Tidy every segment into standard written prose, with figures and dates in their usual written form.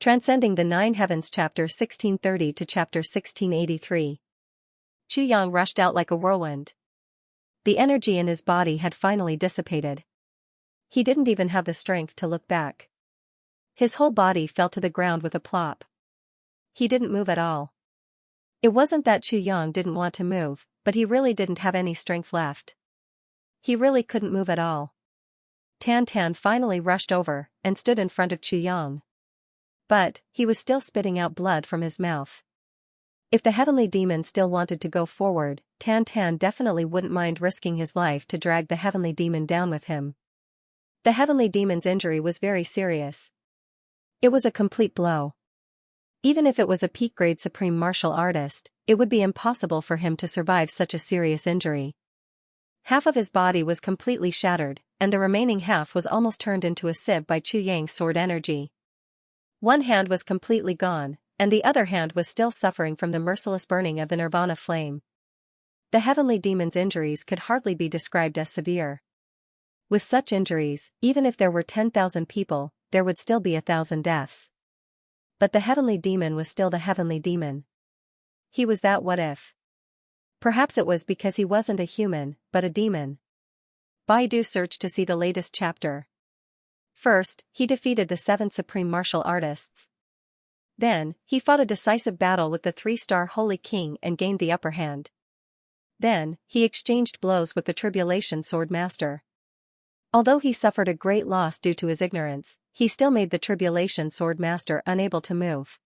Transcending the Nine Heavens Chapter 1630 to Chapter 1683. Chu Yang rushed out like a whirlwind. The energy in his body had finally dissipated. He didn't even have the strength to look back. His whole body fell to the ground with a plop. He didn't move at all. It wasn't that Chu Yang didn't want to move, but he really didn't have any strength left. He really couldn't move at all. Tan Tan finally rushed over and stood in front of Chu Yang. But he was still spitting out blood from his mouth. If the heavenly demon still wanted to go forward, Tan Tan definitely wouldn't mind risking his life to drag the heavenly demon down with him. The heavenly demon's injury was very serious. It was a complete blow. Even if it was a peak-grade supreme martial artist, it would be impossible for him to survive such a serious injury. Half of his body was completely shattered, and the remaining half was almost turned into a sieve by Chu Yang's sword energy. One hand was completely gone, and the other hand was still suffering from the merciless burning of the nirvana flame. The heavenly demon's injuries could hardly be described as severe. With such injuries, even if there were 10,000 people, there would still be 1,000 deaths. But the heavenly demon was still the heavenly demon. He was that what if. Perhaps it was because he wasn't a human, but a demon. Baidu searched to see the latest chapter. First, he defeated the 7 supreme martial artists. Then, he fought a decisive battle with the 3-star Holy King and gained the upper hand. Then, he exchanged blows with the Tribulation Sword Master. Although he suffered a great loss due to his ignorance, he still made the Tribulation Sword Master unable to move.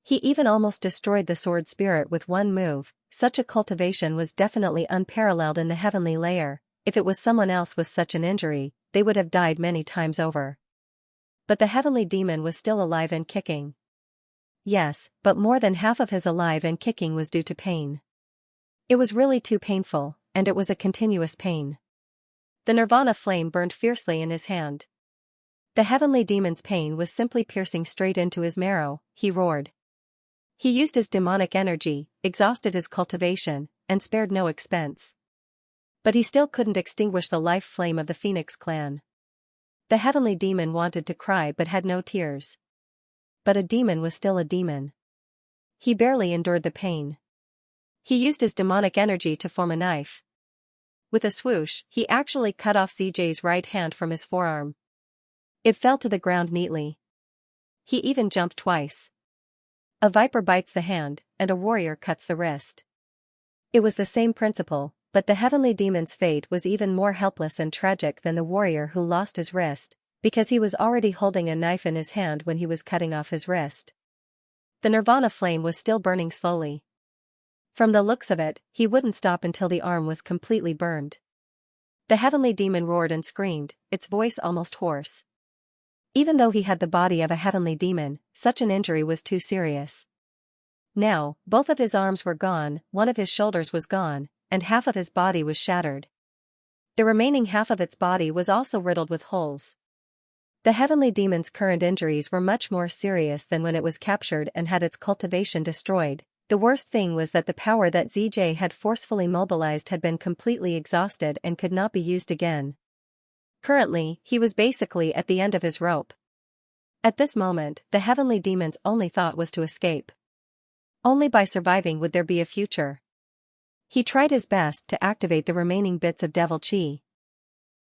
He even almost destroyed the Sword Spirit with one move. Such a cultivation was definitely unparalleled in the heavenly layer. If it was someone else with such an injury, they would have died many times over. But the heavenly demon was still alive and kicking. Yes, but more than half of his alive and kicking was due to pain. It was really too painful, and it was a continuous pain. The nirvana flame burned fiercely in his hand. The heavenly demon's pain was simply piercing straight into his marrow. He roared. He used his demonic energy, exhausted his cultivation, and spared no expense. But he still couldn't extinguish the life flame of the Phoenix clan. The heavenly demon wanted to cry but had no tears. But a demon was still a demon. He barely endured the pain. He used his demonic energy to form a knife. With a swoosh, he actually cut off ZJ's right hand from his forearm. It fell to the ground neatly. He even jumped twice. A viper bites the hand, and a warrior cuts the wrist. It was the same principle. But the heavenly demon's fate was even more helpless and tragic than the warrior who lost his wrist, because he was already holding a knife in his hand when he was cutting off his wrist. The nirvana flame was still burning slowly. From the looks of it, he wouldn't stop until the arm was completely burned. The heavenly demon roared and screamed, its voice almost hoarse. Even though he had the body of a heavenly demon, such an injury was too serious. Now, both of his arms were gone, one of his shoulders was gone, and half of his body was shattered. The remaining half of its body was also riddled with holes. The heavenly demon's current injuries were much more serious than when it was captured and had its cultivation destroyed. The worst thing was that the power that ZJ had forcefully mobilized had been completely exhausted and could not be used again. Currently, he was basically at the end of his rope. At this moment, the heavenly demon's only thought was to escape. Only by surviving would there be a future. He tried his best to activate the remaining bits of devil chi.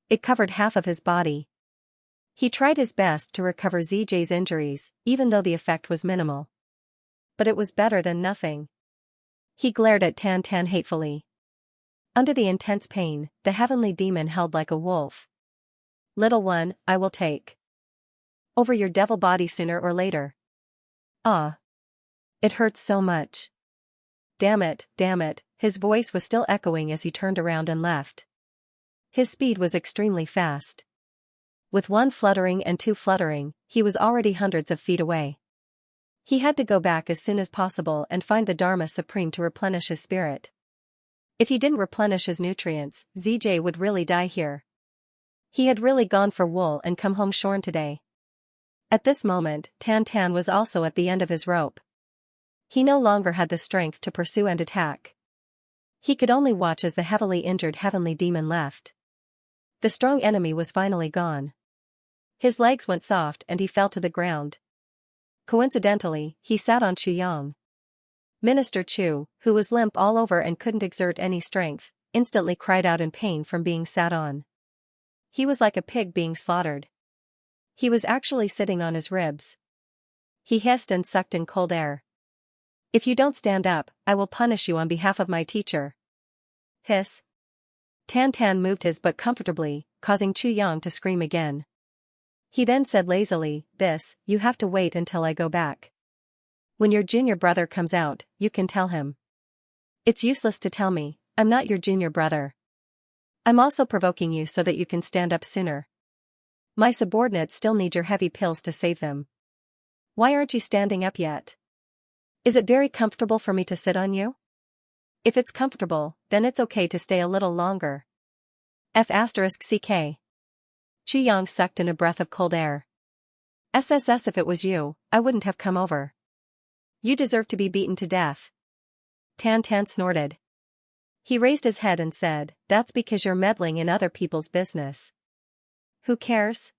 It covered half of his body. He tried his best to recover ZJ's injuries, even though the effect was minimal. But it was better than nothing. He glared at Tan Tan hatefully. Under the intense pain, the heavenly demon howled like a wolf. Little one, I will take over your devil body sooner or later. Ah. It hurts so much. Damn it, his voice was still echoing as he turned around and left. His speed was extremely fast. With one fluttering and two fluttering, he was already hundreds of feet away. He had to go back as soon as possible and find the Dharma Supreme to replenish his spirit. If he didn't replenish his nutrients, ZJ would really die here. He had really gone for wool and come home shorn today. At this moment, Tan Tan was also at the end of his rope. He no longer had the strength to pursue and attack. He could only watch as the heavily injured heavenly demon left. The strong enemy was finally gone. His legs went soft and he fell to the ground. Coincidentally, he sat on Xiang. Minister Chu, who was limp all over and couldn't exert any strength, instantly cried out in pain from being sat on. He was like a pig being slaughtered. He was actually sitting on his ribs. He hissed and sucked in cold air. If you don't stand up, I will punish you on behalf of my teacher. Hiss. Tan Tan moved his butt comfortably, causing Chu Yang to scream again. He then said lazily, you have to wait until I go back. When your junior brother comes out, you can tell him. It's useless to tell me, I'm not your junior brother. I'm also provoking you so that you can stand up sooner. My subordinates still need your heavy pills to save them. Why aren't you standing up yet? Is it very comfortable for me to sit on you? If it's comfortable, then it's okay to stay a little longer. F***CK. Chu Yang sucked in a breath of cold air. SSS, if it was you, I wouldn't have come over. You deserve to be beaten to death. Tan Tan snorted. He raised his head and said, that's because you're meddling in other people's business. Who cares?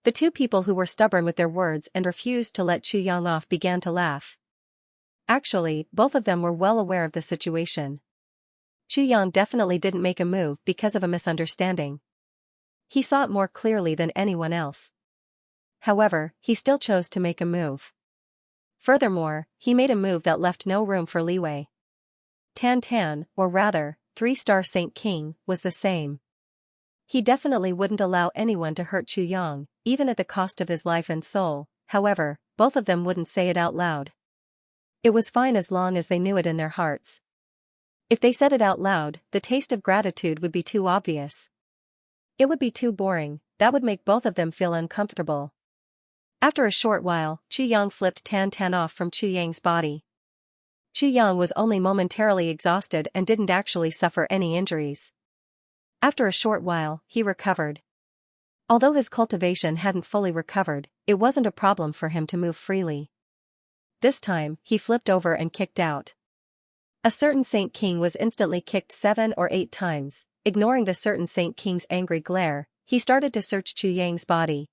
The two people who were stubborn with their words and refused to let Chu Yang off began to laugh. Actually, both of them were well aware of the situation. Chu Yang definitely didn't make a move because of a misunderstanding. He saw it more clearly than anyone else. However, he still chose to make a move. Furthermore, he made a move that left no room for leeway. Tan Tan, or rather, 3-star Saint King, was the same. He definitely wouldn't allow anyone to hurt Chu Yang, even at the cost of his life and soul. However, both of them wouldn't say it out loud. It was fine as long as they knew it in their hearts. If they said it out loud, the taste of gratitude would be too obvious. It would be too boring, that would make both of them feel uncomfortable. After a short while, Chu Yang flipped Tan Tan off from Chu Yang's body. Chu Yang was only momentarily exhausted and didn't actually suffer any injuries. After a short while, he recovered. Although his cultivation hadn't fully recovered, it wasn't a problem for him to move freely. This time, he flipped over and kicked out. A certain Saint King was instantly kicked 7 or 8 times. Ignoring the certain Saint King's angry glare, he started to search Chu Yang's body.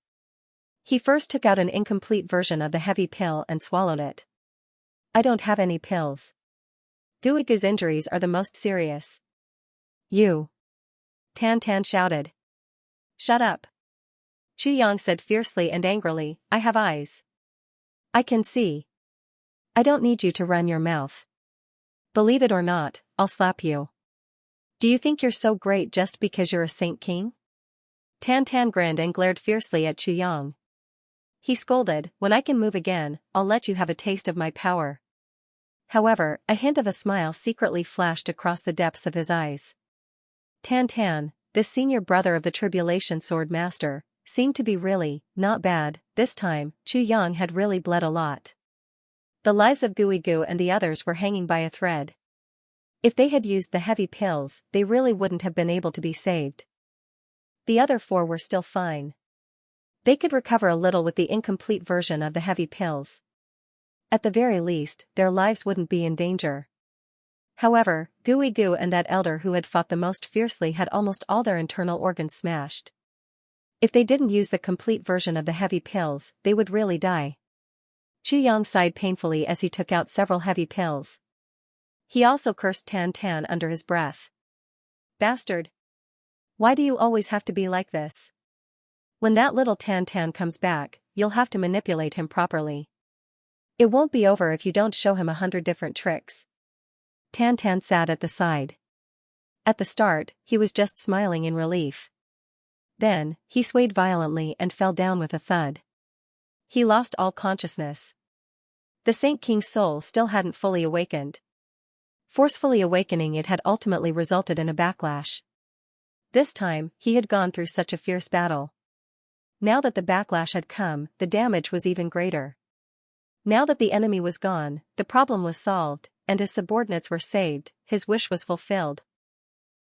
He first took out an incomplete version of the heavy pill and swallowed it. I don't have any pills. Guigu's injuries are the most serious. You. Tan Tan shouted. Shut up. Chu Yang said fiercely and angrily, I have eyes. I can see. I don't need you to run your mouth. Believe it or not, I'll slap you. Do you think you're so great just because you're a Saint King? Tan Tan grinned and glared fiercely at Chu Yang. He scolded, when I can move again, I'll let you have a taste of my power. However, a hint of a smile secretly flashed across the depths of his eyes. Tan Tan, this senior brother of the Tribulation Sword Master, seemed to be really not bad. This time, Chu Yang had really bled a lot. The lives of Guigu and the others were hanging by a thread. If they had used the heavy pills, they really wouldn't have been able to be saved. The other 4 were still fine. They could recover a little with the incomplete version of the heavy pills. At the very least, their lives wouldn't be in danger. However, Guigu and that elder who had fought the most fiercely had almost all their internal organs smashed. If they didn't use the complete version of the heavy pills, they would really die. Chu Yang sighed painfully as he took out several heavy pills. He also cursed Tan Tan under his breath. Bastard! Why do you always have to be like this? When that little Tan Tan comes back, you'll have to manipulate him properly. It won't be over if you don't show him 100 different tricks. Tan Tan sat at the side. At the start, he was just smiling in relief. Then, he swayed violently and fell down with a thud. He lost all consciousness. The Saint King's soul still hadn't fully awakened. Forcefully awakening it had ultimately resulted in a backlash. This time, he had gone through such a fierce battle. Now that the backlash had come, the damage was even greater. Now that the enemy was gone, the problem was solved, and his subordinates were saved, his wish was fulfilled.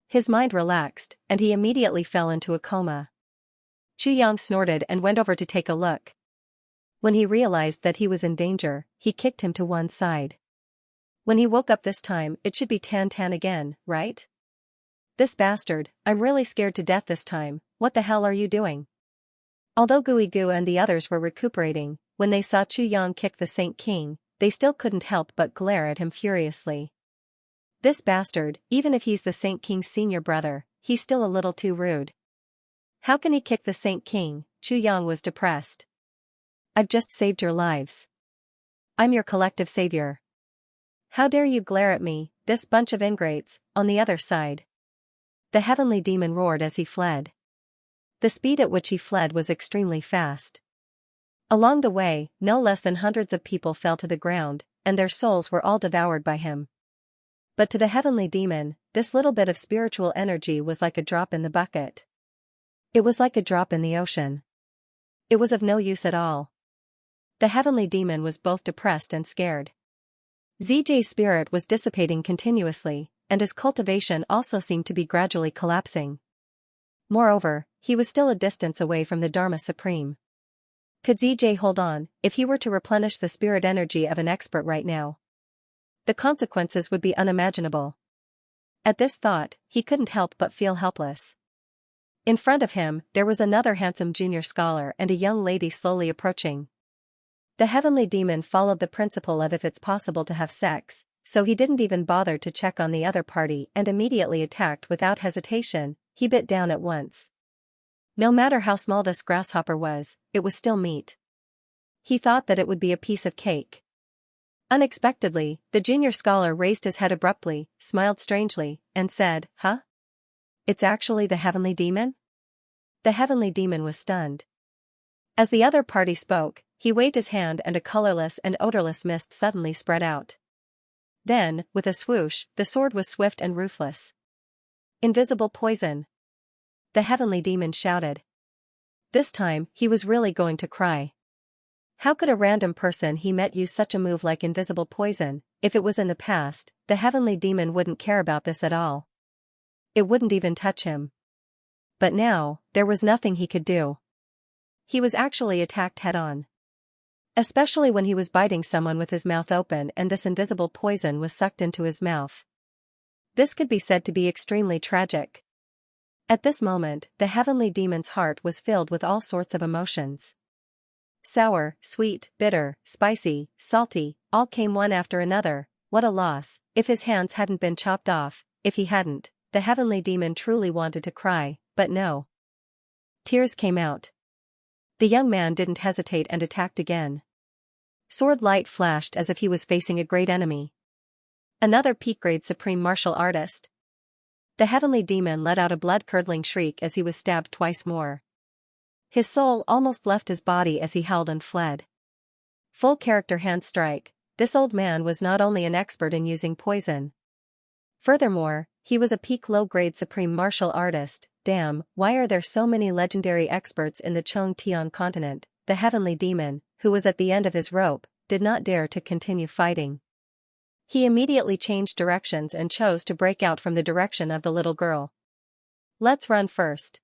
His mind relaxed, and he immediately fell into a coma. Chu Yang snorted and went over to take a look. When he realized that he was in danger, he kicked him to one side. When he woke up this time, it should be Tan Tan again, right? This bastard, I'm really scared to death this time, what the hell are you doing? Although Guigu and the others were recuperating, when they saw Chu Yang kick the Saint King, they still couldn't help but glare at him furiously. This bastard, even if he's the Saint King's senior brother, he's still a little too rude. How can he kick the Saint King? Chu Yang was depressed. I've just saved your lives. I'm your collective savior. How dare you glare at me, this bunch of ingrates, on the other side. The heavenly demon roared as he fled. The speed at which he fled was extremely fast. Along the way, no less than hundreds of people fell to the ground, and their souls were all devoured by him. But to the heavenly demon, this little bit of spiritual energy was like a drop in the bucket. It was like a drop in the ocean. It was of no use at all. The heavenly demon was both depressed and scared. ZJ's spirit was dissipating continuously, and his cultivation also seemed to be gradually collapsing. Moreover, he was still a distance away from the Dharma Supreme. Could ZJ hold on, if he were to replenish the spirit energy of an expert right now? The consequences would be unimaginable. At this thought, he couldn't help but feel helpless. In front of him, there was another handsome junior scholar and a young lady slowly approaching. The heavenly demon followed the principle of if it's possible to have sex, so he didn't even bother to check on the other party and immediately attacked without hesitation. He bit down at once. No matter how small this grasshopper was, it was still meat. He thought that it would be a piece of cake. Unexpectedly, the junior scholar raised his head abruptly, smiled strangely, and said, "Huh? It's actually the heavenly demon?" The heavenly demon was stunned. As the other party spoke, he waved his hand and a colorless and odorless mist suddenly spread out. Then, with a swoosh, the sword was swift and ruthless. Invisible poison! The heavenly demon shouted. This time, he was really going to cry. How could a random person he met use such a move like invisible poison? If it was in the past, the heavenly demon wouldn't care about this at all. It wouldn't even touch him. But now, there was nothing he could do. He was actually attacked head-on. Especially when he was biting someone with his mouth open and this invisible poison was sucked into his mouth. This could be said to be extremely tragic. At this moment, the heavenly demon's heart was filled with all sorts of emotions. Sour, sweet, bitter, spicy, salty, all came one after another. What a loss, if his hands hadn't been chopped off, if he hadn't. The heavenly demon truly wanted to cry, but no. Tears came out. The young man didn't hesitate and attacked again. Sword light flashed as if he was facing a great enemy. Another peak-grade supreme martial artist. The heavenly demon let out a blood-curdling shriek as he was stabbed twice more. His soul almost left his body as he howled and fled. Full character hand strike. This old man was not only an expert in using poison. Furthermore, he was a peak low-grade supreme martial artist. Damn, why are there so many legendary experts in the Xianxia continent? The heavenly demon, who was at the end of his rope, did not dare to continue fighting. He immediately changed directions and chose to break out from the direction of the little girl. Let's run first.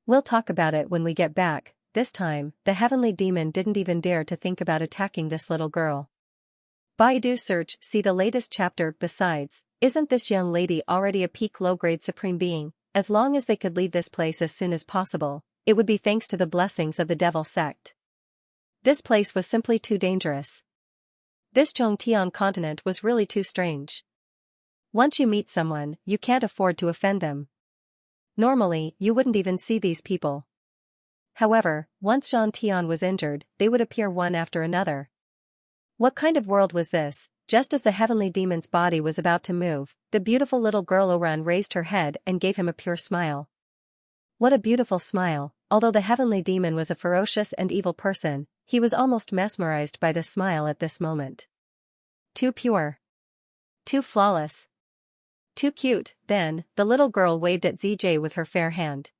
We'll talk about it when we get back. This time, the heavenly demon didn't even dare to think about attacking this little girl. Baidu search, see the latest chapter. Besides, isn't this young lady already a peak low-grade supreme being? As long as they could leave this place as soon as possible, it would be thanks to the blessings of the devil sect. This place was simply too dangerous. This Xianxia continent was really too strange. Once you meet someone, you can't afford to offend them. Normally, you wouldn't even see these people. However, once Xianxia was injured, they would appear one after another. What kind of world was this? Just as the heavenly demon's body was about to move, the beautiful little girl Oran raised her head and gave him a pure smile. What a beautiful smile! Although the heavenly demon was a ferocious and evil person, he was almost mesmerized by the smile at this moment. Too pure. Too flawless. Too cute. Then, the little girl waved at ZJ with her fair hand.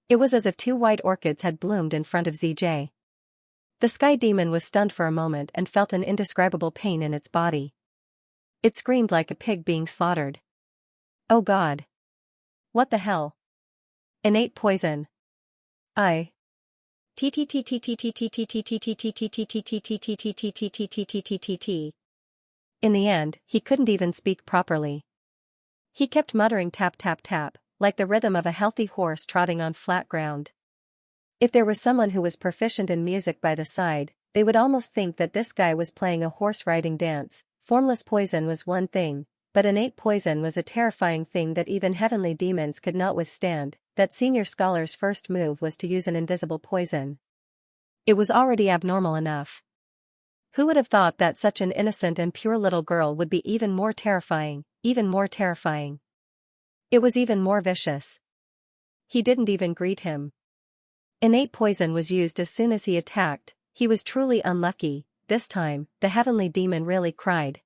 It was as if two white orchids had bloomed in front of ZJ. The sky demon was stunned for a moment and felt an indescribable pain in its body. It screamed like a pig being slaughtered. Oh God! What the hell? Innate poison. In the end, he couldn't even speak properly. He kept muttering tap tap tap, like the rhythm of a healthy horse trotting on flat ground. If there was someone who was proficient in music by the side, they would almost think that this guy was playing a horse-riding dance. Formless poison was one thing, but innate poison was a terrifying thing that even heavenly demons could not withstand. That senior scholar's first move was to use an invisible poison. It was already abnormal enough. Who would have thought that such an innocent and pure little girl would be even more terrifying, even more terrifying? It was even more vicious. He didn't even greet him. Innate poison was used as soon as he attacked. He was truly unlucky. This time, the heavenly demon really cried.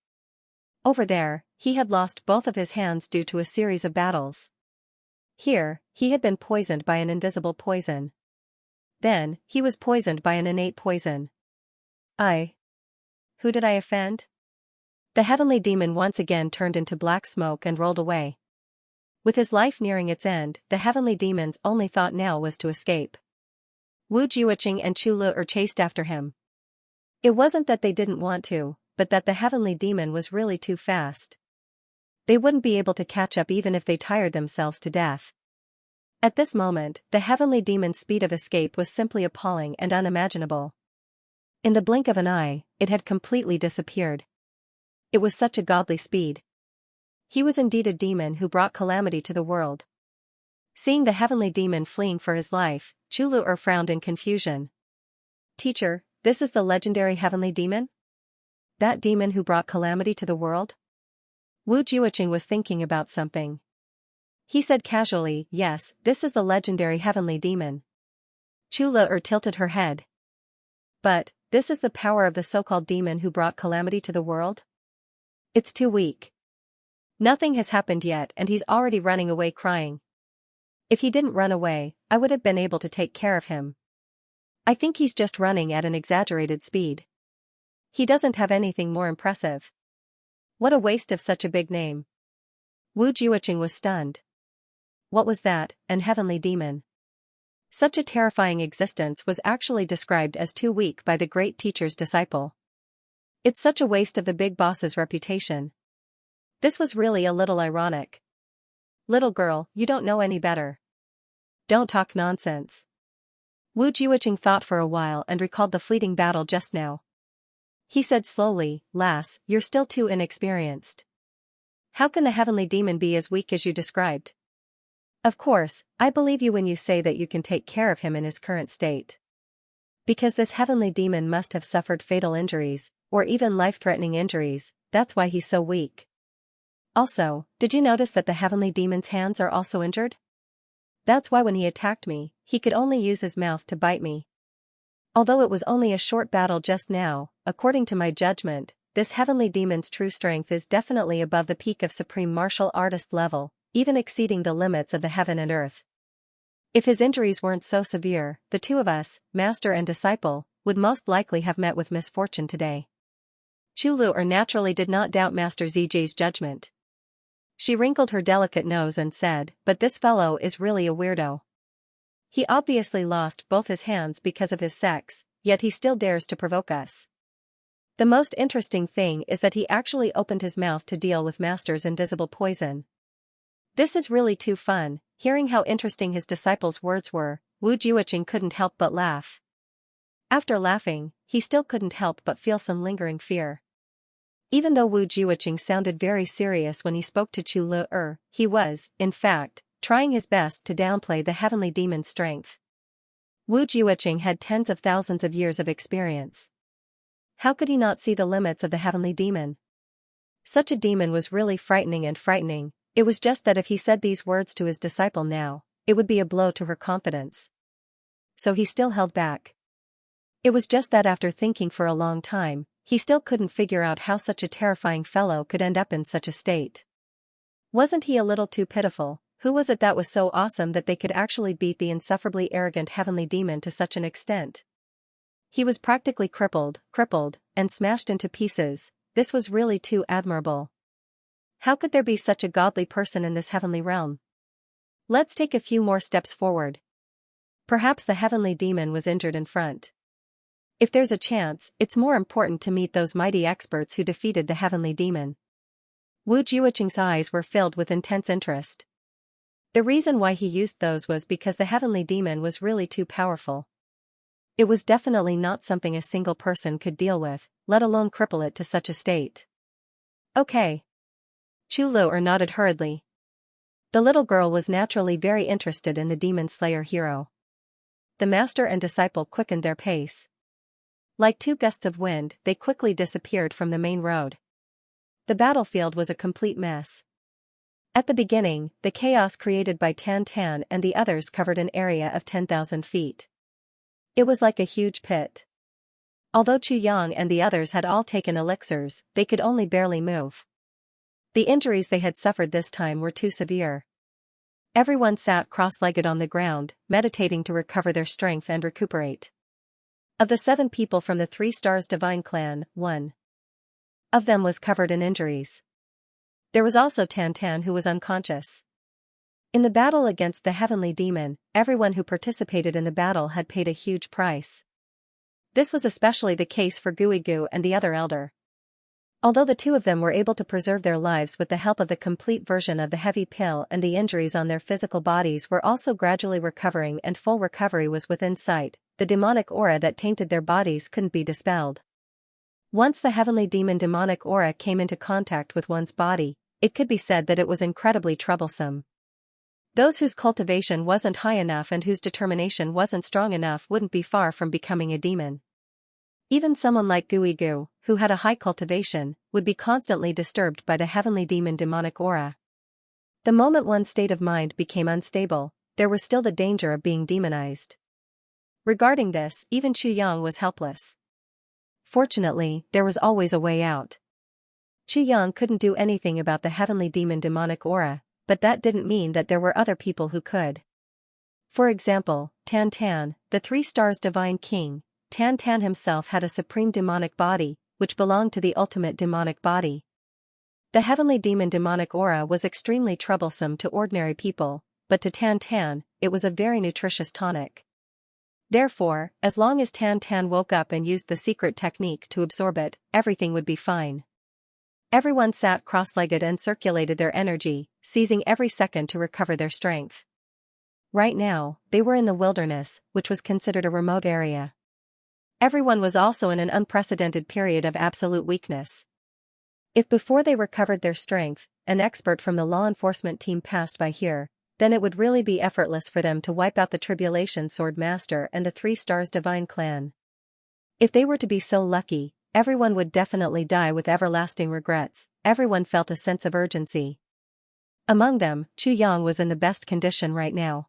Over there, he had lost both of his hands due to a series of battles. Here, he had been poisoned by an invisible poison. Then, he was poisoned by an innate poison. Who did I offend? The heavenly demon once again turned into black smoke and rolled away. With his life nearing its end, the heavenly demon's only thought now was to escape. Wu Juoqing and Chu Lu'er chased after him. It wasn't that they didn't want to, but that the heavenly demon was really too fast. They wouldn't be able to catch up even if they tired themselves to death. At this moment, the heavenly demon's speed of escape was simply appalling and unimaginable. In the blink of an eye, it had completely disappeared. It was such a godly speed. He was indeed a demon who brought calamity to the world. Seeing the heavenly demon fleeing for his life, Chu Lu'er frowned in confusion. Teacher, this is the legendary heavenly demon? That demon who brought calamity to the world? Wu Juoqing was thinking about something. He said casually, yes, this is the legendary heavenly demon. Chu Lu'er tilted her head. But, this is the power of the so-called demon who brought calamity to the world? It's too weak. Nothing has happened yet and he's already running away crying. If he didn't run away, I would have been able to take care of him. I think he's just running at an exaggerated speed. He doesn't have anything more impressive. What a waste of such a big name. Wu Juoqing was stunned. What was that, an heavenly demon? Such a terrifying existence was actually described as too weak by the great teacher's disciple. It's such a waste of the big boss's reputation. This was really a little ironic. Little girl, you don't know any better. Don't talk nonsense. Wu Juoqing thought for a while and recalled the fleeting battle just now. He said slowly, Lass, you're still too inexperienced. How can the heavenly demon be as weak as you described? Of course, I believe you when you say that you can take care of him in his current state. Because this heavenly demon must have suffered fatal injuries, or even life-threatening injuries, that's why he's so weak. Also, did you notice that the heavenly demon's hands are also injured? That's why when he attacked me, he could only use his mouth to bite me. Although it was only a short battle just now, according to my judgment, this heavenly demon's true strength is definitely above the peak of supreme martial artist level, even exceeding the limits of the heaven and earth. If his injuries weren't so severe, the two of us, master and disciple, would most likely have met with misfortune today. Chu Lu'er naturally did not doubt Master Zijie's judgment. She wrinkled her delicate nose and said, but this fellow is really a weirdo. He obviously lost both his hands because of his sex, yet he still dares to provoke us. The most interesting thing is that he actually opened his mouth to deal with Master's invisible poison. This is really too fun. Hearing how interesting his disciple's words were, Wu Juoqing couldn't help but laugh. After laughing, he still couldn't help but feel some lingering fear. Even though Wu Juoqing sounded very serious when he spoke to Chu Lu'er, he was, in fact, trying his best to downplay the heavenly demon's strength. Wu Juoqing had tens of thousands of years of experience. How could he not see the limits of the heavenly demon? Such a demon was really frightening and frightening. It was just that if he said these words to his disciple now, it would be a blow to her confidence. So he still held back. It was just that after thinking for a long time, he still couldn't figure out how such a terrifying fellow could end up in such a state. Wasn't he a little too pitiful? Who was it that was so awesome that they could actually beat the insufferably arrogant heavenly demon to such an extent? He was practically crippled, and smashed into pieces. This was really too admirable. How could there be such a godly person in this heavenly realm? Let's take a few more steps forward. Perhaps the heavenly demon was injured in front. If there's a chance, it's more important to meet those mighty experts who defeated the heavenly demon. Wu Juoqing's eyes were filled with intense interest. The reason why he used those was because the heavenly demon was really too powerful. It was definitely not something a single person could deal with, let alone cripple it to such a state. Okay. Chu Lu'er nodded hurriedly. The little girl was naturally very interested in the demon slayer hero. The master and disciple quickened their pace. Like two gusts of wind, they quickly disappeared from the main road. The battlefield was a complete mess. At the beginning, the chaos created by Tan Tan and the others covered an area of 10,000 feet. It was like a huge pit. Although Chu Yang and the others had all taken elixirs, they could only barely move. The injuries they had suffered this time were too severe. Everyone sat cross-legged on the ground, meditating to recover their strength and recuperate. Of the 7 people from the 3 Stars Divine Clan, 1 of them was covered in injuries. There was also Tan Tan, who was unconscious. In the battle against the heavenly demon, everyone who participated in the battle had paid a huge price. This was especially the case for Guigu and the other elder. Although the 2 of them were able to preserve their lives with the help of the complete version of the heavy pill, and the injuries on their physical bodies were also gradually recovering and full recovery was within sight, the demonic aura that tainted their bodies couldn't be dispelled. Once the heavenly demon demonic aura came into contact with one's body, it could be said that it was incredibly troublesome. Those whose cultivation wasn't high enough and whose determination wasn't strong enough wouldn't be far from becoming a demon. Even someone like Guigu, who had a high cultivation, would be constantly disturbed by the heavenly demon demonic aura. The moment one's state of mind became unstable, there was still the danger of being demonized. Regarding this, even Chu Yang was helpless. Fortunately, there was always a way out. Chu Yang couldn't do anything about the heavenly demon demonic aura, but that didn't mean that there were other people who could. For example, Tan Tan, the 3 Stars Divine King. Tan Tan himself had a supreme demonic body, which belonged to the ultimate demonic body. The heavenly demon demonic aura was extremely troublesome to ordinary people, but to Tan Tan, it was a very nutritious tonic. Therefore, as long as Tan Tan woke up and used the secret technique to absorb it, everything would be fine. Everyone sat cross-legged and circulated their energy, seizing every second to recover their strength. Right now, they were in the wilderness, which was considered a remote area. Everyone was also in an unprecedented period of absolute weakness. If before they recovered their strength, an expert from the law enforcement team passed by here, then it would really be effortless for them to wipe out the Tribulation Sword Master and the 3 Stars Divine Clan. If they were to be so lucky, everyone would definitely die with everlasting regrets. Everyone felt a sense of urgency. Among them, Chu Yang was in the best condition right now.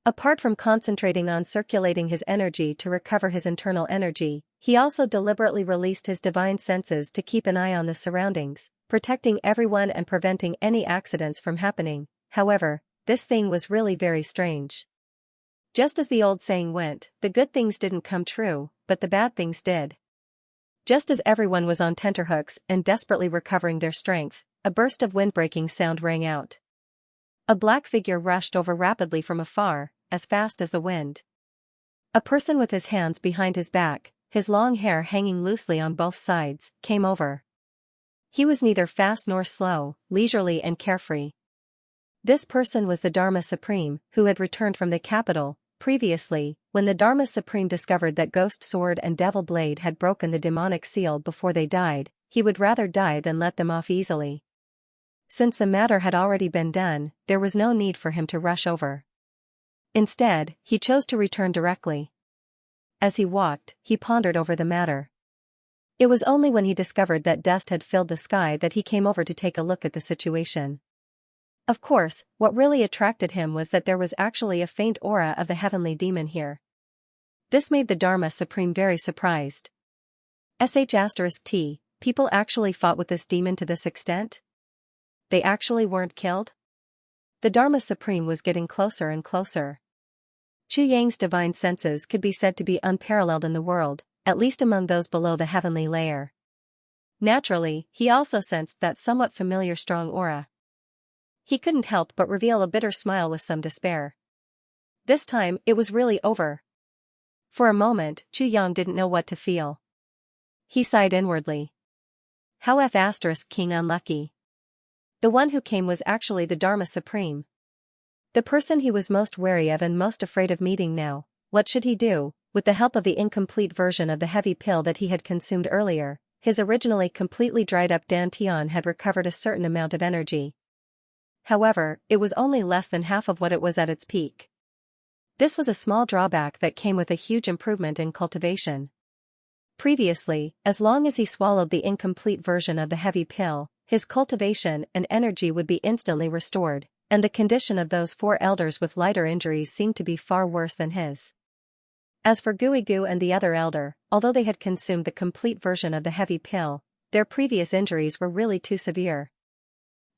Apart from concentrating on circulating his energy to recover his internal energy, he also deliberately released his divine senses to keep an eye on the surroundings, protecting everyone and preventing any accidents from happening. However, this thing was really very strange. Just as the old saying went, the good things didn't come true, but the bad things did. Just as everyone was on tenterhooks and desperately recovering their strength, a burst of wind-breaking sound rang out. A black figure rushed over rapidly from afar, as fast as the wind. A person with his hands behind his back, his long hair hanging loosely on both sides, came over. He was neither fast nor slow, leisurely and carefree. This person was the Dharma Supreme, who had returned from the capital. Previously, when the Dharma Supreme discovered that Ghost Sword and Devil Blade had broken the demonic seal before they died, he would rather die than let them off easily. Since the matter had already been done, there was no need for him to rush over. Instead, he chose to return directly. As he walked, he pondered over the matter. It was only when he discovered that dust had filled the sky that he came over to take a look at the situation. Of course, what really attracted him was that there was actually a faint aura of the heavenly demon here. This made the Dharma Supreme very surprised. *T, people actually fought with this demon to this extent? They actually weren't killed? The Dharma Supreme was getting closer and closer. Chu Yang's divine senses could be said to be unparalleled in the world, at least among those below the heavenly layer. Naturally, he also sensed that somewhat familiar strong aura. He couldn't help but reveal a bitter smile with some despair. This time, it was really over. For a moment, Chu Yang didn't know what to feel. He sighed inwardly. How King unlucky. The one who came was actually the Dharma Supreme. The person he was most wary of and most afraid of meeting now. What should he do? with the help of the incomplete version of the heavy pill that he had consumed earlier, his originally completely dried-up dantian had recovered a certain amount of energy. However, it was only less than half of what it was at its peak. This was a small drawback that came with a huge improvement in cultivation. Previously, as long as he swallowed the incomplete version of the heavy pill, his cultivation and energy would be instantly restored, and the condition of those 4 elders with lighter injuries seemed to be far worse than his. As for Guigu and the other elder, although they had consumed the complete version of the heavy pill, their previous injuries were really too severe.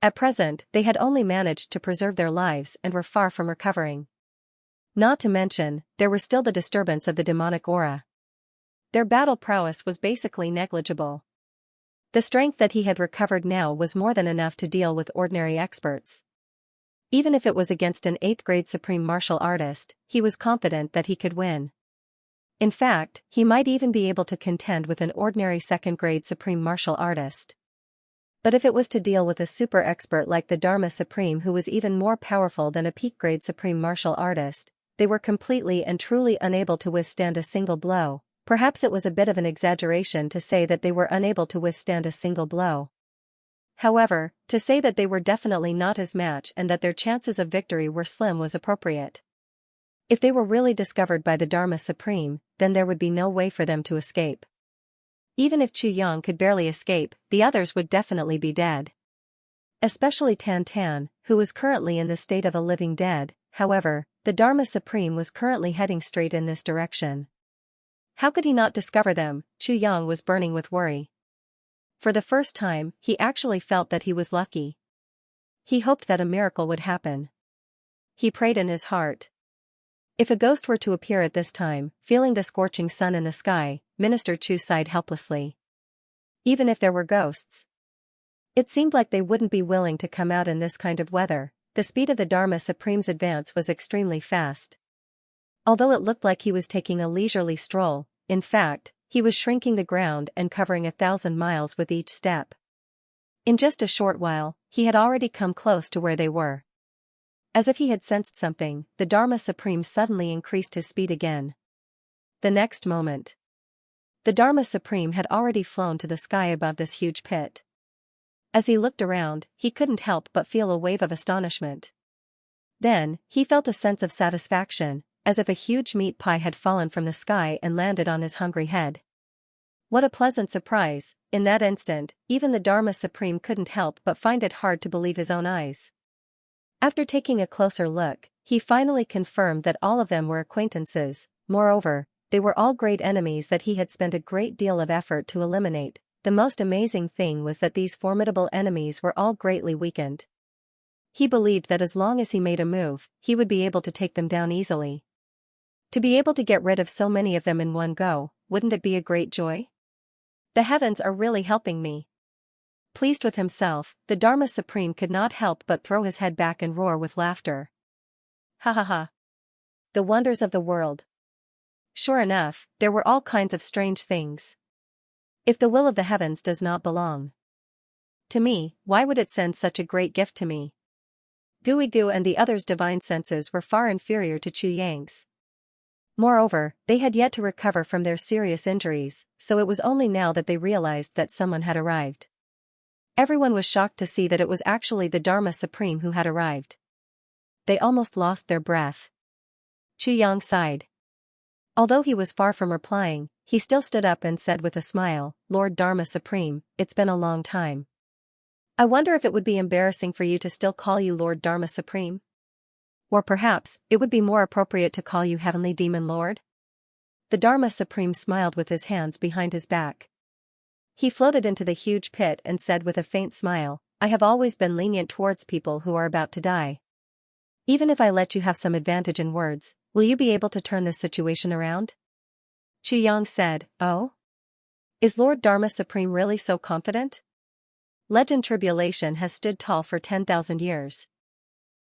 At present, they had only managed to preserve their lives and were far from recovering. Not to mention, there was still the disturbance of the demonic aura. Their battle prowess was basically negligible. The strength that he had recovered now was more than enough to deal with ordinary experts. Even if it was against an 8th-grade supreme martial artist, he was confident that he could win. In fact, he might even be able to contend with an ordinary 2nd-grade supreme martial artist. But if it was to deal with a super expert like the Dharma Supreme who was even more powerful than a peak-grade supreme martial artist, they were completely and truly unable to withstand a single blow. Perhaps it was a bit of an exaggeration to say that they were unable to withstand a single blow. However, to say that they were definitely not his match and that their chances of victory were slim was appropriate. If they were really discovered by the Dharma Supreme, then there would be no way for them to escape. Even if Chu Yang could barely escape, the others would definitely be dead. Especially Tan Tan, who was currently in the state of a living dead. However, the Dharma Supreme was currently heading straight in this direction. How could he not discover them? Chu Yang was burning with worry. For the first time, he actually felt that he was lucky. He hoped that a miracle would happen. He prayed in his heart. If a ghost were to appear at this time, feeling the scorching sun in the sky, Minister Chu sighed helplessly. Even if there were ghosts, it seemed like they wouldn't be willing to come out in this kind of weather. The speed of the Dharma Supreme's advance was extremely fast. Although it looked like he was taking a leisurely stroll, in fact, he was shrinking the ground and covering 1,000 miles with each step. In just a short while, he had already come close to where they were. As if he had sensed something, the Dharma Supreme suddenly increased his speed again. The next moment, the Dharma Supreme had already flown to the sky above this huge pit. As he looked around, he couldn't help but feel a wave of astonishment. Then, he felt a sense of satisfaction, as if a huge meat pie had fallen from the sky and landed on his hungry head. What a pleasant surprise! In that instant, even the Dharma Supreme couldn't help but find it hard to believe his own eyes. After taking a closer look, he finally confirmed that all of them were acquaintances. Moreover, they were all great enemies that he had spent a great deal of effort to eliminate. The most amazing thing was that these formidable enemies were all greatly weakened. He believed that as long as he made a move, he would be able to take them down easily. To be able to get rid of so many of them in one go, wouldn't it be a great joy? The heavens are really helping me. Pleased with himself, the Dharma Supreme could not help but throw his head back and roar with laughter. Ha ha ha. The wonders of the world. Sure enough, there were all kinds of strange things. If the will of the heavens does not belong to me, why would it send such a great gift to me? Guigu and the others' divine senses were far inferior to Chu Yang's. Moreover, they had yet to recover from their serious injuries, so it was only now that they realized that someone had arrived. Everyone was shocked to see that it was actually the Dharma Supreme who had arrived. They almost lost their breath. Chu Yang sighed. Although he was far from replying, he still stood up and said with a smile, "Lord Dharma Supreme, it's been a long time. I wonder if it would be embarrassing for you to still call you Lord Dharma Supreme? Or perhaps, it would be more appropriate to call you Heavenly Demon Lord?" The Dharma Supreme smiled with his hands behind his back. He floated into the huge pit and said with a faint smile, "I have always been lenient towards people who are about to die. Even if I let you have some advantage in words, will you be able to turn this situation around?" Chu Yang said, "Oh? Is Lord Dharma Supreme really so confident? Legend Tribulation has stood tall for 10,000 years.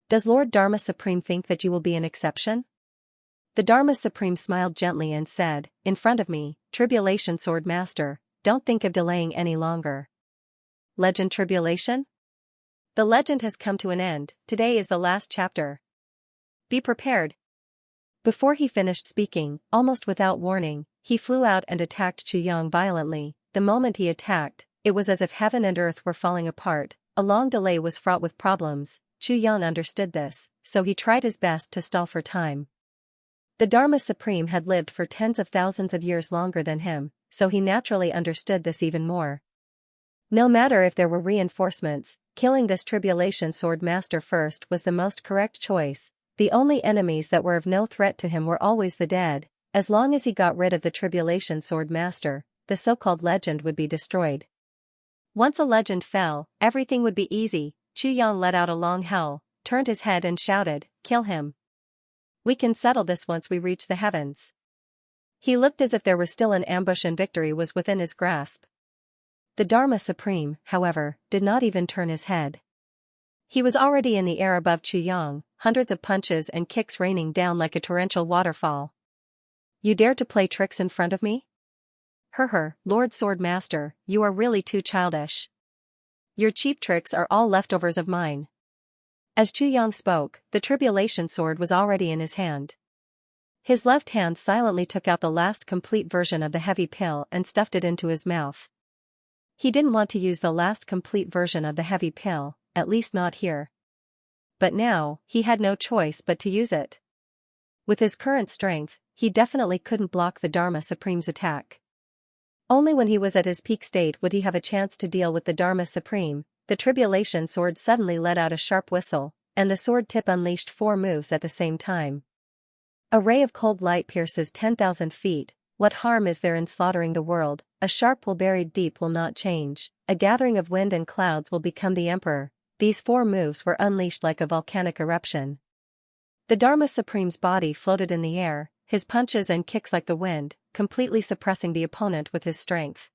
Does Lord Dharma Supreme think that you will be an exception?" The Dharma Supreme smiled gently and said, "In front of me, Tribulation Sword Master, don't think of delaying any longer." Legend Tribulation? The legend has come to an end. Today is the last chapter. Be prepared. Before he finished speaking, almost without warning, he flew out and attacked Xianxia violently. The moment he attacked, it was as if heaven and earth were falling apart. A long delay was fraught with problems. Xianxia understood this, so he tried his best to stall for time. The Dharma Supreme had lived for tens of thousands of years longer than him, so he naturally understood this even more. No matter if there were reinforcements, killing this Tribulation Sword Master first was the most correct choice. The only enemies that were of no threat to him were always the dead. As long as he got rid of the Tribulation Sword Master, the so-called legend would be destroyed. Once a legend fell, everything would be easy. Xianxia let out a long howl, turned his head and shouted, "Kill him. We can settle this once we reach the heavens." He looked as if there was still an ambush and victory was within his grasp. The Dharma Supreme, however, did not even turn his head. He was already in the air above Xianxia, hundreds of punches and kicks raining down like a torrential waterfall. "You dare to play tricks in front of me? Lord Sword Master, you are really too childish. Your cheap tricks are all leftovers of mine." As Xianxia spoke, the Tribulation Sword was already in his hand. His left hand silently took out the last complete version of the heavy pill and stuffed it into his mouth. He didn't want to use the last complete version of the heavy pill, at least not here. But now, he had no choice but to use it. With his current strength, he definitely couldn't block the Dharma Supreme's attack. Only when he was at his peak state would he have a chance to deal with the Dharma Supreme. The Tribulation Sword suddenly let out a sharp whistle, and the sword tip unleashed 4 moves at the same time. A ray of cold light pierces 10,000 feet. What harm is there in slaughtering the world? A sharp will buried deep will not change. A gathering of wind and clouds will become the emperor. These 4 moves were unleashed like a volcanic eruption. The Dharma Supreme's body floated in the air, his punches and kicks like the wind, completely suppressing the opponent with his strength.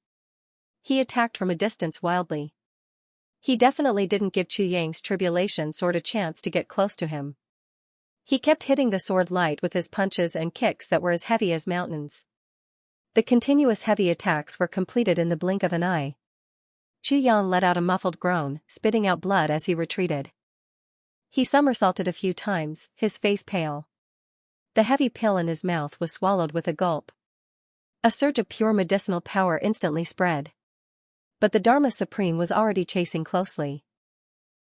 He attacked from a distance wildly. He definitely didn't give Xianxia's Tribulation Sword a chance to get close to him. He kept hitting the sword light with his punches and kicks that were as heavy as mountains. The continuous heavy attacks were completed in the blink of an eye. Xianxia let out a muffled groan, spitting out blood as he retreated. He somersaulted a few times, his face pale. The heavy pill in his mouth was swallowed with a gulp. A surge of pure medicinal power instantly spread. But the Dharma Supreme was already chasing closely.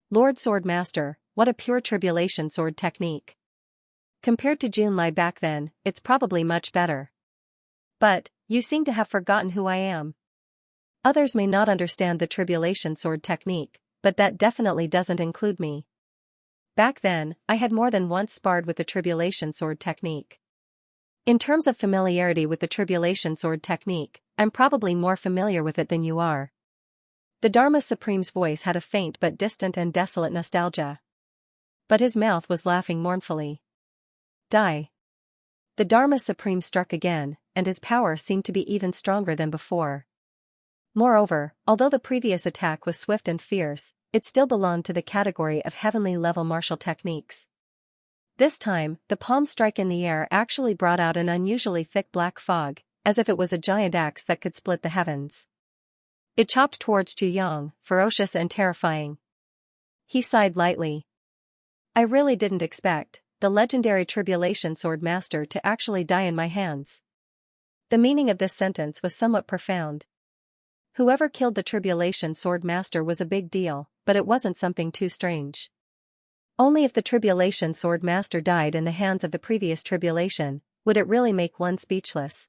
"Lord Sword Master, what a pure Tribulation Sword technique. Compared to Junlai back then, it's probably much better. But, you seem to have forgotten who I am. Others may not understand the Tribulation Sword technique, but that definitely doesn't include me. Back then, I had more than once sparred with the Tribulation Sword technique. In terms of familiarity with the Tribulation Sword technique, I'm probably more familiar with it than you are." The Dharma Supreme's voice had a faint but distant and desolate nostalgia. But his mouth was laughing mournfully. "Die." The Dharma Supreme struck again, and his power seemed to be even stronger than before. Moreover, although the previous attack was swift and fierce, it still belonged to the category of heavenly-level martial techniques. This time, the palm strike in the air actually brought out an unusually thick black fog, as if it was a giant axe that could split the heavens. It chopped towards Xianxia, ferocious and terrifying. He sighed lightly. "I really didn't expect the legendary Tribulation Sword Master to actually die in my hands." The meaning of this sentence was somewhat profound. Whoever killed the Tribulation Sword Master was a big deal, but it wasn't something too strange. Only if the Tribulation Sword Master died in the hands of the previous tribulation, would it really make one speechless.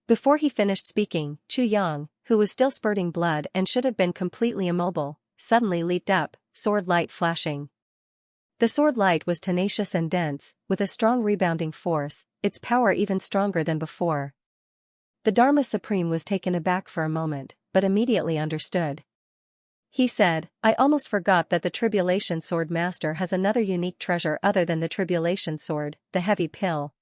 Before he finished speaking, Xianxia, who was still spurting blood and should have been completely immobile, suddenly leaped up, sword light flashing. The sword light was tenacious and dense, with a strong rebounding force, its power even stronger than before. The Dharma Supreme was taken aback for a moment, but immediately understood. He said, "I almost forgot that the Tribulation Sword Master has another unique treasure other than the Tribulation Sword, the heavy pill.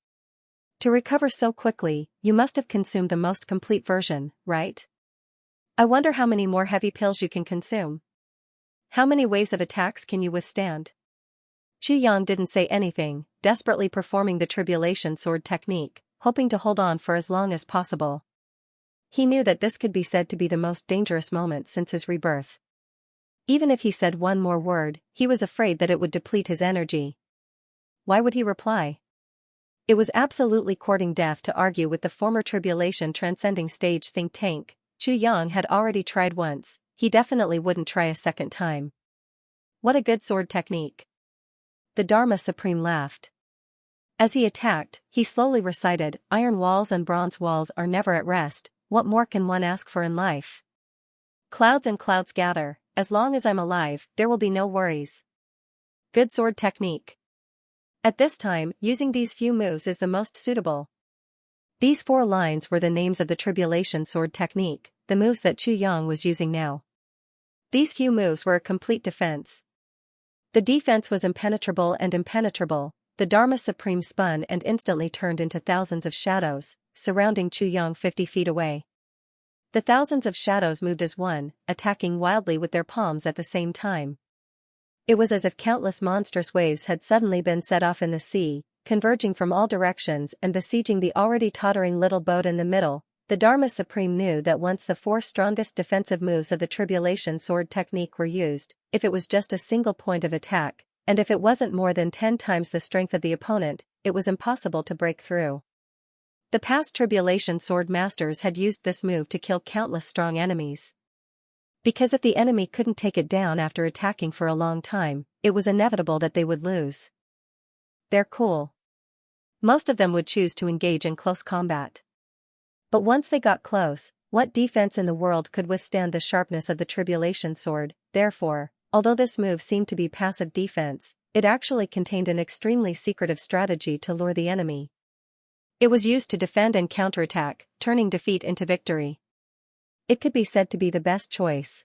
To recover so quickly, you must have consumed the most complete version, right? I wonder how many more heavy pills you can consume. How many waves of attacks can you withstand?" Xianxia didn't say anything, desperately performing the Tribulation Sword technique, hoping to hold on for as long as possible. He knew that this could be said to be the most dangerous moment since his rebirth. Even if he said one more word, he was afraid that it would deplete his energy. Why would he reply? It was absolutely courting death to argue with the former tribulation transcending stage think tank. Chu Yang had already tried once, he definitely wouldn't try a second time. What a good sword technique. The Dharma Supreme laughed. As he attacked, he slowly recited, iron walls and bronze walls are never at rest, what more can one ask for in life? Clouds and clouds gather, as long as I'm alive, there will be no worries. Good sword technique. At this time, using these few moves is the most suitable. These 4 lines were the names of the tribulation sword technique, the moves that Chu Yang was using now. These few moves were a complete defense. The defense was impenetrable and impenetrable. The Dharma Supreme spun and instantly turned into thousands of shadows, surrounding Chu Yang 50 feet away. The thousands of shadows moved as one, attacking wildly with their palms at the same time. It was as if countless monstrous waves had suddenly been set off in the sea, converging from all directions and besieging the already tottering little boat in the middle. The Dharma Supreme knew that once the 4 strongest defensive moves of the tribulation sword technique were used, if it was just a single point of attack, and if it wasn't more than 10 times the strength of the opponent, it was impossible to break through. The past tribulation sword masters had used this move to kill countless strong enemies. Because if the enemy couldn't take it down after attacking for a long time, it was inevitable that they would lose. They're cool. Most of them would choose to engage in close combat. But once they got close, what defense in the world could withstand the sharpness of the tribulation sword? Therefore, although this move seemed to be passive defense, it actually contained an extremely secretive strategy to lure the enemy. It was used to defend and counterattack, turning defeat into victory. It could be said to be the best choice.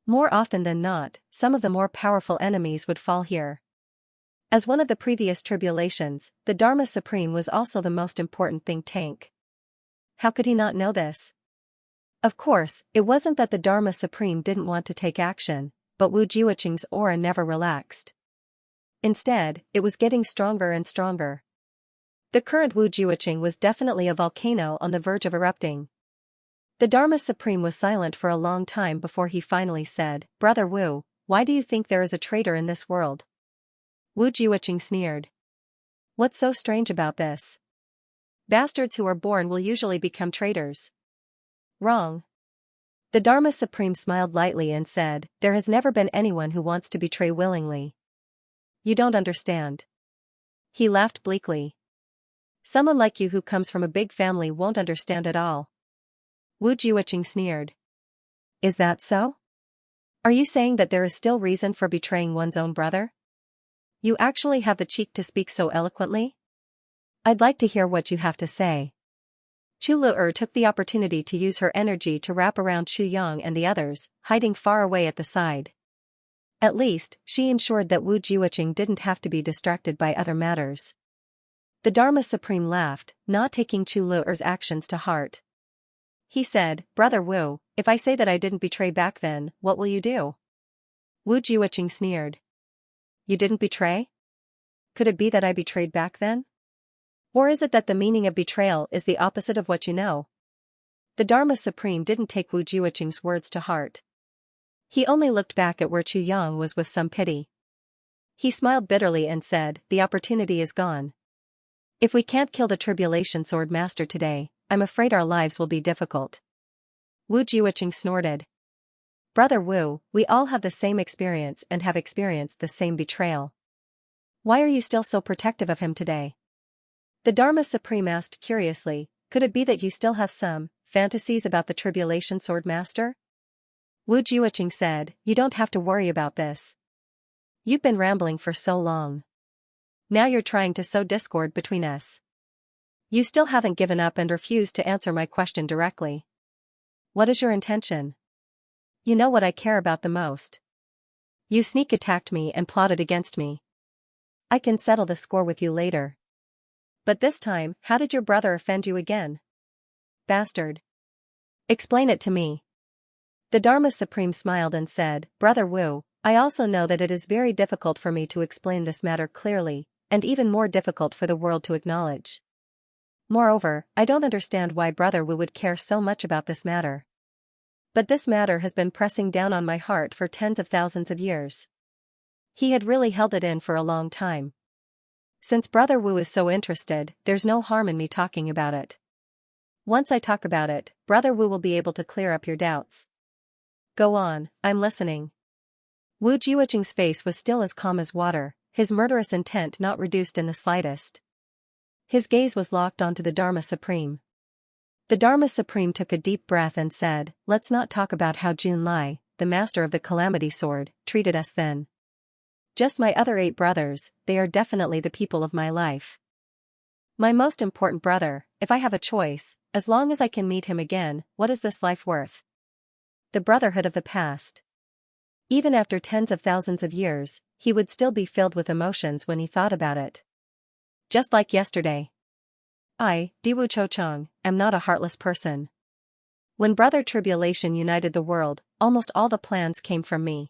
More often than not, some of the more powerful enemies would fall here. As one of the previous tribulations, the Dharma Supreme was also the most important think tank. How could he not know this? Of course, it wasn't that the Dharma Supreme didn't want to take action, but Wu Jiuqing's aura never relaxed. Instead, it was getting stronger and stronger. The current Wu Jiuqing was definitely a volcano on the verge of erupting. The Dharma Supreme was silent for a long time before he finally said, "Brother Wu, why do you think there is a traitor in this world?" Wu Jiuqing sneered. What's so strange about this? Bastards who are born will usually become traitors. Wrong. The Dharma Supreme smiled lightly and said, there has never been anyone who wants to betray willingly. You don't understand. He laughed bleakly. Someone like you who comes from a big family won't understand at all. Wu Jiuqing sneered. Is that so? Are you saying that there is still reason for betraying one's own brother? You actually have the cheek to speak so eloquently? I'd like to hear what you have to say. Chu Lu'er took the opportunity to use her energy to wrap around Chu Yang and the others, hiding far away at the side. At least, she ensured that Wu Jiuqing didn't have to be distracted by other matters. The Dharma Supreme laughed, not taking Chu Lu'er's actions to heart. He said, Brother Wu, if I say that I didn't betray back then, what will you do? Wu Jiuqing sneered. You didn't betray? Could it be that I betrayed back then? Or is it that the meaning of betrayal is the opposite of what you know? The Dharma Supreme didn't take Wu Jiuqing's words to heart. He only looked back at where Chu Yang was with some pity. He smiled bitterly and said, the opportunity is gone. If we can't kill the Tribulation Sword Master today, I'm afraid our lives will be difficult. Wu Jiuqing snorted. Brother Wu, we all have the same experience and have experienced the same betrayal. Why are you still so protective of him today? The Dharma Supreme asked curiously, could it be that you still have some fantasies about the Tribulation Sword Master? Wu Jiuqing said, you don't have to worry about this. You've been rambling for so long. Now you're trying to sow discord between us. You still haven't given up and refused to answer my question directly. What is your intention? You know what I care about the most. You sneak attacked me and plotted against me. I can settle the score with you later. But this time, how did your brother offend you again? Bastard. Explain it to me. The Dharma Supreme smiled and said, Brother Wu, I also know that it is very difficult for me to explain this matter clearly, and even more difficult for the world to acknowledge. Moreover, I don't understand why Brother Wu would care so much about this matter. But this matter has been pressing down on my heart for tens of thousands of years. He had really held it in for a long time. Since Brother Wu is so interested, there's no harm in me talking about it. Once I talk about it, Brother Wu will be able to clear up your doubts. Go on, I'm listening. Wu Jiuqing's face was still as calm as water, his murderous intent not reduced in the slightest. His gaze was locked onto the Dharma Supreme. The Dharma Supreme took a deep breath and said, "Let's not talk about how Jun Lai, the master of the Calamity Sword, treated us then. Just my other 8 brothers, they are definitely the people of my life. My most important brother, if I have a choice, as long as I can meet him again, what is this life worth? The brotherhood of the past." Even after tens of thousands of years, he would still be filled with emotions when he thought about it. Just like yesterday. I, Diwu Chochong, am not a heartless person. When Brother Tribulation united the world, almost all the plans came from me.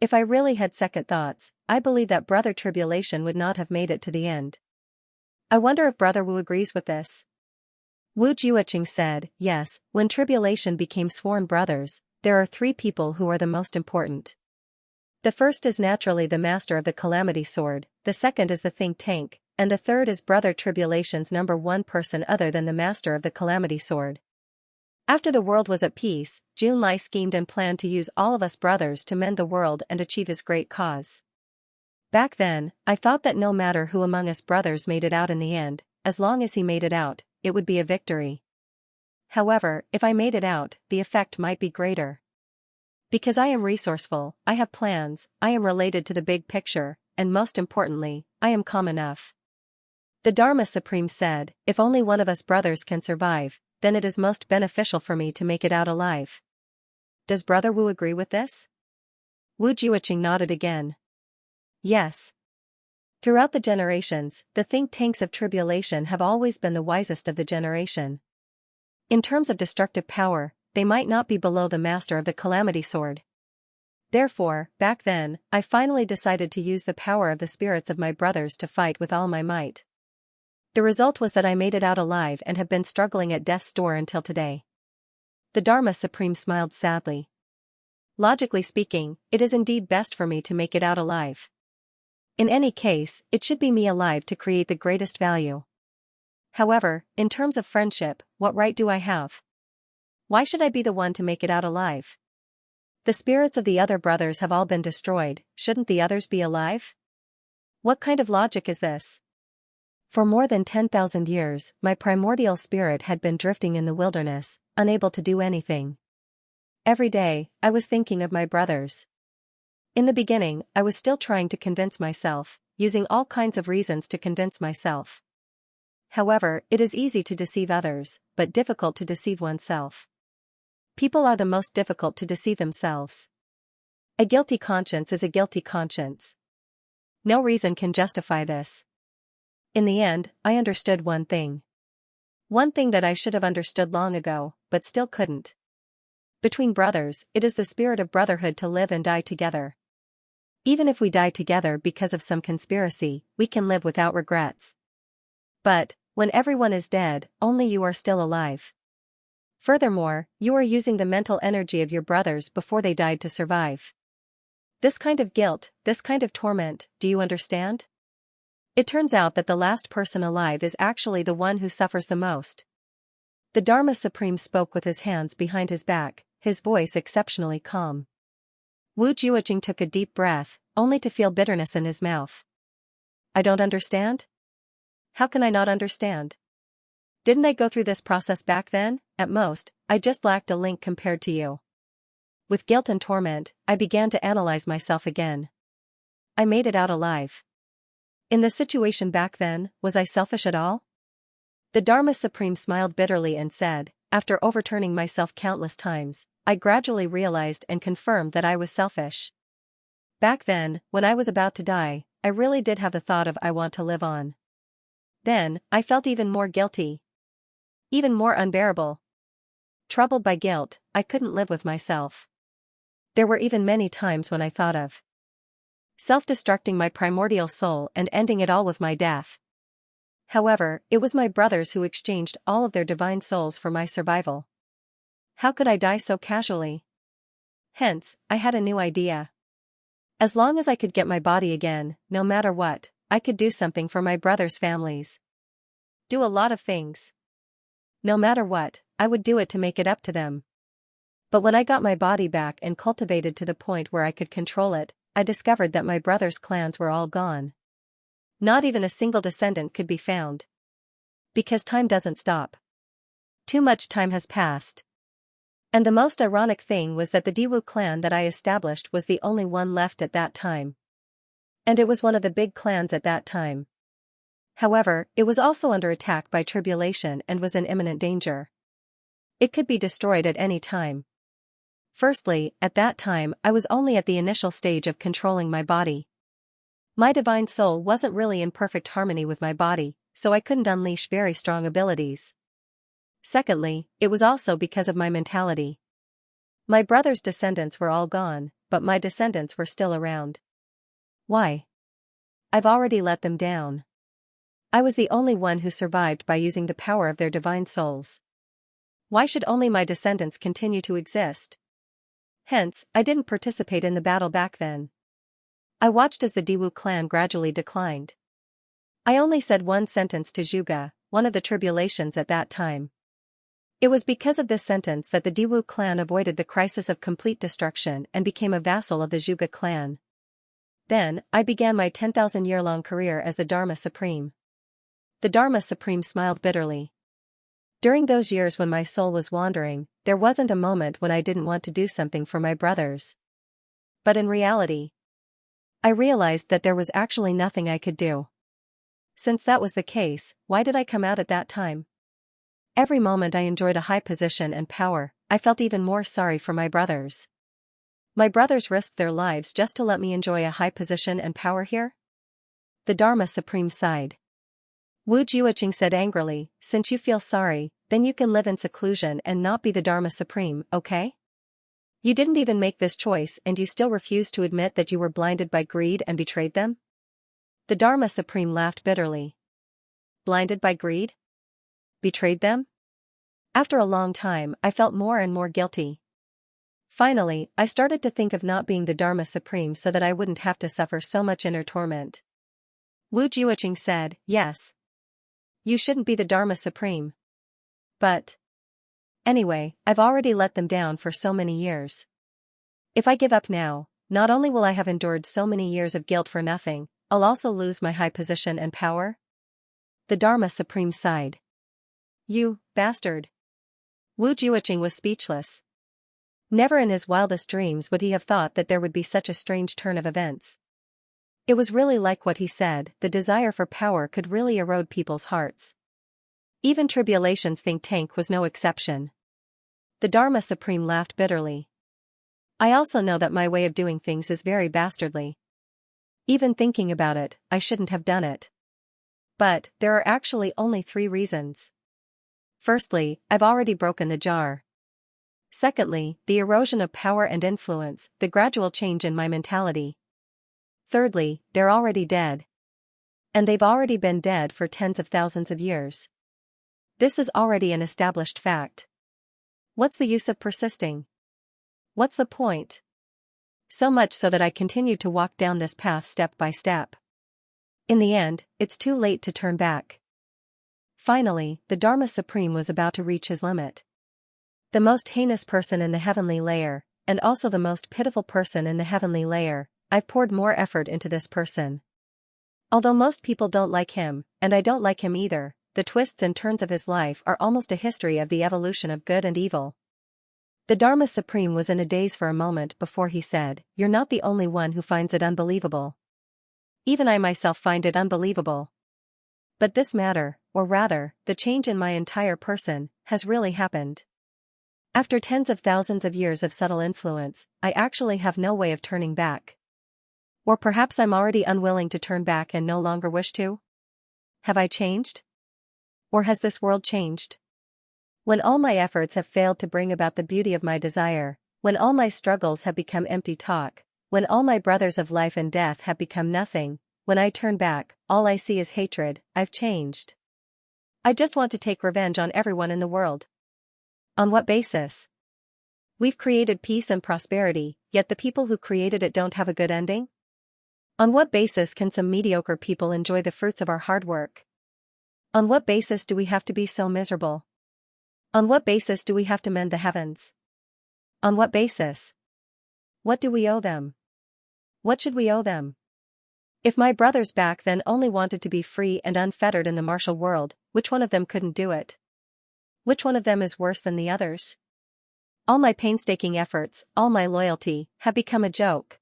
If I really had second thoughts, I believe that Brother Tribulation would not have made it to the end. I wonder if Brother Wu agrees with this. Wu Jiuqing said, "Yes, when Tribulation became sworn brothers, there are 3 people who are the most important. The first is naturally the master of the Calamity Sword, the second is the think tank, and the third is Brother Tribulation's number 1 person other than the master of the Calamity Sword." After the world was at peace, Jun Lai schemed and planned to use all of us brothers to mend the world and achieve his great cause. Back then, I thought that no matter who among us brothers made it out in the end, as long as he made it out, it would be a victory. However, if I made it out, the effect might be greater. Because I am resourceful, I have plans, I am related to the big picture, and most importantly, I am calm enough. The Dharma Supreme said, "If only one of us brothers can survive, then it is most beneficial for me to make it out alive." Does Brother Wu agree with this? Wu Jiuqing nodded again. Yes. Throughout the generations, the think tanks of tribulation have always been the wisest of the generation. In terms of destructive power, they might not be below the master of the Calamity Sword. Therefore, back then, I finally decided to use the power of the spirits of my brothers to fight with all my might. The result was that I made it out alive and have been struggling at death's door until today. The Dharma Supreme smiled sadly. Logically speaking, it is indeed best for me to make it out alive. In any case, it should be me alive to create the greatest value. However, in terms of friendship, what right do I have? Why should I be the one to make it out alive? The spirits of the other brothers have all been destroyed, shouldn't the others be alive? What kind of logic is this? For more than 10,000 years, my primordial spirit had been drifting in the wilderness, unable to do anything. Every day, I was thinking of my brothers. In the beginning, I was still trying to convince myself, using all kinds of reasons to convince myself. However, it is easy to deceive others, but difficult to deceive oneself. People are the most difficult to deceive themselves. A guilty conscience is a guilty conscience. No reason can justify this. In the end, I understood one thing. One thing that I should have understood long ago, but still couldn't. Between brothers, it is the spirit of brotherhood to live and die together. Even if we die together because of some conspiracy, we can live without regrets. But, when everyone is dead, only you are still alive. Furthermore, you are using the mental energy of your brothers before they died to survive. This kind of guilt, this kind of torment, do you understand? It turns out that the last person alive is actually the one who suffers the most. The Dharma Supreme spoke with his hands behind his back, his voice exceptionally calm. Wu Jiuqing took a deep breath, only to feel bitterness in his mouth. I don't understand? How can I not understand? Didn't I go through this process back then? At most, I just lacked a link compared to you. With guilt and torment, I began to analyze myself again. I made it out alive. In the situation back then, was I selfish at all? The Dharma Supreme smiled bitterly and said, "After overturning myself countless times, I gradually realized and confirmed that I was selfish. Back then, when I was about to die, I really did have the thought of I want to live on. Then, I felt even more guilty. Even more unbearable. Troubled by guilt, I couldn't live with myself. There were even many times when I thought of self-destructing my primordial soul and ending it all with my death. However, it was my brothers who exchanged all of their divine souls for my survival. How could I die so casually? Hence, I had a new idea. As long as I could get my body again, no matter what, I could do something for my brothers' families. Do a lot of things. No matter what, I would do it to make it up to them. But when I got my body back and cultivated to the point where I could control it, I discovered that my brothers' clans were all gone. Not even a single descendant could be found. Because time doesn't stop. Too much time has passed. And the most ironic thing was that the Diwu clan that I established was the only one left at that time. And it was one of the big clans at that time. However, it was also under attack by tribulation and was in imminent danger. It could be destroyed at any time. Firstly, at that time I was only at the initial stage of controlling my body. My divine soul wasn't really in perfect harmony with my body, so I couldn't unleash very strong abilities. Secondly, it was also because of my mentality. My brother's descendants were all gone, but my descendants were still around. Why? I've already let them down. I was the only one who survived by using the power of their divine souls. Why should only my descendants continue to exist? Hence, I didn't participate in the battle back then. I watched as the Diwu clan gradually declined. I only said one sentence to Zhuge, one of the tribulations at that time. It was because of this sentence that the Diwu clan avoided the crisis of complete destruction and became a vassal of the Zhuge clan. Then, I began my 10,000-year-long career as the Dharma Supreme. The Dharma Supreme smiled bitterly. During those years when my soul was wandering, there wasn't a moment when I didn't want to do something for my brothers. But in reality, I realized that there was actually nothing I could do. Since that was the case, why did I come out at that time? Every moment I enjoyed a high position and power, I felt even more sorry for my brothers. My brothers risked their lives just to let me enjoy a high position and power here? The Dharma Supreme sighed. Wu Juoqing said angrily, since you feel sorry, then you can live in seclusion and not be the Dharma Supreme, okay? You didn't even make this choice and you still refuse to admit that you were blinded by greed and betrayed them? The Dharma Supreme laughed bitterly. Blinded by greed? Betrayed them? After a long time, I felt more and more guilty. Finally, I started to think of not being the Dharma Supreme so that I wouldn't have to suffer so much inner torment. Wu Juoqing said, yes. You shouldn't be the Dharma Supreme. But anyway, I've already let them down for so many years. If I give up now, not only will I have endured so many years of guilt for nothing, I'll also lose my high position and power? The Dharma Supreme sighed. You, bastard. Wu Juoqing was speechless. Never in his wildest dreams would he have thought that there would be such a strange turn of events. It was really like what he said, the desire for power could really erode people's hearts. Even Tribulation's think tank was no exception. The Dharma Supreme laughed bitterly. I also know that my way of doing things is very bastardly. Even thinking about it, I shouldn't have done it. But, there are actually only 3 reasons. Firstly, I've already broken the jar. Secondly, the erosion of power and influence, the gradual change in my mentality. Thirdly, they're already dead. And they've already been dead for tens of thousands of years. This is already an established fact. What's the use of persisting? What's the point? So much so that I continued to walk down this path step by step. In the end, it's too late to turn back. Finally, the Dharma Supreme was about to reach his limit. The most heinous person in the heavenly layer, and also the most pitiful person in the heavenly layer, I've poured more effort into this person. Although most people don't like him, and I don't like him either, the twists and turns of his life are almost a history of the evolution of good and evil. The Dharma Supreme was in a daze for a moment before he said, "You're not the only one who finds it unbelievable. Even I myself find it unbelievable. But this matter, or rather, the change in my entire person, has really happened. After tens of thousands of years of subtle influence, I actually have no way of turning back. Or perhaps I'm already unwilling to turn back and no longer wish to? Have I changed? Or has this world changed? When all my efforts have failed to bring about the beauty of my desire, when all my struggles have become empty talk, when all my brothers of life and death have become nothing, when I turn back, all I see is hatred, I've changed. I just want to take revenge on everyone in the world. On what basis? We've created peace and prosperity, yet the people who created it don't have a good ending? On what basis can some mediocre people enjoy the fruits of our hard work? On what basis do we have to be so miserable? On what basis do we have to mend the heavens? On what basis? What do we owe them? What should we owe them? If my brothers back then only wanted to be free and unfettered in the martial world, which one of them couldn't do it? Which one of them is worse than the others? All my painstaking efforts, all my loyalty, have become a joke.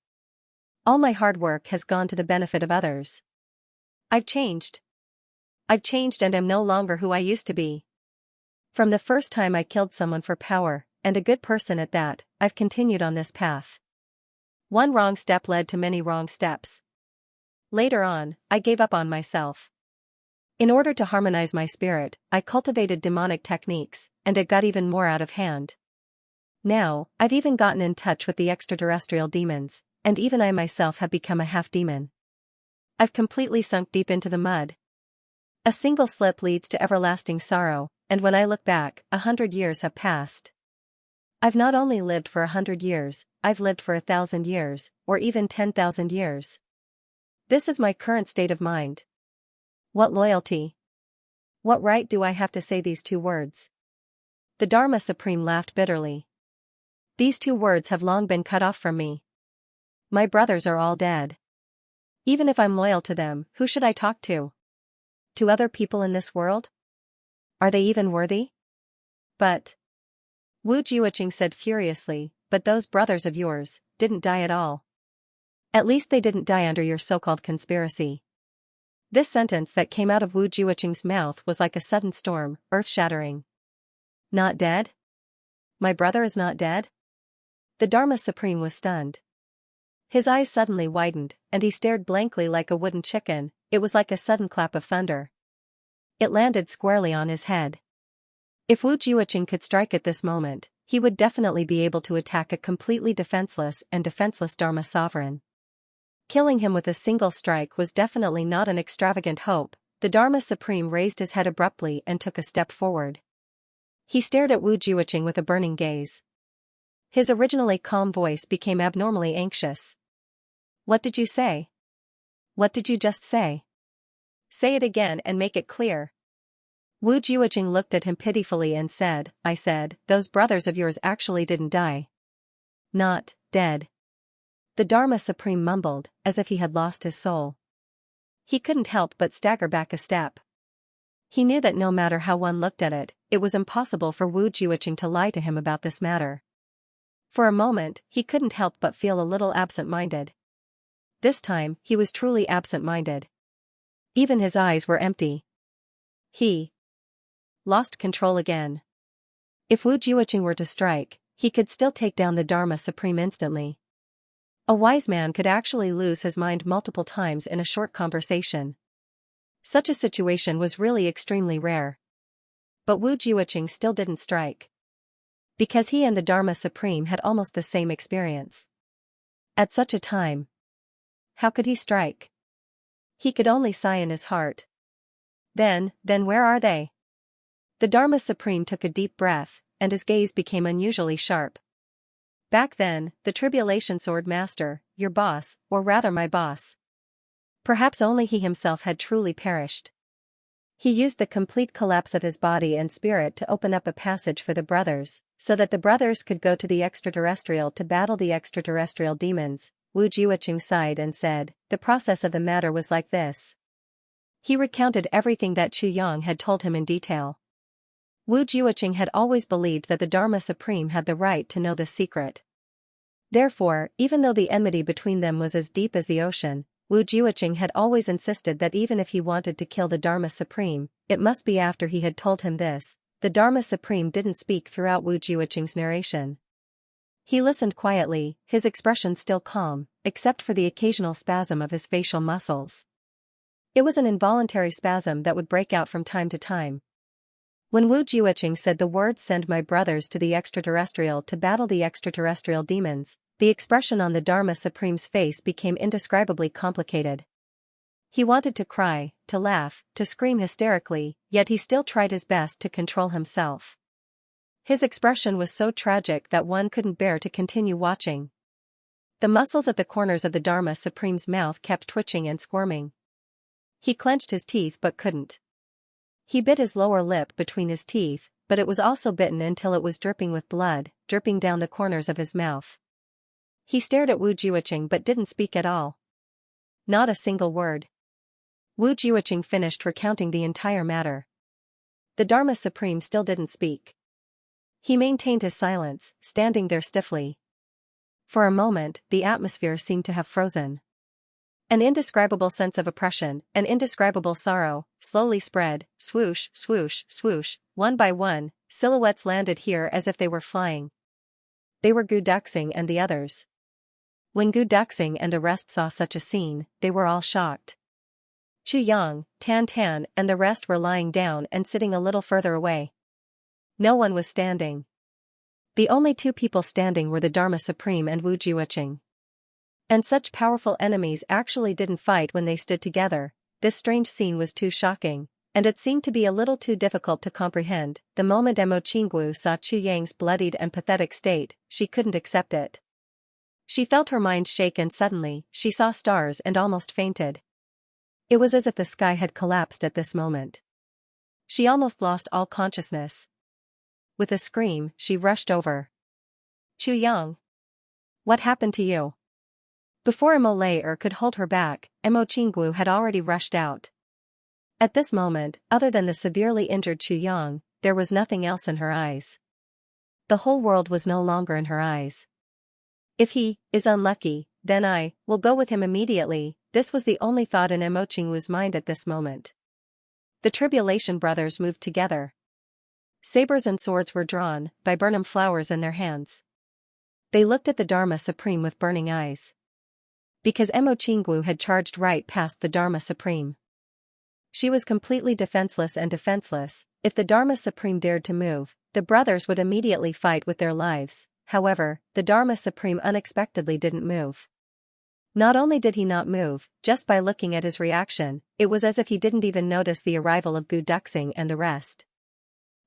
All my hard work has gone to the benefit of others. I've changed. I've changed and am no longer who I used to be. From the first time I killed someone for power, and a good person at that, I've continued on this path. One wrong step led to many wrong steps. Later on, I gave up on myself. In order to harmonize my spirit, I cultivated demonic techniques, and it got even more out of hand. Now, I've even gotten in touch with the extraterrestrial demons, and even I myself have become a half-demon. I've completely sunk deep into the mud. A single slip leads to everlasting sorrow, and when I look back, 100 years have passed. I've not only lived for 100 years, I've lived for 1,000 years, or even 10,000 years. This is my current state of mind. What loyalty? What right do I have to say these two words? The Dharma Supreme laughed bitterly. These two words have long been cut off from me. My brothers are all dead. Even if I'm loyal to them, who should I talk to? To other people in this world? Are they even worthy? But Wu Jiuqing said furiously, but those brothers of yours didn't die at all. At least they didn't die under your so-called conspiracy. This sentence that came out of Wu Jiuqing's mouth was like a sudden storm, earth-shattering. Not dead? My brother is not dead? The Dharma Supreme was stunned. His eyes suddenly widened, and he stared blankly like a wooden chicken. It was like a sudden clap of thunder. It landed squarely on his head. If Wu Jiuqing could strike at this moment, he would definitely be able to attack a completely defenseless Dharma sovereign. Killing him with a single strike was definitely not an extravagant hope. The Dharma Supreme raised his head abruptly and took a step forward. He stared at Wu Jiuqing with a burning gaze. His originally calm voice became abnormally anxious. What did you say? What did you just say? Say it again and make it clear. Wu Jiuqing looked at him pitifully and said, I said, those brothers of yours actually didn't die. Not dead. The Dharma Supreme mumbled, as if he had lost his soul. He couldn't help but stagger back a step. He knew that no matter how one looked at it, it was impossible for Wu Jiuqing to lie to him about this matter. For a moment, he couldn't help but feel a little absent-minded. This time, he was truly absent-minded. Even his eyes were empty. He lost control again. If Wu Jiuqing were to strike, he could still take down the Dharma Supreme instantly. A wise man could actually lose his mind multiple times in a short conversation. Such a situation was really extremely rare. But Wu Jiuqing still didn't strike. Because he and the Dharma Supreme had almost the same experience. At such a time, how could he strike? He could only sigh in his heart. Then where are they? The Dharma Supreme took a deep breath, and his gaze became unusually sharp. Back then, the Tribulation Sword Master, your boss, or rather my boss. Perhaps only he himself had truly perished. He used the complete collapse of his body and spirit to open up a passage for the brothers, so that the brothers could go to the extraterrestrial to battle the extraterrestrial demons. Wu Jiuqing sighed and said, the process of the matter was like this. He recounted everything that Chu Yang had told him in detail. Wu Jiuqing had always believed that the Dharma Supreme had the right to know this secret. Therefore, even though the enmity between them was as deep as the ocean, Wu Jiuqing had always insisted that even if he wanted to kill the Dharma Supreme, it must be after he had told him this. The Dharma Supreme didn't speak throughout Wu Jiuqing's narration. He listened quietly, his expression still calm, except for the occasional spasm of his facial muscles. It was an involuntary spasm that would break out from time to time. When Wu Jiuqing said the words send my brothers to the extraterrestrial to battle the extraterrestrial demons, the expression on the Dharma Supreme's face became indescribably complicated. He wanted to cry, to laugh, to scream hysterically, yet he still tried his best to control himself. His expression was so tragic that one couldn't bear to continue watching. The muscles at the corners of the Dharma Supreme's mouth kept twitching and squirming. He clenched his teeth but couldn't. He bit his lower lip between his teeth, but it was also bitten until it was dripping with blood, dripping down the corners of his mouth. He stared at Wu Jiuqing but didn't speak at all. Not a single word. Wu Jiuqing finished recounting the entire matter. The Dharma Supreme still didn't speak. He maintained his silence, standing there stiffly. For a moment, the atmosphere seemed to have frozen. An indescribable sense of oppression, an indescribable sorrow, slowly spread, swoosh, swoosh, swoosh, one by one, silhouettes landed here as if they were flying. They were Gu Duxing and the others. When Gu Duxing and the rest saw such a scene, they were all shocked. Chu Yang, Tan Tan and the rest were lying down and sitting a little further away. No one was standing. The only two people standing were the Dharma Supreme and Wu Jiuqing. And such powerful enemies actually didn't fight when they stood together. This strange scene was too shocking, and it seemed to be a little too difficult to comprehend. The moment Mo Qinggu saw Chu Yang's bloodied and pathetic state, she couldn't accept it. She felt her mind shake and suddenly, she saw stars and almost fainted. It was as if the sky had collapsed at this moment. She almost lost all consciousness. With a scream, she rushed over. Chu Yang. What happened to you? Before Mo Lei could hold her back, Mo Qinggu had already rushed out. At this moment, other than the severely injured Chu Yang, there was nothing else in her eyes. The whole world was no longer in her eyes. If he is unlucky, then I will go with him immediately. This was the only thought in Mo Qinggu's mind at this moment. The Tribulation brothers moved together. Sabers and swords were drawn, viburnum flowers in their hands. They looked at the Dharma Supreme with burning eyes. Because Mo Qinggu had charged right past the Dharma Supreme. She was completely defenseless and defenseless. If the Dharma Supreme dared to move, the brothers would immediately fight with their lives. However, the Dharma Supreme unexpectedly didn't move. Not only did he not move, just by looking at his reaction, it was as if he didn't even notice the arrival of Gu Duxing and the rest.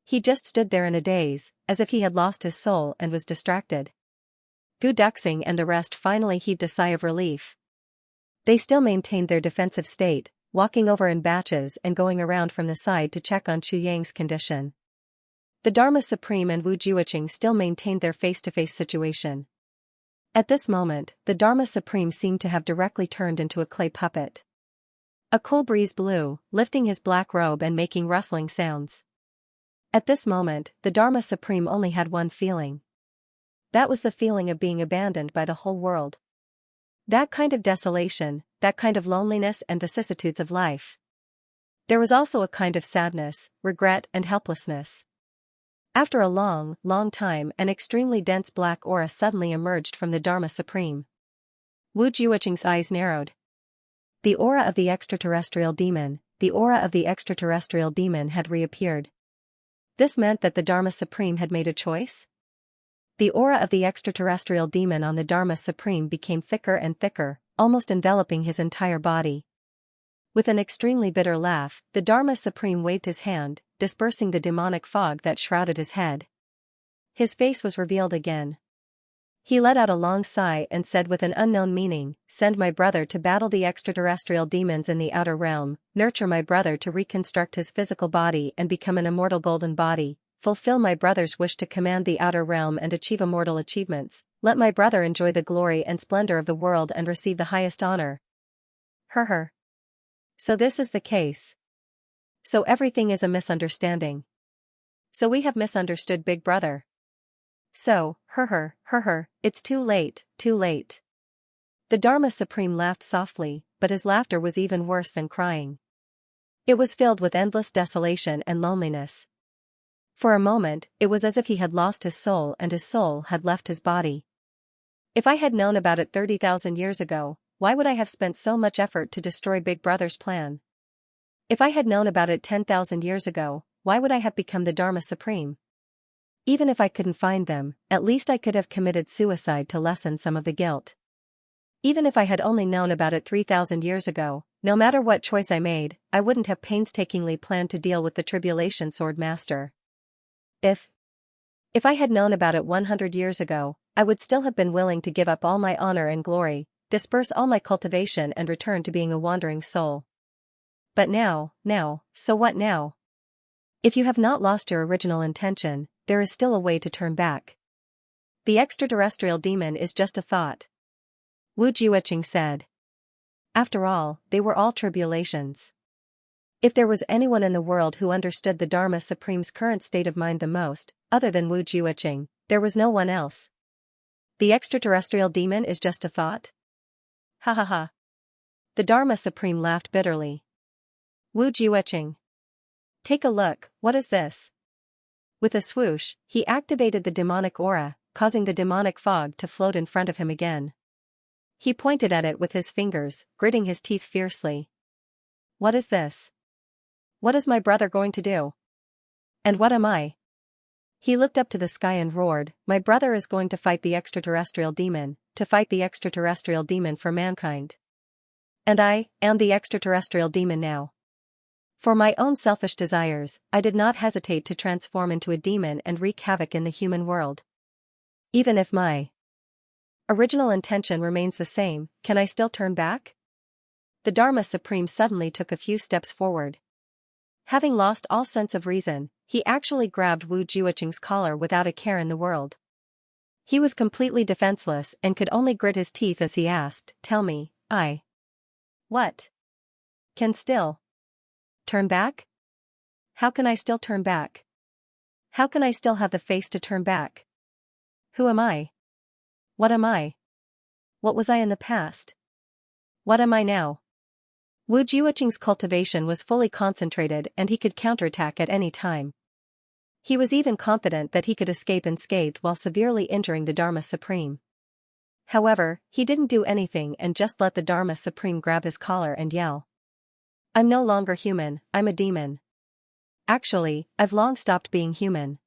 He just stood there in a daze, as if he had lost his soul and was distracted. Gu Duxing and the rest finally heaved a sigh of relief. They still maintained their defensive state, walking over in batches and going around from the side to check on Chu Yang's condition. The Dharma Supreme and Wu Jiuqing still maintained their face-to-face situation. At this moment, the Dharma Supreme seemed to have directly turned into a clay puppet. A cool breeze blew, lifting his black robe and making rustling sounds. At this moment, the Dharma Supreme only had one feeling. That was the feeling of being abandoned by the whole world. That kind of desolation, that kind of loneliness and vicissitudes of life. There was also a kind of sadness, regret and helplessness. After a long, long time, an extremely dense black aura suddenly emerged from the Dharma Supreme. Wu Jiuqing's eyes narrowed. The aura of the extraterrestrial demon, the aura of the extraterrestrial demon had reappeared. This meant that the Dharma Supreme had made a choice? The aura of the extraterrestrial demon on the Dharma Supreme became thicker and thicker, almost enveloping his entire body. With an extremely bitter laugh, the Dharma Supreme waved his hand, dispersing the demonic fog that shrouded his head. His face was revealed again. He let out a long sigh and said with an unknown meaning, "Send my brother to battle the extraterrestrial demons in the outer realm, nurture my brother to reconstruct his physical body and become an immortal golden body, fulfill my brother's wish to command the outer realm and achieve immortal achievements, let my brother enjoy the glory and splendor of the world and receive the highest honor." Her. So this is the case. So everything is a misunderstanding. So we have misunderstood Big Brother. So, it's too late, too late. The Dharma Supreme laughed softly, but his laughter was even worse than crying. It was filled with endless desolation and loneliness. For a moment, it was as if he had lost his soul and his soul had left his body. If I had known about it 30,000 years ago, why would I have spent so much effort to destroy Big Brother's plan? If I had known about it 10,000 years ago, why would I have become the Dharma Supreme? Even if I couldn't find them, at least I could have committed suicide to lessen some of the guilt. Even if I had only known about it 3,000 years ago, no matter what choice I made, I wouldn't have painstakingly planned to deal with the Tribulation Sword Master. If I had known about it 100 years ago, I would still have been willing to give up all my honor and glory, disperse all my cultivation and return to being a wandering soul. But now, so what now? If you have not lost your original intention, there is still a way to turn back. The extraterrestrial demon is just a thought, Wu Jiuqing said. After all, they were all tribulations. If there was anyone in the world who understood the Dharma Supreme's current state of mind the most, other than Wu Jiuqing, there was no one else. The extraterrestrial demon is just a thought? Ha ha ha. The Dharma Supreme laughed bitterly. Wu Jiuqing. Take a look, what is this? With a swoosh, he activated the demonic aura, causing the demonic fog to float in front of him again. He pointed at it with his fingers, gritting his teeth fiercely. What is this? What is my brother going to do? And what am I? He looked up to the sky and roared, my brother is going to fight the extraterrestrial demon, to fight the extraterrestrial demon for mankind. And I am the extraterrestrial demon now. For my own selfish desires, I did not hesitate to transform into a demon and wreak havoc in the human world. Even if my original intention remains the same, can I still turn back? The Dharma Supreme suddenly took a few steps forward. Having lost all sense of reason, he actually grabbed Wu Jiuqing's collar without a care in the world. He was completely defenseless and could only grit his teeth as he asked, tell me, what? Can still turn back? How can I still turn back? How can I still have the face to turn back? Who am I? What am I? What was I in the past? What am I now? Wu Jiuqing's cultivation was fully concentrated and he could counterattack at any time. He was even confident that he could escape unscathed while severely injuring the Dharma Supreme. However, he didn't do anything and just let the Dharma Supreme grab his collar and yell. I'm no longer human, I'm a demon. Actually, I've long stopped being human.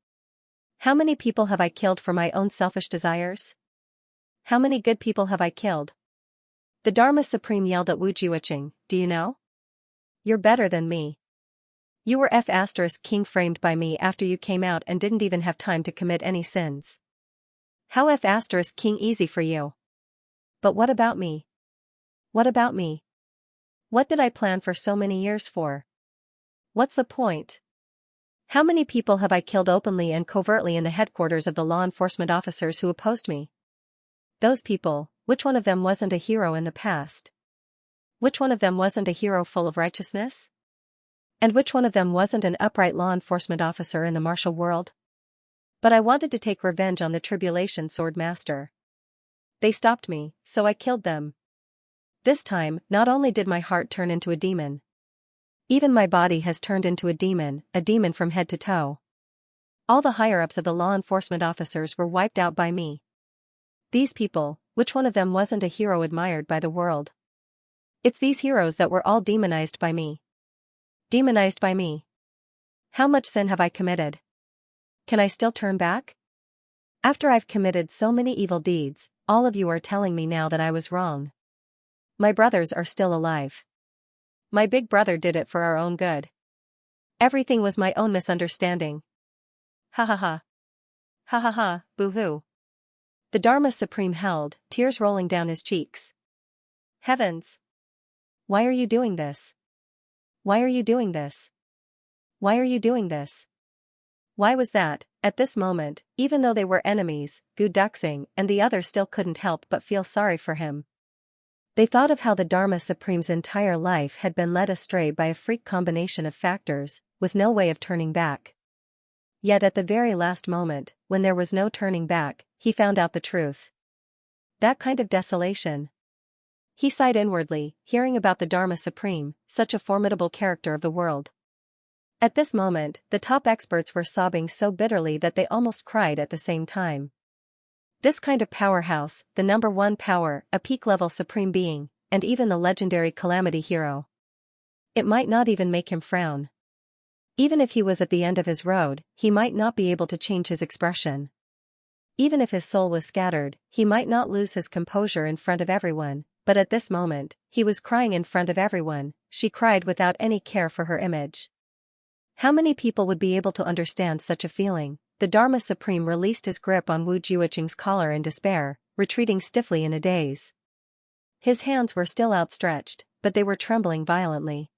How many people have I killed for my own selfish desires? How many good people have I killed? The Dharma Supreme yelled at Wu Jiuqing, do you know? You're better than me. You were F***king framed by me after you came out and didn't even have time to commit any sins. How F***king easy for you? But what about me? What about me? What did I plan for so many years for? What's the point? How many people have I killed openly and covertly in the headquarters of the law enforcement officers who opposed me? Those people, which one of them wasn't a hero in the past? Which one of them wasn't a hero full of righteousness? And which one of them wasn't an upright law enforcement officer in the martial world? But I wanted to take revenge on the Tribulation Sword Master. They stopped me, so I killed them. This time, not only did my heart turn into a demon. Even my body has turned into a demon from head to toe. All the higher-ups of the law enforcement officers were wiped out by me. These people, which one of them wasn't a hero admired by the world? It's these heroes that were all demonized by me. Demonized by me. How much sin have I committed? Can I still turn back? After I've committed so many evil deeds, all of you are telling me now that I was wrong. My brothers are still alive. My big brother did it for our own good. Everything was my own misunderstanding. Ha ha ha. Ha ha ha, boo-hoo. The Dharma Supreme held, tears rolling down his cheeks. Heavens! Why are you doing this? Why are you doing this? Why are you doing this? Why was that, at this moment, even though they were enemies, Gu Duxing and the others still couldn't help but feel sorry for him. They thought of how the Dharma Supreme's entire life had been led astray by a freak combination of factors, with no way of turning back. Yet at the very last moment, when there was no turning back, he found out the truth. That kind of desolation. He sighed inwardly, hearing about the Dharma Supreme, such a formidable character of the world. At this moment, the top experts were sobbing so bitterly that they almost cried at the same time. This kind of powerhouse, the number one power, a peak-level supreme being, and even the legendary calamity hero. It might not even make him frown. Even if he was at the end of his road, he might not be able to change his expression. Even if his soul was scattered, he might not lose his composure in front of everyone, but at this moment, he was crying in front of everyone. She cried without any care for her image. How many people would be able to understand such a feeling, the Dharma Supreme released his grip on Wu Jiuqing's collar in despair, retreating stiffly in a daze. His hands were still outstretched, but they were trembling violently.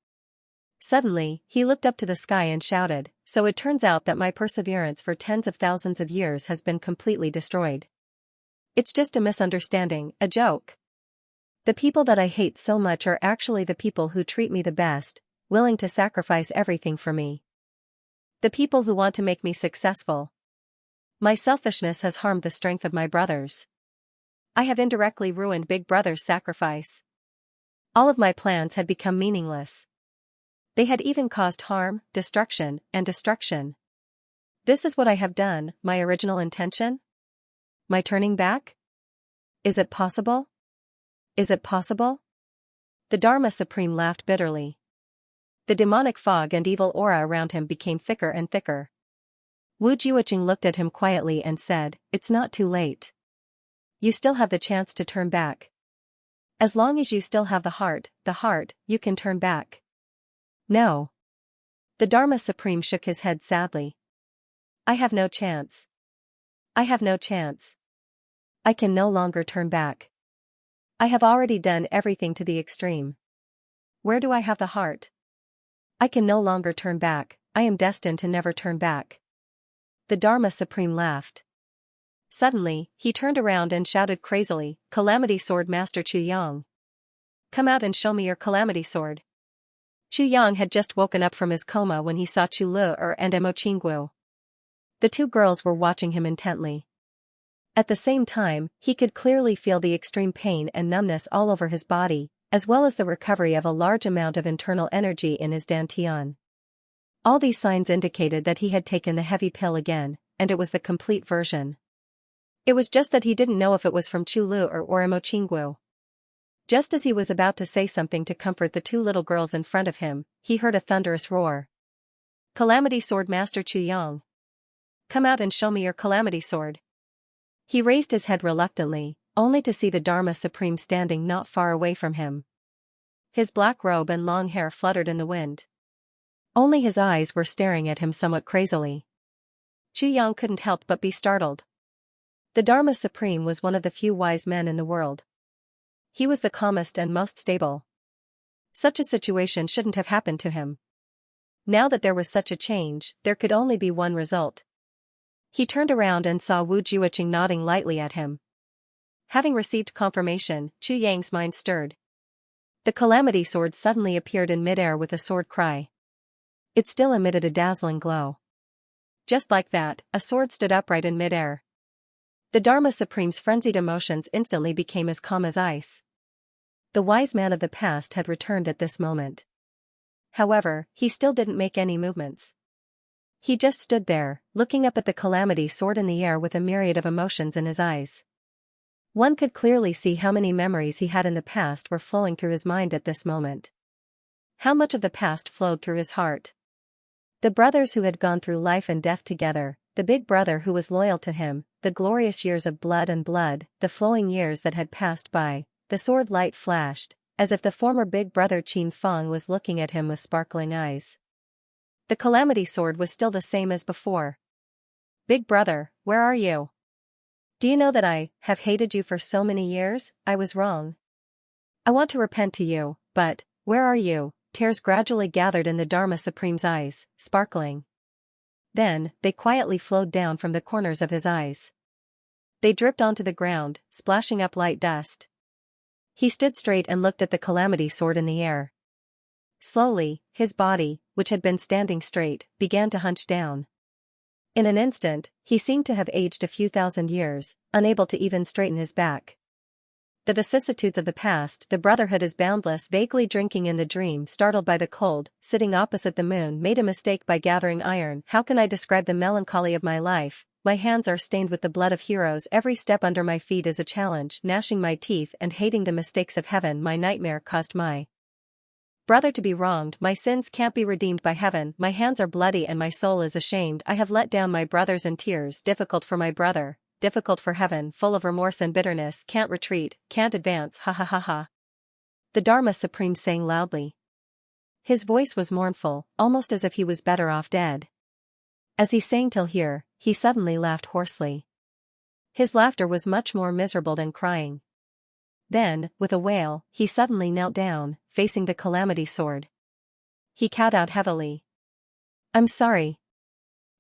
Suddenly, he looked up to the sky and shouted, "So it turns out that my perseverance for tens of thousands of years has been completely destroyed. It's just a misunderstanding, a joke. The people that I hate so much are actually the people who treat me the best, willing to sacrifice everything for me. The people who want to make me successful. My selfishness has harmed the strength of my brothers. I have indirectly ruined Big Brother's sacrifice. All of my plans had become meaningless. They had even caused harm, destruction, and destruction. This is what I have done, my original intention? My turning back? Is it possible? Is it possible?" The Dharma Supreme laughed bitterly. The demonic fog and evil aura around him became thicker and thicker. Wu Jiuqing looked at him quietly and said, "It's not too late. You still have the chance to turn back. As long as you still have the heart, you can turn back." "No." The Dharma Supreme shook his head sadly. "I have no chance. I have no chance. I can no longer turn back. I have already done everything to the extreme. Where do I have the heart? I can no longer turn back, I am destined to never turn back." The Dharma Supreme laughed. Suddenly, he turned around and shouted crazily, "Calamity Sword Master Chu Yang! Come out and show me your Calamity Sword." Chu Yang had just woken up from his coma when he saw Chu Lu'er and Mo Qingguo. The two girls were watching him intently. At the same time, he could clearly feel the extreme pain and numbness all over his body, as well as the recovery of a large amount of internal energy in his dantian. All these signs indicated that he had taken the heavy pill again, and it was the complete version. It was just that he didn't know if it was from Chu Lu'er or Mo Qingguo. Just as he was about to say something to comfort the two little girls in front of him, he heard a thunderous roar. "Calamity Sword Master Chu Yang! Come out and show me your Calamity Sword." He raised his head reluctantly, only to see the Dharma Supreme standing not far away from him. His black robe and long hair fluttered in the wind. Only his eyes were staring at him somewhat crazily. Chu Yang couldn't help but be startled. The Dharma Supreme was one of the few wise men in the world. He was the calmest and most stable. Such a situation shouldn't have happened to him. Now that there was such a change, there could only be one result. He turned around and saw Wu Jiuqing nodding lightly at him. Having received confirmation, Chu Yang's mind stirred. The Calamity Sword suddenly appeared in midair with a sword cry. It still emitted a dazzling glow. Just like that, a sword stood upright in midair. The Dharma Supreme's frenzied emotions instantly became as calm as ice. The wise man of the past had returned at this moment. However, he still didn't make any movements. He just stood there, looking up at the Calamity Sword in the air with a myriad of emotions in his eyes. One could clearly see how many memories he had in the past were flowing through his mind at this moment. How much of the past flowed through his heart. The brothers who had gone through life and death together, the big brother who was loyal to him, the glorious years of blood and blood, the flowing years that had passed by, the sword light flashed, as if the former big brother Qin Feng was looking at him with sparkling eyes. The Calamity Sword was still the same as before. "Big brother, where are you? Do you know that I have hated you for so many years? I was wrong. I want to repent to you, but, where are you?" Tears gradually gathered in the Dharma Supreme's eyes, sparkling. Then, they quietly flowed down from the corners of his eyes. They dripped onto the ground, splashing up light dust. He stood straight and looked at the Calamity Sword in the air. Slowly, his body, which had been standing straight, began to hunch down. In an instant, he seemed to have aged a few thousand years, unable to even straighten his back. The vicissitudes of the past, the brotherhood is boundless. Vaguely drinking in the dream, startled by the cold, sitting opposite the moon, made a mistake by gathering iron. How can I describe the melancholy of my life? My hands are stained with the blood of heroes. Every step under my feet is a challenge. Gnashing my teeth and hating the mistakes of heaven, my nightmare caused my brother to be wronged. My sins can't be redeemed by heaven. My hands are bloody and my soul is ashamed. I have let down my brothers in tears. Difficult for my brother, difficult for heaven. Full of remorse and bitterness. Can't retreat, can't advance. Ha ha ha ha. The Dharma Supreme sang loudly. His voice was mournful, almost as if he was better off dead. As he sang till here, he suddenly laughed hoarsely. His laughter was much more miserable than crying. Then, with a wail, he suddenly knelt down, facing the Calamity Sword. He cowed out heavily. "I'm sorry.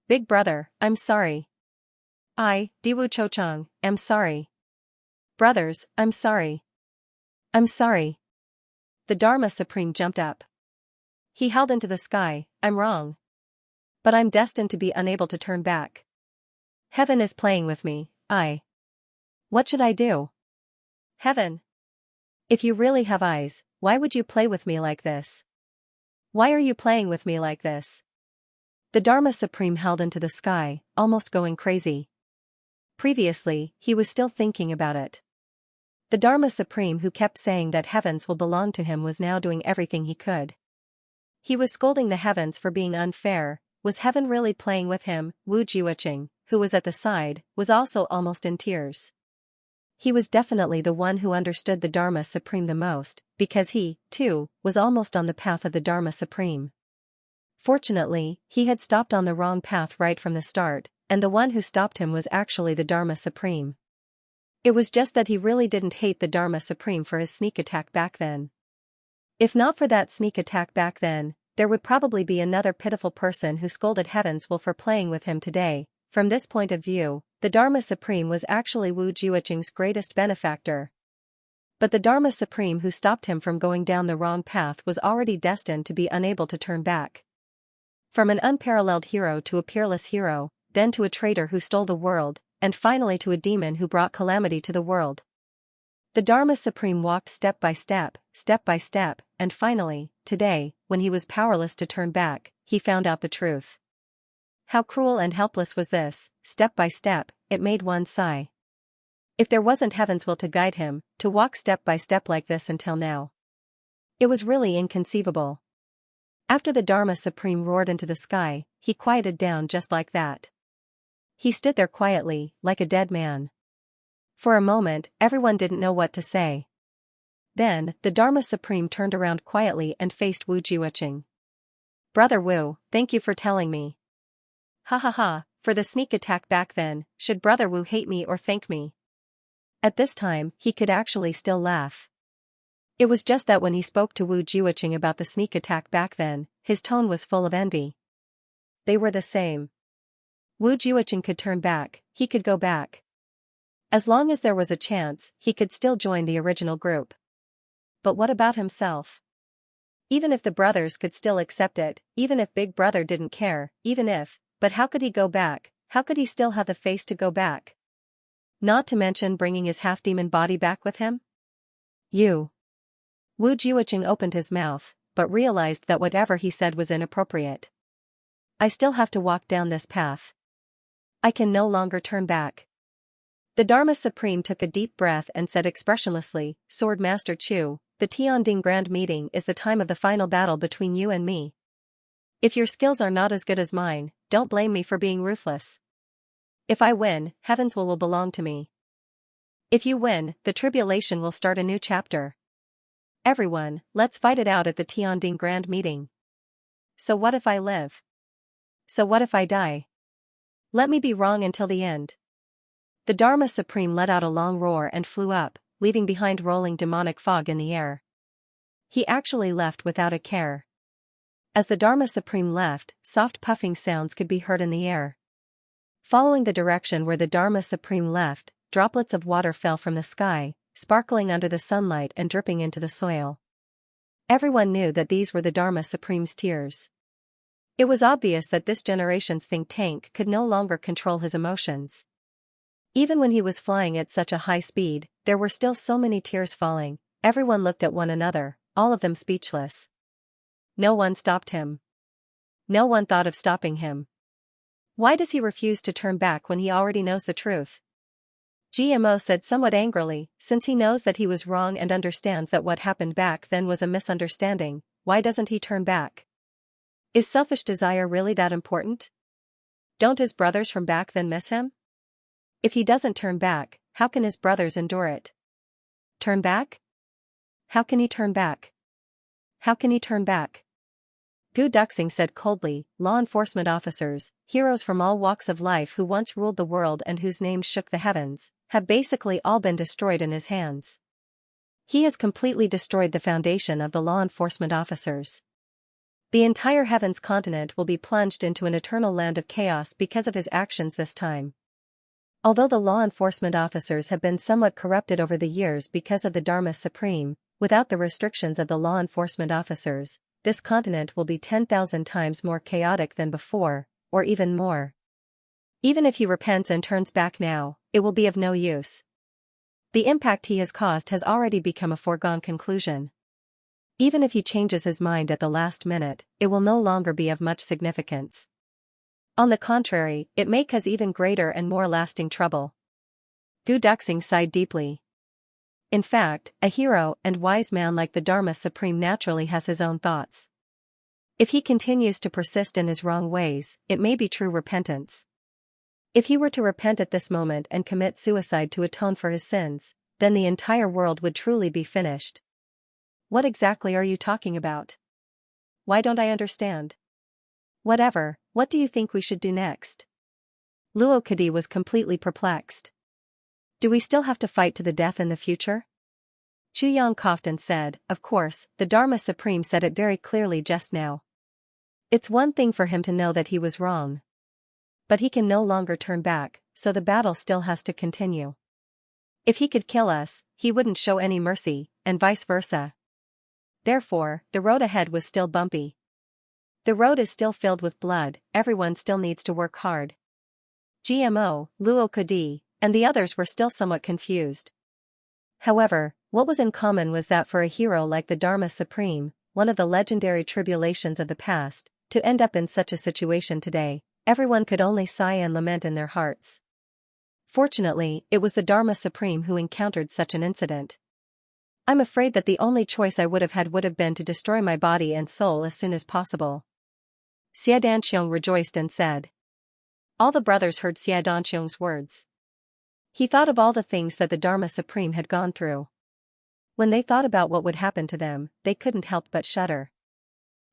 Big brother, I'm sorry. I, Diwu Chochang, am sorry. Brothers, I'm sorry. I'm sorry." The Dharma Supreme jumped up. He held into the sky. "I'm wrong. But I'm destined to be unable to turn back. Heaven is playing with me. What should I do? Heaven. If you really have eyes, why would you play with me like this? Why are you playing with me like this?" The Dharma Supreme held into the sky, almost going crazy. Previously, he was still thinking about it. The Dharma Supreme who kept saying that heavens will belong to him was now doing everything he could. He was scolding the heavens for being unfair. Was heaven really playing with him? Wu Jiuqing, who was at the side, was also almost in tears. He was definitely the one who understood the Dharma Supreme the most, because he, too, was almost on the path of the Dharma Supreme. Fortunately, he had stopped on the wrong path right from the start, and the one who stopped him was actually the Dharma Supreme. It was just that he really didn't hate the Dharma Supreme for his sneak attack back then. If not for that sneak attack back then, there would probably be another pitiful person who scolded heavens for playing with him today. From this point of view, the Dharma Supreme was actually Wu Jiuqing's greatest benefactor. But the Dharma Supreme who stopped him from going down the wrong path was already destined to be unable to turn back. From an unparalleled hero to a peerless hero, then to a traitor who stole the world, and finally to a demon who brought calamity to the world. The Dharma Supreme walked step by step, and finally, today, when he was powerless to turn back, he found out the truth. How cruel and helpless was this. Step by step, it made one sigh. If there wasn't heaven's will to guide him, to walk step by step like this until now. It was really inconceivable. After the Dharma Supreme roared into the sky, he quieted down just like that. He stood there quietly, like a dead man. For a moment, everyone didn't know what to say. Then, the Dharma Supreme turned around quietly and faced Wu Jiuqing. "Brother Wu, thank you for telling me. Ha ha ha, for the sneak attack back then, should Brother Wu hate me or thank me?" At this time, he could actually still laugh. It was just that when he spoke to Wu Jiuqing about the sneak attack back then, his tone was full of envy. They were the same. Wu Jiuqing could turn back, he could go back. As long as there was a chance, he could still join the original group. But what about himself? Even if the brothers could still accept it, even if Big Brother didn't care, but how could he go back? How could he still have the face to go back? Not to mention bringing his half-demon body back with him? Wu Jiuqing opened his mouth, but realized that whatever he said was inappropriate. "I still have to walk down this path. I can no longer turn back." The Dharma Supreme took a deep breath and said expressionlessly, "Sword Master Chu, the Tianding Grand Meeting is the time of the final battle between you and me. If your skills are not as good as mine, don't blame me for being ruthless. If I win, heaven's will belong to me. If you win, the tribulation will start a new chapter. Everyone, let's fight it out at the Tianding Grand Meeting. So what if I live? So what if I die? Let me be wrong until the end." The Dharma Supreme let out a long roar and flew up, leaving behind rolling demonic fog in the air. He actually left without a care. As the Dharma Supreme left, soft puffing sounds could be heard in the air. Following the direction where the Dharma Supreme left, droplets of water fell from the sky, sparkling under the sunlight and dripping into the soil. Everyone knew that these were the Dharma Supreme's tears. It was obvious that this generation's think tank could no longer control his emotions. Even when he was flying at such a high speed, there were still so many tears falling. Everyone looked at one another, all of them speechless. No one stopped him. No one thought of stopping him. Why does he refuse to turn back when he already knows the truth? GMO said somewhat angrily, since he knows that he was wrong and understands that what happened back then was a misunderstanding, why doesn't he turn back? Is selfish desire really that important? Don't his brothers from back then miss him? If he doesn't turn back, how can his brothers endure it? Turn back? How can he turn back? How can he turn back? Gu Duxing said coldly, law enforcement officers, heroes from all walks of life who once ruled the world and whose names shook the heavens, have basically all been destroyed in his hands. He has completely destroyed the foundation of the law enforcement officers. The entire heavens continent will be plunged into an eternal land of chaos because of his actions this time. Although the law enforcement officers have been somewhat corrupted over the years because of the Dharma Supreme, without the restrictions of the law enforcement officers, this continent will be 10,000 times more chaotic than before, or even more. Even if he repents and turns back now, it will be of no use. The impact he has caused has already become a foregone conclusion. Even if he changes his mind at the last minute, it will no longer be of much significance. On the contrary, it may cause even greater and more lasting trouble. Gu Duxing sighed deeply. In fact, a hero and wise man like the Dharma Supreme naturally has his own thoughts. If he continues to persist in his wrong ways, it may be true repentance. If he were to repent at this moment and commit suicide to atone for his sins, then the entire world would truly be finished. What exactly are you talking about? Why don't I understand? Whatever, what do you think we should do next? Luo Kadi was completely perplexed. Do we still have to fight to the death in the future? Chu Yang coughed and said, of course, the Dharma Supreme said it very clearly just now. It's one thing for him to know that he was wrong. But he can no longer turn back, so the battle still has to continue. If he could kill us, he wouldn't show any mercy, and vice versa. Therefore, the road ahead was still bumpy. The road is still filled with blood, everyone still needs to work hard. GMO, Luo Kadi, and the others were still somewhat confused. However, what was in common was that for a hero like the Dharma Supreme, one of the legendary tribulations of the past, to end up in such a situation today, everyone could only sigh and lament in their hearts. Fortunately, it was the Dharma Supreme who encountered such an incident. I'm afraid that the only choice I would have had would have been to destroy my body and soul as soon as possible. Xia Danqiong rejoiced and said. All the brothers heard Xia Danqiong's words. He thought of all the things that the Dharma Supreme had gone through. When they thought about what would happen to them, they couldn't help but shudder.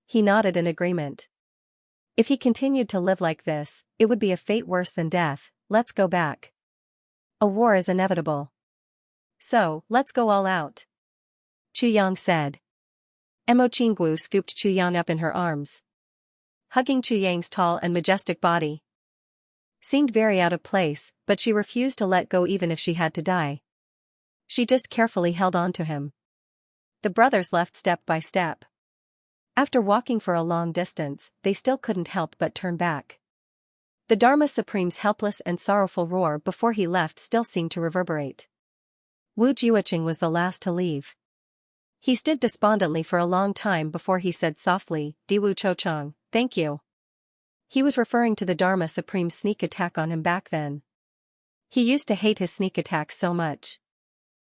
He nodded in agreement. If he continued to live like this, it would be a fate worse than death. Let's go back. A war is inevitable. So, let's go all out. Chu Yang said. Mo Qinggu scooped Chu Yang up in her arms. Hugging Chu Yang's tall and majestic body. Seemed very out of place, but she refused to let go even if she had to die. She just carefully held on to him. The brothers left step by step. After walking for a long distance, they still couldn't help but turn back. The Dharma Supreme's helpless and sorrowful roar before he left still seemed to reverberate. Wu Jiuqing was the last to leave. He stood despondently for a long time before he said softly, Diwu Chochang, thank you. He was referring to the Dharma Supreme's sneak attack on him back then. He used to hate his sneak attacks so much.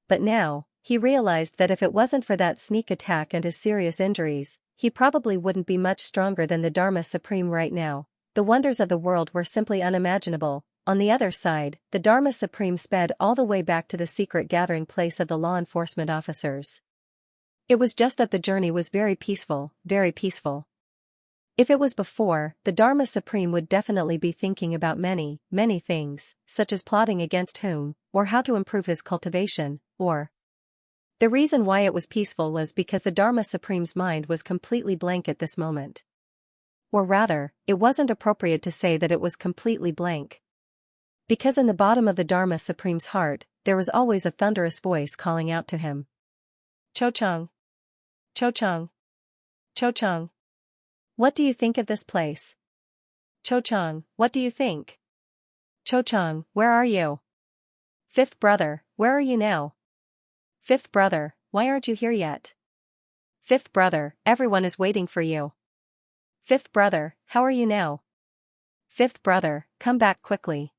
But now, he realized that if it wasn't for that sneak attack and his serious injuries, he probably wouldn't be much stronger than the Dharma Supreme right now. The wonders of the world were simply unimaginable. On the other side, the Dharma Supreme sped all the way back to the secret gathering place of the law enforcement officers. It was just that the journey was very peaceful, very peaceful. If it was before, the Dharma Supreme would definitely be thinking about many, many things, such as plotting against whom, or how to improve his cultivation, or... The reason why it was peaceful was because the Dharma Supreme's mind was completely blank at this moment. Or rather, it wasn't appropriate to say that it was completely blank. Because in the bottom of the Dharma Supreme's heart, there was always a thunderous voice calling out to him. Chochang. Chochang. Chochang. What do you think of this place? Chochang, what do you think? Chochang, where are you? Fifth brother, where are you now? Fifth brother, why aren't you here yet? Fifth brother, everyone is waiting for you. Fifth brother, how are you now? Fifth brother, come back quickly.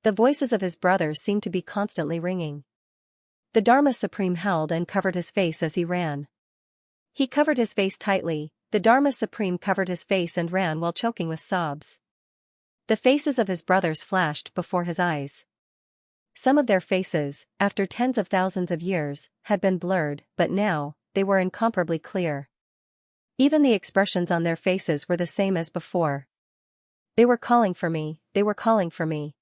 The voices of his brothers seemed to be constantly ringing. The Dharma Supreme howled and covered his face as he ran. He covered his face tightly. The Dharma Supreme covered his face and ran while choking with sobs. The faces of his brothers flashed before his eyes. Some of their faces, after tens of thousands of years, had been blurred, but now, they were incomparably clear. Even the expressions on their faces were the same as before. They were calling for me, they were calling for me.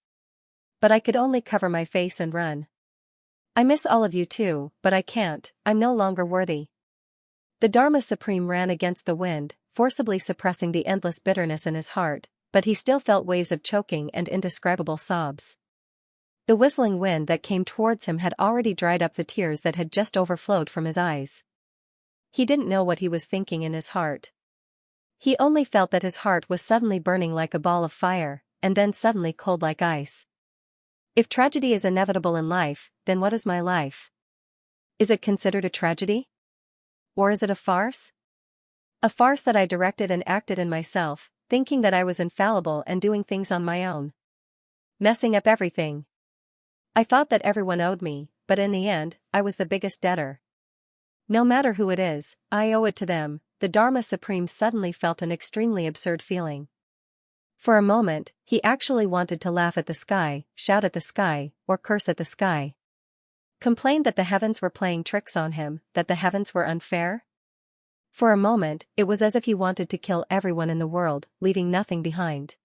But I could only cover my face and run. I miss all of you too, but I can't, I'm no longer worthy. The Dharma Supreme ran against the wind, forcibly suppressing the endless bitterness in his heart, but he still felt waves of choking and indescribable sobs. The whistling wind that came towards him had already dried up the tears that had just overflowed from his eyes. He didn't know what he was thinking in his heart. He only felt that his heart was suddenly burning like a ball of fire, and then suddenly cold like ice. If tragedy is inevitable in life, then what is my life? Is it considered a tragedy? Or is it a farce? A farce that I directed and acted in myself, thinking that I was infallible and doing things on my own. Messing up everything. I thought that everyone owed me, but in the end, I was the biggest debtor. No matter who it is, I owe it to them. The Dharma Supreme suddenly felt an extremely absurd feeling. For a moment, he actually wanted to laugh at the sky, shout at the sky, or curse at the sky. Complain that the heavens were playing tricks on him, that the heavens were unfair? For a moment, it was as if he wanted to kill everyone in the world, leaving nothing behind.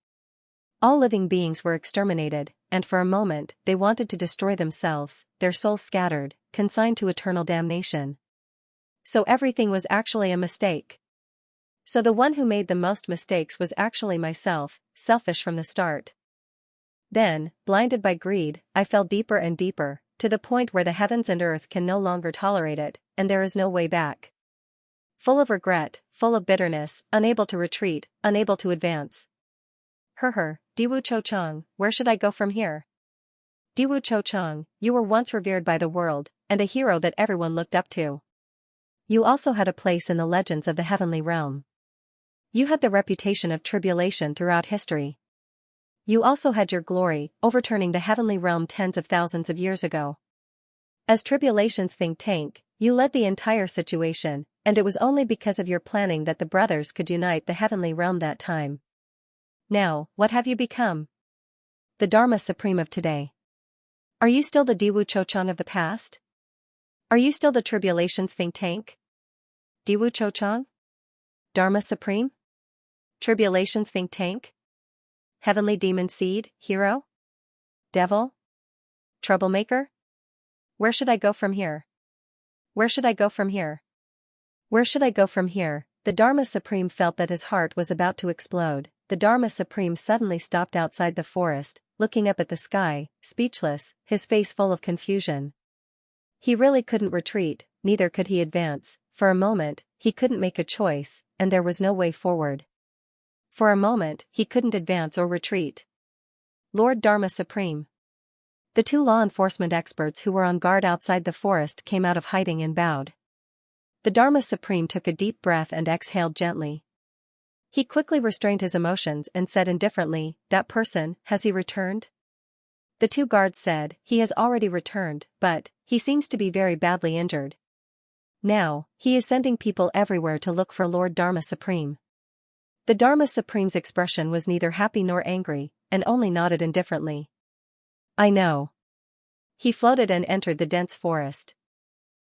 All living beings were exterminated, and for a moment, they wanted to destroy themselves, their souls scattered, consigned to eternal damnation. So everything was actually a mistake. So the one who made the most mistakes was actually myself, selfish from the start. Then, blinded by greed, I fell deeper and deeper, to the point where the heavens and earth can no longer tolerate it, and there is no way back. Full of regret, full of bitterness, unable to retreat, unable to advance. Diwu Cho Chang, where should I go from here? Diwu Cho Chang, you were once revered by the world, and a hero that everyone looked up to. You also had a place in the legends of the heavenly realm. You had the reputation of tribulation throughout history. You also had your glory, overturning the heavenly realm tens of thousands of years ago. As tribulation's think tank, you led the entire situation, and it was only because of your planning that the brothers could unite the heavenly realm that time. Now, what have you become? The Dharma Supreme of today. Are you still the Diwu Chochang of the past? Are you still the tribulation's think tank? Diwu Chochang? Dharma Supreme? Tribulation's think tank? Heavenly demon seed, hero? Devil? Troublemaker? Where should I go from here? Where should I go from here? Where should I go from here? The Dharma Supreme felt that his heart was about to explode. The Dharma Supreme suddenly stopped outside the forest, looking up at the sky, speechless, his face full of confusion. He really couldn't retreat, neither could he advance. For a moment, he couldn't make a choice, and there was no way forward. For a moment, he couldn't advance or retreat. Lord Dharma Supreme. The two law enforcement experts who were on guard outside the forest came out of hiding and bowed. The Dharma Supreme took a deep breath and exhaled gently. He quickly restrained his emotions and said indifferently, "That person, has he returned?" The two guards said, "He has already returned, but he seems to be very badly injured. Now, he is sending people everywhere to look for Lord Dharma Supreme." The Dharma Supreme's expression was neither happy nor angry, and only nodded indifferently. "I know." He floated and entered the dense forest.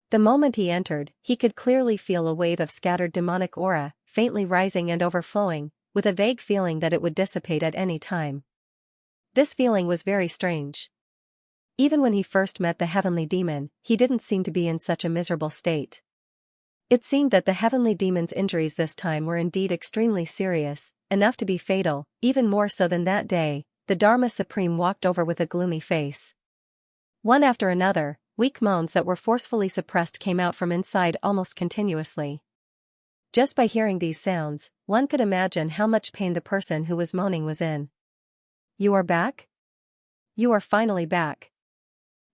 The moment he entered, he could clearly feel a wave of scattered demonic aura, faintly rising and overflowing, with a vague feeling that it would dissipate at any time. This feeling was very strange. Even when he first met the heavenly demon, he didn't seem to be in such a miserable state. It seemed that the heavenly demon's injuries this time were indeed extremely serious, enough to be fatal, even more so than that day. The Dharma Supreme walked over with a gloomy face. One after another, weak moans that were forcefully suppressed came out from inside almost continuously. Just by hearing these sounds, one could imagine how much pain the person who was moaning was in. "You are back? You are finally back."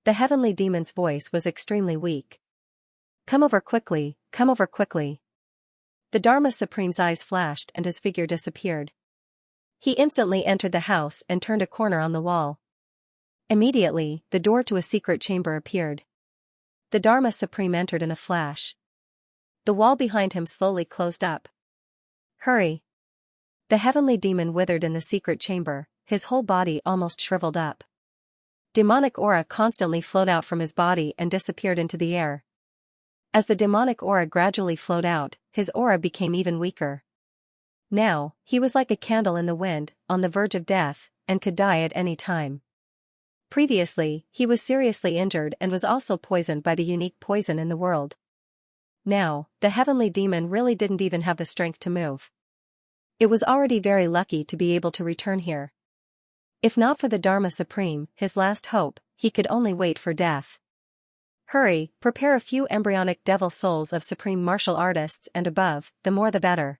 The heavenly demon's voice was extremely weak. Come over quickly, come over quickly." The Dharma Supreme's eyes flashed and his figure disappeared. He instantly entered the house and turned a corner on the wall. Immediately, the door to a secret chamber appeared. The Dharma Supreme entered in a flash. The wall behind him slowly closed up. "Hurry!" The heavenly demon withered in the secret chamber, his whole body almost shriveled up. Demonic aura constantly flowed out from his body and disappeared into the air. As the demonic aura gradually flowed out, his aura became even weaker. Now, he was like a candle in the wind, on the verge of death, and could die at any time. Previously, he was seriously injured and was also poisoned by the unique poison in the world. Now, the heavenly demon really didn't even have the strength to move. It was already very lucky to be able to return here. If not for the Dharma Supreme, his last hope, he could only wait for death. Hurry, prepare a few embryonic devil souls of supreme martial artists and above, the more the better.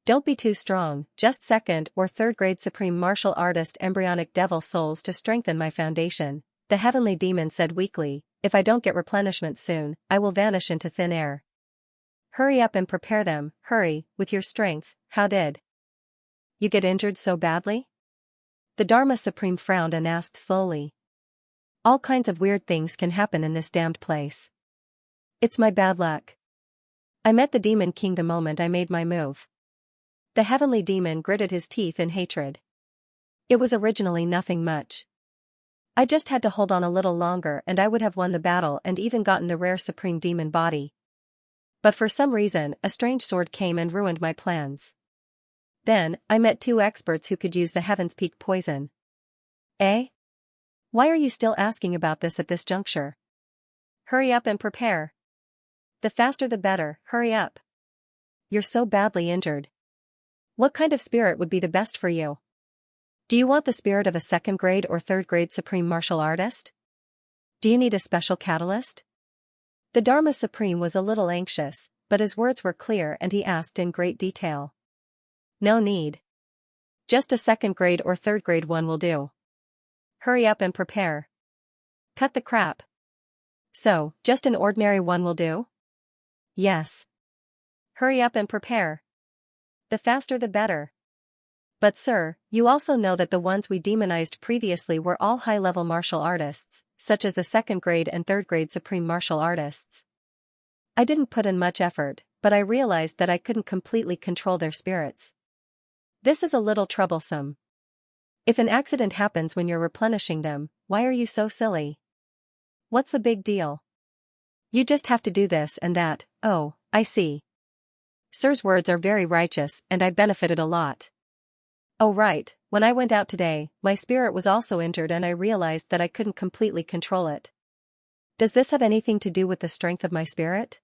Don't be too strong, just second or third grade supreme martial artist embryonic devil souls to strengthen my foundation, the heavenly demon said weakly. If I don't get replenishment soon, I will vanish into thin air. Hurry up and prepare them, hurry, with your strength. How did you get injured so badly? The Dharma Supreme frowned and asked slowly. All kinds of weird things can happen in this damned place. It's my bad luck. I met the Demon King the moment I made my move. The heavenly demon gritted his teeth in hatred. It was originally nothing much. I just had to hold on a little longer and I would have won the battle and even gotten the rare supreme demon body. But for some reason, a strange sword came and ruined my plans. Then, I met two experts who could use the Heaven's Peak poison. Eh? Why are you still asking about this at this juncture? Hurry up and prepare. The faster the better, hurry up. You're so badly injured. What kind of spirit would be the best for you? Do you want the spirit of a second grade or third grade supreme martial artist? Do you need a special catalyst? The Dharma Supreme was a little anxious, but his words were clear and he asked in great detail. No need. Just a second grade or third grade one will do. Hurry up and prepare. Cut the crap. So, just an ordinary one will do? Yes. Hurry up and prepare. The faster the better. But sir, you also know that the ones we demonized previously were all high-level martial artists, such as the second grade and third grade supreme martial artists. I didn't put in much effort, but I realized that I couldn't completely control their spirits. This is a little troublesome. If an accident happens when you're replenishing them, why are you so silly? What's the big deal? You just have to do this and that. Oh, I see. Sir's words are very righteous and I benefited a lot. Oh right, when I went out today, my spirit was also injured and I realized that I couldn't completely control it. Does this have anything to do with the strength of my spirit?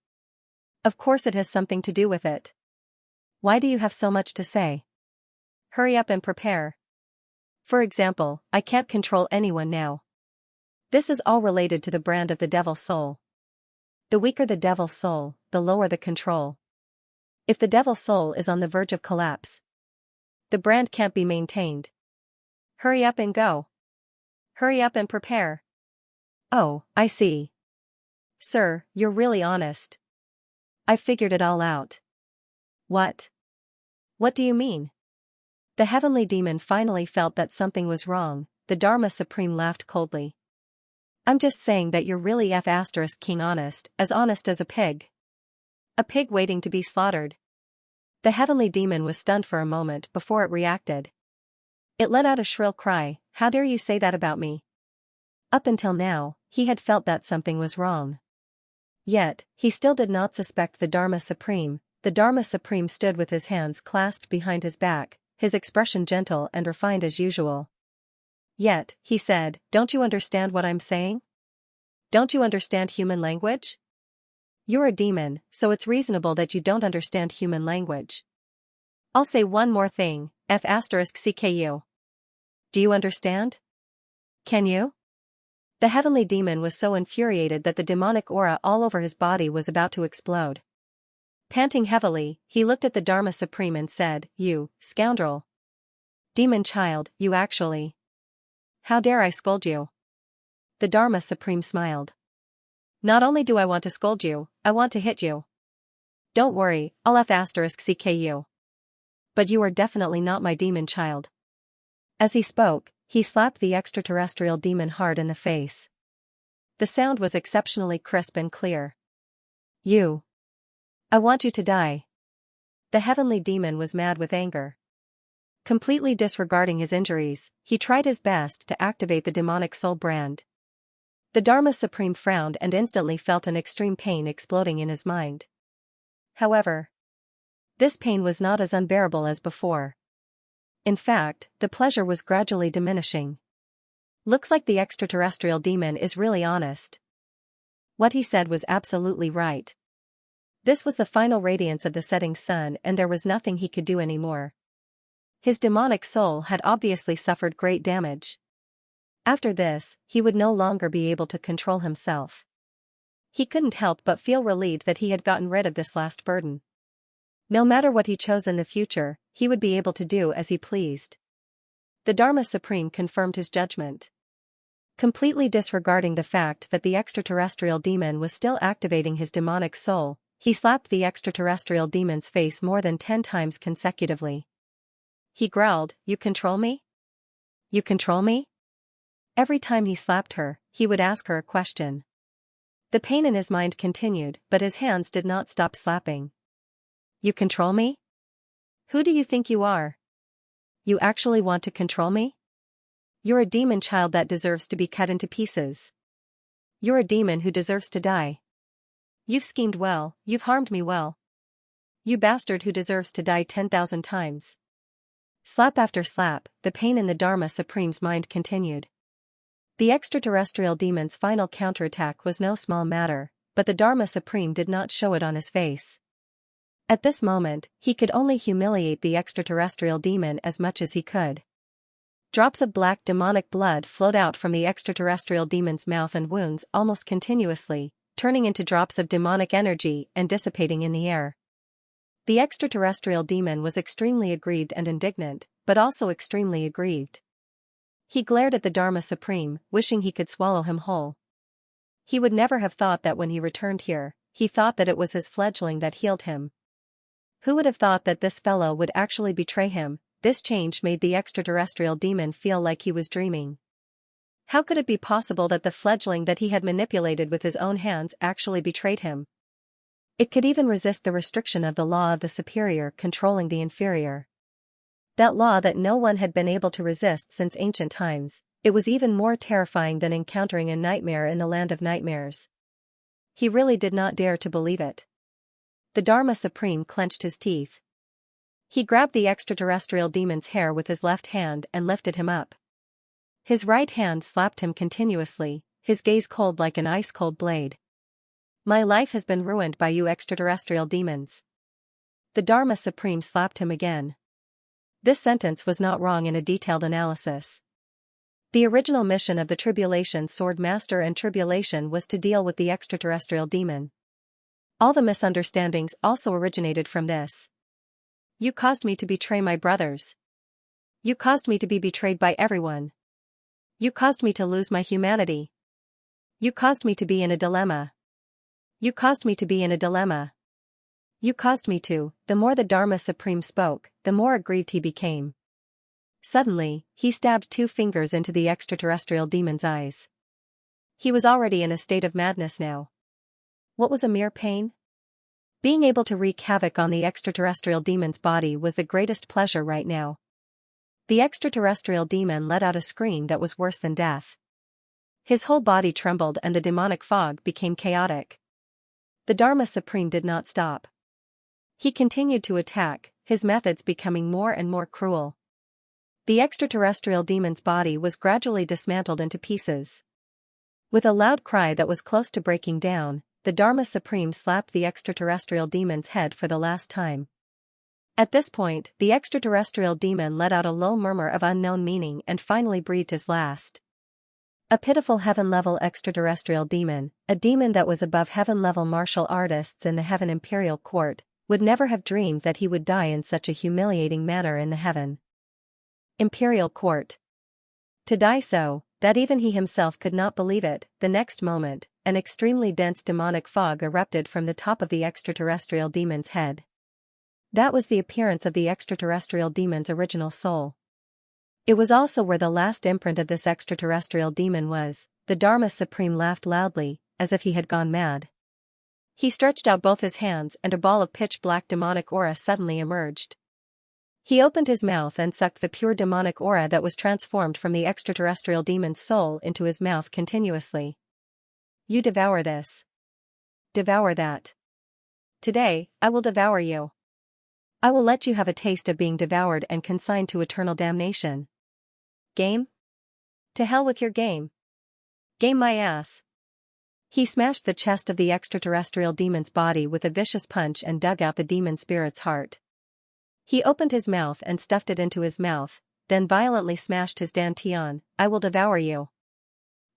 Of course it has something to do with it. Why do you have so much to say? Hurry up and prepare. For example, I can't control anyone now. This is all related to the brand of the devil's soul. The weaker the devil's soul, the lower the control. If the devil's soul is on the verge of collapse, the brand can't be maintained. Hurry up and go. Hurry up and prepare. Oh, I see. Sir, you're really honest. I figured it all out. What? What do you mean? The heavenly demon finally felt that something was wrong. The Dharma Supreme laughed coldly. I'm just saying that you're really King honest as a pig. A pig waiting to be slaughtered. The heavenly demon was stunned for a moment before it reacted. It let out a shrill cry, how dare you say that about me? Up until now, he had felt that something was wrong. Yet, he still did not suspect the Dharma Supreme. The Dharma Supreme stood with his hands clasped behind his back, his expression gentle and refined as usual. Yet, he said, don't you understand what I'm saying? Don't you understand human language? You're a demon, so it's reasonable that you don't understand human language. I'll say one more thing, F*CKU. Do you understand? Can you? The heavenly demon was so infuriated that the demonic aura all over his body was about to explode. Panting heavily, he looked at the Dharma Supreme and said, you, scoundrel. Demon child, you actually. How dare I scold you? The Dharma Supreme smiled. Not only do I want to scold you, I want to hit you. Don't worry, I'll F*CKU. But you are definitely not my demon child. As he spoke, he slapped the extraterrestrial demon hard in the face. The sound was exceptionally crisp and clear. You. I want you to die. The heavenly demon was mad with anger. Completely disregarding his injuries, he tried his best to activate the demonic soul brand. The Dharma Supreme frowned and instantly felt an extreme pain exploding in his mind. However, this pain was not as unbearable as before. In fact, the pleasure was gradually diminishing. Looks like the extraterrestrial demon is really honest. What he said was absolutely right. This was the final radiance of the setting sun, and there was nothing he could do anymore. His demonic soul had obviously suffered great damage. After this, he would no longer be able to control himself. He couldn't help but feel relieved that he had gotten rid of this last burden. No matter what he chose in the future, he would be able to do as he pleased. The Dharma Supreme confirmed his judgment. Completely disregarding the fact that the extraterrestrial demon was still activating his demonic soul, he slapped the extraterrestrial demon's face more than 10 times consecutively. He growled, "You control me? You control me?" Every time he slapped her, he would ask her a question. The pain in his mind continued, but his hands did not stop slapping. "You control me? Who do you think you are? You actually want to control me? You're a demon child that deserves to be cut into pieces. You're a demon who deserves to die. You've schemed well, you've harmed me well. You bastard who deserves to die 10,000 times." Slap after slap, the pain in the Dharma Supreme's mind continued. The extraterrestrial demon's final counterattack was no small matter, but the Dharma Supreme did not show it on his face. At this moment, he could only humiliate the extraterrestrial demon as much as he could. Drops of black demonic blood flowed out from the extraterrestrial demon's mouth and wounds almost continuously, turning into drops of demonic energy and dissipating in the air. The extraterrestrial demon was extremely aggrieved and indignant, but also extremely aggrieved. He glared at the Dharma Supreme, wishing he could swallow him whole. He would never have thought that when he returned here, he thought that it was his fledgling that healed him. Who would have thought that this fellow would actually betray him? This change made the extraterrestrial demon feel like he was dreaming. How could it be possible that the fledgling that he had manipulated with his own hands actually betrayed him? It could even resist the restriction of the law of the superior controlling the inferior. That law that no one had been able to resist since ancient times. It was even more terrifying than encountering a nightmare in the land of nightmares. He really did not dare to believe it. The Dharma Supreme clenched his teeth. He grabbed the extraterrestrial demon's hair with his left hand and lifted him up. His right hand slapped him continuously, his gaze cold like an ice-cold blade. "My life has been ruined by you extraterrestrial demons." The Dharma Supreme slapped him again. This sentence was not wrong in a detailed analysis. The original mission of the Tribulation Sword Master and Tribulation was to deal with the extraterrestrial demon. All the misunderstandings also originated from this. "You caused me to betray my brothers. You caused me to be betrayed by everyone. You caused me to lose my humanity. You caused me to be in a dilemma. You caused me to be in a dilemma. You caused me to." The more the Dharma Supreme spoke, the more aggrieved he became. Suddenly, he stabbed 2 fingers into the extraterrestrial demon's eyes. He was already in a state of madness now. What was a mere pain? Being able to wreak havoc on the extraterrestrial demon's body was the greatest pleasure right now. The extraterrestrial demon let out a scream that was worse than death. His whole body trembled and the demonic fog became chaotic. The Dharma Supreme did not stop. He continued to attack, his methods becoming more and more cruel. The extraterrestrial demon's body was gradually dismantled into pieces. With a loud cry that was close to breaking down, the Dharma Supreme slapped the extraterrestrial demon's head for the last time. At this point, the extraterrestrial demon let out a low murmur of unknown meaning and finally breathed his last. A pitiful heaven-level extraterrestrial demon, a demon that was above heaven-level martial artists in the Heaven Imperial Court, would never have dreamed that he would die in such a humiliating manner in the Heaven Imperial Court. To die so, that even he himself could not believe it. The next moment, an extremely dense demonic fog erupted from the top of the extraterrestrial demon's head. That was the appearance of the extraterrestrial demon's original soul. It was also where the last imprint of this extraterrestrial demon was. The Dharma Supreme laughed loudly, as if he had gone mad. He stretched out both his hands and a ball of pitch-black demonic aura suddenly emerged. He opened his mouth and sucked the pure demonic aura that was transformed from the extraterrestrial demon's soul into his mouth continuously. You devour this. Devour that. Today, I will devour you. I will let you have a taste of being devoured and consigned to eternal damnation. Game? To hell with your game. Game my ass. He smashed the chest of the extraterrestrial demon's body with a vicious punch and dug out the demon spirit's heart. He opened his mouth and stuffed it into his mouth, then violently smashed his dantian. I will devour you.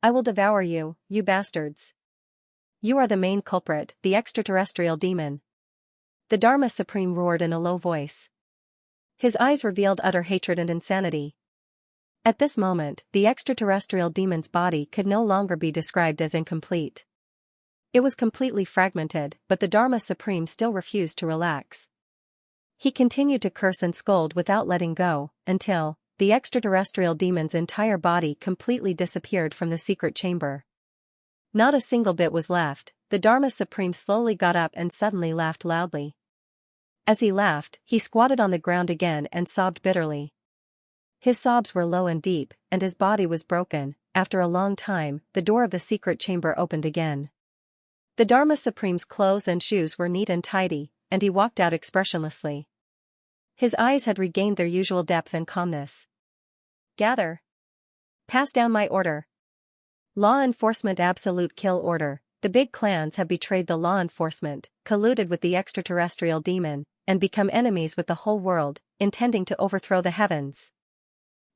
I will devour you, you bastards. You are the main culprit, the extraterrestrial demon. The Dharma Supreme roared in a low voice. His eyes revealed utter hatred and insanity. At this moment, the extraterrestrial demon's body could no longer be described as incomplete. It was completely fragmented, but the Dharma Supreme still refused to relax. He continued to curse and scold without letting go, until the extraterrestrial demon's entire body completely disappeared from the secret chamber. Not a single bit was left. The Dharma Supreme slowly got up and suddenly laughed loudly. As he laughed, he squatted on the ground again and sobbed bitterly. His sobs were low and deep, and his body was broken. After a long time, the door of the secret chamber opened again. The Dharma Supreme's clothes and shoes were neat and tidy, and he walked out expressionlessly. His eyes had regained their usual depth and calmness. Gather. Pass down my order. Law enforcement absolute kill order. The big clans have betrayed the law enforcement, colluded with the extraterrestrial demon, and become enemies with the whole world, intending to overthrow the heavens.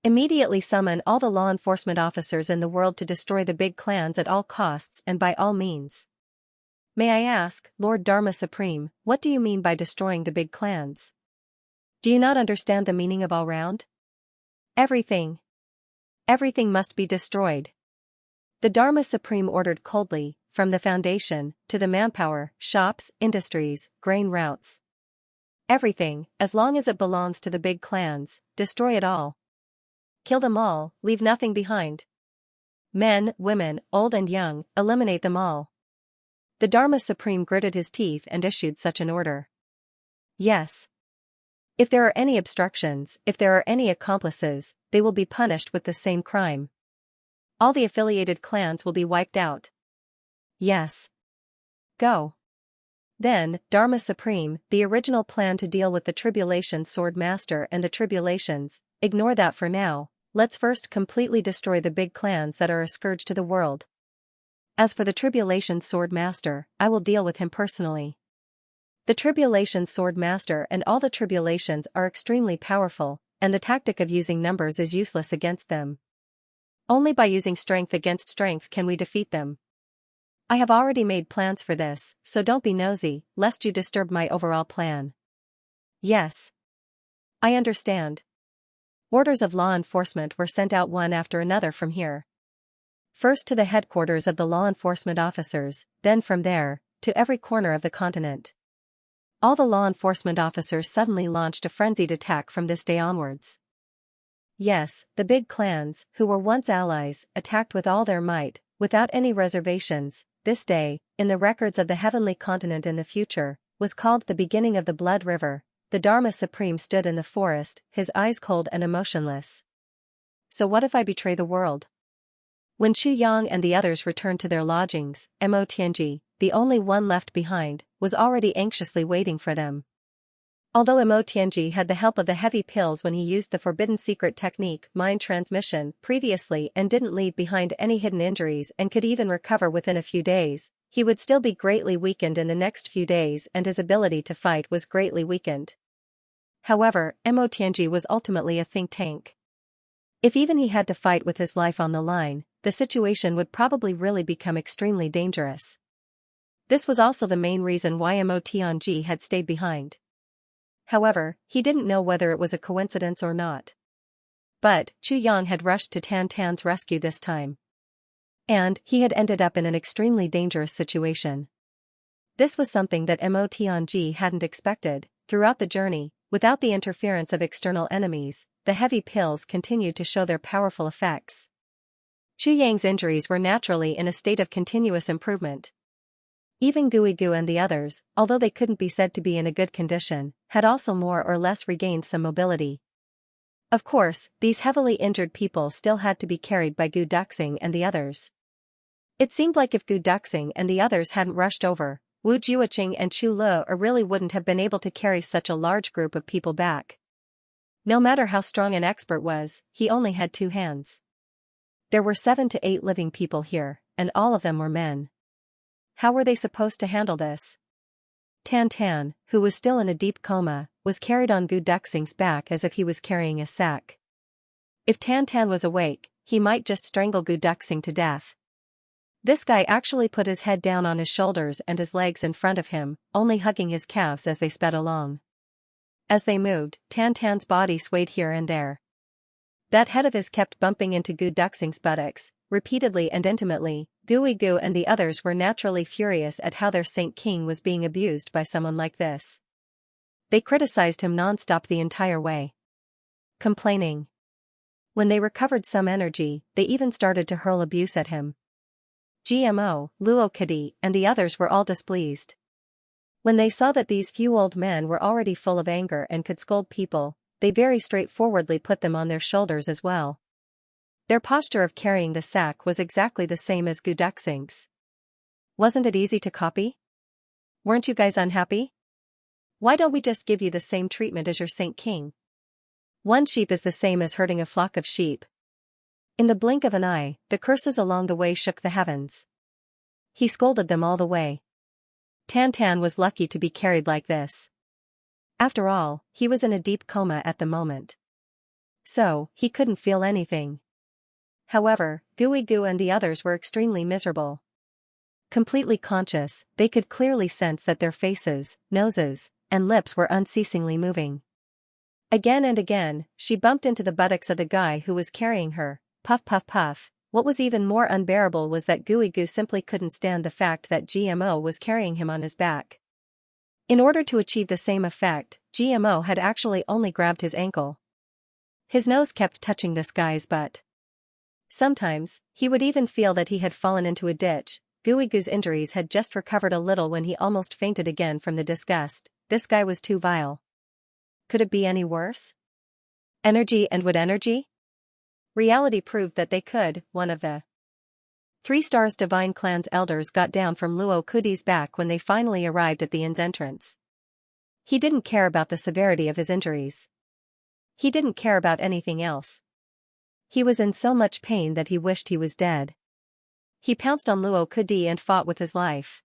Immediately summon all the law enforcement officers in the world to destroy the big clans at all costs and by all means. May I ask, Lord Dharma Supreme, what do you mean by destroying the big clans? Do you not understand the meaning of all round? Everything. Everything must be destroyed. The Dharma Supreme ordered coldly, from the foundation, to the manpower, shops, industries, grain routes. Everything, as long as it belongs to the big clans, destroy it all. Kill them all, leave nothing behind. Men, women, old and young, eliminate them all. The Dharma Supreme gritted his teeth and issued such an order. Yes. If there are any obstructions, if there are any accomplices, they will be punished with the same crime. All the affiliated clans will be wiped out. Yes. Go. Then, Dharma Supreme, the original plan to deal with the Tribulation Sword Master and the Tribulations, ignore that for now. Let's first completely destroy the big clans that are a scourge to the world. As for the Tribulation Sword Master, I will deal with him personally. The Tribulation Sword Master and all the tribulations are extremely powerful, and the tactic of using numbers is useless against them. Only by using strength against strength can we defeat them. I have already made plans for this, so don't be nosy, lest you disturb my overall plan. Yes. I understand. Orders of law enforcement were sent out one after another from here. First to the headquarters of the law enforcement officers, then from there, to every corner of the continent. All the law enforcement officers suddenly launched a frenzied attack from this day onwards. Yes, the big clans, who were once allies, attacked with all their might, without any reservations. This day, in the records of the heavenly continent in the future, was called the beginning of the Blood River. The Dharma Supreme stood in the forest, his eyes cold and emotionless. So what if I betray the world? When Xianxia and the others returned to their lodgings, Mo Tianji, the only one left behind, was already anxiously waiting for them. Although Mo Tianji had the help of the heavy pills when he used the forbidden secret technique, mind transmission, previously and didn't leave behind any hidden injuries and could even recover within a few days, he would still be greatly weakened in the next few days and his ability to fight was greatly weakened. However, Mo Tianji was ultimately a think tank. If even he had to fight with his life on the line, the situation would probably really become extremely dangerous. This was also the main reason why Mo Tianji had stayed behind. However, he didn't know whether it was a coincidence or not. But, Chu Yan had rushed to Tan Tan's rescue this time. And, he had ended up in an extremely dangerous situation. This was something that Mo Tianji hadn't expected. Throughout the journey, without the interference of external enemies, the heavy pills continued to show their powerful effects. Chu Yang's injuries were naturally in a state of continuous improvement. Even Guigu and the others, although they couldn't be said to be in a good condition, had also more or less regained some mobility. Of course, these heavily injured people still had to be carried by Gu Duxing and the others. It seemed like if Gu Duxing and the others hadn't rushed over, Wu Juoqing and Chu Le really wouldn't have been able to carry such a large group of people back. No matter how strong an expert was, he only had 2 hands. There were 7 to 8 living people here, and all of them were men. How were they supposed to handle this? Tan Tan, who was still in a deep coma, was carried on Gu Duxing's back as if he was carrying a sack. If Tan Tan was awake, he might just strangle Gu Duxing to death. This guy actually put his head down on his shoulders and his legs in front of him, only hugging his calves as they sped along. As they moved, Tan Tan's body swayed here and there. That head of his kept bumping into Gu Duxing's buttocks, repeatedly and intimately. Gui Gu and the others were naturally furious at how their Saint King was being abused by someone like this. They criticized him non-stop the entire way, complaining. When they recovered some energy, they even started to hurl abuse at him. GMO, Luo Kadi, and the others were all displeased. When they saw that these few old men were already full of anger and could scold people, they very straightforwardly put them on their shoulders as well. Their posture of carrying the sack was exactly the same as Gu Duxing's. Wasn't it easy to copy? Weren't you guys unhappy? Why don't we just give you the same treatment as your Saint King? One sheep is the same as herding a flock of sheep. In the blink of an eye, the curses along the way shook the heavens. He scolded them all the way. Tan Tan was lucky to be carried like this. After all, he was in a deep coma at the moment. So, he couldn't feel anything. However, Gui Gu and the others were extremely miserable. Completely conscious, they could clearly sense that their faces, noses, and lips were unceasingly moving. Again and again, she bumped into the buttocks of the guy who was carrying her. Puff puff puff. What was even more unbearable was that Gui Gu simply couldn't stand the fact that GMO was carrying him on his back. In order to achieve the same effect, GMO had actually only grabbed his ankle. His nose kept touching this guy's butt. Sometimes, he would even feel that he had fallen into a ditch. Gui Gu's injuries had just recovered a little when he almost fainted again from the disgust. This guy was too vile. Could it be any worse? Energy and wood energy? Reality proved that they could. One of the 3 Stars Divine Clan's elders got down from Luo Kudi's back when they finally arrived at the inn's entrance. He didn't care about the severity of his injuries. He didn't care about anything else. He was in so much pain that he wished he was dead. He pounced on Luo Kudi and fought with his life.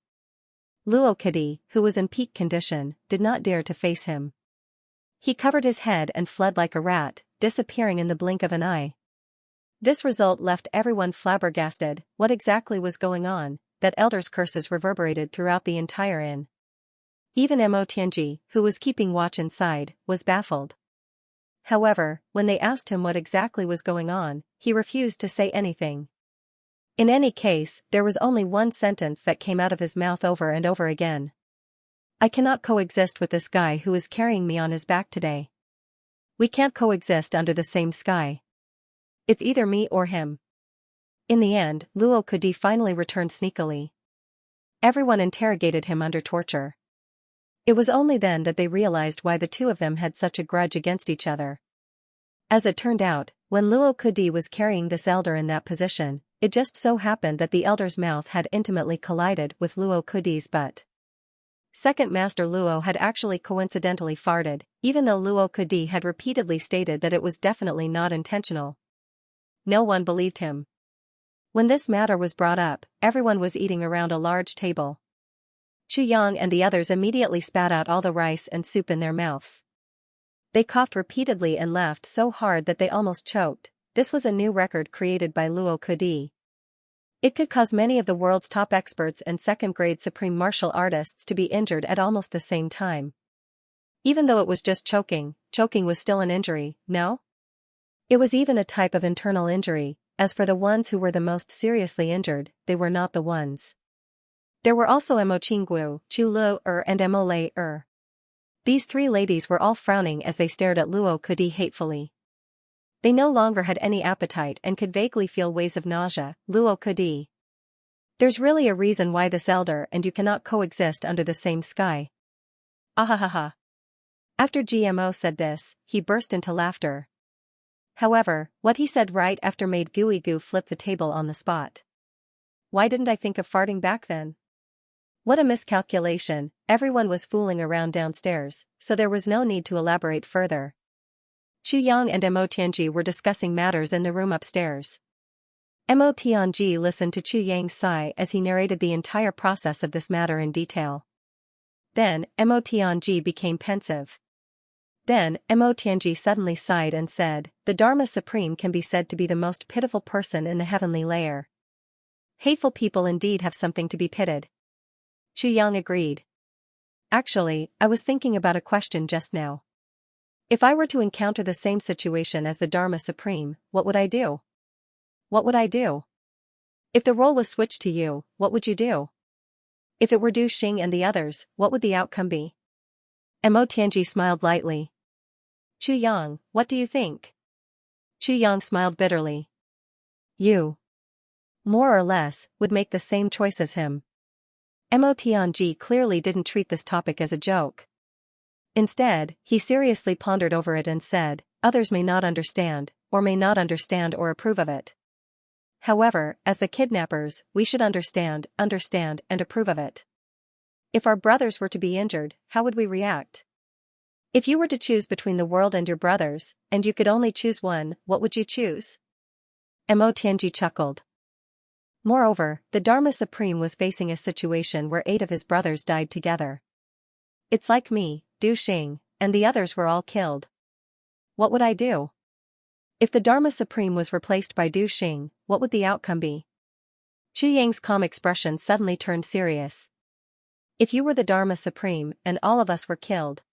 Luo Kudi, who was in peak condition, did not dare to face him. He covered his head and fled like a rat, disappearing in the blink of an eye. This result left everyone flabbergasted. What exactly was going on? That elder's curses reverberated throughout the entire inn. Even Mo Tianji, who was keeping watch inside, was baffled. However, when they asked him what exactly was going on, he refused to say anything. In any case, there was only one sentence that came out of his mouth over and over again. I cannot coexist with this guy who is carrying me on his back today. We can't coexist under the same sky. It's either me or him. In the end, Luo Kudi finally returned sneakily. Everyone interrogated him under torture. It was only then that they realized why the two of them had such a grudge against each other. As it turned out, when Luo Kudi was carrying this elder in that position, it just so happened that the elder's mouth had intimately collided with Luo Kudi's butt. Second Master Luo had actually coincidentally farted, even though Luo Kudi had repeatedly stated that it was definitely not intentional. No one believed him. When this matter was brought up, everyone was eating around a large table. Chu Yang and the others immediately spat out all the rice and soup in their mouths. They coughed repeatedly and laughed so hard that they almost choked. This was a new record created by Luo Kudi. It could cause many of the world's top experts and second-grade supreme martial artists to be injured at almost the same time. Even though it was just choking was still an injury, no? It was even a type of internal injury. As for the ones who were the most seriously injured, they were not the ones. There were also Mo Qinggu, Chu Lu and Mo Lei. These 3 ladies were all frowning as they stared at Luo Kudi hatefully. They no longer had any appetite and could vaguely feel waves of nausea. Luo Kudi. There's really a reason why this elder and you cannot coexist under the same sky. Ahahaha. After GMO said this, he burst into laughter. However, what he said right after made Gui Gu flip the table on the spot. why didn't I think of farting back then? What a miscalculation, everyone was fooling around downstairs, so there was no need to elaborate further. Chu Yang and Mo Tianji were discussing matters in the room upstairs. Mo Tianji listened to Chu Yang's sigh as he narrated the entire process of this matter in detail. Then, Mo Tianji became pensive. Then, Mo Tianji suddenly sighed and said, "The Dharma Supreme can be said to be the most pitiful person in the heavenly layer. Hateful people indeed have something to be pitied." Chu Yang agreed. "Actually, I was thinking about a question just now. If I were to encounter the same situation as the Dharma Supreme, what would I do? What would I do? If the role was switched to you, what would you do? If it were Du Xing and the others, what would the outcome be?" Mo Tianji smiled lightly. "Chu Yang, what do you think?" Chu Yang smiled bitterly. "You, more or less, would make the same choice as him." Mo Tianji clearly didn't treat this topic as a joke. Instead, he seriously pondered over it and said, "Others may not understand or approve of it. However, as the kidnappers, we should understand and approve of it. If our brothers were to be injured, how would we react? If you were to choose between the world and your brothers, and you could only choose one, what would you choose?" Mo Tianji chuckled. Moreover, the Dharma Supreme was facing a situation where 8 of his brothers died together. "It's like me, Du Xing, and the others were all killed. What would I do? If the Dharma Supreme was replaced by Du Xing, what would the outcome be?" Chu Yang's calm expression suddenly turned serious. "If you were the Dharma Supreme and all of us were killed,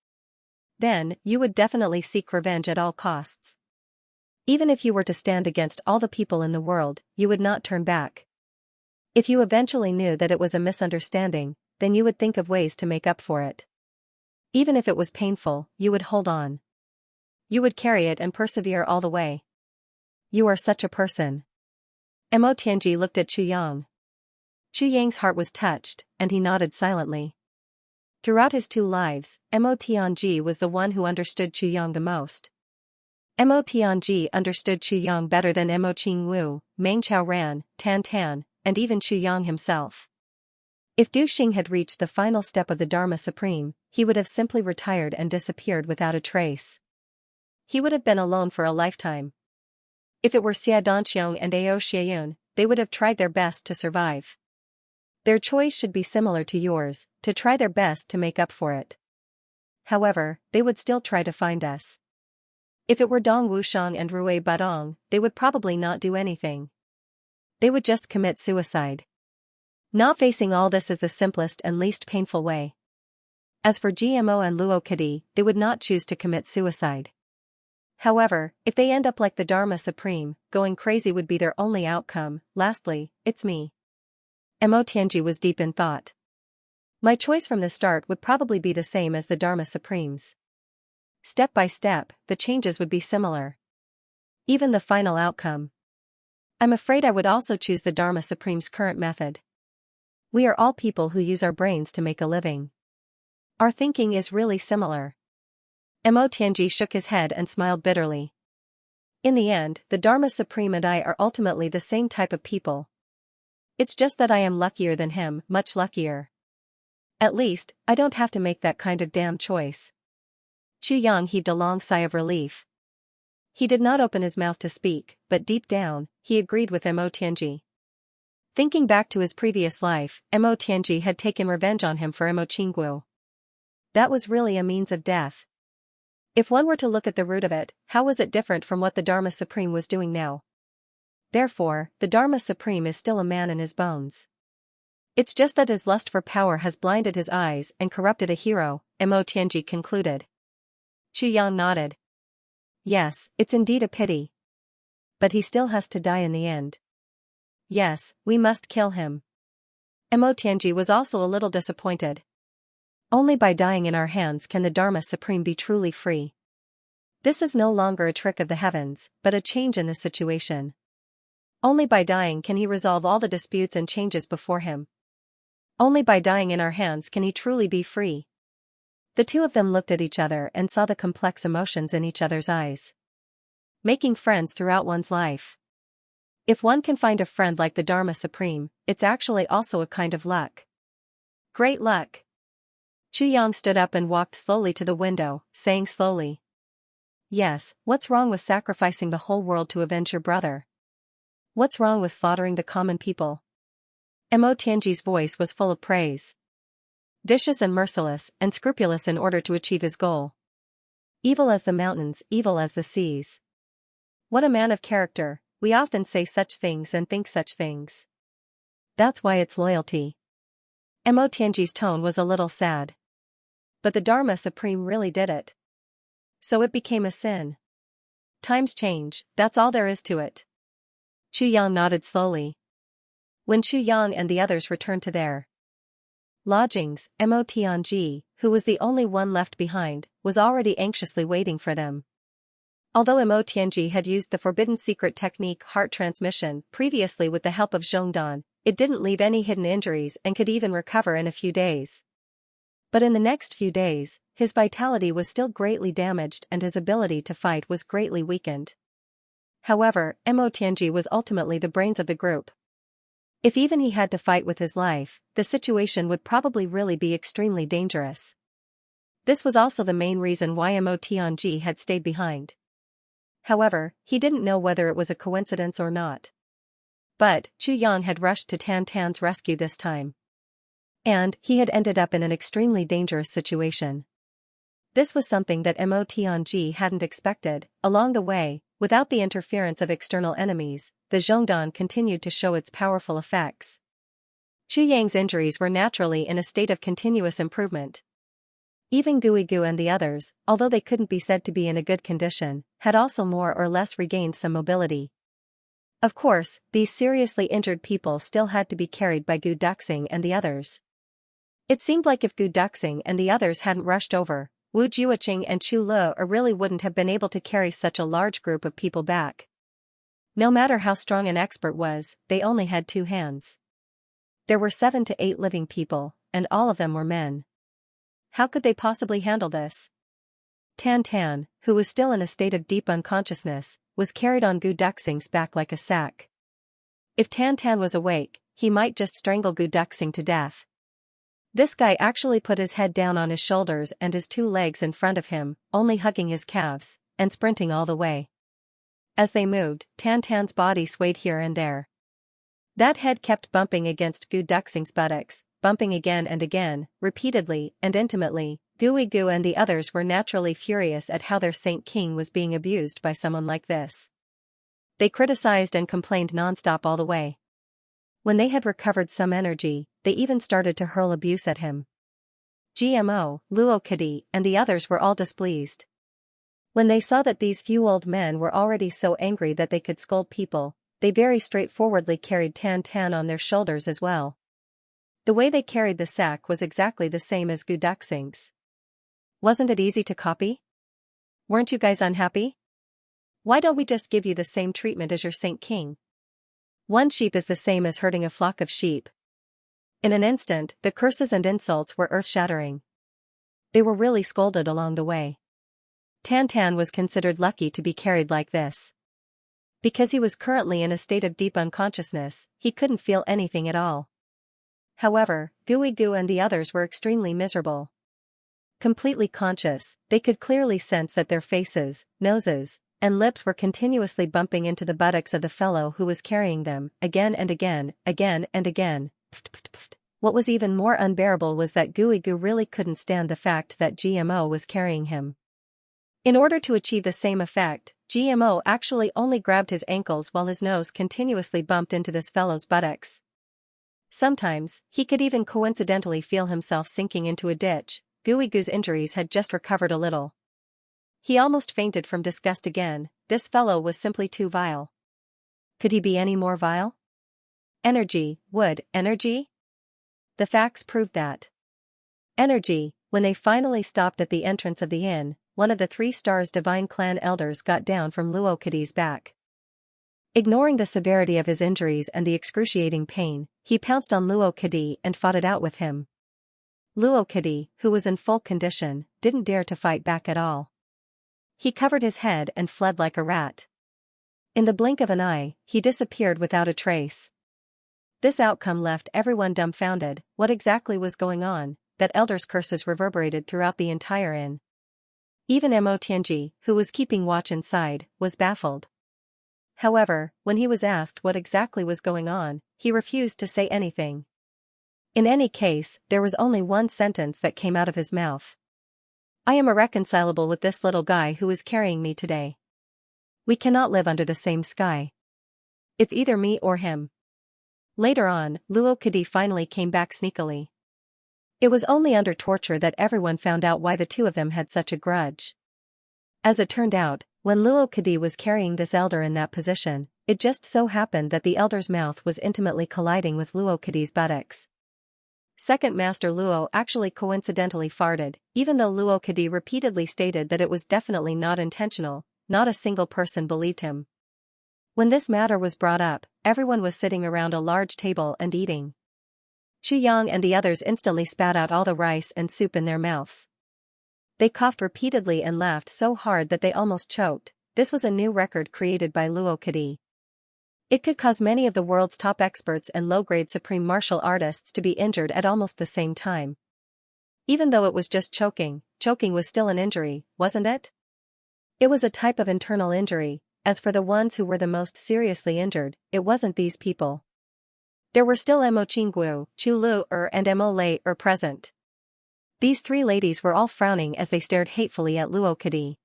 then you would definitely seek revenge at all costs. Even if you were to stand against all the people in the world, you would not turn back. If you eventually knew that it was a misunderstanding, then you would think of ways to make up for it. Even if it was painful, you would hold on. You would carry it and persevere all the way. You are such a person." Mo Tianji looked at Chu Yang. Chu Yang's heart was touched, and he nodded silently. Throughout his 2 lives, Mo Tianji was the one who understood Chu Yang the most. Mo Tianji understood Chu Yang better than Mo Qingwu, Meng Chaoran, Tan Tan, and even Chu Yang himself. If Du Xing had reached the final step of the Dharma Supreme, he would have simply retired and disappeared without a trace. He would have been alone for a lifetime. If it were Xia Danqiong and Ao Xiayun, they would have tried their best to survive. Their choice should be similar to yours, to try their best to make up for it. However, they would still try to find us. If it were Dong Wushang and Rui Badong, they would probably not do anything. They would just commit suicide. Not facing all this is the simplest and least painful way. As for GMO and Luo Kadi, they would not choose to commit suicide. However, if they end up like the Dharma Supreme, going crazy would be their only outcome. Lastly, it's me. Mo Tianji was deep in thought. My choice from the start would probably be the same as the Dharma Supreme's. Step by step, the changes would be similar. Even the final outcome. I'm afraid I would also choose the Dharma Supreme's current method. We are all people who use our brains to make a living. Our thinking is really similar. Mo Tianji shook his head and smiled bitterly. In the end, the Dharma Supreme and I are ultimately the same type of people. It's just that I am luckier than him, much luckier. At least, I don't have to make that kind of damn choice. Chu Yang heaved a long sigh of relief. He did not open his mouth to speak, but deep down, he agreed with Mo Tianji. Thinking back to his previous life, Mo Tianji had taken revenge on him for Mo Qingguo. That was really a means of death. If one were to look at the root of it, how was it different from what the Dharma Supreme was doing now? Therefore, the Dharma Supreme is still a man in his bones. It's just that his lust for power has blinded his eyes and corrupted a hero, Mo Tianji concluded. Chu Yang nodded. Yes, it's indeed a pity. But he still has to die in the end. Yes, we must kill him. Mo Tianji was also a little disappointed. Only by dying in our hands can the Dharma Supreme be truly free. This is no longer a trick of the heavens, but a change in the situation. Only by dying can he resolve all the disputes and changes before him. Only by dying in our hands can he truly be free. The 2 of them looked at each other and saw the complex emotions in each other's eyes. Making friends throughout one's life. If one can find a friend like the Dharma Supreme, it's actually also a kind of luck. Great luck. Xianxia stood up and walked slowly to the window, saying slowly. Yes, what's wrong with sacrificing the whole world to avenge your brother? What's wrong with slaughtering the common people? Mo Tianji's voice was full of praise. Vicious and merciless, and scrupulous in order to achieve his goal. Evil as the mountains, evil as the seas. What a man of character, we often say such things and think such things. That's why it's loyalty. Mo Tianji's tone was a little sad. But the Dharma Supreme really did it. So it became a sin. Times change, that's all there is to it. Xianxia nodded slowly. When Xianxia and the others returned to their lodgings, Mo Tianji, who was the only one left behind, was already anxiously waiting for them. Although Mo Tianji had used the forbidden secret technique heart transmission previously with the help of Zhongdan, it didn't leave any hidden injuries and could even recover in a few days. But in the next few days, his vitality was still greatly damaged and his ability to fight was greatly weakened. However, Mo Tianji was ultimately the brains of the group. If even he had to fight with his life, the situation would probably really be extremely dangerous. This was also the main reason why Mo Tianji had stayed behind. However, he didn't know whether it was a coincidence or not. But, Xianxia had rushed to Tan Tan's rescue this time. And, he had ended up in an extremely dangerous situation. This was something that Mo Tianji hadn't expected. Along the way, without the interference of external enemies, the Zhongdan continued to show its powerful effects. Xianxia's injuries were naturally in a state of continuous improvement. Even Guigu and the others, although they couldn't be said to be in a good condition, had also more or less regained some mobility. Of course, these seriously injured people still had to be carried by Gu Duxing and the others. It seemed like if Gu Duxing and the others hadn't rushed over, Wu Juoqing and Chu Le really wouldn't have been able to carry such a large group of people back. No matter how strong an expert was, they only had 2 hands. There were 7 to 8 living people, and all of them were men. How could they possibly handle this? Tan Tan, who was still in a state of deep unconsciousness, was carried on Gu Duxing's back like a sack. If Tan Tan was awake, he might just strangle Gu Duxing to death. This guy actually put his head down on his shoulders and his 2 legs in front of him, only hugging his calves, and sprinting all the way. As they moved, Tan Tan's body swayed here and there. That head kept bumping against Gu Duxing's buttocks, bumping again and again, repeatedly and intimately. Guigu and the others were naturally furious at how their Saint King was being abused by someone like this. They criticized and complained nonstop all the way. When they had recovered some energy, they even started to hurl abuse at him. GMO, Luo Kadi, and the others were all displeased. When they saw that these few old men were already so angry that they could scold people, they very straightforwardly carried Tan Tan on their shoulders as well. The way they carried the sack was exactly the same as Gu Duxing's. Wasn't it easy to copy? Weren't you guys unhappy? Why don't we just give you the same treatment as your Saint King? 1 sheep is the same as herding a flock of sheep. In an instant, the curses and insults were earth-shattering. They were really scolded along the way. Tan Tan was considered lucky to be carried like this. Because he was currently in a state of deep unconsciousness, he couldn't feel anything at all. However, Guigu and the others were extremely miserable. Completely conscious, they could clearly sense that their faces, noses, and lips were continuously bumping into the buttocks of the fellow who was carrying them, again and again, again and again. What was even more unbearable was that Guigu really couldn't stand the fact that GMO was carrying him. In order to achieve the same effect, GMO actually only grabbed his ankles while his nose continuously bumped into this fellow's buttocks. Sometimes, he could even coincidentally feel himself sinking into a ditch. Guigu's injuries had just recovered a little. He almost fainted from disgust again. This fellow was simply too vile. Could he be any more vile? Energy, wood, energy? The facts proved that. Energy. When they finally stopped at the entrance of the inn, one of the 3 Stars Divine Clan elders got down from Luo Kadi's back. Ignoring the severity of his injuries and the excruciating pain, he pounced on Luo Kadi and fought it out with him. Luo Kadi, who was in full condition, didn't dare to fight back at all. He covered his head and fled like a rat. In the blink of an eye, he disappeared without a trace. This outcome left everyone dumbfounded. What exactly was going on? That elder's curses reverberated throughout the entire inn. Even Mo Tianji, who was keeping watch inside, was baffled. However, when he was asked what exactly was going on, he refused to say anything. In any case, there was only one sentence that came out of his mouth. I am irreconcilable with this little guy who is carrying me today. We cannot live under the same sky. It's either me or him. Later on, Luo Kadi finally came back sneakily. It was only under torture that everyone found out why the two of them had such a grudge. As it turned out, when Luo Kadi was carrying this elder in that position, it just so happened that the elder's mouth was intimately colliding with Luo Kadi's buttocks. Second Master Luo actually coincidentally farted, even though Luo Kadi repeatedly stated that it was definitely not intentional. Not a single person believed him. When this matter was brought up, everyone was sitting around a large table and eating. Chu Yang and the others instantly spat out all the rice and soup in their mouths. They coughed repeatedly and laughed so hard that they almost choked. This was a new record created by Luo Kadi. It could cause many of the world's top experts and low-grade supreme martial artists to be injured at almost the same time. Even though it was just choking was still an injury, wasn't it? It was a type of internal injury. As for the ones who were the most seriously injured, it wasn't these people. There were still Mo Qingguo, Chu Lu and Mo Lei present. These three ladies were all frowning as they stared hatefully at Luo Kadi.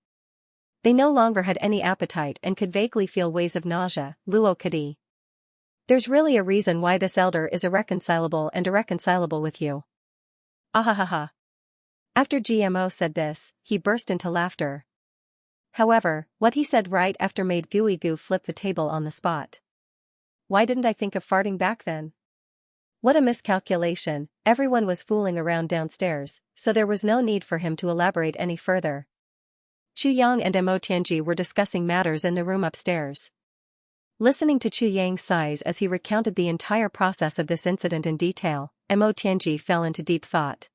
They no longer had any appetite and could vaguely feel waves of nausea. Luo Kadi. There's really a reason why this elder is irreconcilable with you. Ahahaha. After GMO said this, he burst into laughter. However, what he said right after made Gui Gu flip the table on the spot. Why didn't I think of farting back then? What a miscalculation. Everyone was fooling around downstairs, so there was no need for him to elaborate any further. Chu Yang and Mo Tianji were discussing matters in the room upstairs. Listening to Chu Yang's sighs as he recounted the entire process of this incident in detail, Mo Tianji fell into deep thought.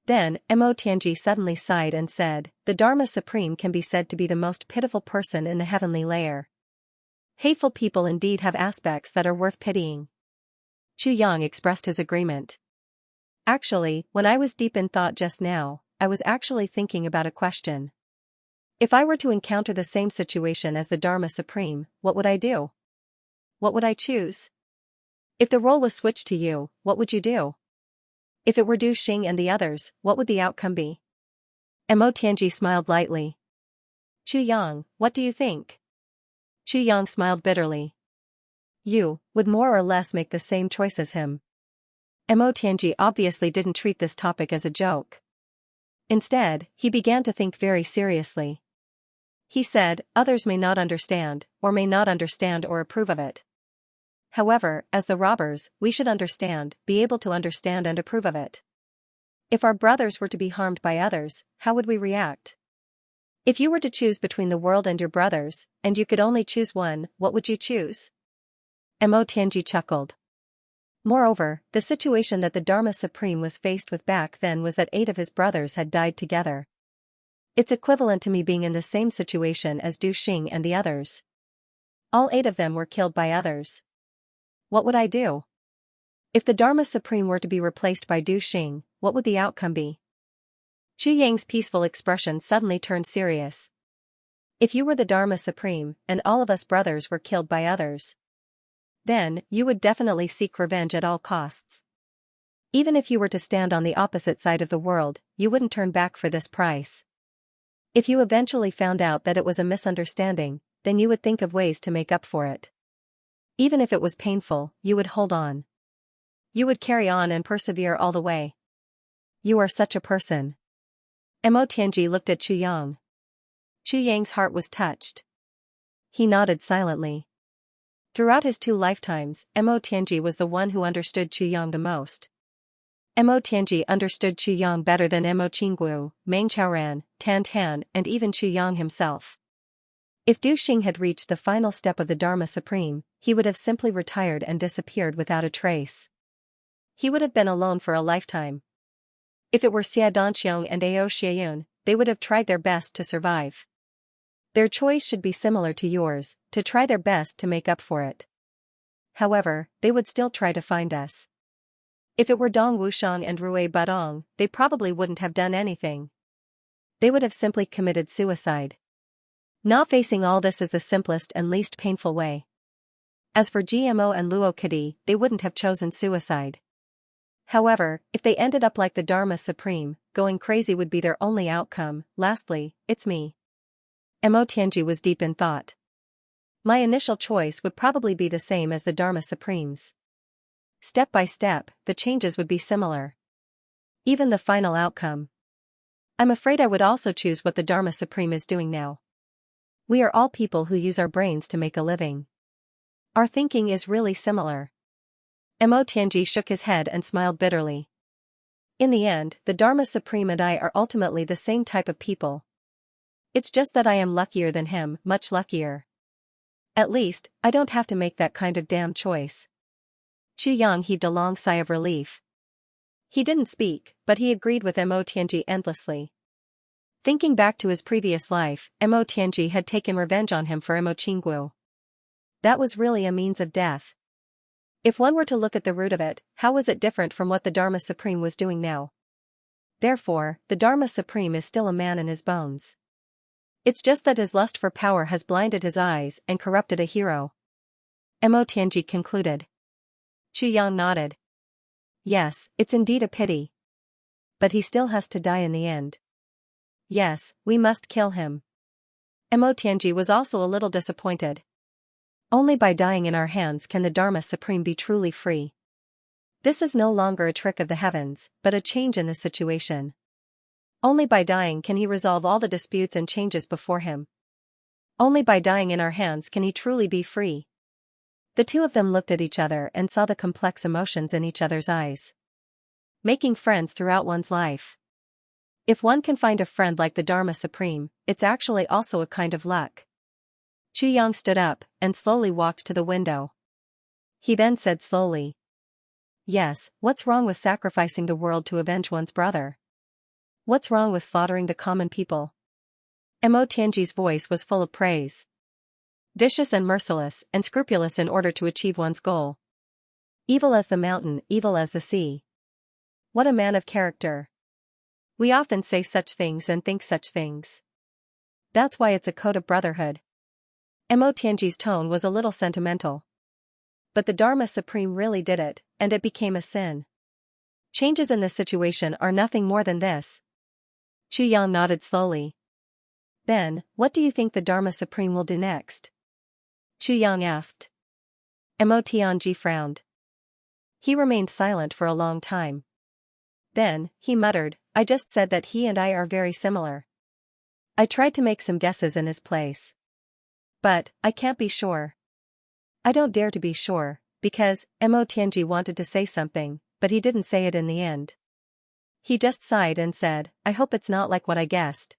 Then, Mo Tianji suddenly sighed and said, the Dharma Supreme can be said to be the most pitiful person in the heavenly layer. Hateful people indeed have aspects that are worth pitying. Chu Yang expressed his agreement. Actually, when I was deep in thought just now, I was actually thinking about a question. If I were to encounter the same situation as the Dharma Supreme, what would I do? What would I choose? If the role was switched to you, what would you do? If it were Du Xing and the others, what would the outcome be? Mo Tianji smiled lightly. Chu Yang, what do you think? Chu Yang smiled bitterly. You would more or less make the same choice as him. Mo Tianji obviously didn't treat this topic as a joke. Instead, he began to think very seriously. He said, others may not understand or approve of it. However, as the robbers, we should be able to understand and approve of it. If our brothers were to be harmed by others, how would we react? If you were to choose between the world and your brothers, and you could only choose one, what would you choose? Mo Tianji chuckled. Moreover, the situation that the Dharma Supreme was faced with back then was that 8 of his brothers had died together. It's equivalent to me being in the same situation as Du Xing and the others. All 8 of them were killed by others. What would I do? If the Dharma Supreme were to be replaced by Du Xing, what would the outcome be? Chu Yang's peaceful expression suddenly turned serious. If you were the Dharma Supreme, and all of us brothers were killed by others, then, you would definitely seek revenge at all costs. Even if you were to stand on the opposite side of the world, you wouldn't turn back for this price. If you eventually found out that it was a misunderstanding, then you would think of ways to make up for it. Even if it was painful, you would hold on. You would carry on and persevere all the way. You are such a person. Mo Tianji looked at Chu Yang. Chu Yang's heart was touched. He nodded silently. Throughout his 2 lifetimes, Mo Tianji was the one who understood Chu Yang the most. Mo Tianji understood Chu Yang better than Mo Qingguo, Meng Chaoran, Tan Tan, and even Chu Yang himself. If Du Xing had reached the final step of the Dharma Supreme, he would have simply retired and disappeared without a trace. He would have been alone for a lifetime. If it were Xia Danqiang and Ao Xiayun, they would have tried their best to survive. Their choice should be similar to yours, to try their best to make up for it. However, they would still try to find us. If it were Dong Wushang and Rui Badong, they probably wouldn't have done anything. They would have simply committed suicide. Not facing all this is the simplest and least painful way. As for GMO and Luo Kadi, they wouldn't have chosen suicide. However, if they ended up like the Dharma Supreme, going crazy would be their only outcome. Lastly, it's me. Mo Tianji was deep in thought. My initial choice would probably be the same as the Dharma Supremes. Step by step, the changes would be similar. Even the final outcome. I'm afraid I would also choose what the Dharma Supreme is doing now. We are all people who use our brains to make a living. Our thinking is really similar. Mo Tianji shook his head and smiled bitterly. In the end, the Dharma Supreme and I are ultimately the same type of people. It's just that I am luckier than him, much luckier. At least, I don't have to make that kind of damn choice. Yang heaved a long sigh of relief. He didn't speak, but he agreed with Mo Tianji endlessly. Thinking back to his previous life, Mo Tianji had taken revenge on him for Mo Qingguo. That was really a means of death. If one were to look at the root of it, how was it different from what the Dharma Supreme was doing now? Therefore, the Dharma Supreme is still a man in his bones. It's just that his lust for power has blinded his eyes and corrupted a hero. Mo Tianji concluded. Yang nodded. Yes, it's indeed a pity. But he still has to die in the end. Yes, we must kill him. Mo Tianji was also a little disappointed. Only by dying in our hands can the Dharma Supreme be truly free. This is no longer a trick of the heavens, but a change in the situation. Only by dying can he resolve all the disputes and changes before him. Only by dying in our hands can he truly be free. The two of them looked at each other and saw the complex emotions in each other's eyes. Making friends throughout one's life. If one can find a friend like the Dharma Supreme, it's actually also a kind of luck. Yang stood up and slowly walked to the window. He then said slowly. Yes, what's wrong with sacrificing the world to avenge one's brother? What's wrong with slaughtering the common people? Mo Tianji's voice was full of praise. Vicious and merciless and scrupulous in order to achieve one's goal. Evil as the mountain, evil as the sea. What a man of character. We often say such things and think such things. That's why it's a code of brotherhood. Mo Tianji's tone was a little sentimental. But the Dharma Supreme really did it, and it became a sin. Changes in this situation are nothing more than this. Yang nodded slowly. Then, what do you think the Dharma Supreme will do next? Yang asked. Mo Tianji frowned. He remained silent for a long time. Then, he muttered, I just said that he and I are very similar. I tried to make some guesses in his place. But, I can't be sure. I don't dare to be sure, because, Mo Tianji wanted to say something, but he didn't say it in the end. He just sighed and said, I hope it's not like what I guessed.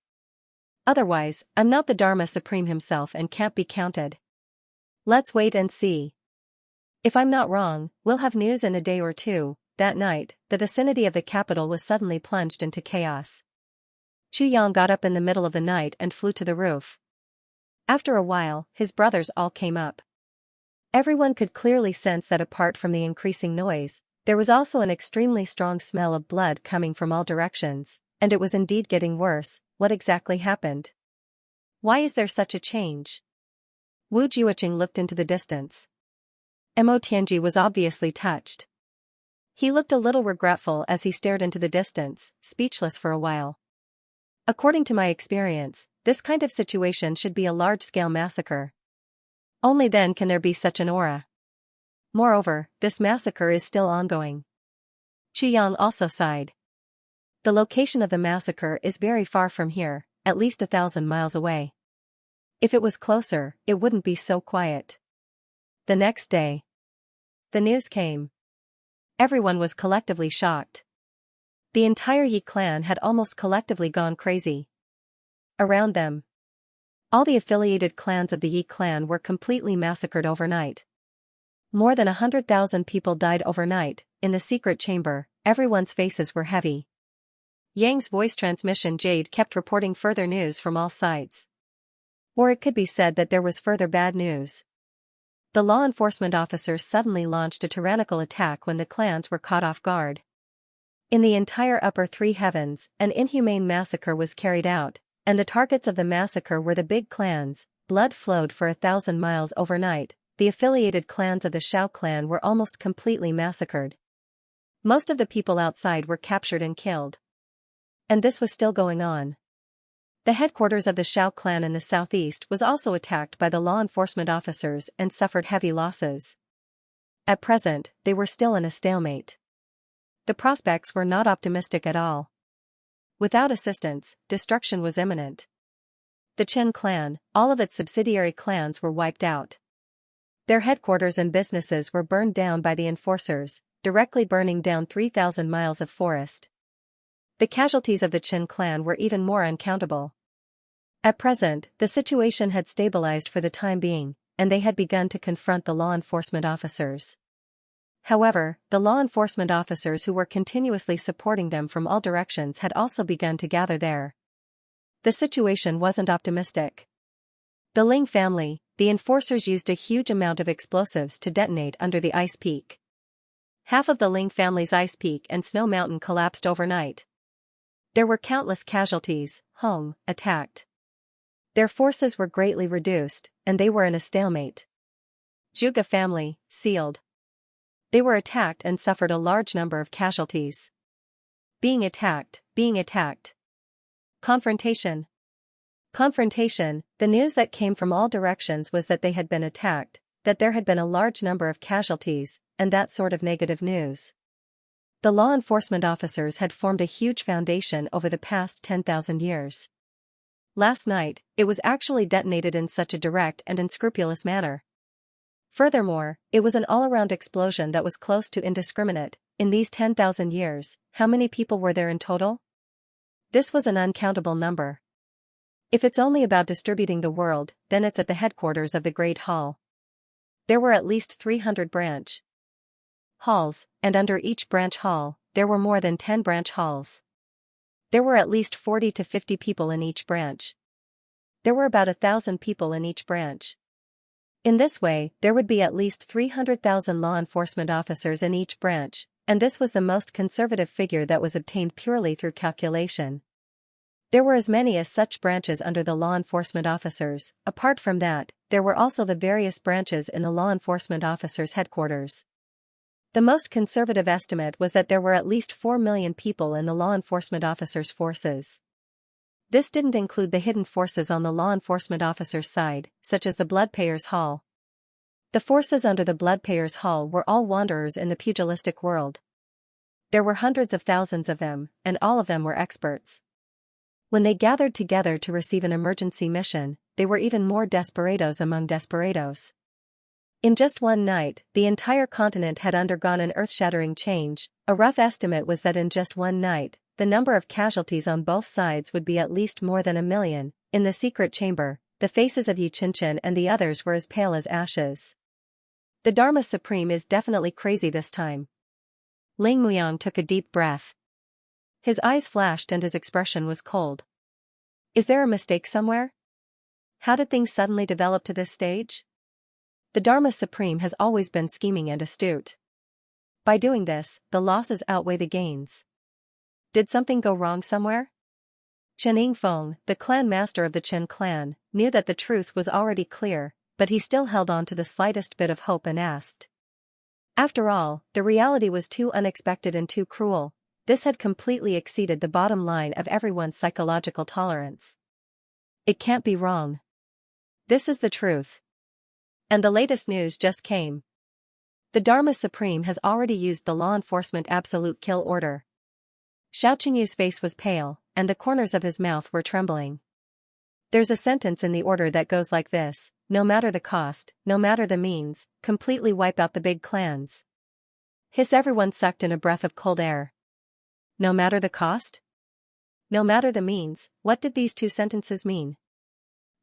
Otherwise, I'm not the Dharma Supreme himself and can't be counted. Let's wait and see. If I'm not wrong, we'll have news in a day or two. That night, the vicinity of the capital was suddenly plunged into chaos. Yang got up in the middle of the night and flew to the roof. After a while, his brothers all came up. Everyone could clearly sense that apart from the increasing noise, there was also an extremely strong smell of blood coming from all directions, and it was indeed getting worse. What exactly happened? Why is there such a change? Wu Jiuqing looked into the distance. Mo Tianji was obviously touched. He looked a little regretful as he stared into the distance, speechless for a while. According to my experience, this kind of situation should be a large-scale massacre. Only then can there be such an aura. Moreover, this massacre is still ongoing. Yang also sighed. The location of the massacre is very far from here, at least 1,000 miles away. If it was closer, it wouldn't be so quiet. The next day, the news came. Everyone was collectively shocked. The entire Yi clan had almost collectively gone crazy. Around them, all the affiliated clans of the Yi clan were completely massacred overnight. More than 100,000 people died overnight. In the secret chamber, everyone's faces were heavy. Yang's voice transmission Jade kept reporting further news from all sides. Or it could be said that there was further bad news. The law enforcement officers suddenly launched a tyrannical attack when the clans were caught off guard. In the entire upper three heavens, an inhumane massacre was carried out, and the targets of the massacre were the big clans. Blood flowed for 1,000 miles overnight. The affiliated clans of the Xiao clan were almost completely massacred. Most of the people outside were captured and killed. And this was still going on. The headquarters of the Xiao clan in the southeast was also attacked by the law enforcement officers and suffered heavy losses. At present, they were still in a stalemate. The prospects were not optimistic at all. Without assistance, destruction was imminent. The Qin clan, all of its subsidiary clans were wiped out. Their headquarters and businesses were burned down by the enforcers, directly burning down 3,000 miles of forest. The casualties of the Qin clan were even more uncountable. At present, the situation had stabilized for the time being, and they had begun to confront the law enforcement officers. However, the law enforcement officers who were continuously supporting them from all directions had also begun to gather there. The situation wasn't optimistic. The Ling family, the enforcers used a huge amount of explosives to detonate under the ice peak. Half of the Ling family's ice peak and snow mountain collapsed overnight. There were countless casualties. Home, attacked. Their forces were greatly reduced, and they were in a stalemate. Zhuge family, sealed. They were attacked and suffered a large number of casualties. Being attacked. Confrontation. The news that came from all directions was that they had been attacked, that there had been a large number of casualties, and that sort of negative news. The law enforcement officers had formed a huge foundation over the past 10,000 years. Last night, it was actually detonated in such a direct and unscrupulous manner. Furthermore, it was an all-around explosion that was close to indiscriminate. In these 10,000 years, how many people were there in total? This was an uncountable number. If it's only about distributing the world, then it's at the headquarters of the Great Hall. There were at least 300 branch halls, and under each branch hall, there were more than 10 branch halls. There were at least 40 to 50 people in each branch. There were about 1,000 people in each branch. In this way, there would be at least 300,000 law enforcement officers in each branch, and this was the most conservative figure that was obtained purely through calculation. There were as many as such branches under the law enforcement officers. Apart from that, there were also the various branches in the law enforcement officers' headquarters. The most conservative estimate was that there were at least 4 million people in the law enforcement officers' forces. This didn't include the hidden forces on the law enforcement officers' side, such as the Bloodpayers' Hall. The forces under the Bloodpayers' Hall were all wanderers in the pugilistic world. There were hundreds of thousands of them, and all of them were experts. When they gathered together to receive an emergency mission, they were even more desperados among desperados. In just one night, the entire continent had undergone an earth-shattering change. A rough estimate was that in just one night, the number of casualties on both sides would be at least more than 1 million. In the secret chamber, the faces of Xianxia and the others were as pale as ashes. The Dharma Supreme is definitely crazy this time. Ling Muyang took a deep breath. His eyes flashed and his expression was cold. Is there a mistake somewhere? How did things suddenly develop to this stage? The Dharma Supreme has always been scheming and astute. By doing this, the losses outweigh the gains. Did something go wrong somewhere? Chen Yingfeng, the clan master of the Qin clan, knew that the truth was already clear, but he still held on to the slightest bit of hope and asked. After all, the reality was too unexpected and too cruel. This had completely exceeded the bottom line of everyone's psychological tolerance. It can't be wrong. This is the truth. And the latest news just came. The Dharma Supreme has already used the law enforcement absolute kill order. Xiao Qingyu's face was pale, and the corners of his mouth were trembling. There's a sentence in the order that goes like this: no matter the cost, no matter the means, completely wipe out the big clans. Hiss! Everyone sucked in a breath of cold air. No matter the cost? No matter the means, what did these two sentences mean?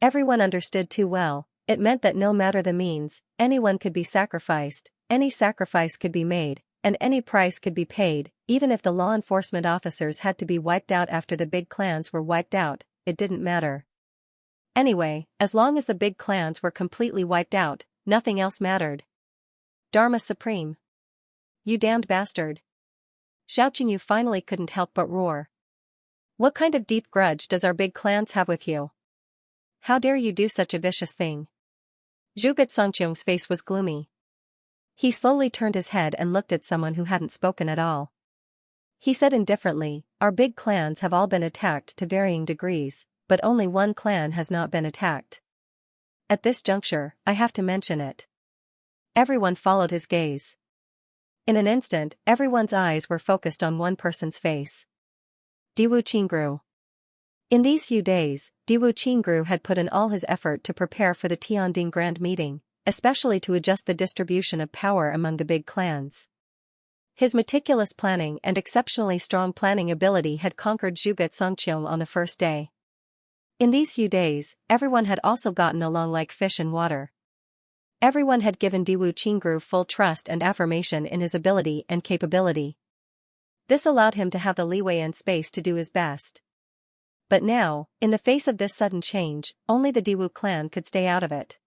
Everyone understood too well. It meant that no matter the means, anyone could be sacrificed, any sacrifice could be made, and any price could be paid. Even if the law enforcement officers had to be wiped out after the big clans were wiped out, it didn't matter. Anyway, as long as the big clans were completely wiped out, nothing else mattered. Dharma Supreme. You damned bastard. Xiaoqing finally couldn't help but roar. What kind of deep grudge does our big clans have with you? How dare you do such a vicious thing? Zhuge Xianxi's face was gloomy. He slowly turned his head and looked at someone who hadn't spoken at all. He said indifferently, our big clans have all been attacked to varying degrees, but only one clan has not been attacked. At this juncture, I have to mention it. Everyone followed his gaze. In an instant, everyone's eyes were focused on one person's face. Diwu Qingru. In these few days, Diwu Qingru had put in all his effort to prepare for the Tianding Grand Meeting, especially to adjust the distribution of power among the big clans. His meticulous planning and exceptionally strong planning ability had conquered Zhuge Xianxiong on the first day. In these few days, everyone had also gotten along like fish in water. Everyone had given Diwu Qingru full trust and affirmation in his ability and capability. This allowed him to have the leeway and space to do his best. But now, in the face of this sudden change, only the Diwu clan could stay out of it.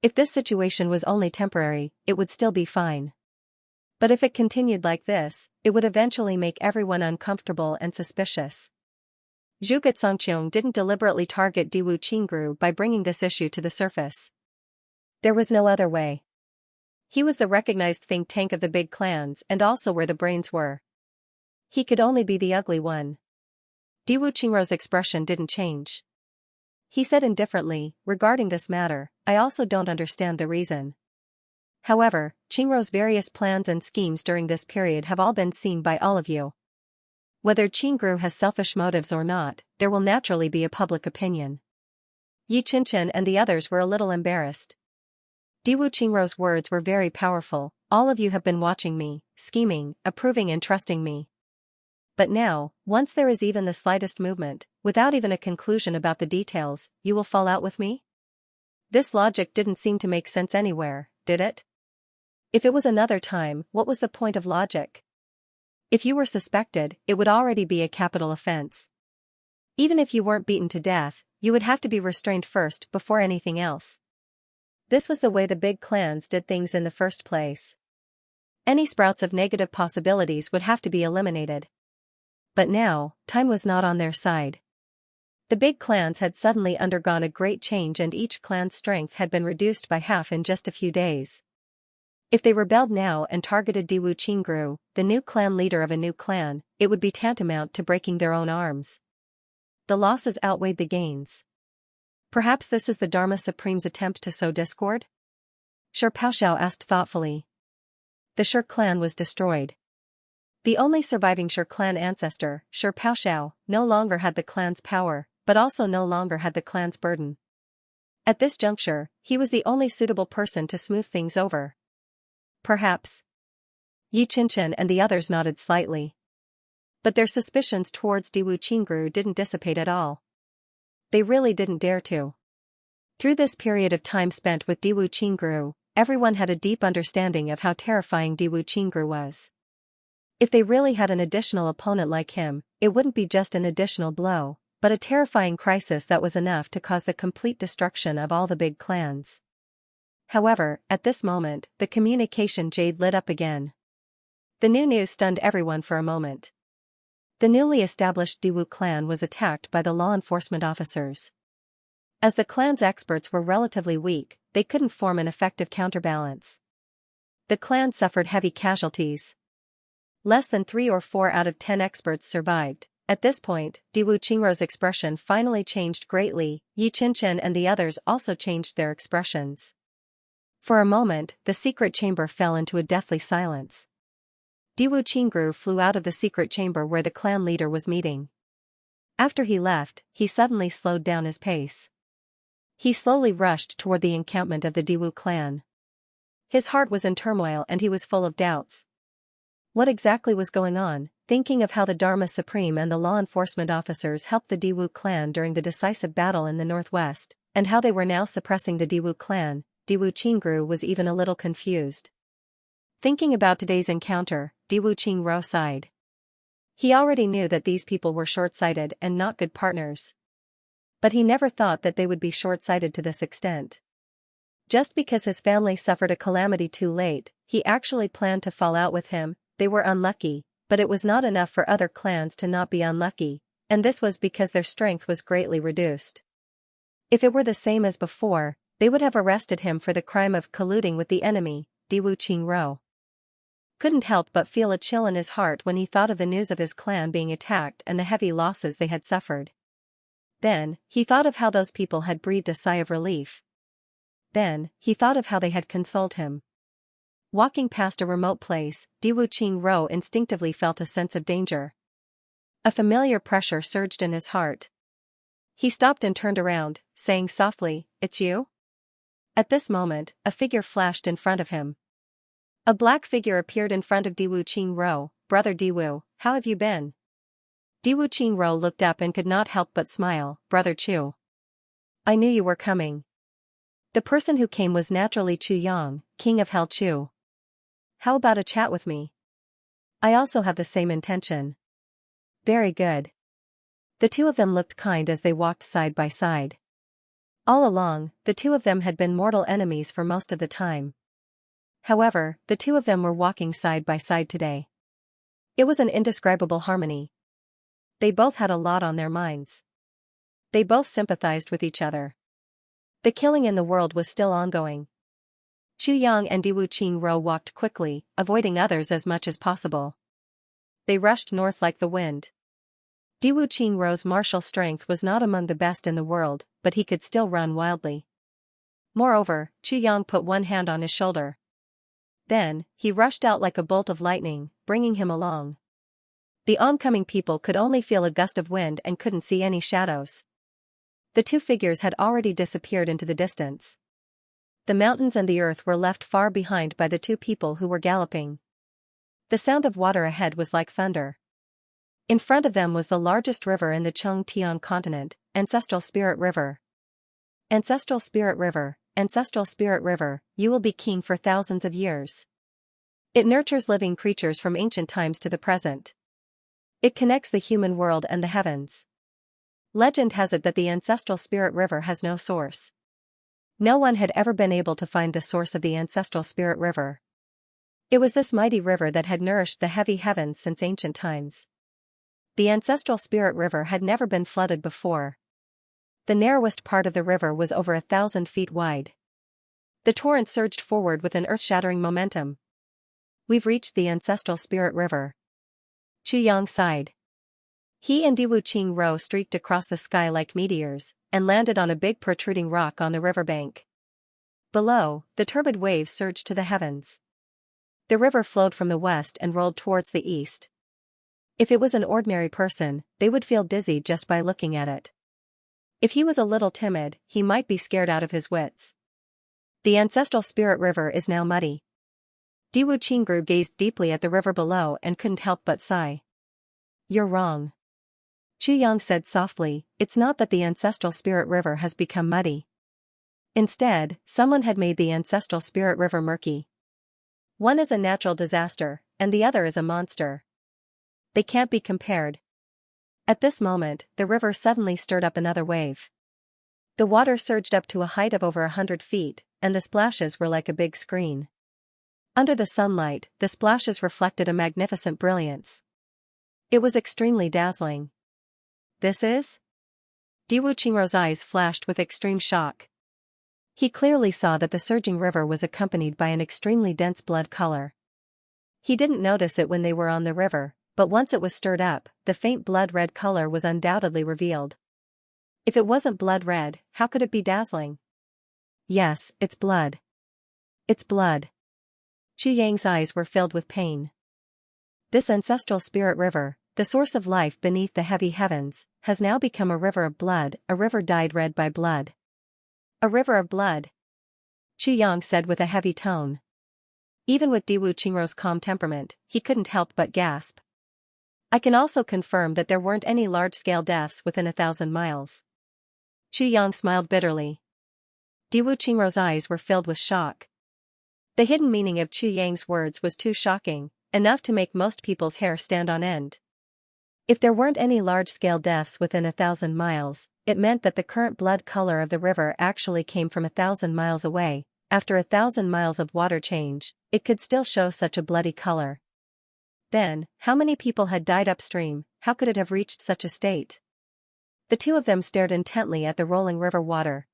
If this situation was only temporary, it would still be fine. But if it continued like this, it would eventually make everyone uncomfortable and suspicious. Zhuge Xianxiong didn't deliberately target Diwu Qingru by bringing this issue to the surface. There was no other way. He was the recognized think tank of the big clans and also where the brains were. He could only be the ugly one. Diwu Qingru's expression didn't change. He said indifferently, regarding this matter, I also don't understand the reason. However, Qingru's various plans and schemes during this period have all been seen by all of you. Whether Qingru has selfish motives or not, there will naturally be a public opinion. Yi Qianqian and the others were a little embarrassed. Diwu Qingru's words were very powerful, all of you have been watching me, scheming, approving and trusting me. But now, once there is even the slightest movement, without even a conclusion about the details, you will fall out with me? This logic didn't seem to make sense anywhere, did it? If it was another time, what was the point of logic? If you were suspected, it would already be a capital offense. Even if you weren't beaten to death, you would have to be restrained first before anything else. This was the way the big clans did things in the first place. Any sprouts of negative possibilities would have to be eliminated. But now, time was not on their side. The big clans had suddenly undergone a great change and each clan's strength had been reduced by half in just a few days. If they rebelled now and targeted Diwu Qingru, the new clan leader of a new clan, it would be tantamount to breaking their own arms. The losses outweighed the gains. Perhaps this is the Dharma Supreme's attempt to sow discord? Shi Paoxiao asked thoughtfully. The Shi clan was destroyed. The only surviving Shi clan ancestor, Shi Paoxiao, no longer had the clan's power, but also no longer had the clan's burden. At this juncture, he was the only suitable person to smooth things over. Perhaps. Yi Qianqian and the others nodded slightly. But their suspicions towards Diwu Qingru didn't dissipate at all. They really didn't dare to. Through this period of time spent with Diwu Qingru, everyone had a deep understanding of how terrifying Diwu Qingru was. If they really had an additional opponent like him, it wouldn't be just an additional blow, but a terrifying crisis that was enough to cause the complete destruction of all the big clans. However, at this moment, the communication jade lit up again. The new news stunned everyone for a moment. The newly established Diwu clan was attacked by the law enforcement officers. As the clan's experts were relatively weak, they couldn't form an effective counterbalance. The clan suffered heavy casualties. Less than 3 or 4 out of 10 experts survived. At this point, Diwu Qingru's expression finally changed greatly. Yi Qianqian and the others also changed their expressions. For a moment, the secret chamber fell into a deathly silence. Diwu Qingru flew out of the secret chamber where the clan leader was meeting. After he left, he suddenly slowed down his pace. He slowly rushed toward the encampment of the Diwu clan. His heart was in turmoil and he was full of doubts. What exactly was going on? Thinking of how the Dharma Supreme and the law enforcement officers helped the Diwu clan during the decisive battle in the northwest, and how they were now suppressing the Diwu clan, Diwu Qingru was even a little confused. Thinking about today's encounter, Diwu Qingru sighed. He already knew that these people were short-sighted and not good partners. But he never thought that they would be short-sighted to this extent. Just because his family suffered a calamity too late, he actually planned to fall out with him. They were unlucky, but it was not enough for other clans to not be unlucky, and this was because their strength was greatly reduced. If it were the same as before, they would have arrested him for the crime of colluding with the enemy. Diwu Qingro couldn't help but feel a chill in his heart when he thought of the news of his clan being attacked and the heavy losses they had suffered. Then, he thought of how those people had breathed a sigh of relief. Then, he thought of how they had consoled him. Walking past a remote place, Diwu Qingro instinctively felt a sense of danger. A familiar pressure surged in his heart. He stopped and turned around, saying softly, "It's you?" At this moment, a figure flashed in front of him. A black figure appeared in front of Diwu Qingro. "Brother Diwu, how have you been?" Diwu Qingro looked up and could not help but smile. "Brother Chu. I knew you were coming." The person who came was naturally Chu Yang, king of Hell Chu. "How about a chat with me? I also have the same intention." "Very good." The two of them looked kind as they walked side by side. All along, the two of them had been mortal enemies for most of the time. However, the two of them were walking side by side today. It was an indescribable harmony. They both had a lot on their minds. They both sympathized with each other. The killing in the world was still ongoing. Chu Yang and Diwu Qingro walked quickly, avoiding others as much as possible. They rushed north like the wind. Diwu Qingro's martial strength was not among the best in the world, but he could still run wildly. Moreover, Chu Yang put one hand on his shoulder. Then, he rushed out like a bolt of lightning, bringing him along. The oncoming people could only feel a gust of wind and couldn't see any shadows. The two figures had already disappeared into the distance. The mountains and the earth were left far behind by the two people who were galloping. The sound of water ahead was like thunder. In front of them was the largest river in the Chongtian continent, Ancestral Spirit River. Ancestral Spirit River, Ancestral Spirit River, you will be king for thousands of years. It nurtures living creatures from ancient times to the present. It connects the human world and the heavens. Legend has it that the Ancestral Spirit River has no source. No one had ever been able to find the source of the Ancestral Spirit River. It was this mighty river that had nourished the heavy heavens since ancient times. The Ancestral Spirit River had never been flooded before. The narrowest part of the river was over 1,000 feet wide. The torrent surged forward with an earth-shattering momentum. "We've reached the Ancestral Spirit River." Chu Yang sighed. He and Diwu Qingro streaked across the sky like meteors, and landed on a big protruding rock on the riverbank. Below, the turbid waves surged to the heavens. The river flowed from the west and rolled towards the east. If it was an ordinary person, they would feel dizzy just by looking at it. If he was a little timid, he might be scared out of his wits. The Ancestral Spirit River is now muddy. Diwu Qingru gazed deeply at the river below and couldn't help but sigh. "You're wrong." Chu Yang said softly, "It's not that the Ancestral Spirit River has become muddy. Instead, someone had made the Ancestral Spirit River murky. One is a natural disaster, and the other is a monster. They can't be compared." At this moment, the river suddenly stirred up another wave. The water surged up to a height of over 100 feet, and the splashes were like a big screen. Under the sunlight, the splashes reflected a magnificent brilliance. It was extremely dazzling. "This is?" Diwu Qingro's eyes flashed with extreme shock. He clearly saw that the surging river was accompanied by an extremely dense blood color. He didn't notice it when they were on the river, but once it was stirred up, the faint blood-red color was undoubtedly revealed. If it wasn't blood-red, how could it be dazzling? "Yes, it's blood. It's blood." Chu Yang's eyes were filled with pain. This Ancestral Spirit River, the source of life beneath the heavy heavens, has now become a river of blood, a river dyed red by blood. "A river of blood," Chu Yang said with a heavy tone. Even with Diwu Qingro's calm temperament, he couldn't help but gasp. "I can also confirm that there weren't any large-scale deaths within 1,000 miles. Chu Yang smiled bitterly. Diwu Qingro's eyes were filled with shock. The hidden meaning of Chu Yang's words was too shocking, enough to make most people's hair stand on end. If there weren't any large-scale deaths within 1,000 miles, it meant that the current blood color of the river actually came from 1,000 miles away. After 1,000 miles of water change, it could still show such a bloody color. Then, how many people had died upstream? How could it have reached such a state? The two of them stared intently at the rolling river water.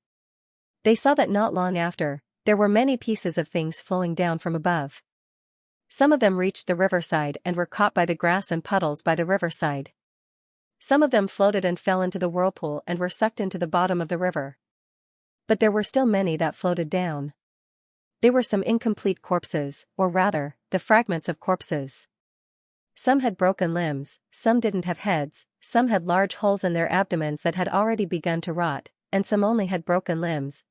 They saw that not long after, there were many pieces of things flowing down from above. Some of them reached the riverside and were caught by the grass and puddles by the riverside. Some of them floated and fell into the whirlpool and were sucked into the bottom of the river. But there were still many that floated down. They were some incomplete corpses, or rather, the fragments of corpses. Some had broken limbs, some didn't have heads, some had large holes in their abdomens that had already begun to rot, and some only had broken limbs,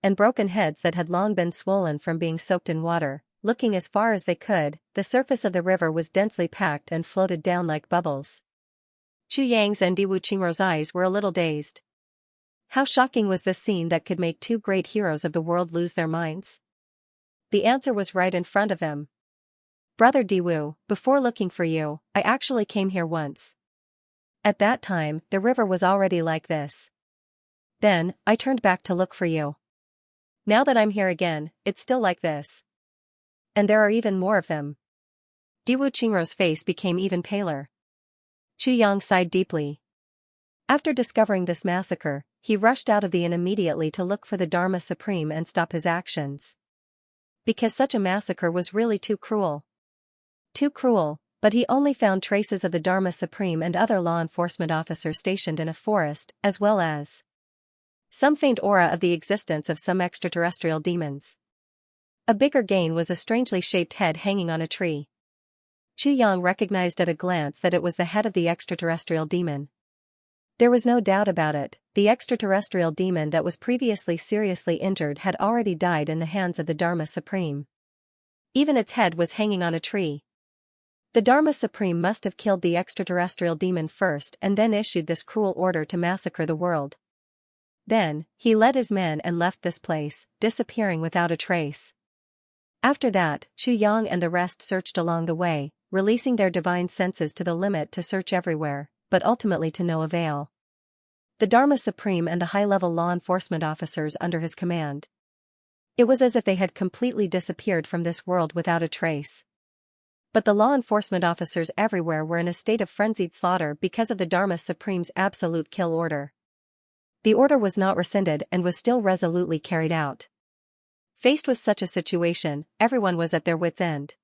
and broken heads that had long been swollen from being soaked in water. Looking as far as they could, the surface of the river was densely packed and floated down like bubbles. Chu Yang's and Diwu Qingrou's eyes were a little dazed. How shocking was this scene that could make two great heroes of the world lose their minds? The answer was right in front of them. Brother Diwu, before looking for you, I actually came here once. At that time, the river was already like this. Then, I turned back to look for you. Now that I'm here again, it's still like this. And there are even more of them. Diwu Qingrou's face became even paler. Chu Yang sighed deeply. After discovering this massacre, he rushed out of the inn immediately to look for the Dharma Supreme and stop his actions. Because such a massacre was really too cruel. Too cruel, but he only found traces of the Dharma Supreme and other law enforcement officers stationed in a forest, as well as some faint aura of the existence of some extraterrestrial demons. A bigger gain was a strangely shaped head hanging on a tree. Chu Yang recognized at a glance that it was the head of the extraterrestrial demon. There was no doubt about it, the extraterrestrial demon that was previously seriously injured had already died in the hands of the Dharma Supreme. Even its head was hanging on a tree. The Dharma Supreme must have killed the extraterrestrial demon first and then issued this cruel order to massacre the world. Then, he led his men and left this place, disappearing without a trace. After that, Chu Yang and the rest searched along the way, releasing their divine senses to the limit to search everywhere, but ultimately to no avail. The Dharma Supreme and the high-level law enforcement officers under his command. It was as if they had completely disappeared from this world without a trace. But the law enforcement officers everywhere were in a state of frenzied slaughter because of the Dharma Supreme's absolute kill order. The order was not rescinded and was still resolutely carried out. Faced with such a situation, everyone was at their wits' end.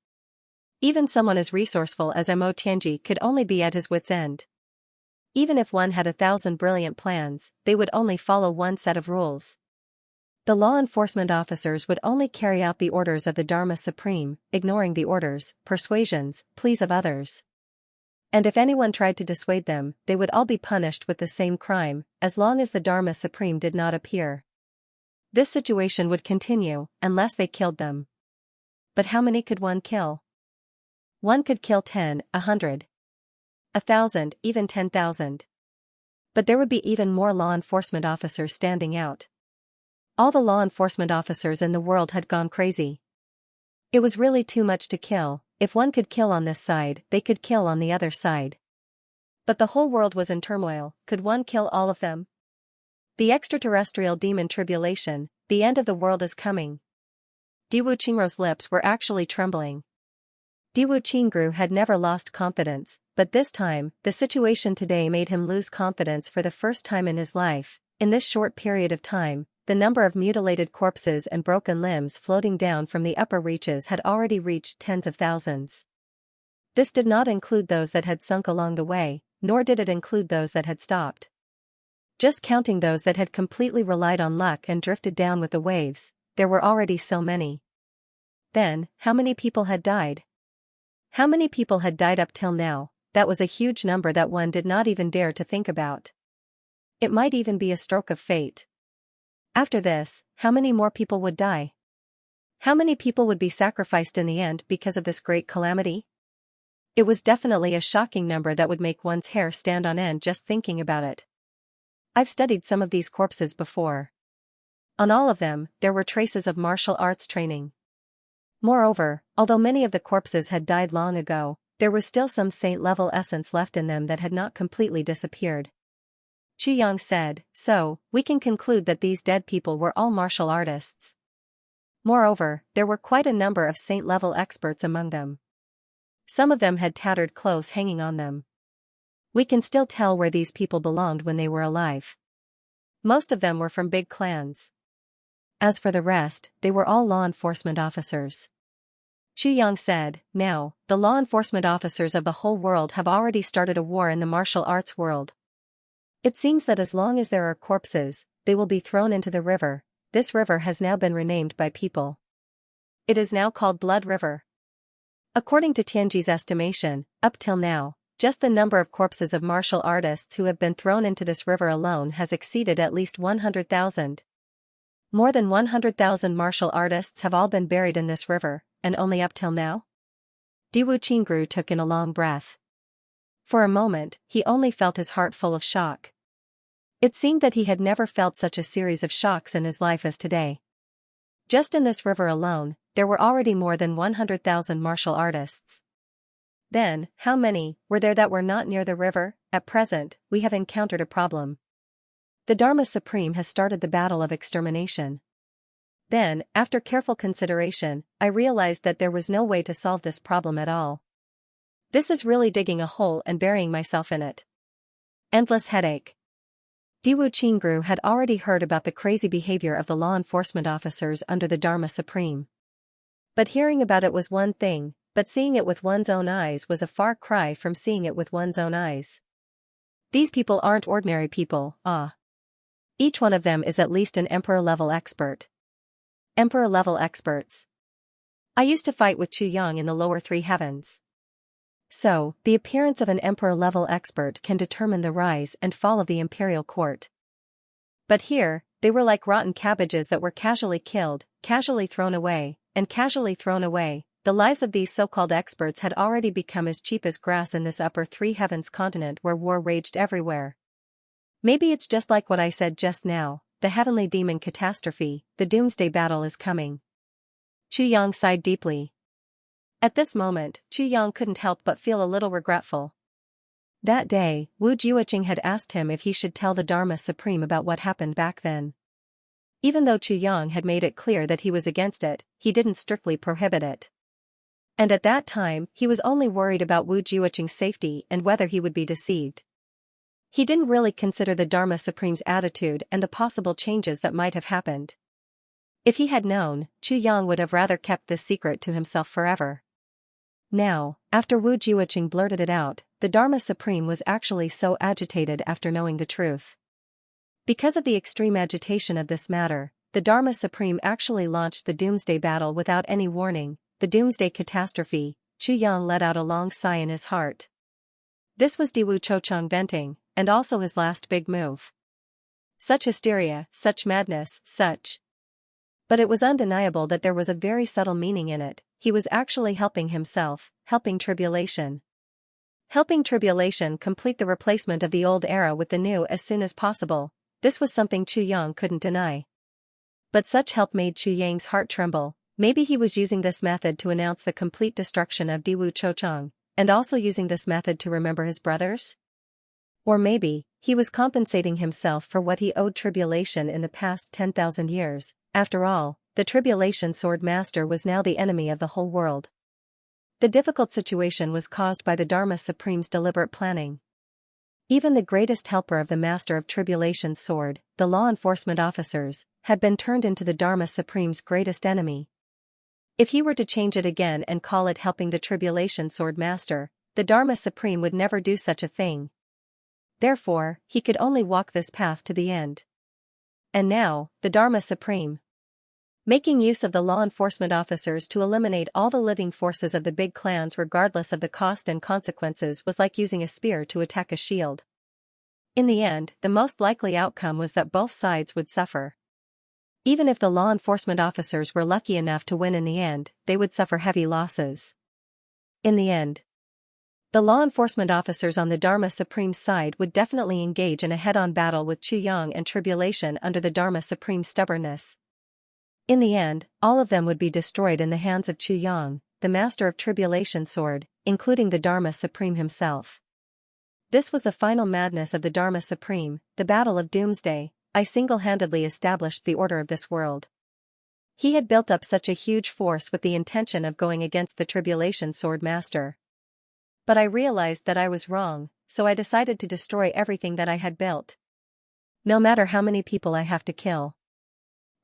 Even someone as resourceful as Mo Tianji could only be at his wits' end. Even if one had 1,000 brilliant plans, they would only follow one set of rules. The law enforcement officers would only carry out the orders of the Dharma Supreme, ignoring the orders, persuasions, pleas of others. And if anyone tried to dissuade them, they would all be punished with the same crime, as long as the Dharma Supreme did not appear. This situation would continue, unless they killed them. But how many could one kill? One could kill 10, 100, 1,000, even 10,000. But there would be even more law enforcement officers standing out. All the law enforcement officers in the world had gone crazy. It was really too much to kill. If one could kill on this side, they could kill on the other side. But the whole world was in turmoil. Could one kill all of them? The extraterrestrial demon tribulation, the end of the world is coming. Diwu Qingrou's lips were actually trembling. Diwu Qingrou had never lost confidence, but this time, the situation today made him lose confidence for the first time in his life. In this short period of time, the number of mutilated corpses and broken limbs floating down from the upper reaches had already reached tens of thousands. This did not include those that had sunk along the way, nor did it include those that had stopped. Just counting those that had completely relied on luck and drifted down with the waves, there were already so many. Then, how many people had died? How many people had died up till now? That was a huge number that one did not even dare to think about. It might even be a stroke of fate. After this, how many more people would die? How many people would be sacrificed in the end because of this great calamity? It was definitely a shocking number that would make one's hair stand on end just thinking about it. I've studied some of these corpses before. On all of them, there were traces of martial arts training. Moreover, although many of the corpses had died long ago, there was still some saint-level essence left in them that had not completely disappeared. Xianxia said, "So, we can conclude that these dead people were all martial artists." Moreover, there were quite a number of saint-level experts among them. Some of them had tattered clothes hanging on them. We can still tell where these people belonged when they were alive. Most of them were from big clans. As for the rest, they were all law enforcement officers. Xianxia said, "Now, the law enforcement officers of the whole world have already started a war in the martial arts world. It seems that as long as there are corpses, they will be thrown into the river. This river has now been renamed by people. It is now called Blood River." According to Tianji's estimation, up till now, just the number of corpses of martial artists who have been thrown into this river alone has exceeded at least 100,000. More than 100,000 martial artists have all been buried in this river, and only up till now? Diwu Qingru took in a long breath. For a moment, he only felt his heart full of shock. It seemed that he had never felt such a series of shocks in his life as today. Just in this river alone, there were already more than 100,000 martial artists. Then, how many were there that were not near the river? At present, we have encountered a problem. The Dharma Supreme has started the battle of extermination. Then, after careful consideration, I realized that there was no way to solve this problem at all. This is really digging a hole and burying myself in it. Endless headache. Diwu Qingru had already heard about the crazy behavior of the law enforcement officers under the Dharma Supreme. But hearing about it was one thing, but seeing it with one's own eyes was a far cry from seeing it with one's own eyes. These people aren't ordinary people, Each one of them is at least an emperor-level expert. Emperor-level experts. I used to fight with Xianxia in the lower three heavens. So, the appearance of an emperor-level expert can determine the rise and fall of the imperial court. But here, they were like rotten cabbages that were casually killed, casually thrown away, and casually thrown away. The lives of these so-called experts had already become as cheap as grass in this upper three heavens continent where war raged everywhere. Maybe it's just like what I said just now, the heavenly demon catastrophe, the doomsday battle is coming. Xianxia sighed deeply. At this moment, Xianxia couldn't help but feel a little regretful. That day, Wu Jiuqing had asked him if he should tell the Dharma Supreme about what happened back then. Even though Xianxia had made it clear that he was against it, he didn't strictly prohibit it. And at that time, he was only worried about Wu Jiuqing's safety and whether he would be deceived. He didn't really consider the Dharma Supreme's attitude and the possible changes that might have happened. If he had known, Xianxia would have rather kept this secret to himself forever. Now, after Wu Jiuqing blurted it out, the Dharma Supreme was actually so agitated after knowing the truth. Because of the extreme agitation of this matter, the Dharma Supreme actually launched the doomsday battle without any warning, the doomsday catastrophe. Xianxia let out a long sigh in his heart. This was Diwu Qiuqiang venting, and also his last big move. Such hysteria, such madness, such. But it was undeniable that there was a very subtle meaning in it. He was actually helping himself, helping tribulation. Helping tribulation complete the replacement of the old era with the new as soon as possible. This was something Xianxia couldn't deny. But such help made Xianxia's heart tremble. Maybe he was using this method to announce the complete destruction of Diwu Qiuqiang, and also using this method to remember his brothers? Or maybe, he was compensating himself for what he owed tribulation in the past 10,000 years. After all, the Tribulation Sword Master was now the enemy of the whole world. The difficult situation was caused by the Dharma Supreme's deliberate planning. Even the greatest helper of the Master of Tribulation's sword, the law enforcement officers, had been turned into the Dharma Supreme's greatest enemy. If he were to change it again and call it helping the Tribulation Sword Master, the Dharma Supreme would never do such a thing. Therefore, he could only walk this path to the end. And now, the Dharma Supreme, making use of the law enforcement officers to eliminate all the living forces of the big clans regardless of the cost and consequences, was like using a spear to attack a shield. In the end, the most likely outcome was that both sides would suffer. Even if the law enforcement officers were lucky enough to win in the end, they would suffer heavy losses. In the end, the law enforcement officers on the Dharma Supreme's side would definitely engage in a head-on battle with Xianxia and tribulation under the Dharma Supreme's stubbornness. In the end, all of them would be destroyed in the hands of Xianxia, the master of Tribulation Sword, including the Dharma Supreme himself. This was the final madness of the Dharma Supreme, the Battle of Doomsday. I single-handedly established the order of this world. He had built up such a huge force with the intention of going against the Tribulation Sword Master. But I realized that I was wrong, so I decided to destroy everything that I had built. No matter how many people I have to kill.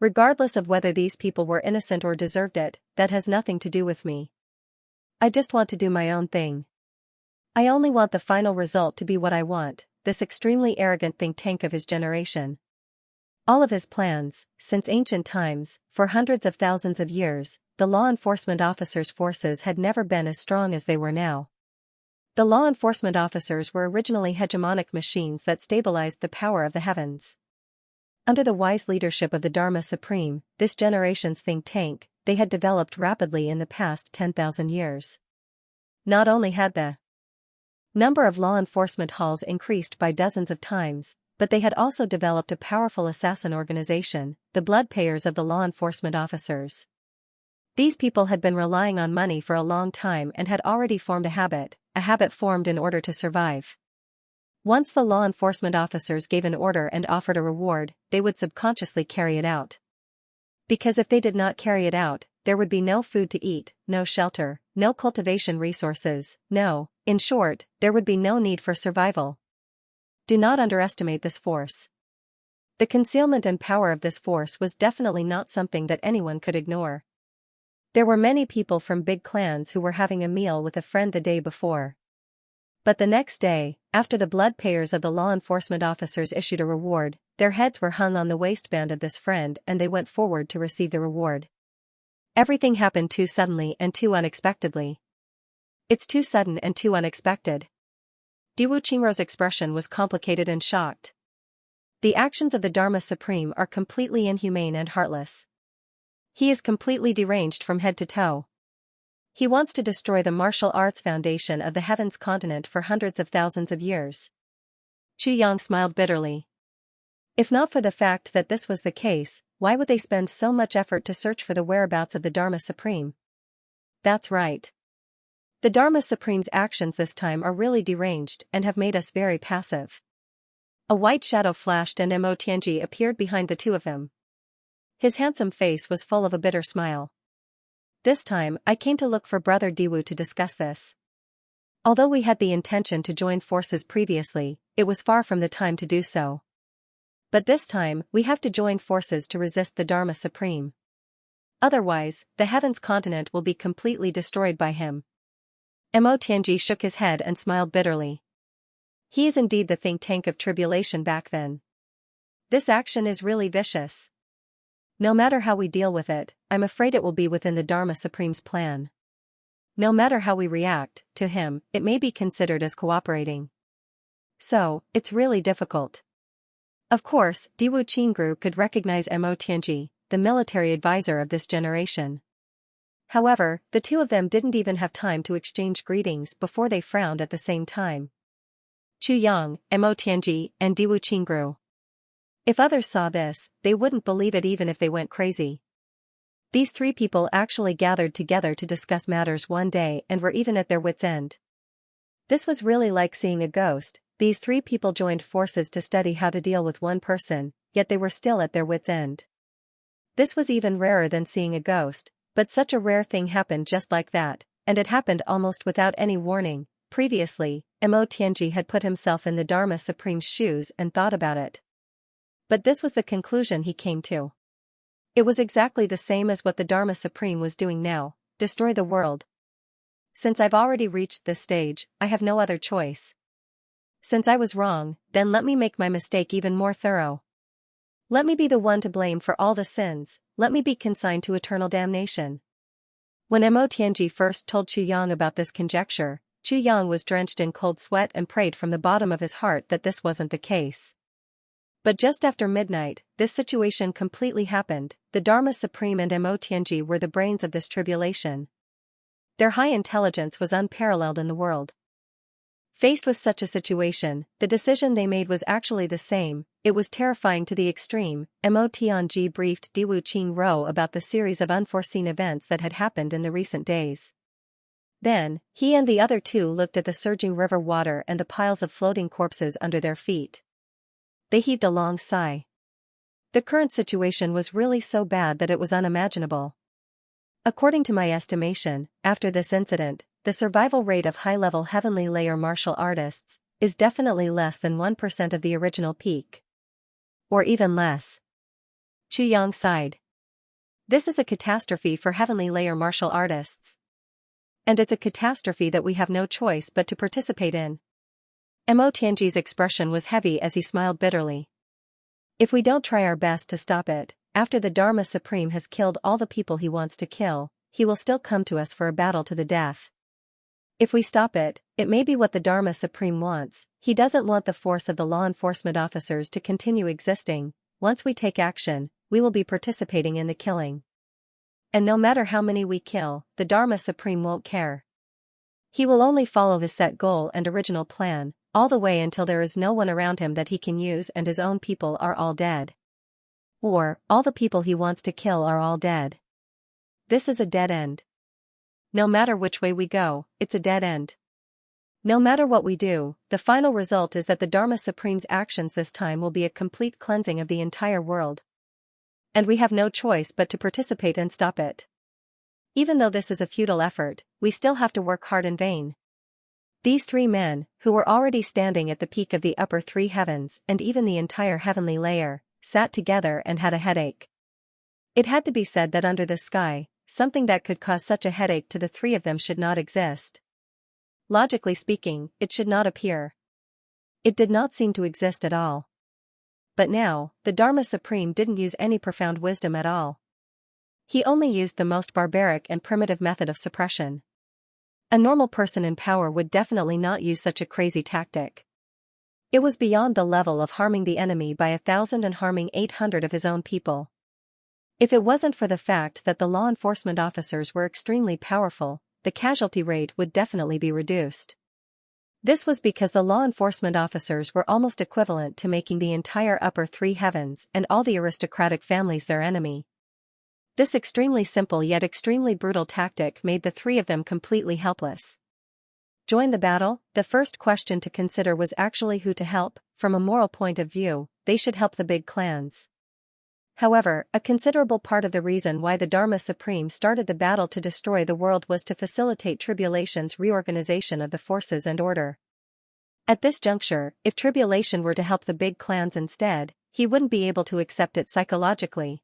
Regardless of whether these people were innocent or deserved it, that has nothing to do with me. I just want to do my own thing. I only want the final result to be what I want, this extremely arrogant think tank of his generation. All of his plans, since ancient times, for hundreds of thousands of years, the law enforcement officers' forces had never been as strong as they were now. The law enforcement officers were originally hegemonic machines that stabilized the power of the heavens. Under the wise leadership of the Dharma Supreme, this generation's think tank, they had developed rapidly in the past 10,000 years. Not only had the number of law enforcement halls increased by dozens of times, but they had also developed a powerful assassin organization, the blood payers of the law enforcement officers. These people had been relying on money for a long time and had already formed a habit formed in order to survive. Once the law enforcement officers gave an order and offered a reward, they would subconsciously carry it out. Because if they did not carry it out, there would be no food to eat, no shelter, no cultivation resources, in short, there would be no need for survival. Do not underestimate this force. The concealment and power of this force was definitely not something that anyone could ignore. There were many people from big clans who were having a meal with a friend the day before. But the next day, after the blood payers of the law enforcement officers issued a reward, their heads were hung on the waistband of this friend and they went forward to receive the reward. Everything happened too suddenly and too unexpectedly. It's too sudden and too unexpected. Diwu Qingrou's expression was complicated and shocked. The actions of the Dharma Supreme are completely inhumane and heartless. He is completely deranged from head to toe. He wants to destroy the martial arts foundation of the heavens continent for hundreds of thousands of years. Xianxia smiled bitterly. If not for the fact that this was the case, why would they spend so much effort to search for the whereabouts of the Dharma Supreme? That's right. The Dharma Supreme's actions this time are really deranged and have made us very passive. A white shadow flashed and Mo Tianji appeared behind the two of them. His handsome face was full of a bitter smile. This time, I came to look for Brother Diwu to discuss this. Although we had the intention to join forces previously, it was far from the time to do so. But this time, we have to join forces to resist the Dharma Supreme. Otherwise, the heavens continent will be completely destroyed by him. Mo Tianji shook his head and smiled bitterly. He is indeed the think tank of tribulation back then. This action is really vicious. No matter how we deal with it, I'm afraid it will be within the Dharma Supreme's plan. No matter how we react to him, it may be considered as cooperating. So, it's really difficult. Of course, Diwu Qingrou could recognize Mo Tianji, the military advisor of this generation. However, the two of them didn't even have time to exchange greetings before they frowned at the same time. Chu Yang, Mo Tianji, and Diwu Qingrou. If others saw this, they wouldn't believe it even if they went crazy. These three people actually gathered together to discuss matters one day and were even at their wits' end. This was really like seeing a ghost. These three people joined forces to study how to deal with one person, yet they were still at their wits' end. This was even rarer than seeing a ghost, but such a rare thing happened just like that, and it happened almost without any warning. Previously, Mo Tianji had put himself in the Dharma Supreme's shoes and thought about it. But this was the conclusion he came to. It was exactly the same as what the Dharma Supreme was doing now: destroy the world. Since I've already reached this stage, I have no other choice. Since I was wrong, then let me make my mistake even more thorough. Let me be the one to blame for all the sins, let me be consigned to eternal damnation. When Mo Tianji first told Chu Yang about this conjecture, Chu Yang was drenched in cold sweat and prayed from the bottom of his heart that this wasn't the case. But just after midnight, this situation completely happened. The Dharma Supreme and Mo Tianji were the brains of this tribulation. Their high intelligence was unparalleled in the world. Faced with such a situation, the decision they made was actually the same. It was terrifying to the extreme. Mo Tianji briefed Diwu Qingrou about the series of unforeseen events that had happened in the recent days. Then, he and the other two looked at the surging river water and the piles of floating corpses under their feet. They heaved a long sigh. The current situation was really so bad that it was unimaginable. According to my estimation, after this incident, the survival rate of high-level heavenly layer martial artists is definitely less than 1% of the original peak. Or even less. Xianxia sighed. This is a catastrophe for heavenly layer martial artists. And it's a catastrophe that we have no choice but to participate in. Mo Tianji's expression was heavy as he smiled bitterly. If we don't try our best to stop it, after the Dharma Supreme has killed all the people he wants to kill, he will still come to us for a battle to the death. If we stop it, it may be what the Dharma Supreme wants. He doesn't want the force of the law enforcement officers to continue existing. Once we take action, we will be participating in the killing. And no matter how many we kill, the Dharma Supreme won't care. He will only follow his set goal and original plan, all the way until there is no one around him that he can use and his own people are all dead. Or, all the people he wants to kill are all dead. This is a dead end. No matter which way we go, it's a dead end. No matter what we do, the final result is that the Dharma Supreme's actions this time will be a complete cleansing of the entire world. And we have no choice but to participate and stop it. Even though this is a futile effort, we still have to work hard in vain. These three men, who were already standing at the peak of the upper three heavens and even the entire heavenly layer, sat together and had a headache. It had to be said that under the sky, something that could cause such a headache to the three of them should not exist. Logically speaking, it should not appear. It did not seem to exist at all. But now, the Dharma Supreme didn't use any profound wisdom at all. He only used the most barbaric and primitive method of suppression. A normal person in power would definitely not use such a crazy tactic. It was beyond the level of harming the enemy by 1,000 and harming 800 of his own people. If it wasn't for the fact that the law enforcement officers were extremely powerful, the casualty rate would definitely be reduced. This was because the law enforcement officers were almost equivalent to making the entire upper three heavens and all the aristocratic families their enemy. This extremely simple yet extremely brutal tactic made the three of them completely helpless. Join the battle? The first question to consider was actually who to help. From a moral point of view, they should help the big clans. However, a considerable part of the reason why the Dharma Supreme started the battle to destroy the world was to facilitate Tribulation's reorganization of the forces and order. At this juncture, if Tribulation were to help the big clans instead, he wouldn't be able to accept it psychologically.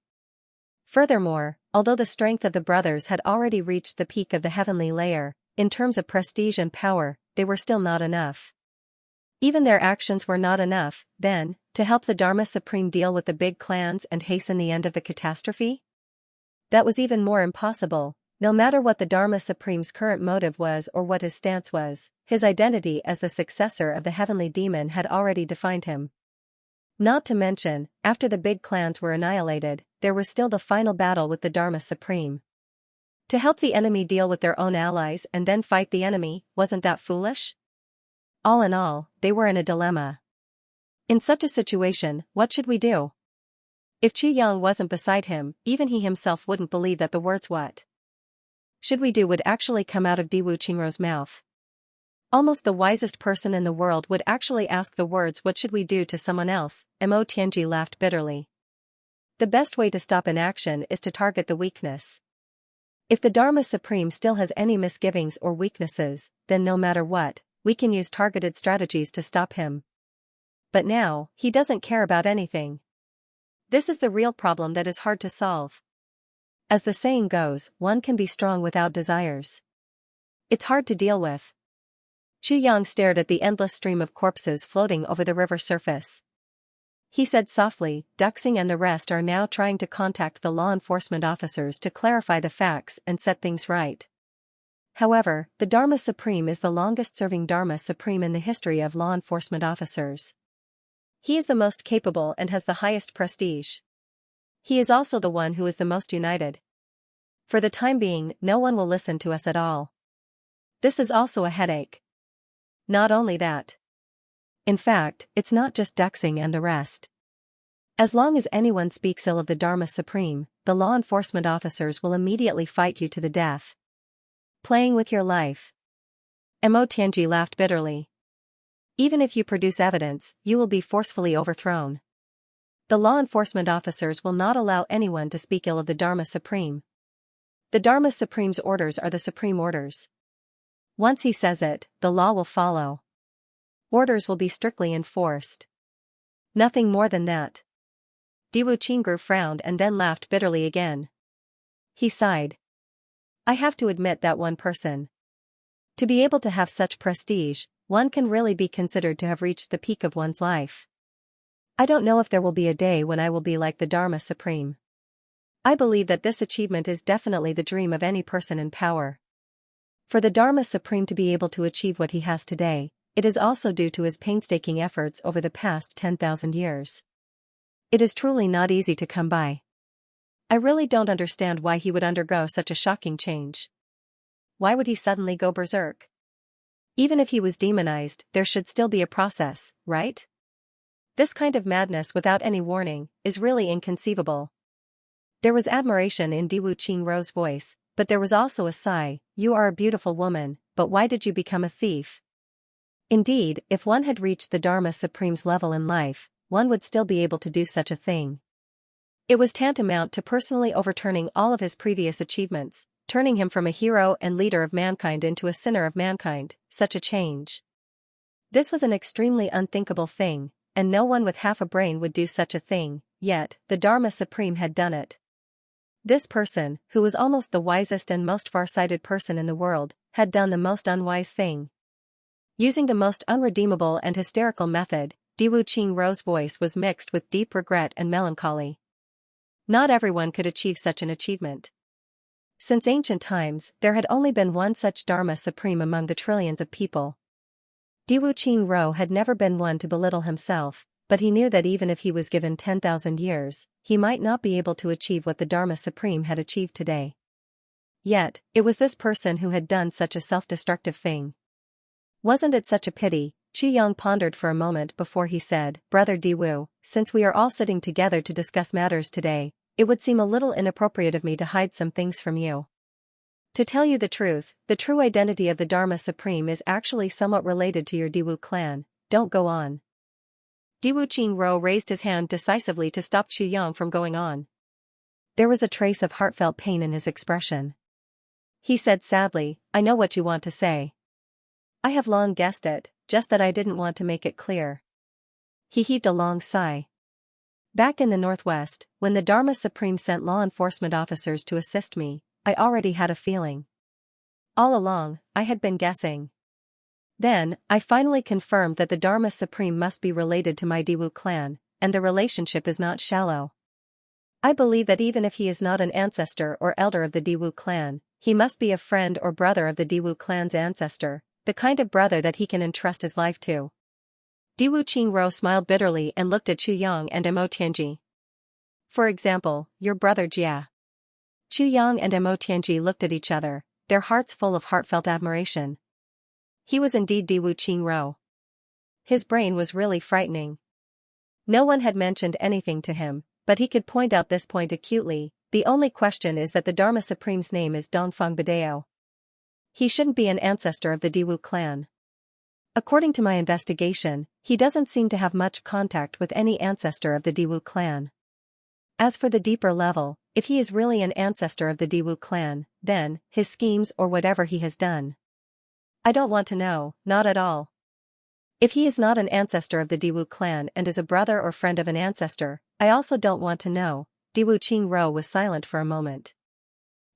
Furthermore, although the strength of the brothers had already reached the peak of the heavenly layer, in terms of prestige and power, they were still not enough. Even their actions were not enough, then, to help the Dharma Supreme deal with the big clans and hasten the end of the catastrophe? That was even more impossible. No matter what the Dharma Supreme's current motive was or what his stance was, his identity as the successor of the heavenly demon had already defined him. Not to mention, after the big clans were annihilated, there was still the final battle with the Dharma Supreme. To help the enemy deal with their own allies and then fight the enemy, wasn't that foolish? All in all, they were in a dilemma. In such a situation, what should we do? If Qi Yang wasn't beside him, even he himself wouldn't believe that the words "what should we do" would actually come out of Diwu Qingrou's mouth. Almost the wisest person in the world would actually ask the words "what should we do" to someone else. Mo Tianji laughed bitterly. The best way to stop inaction is to target the weakness. If the Dharma Supreme still has any misgivings or weaknesses, then no matter what, we can use targeted strategies to stop him. But now, he doesn't care about anything. This is the real problem that is hard to solve. As the saying goes, one can be strong without desires. It's hard to deal with. Qi Yang stared at the endless stream of corpses floating over the river surface. He said softly, Duxing and the rest are now trying to contact the law enforcement officers to clarify the facts and set things right. However, the Dharma Supreme is the longest-serving Dharma Supreme in the history of law enforcement officers. He is the most capable and has the highest prestige. He is also the one who is the most united. For the time being, no one will listen to us at all. This is also a headache. Not only that. In fact, it's not just Duxing and the rest. As long as anyone speaks ill of the Dharma Supreme, the law enforcement officers will immediately fight you to the death. Playing with your life. Mo Tianji laughed bitterly. Even if you produce evidence, you will be forcefully overthrown. The law enforcement officers will not allow anyone to speak ill of the Dharma Supreme. The Dharma Supreme's orders are the supreme orders. Once he says it, the law will follow. Orders will be strictly enforced. Nothing more than that. Diwu Qingru frowned and then laughed bitterly again. He sighed. I have to admit that one person. To be able to have such prestige, one can really be considered to have reached the peak of one's life. I don't know if there will be a day when I will be like the Dharma Supreme. I believe that this achievement is definitely the dream of any person in power. For the Dharma Supreme to be able to achieve what he has today, it is also due to his painstaking efforts over the past 10,000 years. It is truly not easy to come by. I really don't understand why he would undergo such a shocking change. Why would he suddenly go berserk? Even if he was demonized, there should still be a process, right? This kind of madness without any warning is really inconceivable. There was admiration in Diwu Qingrou's voice, but there was also a sigh. You are a beautiful woman, but why did you become a thief? Indeed, if one had reached the Dharma Supreme's level in life, one would still be able to do such a thing. It was tantamount to personally overturning all of his previous achievements, turning him from a hero and leader of mankind into a sinner of mankind. Such a change. This was an extremely unthinkable thing, and no one with half a brain would do such a thing, yet, the Dharma Supreme had done it. This person, who was almost the wisest and most far-sighted person in the world, had done the most unwise thing. Using the most unredeemable and hysterical method, Diwu Qingrou's voice was mixed with deep regret and melancholy. Not everyone could achieve such an achievement. Since ancient times, there had only been one such Dharma Supreme among the trillions of people. Diwu Qingrou had never been one to belittle himself, but he knew that even if he was given 10,000 years, he might not be able to achieve what the Dharma Supreme had achieved today. Yet, it was this person who had done such a self-destructive thing. Wasn't it such a pity? Qiyang pondered for a moment before he said, Brother Diwu, since we are all sitting together to discuss matters today, it would seem a little inappropriate of me to hide some things from you. To tell you the truth, the true identity of the Dharma Supreme is actually somewhat related to your Diwu clan. Don't go on. Diwu Qingrou raised his hand decisively to stop Qiyang from going on. There was a trace of heartfelt pain in his expression. He said sadly, I know what you want to say. I have long guessed it, just that I didn't want to make it clear. He heaved a long sigh. Back in the Northwest, when the Dharma Supreme sent law enforcement officers to assist me, I already had a feeling. All along, I had been guessing. Then, I finally confirmed that the Dharma Supreme must be related to my Diwu clan, and the relationship is not shallow. I believe that even if he is not an ancestor or elder of the Diwu clan, he must be a friend or brother of the Diwu clan's ancestor, the kind of brother that he can entrust his life to. Diwu Qingrou smiled bitterly and looked at Qiyang and Mo Tianji. For example, your brother Jia. Qiyang and Mo Tianji looked at each other, their hearts full of heartfelt admiration. He was indeed Diwu Qingrou. His brain was really frightening. No one had mentioned anything to him, but he could point out this point acutely. The only question is that the Dharma Supreme's name is Dongfang Badao. He shouldn't be an ancestor of the Diwu clan. According to my investigation, he doesn't seem to have much contact with any ancestor of the Diwu clan. As for the deeper level, if he is really an ancestor of the Diwu clan, then, his schemes or whatever he has done. I don't want to know, not at all. If he is not an ancestor of the Diwu clan and is a brother or friend of an ancestor, I also don't want to know. Diwu Qingrou was silent for a moment.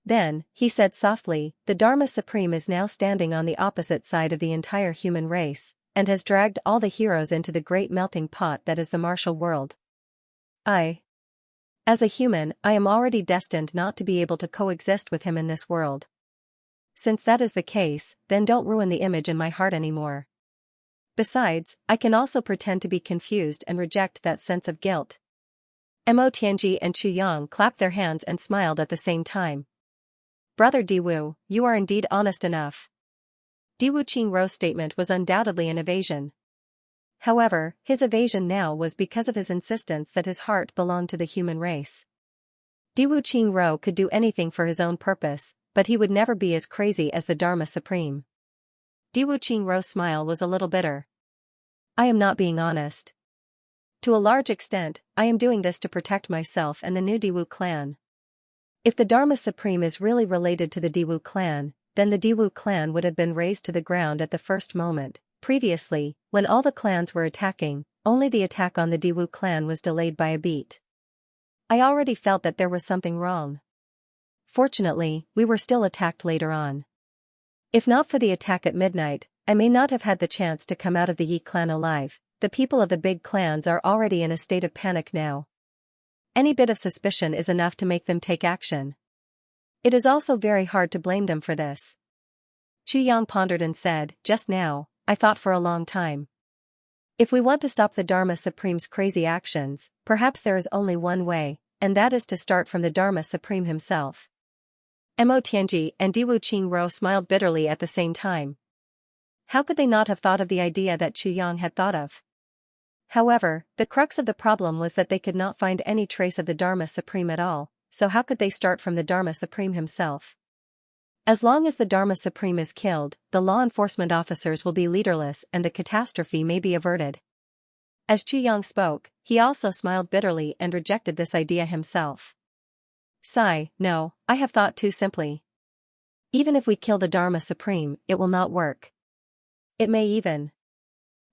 Then, he said softly, the Dharma Supreme is now standing on the opposite side of the entire human race, and has dragged all the heroes into the great melting pot that is the martial world. As a human, I am already destined not to be able to coexist with him in this world. Since that is the case, then don't ruin the image in my heart anymore. Besides, I can also pretend to be confused and reject that sense of guilt. Mo Tianji and Qiyang clapped their hands and smiled at the same time. Brother Diwu, you are indeed honest enough. Diwu Qingrou's statement was undoubtedly an evasion. However, his evasion now was because of his insistence that his heart belonged to the human race. Diwu Qingrou could do anything for his own purpose, but he would never be as crazy as the Dharma Supreme. Diwu Qingruo's smile was a little bitter. I am not being honest. To a large extent, I am doing this to protect myself and the new Diwu clan. If the Dharma Supreme is really related to the Diwu clan, then the Diwu clan would have been razed to the ground at the first moment. Previously, when all the clans were attacking, only the attack on the Diwu clan was delayed by a beat. I already felt that there was something wrong. Fortunately, we were still attacked later on. If not for the attack at midnight, I may not have had the chance to come out of the Yi clan alive. The people of the big clans are already in a state of panic now. Any bit of suspicion is enough to make them take action. It is also very hard to blame them for this. Chu Yang pondered and said, just now, I thought for a long time. If we want to stop the Dharma Supreme's crazy actions, perhaps there is only one way, and that is to start from the Dharma Supreme himself. Mo Tianji and Diwu Qingruo smiled bitterly at the same time. How could they not have thought of the idea that Chu Yang had thought of? However, the crux of the problem was that they could not find any trace of the Dharma Supreme at all, so how could they start from the Dharma Supreme himself? As long as the Dharma Supreme is killed, the law enforcement officers will be leaderless and the catastrophe may be averted. As Chu Yang spoke, he also smiled bitterly and rejected this idea himself. Sigh, no, I have thought too simply. Even if we kill the Dharma Supreme, it will not work. It may even.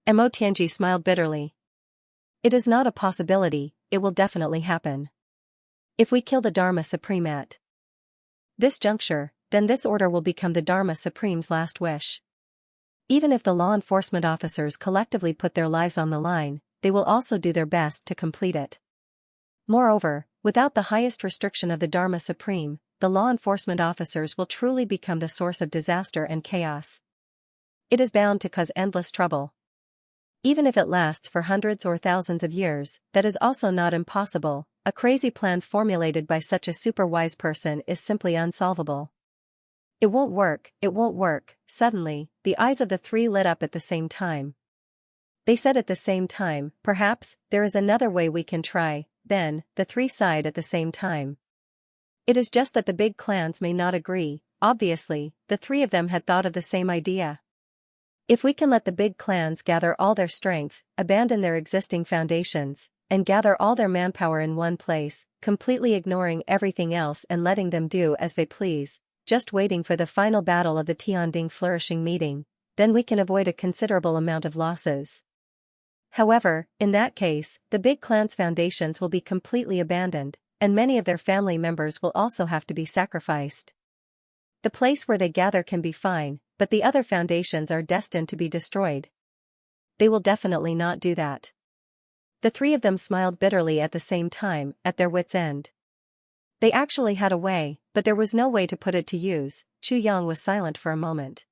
Mo Tianji smiled bitterly. It is not a possibility, it will definitely happen. If we kill the Dharma Supreme at this juncture, then this order will become the Dharma Supreme's last wish. Even if the law enforcement officers collectively put their lives on the line, they will also do their best to complete it. Moreover, without the highest restriction of the Dharma Supreme, the law enforcement officers will truly become the source of disaster and chaos. It is bound to cause endless trouble. Even if it lasts for hundreds or thousands of years, that is also not impossible. A crazy plan formulated by such a super-wise person is simply unsolvable. It won't work, it won't work. Suddenly, the eyes of the three lit up at the same time. They said at the same time, perhaps, there is another way we can try. Then, the three sighed at the same time. It is just that the big clans may not agree. Obviously, the three of them had thought of the same idea. If we can let the big clans gather all their strength, abandon their existing foundations, and gather all their manpower in one place, completely ignoring everything else and letting them do as they please, just waiting for the final battle of the Tianding flourishing meeting, then we can avoid a considerable amount of losses. However, in that case, the big clan's foundations will be completely abandoned, and many of their family members will also have to be sacrificed. The place where they gather can be fine, but the other foundations are destined to be destroyed. They will definitely not do that. The three of them smiled bitterly at the same time, at their wits' end. They actually had a way, but there was no way to put it to use. Chu Yang was silent for a moment.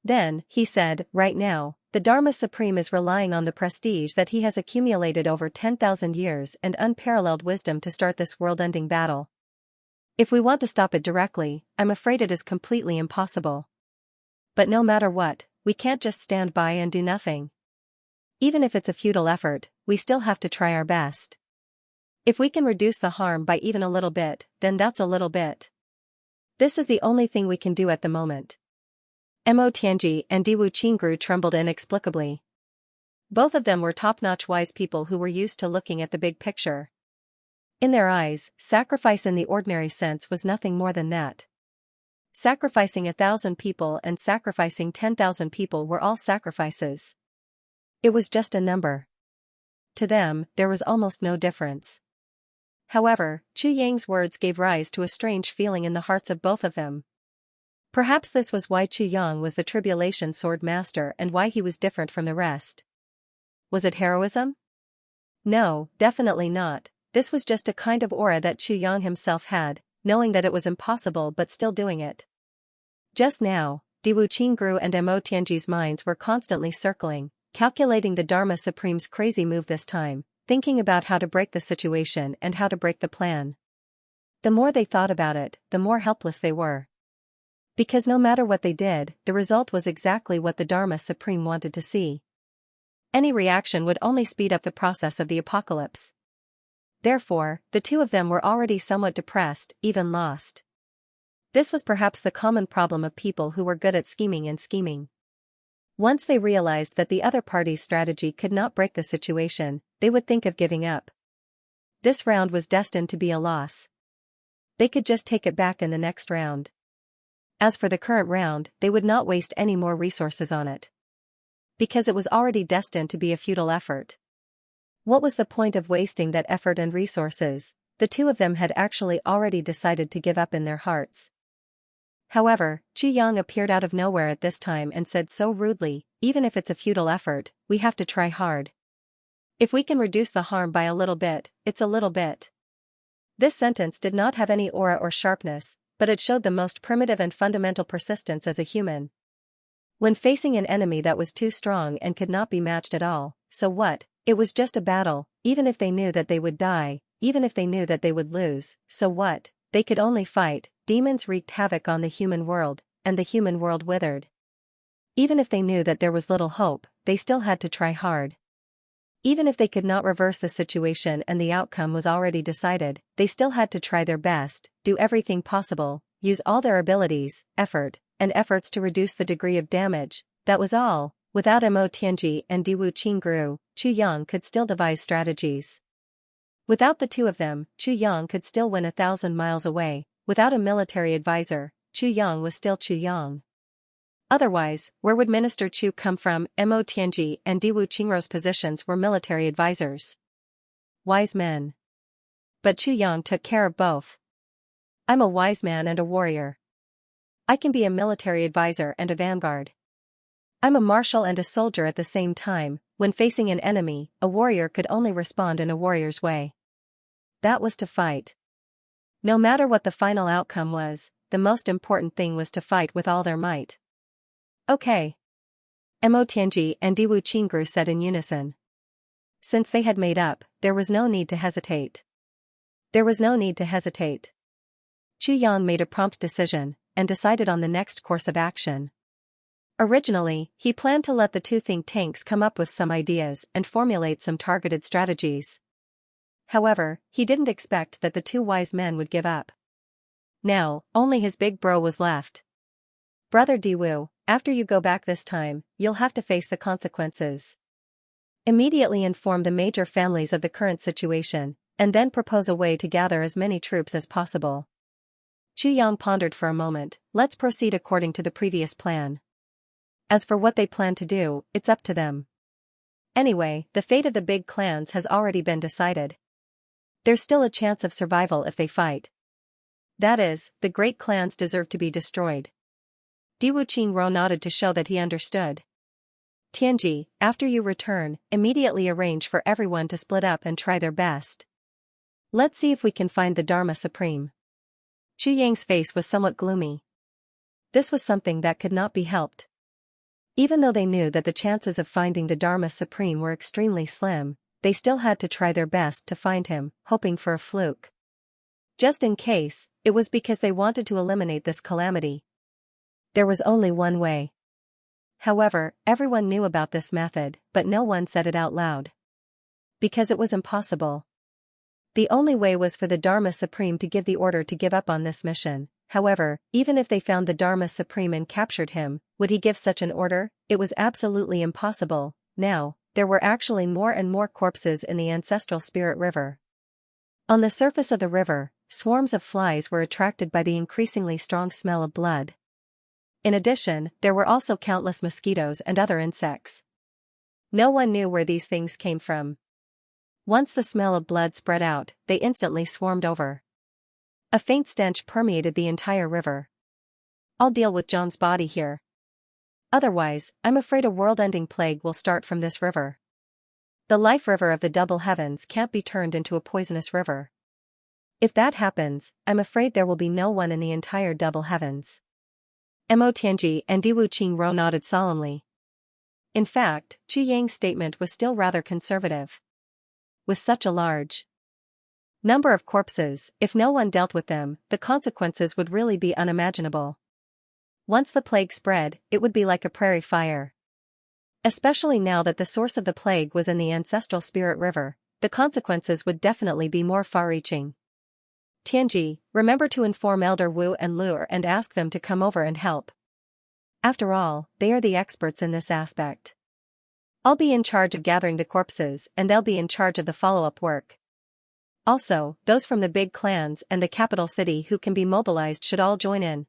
Then, he said, right now, the Dharma Supreme is relying on the prestige that he has accumulated over 10,000 years and unparalleled wisdom to start this world-ending battle. If we want to stop it directly, I'm afraid it is completely impossible. But no matter what, we can't just stand by and do nothing. Even if it's a futile effort, we still have to try our best. If we can reduce the harm by even a little bit, then that's a little bit. This is the only thing we can do at the moment. Mo Tianji and Diwu Qingru trembled inexplicably. Both of them were top-notch wise people who were used to looking at the big picture. In their eyes, sacrifice in the ordinary sense was nothing more than that. Sacrificing 1,000 people and sacrificing 10,000 people were all sacrifices. It was just a number. To them, there was almost no difference. However, Chu Yang's words gave rise to a strange feeling in the hearts of both of them. Perhaps this was why Chu Yang was the Tribulation Sword Master and why he was different from the rest. Was it heroism? No, definitely not. This was just a kind of aura that Chu Yang himself had, knowing that it was impossible but still doing it. Just now, Diwu Qingru and Mo Tianji's minds were constantly circling, calculating the Dharma Supreme's crazy move this time, thinking about how to break the situation and how to break the plan. The more they thought about it, the more helpless they were. Because no matter what they did, the result was exactly what the Dharma Supreme wanted to see. Any reaction would only speed up the process of the apocalypse. Therefore, the two of them were already somewhat depressed, even lost. This was perhaps the common problem of people who were good at scheming and scheming. Once they realized that the other party's strategy could not break the situation, they would think of giving up. This round was destined to be a loss. They could just take it back in the next round. As for the current round, they would not waste any more resources on it, because it was already destined to be a futile effort. What was the point of wasting that effort and resources? The two of them had actually already decided to give up in their hearts. However, Xianxia appeared out of nowhere at this time and said so rudely, "Even if it's a futile effort, we have to try hard. If we can reduce the harm by a little bit, it's a little bit." This sentence did not have any aura or sharpness, but it showed the most primitive and fundamental persistence as a human. When facing an enemy that was too strong and could not be matched at all, so what? It was just a battle. Even if they knew that they would die, even if they knew that they would lose, so what? They could only fight. Demons wreaked havoc on the human world, and the human world withered. Even if they knew that there was little hope, they still had to try hard. Even if they could not reverse the situation and the outcome was already decided, they still had to try their best, do everything possible, use all their abilities, effort, and efforts to reduce the degree of damage. That was all. Without Mo Tianji and Diwu Qingru, Xianxia could still devise strategies. Without the two of them, Xianxia could still win 1,000 miles away. Without a military advisor, Xianxia was still Xianxia. Otherwise, where would Minister Chu come from? Mo Tianji and Diwu Qingru's positions were military advisors. Wise men. But Xianxia took care of both. "I'm a wise man and a warrior. I can be a military advisor and a vanguard. I'm a marshal and a soldier at the same time." When facing an enemy, a warrior could only respond in a warrior's way. That was to fight. No matter what the final outcome was, the most important thing was to fight with all their might. "Okay." Mo Tianji and Diwu Qingru said in unison. Since they had made up, there was no need to hesitate. There was no need to hesitate. Xianxia made a prompt decision, and decided on the next course of action. Originally, he planned to let the two think tanks come up with some ideas and formulate some targeted strategies. However, he didn't expect that the two wise men would give up. Now, only his big bro was left. "Brother Diwu, after you go back this time, you'll have to face the consequences. Immediately inform the major families of the current situation, and then propose a way to gather as many troops as possible." Xianxia pondered for a moment. "Let's proceed according to the previous plan. As for what they plan to do, it's up to them. Anyway, the fate of the big clans has already been decided. There's still a chance of survival if they fight. That is, the great clans deserve to be destroyed." Diwu Qingru nodded to show that he understood. "Tianji, after you return, immediately arrange for everyone to split up and try their best. Let's see if we can find the Dharma Supreme." Xianxia's face was somewhat gloomy. This was something that could not be helped. Even though they knew that the chances of finding the Dharma Supreme were extremely slim, they still had to try their best to find him, hoping for a fluke. Just in case, it was because they wanted to eliminate this calamity. There was only one way. However, everyone knew about this method, but no one said it out loud. Because it was impossible. The only way was for the Dharma Supreme to give the order to give up on this mission. However, even if they found the Dharma Supreme and captured him, would he give such an order? It was absolutely impossible. Now, there were actually more and more corpses in the ancestral spirit river. On the surface of the river, swarms of flies were attracted by the increasingly strong smell of blood. In addition, there were also countless mosquitoes and other insects. No one knew where these things came from. Once the smell of blood spread out, they instantly swarmed over. A faint stench permeated the entire river. "I'll deal with John's body here. Otherwise, I'm afraid a world-ending plague will start from this river. The life river of the double heavens can't be turned into a poisonous river. If that happens, I'm afraid there will be no one in the entire double heavens." Mo Tianji and Diwu Qingru nodded solemnly. In fact, Xianxia's statement was still rather conservative. With such a large number of corpses, if no one dealt with them, the consequences would really be unimaginable. Once the plague spread, it would be like a prairie fire. Especially now that the source of the plague was in the ancestral spirit river, the consequences would definitely be more far-reaching. Tianji, remember to inform Elder Wu and Lure and ask them to come over and help. After all, they are the experts in this aspect. I'll be in charge of gathering the corpses and they'll be in charge of the follow-up work. Also, those from the big clans and the capital city who can be mobilized should all join in.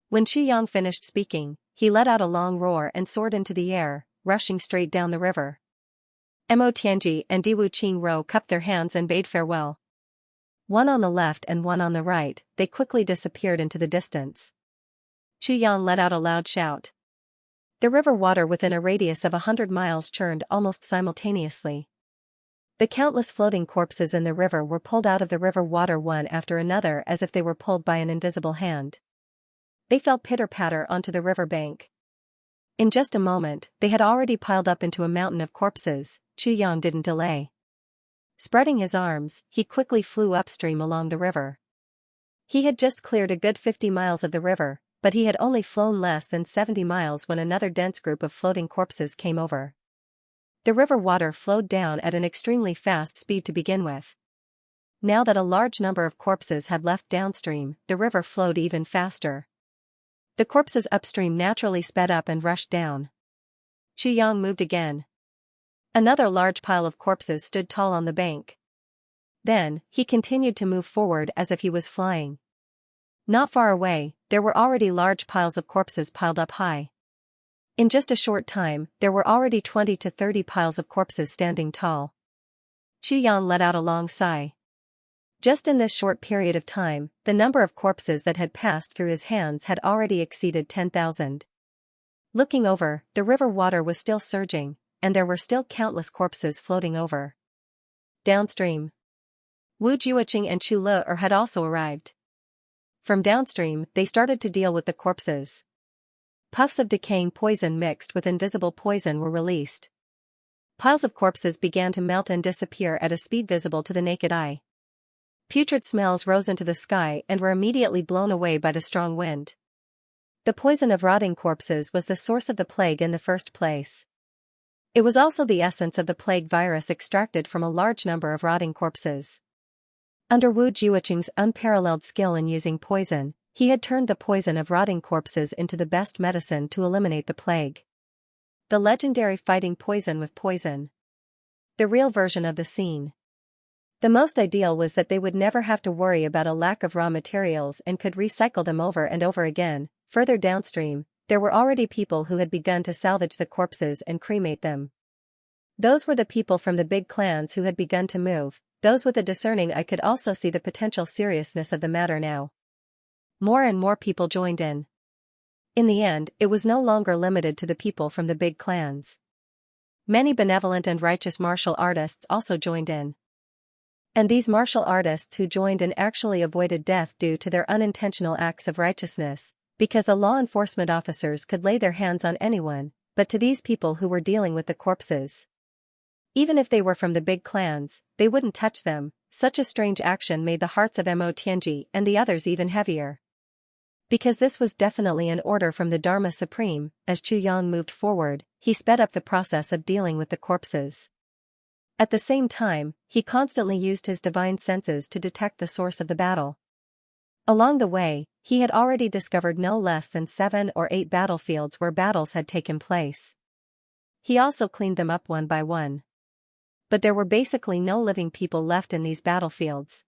When Xianxia finished speaking, he let out a long roar and soared into the air, rushing straight down the river. Mo Tianji and Diwu Qingro cupped their hands and bade farewell. One on the left and one on the right, they quickly disappeared into the distance. Xianxia let out a loud shout. The river water within a radius of 100 miles churned almost simultaneously. The countless floating corpses in the river were pulled out of the river water one after another as if they were pulled by an invisible hand. They fell pitter-patter onto the river bank. In just a moment, they had already piled up into a mountain of corpses. Xianxia didn't delay. Spreading his arms, he quickly flew upstream along the river. He had just cleared a good 50 miles of the river, but he had only flown less than 70 miles when another dense group of floating corpses came over. The river water flowed down at an extremely fast speed to begin with. Now that a large number of corpses had left downstream, the river flowed even faster. The corpses upstream naturally sped up and rushed down. Xianxia moved again. Another large pile of corpses stood tall on the bank. Then, he continued to move forward as if he was flying. Not far away, there were already large piles of corpses piled up high. In just a short time, there were already 20 to 30 piles of corpses standing tall. Xianxia let out a long sigh. Just in this short period of time, the number of corpses that had passed through his hands had already exceeded 10,000. Looking over, the river water was still surging, and there were still countless corpses floating over. Downstream, Wu Jiuqing and Chu Le had also arrived. From downstream, they started to deal with the corpses. Puffs of decaying poison mixed with invisible poison were released. Piles of corpses began to melt and disappear at a speed visible to the naked eye. Putrid smells rose into the sky and were immediately blown away by the strong wind. The poison of rotting corpses was the source of the plague in the first place. It was also the essence of the plague virus extracted from a large number of rotting corpses. Under Wu Jiuqing's unparalleled skill in using poison, he had turned the poison of rotting corpses into the best medicine to eliminate the plague. The legendary fighting poison with poison. The real version of the scene. The most ideal was that they would never have to worry about a lack of raw materials and could recycle them over and over again. Further downstream, there were already people who had begun to salvage the corpses and cremate them. Those were the people from the big clans who had begun to move. Those with a discerning eye could also see the potential seriousness of the matter now. More and more people joined in. In the end, it was no longer limited to the people from the big clans. Many benevolent and righteous martial artists also joined in. And these martial artists who joined in actually avoided death due to their unintentional acts of righteousness, because the law enforcement officers could lay their hands on anyone, but to these people who were dealing with the corpses. Even if they were from the big clans, they wouldn't touch them. Such a strange action made the hearts of Mo Tianji and the others even heavier. Because this was definitely an order from the Dharma Supreme, as Xianxia moved forward, he sped up the process of dealing with the corpses. At the same time, he constantly used his divine senses to detect the source of the battle. Along the way, he had already discovered no less than 7 or 8 battlefields where battles had taken place. He also cleaned them up one by one. But there were basically no living people left in these battlefields.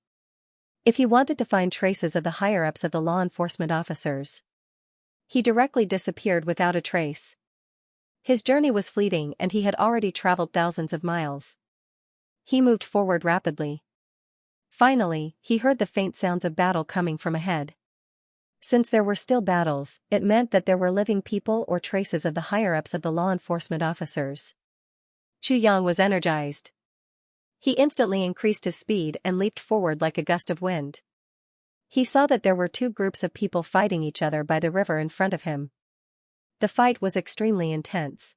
If he wanted to find traces of the higher-ups of the law enforcement officers, he directly disappeared without a trace. His journey was fleeting and he had already traveled thousands of miles. He moved forward rapidly. Finally, he heard the faint sounds of battle coming from ahead. Since there were still battles, it meant that there were living people or traces of the higher-ups of the law enforcement officers. Xianxia was energized. He instantly increased his speed and leaped forward like a gust of wind. He saw that there were 2 groups of people fighting each other by the river in front of him. The fight was extremely intense.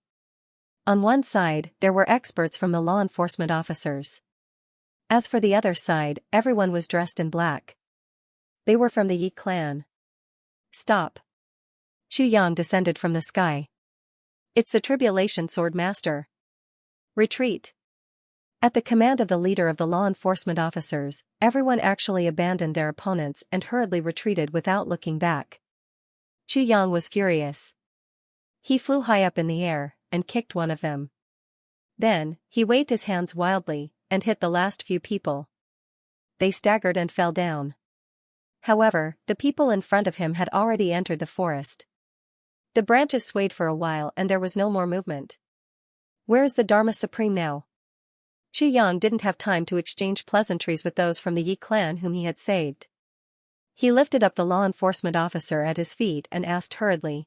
On one side, there were experts from the law enforcement officers. As for the other side, everyone was dressed in black. They were from the Yi clan. Stop. Xianxia descended from the sky. It's the Tribulation Sword Master. Retreat. At the command of the leader of the law enforcement officers, everyone actually abandoned their opponents and hurriedly retreated without looking back. Xianxia was furious. He flew high up in the air and kicked one of them. Then, he waved his hands wildly and hit the last few people. They staggered and fell down. However, the people in front of him had already entered the forest. The branches swayed for a while and there was no more movement. Where is the Dharma Supreme now? Xianxia didn't have time to exchange pleasantries with those from the Yi clan whom he had saved. He lifted up the law enforcement officer at his feet and asked hurriedly.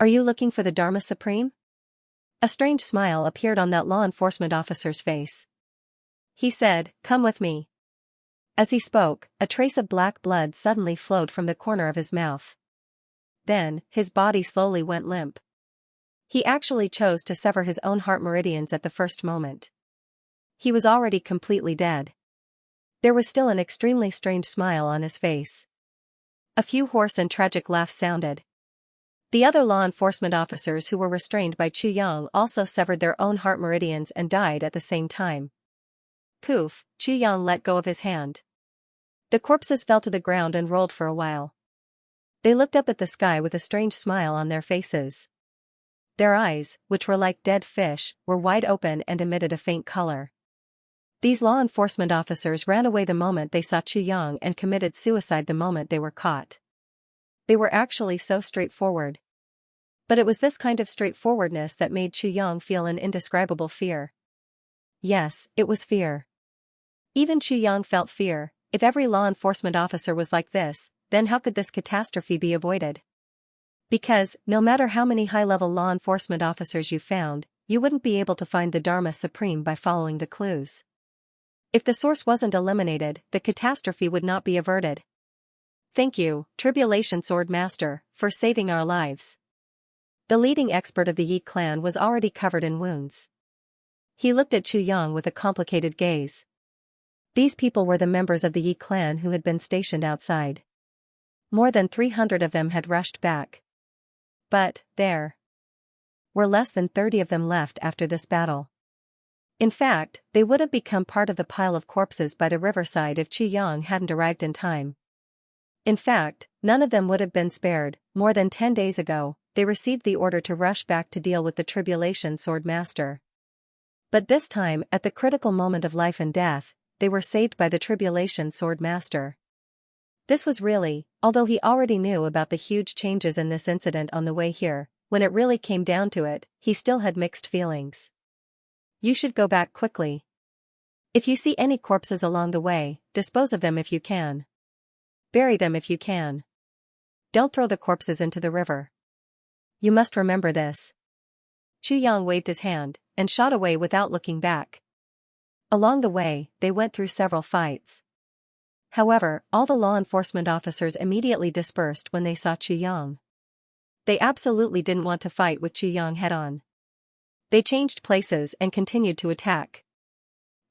Are you looking for the Dharma Supreme? A strange smile appeared on that law enforcement officer's face. He said, come with me. As he spoke, a trace of black blood suddenly flowed from the corner of his mouth. Then, his body slowly went limp. He actually chose to sever his own heart meridians at the first moment. He was already completely dead. There was still an extremely strange smile on his face. A few hoarse and tragic laughs sounded. The other law enforcement officers who were restrained by Xianxia also severed their own heart meridians and died at the same time. Poof, Xianxia let go of his hand. The corpses fell to the ground and rolled for a while. They looked up at the sky with a strange smile on their faces. Their eyes, which were like dead fish, were wide open and emitted a faint color. These law enforcement officers ran away the moment they saw Xianxia and committed suicide the moment they were caught. They were actually so straightforward. But it was this kind of straightforwardness that made Xianxia feel an indescribable fear. Yes, it was fear. Even Xianxia felt fear. If every law enforcement officer was like this, then how could this catastrophe be avoided? Because, no matter how many high-level law enforcement officers you found, you wouldn't be able to find the Dharma Supreme by following the clues. If the source wasn't eliminated, the catastrophe would not be averted. Thank you, Tribulation Sword Master, for saving our lives. The leading expert of the Yi clan was already covered in wounds. He looked at Xianxia with a complicated gaze. These people were the members of the Yi clan who had been stationed outside. More than 300 of them had rushed back. But, there were less than 30 of them left after this battle. In fact, they would have become part of the pile of corpses by the riverside if Xianxia hadn't arrived in time. In fact, none of them would have been spared. More than 10 days ago, they received the order to rush back to deal with the Tribulation Sword Master. But this time, at the critical moment of life and death, they were saved by the Tribulation Sword Master. This was really, although he already knew about the huge changes in this incident on the way here, when it really came down to it, he still had mixed feelings. You should go back quickly. If you see any corpses along the way, dispose of them if you can. Bury them if you can. Don't throw the corpses into the river. You must remember this. Xianxia waved his hand and shot away without looking back. Along the way, they went through several fights. However, all the law enforcement officers immediately dispersed when they saw Xianxia. They absolutely didn't want to fight with Xianxia head-on. They changed places and continued to attack.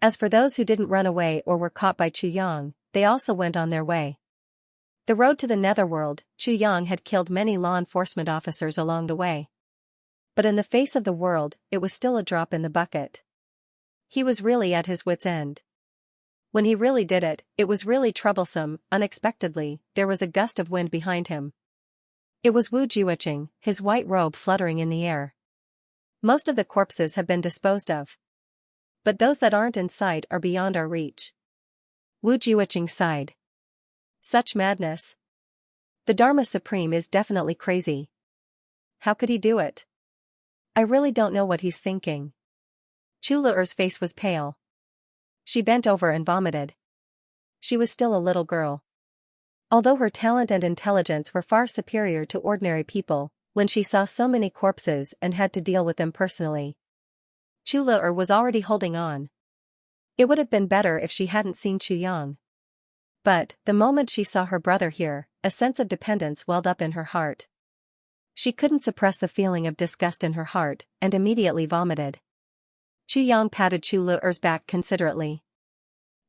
As for those who didn't run away or were caught by Xianxia, they also went on their way. The road to the netherworld, Xianxia had killed many law enforcement officers along the way. But in the face of the world, it was still a drop in the bucket. He was really at his wits' end. When he really did it, it was really troublesome. Unexpectedly, there was a gust of wind behind him. It was Wu Jiuqing, his white robe fluttering in the air. Most of the corpses have been disposed of. But those that aren't in sight are beyond our reach. Wu Jiuqing sighed. Such madness. The Dharma Supreme is definitely crazy. How could he do it? I really don't know what he's thinking. Chuluer's face was pale. She bent over and vomited. She was still a little girl. Although her talent and intelligence were far superior to ordinary people, when she saw so many corpses and had to deal with them personally, Chuluer was already holding on. It would have been better if she hadn't seen Xianxia. But, the moment she saw her brother here, a sense of dependence welled up in her heart. She couldn't suppress the feeling of disgust in her heart, and immediately vomited. Xianxia patted Chuluer's back considerately.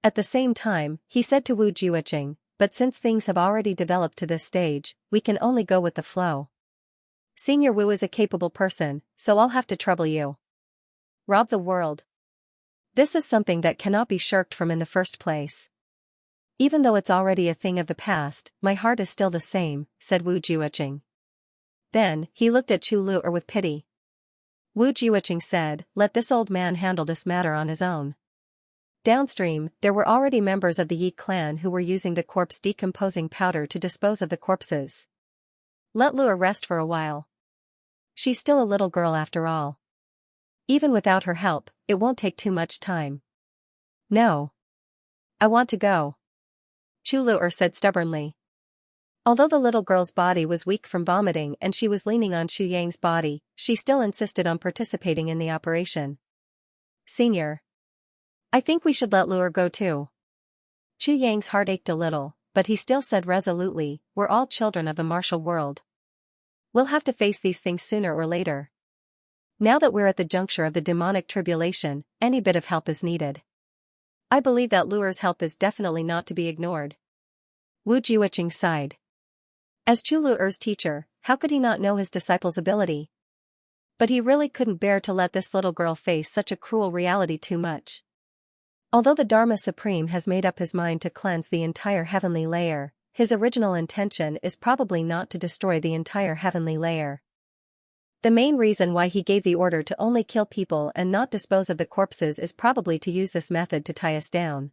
At the same time, he said to Wu Jiuqing, but since things have already developed to this stage, we can only go with the flow. Senior Wu is a capable person, so I'll have to trouble you. Rob the world. This is something that cannot be shirked from in the first place. Even though it's already a thing of the past, my heart is still the same, said Wu Jiuqing. Then, he looked at Chu Lu'er with pity. Wu Jiuqing said, let this old man handle this matter on his own. Downstream, there were already members of the Yi clan who were using the corpse decomposing powder to dispose of the corpses. Let Lu'er rest for a while. She's still a little girl after all. Even without her help, it won't take too much time. No. I want to go. Chu Lu'er said stubbornly. Although the little girl's body was weak from vomiting and she was leaning on Xu Yang's body, she still insisted on participating in the operation. Senior. I think we should let Lu'er go too. Xu Yang's heart ached a little, but he still said resolutely, we're all children of the martial world. We'll have to face these things sooner or later. Now that we're at the juncture of the demonic tribulation, any bit of help is needed. I believe that Lu'er's help is definitely not to be ignored. Wu Jiuqing sighed. As Chu Lu'er's teacher, how could he not know his disciple's ability? But he really couldn't bear to let this little girl face such a cruel reality too much. Although the Dharma Supreme has made up his mind to cleanse the entire heavenly layer, his original intention is probably not to destroy the entire heavenly layer. The main reason why he gave the order to only kill people and not dispose of the corpses is probably to use this method to tie us down.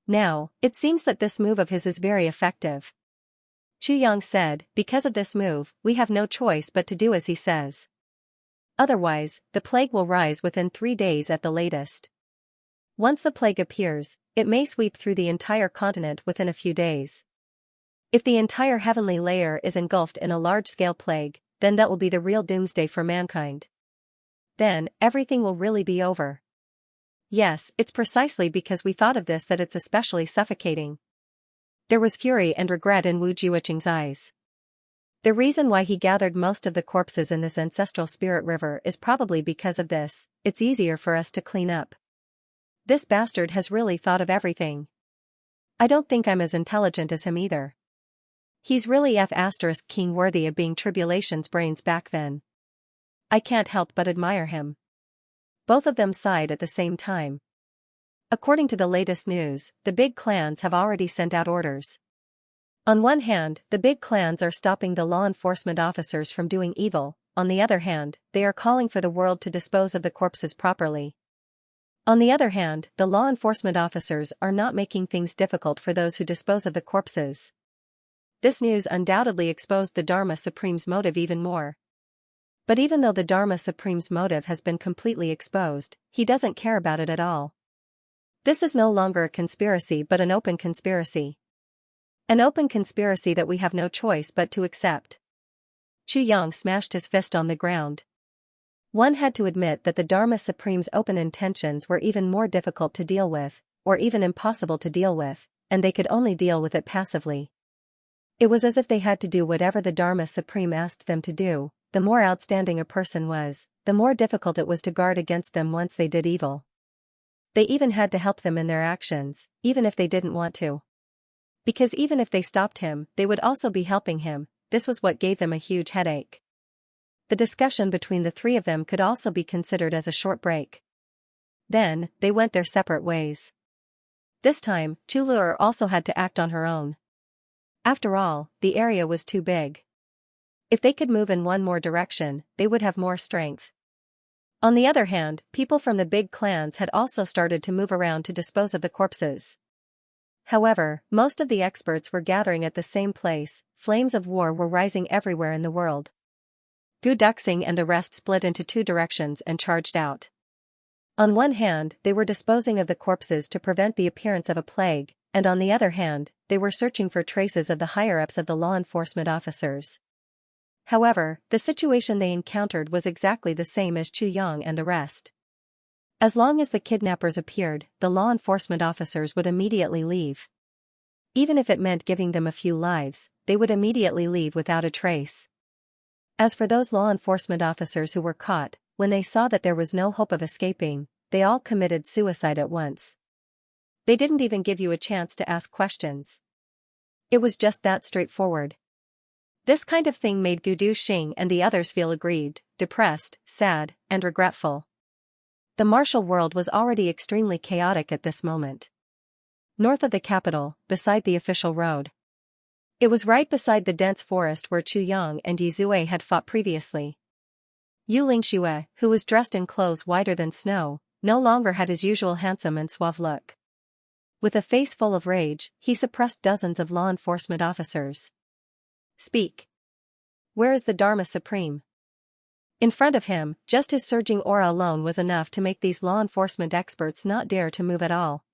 Now, it seems that this move of his is very effective. Chu Yang said, because of this move, we have no choice but to do as he says. Otherwise, the plague will rise within 3 days at the latest. Once the plague appears, it may sweep through the entire continent within a few days. If the entire heavenly layer is engulfed in a large-scale plague, then that will be the real doomsday for mankind. Then, everything will really be over. Yes, it's precisely because we thought of this that it's especially suffocating. There was fury and regret in Wu Jiuqing's eyes. The reason why he gathered most of the corpses in this ancestral spirit river is probably because of this, it's easier for us to clean up. This bastard has really thought of everything. I don't think I'm as intelligent as him either. He's really king worthy of being Tribulation's brains back then. I can't help but admire him. Both of them sighed at the same time. According to the latest news, the big clans have already sent out orders. On one hand, the big clans are stopping the law enforcement officers from doing evil, on the other hand, they are calling for the world to dispose of the corpses properly. On the other hand, the law enforcement officers are not making things difficult for those who dispose of the corpses. This news undoubtedly exposed the Dharma Supreme's motive even more. But even though the Dharma Supreme's motive has been completely exposed, he doesn't care about it at all. This is no longer a conspiracy but an open conspiracy. An open conspiracy that we have no choice but to accept. Chu Yang smashed his fist on the ground. One had to admit that the Dharma Supreme's open intentions were even more difficult to deal with, or even impossible to deal with, and they could only deal with it passively. It was as if they had to do whatever the Dharma Supreme asked them to do. The more outstanding a person was, the more difficult it was to guard against them once they did evil. They even had to help them in their actions, even if they didn't want to. Because even if they stopped him, they would also be helping him. This was what gave them a huge headache. The discussion between the three of them could also be considered as a short break. Then, they went their separate ways. This time, Chu Lu'er also had to act on her own. After all, the area was too big. If they could move in one more direction, they would have more strength. On the other hand, people from the big clans had also started to move around to dispose of the corpses. However, most of the experts were gathering at the same place. Flames of war were rising everywhere in the world. Gu Duxing and the rest split into 2 directions and charged out. On one hand, they were disposing of the corpses to prevent the appearance of a plague, and on the other hand, they were searching for traces of the higher-ups of the law enforcement officers. However, the situation they encountered was exactly the same as Chu Yang and the rest. As long as the kidnappers appeared, the law enforcement officers would immediately leave. Even if it meant giving them a few lives, they would immediately leave without a trace. As for those law enforcement officers who were caught, when they saw that there was no hope of escaping, they all committed suicide at once. They didn't even give you a chance to ask questions. It was just that straightforward. This kind of thing made Gu Duxing and the others feel aggrieved, depressed, sad, and regretful. The martial world was already extremely chaotic at this moment. North of the capital, beside the official road. It was right beside the dense forest where Chu Yang and Yi Zue had fought previously. Yu Lingxue, who was dressed in clothes whiter than snow, no longer had his usual handsome and suave look. With a face full of rage, he suppressed dozens of law enforcement officers. Speak. Where is the Dharma Supreme? In front of him, just his surging aura alone was enough to make these law enforcement experts not dare to move at all.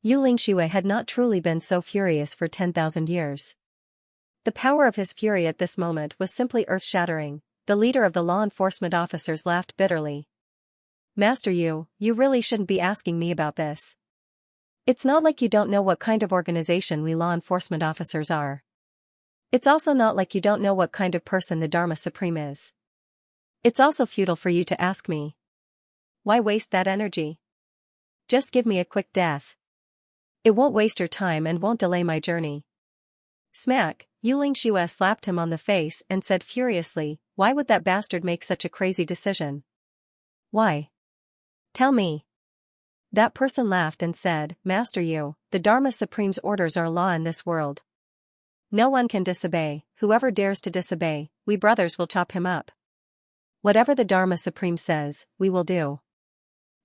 Yu Lingxue had not truly been so furious for 10,000 years. The power of his fury at this moment was simply earth-shattering. The leader of the law enforcement officers laughed bitterly. Master Yu, you really shouldn't be asking me about this. It's not like you don't know what kind of organization we law enforcement officers are. It's also not like you don't know what kind of person the Dharma Supreme is. It's also futile for you to ask me. Why waste that energy? Just give me a quick death. It won't waste your time and won't delay my journey. Smack, Yu Lingxue slapped him on the face and said furiously, why would that bastard make such a crazy decision? Why? Tell me. That person laughed and said, Master Yu, the Dharma Supreme's orders are law in this world. No one can disobey. Whoever dares to disobey, we brothers will chop him up. Whatever the Dharma Supreme says, we will do.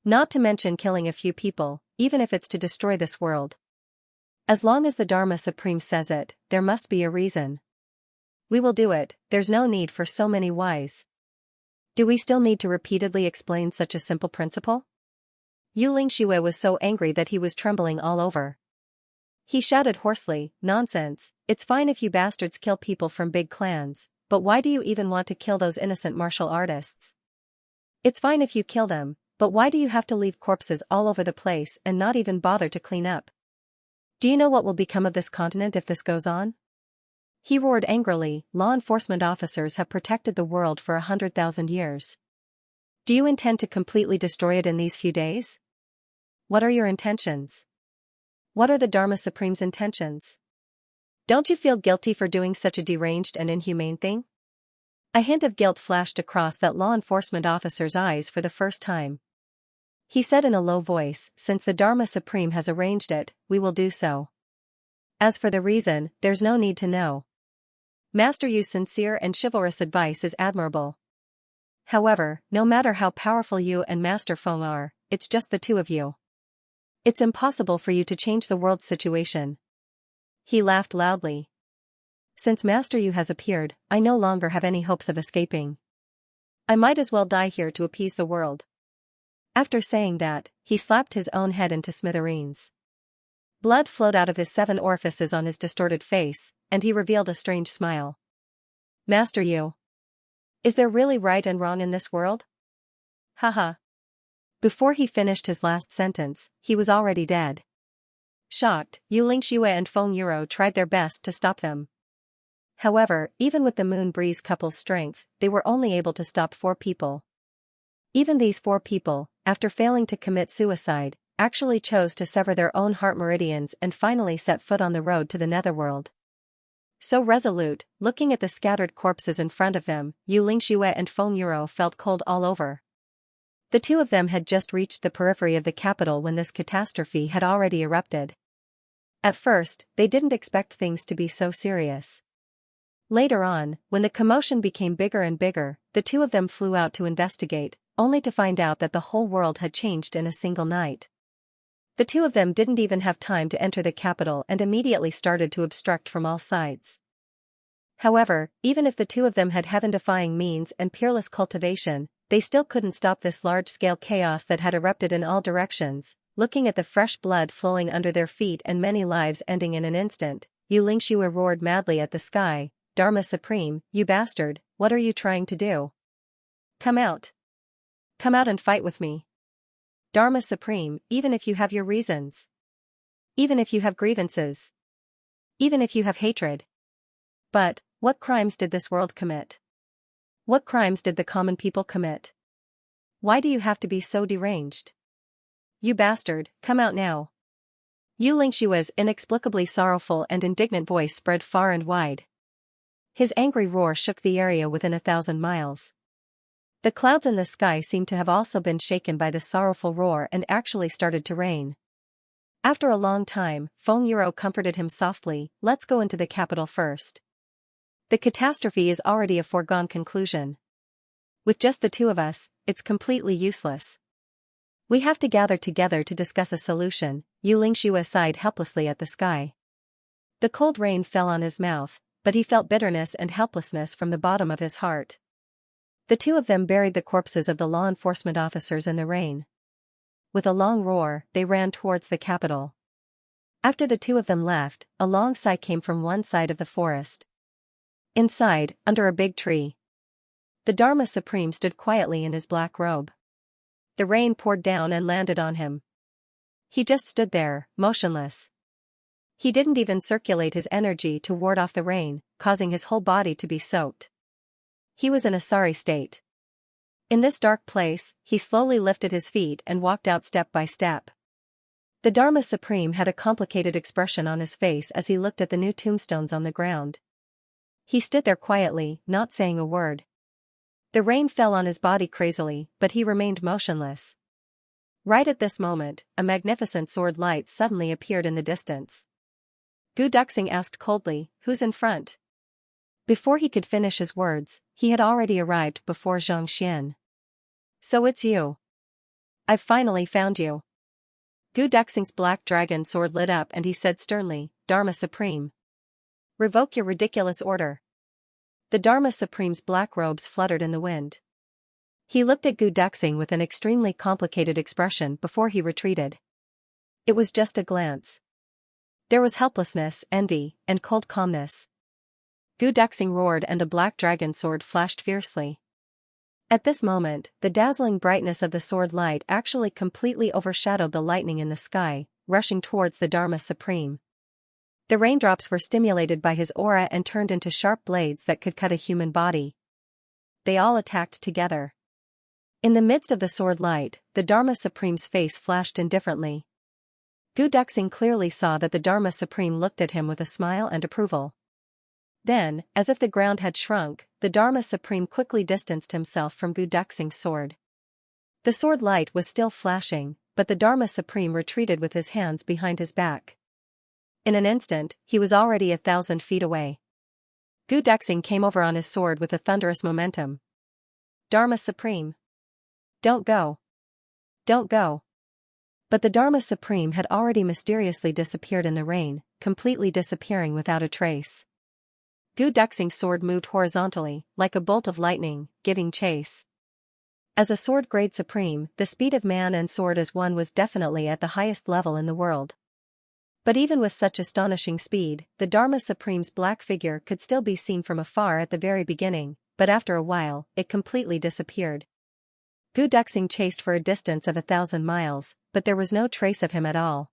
Not to mention killing a few people, even if it's to destroy this world. As long as the Dharma Supreme says it, there must be a reason. We will do it, there's no need for so many whys. Do we still need to repeatedly explain such a simple principle? Yu Lingxue was so angry that he was trembling all over. He shouted hoarsely, nonsense, it's fine if you bastards kill people from big clans, but why do you even want to kill those innocent martial artists? It's fine if you kill them, but why do you have to leave corpses all over the place and not even bother to clean up? Do you know what will become of this continent if this goes on? He roared angrily, law enforcement officers have protected the world for 100,000 years. Do you intend to completely destroy it in these few days? What are your intentions? What are the Dharma Supreme's intentions? Don't you feel guilty for doing such a deranged and inhumane thing? A hint of guilt flashed across that law enforcement officer's eyes for the first time. He said in a low voice, since the Dharma Supreme has arranged it, we will do so. As for the reason, there's no need to know. Master Yu's sincere and chivalrous advice is admirable. However, no matter how powerful you and Master Feng are, it's just the two of you. It's impossible for you to change the world's situation. He laughed loudly. Since Master Yu has appeared, I no longer have any hopes of escaping. I might as well die here to appease the world. After saying that, he slapped his own head into smithereens. Blood flowed out of his 7 orifices on his distorted face, and he revealed a strange smile. Master Yu. Is there really right and wrong in this world? Haha. Before he finished his last sentence, he was already dead. Shocked, Yu Lingxue and Feng Yuro tried their best to stop them. However, even with the Moon Breeze couple's strength, they were only able to stop 4 people. Even these 4 people, after failing to commit suicide, actually chose to sever their own heart meridians and finally set foot on the road to the netherworld. So resolute, looking at the scattered corpses in front of them, Yu Lingxue and Feng Yuro felt cold all over. The two of them had just reached the periphery of the capital when this catastrophe had already erupted. At first, they didn't expect things to be so serious. Later on, when the commotion became bigger and bigger, the two of them flew out to investigate, only to find out that the whole world had changed in a single night. The two of them didn't even have time to enter the capital and immediately started to obstruct from all sides. However, even if the two of them had heaven-defying means and peerless cultivation, they still couldn't stop this large-scale chaos that had erupted in all directions. Looking at the fresh blood flowing under their feet and many lives ending in an instant, Yu Lingxue roared madly at the sky, Dharma Supreme, you bastard, what are you trying to do? Come out. Come out and fight with me. Dharma Supreme, even if you have your reasons. Even if you have grievances. Even if you have hatred. But, what crimes did this world commit? What crimes did the common people commit? Why do you have to be so deranged? You bastard, come out now. Yu Lingxue's inexplicably sorrowful and indignant voice spread far and wide. His angry roar shook the area within 1,000 miles. The clouds in the sky seemed to have also been shaken by the sorrowful roar and actually started to rain. After a long time, Feng Yuro comforted him softly, "Let's go into the capital first. The catastrophe is already a foregone conclusion. With just the two of us, it's completely useless. We have to gather together to discuss a solution." Xianxia sighed helplessly at the sky. The cold rain fell on his mouth, but he felt bitterness and helplessness from the bottom of his heart. The two of them buried the corpses of the law enforcement officers in the rain. With a long roar, they ran towards the capital. After the two of them left, a long sigh came from one side of the forest. Inside, under a big tree, the Dharma Supreme stood quietly in his black robe. The rain poured down and landed on him. He just stood there, motionless. He didn't even circulate his energy to ward off the rain, causing his whole body to be soaked. He was in a sorry state. In this dark place, he slowly lifted his feet and walked out step by step. The Dharma Supreme had a complicated expression on his face as he looked at the new tombstones on the ground. He stood there quietly, not saying a word. The rain fell on his body crazily, but he remained motionless. Right at this moment, a magnificent sword light suddenly appeared in the distance. Gu Duxing asked coldly, "Who's in front?" Before he could finish his words, he had already arrived before Xianxia. "So it's you. I've finally found you." Gu Duxing's black dragon sword lit up and he said sternly, "Dharma Supreme. Revoke your ridiculous order." The Dharma Supreme's black robes fluttered in the wind. He looked at Gu Duxing with an extremely complicated expression before he retreated. It was just a glance. There was helplessness, envy, and cold calmness. Gu Duxing roared and the black dragon sword flashed fiercely. At this moment, the dazzling brightness of the sword light actually completely overshadowed the lightning in the sky, rushing towards the Dharma Supreme. The raindrops were stimulated by his aura and turned into sharp blades that could cut a human body. They all attacked together. In the midst of the sword light, the Dharma Supreme's face flashed indifferently. Gu Duxing clearly saw that the Dharma Supreme looked at him with a smile and approval. Then, as if the ground had shrunk, the Dharma Supreme quickly distanced himself from Gu Duxing's sword. The sword light was still flashing, but the Dharma Supreme retreated with his hands behind his back. In an instant, he was already 1,000 feet away. Gu Duxing came over on his sword with a thunderous momentum. "Dharma Supreme. Don't go. Don't go." But the Dharma Supreme had already mysteriously disappeared in the rain, completely disappearing without a trace. Gu Duxing's sword moved horizontally, like a bolt of lightning, giving chase. As a sword grade supreme, the speed of man and sword as one was definitely at the highest level in the world. But even with such astonishing speed, the Dharma Supreme's black figure could still be seen from afar at the very beginning, but after a while, it completely disappeared. Gu Duxing chased for a distance of 1,000 miles, but there was no trace of him at all.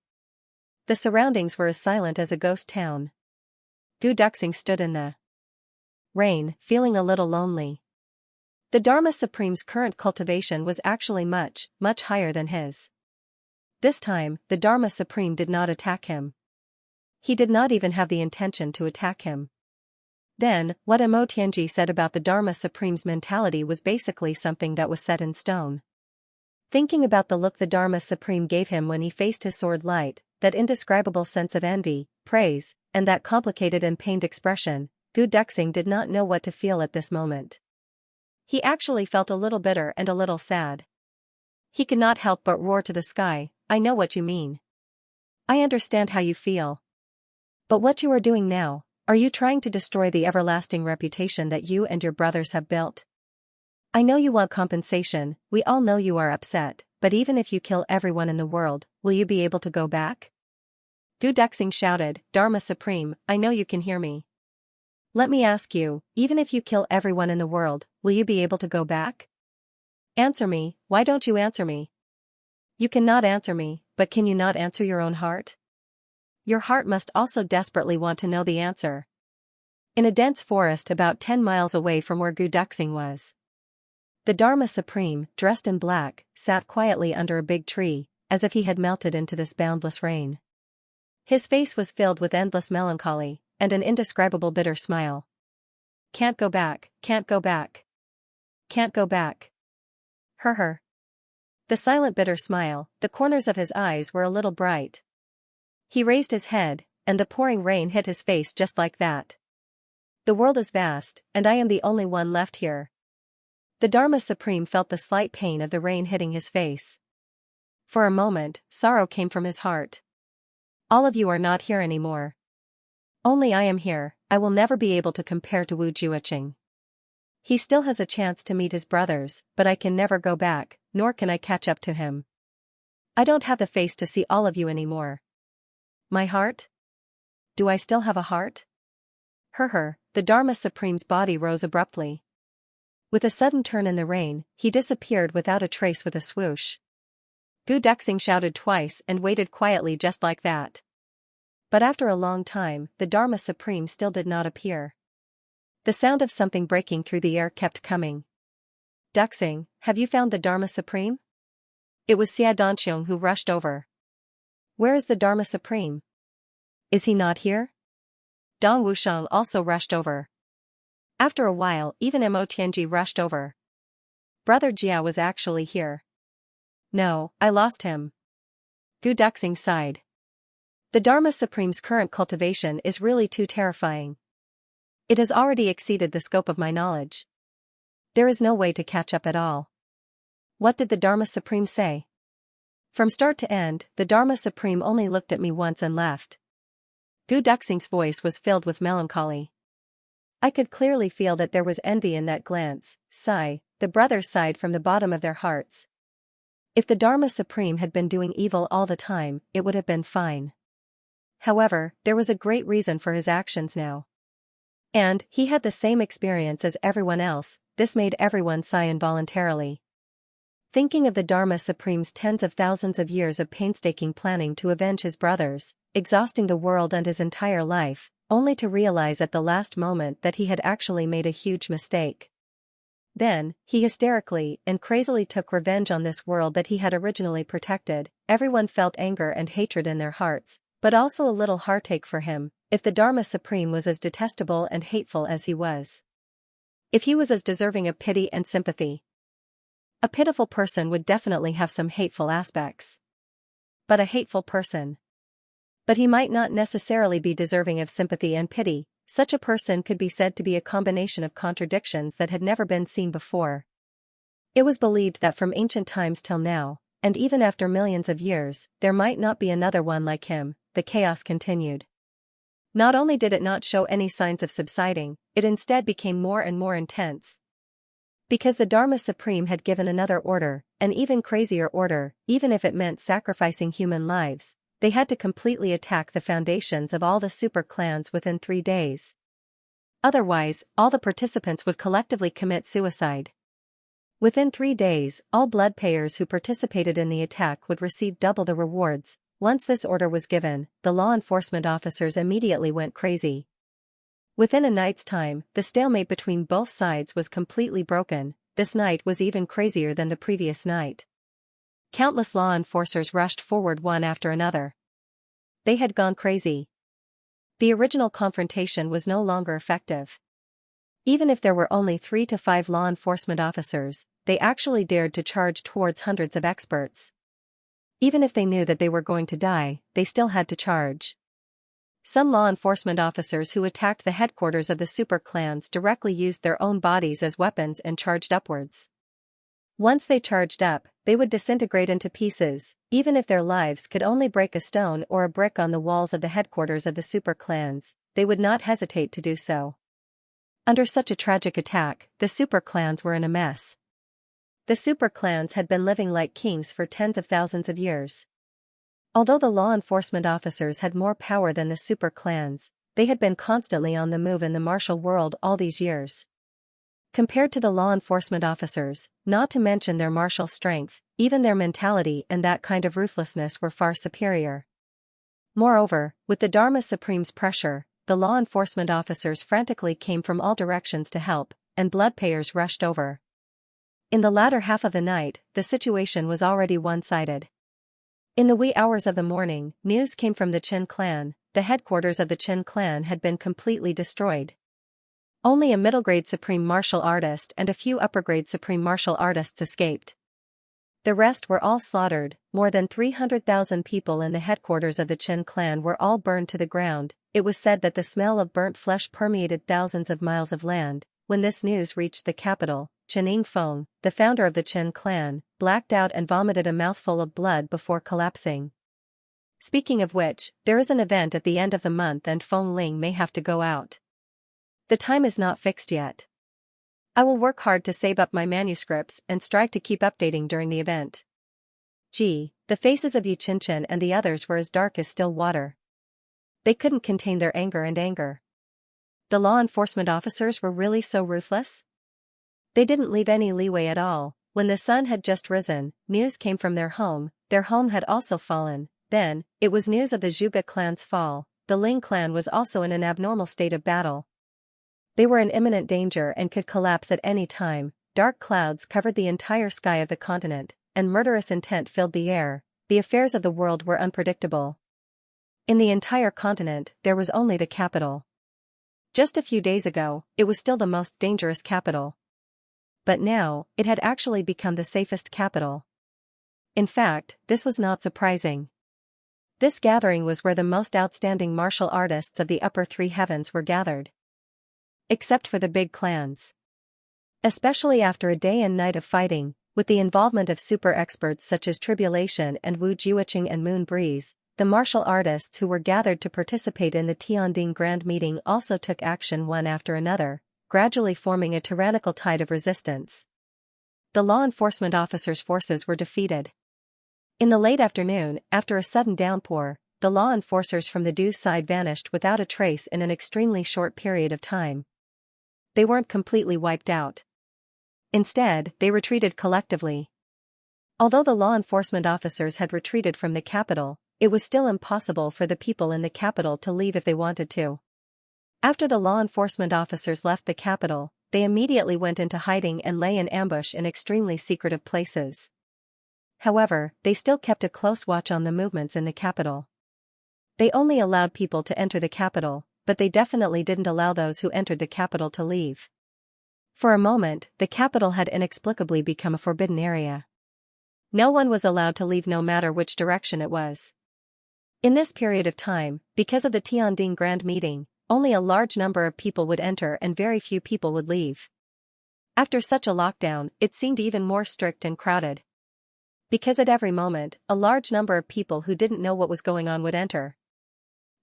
The surroundings were as silent as a ghost town. Gu Duxing stood in the rain, feeling a little lonely. The Dharma Supreme's current cultivation was actually much, much higher than his. This time, the Dharma Supreme did not attack him. He did not even have the intention to attack him. Then, what Mo Tianji said about the Dharma Supreme's mentality was basically something that was set in stone. Thinking about the look the Dharma Supreme gave him when he faced his sword light, that indescribable sense of envy, praise, and that complicated and pained expression, Gu Duxing did not know what to feel at this moment. He actually felt a little bitter and a little sad. He could not help but roar to the sky, "I know what you mean. I understand how you feel. But what you are doing now, are you trying to destroy the everlasting reputation that you and your brothers have built? I know you want compensation, we all know you are upset, but even if you kill everyone in the world, will you be able to go back?" Gu Duxing shouted, "Dharma Supreme, I know you can hear me. Let me ask you, even if you kill everyone in the world, will you be able to go back? Answer me, why don't you answer me? You cannot answer me, but can you not answer your own heart? Your heart must also desperately want to know the answer." In a dense forest about 10 miles away from where Gu Duxing was, the Dharma Supreme, dressed in black, sat quietly under a big tree, as if he had melted into this boundless rain. His face was filled with endless melancholy, and an indescribable bitter smile. "Can't go back, can't go back. Can't go back." Her. The silent bitter smile, the corners of his eyes were a little bright. He raised his head, and the pouring rain hit his face just like that. The world is vast, and I am the only one left here. The Dharma Supreme felt the slight pain of the rain hitting his face. For a moment, sorrow came from his heart. All of you are not here anymore. Only I am here. I will never be able to compare to Wu Juoqing. He still has a chance to meet his brothers, but I can never go back, nor can I catch up to him. I don't have the face to see all of you anymore. My heart? Do I still have a heart? The Dharma Supreme's body rose abruptly. With a sudden turn in the rain, he disappeared without a trace with a swoosh. Gu Duxing shouted twice and waited quietly just like that. But after a long time, the Dharma Supreme still did not appear. The sound of something breaking through the air kept coming. Duxing, have you found the Dharma Supreme? It was Xia Danqiong who rushed over. Where is the Dharma Supreme? Is he not here? Dong Wushang also rushed over. After a while, even Mo Tianji rushed over. Brother Jia was actually here. No, I lost him. Gu Duxing sighed. The Dharma Supreme's current cultivation is really too terrifying. It has already exceeded the scope of my knowledge. There is no way to catch up at all. What did the Dharma Supreme say? From start to end, the Dharma Supreme only looked at me once and left. Gu Duxing's voice was filled with melancholy. I could clearly feel that there was envy in that glance. Sigh, the brothers sighed from the bottom of their hearts. If the Dharma Supreme had been doing evil all the time, it would have been fine. However, there was a great reason for his actions now. And he had the same experience as everyone else. This made everyone sigh involuntarily. Thinking of the Dharma Supreme's tens of thousands of years of painstaking planning to avenge his brothers, exhausting the world and his entire life, only to realize at the last moment that he had actually made a huge mistake. Then, he hysterically and crazily took revenge on this world that he had originally protected. Everyone felt anger and hatred in their hearts, but also a little heartache for him, if the Dharma Supreme was as detestable and hateful as he was. If he was as deserving of pity and sympathy. A pitiful person would definitely have some hateful aspects. But a hateful person. But he might not necessarily be deserving of sympathy and pity. Such a person could be said to be a combination of contradictions that had never been seen before. It was believed that from ancient times till now, and even after millions of years, there might not be another one like him. The chaos continued. Not only did it not show any signs of subsiding, it instead became more and more intense. Because the Dharma Supreme had given another order, an even crazier order, even if it meant sacrificing human lives, they had to completely attack the foundations of all the super clans within 3 days. Otherwise, all the participants would collectively commit suicide. Within 3 days, all blood payers who participated in the attack would receive double the rewards. Once this order was given, the law enforcement officers immediately went crazy. Within a night's time, the stalemate between both sides was completely broken. This night was even crazier than the previous night. Countless law enforcers rushed forward one after another. They had gone crazy. The original confrontation was no longer effective. Even if there were only 3 to 5 law enforcement officers, they actually dared to charge towards hundreds of experts. Even if they knew that they were going to die, they still had to charge. Some law enforcement officers who attacked the headquarters of the super clans directly used their own bodies as weapons and charged upwards. Once they charged up, they would disintegrate into pieces, even if their lives could only break a stone or a brick on the walls of the headquarters of the super clans, they would not hesitate to do so. Under such a tragic attack, the super clans were in a mess. The super clans had been living like kings for tens of thousands of years. Although the law enforcement officers had more power than the super clans, they had been constantly on the move in the martial world all these years. Compared to the law enforcement officers, not to mention their martial strength, even their mentality and that kind of ruthlessness were far superior. Moreover, with the Dharma Supreme's pressure, the law enforcement officers frantically came from all directions to help, and blood payers rushed over. In the latter half of the night, the situation was already one-sided. In the wee hours of the morning, news came from the Qin clan. The headquarters of the Qin clan had been completely destroyed. Only a middle-grade supreme martial artist and a few upper-grade supreme martial artists escaped. The rest were all slaughtered. More than 300,000 people in the headquarters of the Qin clan were all burned to the ground. It was said that the smell of burnt flesh permeated thousands of miles of land. When this news reached the capital, Chen Feng, the founder of the Qin clan, blacked out and vomited a mouthful of blood before collapsing. Speaking of which, there is an event at the end of the month and Feng Ling may have to go out. The time is not fixed yet. I will work hard to save up my manuscripts and strive to keep updating during the event. The faces of Yu Qinchin and the others were as dark as still water. They couldn't contain their anger. The law enforcement officers were really so ruthless? They didn't leave any leeway at all. When the sun had just risen, news came from their home had also fallen. Then, it was news of the Zhuge clan's fall. The Ling clan was also in an abnormal state of battle. They were in imminent danger and could collapse at any time. Dark clouds covered the entire sky of the continent, and murderous intent filled the air. The affairs of the world were unpredictable. In the entire continent, there was only the capital. Just a few days ago, it was still the most dangerous capital. But now, it had actually become the safest capital. In fact, this was not surprising. This gathering was where the most outstanding martial artists of the upper three heavens were gathered. Except for the big clans. Especially after a day and night of fighting, with the involvement of super experts such as Tribulation and Wu Jiuqing and Moon Breeze, the martial artists who were gathered to participate in the Tianding Grand Meeting also took action one after another, gradually forming a tyrannical tide of resistance. The law enforcement officers' forces were defeated. In the late afternoon, after a sudden downpour, the law enforcers from the Du side vanished without a trace in an extremely short period of time. They weren't completely wiped out. Instead, they retreated collectively. Although the law enforcement officers had retreated from the capital, it was still impossible for the people in the capital to leave if they wanted to. After the law enforcement officers left the capital, they immediately went into hiding and lay in ambush in extremely secretive places. However, they still kept a close watch on the movements in the capital. They only allowed people to enter the capital, but they definitely didn't allow those who entered the capital to leave. For a moment, the capital had inexplicably become a forbidden area. No one was allowed to leave no matter which direction it was. In this period of time, because of the Tianding Grand Meeting, only a large number of people would enter and very few people would leave. After such a lockdown, it seemed even more strict and crowded. Because at every moment, a large number of people who didn't know what was going on would enter.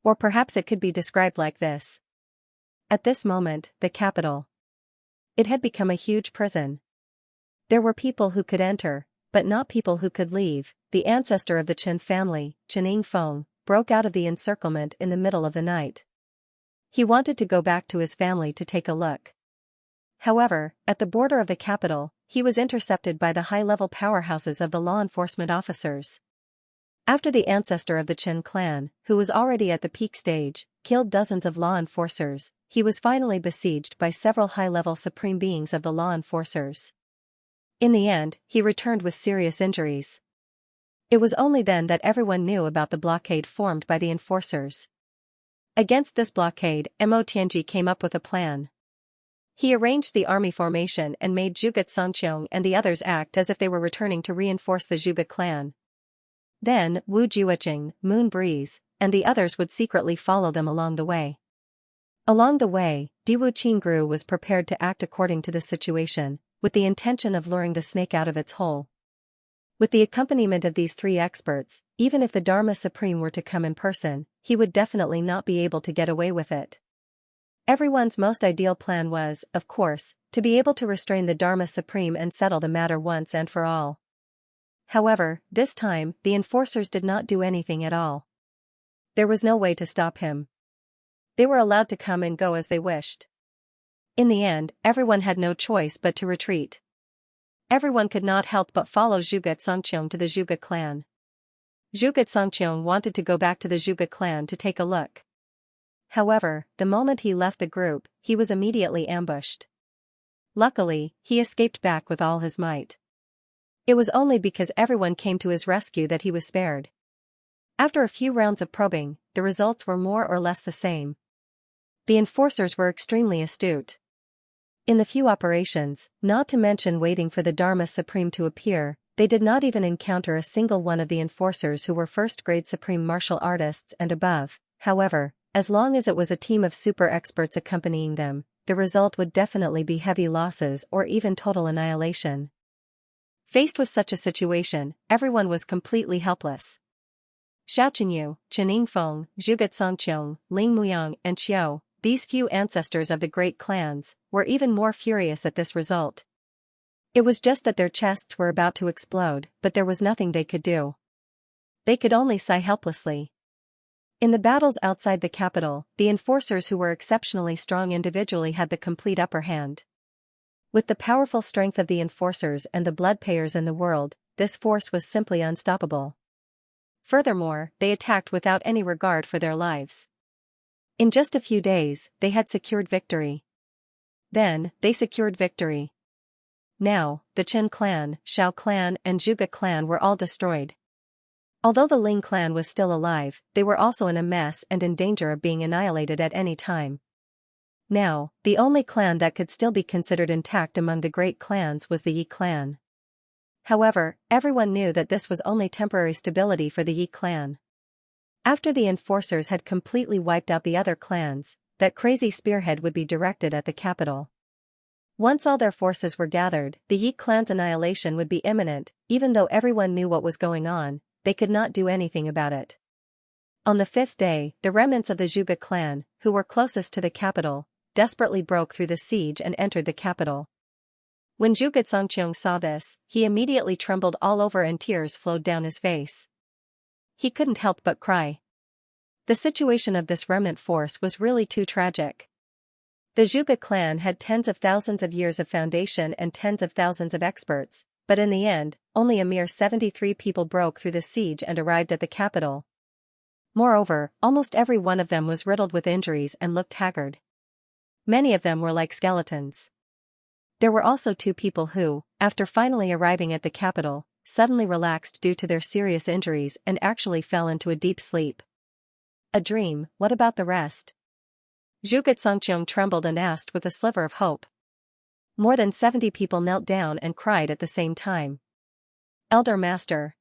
Or perhaps it could be described like this. At this moment, the capital. It had become a huge prison. There were people who could enter, but not people who could leave. The ancestor of the Qin family, Chen Feng, broke out of the encirclement in the middle of the night. He wanted to go back to his family to take a look. However, at the border of the capital, he was intercepted by the high-level powerhouses of the law enforcement officers. After the ancestor of the Qin clan, who was already at the peak stage, killed dozens of law enforcers, he was finally besieged by several high-level supreme beings of the law enforcers. In the end, he returned with serious injuries. It was only then that everyone knew about the blockade formed by the enforcers. Against this blockade, Mo Tianji came up with a plan. He arranged the army formation and made Zhuge Xianxia and the others act as if they were returning to reinforce the Zhuge clan. Then, Wu Jiuqing, Moon Breeze, and the others would secretly follow them along the way. Along the way, Diwu Qingru was prepared to act according to the situation, with the intention of luring the snake out of its hole. With the accompaniment of these three experts, even if the Dharma Supreme were to come in person, he would definitely not be able to get away with it. Everyone's most ideal plan was, of course, to be able to restrain the Dharma Supreme and settle the matter once and for all. However, this time, the enforcers did not do anything at all. There was no way to stop him. They were allowed to come and go as they wished. In the end, everyone had no choice but to retreat. Everyone could not help but follow Zhuge Xianxia to the Zhuge clan. Zhuge Xianxia wanted to go back to the Zhuge clan to take a look. However, the moment he left the group, he was immediately ambushed. Luckily, he escaped back with all his might. It was only because everyone came to his rescue that he was spared. After a few rounds of probing, the results were more or less the same. The enforcers were extremely astute. In the few operations, not to mention waiting for the Dharma Supreme to appear, They did not even encounter a single one of the enforcers who were first-grade supreme martial artists and above. However, as long as it was a team of super experts accompanying them, the result would definitely be heavy losses or even total annihilation. Faced with such a situation, everyone was completely helpless. Xiao Qinyu, Chen Yingfeng, Zhuge Songqiong, Ling Muyang, and Qiu, these few ancestors of the great clans, were even more furious at this result. It was just that their chests were about to explode, but there was nothing they could do. They could only sigh helplessly. In the battles outside the capital, the enforcers who were exceptionally strong individually had the complete upper hand. With the powerful strength of the enforcers and the blood payers in the world, this force was simply unstoppable. Furthermore, they attacked without any regard for their lives. In just a few days, they had secured victory. Then, they secured victory. Now, the Chen clan, Shao clan, and Zhuge clan were all destroyed. Although the Ling clan was still alive, they were also in a mess and in danger of being annihilated at any time. Now, the only clan that could still be considered intact among the great clans was the Yi clan. However, everyone knew that this was only temporary stability for the Yi clan. After the enforcers had completely wiped out the other clans, that crazy spearhead would be directed at the capital. Once all their forces were gathered, the Yi clan's annihilation would be imminent. Even though everyone knew what was going on, they could not do anything about it. On the fifth day, the remnants of the Zhuge clan, who were closest to the capital, desperately broke through the siege and entered the capital. When Zhuge Songqiong saw this, he immediately trembled all over and tears flowed down his face. He couldn't help but cry. The situation of this remnant force was really too tragic. The Zhuge clan had tens of thousands of years of foundation and tens of thousands of experts, but in the end, only a mere 73 people broke through the siege and arrived at the capital. Moreover, almost every one of them was riddled with injuries and looked haggard. Many of them were like skeletons. There were also 2 people who, after finally arriving at the capital, suddenly relaxed due to their serious injuries and actually fell into a deep sleep. A dream, what about the rest? Zhuge Songqiong trembled and asked with a sliver of hope. More than 70 people knelt down and cried at the same time. Elder Master.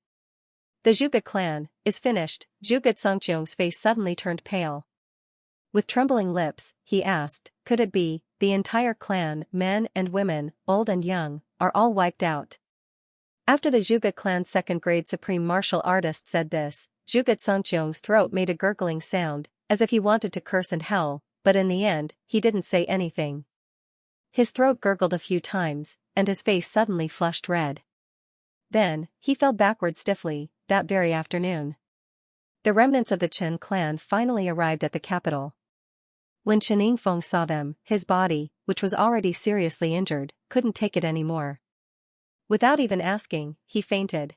The Zhuge clan is finished. Zhuge Songqiong's face suddenly turned pale. With trembling lips, he asked, could it be, the entire clan, men and women, old and young, are all wiped out? After the Zhuge clan's second-grade supreme martial artist said this, Zhuge Songqiong's throat made a gurgling sound, as if he wanted to curse and howl, but in the end, he didn't say anything. His throat gurgled a few times, and his face suddenly flushed red. Then, he fell backward stiffly. That very afternoon, the remnants of the Chen clan finally arrived at the capital. When Chen Yingfeng saw them, his body, which was already seriously injured, couldn't take it anymore. Without even asking, he fainted.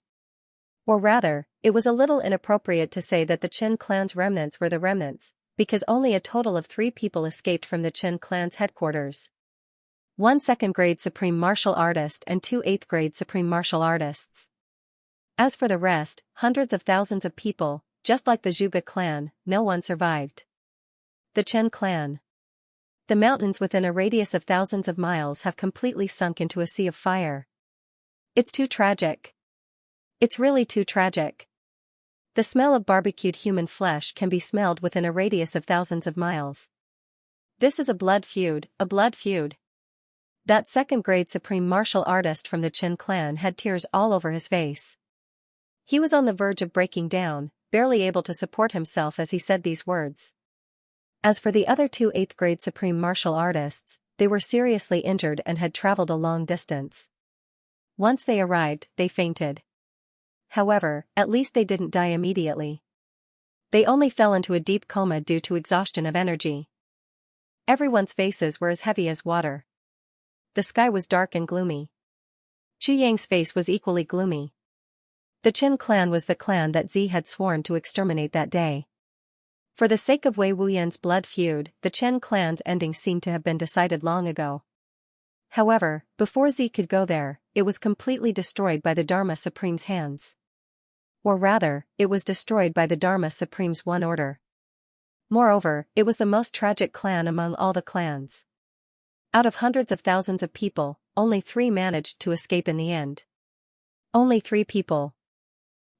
Or rather, it was a little inappropriate to say that the Chen clan's remnants were the remnants, because only a total of 3 people escaped from the Chen clan's headquarters. 1 second-grade supreme martial artist and 2 8th-grade supreme martial artists. As for the rest, hundreds of thousands of people, just like the Zhuge clan, no one survived. The Chen clan. The mountains within a radius of thousands of miles have completely sunk into a sea of fire. It's too tragic. It's really too tragic. The smell of barbecued human flesh can be smelled within a radius of thousands of miles. This is a blood feud, a blood feud. That second-grade supreme martial artist from the Chen clan had tears all over his face. He was on the verge of breaking down, barely able to support himself as he said these words. As for the other 2 8th-grade supreme martial artists, they were seriously injured and had traveled a long distance. Once they arrived, they fainted. However, at least they didn't die immediately. They only fell into a deep coma due to exhaustion of energy. Everyone's faces were as heavy as water. The sky was dark and gloomy. Qu Yang's face was equally gloomy. The Chen clan was the clan that Zi had sworn to exterminate that day. For the sake of Wei Wuyan's blood feud, the Chen clan's ending seemed to have been decided long ago. However, before Zi could go there, it was completely destroyed by the Dharma Supreme's hands. Or rather, it was destroyed by the Dharma Supreme's one order. Moreover, it was the most tragic clan among all the clans. Out of hundreds of thousands of people, only 3 managed to escape in the end. Only 3 people.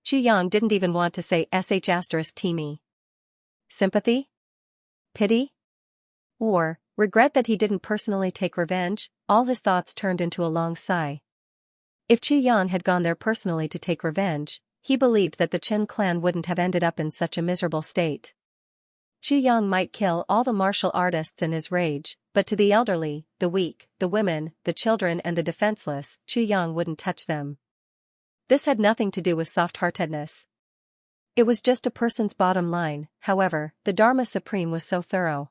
Chu Yang didn't even want to say *T me. Sympathy? Pity? Or regret that he didn't personally take revenge? All his thoughts turned into a long sigh. If Chu Yang had gone there personally to take revenge, he believed that the Qin clan wouldn't have ended up in such a miserable state. Chu Yang might kill all the martial artists in his rage, but to the elderly, the weak, the women, the children and the defenseless, Chu Yang wouldn't touch them. This had nothing to do with soft-heartedness. It was just a person's bottom line. However, the Dharma Supreme was so thorough.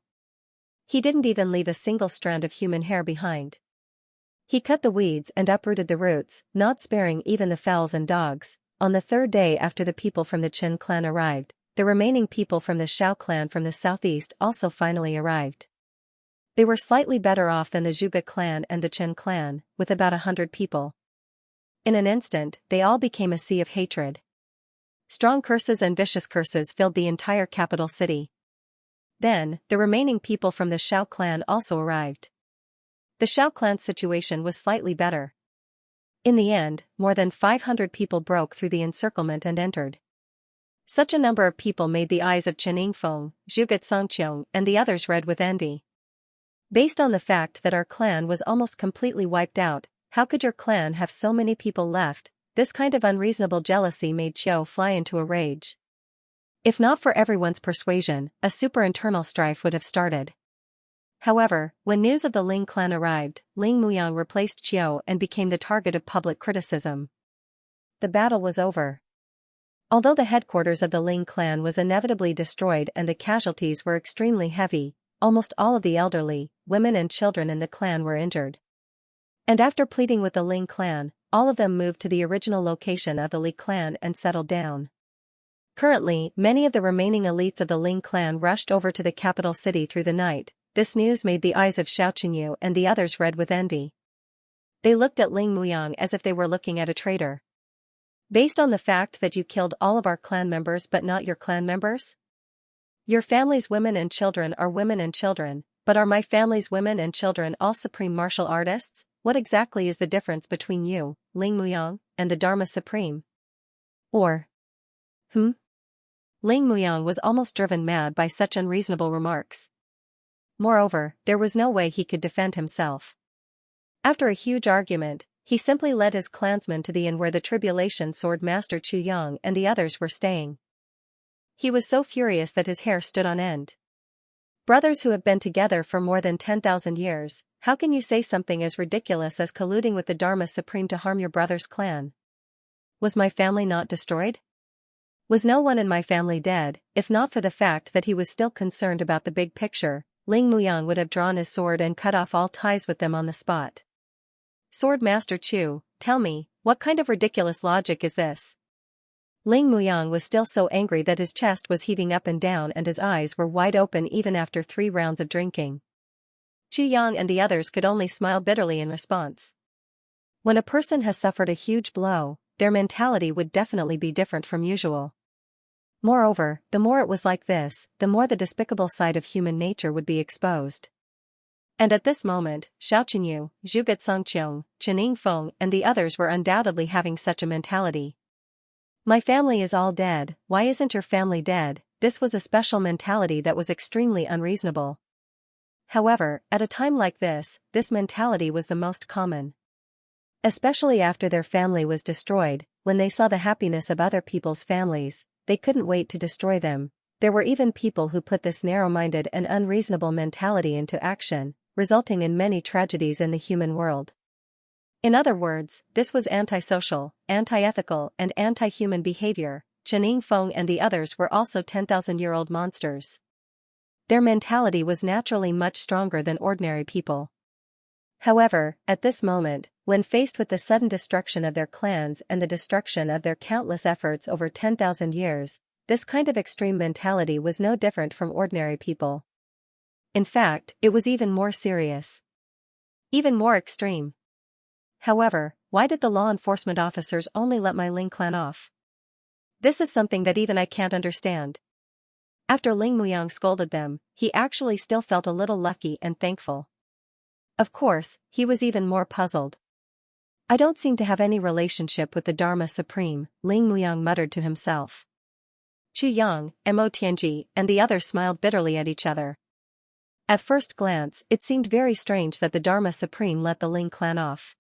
He didn't even leave a single strand of human hair behind. He cut the weeds and uprooted the roots, not sparing even the fowls and dogs. On the 3rd day after the people from the Qin clan arrived, the remaining people from the Shao clan from the southeast also finally arrived. They were slightly better off than the Zhuge clan and the Qin clan, with about 100 people. In an instant, they all became a sea of hatred. Strong curses and vicious curses filled the entire capital city. Then, the remaining people from the Shao clan also arrived. The Shao clan's situation was slightly better. In the end, more than 500 people broke through the encirclement and entered. Such a number of people made the eyes of Chen Yingfeng, Zhuge Xianxia, and the others red with envy. Based on the fact that our clan was almost completely wiped out, how could your clan have so many people left? This kind of unreasonable jealousy made Qiu fly into a rage. If not for everyone's persuasion, a super internal strife would have started. However, when news of the Ling clan arrived, Ling Muyang replaced Qiu and became the target of public criticism. The battle was over. Although the headquarters of the Ling clan was inevitably destroyed and the casualties were extremely heavy, almost all of the elderly, women and children in the clan were injured. And after pleading with the Ling clan, all of them moved to the original location of the Li clan and settled down. Currently, many of the remaining elites of the Ling clan rushed over to the capital city through the night. This news made the eyes of Xiao Qinyu and the others red with envy. They looked at Ling Muyang as if they were looking at a traitor. Based on the fact that you killed all of our clan members but not your clan members? Your family's women and children are women and children, but are my family's women and children all supreme martial artists? What exactly is the difference between you, Ling Muyang, and the Dharma Supreme? Or, Ling Muyang was almost driven mad by such unreasonable remarks. Moreover, there was no way he could defend himself. After a huge argument, he simply led his clansmen to the inn where the Tribulation Sword Master Chu Yang and the others were staying. He was so furious that his hair stood on end. Brothers who have been together for more than 10,000 years, how can you say something as ridiculous as colluding with the Dharma Supreme to harm your brother's clan? Was my family not destroyed? Was no one in my family dead? If not for the fact that he was still concerned about the big picture, Ling Muyang would have drawn his sword and cut off all ties with them on the spot. Sword Master Chu, tell me, what kind of ridiculous logic is this? Ling Muyang was still so angry that his chest was heaving up and down and his eyes were wide open even after 3 rounds of drinking. Chu Yang and the others could only smile bitterly in response. When a person has suffered a huge blow, their mentality would definitely be different from usual. Moreover, the more it was like this, the more the despicable side of human nature would be exposed. And at this moment, Xiao Qinyu, Zhuge Xianxia, Chen Yingfeng and the others were undoubtedly having such a mentality. My family is all dead, why isn't your family dead? This was a special mentality that was extremely unreasonable. However, at a time like this mentality was the most common. Especially after their family was destroyed, when they saw the happiness of other people's families, they couldn't wait to destroy them. There were even people who put this narrow-minded and unreasonable mentality into action, resulting in many tragedies in the human world. In other words, this was antisocial, anti-ethical, and anti-human behavior. Chen Yingfeng and the others were also 10,000-year-old monsters. Their mentality was naturally much stronger than ordinary people. However, at this moment, when faced with the sudden destruction of their clans and the destruction of their countless efforts over 10,000 years, this kind of extreme mentality was no different from ordinary people. In fact, it was even more serious. Even more extreme. However, why did the law enforcement officers only let my Ling clan off? This is something that even I can't understand. After Ling Muyang scolded them, he actually still felt a little lucky and thankful. Of course, he was even more puzzled. I don't seem to have any relationship with the Dharma Supreme, Ling Muyang muttered to himself. Qu Yang, Mo Tianji, and the others smiled bitterly at each other. At first glance, it seemed very strange that the Dharma Supreme let the Ling clan off.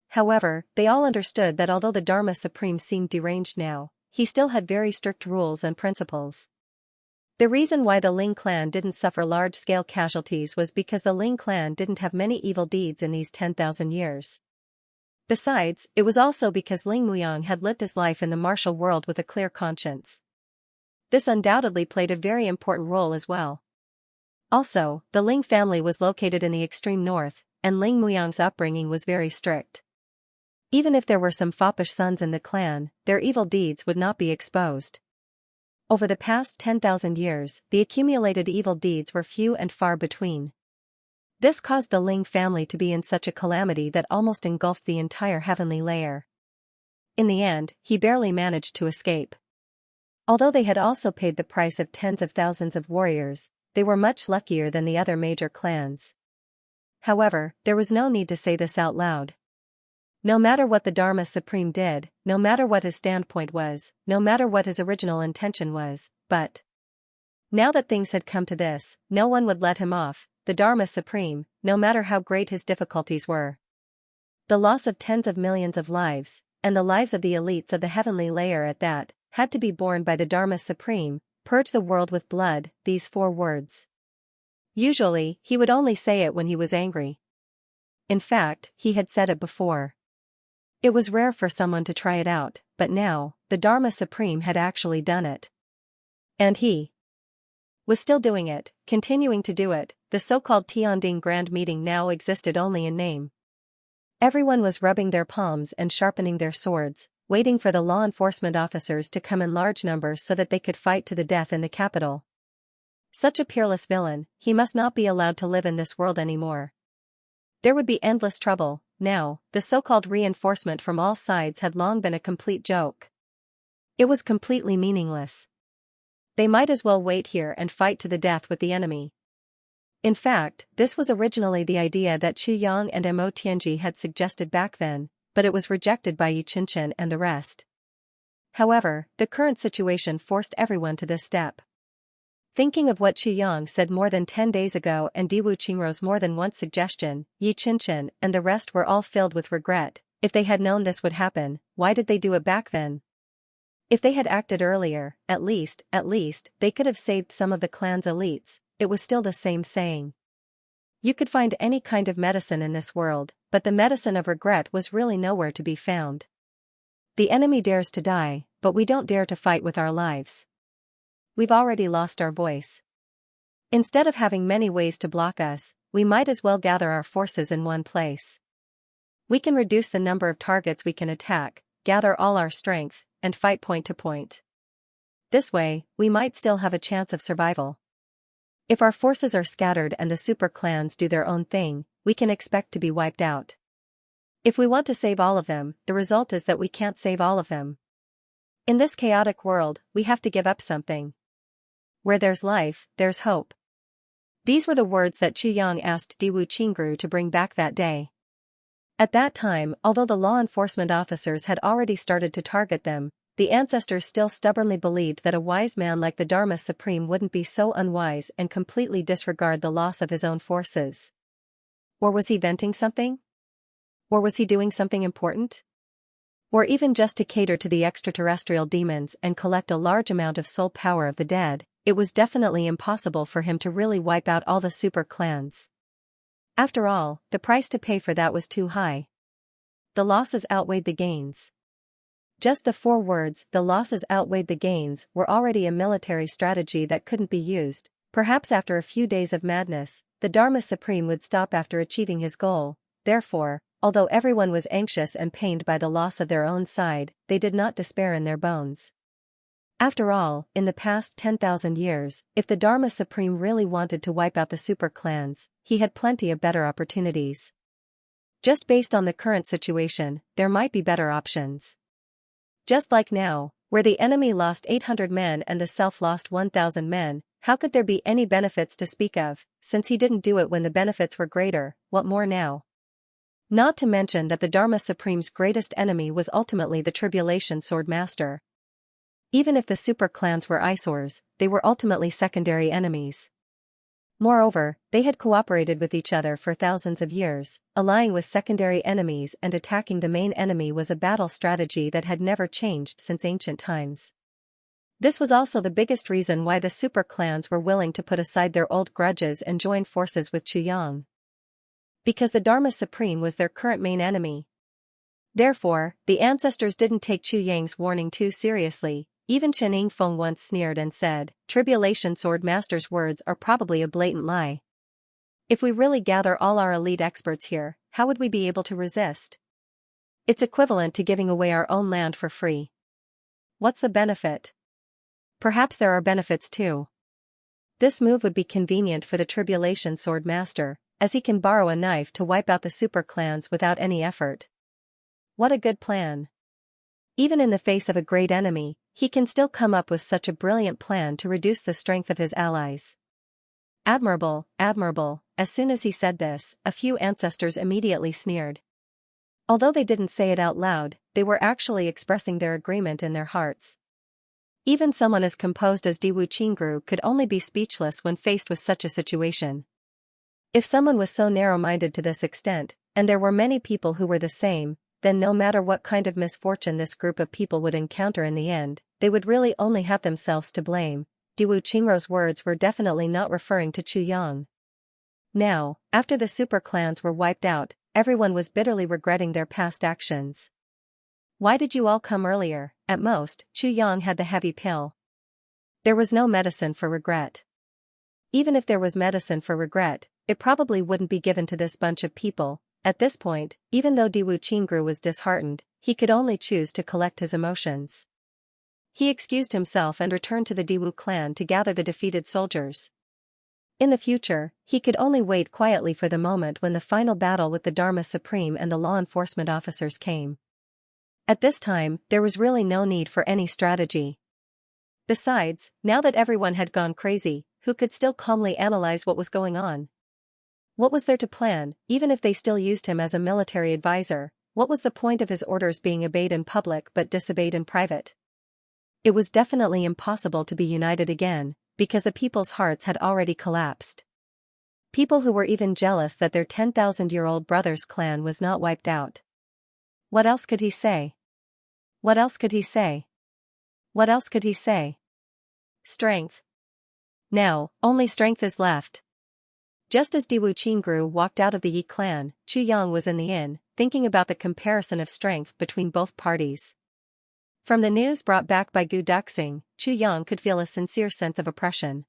However, they all understood that although the Dharma Supreme seemed deranged now, he still had very strict rules and principles. The reason why the Ling clan didn't suffer large-scale casualties was because the Ling clan didn't have many evil deeds in these 10,000 years. Besides, it was also because Ling Muyang had lived his life in the martial world with a clear conscience. This undoubtedly played a very important role as well. Also, the Ling family was located in the extreme north, and Ling Muyang's upbringing was very strict. Even if there were some foppish sons in the clan, their evil deeds would not be exposed. Over the past 10,000 years, the accumulated evil deeds were few and far between. This caused the Ling family to be in such a calamity that almost engulfed the entire heavenly layer. In the end, he barely managed to escape. Although they had also paid the price of tens of thousands of warriors, they were much luckier than the other major clans. However, there was no need to say this out loud. No matter what the Dharma Supreme did, no matter what his standpoint was, no matter what his original intention was, but now that things had come to this, no one would let him off, the Dharma Supreme, no matter how great his difficulties were. The loss of tens of millions of lives, and the lives of the elites of the heavenly layer at that, had to be borne by the Dharma Supreme, purge the world with blood, these 4 words. Usually, he would only say it when he was angry. In fact, he had said it before. It was rare for someone to try it out, but now, the Dharma Supreme had actually done it. And he was still doing it, continuing to do it. The so-called Tianding Grand Meeting now existed only in name. Everyone was rubbing their palms and sharpening their swords, waiting for the law enforcement officers to come in large numbers so that they could fight to the death in the capital. Such a peerless villain, he must not be allowed to live in this world anymore. There would be endless trouble. Now, the so-called reinforcement from all sides had long been a complete joke. It was completely meaningless. They might as well wait here and fight to the death with the enemy. In fact, this was originally the idea that Qu Yang and Mo Tianji had suggested back then, but it was rejected by Xianxia and the rest. However, the current situation forced everyone to this step. Thinking of what Qu Yang said more than 10 days ago and Diwu Qingrou's more than once suggestion, Xianxia and the rest were all filled with regret. If they had known this would happen, why did they do it back then? If they had acted earlier, at least, they could have saved some of the clan's elites. It was still the same saying. You could find any kind of medicine in this world, but the medicine of regret was really nowhere to be found. The enemy dares to die, but we don't dare to fight with our lives. We've already lost our voice. Instead of having many ways to block us, we might as well gather our forces in one place. We can reduce the number of targets we can attack, gather all our strength, and fight point to point. This way, we might still have a chance of survival. If our forces are scattered and the super clans do their own thing, we can expect to be wiped out. If we want to save all of them, the result is that we can't save all of them. In this chaotic world, we have to give up something. Where there's life, there's hope. These were the words that Qu Yang asked Diwu Qingrou to bring back that day. At that time, although the law enforcement officers had already started to target them, the ancestors still stubbornly believed that a wise man like the Dharma Supreme wouldn't be so unwise and completely disregard the loss of his own forces. Or was he venting something? Or was he doing something important? Or even just to cater to the extraterrestrial demons and collect a large amount of soul power of the dead, it was definitely impossible for him to really wipe out all the super clans. After all, the price to pay for that was too high. The losses outweighed the gains. Just the 4 words, the losses outweighed the gains, were already a military strategy that couldn't be used. Perhaps after a few days of madness, the Dharma Supreme would stop after achieving his goal. Therefore, although everyone was anxious and pained by the loss of their own side, they did not despair in their bones. After all, in the past 10,000 years, if the Dharma Supreme really wanted to wipe out the super clans, he had plenty of better opportunities. Just based on the current situation, there might be better options. Just like now, where the enemy lost 800 men and the self lost 1,000 men, how could there be any benefits to speak of, since he didn't do it when the benefits were greater? What more now? Not to mention that the Dharma Supreme's greatest enemy was ultimately the Tribulation Sword Master. Even if the super clans were eyesores, they were ultimately secondary enemies. Moreover, they had cooperated with each other for thousands of years. Allying with secondary enemies and attacking the main enemy was a battle strategy that had never changed since ancient times. This was also the biggest reason why the super clans were willing to put aside their old grudges and join forces with Xianxia. Because the Dharma Supreme was their current main enemy. Therefore, the ancestors didn't take Xianxia's warning too seriously. Even Chen Yingfeng once sneered and said, "Tribulation Sword Master's words are probably a blatant lie. If we really gather all our elite experts here, how would we be able to resist? It's equivalent to giving away our own land for free. What's the benefit?" Perhaps there are benefits too. This move would be convenient for the Tribulation Sword Master, as he can borrow a knife to wipe out the super clans without any effort. What a good plan. Even in the face of a great enemy, he can still come up with such a brilliant plan to reduce the strength of his allies. Admirable, admirable. As soon as he said this, a few ancestors immediately sneered. Although they didn't say it out loud, they were actually expressing their agreement in their hearts. Even someone as composed as Diwu Qingru could only be speechless when faced with such a situation. If someone was so narrow-minded to this extent, and there were many people who were the same, then no matter what kind of misfortune this group of people would encounter in the end, they would really only have themselves to blame. Diwu Qingru's words were definitely not referring to Xianxia. Now, after the super clans were wiped out, everyone was bitterly regretting their past actions. Why did you all come earlier? At most, Xianxia had the heavy pill. There was no medicine for regret. Even if there was medicine for regret, it probably wouldn't be given to this bunch of people. At this point, even though Diwu Qingru was disheartened, he could only choose to collect his emotions. He excused himself and returned to the Diwu clan to gather the defeated soldiers. In the future, he could only wait quietly for the moment when the final battle with the Dharma Supreme and the law enforcement officers came. At this time, there was really no need for any strategy. Besides, now that everyone had gone crazy, who could still calmly analyze what was going on? What was there to plan? Even if they still used him as a military advisor, what was the point of his orders being obeyed in public but disobeyed in private? It was definitely impossible to be united again, because the people's hearts had already collapsed. People who were even jealous that their 10,000-year-old brother's clan was not wiped out. What else could he say? What else could he say? What else could he say? Strength. Now, only strength is left. Just as Diwu Qingru walked out of the Yi clan, Xianxia was in the inn, thinking about the comparison of strength between both parties. From the news brought back by Gu Duxing, Xianxia could feel a sincere sense of oppression.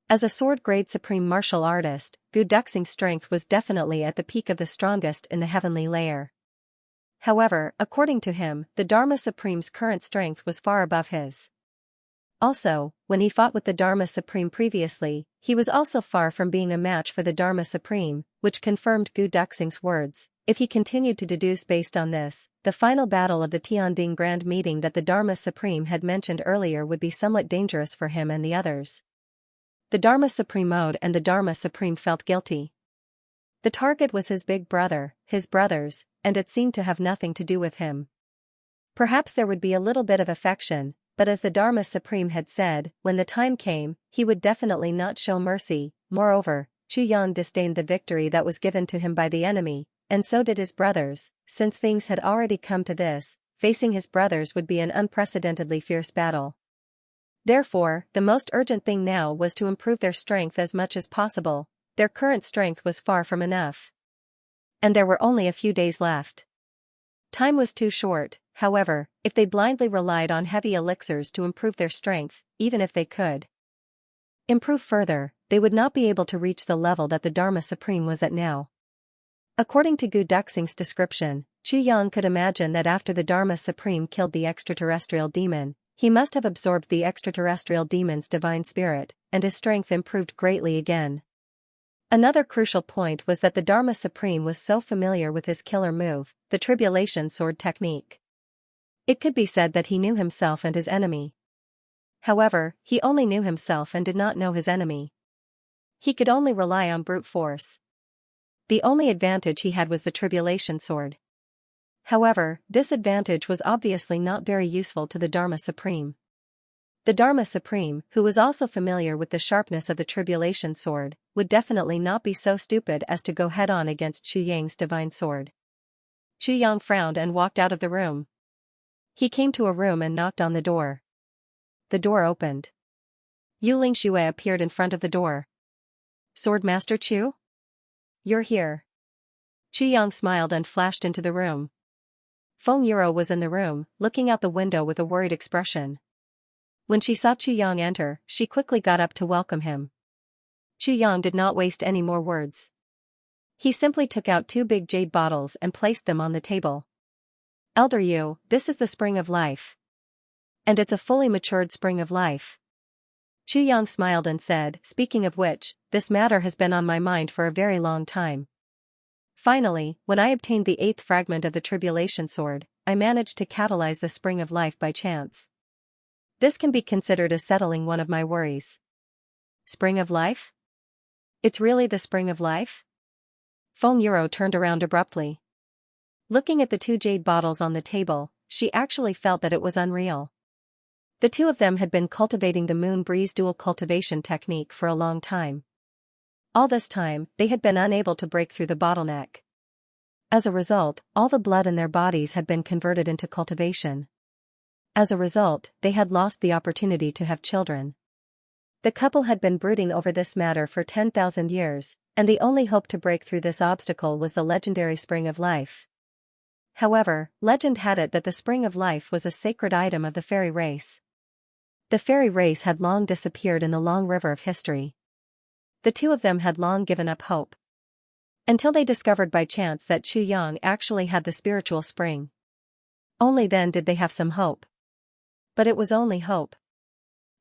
As a sword-grade supreme martial artist, Gu Duxing's strength was definitely at the peak of the strongest in the heavenly layer. However, according to him, the Dharma Supreme's current strength was far above his. Also, when he fought with the Dharma Supreme previously, he was also far from being a match for the Dharma Supreme, which confirmed Gu Duxing's words. If he continued to deduce based on this, the final battle of the Tianding Grand Meeting that the Dharma Supreme had mentioned earlier would be somewhat dangerous for him and the others. The Dharma Supreme owed and the Dharma Supreme felt guilty. The target was his big brother, his brothers, and it seemed to have nothing to do with him. Perhaps there would be a little bit of affection, but as the Dharma Supreme had said, when the time came, he would definitely not show mercy. Moreover, Xianxia disdained the victory that was given to him by the enemy, and so did his brothers. Since things had already come to this, facing his brothers would be an unprecedentedly fierce battle. Therefore, the most urgent thing now was to improve their strength as much as possible. Their current strength was far from enough. And there were only a few days left. Time was too short. However, if they blindly relied on heavy elixirs to improve their strength, even if they could improve further, they would not be able to reach the level that the Dharma Supreme was at now. According to Gu Duxing's description, Xianxia could imagine that after the Dharma Supreme killed the extraterrestrial demon, he must have absorbed the extraterrestrial demon's divine spirit, and his strength improved greatly again. Another crucial point was that the Dharma Supreme was so familiar with his killer move, the Tribulation Sword technique. It could be said that he knew himself and his enemy. However, he only knew himself and did not know his enemy. He could only rely on brute force. The only advantage he had was the tribulation sword. However, this advantage was obviously not very useful to the Dharma Supreme. The Dharma Supreme, who was also familiar with the sharpness of the tribulation sword, would definitely not be so stupid as to go head-on against Xu Yang's divine sword. Xu Yang frowned and walked out of the room. He came to a room and knocked on the door. The door opened. Yu Lingxue appeared in front of the door. "Sword Master Chu? You're here." Xu Yang smiled and flashed into the room. Feng Yuro was in the room, looking out the window with a worried expression. When she saw Xu Yang enter, she quickly got up to welcome him. Xu Yang did not waste any more words. He simply took out 2 big jade bottles and placed them on the table. "Elder Yu, this is the spring of life. And it's a fully matured spring of life." Xu Yang smiled and said, "Speaking of which, this matter has been on my mind for a very long time. Finally, when I obtained the 8th fragment of the tribulation sword, I managed to catalyze the spring of life by chance. This can be considered as settling one of my worries." "Spring of life? It's really the spring of life?" Feng Yuro turned around abruptly. Looking at the 2 jade bottles on the table, she actually felt that it was unreal. The 2 of them had been cultivating the moon breeze dual cultivation technique for a long time. All this time, they had been unable to break through the bottleneck. As a result, all the blood in their bodies had been converted into cultivation. As a result, they had lost the opportunity to have children. The couple had been brooding over this matter for 10,000 years, and the only hope to break through this obstacle was the legendary spring of life. However, legend had it that the spring of life was a sacred item of the fairy race. The fairy race had long disappeared in the long river of history. The 2 of them had long given up hope. Until they discovered by chance that Xu Yang actually had the spiritual spring. Only then did they have some hope. But it was only hope.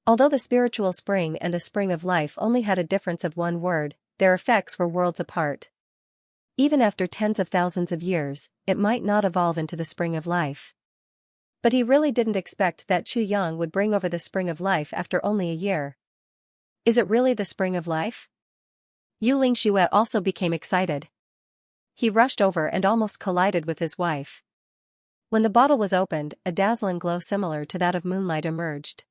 Although the spiritual spring and the spring of life only had a difference of 1 word, their effects were worlds apart. Even after tens of thousands of years, it might not evolve into the spring of life. But he really didn't expect that Xu Yang would bring over the spring of life after only a year. Is it really the spring of life? Yu Lingxue also became excited. He rushed over and almost collided with his wife. When the bottle was opened, a dazzling glow similar to that of moonlight emerged.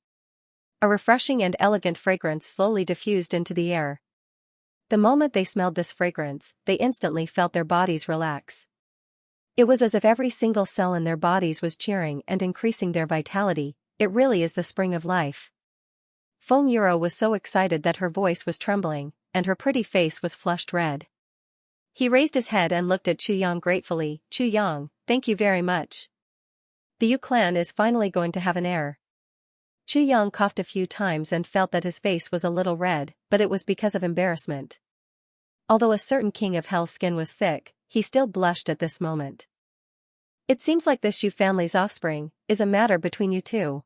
A refreshing and elegant fragrance slowly diffused into the air. The moment they smelled this fragrance, they instantly felt their bodies relax. It was as if every single cell in their bodies was cheering and increasing their vitality. It really is the spring of life. Feng Yuro was so excited that her voice was trembling, and her pretty face was flushed red. He raised his head and looked at Xu Yang gratefully. "Xu Yang, thank you very much. The Yu clan is finally going to have an heir." Xu Yang coughed a few times and felt that his face was a little red, but it was because of embarrassment. Although a certain king of hell's skin was thick, he still blushed at this moment. "It seems like this Xu family's offspring is a matter between you two.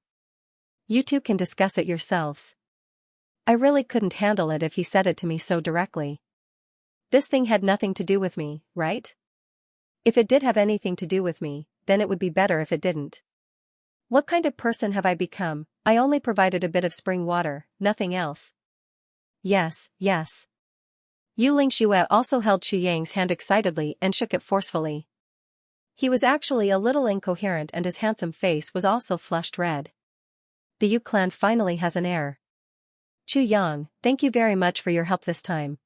You two can discuss it yourselves. I really couldn't handle it if he said it to me so directly. This thing had nothing to do with me, right? If it did have anything to do with me, then it would be better if it didn't. What kind of person have I become? I only provided a bit of spring water, nothing else." "Yes, yes." Yu Lingxue also held Xu Yang's hand excitedly and shook it forcefully. He was actually a little incoherent and his handsome face was also flushed red. The Yu clan finally has an heir. "Xu Yang, thank you very much for your help this time.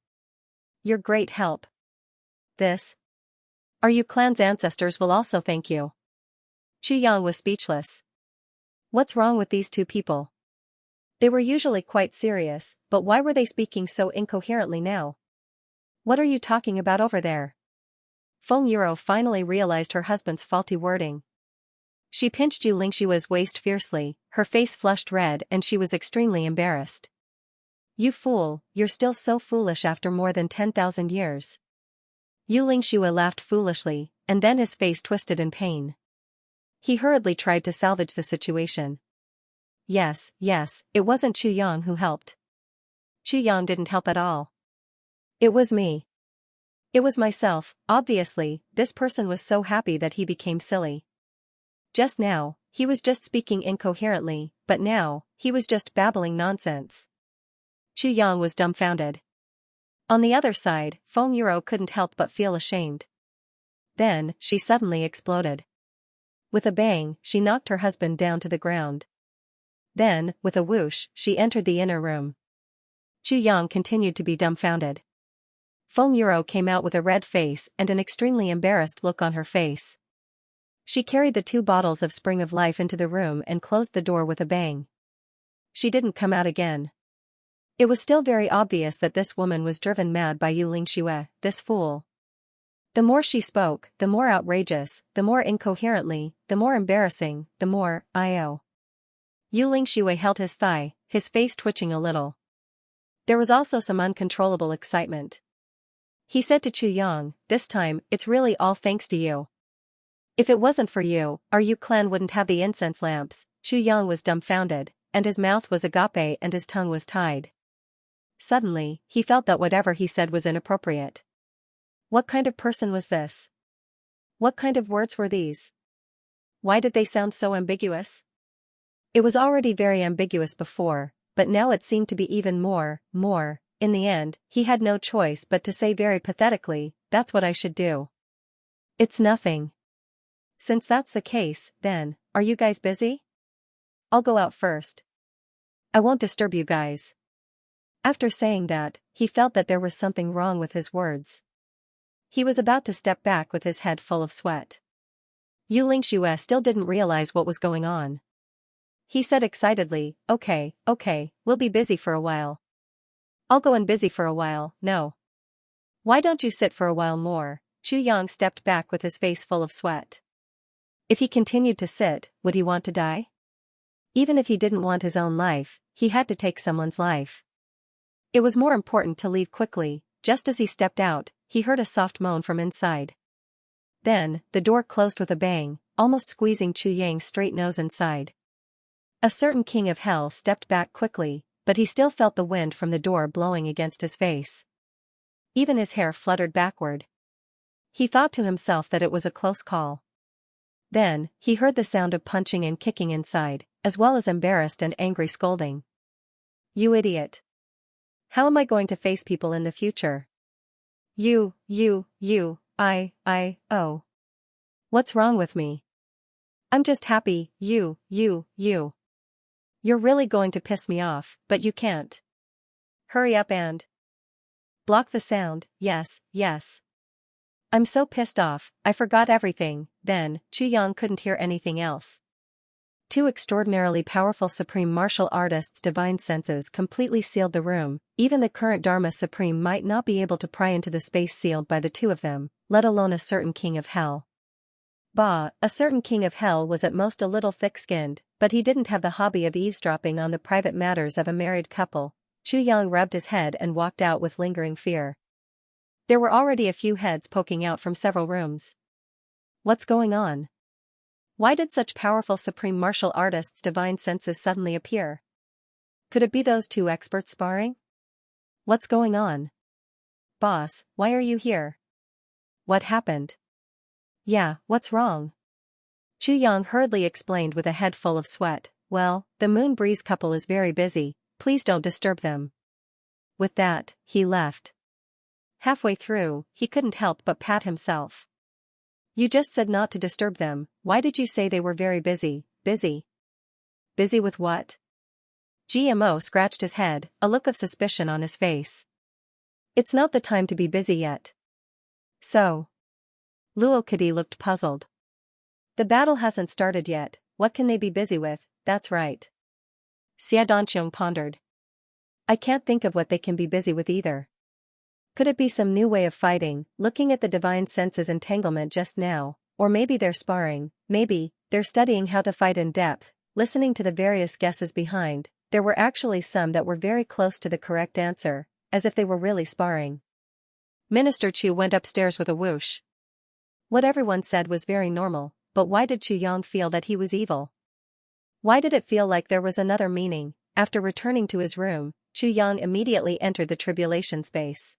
Your great help. This. Our Yu clan's ancestors will also thank you." Xu Yang was speechless. What's wrong with these 2 people? They were usually quite serious, but why were they speaking so incoherently now? "What are you talking about over there?" Feng Yuro finally realized her husband's faulty wording. She pinched Yu Lingxue's waist fiercely, her face flushed red and she was extremely embarrassed. "You fool, you're still so foolish after more than 10,000 years." Yu Lingxue laughed foolishly, and then his face twisted in pain. He hurriedly tried to salvage the situation. Yes, it wasn't Xu Yang who helped. Xu Yang didn't help at all. It was me. It was myself. Obviously, this person was so happy that he became silly. Just now, he was just speaking incoherently, but now, he was just babbling nonsense. Xu Yang was dumbfounded. On the other side, Feng Yuro couldn't help but feel ashamed. Then, she suddenly exploded. With a bang, she knocked her husband down to the ground. Then, with a whoosh, she entered the inner room. Chu Yang continued to be dumbfounded. Feng Yuro came out with a red face and an extremely embarrassed look on her face. She carried the 2 bottles of Spring of Life into the room and closed the door with a bang. She didn't come out again. It was still very obvious that this woman was driven mad by Yu Lingxue, this fool. The more she spoke, the more outrageous, the more incoherently, the more embarrassing, the more, I.O. Yu Lingxue held his thigh, his face twitching a little. There was also some uncontrollable excitement. He said to Chu Yang, "This time, it's really all thanks to you. If it wasn't for you, our Yu clan wouldn't have the incense lamps." Chu Yang was dumbfounded, and his mouth was agape and his tongue was tied. Suddenly, he felt that whatever he said was inappropriate. What kind of person was this? What kind of words were these? Why did they sound so ambiguous? It was already very ambiguous before, but now it seemed to be even more. In the end, he had no choice but to say very pathetically, "That's what I should do." "It's nothing." "Since that's the case, then, are you guys busy? I'll go out first. I won't disturb you guys." After saying that, he felt that there was something wrong with his words. He was about to step back with his head full of sweat. Yu Lingxue still didn't realize what was going on. He said excitedly, okay, we'll be busy for a while." "I'll go and busy for a while, no. Why don't you sit for a while more?" Chu Yang stepped back with his face full of sweat. If he continued to sit, would he want to die? Even if he didn't want his own life, he had to take someone's life. It was more important to leave quickly. Just as he stepped out, he heard a soft moan from inside. Then, the door closed with a bang, almost squeezing Chu Yang's straight nose inside. A certain king of hell stepped back quickly, but he still felt the wind from the door blowing against his face. Even his hair fluttered backward. He thought to himself that it was a close call. Then, he heard the sound of punching and kicking inside, as well as embarrassed and angry scolding. "You idiot. How am I going to face people in the future? Oh. What's wrong with me? I'm just happy, you. You're really going to piss me off, but you can't. Hurry up and block the sound, yes. I'm so pissed off, I forgot everything." Then, Chu Yang couldn't hear anything else. 2 extraordinarily powerful supreme martial artists' divine senses completely sealed the room. Even the current Dharma Supreme might not be able to pry into the space sealed by the 2 of them, let alone a certain king of hell. A certain king of hell was at most a little thick-skinned, but he didn't have the hobby of eavesdropping on the private matters of a married couple. Chu Yang rubbed his head and walked out with lingering fear. There were already a few heads poking out from several rooms. What's going on? Why did such powerful supreme martial artists' divine senses suddenly appear? Could it be those 2 experts sparring? What's going on? "Boss, why are you here? What happened? Yeah, what's wrong?" Chu Yang hurriedly explained with a head full of sweat. "Well, the Moon Breeze couple is very busy, please don't disturb them." With that, he left. Halfway through, he couldn't help but pat himself. "You just said not to disturb them, why did you say they were very busy? Busy with what?" GMO scratched his head, a look of suspicion on his face. "It's not the time to be busy yet." "So?" Luo Kadi looked puzzled. "The battle hasn't started yet, what can they be busy with?" "That's right." Xia Danqiong pondered. "I can't think of what they can be busy with either. Could it be some new way of fighting, looking at the divine senses entanglement just now, or maybe they're sparring, maybe they're studying how to fight in depth." Listening to the various guesses behind, there were actually some that were very close to the correct answer, as if they were really sparring. Minister Chu went upstairs with a whoosh. What everyone said was very normal, but why did Chu Yang feel that he was evil? Why did it feel like there was another meaning? After returning to his room, Chu Yang immediately entered the tribulation space.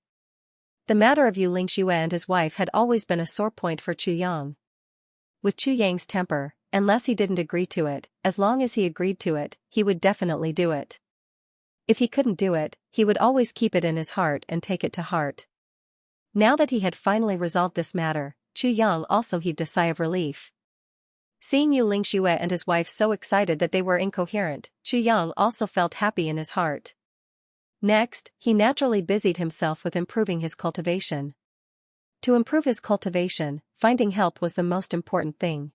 The matter of Yu Lingxue and his wife had always been a sore point for Chu Yang. With Chu Yang's temper, unless he didn't agree to it, as long as he agreed to it, he would definitely do it. If he couldn't do it, he would always keep it in his heart and take it to heart. Now that he had finally resolved this matter, Yang also heaved a sigh of relief. Seeing Xianxia and his wife so excited that they were incoherent, Yang also felt happy in his heart. Next, he naturally busied himself with improving his cultivation. To improve his cultivation, finding help was the most important thing.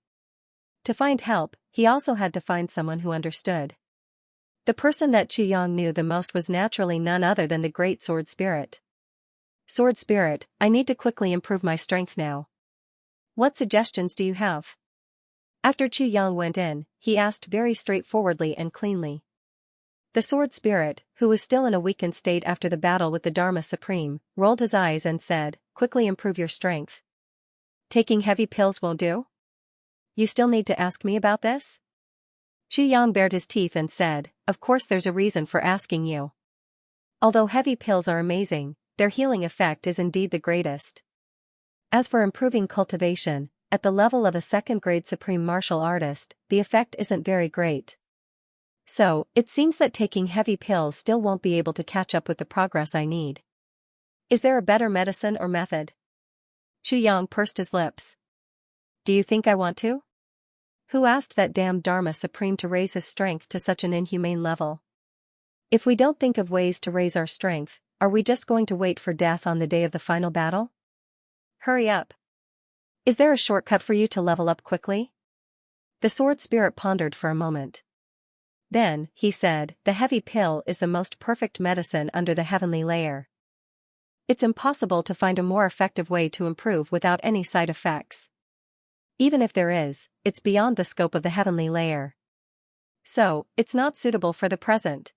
To find help, he also had to find someone who understood. The person that Yang knew the most was naturally none other than the great Sword Spirit. Sword Spirit, I need to quickly improve my strength now. What suggestions do you have? After Yang went in, he asked very straightforwardly and cleanly. The Sword Spirit, who was still in a weakened state after the battle with the Dharma Supreme, rolled his eyes and said, quickly improve your strength. Taking heavy pills won't do? You still need to ask me about this? Yang bared his teeth and said, of course there's a reason for asking you. Although heavy pills are amazing, their healing effect is indeed the greatest. As for improving cultivation, at the level of a second-grade supreme martial artist, the effect isn't very great. So, it seems that taking heavy pills still won't be able to catch up with the progress I need. Is there a better medicine or method? Yang pursed his lips. Do you think I want to? Who asked that damned Dharma Supreme to raise his strength to such an inhumane level? If we don't think of ways to raise our strength, are we just going to wait for death on the day of the final battle? Hurry up. Is there a shortcut for you to level up quickly? The Sword Spirit pondered for a moment. Then, he said, the heavy pill is the most perfect medicine under the heavenly layer. It's impossible to find a more effective way to improve without any side effects. Even if there is, it's beyond the scope of the heavenly layer. So, it's not suitable for the present.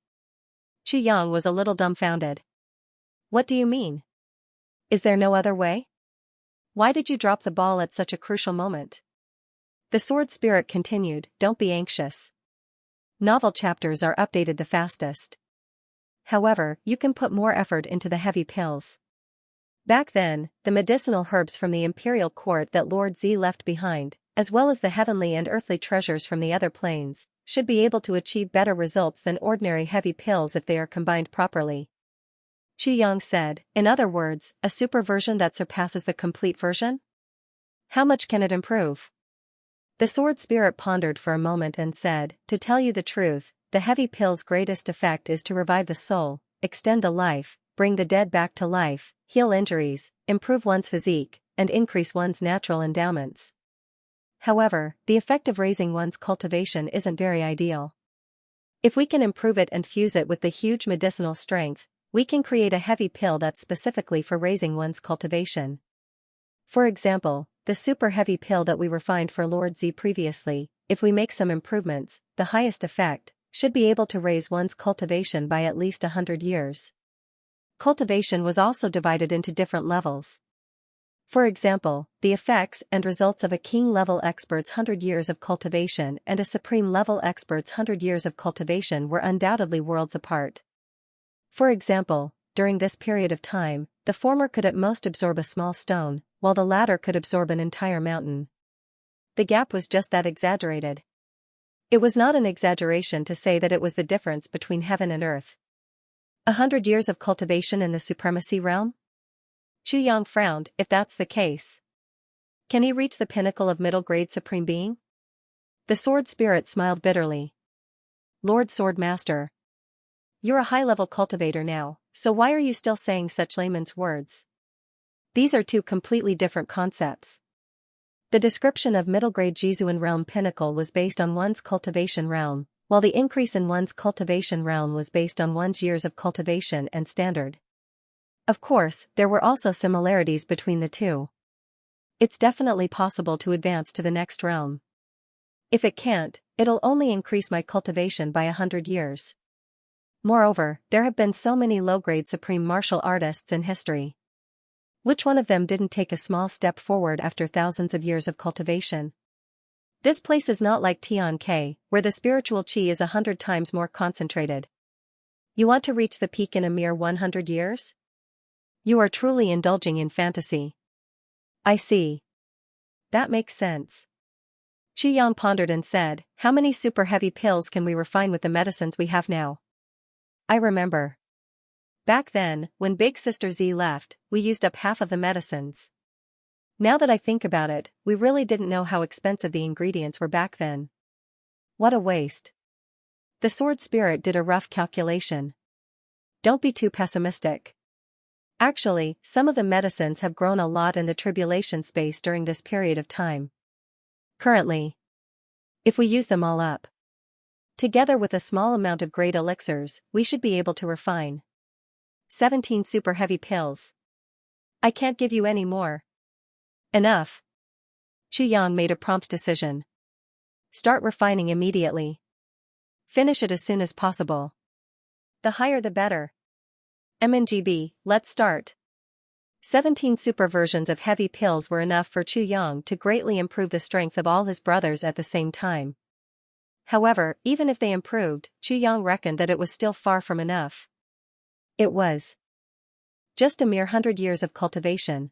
Yang was a little dumbfounded. What do you mean? Is there no other way? Why did you drop the ball at such a crucial moment? The Sword Spirit continued, don't be anxious. Novel chapters are updated the fastest. However, you can put more effort into the heavy pills. Back then, the medicinal herbs from the imperial court that Lord Z left behind, as well as the heavenly and earthly treasures from the other planes, should be able to achieve better results than ordinary heavy pills if they are combined properly. Yang said, in other words, a super version that surpasses the complete version? How much can it improve? The Sword Spirit pondered for a moment and said, to tell you the truth, the heavy pill's greatest effect is to revive the soul, extend the life, bring the dead back to life, heal injuries, improve one's physique, and increase one's natural endowments. However, the effect of raising one's cultivation isn't very ideal. If we can improve it and fuse it with the huge medicinal strength, we can create a heavy pill that's specifically for raising one's cultivation. For example, the super heavy pill that we refined for Lord Z previously, if we make some improvements, the highest effect, should be able to raise one's cultivation by at least 100 years. Cultivation was also divided into different levels. For example, the effects and results of a king-level expert's 100 years of cultivation and a supreme-level expert's 100 years of cultivation were undoubtedly worlds apart. For example, during this period of time, the former could at most absorb a small stone, while the latter could absorb an entire mountain. The gap was just that exaggerated. It was not an exaggeration to say that it was the difference between heaven and earth. 100 years of cultivation in the supremacy realm? Yang frowned, if that's the case. Can he reach the pinnacle of middle-grade supreme being? The Sword Spirit smiled bitterly. Lord Sword Master. You're a high-level cultivator now, so why are you still saying such layman's words? These are two completely different concepts. The description of middle-grade Jizuan realm pinnacle was based on one's cultivation realm, while the increase in one's cultivation realm was based on one's years of cultivation and standard. Of course, there were also similarities between the two. It's definitely possible to advance to the next realm. If it can't, it'll only increase my cultivation by 100 years. Moreover, there have been so many low-grade supreme martial artists in history. Which one of them didn't take a small step forward after thousands of years of cultivation? This place is not like Tian-Ke, where the spiritual qi is 100 times more concentrated. You want to reach the peak in a mere 100 years? You are truly indulging in fantasy. I see. That makes sense. Yang pondered and said, how many super heavy pills can we refine with the medicines we have now? I remember. Back then, when Big Sister Z left, we used up half of the medicines. Now that I think about it, we really didn't know how expensive the ingredients were back then. What a waste. The sword spirit did a rough calculation. Don't be too pessimistic. Actually, some of the medicines have grown a lot in the tribulation space during this period of time. Currently, if we use them all up, together with a small amount of great elixirs, we should be able to refine 17 super heavy pills. I can't give you any more. Enough. Xianxia made a prompt decision. Start refining immediately. Finish it as soon as possible. The higher the better. MNGB, let's start. 17 super versions of heavy pills were enough for Xianxia to greatly improve the strength of all his brothers at the same time. However, even if they improved, Xianxia reckoned that it was still far from enough. It was just a mere 100 years of cultivation.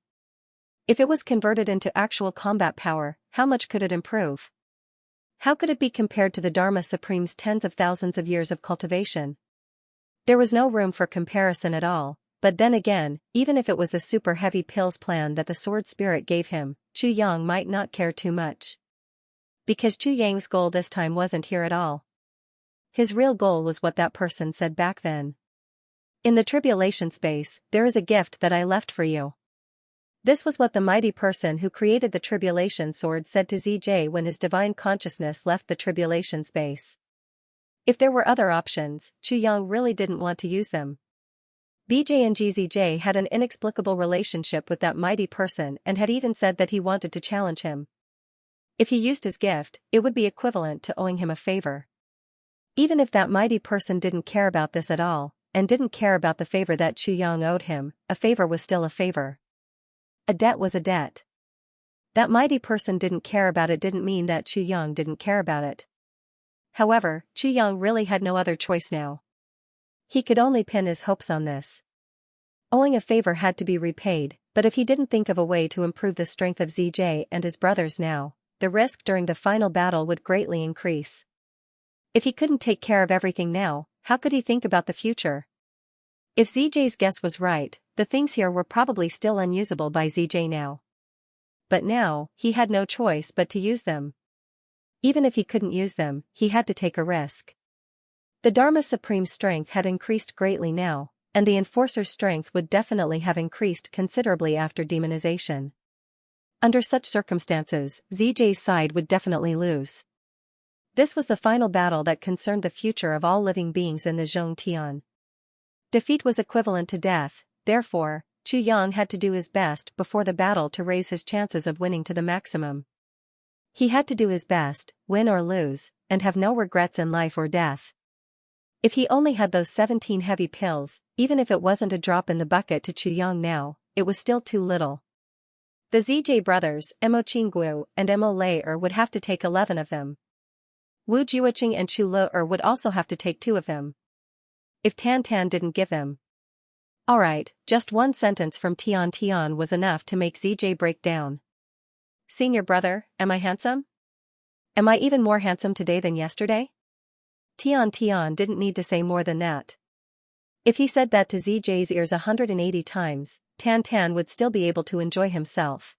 If it was converted into actual combat power, how much could it improve? How could it be compared to the Dharma Supreme's tens of thousands of years of cultivation? There was no room for comparison at all, but then again, even if it was the super heavy pills plan that the sword spirit gave him, Xianxia might not care too much. Because Xianxia's goal this time wasn't here at all. His real goal was what that person said back then. In the tribulation space, there is a gift that I left for you. This was what the mighty person who created the tribulation sword said to ZJ when his divine consciousness left the tribulation space. If there were other options, Xianxia really didn't want to use them. BJ and GZJ had an inexplicable relationship with that mighty person and had even said that he wanted to challenge him. If he used his gift, it would be equivalent to owing him a favor. Even if that mighty person didn't care about this at all, and didn't care about the favor that Xianxia owed him, a favor was still a favor. A debt was a debt. That mighty person didn't care about it didn't mean that Xianxia didn't care about it. However, Xianxia really had no other choice now. He could only pin his hopes on this. Owing a favor had to be repaid, but if he didn't think of a way to improve the strength of ZJ and his brothers now, the risk during the final battle would greatly increase. If he couldn't take care of everything now, how could he think about the future? If ZJ's guess was right, the things here were probably still unusable by ZJ now. But now, he had no choice but to use them. Even if he couldn't use them, he had to take a risk. The Dharma Supreme's strength had increased greatly now, and the Enforcer's strength would definitely have increased considerably after demonization. Under such circumstances, ZJ's side would definitely lose. This was the final battle that concerned the future of all living beings in the Xianxia. Defeat was equivalent to death, therefore, Xianxia had to do his best before the battle to raise his chances of winning to the maximum. He had to do his best, win or lose, and have no regrets in life or death. If he only had those 17 heavy pills, even if it wasn't a drop in the bucket to Xianxia now, it was still too little. The ZJ brothers, Mo Qinggu and Mo Lei would have to take 11 of them. Wu Jiuqing and Chu Le would also have to take 2 of them. If Tan Tan didn't give them. Alright, just one sentence from Tian Tian was enough to make ZJ break down. Senior brother, am I handsome? Am I even more handsome today than yesterday? Tian Tian didn't need to say more than that. If he said that to ZJ's ears 180 times, Tan Tan would still be able to enjoy himself.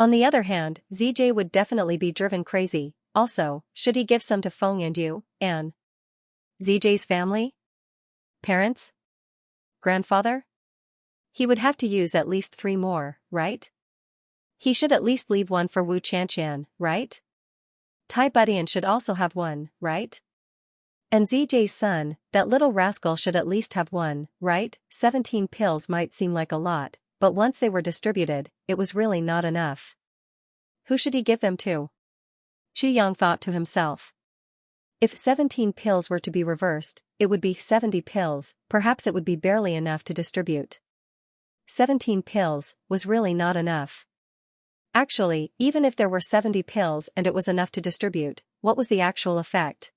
On the other hand, ZJ would definitely be driven crazy. Also, should he give some to Feng and Yu, and ZJ's family? Parents? Grandfather? He would have to use at least 3 more, right? He should at least leave 1 for Wu Qianxian, right? Tai Budian should also have 1, right? And ZJ's son, that little rascal should at least have 1, right? 17 pills might seem like a lot, but once they were distributed, it was really not enough. Who should he give them to? Xianxia thought to himself. If 17 pills were to be reversed, it would be 70 pills, perhaps it would be barely enough to distribute. 17 pills was really not enough. Actually, even if there were 70 pills and it was enough to distribute, what was the actual effect?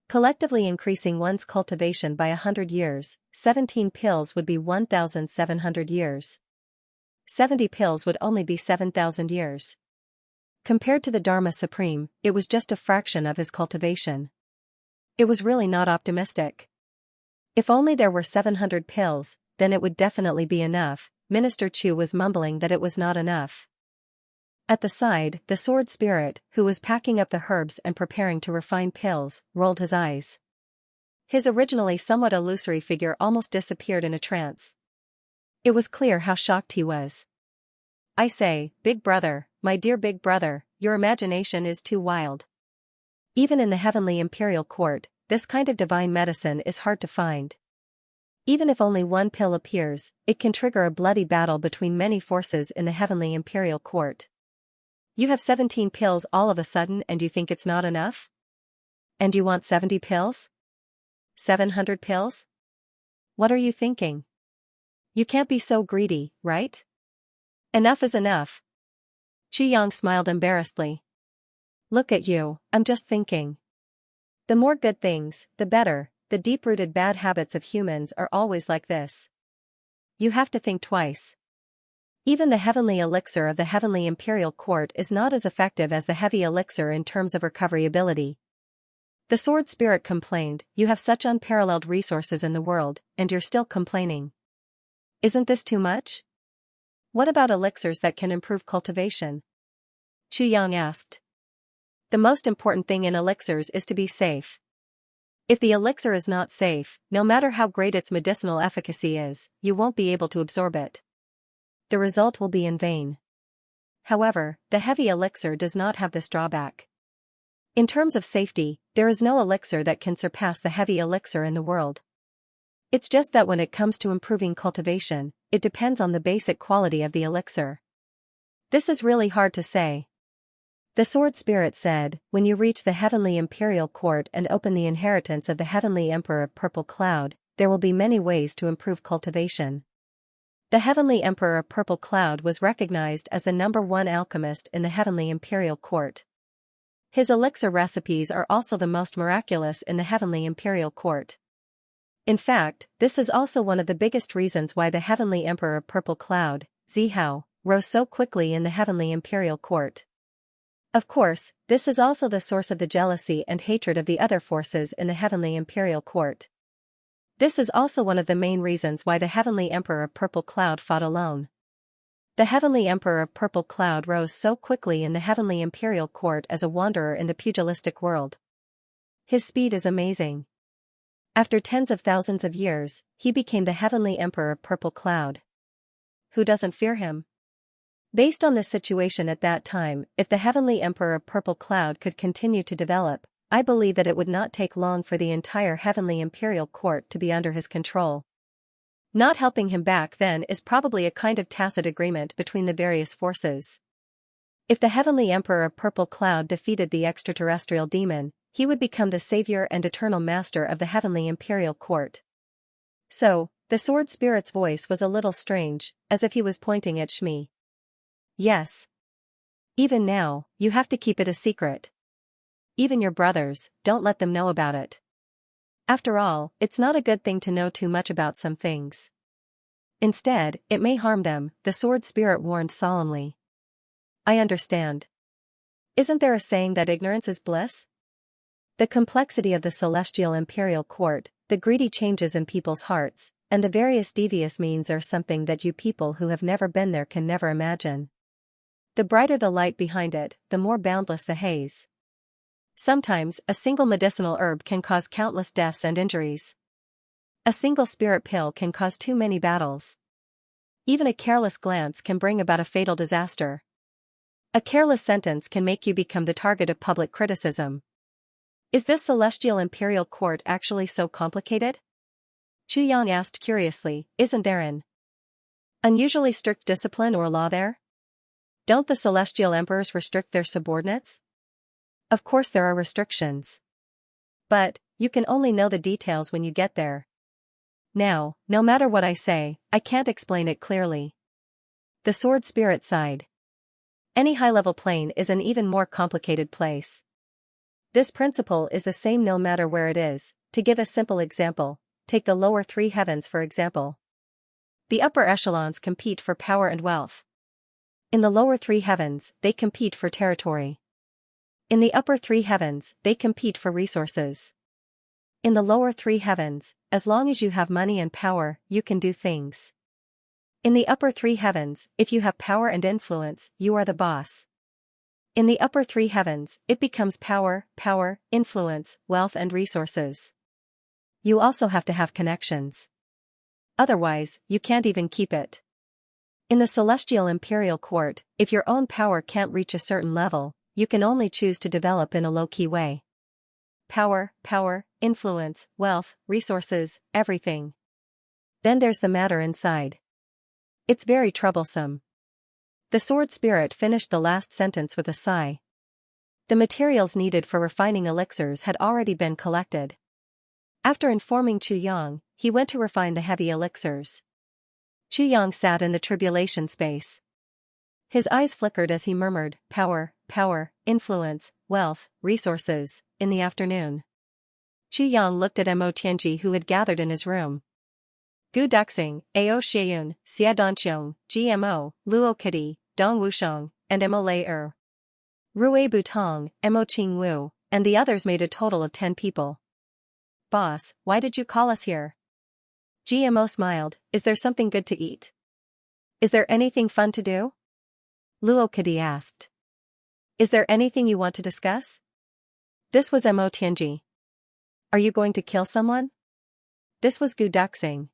Collectively increasing one's cultivation by 100 years, 17 pills would be 1,700 years. 70 pills would only be 7,000 years. Compared to the Dharma Supreme, it was just a fraction of his cultivation. It was really not optimistic. If only there were 700 pills, then it would definitely be enough. Minister Chu was mumbling that it was not enough. At the side, the sword spirit, who was packing up the herbs and preparing to refine pills, rolled his eyes. His originally somewhat illusory figure almost disappeared in a trance. It was clear how shocked he was. I say, big brother, my dear big brother, your imagination is too wild. Even in the heavenly imperial court, this kind of divine medicine is hard to find. Even if only one pill appears, it can trigger a bloody battle between many forces in the heavenly imperial court. You have 17 pills all of a sudden and you think it's not enough? And you want 70 pills? 700 pills? What are you thinking? You can't be so greedy, right? Enough is enough. Xianxia smiled embarrassedly. Look at you, I'm just thinking. The more good things, the better. The deep-rooted bad habits of humans are always like this. You have to think twice. Even the heavenly elixir of the heavenly imperial court is not as effective as the heavy elixir in terms of recovery ability. The sword spirit complained, you have such unparalleled resources in the world, and you're still complaining. Isn't this too much? What about elixirs that can improve cultivation? Xianxia asked. The most important thing in elixirs is to be safe. If the elixir is not safe, no matter how great its medicinal efficacy is, you won't be able to absorb it. The result will be in vain. However, the heavy elixir does not have this drawback. In terms of safety, there is no elixir that can surpass the heavy elixir in the world. It's just that when it comes to improving cultivation, it depends on the basic quality of the elixir. This is really hard to say. The sword spirit said, when you reach the heavenly imperial court and open the inheritance of the heavenly emperor of Purple Cloud, there will be many ways to improve cultivation. The heavenly emperor of Purple Cloud was recognized as the #1 alchemist in the heavenly imperial court. His elixir recipes are also the most miraculous in the heavenly imperial court. In fact, this is also one of the biggest reasons why the heavenly emperor of Purple Cloud, Zihao, rose so quickly in the heavenly imperial court. Of course, this is also the source of the jealousy and hatred of the other forces in the heavenly imperial court. This is also one of the main reasons why the heavenly emperor of Purple Cloud fought alone. The heavenly emperor of Purple Cloud rose so quickly in the heavenly imperial court as a wanderer in the pugilistic world. His speed is amazing. After tens of thousands of years, he became the heavenly emperor of Purple Cloud. Who doesn't fear him? Based on the situation at that time, if the heavenly emperor of Purple Cloud could continue to develop, I believe that it would not take long for the entire heavenly imperial court to be under his control. Not helping him back then is probably a kind of tacit agreement between the various forces. If the heavenly emperor of Purple Cloud defeated the extraterrestrial demon, he would become the savior and eternal master of the heavenly imperial court. So, the sword spirit's voice was a little strange, as if he was pointing at Shmi. Yes. Even now, you have to keep it a secret. Even your brothers, don't let them know about it. After all, it's not a good thing to know too much about some things. Instead, it may harm them, the sword spirit warned solemnly. I understand. Isn't there a saying that ignorance is bliss? The complexity of the celestial imperial court, the greedy changes in people's hearts, and the various devious means are something that you people who have never been there can never imagine. The brighter the light behind it, the more boundless the haze. Sometimes, a single medicinal herb can cause countless deaths and injuries. A single spirit pill can cause too many battles. Even a careless glance can bring about a fatal disaster. A careless sentence can make you become the target of public criticism. Is this celestial imperial court actually so complicated? Xianxia asked curiously, isn't there an unusually strict discipline or law there? Don't the celestial emperors restrict their subordinates? Of course there are restrictions. But, you can only know the details when you get there. Now, no matter what I say, I can't explain it clearly. The sword spirit sighed. Any high-level plane is an even more complicated place. This principle is the same no matter where it is. To give a simple example, take the lower 3 heavens for example. The upper echelons compete for power and wealth. In the lower 3 heavens, they compete for territory. In the upper 3 heavens, they compete for resources. In the lower three heavens, as long as you have money and power, you can do things. In the upper three heavens, if you have power and influence, you are the boss. In the upper three heavens, it becomes power, influence, wealth and resources. You also have to have connections. Otherwise, you can't even keep it. In the celestial imperial court, if your own power can't reach a certain level, you can only choose to develop in a low-key way. Power, influence, wealth, resources, everything. Then there's the matter inside. It's very troublesome. The sword spirit finished the last sentence with a sigh. The materials needed for refining elixirs had already been collected. After informing Chu Yang, he went to refine the heavy elixirs. Chu Yang sat in the tribulation space. His eyes flickered as he murmured, power, influence, wealth, resources, in the afternoon. Chu Yang looked at Mo Tianji who had gathered in his room. Gu Duxing, Ao Xieyun, Xia Donqiong, GMO, Luo Kidi, Dong Wusheng, and Mo Lei Rui Butong, Mo Qing Wu, and the others made a total of 10 people. Boss, why did you call us here? GMO smiled, is there something good to eat? Is there anything fun to do? Luo Kidi asked. Is there anything you want to discuss? This was Mo Tianji. Are you going to kill someone? This was Gu Duxing.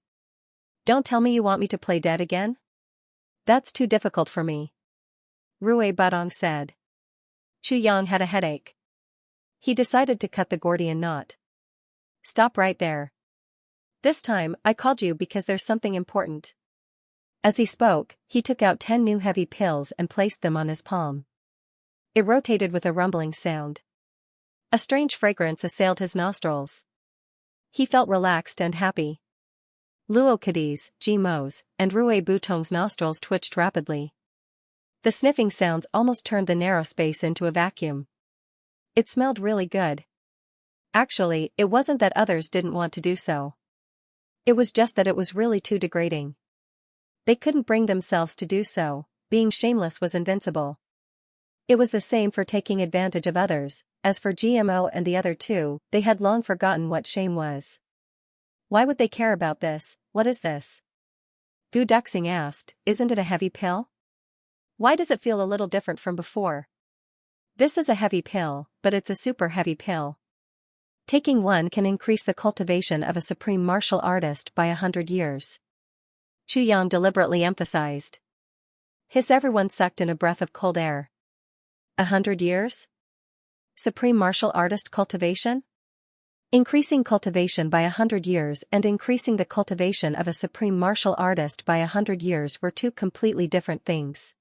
Don't tell me you want me to play dead again? That's too difficult for me. Rui Budong said. Chu Yang had a headache. He decided to cut the Gordian knot. Stop right there. This time, I called you because there's something important. As he spoke, he took out 10 new heavy pills and placed them on his palm. It rotated with a rumbling sound. A strange fragrance assailed his nostrils. He felt relaxed and happy. Luo Kidi's, Mo's, and Rui Butong's nostrils twitched rapidly. The sniffing sounds almost turned the narrow space into a vacuum. It smelled really good. Actually, it wasn't that others didn't want to do so. It was just that it was really too degrading. They couldn't bring themselves to do so, being shameless was invincible. It was the same for taking advantage of others, as for GMO and the other two, they had long forgotten what shame was. Why would they care about this? What is this? Gu Duxing asked, isn't it a heavy pill? Why does it feel a little different from before? This is a heavy pill, but it's a super heavy pill. Taking one can increase the cultivation of a supreme martial artist by 100 years. Chu Yang deliberately emphasized. Everyone sucked in a breath of cold air. 100 years? Supreme martial artist cultivation? Increasing cultivation by 100 years and increasing the cultivation of a supreme martial artist by 100 years were two completely different things.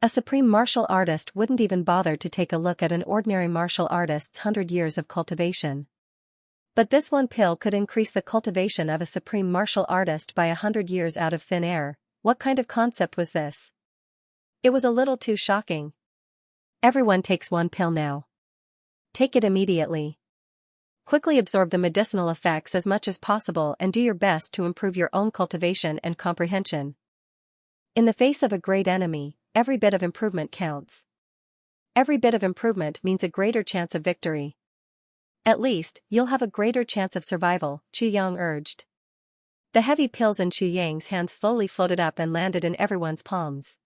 A supreme martial artist wouldn't even bother to take a look at an ordinary martial artist's 100 years of cultivation. But this one pill could increase the cultivation of a supreme martial artist by 100 years out of thin air. What kind of concept was this? It was a little too shocking. Everyone takes one pill now. Take it immediately. Quickly absorb the medicinal effects as much as possible and do your best to improve your own cultivation and comprehension. In the face of a great enemy, every bit of improvement counts. Every bit of improvement means a greater chance of victory. At least, you'll have a greater chance of survival, Chu Yang urged. The heavy pills in Chu Yang's hand slowly floated up and landed in everyone's palms.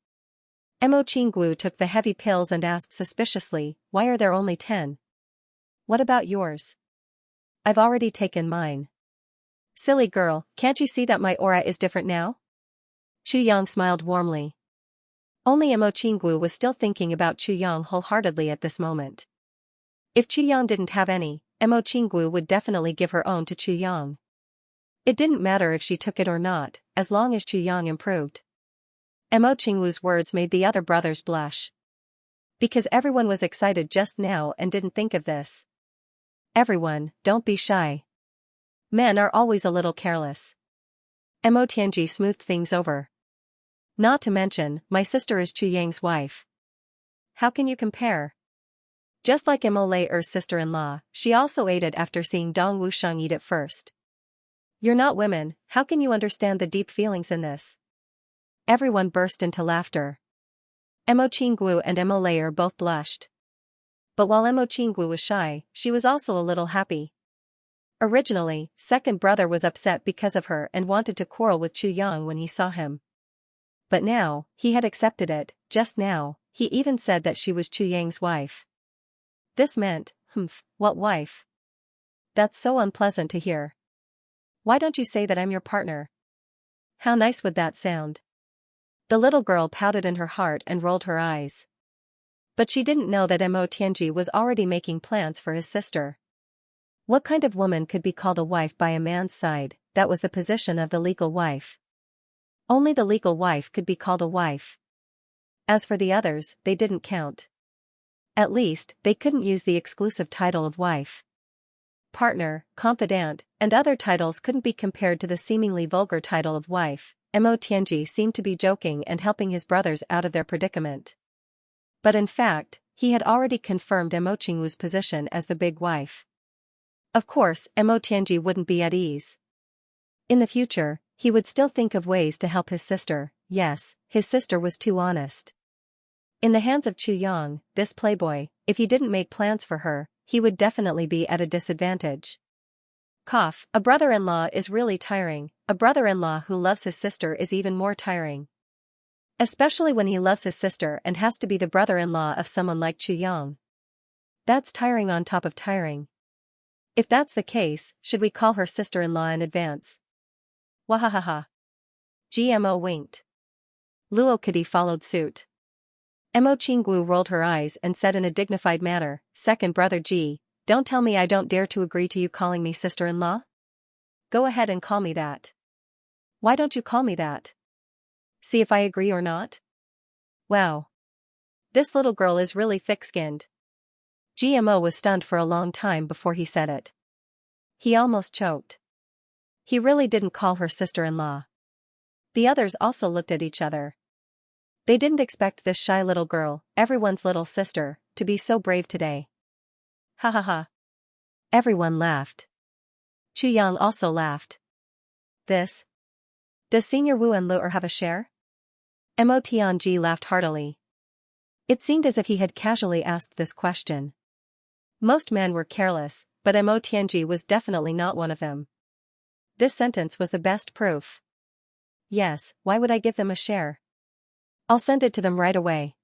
Mo Qingguo took the heavy pills and asked suspiciously, why are there only 10? What about yours? I've already taken mine. Silly girl, can't you see that my aura is different now? Chu Yang smiled warmly. Only Mo Qingguo was still thinking about Chu Yang wholeheartedly at this moment. If Chu Yang didn't have any, Mo Qingguo would definitely give her own to Chu Yang. It didn't matter if she took it or not, as long as Chu Yang improved. Mo Qingguo's words made the other brothers blush. Because everyone was excited just now and didn't think of this. Everyone, don't be shy. Men are always a little careless. Mo Tianji smoothed things over. Not to mention, my sister is Chu Yang's wife. How can you compare? Just like Mo Lei's sister-in-law, she also ate it after seeing Dong Wusheng eat it first. You're not women, how can you understand the deep feelings in this? Everyone burst into laughter. Mo Qingguo and Mo Lei both blushed. But while Mo Qingguo was shy, she was also a little happy. Originally, second brother was upset because of her and wanted to quarrel with Chu Yang when he saw him. But now, he had accepted it. Just now, he even said that she was Chu Yang's wife. This meant, what wife? That's so unpleasant to hear. Why don't you say that I'm your partner? How nice would that sound? The little girl pouted in her heart and rolled her eyes. But she didn't know that Mo Tianji was already making plans for his sister. What kind of woman could be called a wife by a man's side? That was the position of the legal wife. Only the legal wife could be called a wife. As for the others, they didn't count. At least, they couldn't use the exclusive title of wife. Partner, confidant, and other titles couldn't be compared to the seemingly vulgar title of wife. Mo Tianji seemed to be joking and helping his brothers out of their predicament. But in fact, he had already confirmed Mo Qingwu's position as the big wife. Of course, Mo Tianji wouldn't be at ease. In the future, he would still think of ways to help his sister. Yes, his sister was too honest. In the hands of Chu Yang, this playboy, if he didn't make plans for her, he would definitely be at a disadvantage. Cough, a brother-in-law is really tiring. A brother-in-law who loves his sister is even more tiring. Especially when he loves his sister and has to be the brother-in-law of someone like Chu Yang. That's tiring on top of tiring. If that's the case, should we call her sister-in-law in advance? Wahahaha. GMO winked. Luo Kadi followed suit. Mo Qingwu rolled her eyes and said in a dignified manner, "Second brother Ji, don't tell me I don't dare to agree to you calling me sister-in-law? Go ahead and call me that." "Why don't you call me that? See if I agree or not?" Wow. This little girl is really thick-skinned. GMO was stunned for a long time before he said it. He almost choked. He really didn't call her sister-in-law. The others also looked at each other. They didn't expect this shy little girl, everyone's little sister, to be so brave today. Ha ha ha. Everyone laughed. Chu Yang also laughed. This? Does Senior Wu and Lu'er have a share? Mo Tianji laughed heartily. It seemed as if he had casually asked this question. Most men were careless, but Mo Tianji was definitely not one of them. This sentence was the best proof. Yes, why would I give them a share? I'll send it to them right away.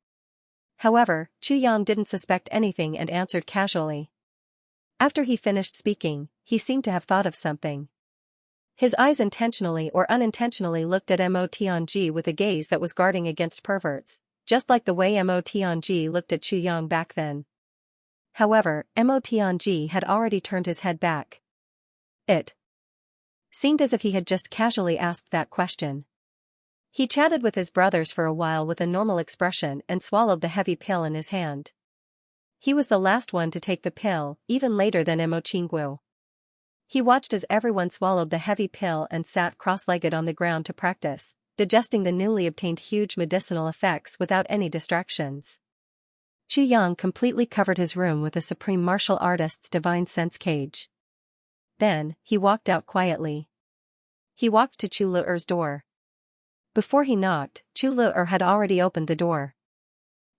However, Chu Yang didn't suspect anything and answered casually. After he finished speaking, he seemed to have thought of something. His eyes intentionally or unintentionally looked at Mo Tianji with a gaze that was guarding against perverts, just like the way Mo Tianji looked at Chu Yang back then. However, Mo Tianji had already turned his head back. It seemed as if he had just casually asked that question. He chatted with his brothers for a while with a normal expression and swallowed the heavy pill in his hand. He was the last one to take the pill, even later than Mo Qingwu. He watched as everyone swallowed the heavy pill and sat cross-legged on the ground to practice, digesting the newly obtained huge medicinal effects without any distractions. Chu Yang completely covered his room with a supreme martial artist's divine sense cage. Then, he walked out quietly. He walked to Chu Lu'er's door. Before he knocked, Chu Lu'er had already opened the door.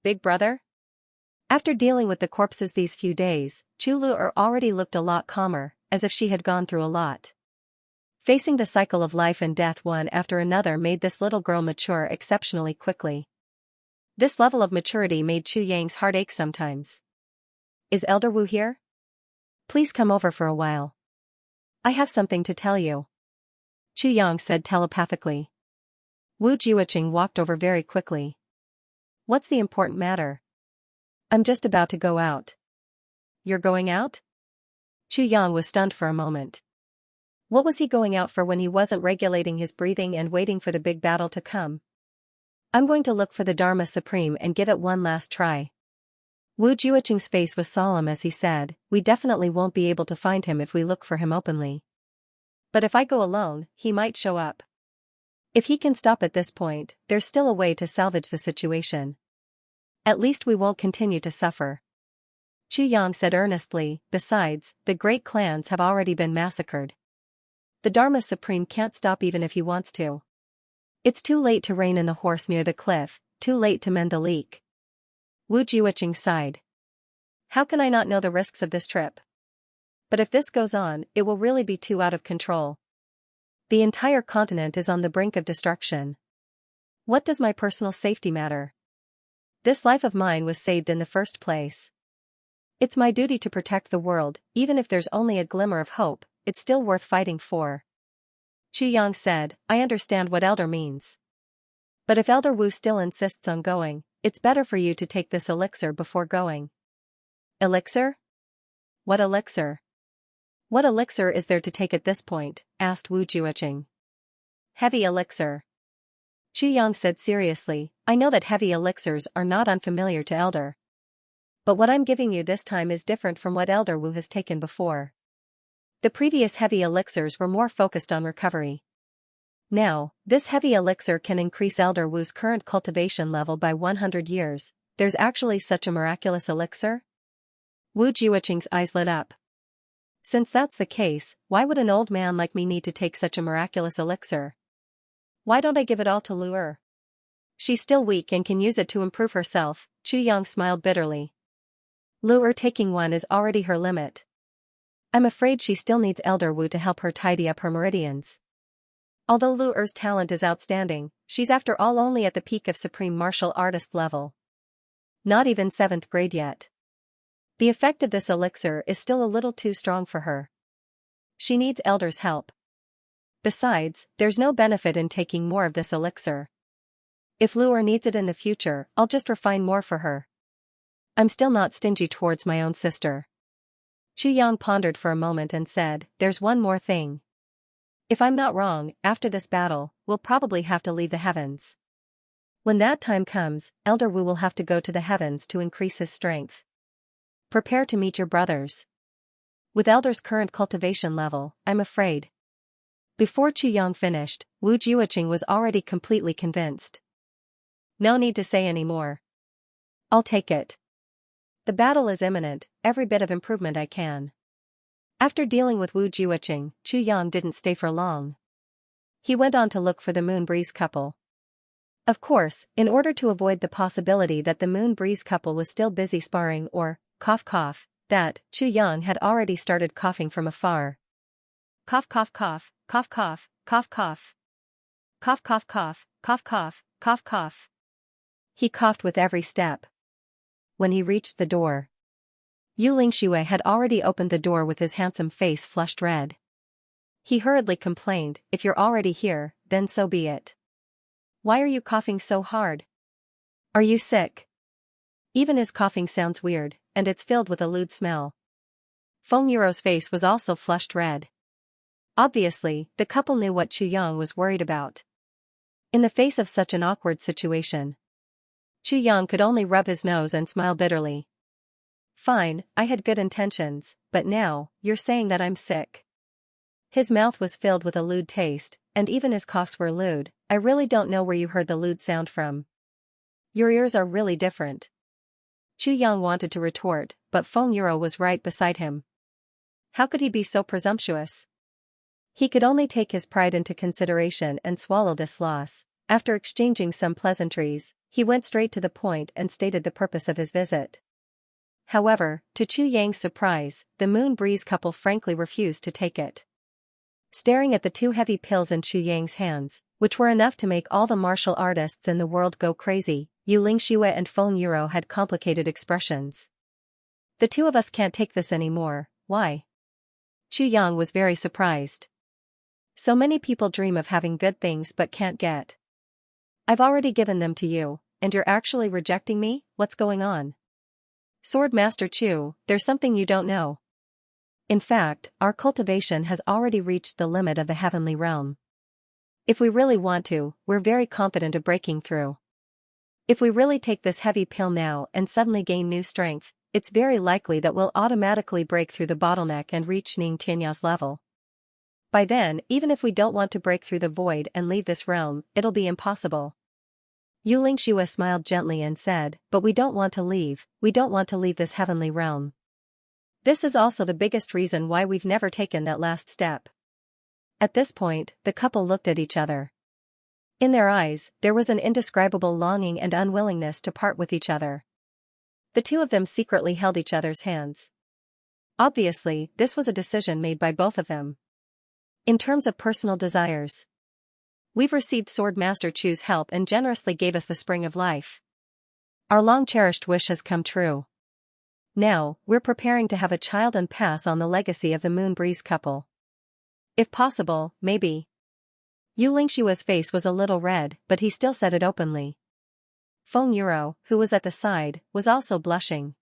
"Big brother?" After dealing with the corpses these few days, Chu Lu'er already looked a lot calmer, as if she had gone through a lot. Facing the cycle of life and death one after another made this little girl mature exceptionally quickly. This level of maturity made Chu Yang's heart ache sometimes. "Is Elder Wu here? Please come over for a while. I have something to tell you," Chu Yang said telepathically. Wu Jiuqing walked over very quickly. "What's the important matter?" "I'm just about to go out." "You're going out?" Chu Yang was stunned for a moment. What was he going out for when he wasn't regulating his breathing and waiting for the big battle to come? "I'm going to look for the Dharma Supreme and give it one last try." Wu Jiuqing's face was solemn as he said, "We definitely won't be able to find him if we look for him openly. But if I go alone, he might show up. If he can stop at this point, there's still a way to salvage the situation. At least we won't continue to suffer." Chu Yang said earnestly, "Besides, the great clans have already been massacred. The Dharma Supreme can't stop even if he wants to. It's too late to rein in the horse near the cliff, too late to mend the leak." Wu Jiuqing sighed. "How can I not know the risks of this trip? But if this goes on, it will really be too out of control. The entire continent is on the brink of destruction. What does my personal safety matter? This life of mine was saved in the first place. It's my duty to protect the world, even if there's only a glimmer of hope, it's still worth fighting for. Xianxia said, I understand what Elder means. But if Elder Wu still insists on going, it's better for you to take this elixir before going. Elixir? What elixir? What elixir is there to take at this point? Asked Wu Jueqing. Heavy elixir. Xianxia said seriously, I know that heavy elixirs are not unfamiliar to Elder. But what I'm giving you this time is different from what Elder Wu has taken before. The previous heavy elixirs were more focused on recovery. Now, this heavy elixir can increase Elder Wu's current cultivation level by 100 years. There's actually such a miraculous elixir? Wu Jueqing's eyes lit up. Since that's the case, why would an old man like me need to take such a miraculous elixir? Why don't I give it all to Lu'er? She's still weak and can use it to improve herself, Xianxia smiled bitterly. Lu'er taking one is already her limit. I'm afraid she still needs Elder Wu to help her tidy up her meridians. Although Lu'er's talent is outstanding, she's after all only at the peak of supreme martial artist level. Not even 7th grade yet. The effect of this elixir is still a little too strong for her. She needs Elder's help. Besides, there's no benefit in taking more of this elixir. If Lu'er needs it in the future, I'll just refine more for her. I'm still not stingy towards my own sister. Xianxia pondered for a moment and said, there's one more thing. If I'm not wrong, after this battle, we'll probably have to leave the heavens. When that time comes, Elder Wu will have to go to the heavens to increase his strength. Prepare to meet your brothers. With Elder's current cultivation level, I'm afraid. Before Xianxia finished, Wu Jueqing was already completely convinced. No need to say any more. I'll take it. The battle is imminent, every bit of improvement I can. After dealing with Wu Jueqing, Xianxia didn't stay for long. He went on to look for the Moon Breeze couple. Of course, in order to avoid the possibility that the Moon Breeze couple was still busy sparring or, cough, that, Xianxia had already started coughing from afar. Cough, cough, cough, cough, cough, cough, cough. Cough, cough, cough, cough, cough, cough, cough. He coughed with every step. When he reached the door, Xianxia had already opened the door with his handsome face flushed red. He hurriedly complained, if you're already here, then so be it. Why are you coughing so hard? Are you sick? Even his coughing sounds weird, and it's filled with a lewd smell. Feng Yuro's face was also flushed red. Obviously, the couple knew what Xianxia was worried about. In the face of such an awkward situation, Xianxia could only rub his nose and smile bitterly. Fine, I had good intentions, but now, you're saying that I'm sick. His mouth was filled with a lewd taste, and even his coughs were lewd. I really don't know where you heard the lewd sound from. Your ears are really different. Xianxia wanted to retort, but Feng Yuro was right beside him. How could he be so presumptuous? He could only take his pride into consideration and swallow this loss. After exchanging some pleasantries, he went straight to the point and stated the purpose of his visit. However, to Xianxia's surprise, the Moon Breeze couple frankly refused to take it. Staring at the two heavy pills in Xianxia's hands, which were enough to make all the martial artists in the world go crazy, Xianxia and Feng Yuro had complicated expressions. The two of us can't take this anymore, why? Xianxia was very surprised. So many people dream of having good things but can't get. I've already given them to you, and you're actually rejecting me? What's going on? Sword Master Chu, there's something you don't know. In fact, our cultivation has already reached the limit of the heavenly realm. If we really want to, we're very confident of breaking through. If we really take this heavy pill now and suddenly gain new strength, it's very likely that we'll automatically break through the bottleneck and reach Ning Tianya's level. By then, even if we don't want to break through the void and leave this realm, it'll be impossible. Xianxia smiled gently and said, but we don't want to leave this heavenly realm. This is also the biggest reason why we've never taken that last step. At this point, the couple looked at each other. In their eyes, there was an indescribable longing and unwillingness to part with each other. The two of them secretly held each other's hands. Obviously, this was a decision made by both of them. In terms of personal desires, we've received Sword Master Chu's help and generously gave us the spring of life. Our long-cherished wish has come true. Now, we're preparing to have a child and pass on the legacy of the Moon Breeze couple. If possible, maybe. Yu Lingshua's face was a little red, but he still said it openly. Feng Yuro, who was at the side, was also blushing.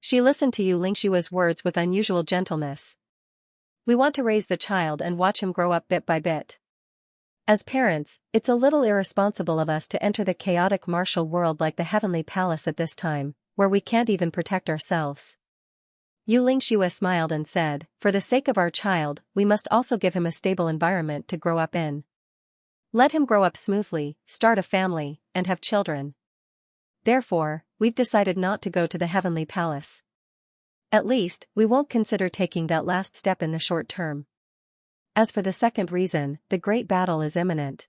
She listened to Yu Lingshua's words with unusual gentleness. We want to raise the child and watch him grow up bit by bit. As parents, it's a little irresponsible of us to enter the chaotic martial world like the Heavenly Palace at this time, where we can't even protect ourselves. Yu Lingxue smiled and said, for the sake of our child, we must also give him a stable environment to grow up in. Let him grow up smoothly, start a family, and have children. Therefore, we've decided not to go to the Heavenly Palace. At least, we won't consider taking that last step in the short term. As for the second reason, the great battle is imminent.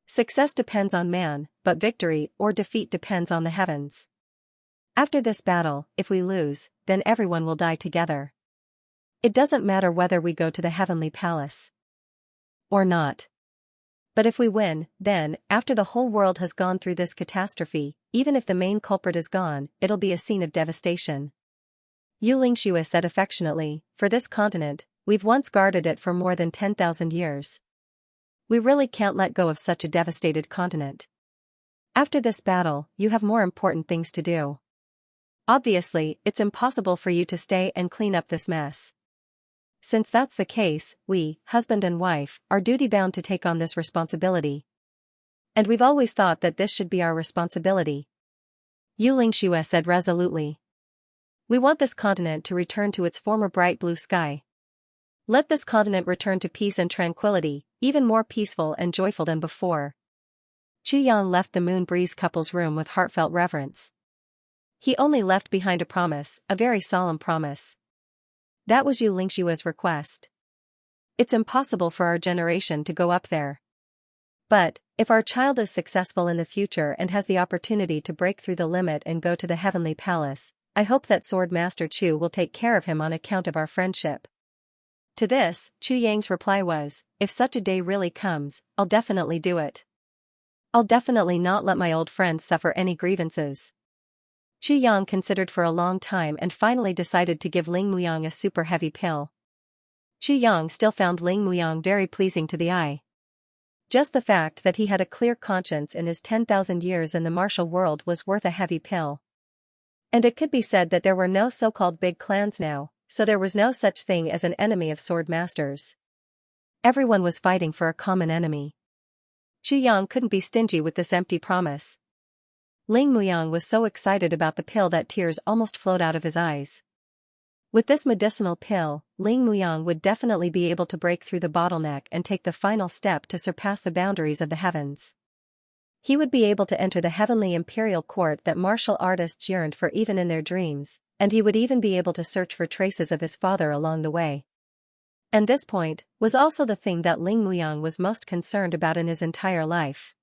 Success depends on man, but victory or defeat depends on the heavens. After this battle, if we lose, then everyone will die together. It doesn't matter whether we go to the Heavenly Palace or not. But if we win, then, after the whole world has gone through this catastrophe, even if the main culprit is gone, it'll be a scene of devastation. Yu Lingxue said affectionately, for this continent, we've once guarded it for more than 10,000 years. We really can't let go of such a devastated continent. After this battle, you have more important things to do. Obviously, it's impossible for you to stay and clean up this mess. Since that's the case, we, husband and wife, are duty-bound to take on this responsibility. And we've always thought that this should be our responsibility. Yu Lingxue said resolutely. We want this continent to return to its former bright blue sky. Let this continent return to peace and tranquility, even more peaceful and joyful than before. Chu Yang left the Moon Breeze couple's room with heartfelt reverence. He only left behind a promise, a very solemn promise. That was Yu Lingshua's request. It's impossible for our generation to go up there. But, if our child is successful in the future and has the opportunity to break through the limit and go to the Heavenly Palace, I hope that Sword Master Chu will take care of him on account of our friendship. To this, Chu Yang's reply was, if such a day really comes, I'll definitely do it. I'll definitely not let my old friends suffer any grievances. Chu Yang considered for a long time and finally decided to give Ling Muyang a super heavy pill. Chu Yang still found Ling Muyang very pleasing to the eye. Just the fact that he had a clear conscience in his 10,000 years in the martial world was worth a heavy pill. And it could be said that there were no so-called big clans now, so there was no such thing as an enemy of sword masters. Everyone was fighting for a common enemy. Chu Yang couldn't be stingy with this empty promise. Ling Muyang was so excited about the pill that tears almost flowed out of his eyes. With this medicinal pill, Ling Muyang would definitely be able to break through the bottleneck and take the final step to surpass the boundaries of the heavens. He would be able to enter the heavenly imperial court that martial artists yearned for even in their dreams, and he would even be able to search for traces of his father along the way. And this point was also the thing that Ling Muyang was most concerned about in his entire life.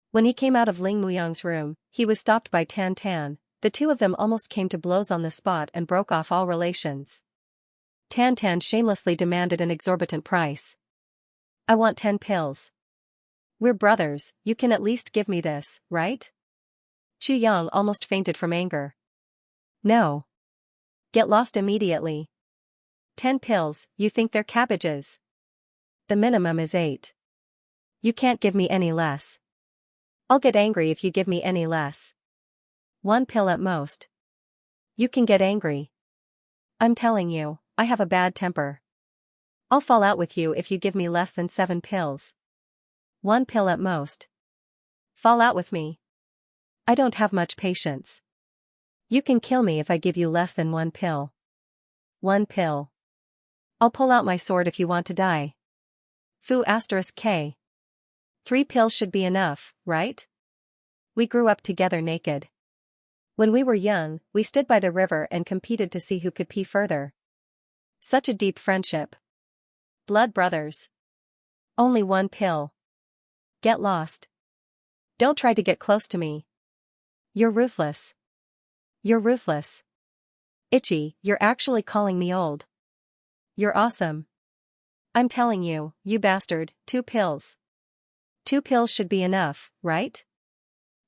When he came out of Ling Muyang's room, he was stopped by Tan Tan. The two of them almost came to blows on the spot and broke off all relations. Tan Tan shamelessly demanded an exorbitant price. I want 10 pills. We're brothers, you can at least give me this, right? Chu Yang almost fainted from anger. No. Get lost immediately. 10 pills, you think they're cabbages? The minimum is 8. You can't give me any less. I'll get angry if you give me any less. 1 pill at most. You can get angry. I'm telling you, I have a bad temper. I'll fall out with you if you give me less than 7 pills. 1 pill at most. Fall out with me. I don't have much patience. You can kill me if I give you less than 1 pill. 1 pill. I'll pull out my sword if you want to die. Fu *K. 3 pills should be enough, right? We grew up together naked. When we were young, we stood by the river and competed to see who could pee further. Such a deep friendship. Blood brothers. Only 1 pill. Get lost. Don't try to get close to me. You're ruthless. You're ruthless. Itchy, you're actually calling me old. You're awesome. I'm telling you, you bastard, 2 pills. 2 pills should be enough, right?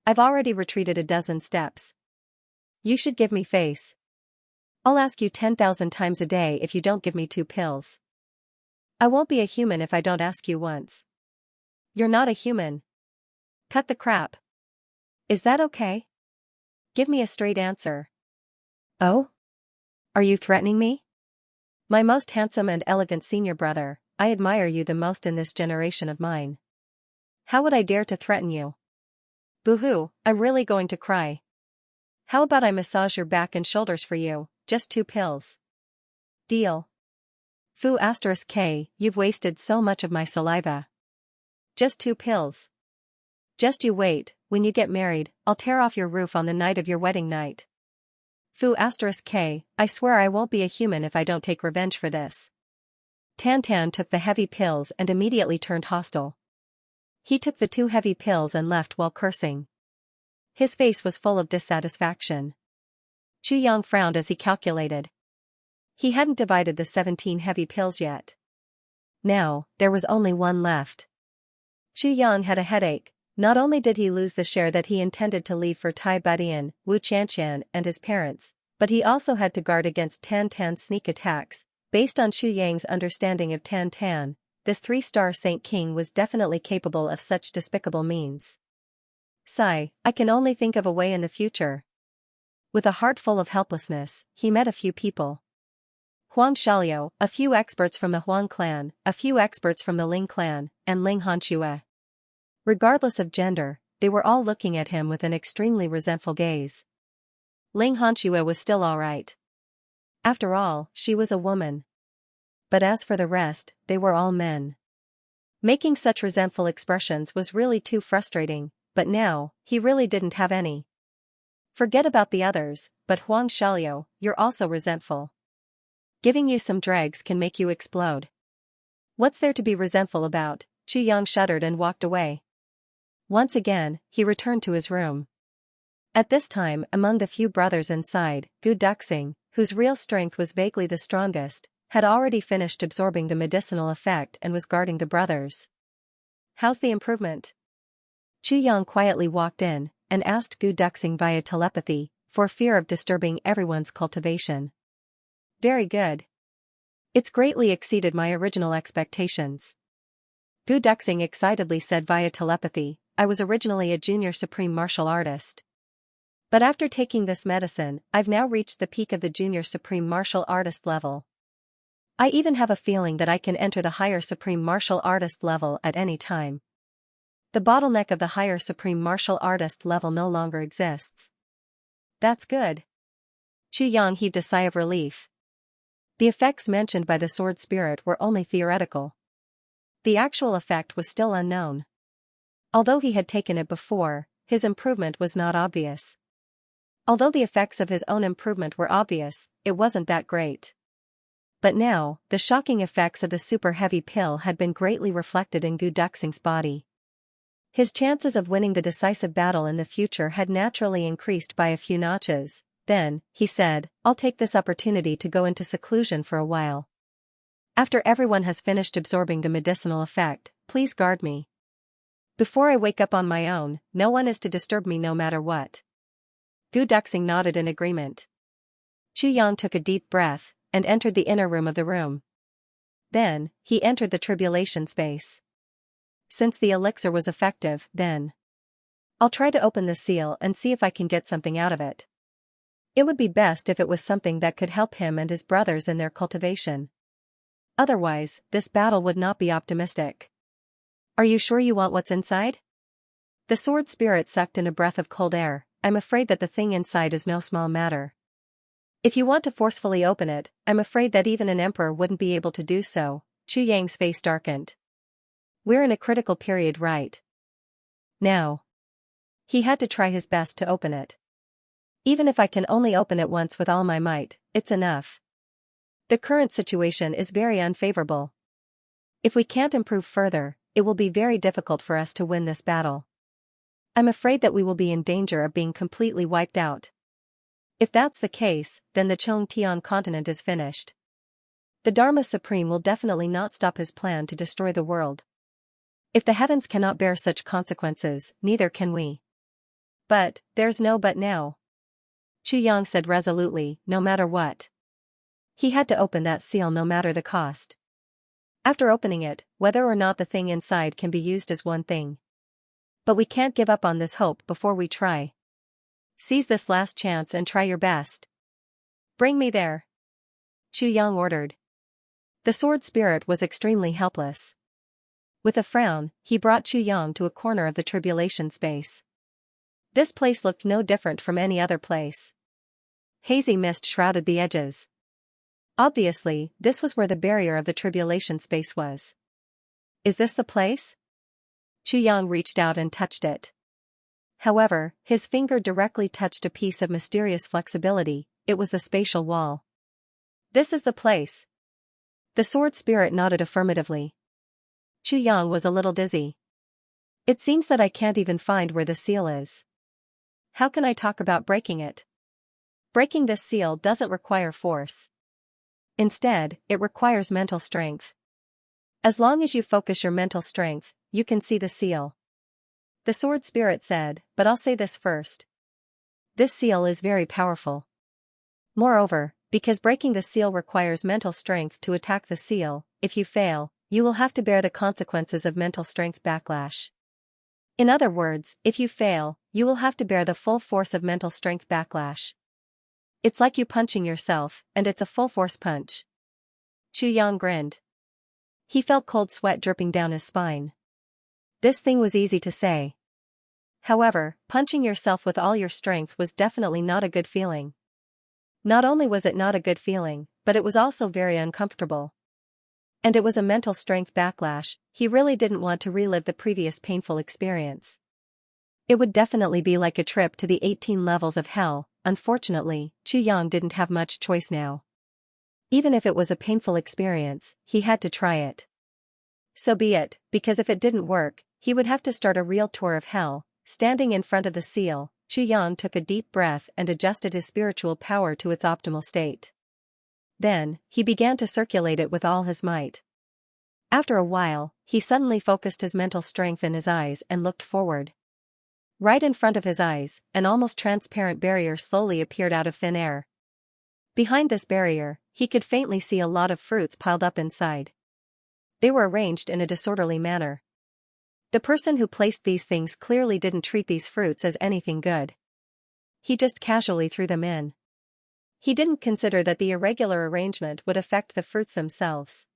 I've already retreated a dozen steps. You should give me face. I'll ask you 10,000 times a day if you don't give me 2 pills. I won't be a human if I don't ask you once. You're not a human. Cut the crap. Is that okay? Give me a straight answer. Oh? Are you threatening me? My most handsome and elegant senior brother, I admire you the most in this generation of mine. How would I dare to threaten you? Boo-hoo, I'm really going to cry. How about I massage your back and shoulders for you, just 2 pills? Deal. Foo *k, you've wasted so much of my saliva. Just 2 pills. Just you wait, when you get married, I'll tear off your roof on the night of your wedding night. Foo *k, I swear I won't be a human if I don't take revenge for this. Tan took the heavy pills and immediately turned hostile. He took the 2 heavy pills and left while cursing. His face was full of dissatisfaction. Xianxia frowned as he calculated. He hadn't divided the 17 heavy pills yet. Now, there was only 1 left. Xianxia had a headache. Not only did he lose the share that he intended to leave for Tai Badian, Wu Qianqian and his parents, but he also had to guard against Tan's sneak attacks. Based on Xu Yang's understanding of Tan, this 3-star Saint King was definitely capable of such despicable means. Sigh, I can only think of a way in the future. With a heart full of helplessness, he met a few people. Huang Xiaoliu, a few experts from the Huang clan, a few experts from the Ling clan, and Ling Hanxue. Regardless of gender, they were all looking at him with an extremely resentful gaze. Ling Hanxue was still alright. After all, she was a woman. But as for the rest, they were all men. Making such resentful expressions was really too frustrating, but now, he really didn't have any. Forget about the others, but Huang Xiaoliu, you're also resentful. Giving you some dregs can make you explode. What's there to be resentful about? Xianxia shuddered and walked away. Once again, he returned to his room. At this time, among the few brothers inside, Gu Duxing, whose real strength was vaguely the strongest, had already finished absorbing the medicinal effect and was guarding the brothers. How's the improvement? Xianxia quietly walked in and asked Gu Duxing via telepathy, for fear of disturbing everyone's cultivation. Very good. It's greatly exceeded my original expectations. Gu Duxing excitedly said via telepathy, I was originally a junior supreme martial artist. But after taking this medicine, I've now reached the peak of the junior supreme martial artist level. I even have a feeling that I can enter the higher supreme martial artist level at any time. The bottleneck of the higher supreme martial artist level no longer exists. That's good. Xianxia heaved a sigh of relief. The effects mentioned by the sword spirit were only theoretical. The actual effect was still unknown. Although he had taken it before, his improvement was not obvious. Although the effects of his own improvement were obvious, it wasn't that great. But now, the shocking effects of the super heavy pill had been greatly reflected in Gu Duxing's body. His chances of winning the decisive battle in the future had naturally increased by a few notches. Then, he said, I'll take this opportunity to go into seclusion for a while. After everyone has finished absorbing the medicinal effect, please guard me. Before I wake up on my own, no one is to disturb me no matter what. Gu Duxing nodded in agreement. Xianxia took a deep breath and entered the inner room of the room. Then, he entered the tribulation space. Since the elixir was effective, then I'll try to open the seal and see if I can get something out of it. It would be best if it was something that could help him and his brothers in their cultivation. Otherwise, this battle would not be optimistic. Are you sure you want what's inside? The sword spirit sucked in a breath of cold air. I'm afraid that the thing inside is no small matter. If you want to forcefully open it, I'm afraid that even an emperor wouldn't be able to do so. Xianxia's face darkened. We're in a critical period right now. He had to try his best to open it. Even if I can only open it once with all my might, it's enough. The current situation is very unfavorable. If we can't improve further, it will be very difficult for us to win this battle. I'm afraid that we will be in danger of being completely wiped out. If that's the case, then the Xianxia continent is finished. The Dharma Supreme will definitely not stop his plan to destroy the world. If the heavens cannot bear such consequences, neither can we. But, there's no but now. Yang said resolutely, no matter what. He had to open that seal no matter the cost. After opening it, whether or not the thing inside can be used is one thing. But we can't give up on this hope before we try. Seize this last chance and try your best. Bring me there. Yang ordered. The sword spirit was extremely helpless. With a frown, he brought Yang to a corner of the tribulation space. This place looked no different from any other place. Hazy mist shrouded the edges. Obviously, this was where the barrier of the tribulation space was. Is this the place? Yang reached out and touched it. However, his finger directly touched a piece of mysterious flexibility. It was the spatial wall. This is the place. The sword spirit nodded affirmatively. Yang was a little dizzy. It seems that I can't even find where the seal is. How can I talk about breaking it? Breaking this seal doesn't require force. Instead, it requires mental strength. As long as you focus your mental strength, you can see the seal. The sword spirit said, but I'll say this first. This seal is very powerful. Moreover, because breaking the seal requires mental strength to attack the seal, if you fail, you will have to bear the consequences of mental strength backlash. In other words, if you fail, you will have to bear the full force of mental strength backlash. It's like you punching yourself, and it's a full-force punch. Yang grinned. He felt cold sweat dripping down his spine. This thing was easy to say. However, punching yourself with all your strength was definitely not a good feeling. Not only was it not a good feeling, but it was also very uncomfortable. And it was a mental strength backlash. He really didn't want to relive the previous painful experience. It would definitely be like a trip to the 18 levels of hell. Unfortunately, Yang didn't have much choice now. Even if it was a painful experience, he had to try it. So be it, because if it didn't work, he would have to start a real tour of hell. Standing in front of the seal, Yang took a deep breath and adjusted his spiritual power to its optimal state. Then, he began to circulate it with all his might. After a while, he suddenly focused his mental strength in his eyes and looked forward. Right in front of his eyes, an almost transparent barrier slowly appeared out of thin air. Behind this barrier, he could faintly see a lot of fruits piled up inside. They were arranged in a disorderly manner. The person who placed these things clearly didn't treat these fruits as anything good. He just casually threw them in. He didn't consider that the irregular arrangement would affect the fruits themselves.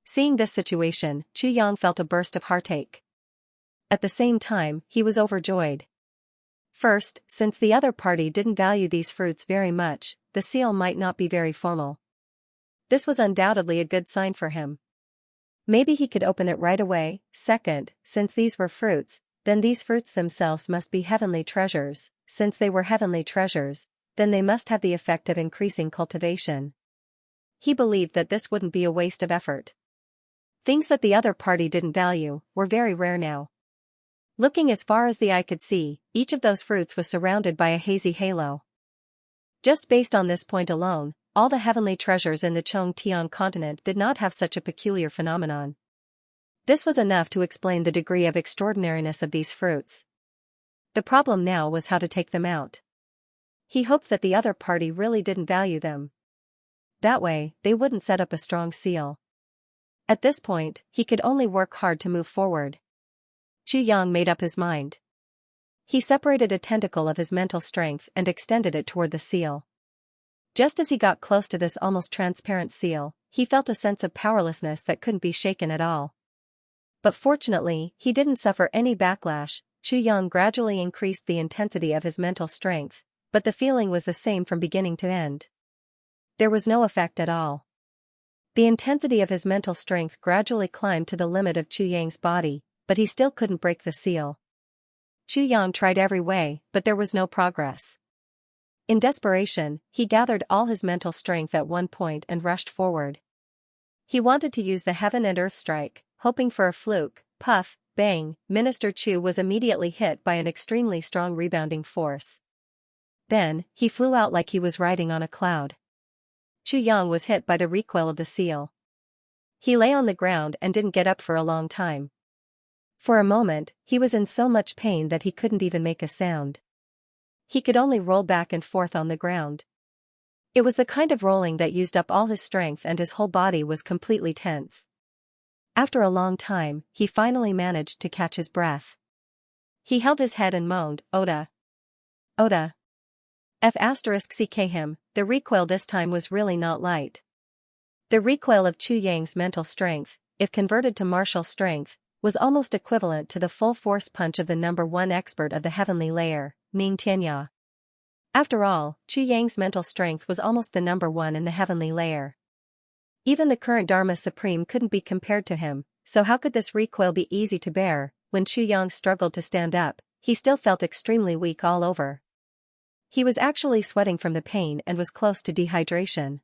Seeing this situation, Yang felt a burst of heartache. At the same time, he was overjoyed. First, since the other party didn't value these fruits very much, the seal might not be very formal. This was undoubtedly a good sign for him. Maybe he could open it right away. Second, since these were fruits, then these fruits themselves must be heavenly treasures. Since they were heavenly treasures, then they must have the effect of increasing cultivation. He believed that this wouldn't be a waste of effort. Things that the other party didn't value were very rare now. Looking as far as the eye could see, each of those fruits was surrounded by a hazy halo. Just based on this point alone, all the heavenly treasures in the Xianxia continent did not have such a peculiar phenomenon. This was enough to explain the degree of extraordinariness of these fruits. The problem now was how to take them out. He hoped that the other party really didn't value them. That way, they wouldn't set up a strong seal. At this point, he could only work hard to move forward. Yang made up his mind. He separated a tentacle of his mental strength and extended it toward the seal. Just as he got close to this almost transparent seal, he felt a sense of powerlessness that couldn't be shaken at all. But fortunately, he didn't suffer any backlash. Yang gradually increased the intensity of his mental strength, but the feeling was the same from beginning to end. There was no effect at all. The intensity of his mental strength gradually climbed to the limit of Yang's body, but he still couldn't break the seal. Yang tried every way, but there was no progress. In desperation, he gathered all his mental strength at one point and rushed forward. He wanted to use the heaven and earth strike, hoping for a fluke. Puff, bang, Minister Chu was immediately hit by an extremely strong rebounding force. Then, he flew out like he was riding on a cloud. Chu Yang was hit by the recoil of the seal. He lay on the ground and didn't get up for a long time. For a moment, he was in so much pain that he couldn't even make a sound. He could only roll back and forth on the ground. It was the kind of rolling that used up all his strength and his whole body was completely tense. After a long time, he finally managed to catch his breath. He held his head and moaned, "Oda. Oda." *CK him, the recoil this time was really not light. The recoil of Chu Yang's mental strength, if converted to martial strength, was almost equivalent to the full force punch of the #1 expert of the heavenly layer, Xianxia. After all, Chu Yang's mental strength was almost the #1 in the heavenly layer. Even the current Dharma Supreme couldn't be compared to him, so how could this recoil be easy to bear? When Chu Yang struggled to stand up, he still felt extremely weak all over. He was actually sweating from the pain and was close to dehydration.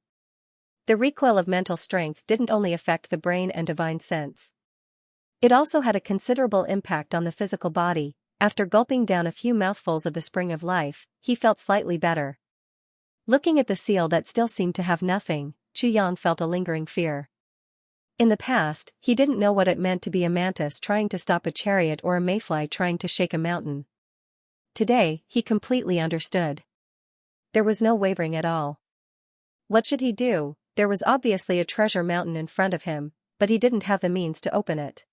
The recoil of mental strength didn't only affect the brain and divine sense. It also had a considerable impact on the physical body. After gulping down a few mouthfuls of the spring of life, he felt slightly better. Looking at the seal that still seemed to have nothing, Chu Yang felt a lingering fear. In the past, he didn't know what it meant to be a mantis trying to stop a chariot or a mayfly trying to shake a mountain. Today, he completely understood. There was no wavering at all. What should he do? There was obviously a treasure mountain in front of him, but he didn't have the means to open it.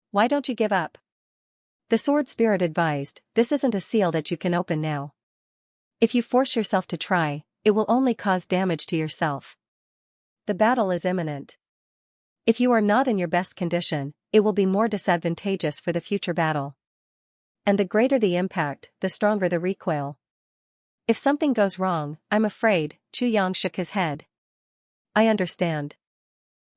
"Why don't you give up?" The sword spirit advised, "This isn't a seal that you can open now. If you force yourself to try, it will only cause damage to yourself. The battle is imminent. If you are not in your best condition, it will be more disadvantageous for the future battle. And the greater the impact, the stronger the recoil. If something goes wrong, I'm afraid," Chu Yang shook his head. "I understand.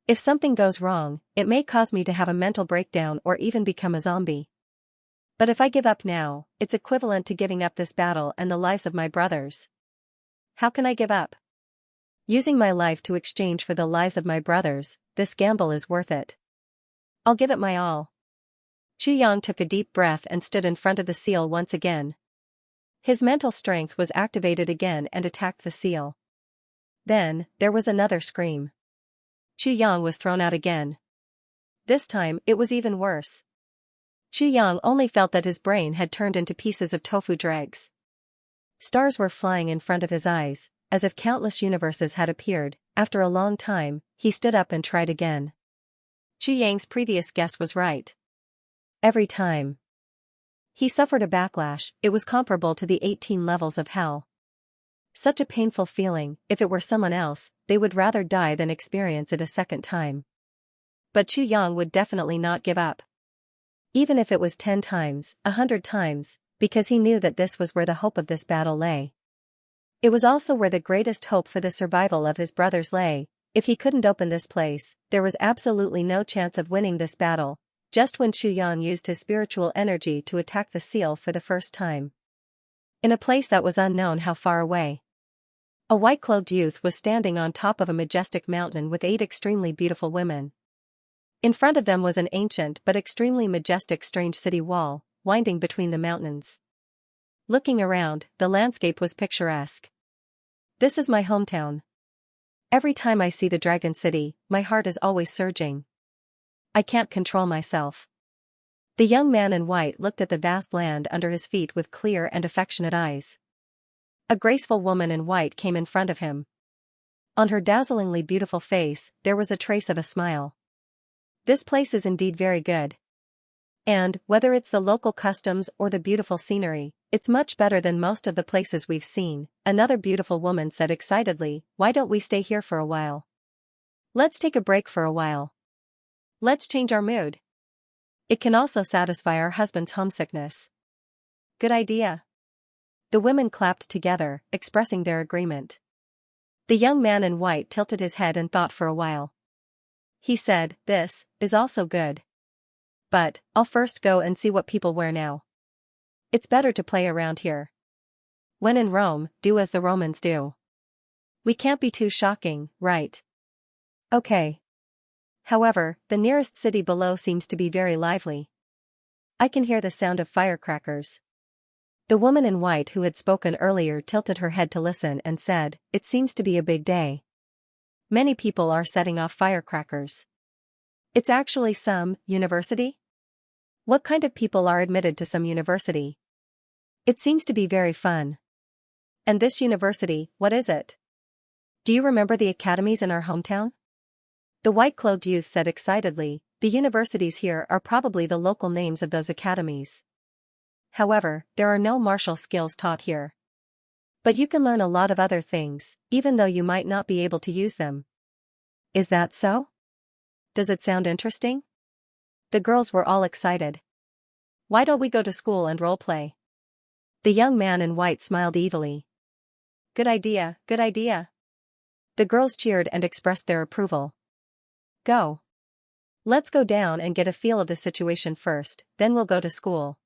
If something goes wrong, it may cause me to have a mental breakdown or even become a zombie. But if I give up now, it's equivalent to giving up this battle and the lives of my brothers. How can I give up? Using my life to exchange for the lives of my brothers, this gamble is worth it. I'll give it my all." Chu Yang took a deep breath and stood in front of the seal once again. His mental strength was activated again and attacked the seal. Then, there was another scream. Chu Yang was thrown out again. This time, it was even worse. Chu Yang only felt that his brain had turned into pieces of tofu dregs. Stars were flying in front of his eyes, as if countless universes had appeared. After a long time, he stood up and tried again. Chu Yang's previous guess was right. Every time. He suffered a backlash. It was comparable to the 18 levels of hell. Such a painful feeling. If it were someone else, they would rather die than experience it a second time. But Chu Yang would definitely not give up. Even if it was 10 times, 100 times, because he knew that this was where the hope of this battle lay. It was also where the greatest hope for the survival of his brothers lay. If he couldn't open this place, there was absolutely no chance of winning this battle. Just when Chu Yang used his spiritual energy to attack the seal for the first time. In a place that was unknown how far away. A white-clothed youth was standing on top of a majestic mountain with 8 extremely beautiful women. In front of them was an ancient but extremely majestic strange city wall, winding between the mountains. Looking around, the landscape was picturesque. "This is my hometown. Every time I see the Dragon City, my heart is always surging. I can't control myself." The young man in white looked at the vast land under his feet with clear and affectionate eyes. A graceful woman in white came in front of him. On her dazzlingly beautiful face, there was a trace of a smile. "This place is indeed very good. And, whether it's the local customs or the beautiful scenery, it's much better than most of the places we've seen," another beautiful woman said excitedly. "Why don't we stay here for a while? Let's take a break for a while. Let's change our mood. It can also satisfy our husband's homesickness." "Good idea." The women clapped together, expressing their agreement. The young man in white tilted his head and thought for a while. He said, "This is also good. But I'll first go and see what people wear now. It's better to play around here. When in Rome, do as the Romans do. We can't be too shocking, right?" "Okay. However, the nearest city below seems to be very lively. I can hear the sound of firecrackers. The woman in white who had spoken earlier tilted her head to listen and said, "It seems to be a big day. Many people are setting off firecrackers. It's actually some university? What kind of people are admitted to some university? It seems to be very fun. And this university, what is it? Do you remember the academies in our hometown?" The white-clothed youth said excitedly, "The universities here are probably the local names of those academies. However, there are no martial skills taught here. But you can learn a lot of other things, even though you might not be able to use them." "Is that so? Does it sound interesting?" The girls were all excited. "Why don't we go to school and role-play?" The young man in white smiled evilly. "Good idea, good idea." The girls cheered and expressed their approval. "Go. Let's go down and get a feel of the situation first, then we'll go to school."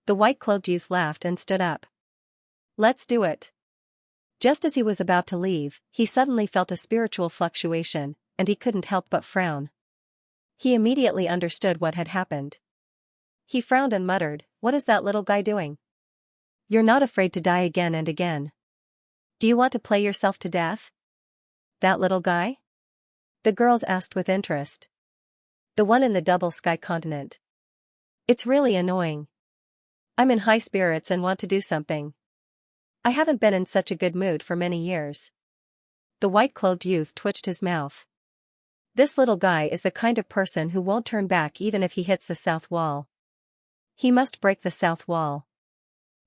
The white-clothed youth laughed and stood up. "Let's do it." Just as he was about to leave, he suddenly felt a spiritual fluctuation, and he couldn't help but frown. He immediately understood what had happened. He frowned and muttered, "What is that little guy doing? You're not afraid to die again and again. Do you want to play yourself to death?" "That little guy?" the girls asked with interest. "The one in the double sky continent. It's really annoying. I'm in high spirits and want to do something. I haven't been in such a good mood for many years." The white-clothed youth twitched his mouth. "This little guy is the kind of person who won't turn back even if he hits the south wall. He must break the south wall.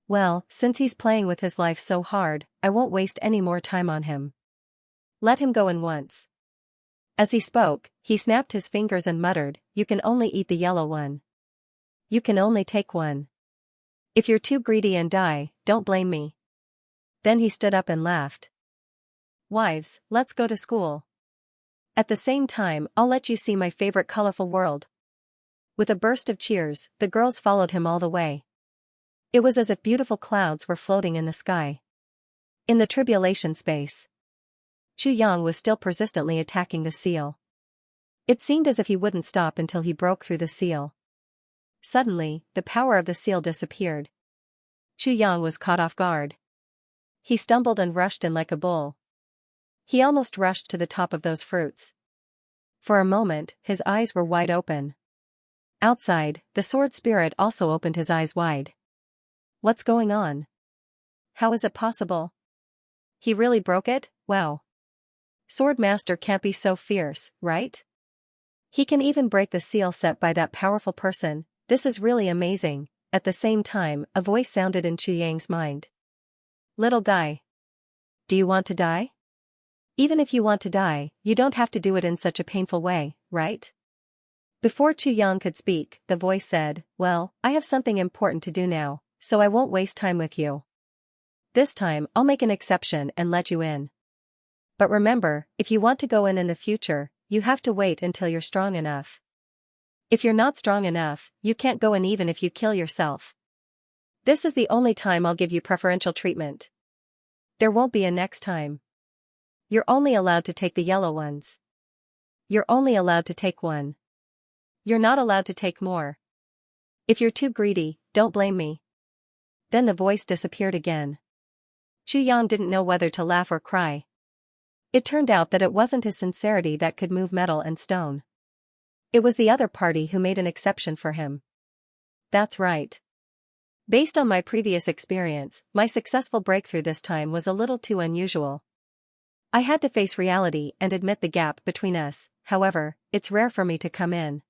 Well, since he's playing with his life so hard, I won't waste any more time on him. Let him go in once." As he spoke, he snapped his fingers and muttered, "You can only eat the yellow one. You can only take one. If you're too greedy and die, don't blame me." Then he stood up and laughed. "Wives, let's go to school. At the same time, I'll let you see my favorite colorful world." With a burst of cheers, the girls followed him all the way. It was as if beautiful clouds were floating in the sky. In the tribulation space, Xianxia was still persistently attacking the seal. It seemed as if he wouldn't stop until he broke through the seal. Suddenly, the power of the seal disappeared. Xianxia was caught off guard. He stumbled and rushed in like a bull. He almost rushed to the top of those fruits. For a moment, his eyes were wide open. Outside, the sword spirit also opened his eyes wide. "What's going on? How is it possible? He really broke it? Wow. Sword Master can't be so fierce, right? He can even break the seal set by that powerful person. This is really amazing." At the same time, a voice sounded in Xianxia's mind. "Little guy. Do you want to die? Even if you want to die, you don't have to do it in such a painful way, right?" Before Xianxia could speak, the voice said, "Well, I have something important to do now, so I won't waste time with you. This time, I'll make an exception and let you in. But remember, if you want to go in the future, you have to wait until you're strong enough. If you're not strong enough, you can't go in even if you kill yourself. This is the only time I'll give you preferential treatment. There won't be a next time. You're only allowed to take the yellow ones. You're only allowed to take one. You're not allowed to take more. If you're too greedy, don't blame me." Then the voice disappeared again. Xianxia didn't know whether to laugh or cry. It turned out that it wasn't his sincerity that could move metal and stone. It was the other party who made an exception for him. That's right. Based on my previous experience, my successful breakthrough this time was a little too unusual. I had to face reality and admit the gap between us. However, it's rare for me to come in.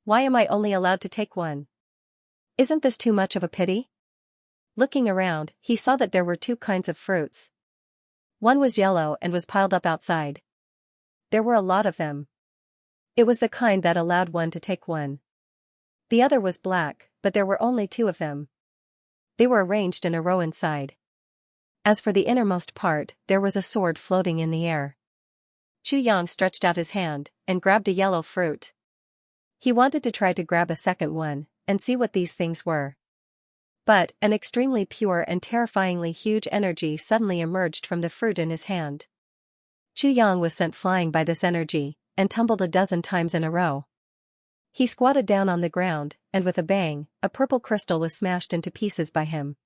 Why am I only allowed to take one? Isn't this too much of a pity?" Looking around, he saw that there were two kinds of fruits. One was yellow and was piled up outside. There were a lot of them. It was the kind that allowed one to take one. The other was black, but there were only two of them. They were arranged in a row inside. As for the innermost part, there was a sword floating in the air. Xianxia stretched out his hand and grabbed a yellow fruit. He wanted to try to grab a second one and see what these things were. But an extremely pure and terrifyingly huge energy suddenly emerged from the fruit in his hand. Xianxia was sent flying by this energy and tumbled a dozen times in a row. He squatted down on the ground, and with a bang, a purple crystal was smashed into pieces by him.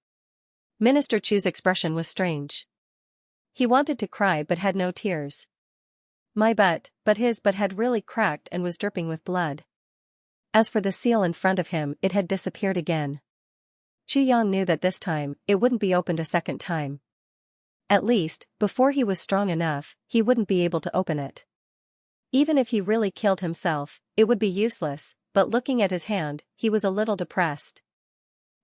Minister Chu's expression was strange. He wanted to cry but had no tears. My butt, but his butt had really cracked and was dripping with blood. As for the seal in front of him, it had disappeared again. Xianxia knew that this time, it wouldn't be opened a second time. At least, before he was strong enough, he wouldn't be able to open it. Even if he really killed himself, it would be useless, but looking at his hand, he was a little depressed.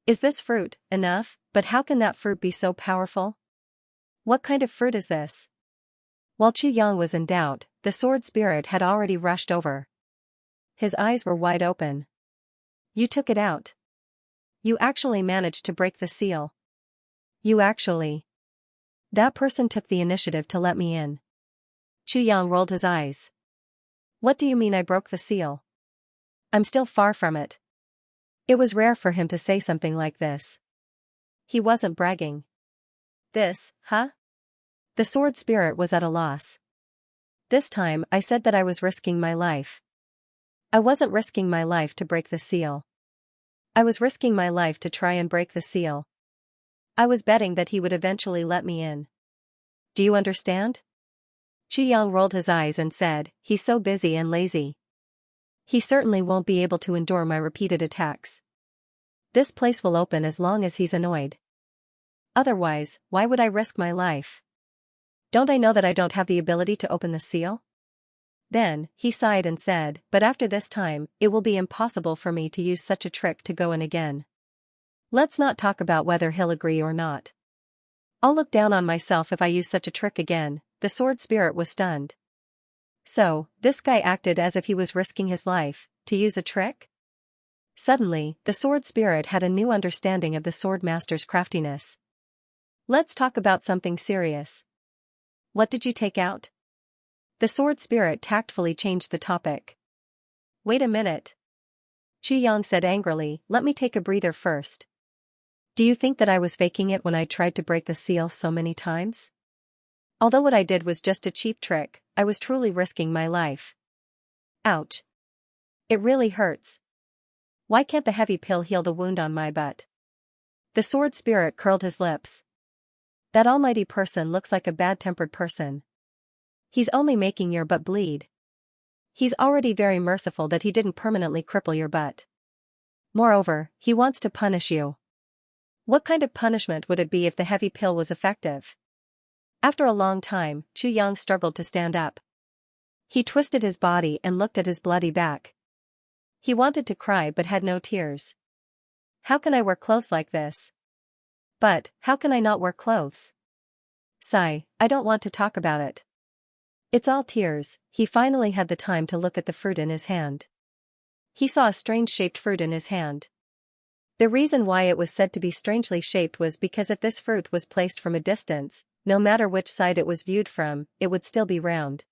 Is this fruit enough? But how can that fruit be so powerful? What kind of fruit is this? While Xianxia was in doubt, the sword spirit had already rushed over. His eyes were wide open. You took it out. You actually managed to break the seal. You actually. That person took the initiative to let me in. Xianxia rolled his eyes. What do you mean I broke the seal? I'm still far from it. It was rare for him to say something like this. He wasn't bragging. This, huh? The sword spirit was at a loss. This time I said that I was risking my life. I wasn't risking my life to break the seal. I was risking my life to try and break the seal. I was betting that he would eventually let me in. Do you understand? Xianxia rolled his eyes and said, he's so busy and lazy. He certainly won't be able to endure my repeated attacks. This place will open as long as he's annoyed. Otherwise, why would I risk my life? Don't I know that I don't have the ability to open the seal? Then, he sighed and said, but after this time, it will be impossible for me to use such a trick to go in again. Let's not talk about whether he'll agree or not. I'll look down on myself if I use such a trick again. The sword spirit was stunned. So, this guy acted as if he was risking his life, to use a trick? Suddenly, the sword spirit had a new understanding of the sword master's craftiness. Let's talk about something serious. What did you take out? The sword spirit tactfully changed the topic. Wait a minute. Xianxia said angrily, let me take a breather first. Do you think that I was faking it when I tried to break the seal so many times? Although what I did was just a cheap trick, I was truly risking my life. Ouch. It really hurts. Why can't the heavy pill heal the wound on my butt? The sword spirit curled his lips. That almighty person looks like a bad-tempered person. He's only making your butt bleed. He's already very merciful that he didn't permanently cripple your butt. Moreover, he wants to punish you. What kind of punishment would it be if the heavy pill was effective? After a long time, Xianxia struggled to stand up. He twisted his body and looked at his bloody back. He wanted to cry but had no tears. How can I wear clothes like this? But, how can I not wear clothes? Sigh, I don't want to talk about it. It's all tears. He finally had the time to look at the fruit in his hand. He saw a strange-shaped fruit in his hand. The reason why it was said to be strangely shaped was because if this fruit was placed from a distance, no matter which side it was viewed from, it would still be round.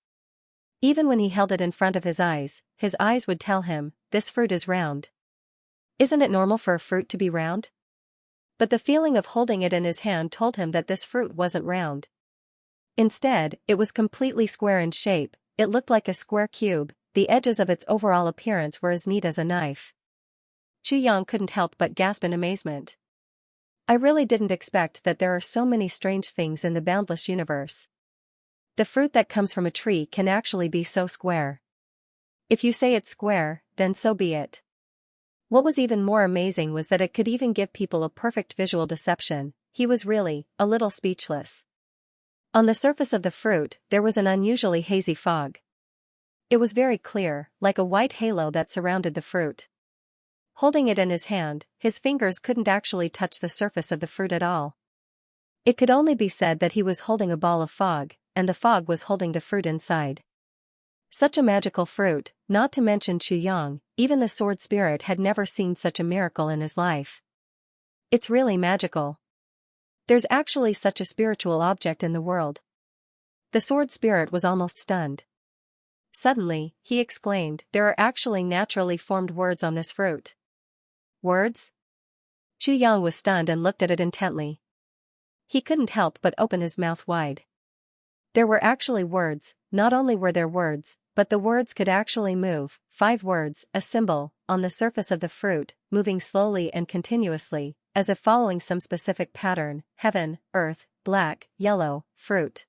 Even when he held it in front of his eyes would tell him, this fruit is round. Isn't it normal for a fruit to be round? But the feeling of holding it in his hand told him that this fruit wasn't round. Instead, it was completely square in shape. It looked like a square cube. The edges of its overall appearance were as neat as a knife. Xianxia couldn't help but gasp in amazement. I really didn't expect that there are so many strange things in the boundless universe. The fruit that comes from a tree can actually be so square. If you say it's square, then so be it. What was even more amazing was that it could even give people a perfect visual deception. He was really, a little speechless. On the surface of the fruit, there was an unusually hazy fog. It was very clear, like a white halo that surrounded the fruit. Holding it in his hand, his fingers couldn't actually touch the surface of the fruit at all. It could only be said that he was holding a ball of fog, and the fog was holding the fruit inside. Such a magical fruit, not to mention Xianxia, even the sword spirit had never seen such a miracle in his life. It's really magical. There's actually such a spiritual object in the world. The sword spirit was almost stunned. Suddenly, he exclaimed, there are actually naturally formed words on this fruit. Words? Xianxia was stunned and looked at it intently. He couldn't help but open his mouth wide. There were actually words. Not only were there words, but the words could actually move. 5 words, a symbol, on the surface of the fruit, moving slowly and continuously, as if following some specific pattern: heaven, earth, black, yellow, fruit.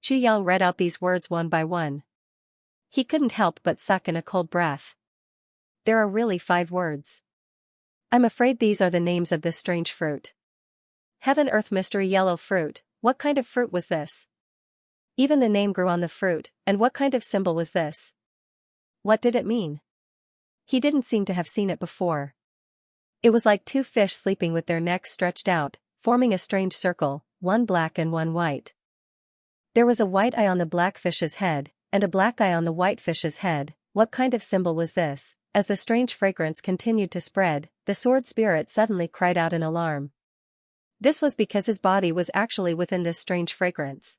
Xianxia read out these words one by one. He couldn't help but suck in a cold breath. There are really 5 words. I'm afraid these are the names of this strange fruit. Heaven, earth, mystery, yellow fruit. What kind of fruit was this? Even the name grew on the fruit, and what kind of symbol was this? What did it mean? He didn't seem to have seen it before. It was like 2 fish sleeping with their necks stretched out, forming a strange circle, one black and one white. There was a white eye on the black fish's head, and a black eye on the white fish's head. What kind of symbol was this? As the strange fragrance continued to spread, the sword spirit suddenly cried out in alarm. This was because his body was actually within this strange fragrance.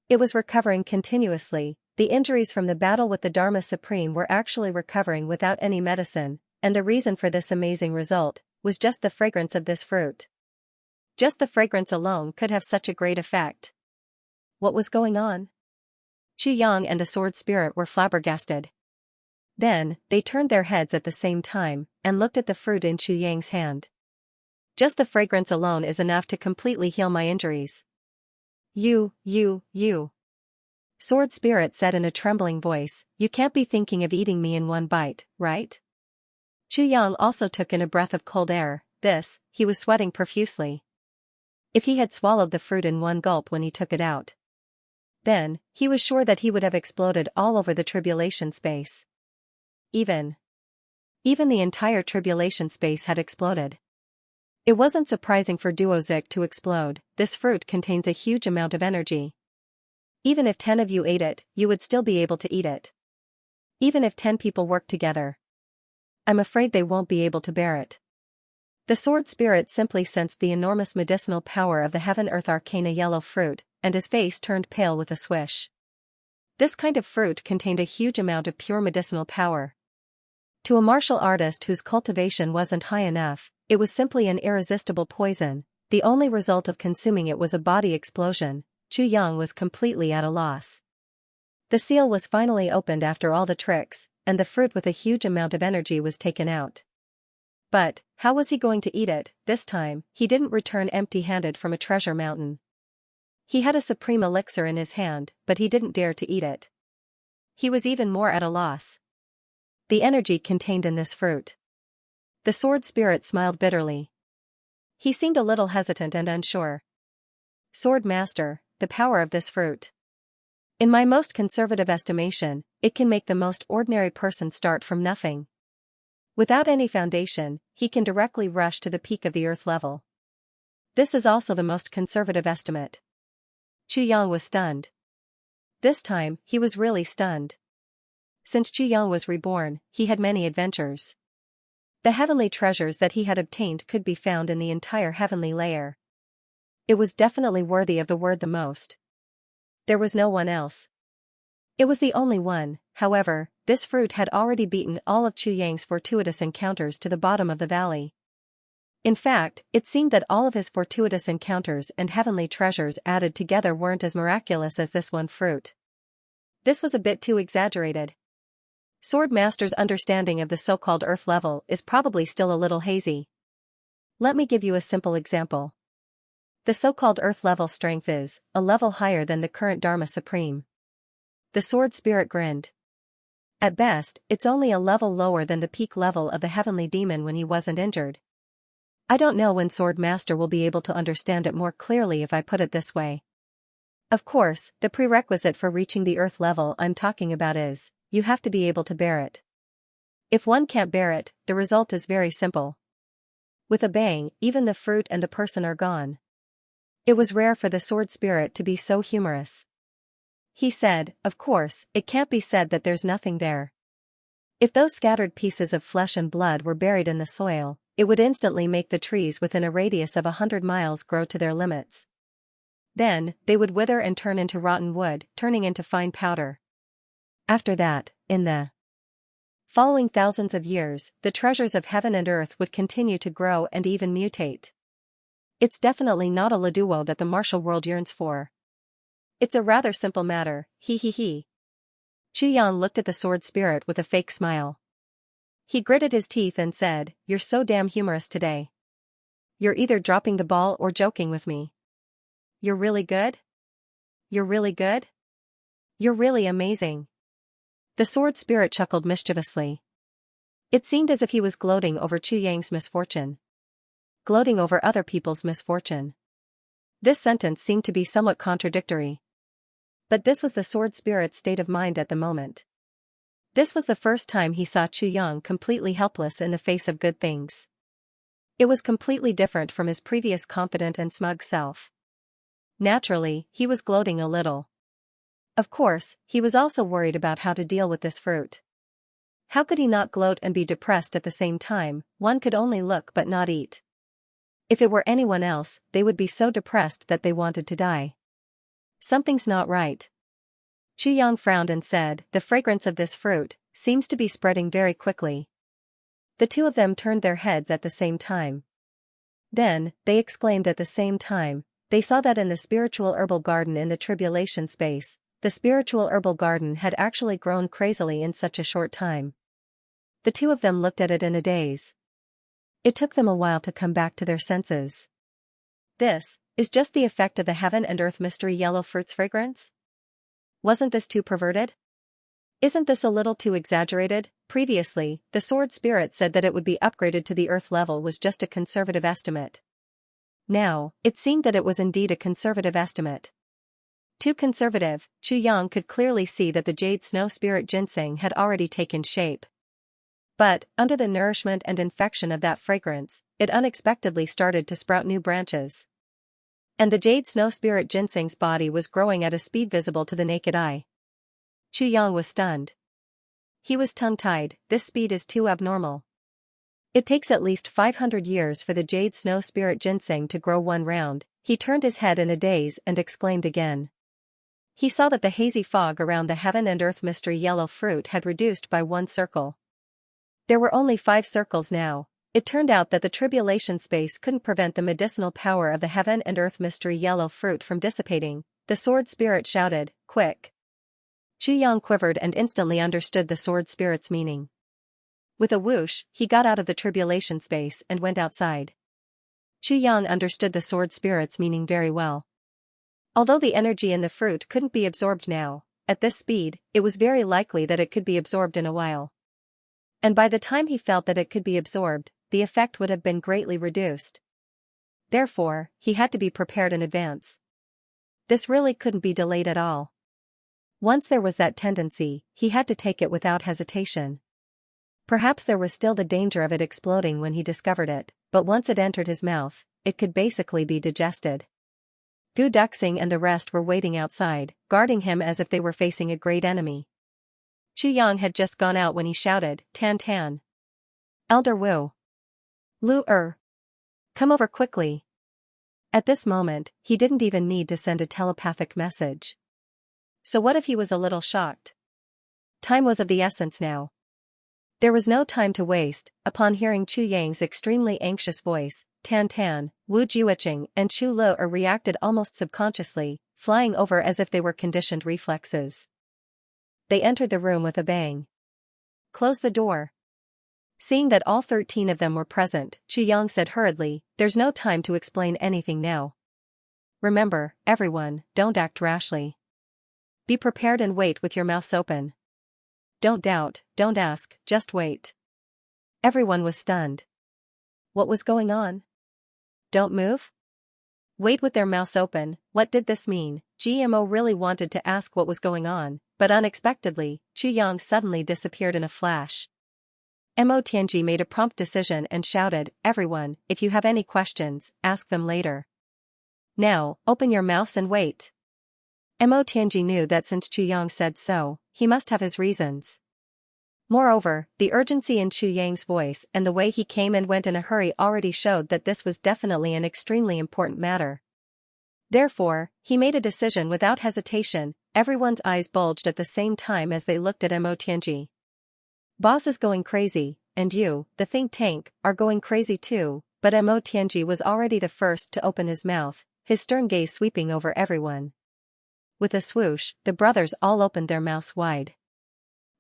It was recovering continuously. The injuries from the battle with the Dharma Supreme were actually recovering without any medicine, and the reason for this amazing result was just the fragrance of this fruit. Just the fragrance alone could have such a great effect. What was going on? Xianxia and the sword spirit were flabbergasted. Then, they turned their heads at the same time, and looked at the fruit in Xianxia's hand. Just the fragrance alone is enough to completely heal my injuries. You. Sword spirit said in a trembling voice, you can't be thinking of eating me in one bite, right? Xianxia also took in a breath of cold air. He was sweating profusely. If he had swallowed the fruit in one gulp when he took it out, then, he was sure that he would have exploded all over the tribulation space. Even the entire tribulation space had exploded. It wasn't surprising for Duozic to explode. This fruit contains a huge amount of energy. Even if 10 of you ate it, you would still be able to eat it. Even if 10 people worked together, I'm afraid they won't be able to bear it. The sword spirit simply sensed the enormous medicinal power of the heaven earth arcana yellow fruit, and his face turned pale with a swish. This kind of fruit contained a huge amount of pure medicinal power. To a martial artist whose cultivation wasn't high enough, it was simply an irresistible poison. The only result of consuming it was a body explosion. Xianxia was completely at a loss. The seal was finally opened after all the tricks, and the fruit with a huge amount of energy was taken out. But, how was he going to eat it? This time, he didn't return empty-handed from a treasure mountain. He had a supreme elixir in his hand, but he didn't dare to eat it. He was even more at a loss. The energy contained in this fruit. The sword spirit smiled bitterly. He seemed a little hesitant and unsure. Sword Master, the power of this fruit. In my most conservative estimation, it can make the most ordinary person start from nothing. Without any foundation, he can directly rush to the peak of the earth level. This is also the most conservative estimate. Xianxia was stunned. This time, he was really stunned. Since Xianxia was reborn, he had many adventures. The heavenly treasures that he had obtained could be found in the entire heavenly layer. It was definitely worthy of the word the most. There was no one else. It was the only one. However, this fruit had already beaten all of Xianxia's fortuitous encounters to the bottom of the valley. In fact, it seemed that all of his fortuitous encounters and heavenly treasures added together weren't as miraculous as this one fruit. This was a bit too exaggerated. Sword Master's understanding of the so-called earth level is probably still a little hazy. Let me give you a simple example. The so-called earth level strength is a level higher than the current Dharma Supreme. The sword spirit grinned. At best, it's only a level lower than the peak level of the heavenly demon when he wasn't injured. I don't know when Sword Master will be able to understand it more clearly if I put it this way. Of course, the prerequisite for reaching the earth level I'm talking about is, you have to be able to bear it. If one can't bear it, the result is very simple. With a bang, even the fruit and the person are gone. It was rare for the sword spirit to be so humorous. He said, of course, it can't be said that there's nothing there. If those scattered pieces of flesh and blood were buried in the soil, it would instantly make the trees within a radius of 100 miles grow to their limits. Then, they would wither and turn into rotten wood, turning into fine powder. After that, in the following thousands of years, the treasures of heaven and earth would continue to grow and even mutate. It's definitely not a Laduo that the martial world yearns for. It's a rather simple matter, he. Chu Yang looked at the sword spirit with a fake smile. He gritted his teeth and said, "You're so damn humorous today. You're either dropping the ball or joking with me. You're really good? You're really good? You're really amazing." The sword spirit chuckled mischievously. It seemed as if he was gloating over Chu Yang's misfortune. Gloating over other people's misfortune. This sentence seemed to be somewhat contradictory. But this was the sword spirit's state of mind at the moment. This was the first time he saw Chu Yang completely helpless in the face of good things. It was completely different from his previous confident and smug self. Naturally, he was gloating a little. Of course, he was also worried about how to deal with this fruit. How could he not gloat and be depressed at the same time? One could only look but not eat. If it were anyone else, they would be so depressed that they wanted to die. Something's not right. Chu Yang frowned and said, "The fragrance of this fruit seems to be spreading very quickly." The two of them turned their heads at the same time. Then, they exclaimed at the same time. They saw that in the spiritual herbal garden in the tribulation space, the spiritual herbal garden had actually grown crazily in such a short time. The two of them looked at it in a daze. It took them a while to come back to their senses. This is just the effect of the heaven and earth mystery yellow fruit's fragrance? Wasn't this too perverted? Isn't this a little too exaggerated? Previously, the sword spirit said that it would be upgraded to the earth level was just a conservative estimate. Now, it seemed that it was indeed a conservative estimate. Too conservative. Chu Yang could clearly see that the jade snow spirit ginseng had already taken shape. But, under the nourishment and infection of that fragrance, it unexpectedly started to sprout new branches. And the jade snow spirit ginseng's body was growing at a speed visible to the naked eye. Chu Yang was stunned. He was tongue-tied. This speed is too abnormal. It takes at least 500 years for the jade snow spirit ginseng to grow one round. He turned his head in a daze and exclaimed again. He saw that the hazy fog around the heaven and earth mystery yellow fruit had reduced by one circle. There were only 5 circles now. It turned out that the tribulation space couldn't prevent the medicinal power of the heaven and earth mystery yellow fruit from dissipating. The sword spirit shouted, "Quick!" Chu Yang quivered and instantly understood the sword spirit's meaning. With a whoosh, he got out of the tribulation space and went outside. Chu Yang understood the sword spirit's meaning very well. Although the energy in the fruit couldn't be absorbed now, at this speed, it was very likely that it could be absorbed in a while. And by the time he felt that it could be absorbed, the effect would have been greatly reduced. Therefore, he had to be prepared in advance. This really couldn't be delayed at all. Once there was that tendency, he had to take it without hesitation. Perhaps there was still the danger of it exploding when he discovered it, but once it entered his mouth, it could basically be digested. Gu Duxing and the rest were waiting outside, guarding him as if they were facing a great enemy. Chu Yang had just gone out when he shouted, "Tan Tan! Elder Wu! Lu Er! Come over quickly!" At this moment, he didn't even need to send a telepathic message. So what if he was a little shocked? Time was of the essence now. There was no time to waste. Upon hearing Chu Yang's extremely anxious voice, Tan Tan, Wu Juiqing and Chu Lu Er reacted almost subconsciously, flying over as if they were conditioned reflexes. They entered the room with a bang. "Close the door." Seeing that all 13 of them were present, Chu Yang said hurriedly, "There's no time to explain anything now. Remember, everyone, don't act rashly. Be prepared and wait with your mouths open. Don't doubt, don't ask, just wait." Everyone was stunned. What was going on? Don't move? Wait with their mouths open. What did this mean? GMO really wanted to ask what was going on, but unexpectedly, Chu Yang suddenly disappeared in a flash. Mo Tianji made a prompt decision and shouted, "Everyone, if you have any questions, ask them later. Now, open your mouths and wait." Mo Tianji knew that since Chu Yang said so, he must have his reasons. Moreover, the urgency in Chu Yang's voice and the way he came and went in a hurry already showed that this was definitely an extremely important matter. Therefore, he made a decision without hesitation. Everyone's eyes bulged at the same time as they looked at Mo Tianji. Boss is going crazy, and you, the think tank, are going crazy too, but Mo Tianji was already the first to open his mouth, his stern gaze sweeping over everyone. with a swoosh, the brothers all opened their mouths wide.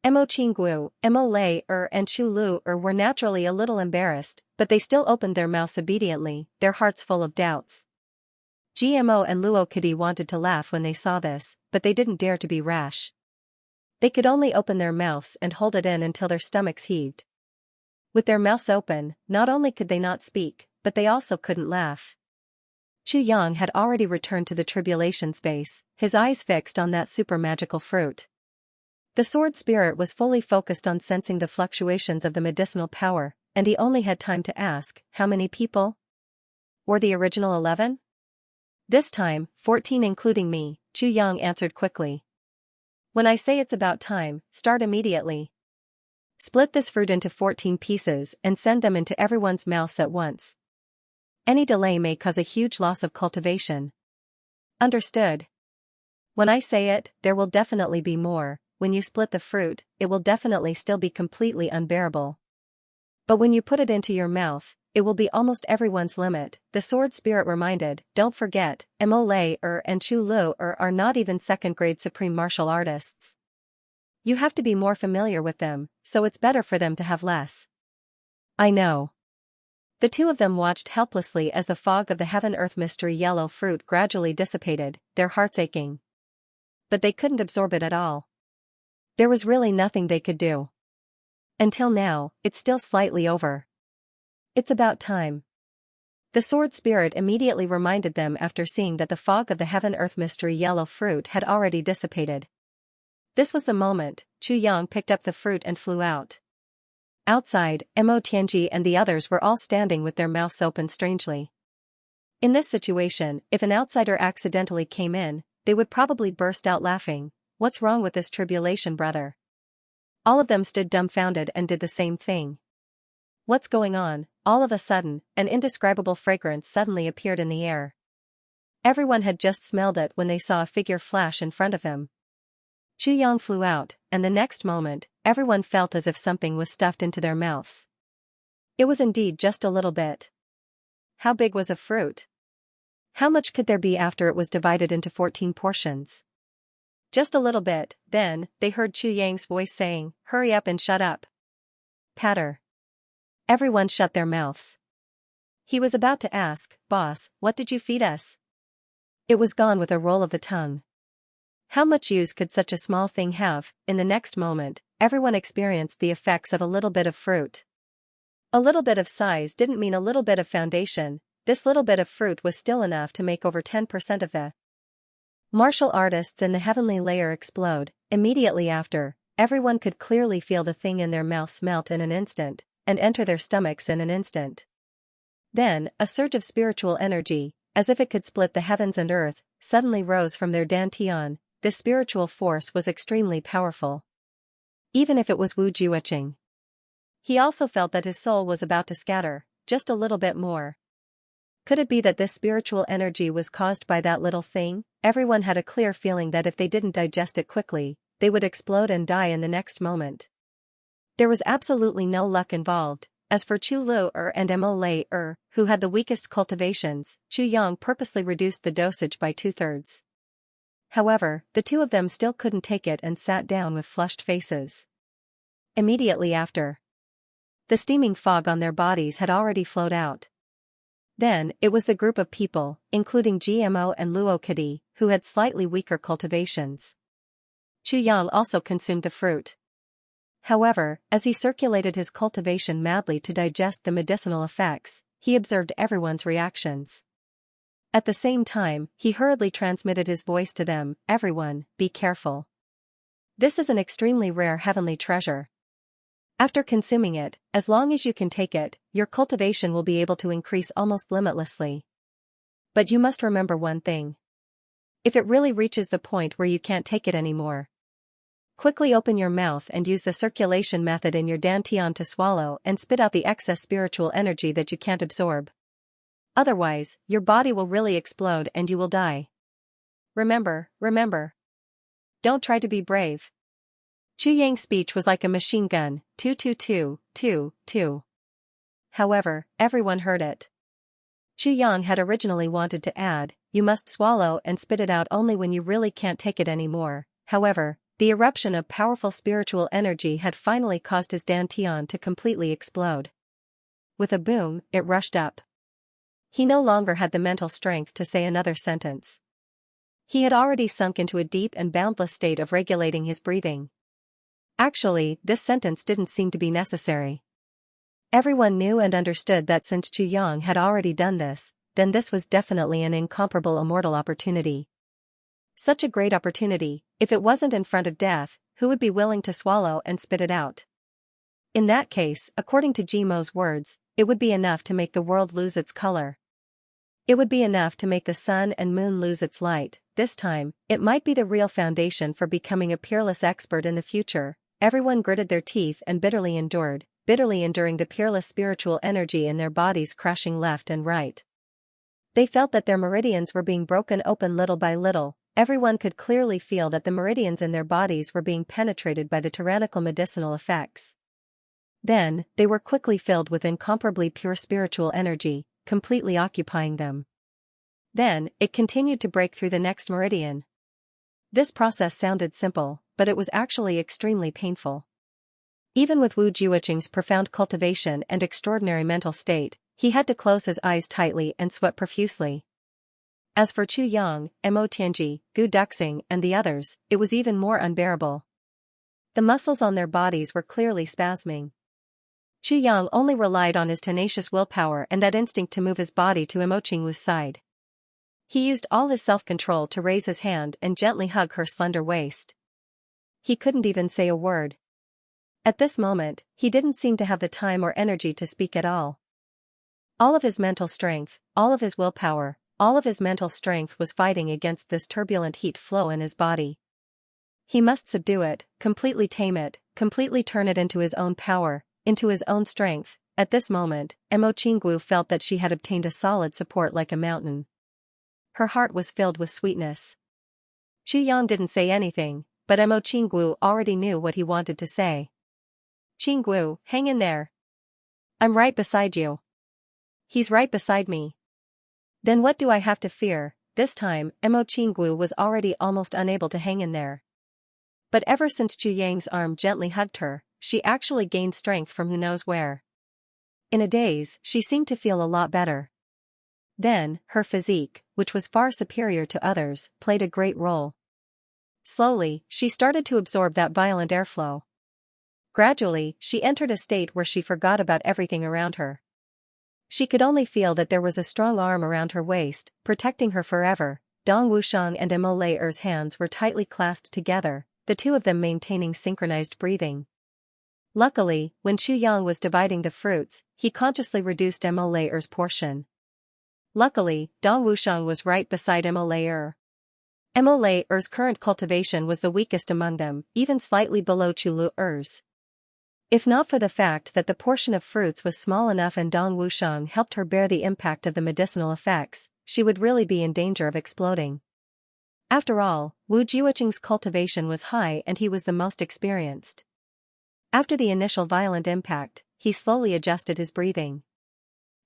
Mo Qinggu, Mo Lei and Chu Lu were naturally a little embarrassed, but they still opened their mouths obediently, their hearts full of doubts. GMO and Luo Kadi wanted to laugh when they saw this, but they didn't dare to be rash. They could only open their mouths and hold it in until their stomachs heaved. With their mouths open, not only could they not speak, but they also couldn't laugh. Chu Yang had already returned to the tribulation space, his eyes fixed on that super magical fruit. The sword spirit was fully focused on sensing the fluctuations of the medicinal power, and he only had time to ask, how many people? Were the original 11? This time, 14 including me, Chu Yang answered quickly. When I say it's about time, start immediately. Split this fruit into 14 pieces and send them into everyone's mouths at once. Any delay may cause a huge loss of cultivation. Understood? When I say it, there will definitely be more. When you split the fruit, it will definitely still be completely unbearable. But when you put it into your mouth, it will be almost everyone's limit, the sword spirit reminded. Don't forget, Mo Lei and Chu Lu are not even second-grade supreme martial artists. You have to be more familiar with them, so it's better for them to have less. I know. The two of them watched helplessly as the fog of the heaven-earth mystery yellow fruit gradually dissipated, their hearts aching. But they couldn't absorb it at all. There was really nothing they could do. Until now, it's still slightly over. It's about time. The sword spirit immediately reminded them after seeing that the fog of the heaven-earth mystery yellow fruit had already dissipated. This was the moment. Chu Yang picked up the fruit and flew out. Outside, Mo Tianji and the others were all standing with their mouths open strangely. In this situation, if an outsider accidentally came in, they would probably burst out laughing. What's wrong with this tribulation, brother? All of them stood dumbfounded and did the same thing. What's going on? All of a sudden, an indescribable fragrance suddenly appeared in the air. Everyone had just smelled it when they saw a figure flash in front of him. Chu Yang flew out, and the next moment, everyone felt as if something was stuffed into their mouths. It was indeed just a little bit. How big was a fruit? How much could there be after it was divided into 14 portions? Just a little bit. Then, they heard Chu Yang's voice saying, "Hurry up and shut up." Patter. Everyone shut their mouths. He was about to ask, "Boss, what did you feed us?" It was gone with a roll of the tongue. How much use could such a small thing have? In the next moment, everyone experienced the effects of a little bit of fruit. A little bit of size didn't mean a little bit of foundation. This little bit of fruit was still enough to make over 10% of the martial artists in the heavenly layer explode. Immediately after, everyone could clearly feel the thing in their mouths melt in an instant, and enter their stomachs in an instant. Then, a surge of spiritual energy, as if it could split the heavens and earth, suddenly rose from their dantian. This spiritual force was extremely powerful. Even if it was Wu Jueqing. He also felt that his soul was about to scatter, just a little bit more. Could it be that this spiritual energy was caused by that little thing? Everyone had a clear feeling that if they didn't digest it quickly, they would explode and die in the next moment. There was absolutely no luck involved. As for Chu Lu and Mo Lei who had the weakest cultivations, Chu Yang purposely reduced the dosage by 2/3. However, the two of them still couldn't take it and sat down with flushed faces. Immediately after, the steaming fog on their bodies had already flowed out. Then, it was the group of people, including GMO and Luo Kadi, who had slightly weaker cultivations. Chu Yang also consumed the fruit. However, as he circulated his cultivation madly to digest the medicinal effects, he observed everyone's reactions. At the same time, he hurriedly transmitted his voice to them, "Everyone, be careful. This is an extremely rare heavenly treasure. After consuming it, as long as you can take it, your cultivation will be able to increase almost limitlessly. But you must remember one thing. If it really reaches the point where you can't take it anymore, quickly open your mouth and use the circulation method in your dantian to swallow and spit out the excess spiritual energy that you can't absorb. Otherwise, your body will really explode and you will die. Remember. Don't try to be brave." Chu Yang's speech was like a machine gun, 222, 2, 2. However, everyone heard it. Chu Yang had originally wanted to add, "You must swallow and spit it out only when you really can't take it anymore." However, the eruption of powerful spiritual energy had finally caused his dantian to completely explode. With a boom, it rushed up. He no longer had the mental strength to say another sentence. He had already sunk into a deep and boundless state of regulating his breathing. Actually, this sentence didn't seem to be necessary. Everyone knew and understood that since Chu Yang had already done this, then this was definitely an incomparable immortal opportunity. Such a great opportunity, if it wasn't in front of death, who would be willing to swallow and spit it out? In that case, according to Jimo's words, it would be enough to make the world lose its color. It would be enough to make the sun and moon lose its light. This time, it might be the real foundation for becoming a peerless expert in the future. Everyone gritted their teeth and bitterly enduring the peerless spiritual energy in their bodies crashing left and right. They felt that their meridians were being broken open little by little. Everyone could clearly feel that the meridians in their bodies were being penetrated by the tyrannical medicinal effects. Then, they were quickly filled with incomparably pure spiritual energy, completely occupying them. Then, it continued to break through the next meridian. This process sounded simple, but it was actually extremely painful. Even with Wu Jiuqing's profound cultivation and extraordinary mental state, he had to close his eyes tightly and sweat profusely. As for Chu Yang, Mo Tianji, Gu Duxing, and the others, it was even more unbearable. The muscles on their bodies were clearly spasming. Chu Yang only relied on his tenacious willpower and that instinct to move his body to Mo Qingwu's side. He used all his self-control to raise his hand and gently hug her slender waist. He couldn't even say a word. At this moment, he didn't seem to have the time or energy to speak at all. All of his mental strength, all of his willpower, all of his mental strength was fighting against this turbulent heat flow in his body. He must subdue it, completely tame it, completely turn it into his own power, into his own strength. At this moment, Mo Qingwu felt that she had obtained a solid support like a mountain. Her heart was filled with sweetness. Chu Yang didn't say anything, but Mo Qingwu already knew what he wanted to say. "Qingwu, hang in there. I'm right beside you." "He's right beside me." "Then what do I have to fear?" This time, Mo Qingwu was already almost unable to hang in there. But ever since Chu Yang's arm gently hugged her, she actually gained strength from who knows where. In a daze, she seemed to feel a lot better. Then, her physique, which was far superior to others, played a great role. Slowly, she started to absorb that violent airflow. Gradually, she entered a state where she forgot about everything around her. She could only feel that there was a strong arm around her waist, protecting her forever. Dong Wushang and Mo Le'er's hands were tightly clasped together, the two of them maintaining synchronized breathing. Luckily, when Chu Yang was dividing the fruits, he consciously reduced Mo Le'er's portion. Luckily, Dong Wushang was right beside Mo Le'er. Mo Le'er's current cultivation was the weakest among them, even slightly below Chu Lu'er's. If not for the fact that the portion of fruits was small enough and Dong Wushang helped her bear the impact of the medicinal effects, she would really be in danger of exploding. After all, Wu Jiuqing's cultivation was high and he was the most experienced. After the initial violent impact, he slowly adjusted his breathing.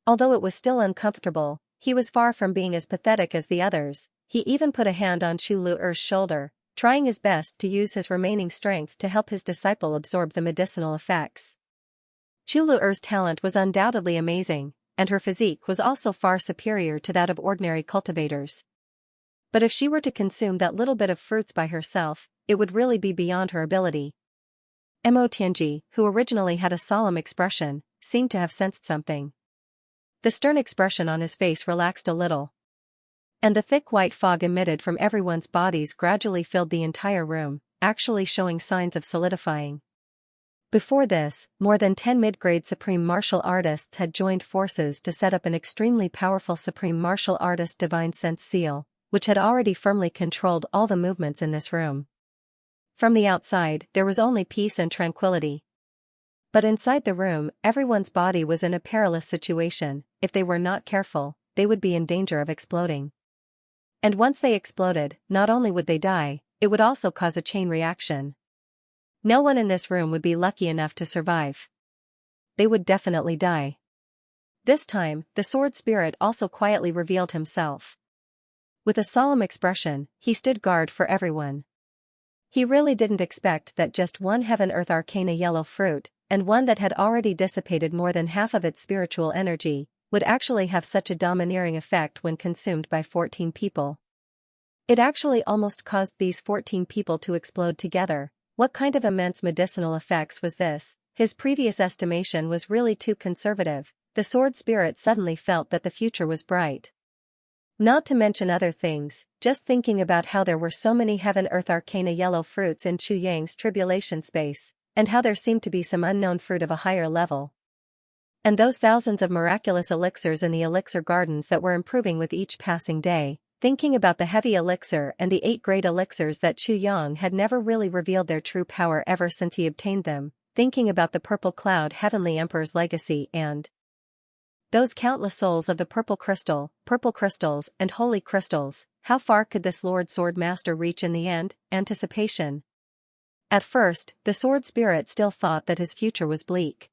Although it was still uncomfortable, he was far from being as pathetic as the others. He even put a hand on Chu Lu'er's shoulder, trying his best to use his remaining strength to help his disciple absorb the medicinal effects. Chu Lu'er's talent was undoubtedly amazing, and her physique was also far superior to that of ordinary cultivators. But if she were to consume that little bit of fruits by herself, it would really be beyond her ability. Mo Tianji, who originally had a solemn expression, seemed to have sensed something. The stern expression on his face relaxed a little. And the thick white fog emitted from everyone's bodies gradually filled the entire room, actually showing signs of solidifying. Before this, more than 10 mid-grade supreme martial artists had joined forces to set up an extremely powerful supreme martial artist divine sense seal, which had already firmly controlled all the movements in this room. From the outside, there was only peace and tranquility. But inside the room, everyone's body was in a perilous situation. If they were not careful, they would be in danger of exploding. And once they exploded, not only would they die, it would also cause a chain reaction. No one in this room would be lucky enough to survive. They would definitely die. This time, the sword spirit also quietly revealed himself. With a solemn expression, he stood guard for everyone. He really didn't expect that just one heaven-earth arcana yellow fruit, and one that had already dissipated more than half of its spiritual energy, would actually have such a domineering effect when consumed by 14 people. It actually almost caused these 14 people to explode together. What kind of immense medicinal effects was this? His previous estimation was really too conservative. The sword spirit suddenly felt that the future was bright. Not to mention other things, just thinking about how there were so many heaven-earth arcana yellow fruits in Chu Yang's tribulation space, and how there seemed to be some unknown fruit of a higher level. And those thousands of miraculous elixirs in the elixir gardens that were improving with each passing day, thinking about the heavy elixir and the 8 great elixirs that Chu Yang had never really revealed their true power ever since he obtained them, thinking about the purple cloud heavenly emperor's legacy and those countless souls of the purple crystals and holy crystals. How far could this Lord Sword Master reach in the end? Anticipation. At first, the sword spirit still thought that his future was bleak.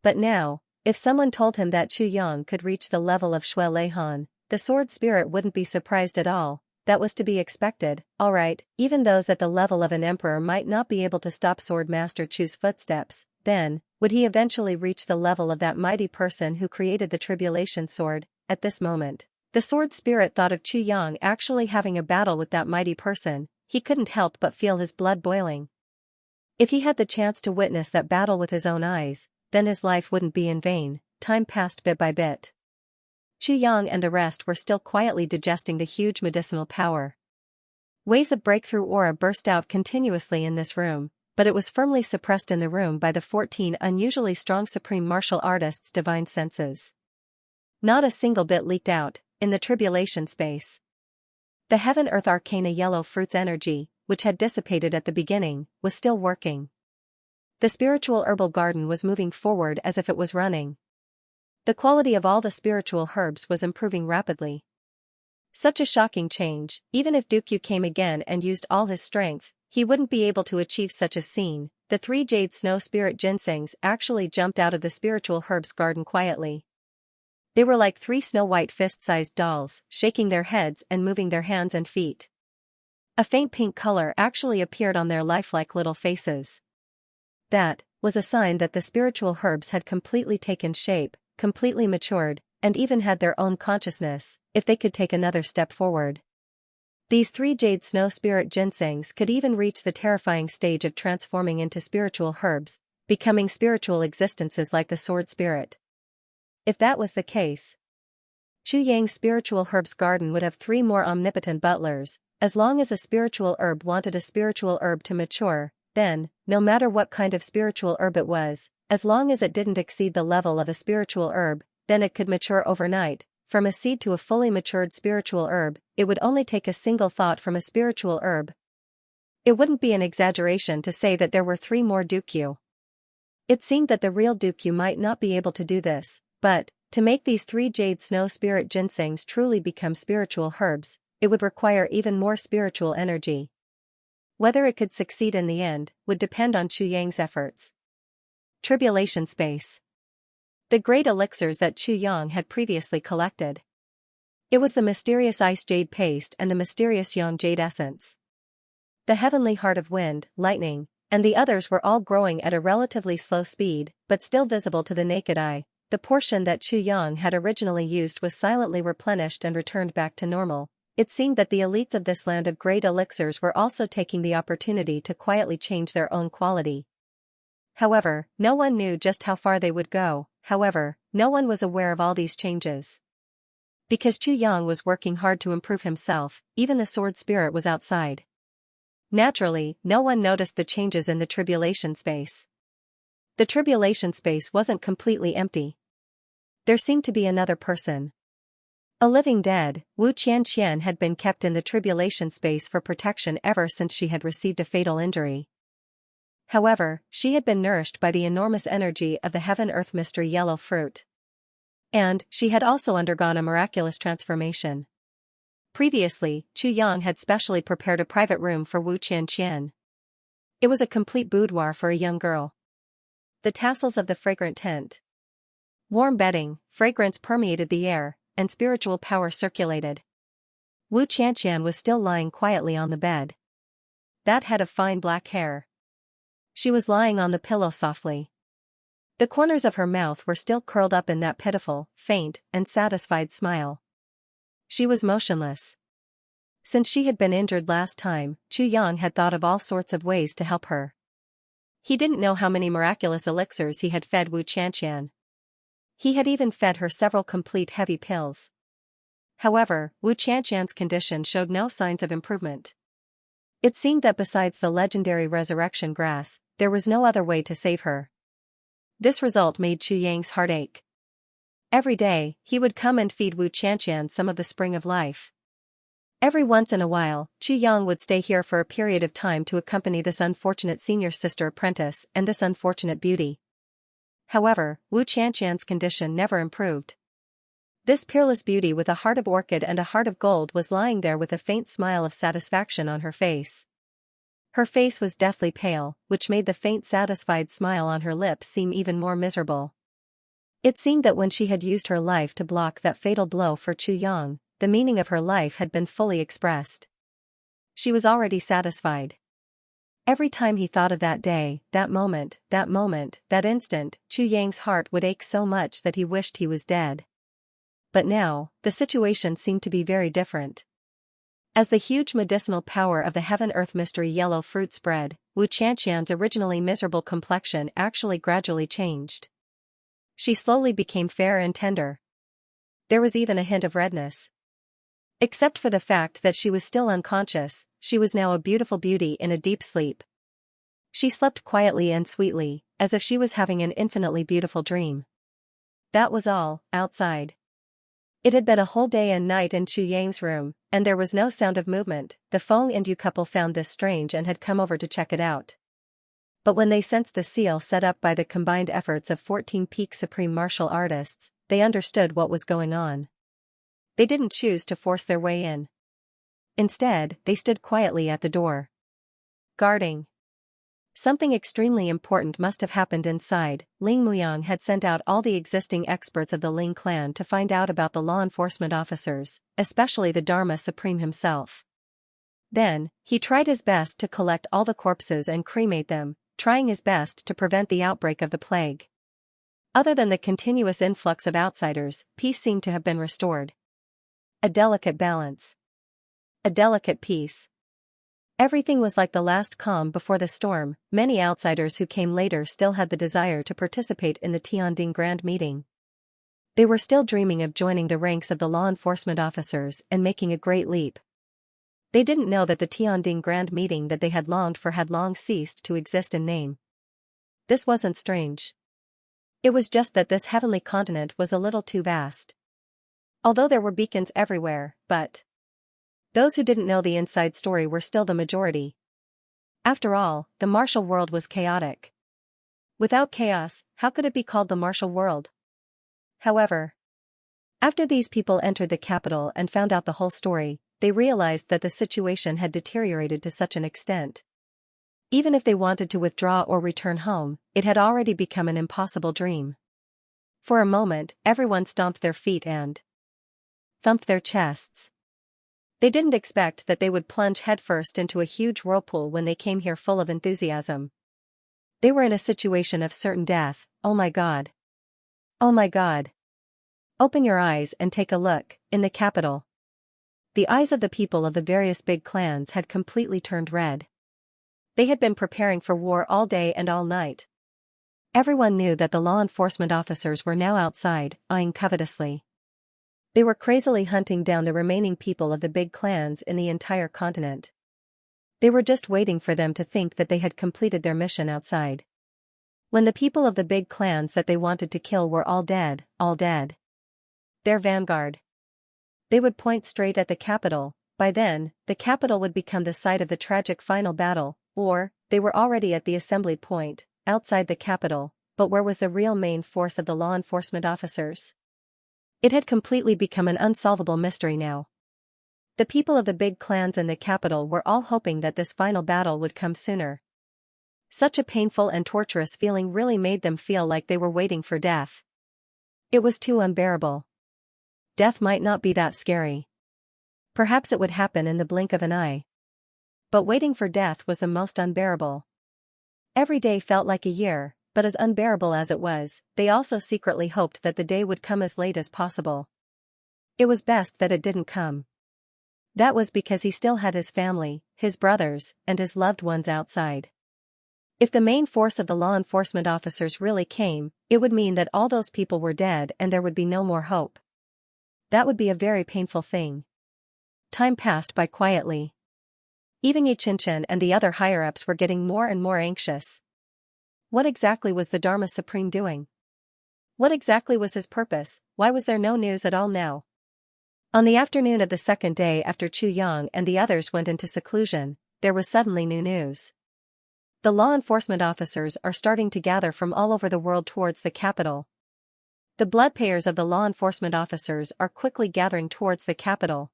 But now, if someone told him that Chu Yang could reach the level of Shui Leihan, the sword spirit wouldn't be surprised at all. That was to be expected. Alright, even those at the level of an emperor might not be able to stop Sword Master Chu's footsteps. Then, would he eventually reach the level of that mighty person who created the tribulation sword? At this moment, the sword spirit thought of Chu Yang actually having a battle with that mighty person. He couldn't help but feel his blood boiling. If he had the chance to witness that battle with his own eyes, then his life wouldn't be in vain. Time passed bit by bit. Chu Yang and the rest were still quietly digesting the huge medicinal power. Waves of breakthrough aura burst out continuously in this room, but it was firmly suppressed in the room by the 14 unusually strong supreme martial artists' divine senses. Not a single bit leaked out, in the tribulation space. The heaven-earth arcana yellow fruit's energy, which had dissipated at the beginning, was still working. The spiritual herbal garden was moving forward as if it was running. The quality of all the spiritual herbs was improving rapidly. Such a shocking change. Even if Dukyu came again and used all his strength, he wouldn't be able to achieve such a scene. The 3 jade snow spirit ginsengs actually jumped out of the spiritual herbs garden quietly. They were like 3 snow-white fist-sized dolls, shaking their heads and moving their hands and feet. A faint pink color actually appeared on their lifelike little faces. That was a sign that the spiritual herbs had completely taken shape, completely matured, and even had their own consciousness, if they could take another step forward. These 3 jade snow spirit ginsengs could even reach the terrifying stage of transforming into spiritual herbs, becoming spiritual existences like the sword spirit. If that was the case, Chu Yang's spiritual herbs garden would have 3 more omnipotent butlers. As long as a spiritual herb wanted a spiritual herb to mature, then, no matter what kind of spiritual herb it was, as long as it didn't exceed the level of a spiritual herb, then it could mature overnight. From a seed to a fully matured spiritual herb, it would only take a single thought from a spiritual herb. It wouldn't be an exaggeration to say that there were 3 more Dukyu. It seemed that the real Dukyu might not be able to do this, but, to make these 3 jade snow spirit ginsengs truly become spiritual herbs, it would require even more spiritual energy. Whether it could succeed in the end, would depend on Chu Yang's efforts. Tribulation space. The great elixirs that Chu Yang had previously collected. It was the mysterious ice jade paste and the mysterious yang jade essence. The heavenly heart of wind, lightning, and the others were all growing at a relatively slow speed, but still visible to the naked eye. The portion that Chu Yang had originally used was silently replenished and returned back to normal. It seemed that the elites of this land of great elixirs were also taking the opportunity to quietly change their own quality. However, no one knew just how far they would go. However, no one was aware of all these changes. Because Chu Yang was working hard to improve himself, even the sword spirit was outside. Naturally, no one noticed the changes in the tribulation space. The tribulation space wasn't completely empty. There seemed to be another person. A living dead, Wu Qianxian had been kept in the tribulation space for protection ever since she had received a fatal injury. However, she had been nourished by the enormous energy of the heaven-earth mystery yellow fruit. And she had also undergone a miraculous transformation. Previously, Chu Yang had specially prepared a private room for Wu Qianxian. It was a complete boudoir for a young girl. The tassels of the fragrant tent Warm bedding, fragrance permeated the air, and spiritual power circulated. Wu Qianqian was still lying quietly on the bed. That head of fine black hair. She was lying on the pillow softly. The corners of her mouth were still curled up in that pitiful, faint, and satisfied smile. She was motionless. Since she had been injured last time, Chu Yang had thought of all sorts of ways to help her. He didn't know how many miraculous elixirs he had fed Wu Qianqian. He had even fed her several complete heavy pills. However, Wu Qianqian's condition showed no signs of improvement. It seemed that besides the legendary resurrection grass, there was no other way to save her. This result made Chu Yang's heart ache. Every day, he would come and feed Wu Qianqian some of the spring of life. Every once in a while, Chu Yang would stay here for a period of time to accompany this unfortunate senior sister apprentice and this unfortunate beauty. However, Wu Qianqian's condition never improved. This peerless beauty with a heart of orchid and a heart of gold was lying there with a faint smile of satisfaction on her face. Her face was deathly pale, which made the faint satisfied smile on her lips seem even more miserable. It seemed that when she had used her life to block that fatal blow for Chu Yang, the meaning of her life had been fully expressed. She was already satisfied. Every time he thought of that day, that moment, that instant, Chu Yang's heart would ache so much that he wished he was dead. But now, the situation seemed to be very different. As the huge medicinal power of the heaven-earth mystery yellow fruit spread, Wu Qianqian's originally miserable complexion actually gradually changed. She slowly became fair and tender. There was even a hint of redness. Except for the fact that she was still unconscious, she was now a beautiful beauty in a deep sleep. She slept quietly and sweetly, as if she was having an infinitely beautiful dream. That was all, outside. It had been a whole day and night in Chu Yang's room, and there was no sound of movement. The Feng and Yu couple found this strange and had come over to check it out. But when they sensed the seal set up by the combined efforts of 14 peak supreme martial artists, they understood what was going on. They didn't choose to force their way in. Instead, they stood quietly at the door. Guarding. Something extremely important must have happened inside. Ling Muyang had sent out all the existing experts of the Ling clan to find out about the law enforcement officers, especially the Dharma Supreme himself. Then, he tried his best to collect all the corpses and cremate them, trying his best to prevent the outbreak of the plague. Other than the continuous influx of outsiders, peace seemed to have been restored. A delicate balance. A delicate peace. Everything was like the last calm before the storm. Many outsiders who came later still had the desire to participate in the Tianding Grand Meeting. They were still dreaming of joining the ranks of the law enforcement officers and making a great leap. They didn't know that the Tianding Grand Meeting that they had longed for had long ceased to exist in name. This wasn't strange. It was just that this heavenly continent was a little too vast. Although there were beacons everywhere, but those who didn't know the inside story were still the majority. After all, the martial world was chaotic. Without chaos, how could it be called the martial world? However, after these people entered the capital and found out the whole story, they realized that the situation had deteriorated to such an extent. Even if they wanted to withdraw or return home, it had already become an impossible dream. For a moment, everyone stomped their feet and thumped their chests. They didn't expect that they would plunge headfirst into a huge whirlpool when they came here full of enthusiasm. They were in a situation of certain death. Oh my God. Oh my God. Open your eyes and take a look. In the capital, the eyes of the people of the various big clans had completely turned red. They had been preparing for war all day and all night. Everyone knew that the law enforcement officers were now outside, eyeing covetously. They were crazily hunting down the remaining people of the big clans in the entire continent. They were just waiting for them to think that they had completed their mission outside. When the people of the big clans that they wanted to kill were all dead, their vanguard. They would point straight at the capital. By then, the capital would become the site of the tragic final battle, or, they were already at the assembly point, outside the capital, but where was the real main force of the law enforcement officers? It had completely become an unsolvable mystery now. The people of the big clans in the capital were all hoping that this final battle would come sooner. Such a painful and torturous feeling really made them feel like they were waiting for death. It was too unbearable. Death might not be that scary. Perhaps it would happen in the blink of an eye. But waiting for death was the most unbearable. Every day felt like a year, but as unbearable as it was, they also secretly hoped that the day would come as late as possible. It was best that it didn't come. That was because he still had his family, his brothers, and his loved ones outside. If the main force of the law enforcement officers really came, it would mean that all those people were dead and there would be no more hope. That would be a very painful thing. Time passed by quietly. Even Xianxia and the other higher-ups were getting more and more anxious. What exactly was the Dharma Supreme doing? What exactly was his purpose? Why was there no news at all now? On the afternoon of the second day after Xianxia and the others went into seclusion, there was suddenly new news. The law enforcement officers are starting to gather from all over the world towards the capital. The bloodpayers of the law enforcement officers are quickly gathering towards the capital.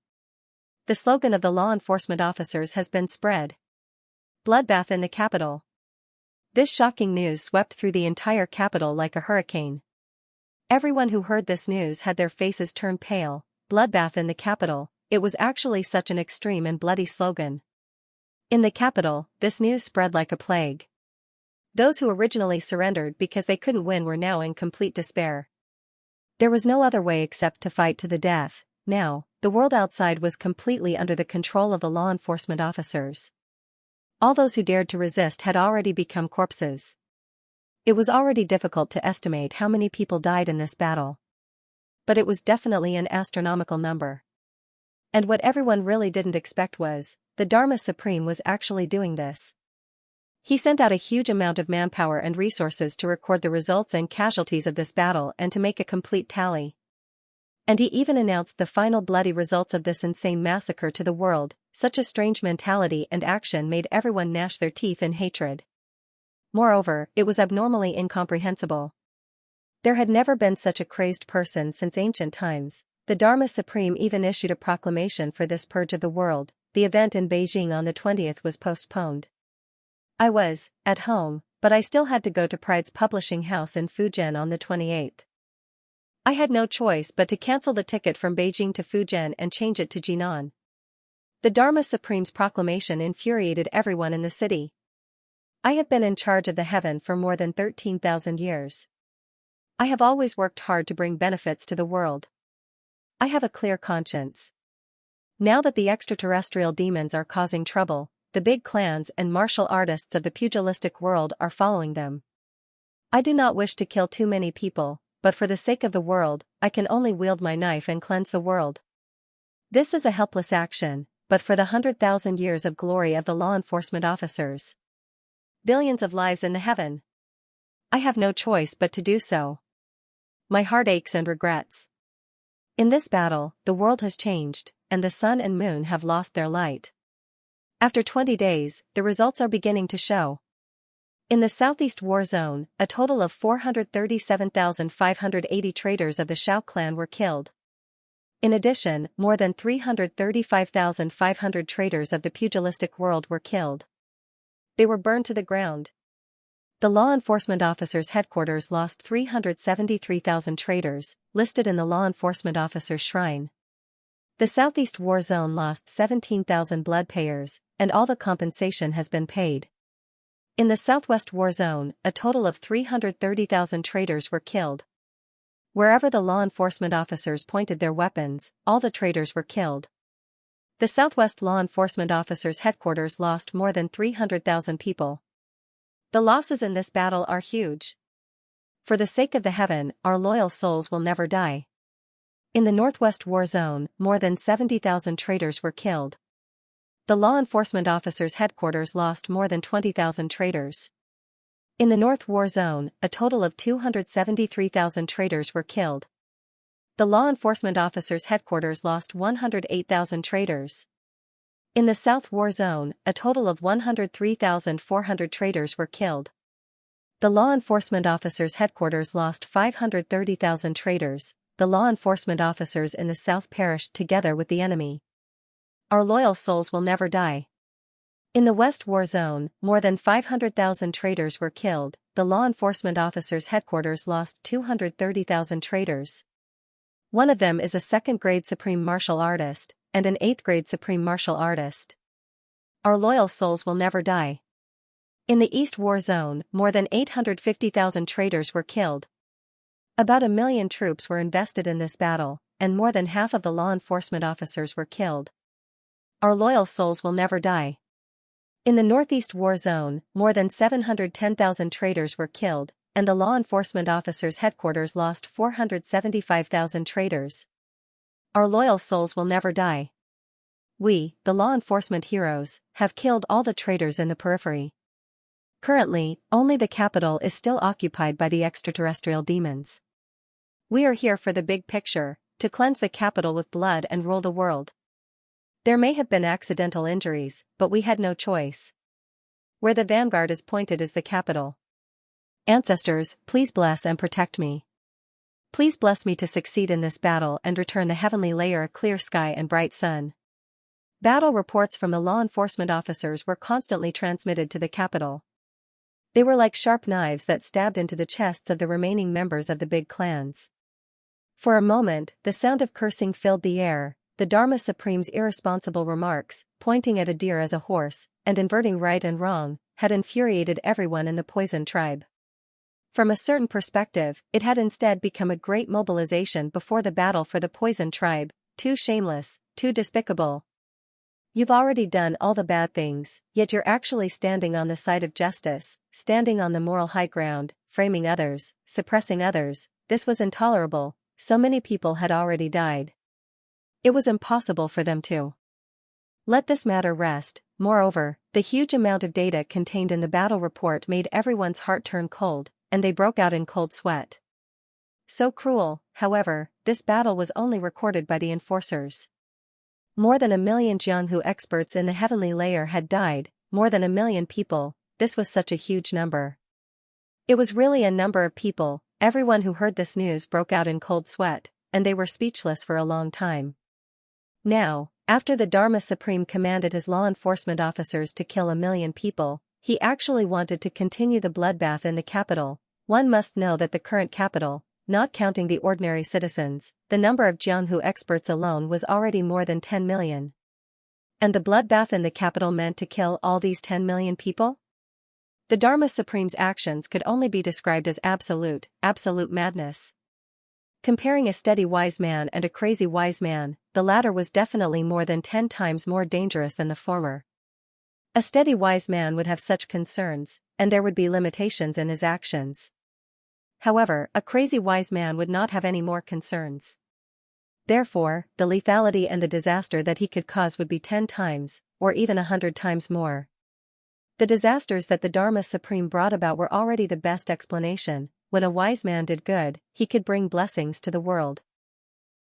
The slogan of the law enforcement officers has been spread. Bloodbath in the capital. This shocking news swept through the entire capital like a hurricane. Everyone who heard this news had their faces turn pale. Bloodbath in the capital, it was actually such an extreme and bloody slogan. In the capital, this news spread like a plague. Those who originally surrendered because they couldn't win were now in complete despair. There was no other way except to fight to the death. Now, the world outside was completely under the control of the law enforcement officers. All those who dared to resist had already become corpses. It was already difficult to estimate how many people died in this battle. But it was definitely an astronomical number. And what everyone really didn't expect was, the Dharma Supreme was actually doing this. He sent out a huge amount of manpower and resources to record the results and casualties of this battle and to make a complete tally. And he even announced the final bloody results of this insane massacre to the world. Such a strange mentality and action made everyone gnash their teeth in hatred. Moreover, it was abnormally incomprehensible. There had never been such a crazed person since ancient times. The Dharma Supreme even issued a proclamation for this purge of the world. The event in Beijing on the 20th was postponed. I was at home, but I still had to go to Pride's publishing house in Fujian on the 28th. I had no choice but to cancel the ticket from Beijing to Fujian and change it to Jinan. The Dharma Supreme's proclamation infuriated everyone in the city. I have been in charge of the heaven for more than 13,000 years. I have always worked hard to bring benefits to the world. I have a clear conscience. Now that the extraterrestrial demons are causing trouble, the big clans and martial artists of the pugilistic world are following them. I do not wish to kill too many people, but for the sake of the world, I can only wield my knife and cleanse the world. This is a helpless action, but for the 100,000 years of glory of the law enforcement officers. Billions of lives in the heaven. I have no choice but to do so. My heart aches and regrets. In this battle, the world has changed, and the sun and moon have lost their light. After 20 days, the results are beginning to show. In the Southeast War Zone, a total of 437,580 traders of the Shao clan were killed. In addition, more than 335,500 traders of the pugilistic world were killed. They were burned to the ground. The law enforcement officers' headquarters lost 373,000 traders, listed in the law enforcement officers' shrine. The Southeast War Zone lost 17,000 bloodpayers, and all the compensation has been paid. In the Southwest War Zone, a total of 330,000 traders were killed. Wherever the law enforcement officers pointed their weapons, all the traders were killed. The Southwest Law Enforcement Officers' headquarters lost more than 300,000 people. The losses in this battle are huge. For the sake of the heaven, our loyal souls will never die. In the Northwest War Zone, more than 70,000 traders were killed. The law enforcement officers' headquarters lost more than 20,000 traders. In the North War Zone, a total of 273,000 traders were killed. The law enforcement officers' headquarters lost 108,000 traders. In the South War Zone, a total of 103,400 traders were killed. The law enforcement officers' headquarters lost 530,000 traders. The law enforcement officers in the South perished together with the enemy. Our loyal souls will never die. In the West War Zone, more than 500,000 traders were killed. the law enforcement officer's headquarters lost 230,000 traitors. One of them is a second-grade supreme martial artist, and an eighth-grade supreme martial artist. Our loyal souls will never die. In the East War Zone, more than 850,000 traitors were killed. About 1 million troops were invested in this battle, and more than half of the law enforcement officers were killed. Our loyal souls will never die. In the Northeast War Zone, more than 710,000 traitors were killed, and the law enforcement officer's headquarters lost 475,000 traitors. Our loyal souls will never die. We, the law enforcement heroes, have killed all the traitors in the periphery. Currently, only the capital is still occupied by the extraterrestrial demons. We are here for the big picture, to cleanse the capital with blood and rule the world. There may have been accidental injuries, but we had no choice. Where the vanguard is pointed is the capital. Ancestors, please bless and protect me. Please bless me to succeed in this battle and return the heavenly layer a clear sky and bright sun. Battle reports from the law enforcement officers were constantly transmitted to the capital. They were like sharp knives that stabbed into the chests of the remaining members of the big clans. For a moment, the sound of cursing filled the air, the Dharma Supreme's irresponsible remarks, pointing at a deer as a horse, and inverting right and wrong, had infuriated everyone in the Poison tribe. From a certain perspective, it had instead become a great mobilization before the battle for the Poison tribe, too shameless, too despicable. You've already done all the bad things, yet you're actually standing on the side of justice, standing on the moral high ground, framing others, suppressing others. This was intolerable, so many people had already died. It was impossible for them to let this matter rest. Moreover, the huge amount of data contained in the battle report made everyone's heart turn cold, and they broke out in cold sweat. So cruel, however, this battle was only recorded by the enforcers. More than 1 million Jianghu experts in the heavenly layer had died, more than 1 million people. This was such a huge number. It was really a number of people. Everyone who heard this news broke out in cold sweat, and they were speechless for a long time. Now, after the Dharma Supreme commanded his law enforcement officers to kill 1 million people, he actually wanted to continue the bloodbath in the capital. One must know that the current capital, not counting the ordinary citizens, the number of Jianghu experts alone was already more than 10 million. And the bloodbath in the capital meant to kill all these 10 million people? The Dharma Supreme's actions could only be described as absolute madness. Comparing a steady wise man and a crazy wise man, the latter was definitely more than 10 times more dangerous than the former. A steady wise man would have such concerns, and there would be limitations in his actions. However, a crazy wise man would not have any more concerns. Therefore, the lethality and the disaster that he could cause would be 10 times, or even 100 times more. The disasters that the Dharma Supreme brought about were already the best explanation. When a wise man did good, he could bring blessings to the world.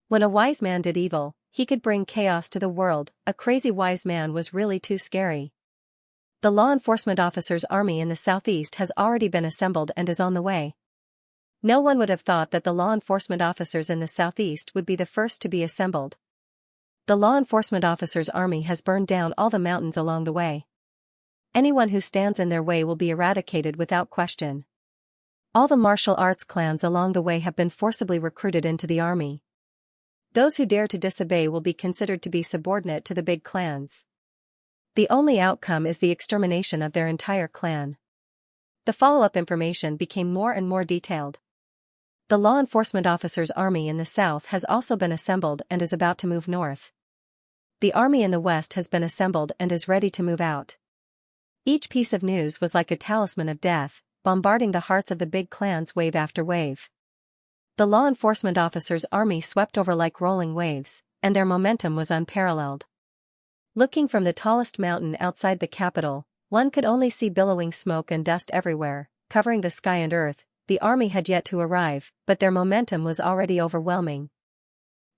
When a wise man did evil, he could bring chaos to the world. A crazy wise man was really too scary. The law enforcement officer's army in the southeast has already been assembled and is on the way. No one would have thought that the law enforcement officers in the southeast would be the first to be assembled. The law enforcement officer's army has burned down all the mountains along the way. Anyone who stands in their way will be eradicated without question. All the martial arts clans along the way have been forcibly recruited into the army. Those who dare to disobey will be considered to be subordinate to the big clans. The only outcome is the extermination of their entire clan. The follow-up information became more and more detailed. The law enforcement officer's army in the south has also been assembled and is about to move north. The army in the west has been assembled and is ready to move out. Each piece of news was like a talisman of death, bombarding the hearts of the big clans wave after wave. The law enforcement officer's army swept over like rolling waves, and their momentum was unparalleled. Looking from the tallest mountain outside the capital, one could only see billowing smoke and dust everywhere, covering the sky and earth. The army had yet to arrive, but their momentum was already overwhelming.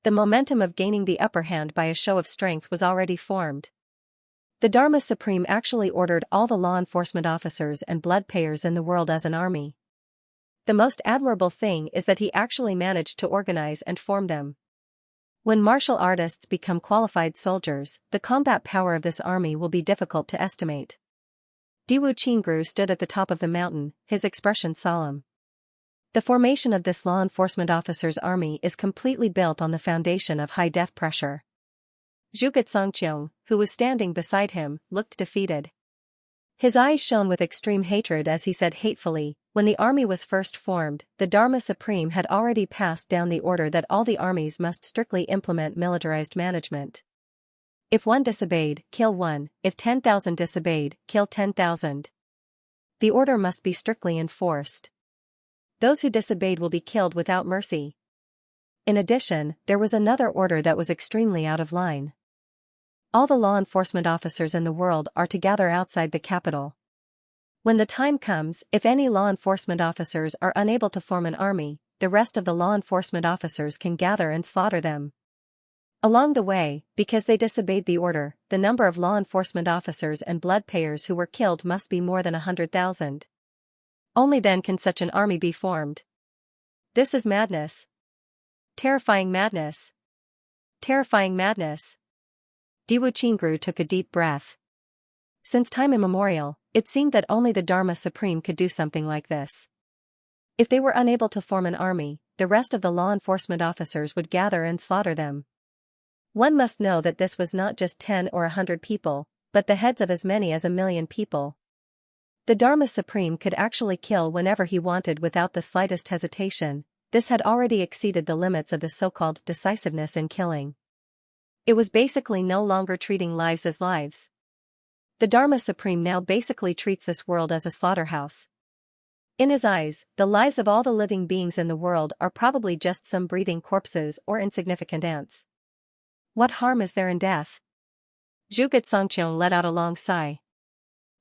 The momentum of gaining the upper hand by a show of strength was already formed. The Dharma Supreme actually ordered all the law enforcement officers and blood payers in the world as an army. The most admirable thing is that he actually managed to organize and form them. When martial artists become qualified soldiers, the combat power of this army will be difficult to estimate. Diwu Qingru stood at the top of the mountain, his expression solemn. The formation of this law enforcement officer's army is completely built on the foundation of high-def pressure. Zhuge Xianxia, who was standing beside him, looked defeated. His eyes shone with extreme hatred as he said hatefully, when the army was first formed, the Dharma Supreme had already passed down the order that all the armies must strictly implement militarized management. If one disobeyed, kill one, if 10,000 disobeyed, kill 10,000. The order must be strictly enforced. Those who disobeyed will be killed without mercy. In addition, there was another order that was extremely out of line. All the law enforcement officers in the world are to gather outside the capital. When the time comes, if any law enforcement officers are unable to form an army, the rest of the law enforcement officers can gather and slaughter them. Along the way, because they disobeyed the order, the number of law enforcement officers and blood payers who were killed must be more than 100,000. Only then can such an army be formed. This is madness. Terrifying madness. Terrifying madness. Diwu Qingru took a deep breath. Since time immemorial, it seemed that only the Dharma Supreme could do something like this. If they were unable to form an army, the rest of the law enforcement officers would gather and slaughter them. One must know that this was not just 10 or 100 people, but the heads of as many as 1,000,000 people. The Dharma Supreme could actually kill whenever he wanted without the slightest hesitation. This had already exceeded the limits of the so-called decisiveness in killing. It was basically no longer treating lives as lives. The Dharma Supreme now basically treats this world as a slaughterhouse. In his eyes, the lives of all the living beings in the world are probably just some breathing corpses or insignificant ants. What harm is there in death? Zhuge Xianxia let out a long sigh.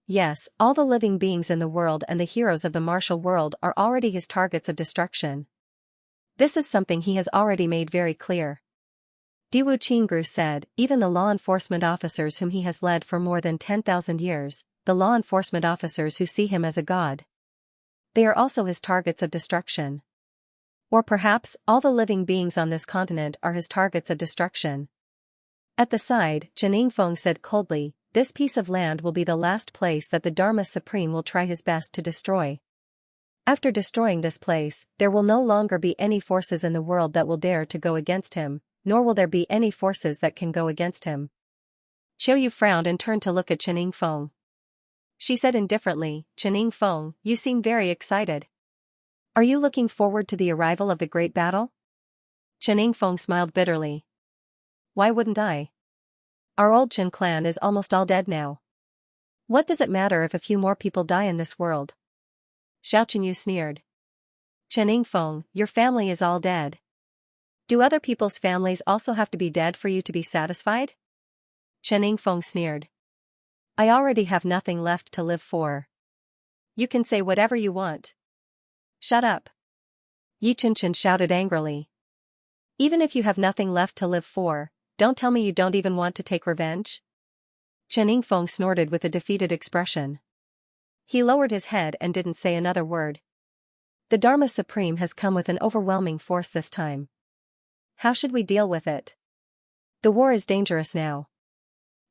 Yes, all the living beings in the world and the heroes of the martial world are already his targets of destruction. This is something he has already made very clear. Diwu Qingru said, even the law enforcement officers whom he has led for more than 10,000 years, the law enforcement officers who see him as a god. They are also his targets of destruction. Or perhaps, all the living beings on this continent are his targets of destruction. At the side, Chen Yingfeng said coldly, this piece of land will be the last place that the Dharma Supreme will try his best to destroy. After destroying this place, there will no longer be any forces in the world that will dare to go against him, nor will there be any forces that can go against him. Qiu Yu frowned and turned to look at Chen Yingfeng. She said indifferently, Chen Yingfeng, you seem very excited. Are you looking forward to the arrival of the great battle? Chen Yingfeng smiled bitterly. Why wouldn't I? Our old Chen clan is almost all dead now. What does it matter if a few more people die in this world? Xiao Chenyu sneered. Chen Yingfeng, your family is all dead. Do other people's families also have to be dead for you to be satisfied? Chen Yingfeng sneered. I already have nothing left to live for. You can say whatever you want. Shut up. Yi Qianqian shouted angrily. Even if you have nothing left to live for, don't tell me you don't even want to take revenge? Chen Yingfeng snorted with a defeated expression. He lowered his head and didn't say another word. The Dharma Supreme has come with an overwhelming force this time. How should we deal with it? The war is dangerous now.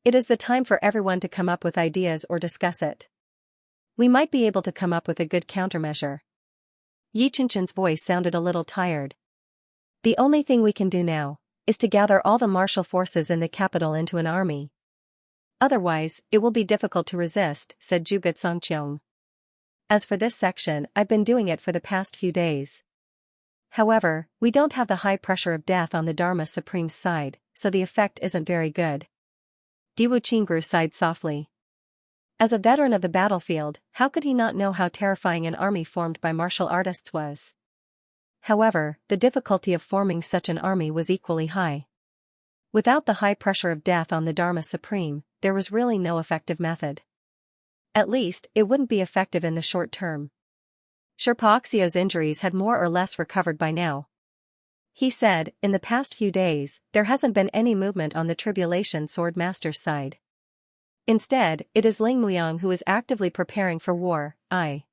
It is the time for everyone to come up with ideas or discuss it. We might be able to come up with a good countermeasure. Yi Qianqian's voice sounded a little tired. The only thing we can do now is to gather all the martial forces in the capital into an army. Otherwise, it will be difficult to resist, said Zhuge Xianxia. As for this section, I've been doing it for the past few days. However, we don't have the high pressure of death on the Dharma Supreme's side, so the effect isn't very good. Diwu Qingru sighed softly. As a veteran of the battlefield, how could he not know how terrifying an army formed by martial artists was? However, the difficulty of forming such an army was equally high. Without the high pressure of death on the Dharma Supreme, there was really no effective method. At least, it wouldn't be effective in the short term. Sherpa Oxio's injuries had more or less recovered by now. He said, in the past few days, there hasn't been any movement on the Tribulation Sword Master's side. Instead, it is Ling Muyang who is actively preparing for war. I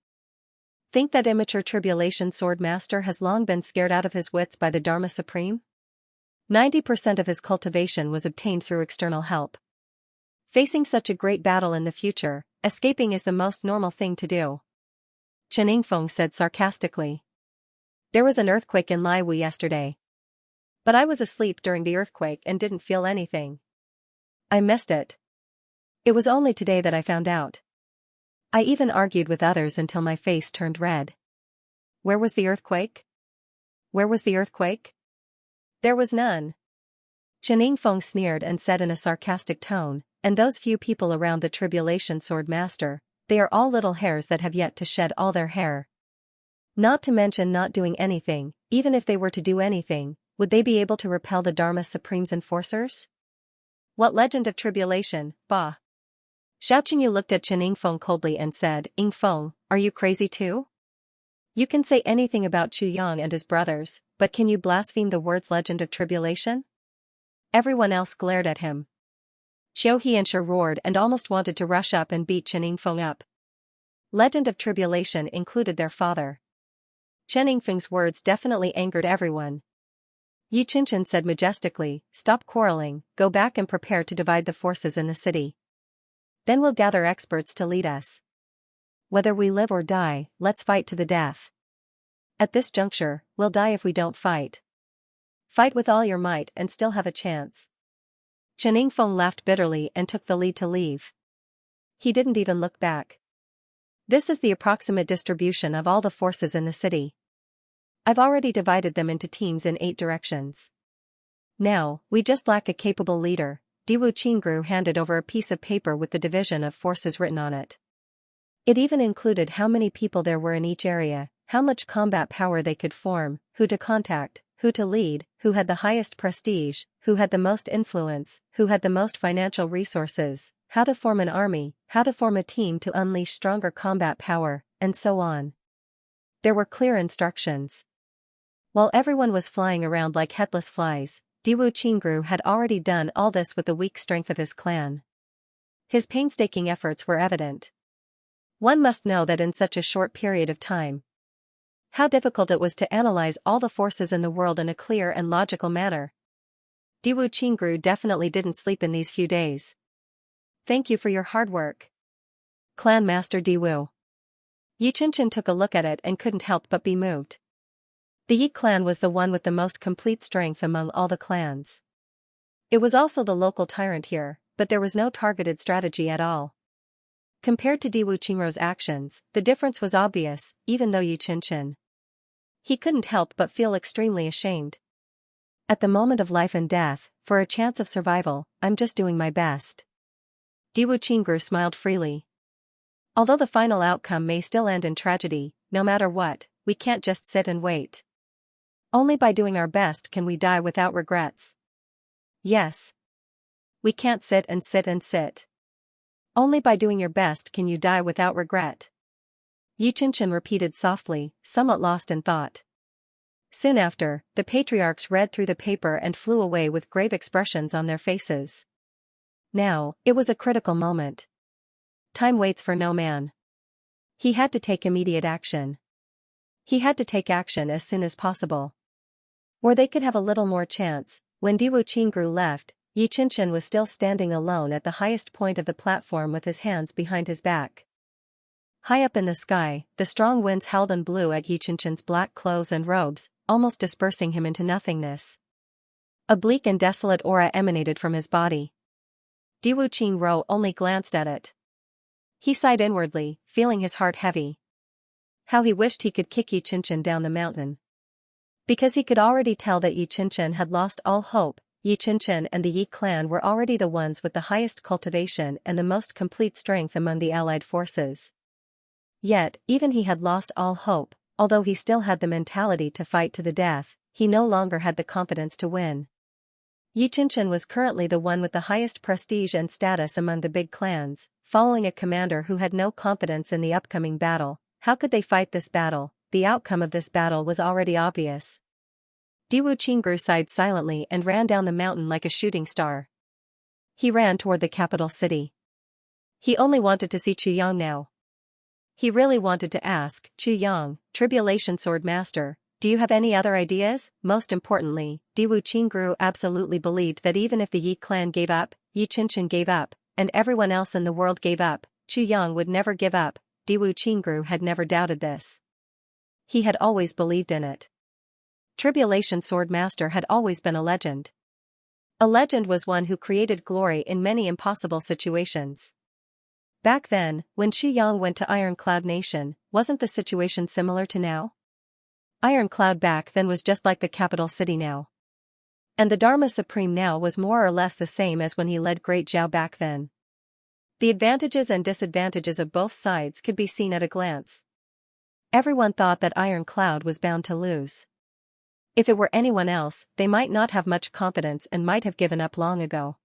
think that immature Tribulation Sword Master has long been scared out of his wits by the Dharma Supreme. 90% of his cultivation was obtained through external help. Facing such a great battle in the future, escaping is the most normal thing to do. Chen Yingfeng said sarcastically. There was an earthquake in Laiwu yesterday. But I was asleep during the earthquake and didn't feel anything. I missed it. It was only today that I found out. I even argued with others until my face turned red. Where was the earthquake? Where was the earthquake? There was none. Chen Yingfeng sneered and said in a sarcastic tone, and those few people around the Tribulation Sword Master, they are all little hairs that have yet to shed all their hair. Not to mention not doing anything, even if they were to do anything, would they be able to repel the Dharma Supreme's enforcers? What legend of tribulation, bah? Xiao Qingyu looked at Chen Yingfeng coldly and said, Yingfeng, are you crazy too? You can say anything about Chu Yang and his brothers, but can you blaspheme the words legend of tribulation? Everyone else glared at him. Xiao Xianxia roared and almost wanted to rush up and beat Chen Yingfeng up. Legend of tribulation included their father. Chen Yingfeng's words definitely angered everyone. Yi Qinshan said majestically, stop quarreling, go back and prepare to divide the forces in the city. Then we'll gather experts to lead us. Whether we live or die, let's fight to the death. At this juncture, we'll die if we don't fight. Fight with all your might and still have a chance. Chen Yingfeng laughed bitterly and took the lead to leave. He didn't even look back. This is the approximate distribution of all the forces in the city. I've already divided them into teams in 8 directions. Now, we just lack a capable leader. Diwu Qingru handed over a piece of paper with the division of forces written on it. It even included how many people there were in each area, how much combat power they could form, who to contact, who to lead, who had the highest prestige, who had the most influence, who had the most financial resources, how to form an army, how to form a team to unleash stronger combat power, and so on. There were clear instructions. While everyone was flying around like headless flies, Diwu Qingru had already done all this with the weak strength of his clan. His painstaking efforts were evident. One must know that in such a short period of time, how difficult it was to analyze all the forces in the world in a clear and logical manner. Diwu Qingru definitely didn't sleep in these few days. Thank you for your hard work, Clan Master Diwu. Yi Qinshan took a look at it and couldn't help but be moved. The Yi clan was the one with the most complete strength among all the clans. It was also the local tyrant here, but there was no targeted strategy at all. Compared to Diwu Qingru's actions, the difference was obvious, even though Yi Qinshan. He couldn't help but feel extremely ashamed. At the moment of life and death, for a chance of survival, I'm just doing my best. Diwu Qingru smiled freely. Although the final outcome may still end in tragedy, no matter what, we can't just sit and wait. Only by doing our best can we die without regrets. Yes. We can't sit and sit and sit. Only by doing your best can you die without regret. Yi Qinshan repeated softly, somewhat lost in thought. Soon after, the patriarchs read through the paper and flew away with grave expressions on their faces. Now, it was a critical moment. Time waits for no man. He had to take immediate action. He had to take action as soon as possible. Or they could have a little more chance. When Diwu Qingru left, Yi Qinshan was still standing alone at the highest point of the platform with his hands behind his back. High up in the sky, the strong winds howled and blew at Yi Qinshan's black clothes and robes, almost dispersing him into nothingness. A bleak and desolate aura emanated from his body. Diwu Qingru only glanced at it. He sighed inwardly, feeling his heart heavy. How he wished he could kick Yi Qinshan down the mountain. Because he could already tell that Yi Qinshan had lost all hope. Yi Qinshan and the Yi clan were already the ones with the highest cultivation and the most complete strength among the allied forces. Yet, even he had lost all hope, although he still had the mentality to fight to the death, he no longer had the confidence to win. Yi Qinshan was currently the one with the highest prestige and status among the big clans, following a commander who had no confidence in the upcoming battle. How could they fight this battle? The outcome of this battle was already obvious. Diwu Qingru sighed silently and ran down the mountain like a shooting star. He ran toward the capital city. He only wanted to see Chu Yang now. He really wanted to ask, Chu Yang, Tribulation Sword Master, do you have any other ideas? Most importantly, Diwu Qingru absolutely believed that even if the Yi clan gave up, Yi Qinshan gave up, and everyone else in the world gave up, Chu Yang would never give up. Diwu Qingru had never doubted this. He had always believed in it. Tribulation Sword Master had always been a legend. A legend was one who created glory in many impossible situations. Back then, when Xu Yang went to Iron Cloud Nation, wasn't the situation similar to now? Iron Cloud back then was just like the capital city now. And the Dharma Supreme now was more or less the same as when he led Great Zhao back then. The advantages and disadvantages of both sides could be seen at a glance. Everyone thought that Iron Cloud was bound to lose. If it were anyone else, they might not have much confidence and might have given up long ago.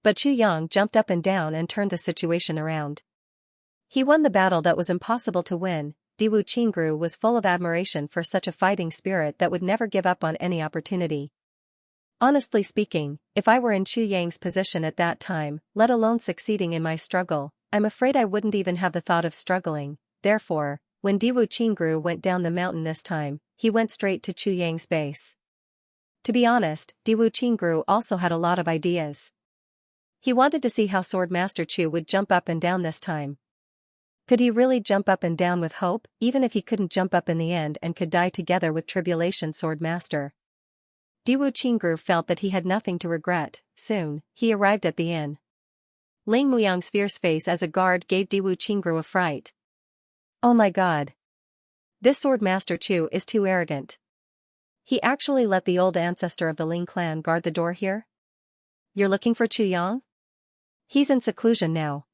But Xu Yang jumped up and down and turned the situation around. He won the battle that was impossible to win. Diwu Qingru was full of admiration for such a fighting spirit that would never give up on any opportunity. Honestly speaking, if I were in Xu Yang's position at that time, let alone succeeding in my struggle, I'm afraid I wouldn't even have the thought of struggling. Therefore, when Diwu Qingru went down the mountain this time, he went straight to Xu Yang's base. To be honest, Diwu Qingru also had a lot of ideas. He wanted to see how Sword Master Chu would jump up and down this time. Could he really jump up and down with hope, even if he couldn't jump up in the end and could die together with Tribulation Sword Master? Diwu Qingru felt that he had nothing to regret. Soon, he arrived at the inn. Ling Muyang's fierce face as a guard gave Diwu Qingru a fright. Oh my god. This Sword Master Chu is too arrogant. He actually let the old ancestor of the Ling clan guard the door here? You're looking for Chu Yang? He's in seclusion now.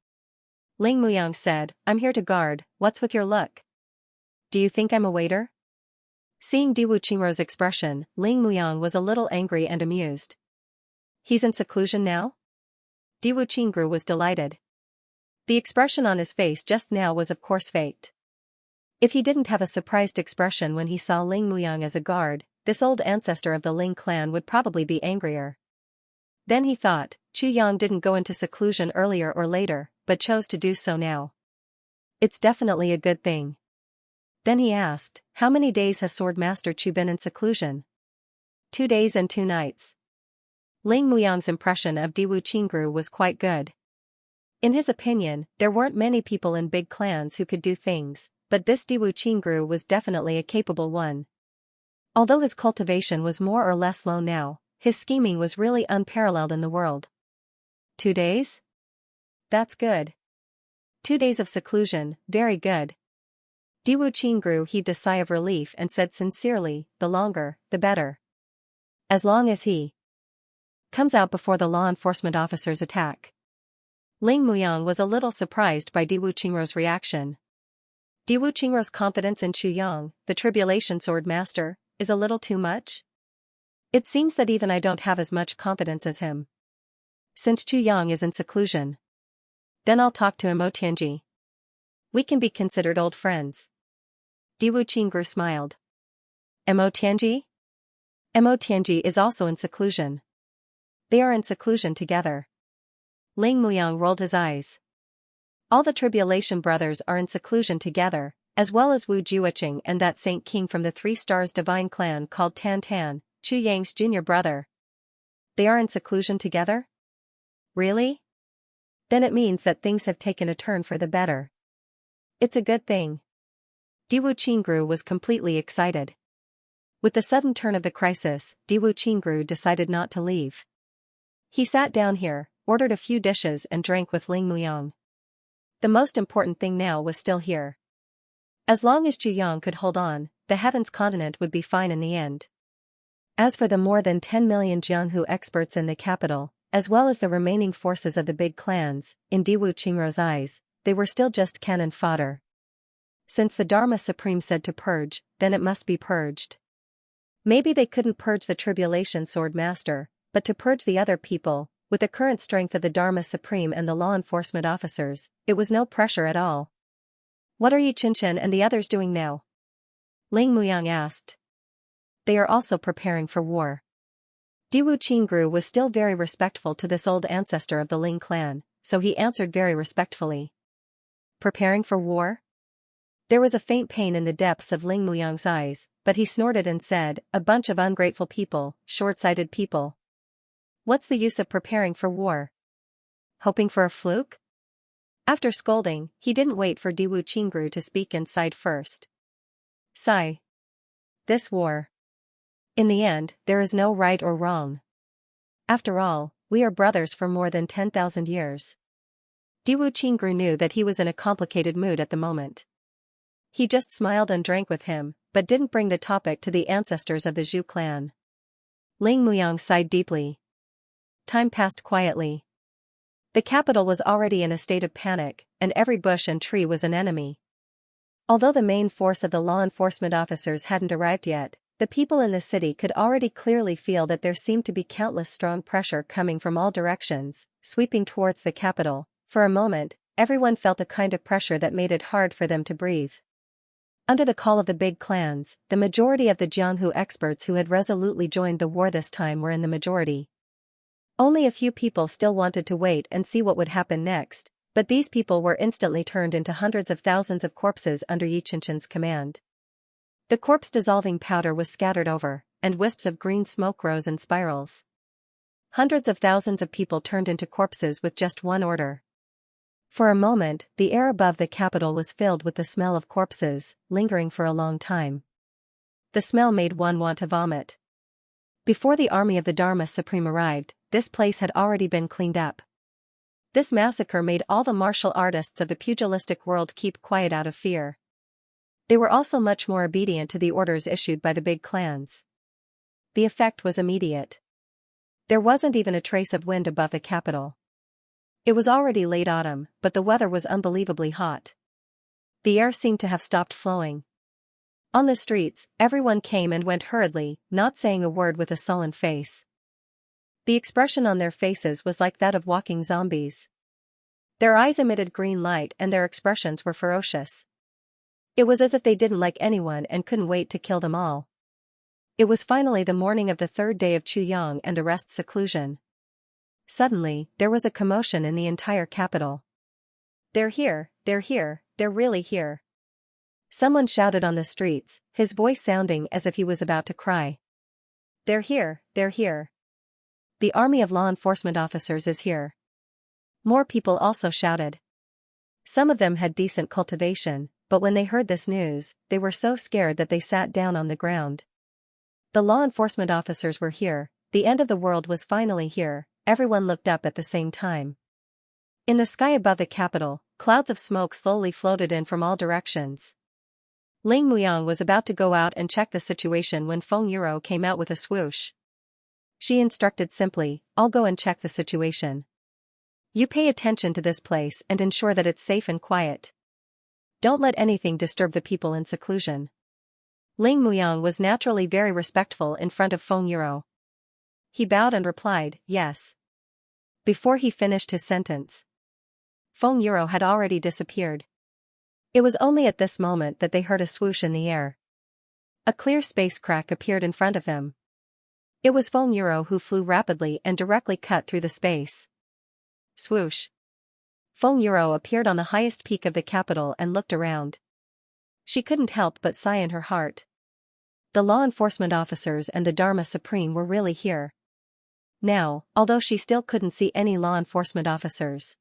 Ling Muyang said, I'm here to guard. What's with your look? Do you think I'm a waiter? Seeing Diwu Qingru's expression, Ling Muyang was a little angry and amused. He's in seclusion now? Diwu Qingru was delighted. The expression on his face just now was of course faked. If he didn't have a surprised expression when he saw Ling Muyang as a guard, this old ancestor of the Ling clan would probably be angrier. Then he thought, Chu Yang didn't go into seclusion earlier or later, but chose to do so now. It's definitely a good thing. Then he asked, how many days has Sword Master Chu been in seclusion? 2 days and 2 nights. Ling Muyang's impression of Diwu Qingru was quite good. In his opinion, there weren't many people in big clans who could do things, but this Diwu Qingru was definitely a capable one. Although his cultivation was more or less low now, his scheming was really unparalleled in the world. 2 days? That's good. 2 days of seclusion, very good. Diwu Qingru heaved a sigh of relief and said sincerely, the longer, the better. As long as he comes out before the law enforcement officers attack. Ling Muyang was a little surprised by Diwu Qingru's reaction. Diwu Qingru's confidence in Chu Yang, the Tribulation Sword Master, is a little too much? It seems that even I don't have as much confidence as him. Since Chu Yang is in seclusion. Then I'll talk to Mo Tianji. We can be considered old friends. Diwu Qingru smiled. Mo Tianji? Mo Tianji is also in seclusion. They are in seclusion together. Ling Muyang rolled his eyes. All the Tribulation brothers are in seclusion together, as well as Wu Juoqing and that Saint King from the 3 Stars Divine clan called Tan Tan, Chu Yang's junior brother. They are in seclusion together? Really? Then it means that things have taken a turn for the better. It's a good thing. Diwu Qingru was completely excited. With the sudden turn of the crisis, Diwu Qingru decided not to leave. He sat down here, ordered a few dishes and drank with Ling Muyang. The most important thing now was still here. As long as Chu Yang could hold on, the Heavens continent would be fine in the end. As for the more than 10 million Jianghu experts in the capital, as well as the remaining forces of the big clans, in Diwu Qingru's eyes, they were still just cannon fodder. Since the Dharma Supreme said to purge, then it must be purged. Maybe they couldn't purge the Tribulation Sword Master, but to purge the other people, with the current strength of the Dharma Supreme and the law enforcement officers, it was no pressure at all. What are Yi Qinshan and the others doing now? Ling Muyang asked. They are also preparing for war. Diwu Qingru was still very respectful to this old ancestor of the Ling clan, so he answered very respectfully. Preparing for war? There was a faint pain in the depths of Ling Muyang's eyes, but he snorted and said, a bunch of ungrateful people, short-sighted people. What's the use of preparing for war? Hoping for a fluke? After scolding, he didn't wait for Diwu Qingru to speak and sighed first. Sigh. This war. In the end, there is no right or wrong. After all, we are brothers for more than 10,000 years. Diwu Qingru knew that he was in a complicated mood at the moment. He just smiled and drank with him, but didn't bring the topic to the ancestors of the Zhu clan. Ling Muyang sighed deeply. Time passed quietly. The capital was already in a state of panic, and every bush and tree was an enemy. Although the main force of the law enforcement officers hadn't arrived yet, the people in the city could already clearly feel that there seemed to be countless strong pressure coming from all directions, sweeping towards the capital. For a moment, everyone felt a kind of pressure that made it hard for them to breathe. Under the call of the big clans, the majority of the Jianghu experts who had resolutely joined the war this time were in the majority. Only a few people still wanted to wait and see what would happen next, but these people were instantly turned into hundreds of thousands of corpses under Yi Qinshan's command. The corpse-dissolving powder was scattered over, and wisps of green smoke rose in spirals. Hundreds of thousands of people turned into corpses with just one order. For a moment, the air above the capital was filled with the smell of corpses, lingering for a long time. The smell made one want to vomit. Before the army of the Dharma Supreme arrived, this place had already been cleaned up. This massacre made all the martial artists of the pugilistic world keep quiet out of fear. They were also much more obedient to the orders issued by the big clans. The effect was immediate. There wasn't even a trace of wind above the capital. It was already late autumn, but the weather was unbelievably hot. The air seemed to have stopped flowing. On the streets, everyone came and went hurriedly, not saying a word with a sullen face. The expression on their faces was like that of walking zombies. Their eyes emitted green light and their expressions were ferocious. It was as if they didn't like anyone and couldn't wait to kill them all. It was finally the morning of the third day of Chuyang and the rest's seclusion. Suddenly, there was a commotion in the entire capital. They're here, they're really here. Someone shouted on the streets, his voice sounding as if he was about to cry. They're here. The army of law enforcement officers is here. More people also shouted. Some of them had decent cultivation, but when they heard this news, they were so scared that they sat down on the ground. The law enforcement officers were here, the end of the world was finally here. Everyone looked up at the same time. In the sky above the capital, clouds of smoke slowly floated in from all directions. Ling Muyang was about to go out and check the situation when Feng Yuro came out with a swoosh. She instructed simply, I'll go and check the situation. You pay attention to this place and ensure that it's safe and quiet. Don't let anything disturb the people in seclusion. Ling Muyang was naturally very respectful in front of Feng Yuro. He bowed and replied, yes. Before he finished his sentence, Feng Yuro had already disappeared. It was only at this moment that they heard a swoosh in the air. A clear space crack appeared in front of him. It was Feng Yuro who flew rapidly and directly cut through the space. Swoosh. Feng Yuro appeared on the highest peak of the capital and looked around. She couldn't help but sigh in her heart. The law enforcement officers and the Dharma Supreme were really here. Now, although she still couldn't see any law enforcement officers.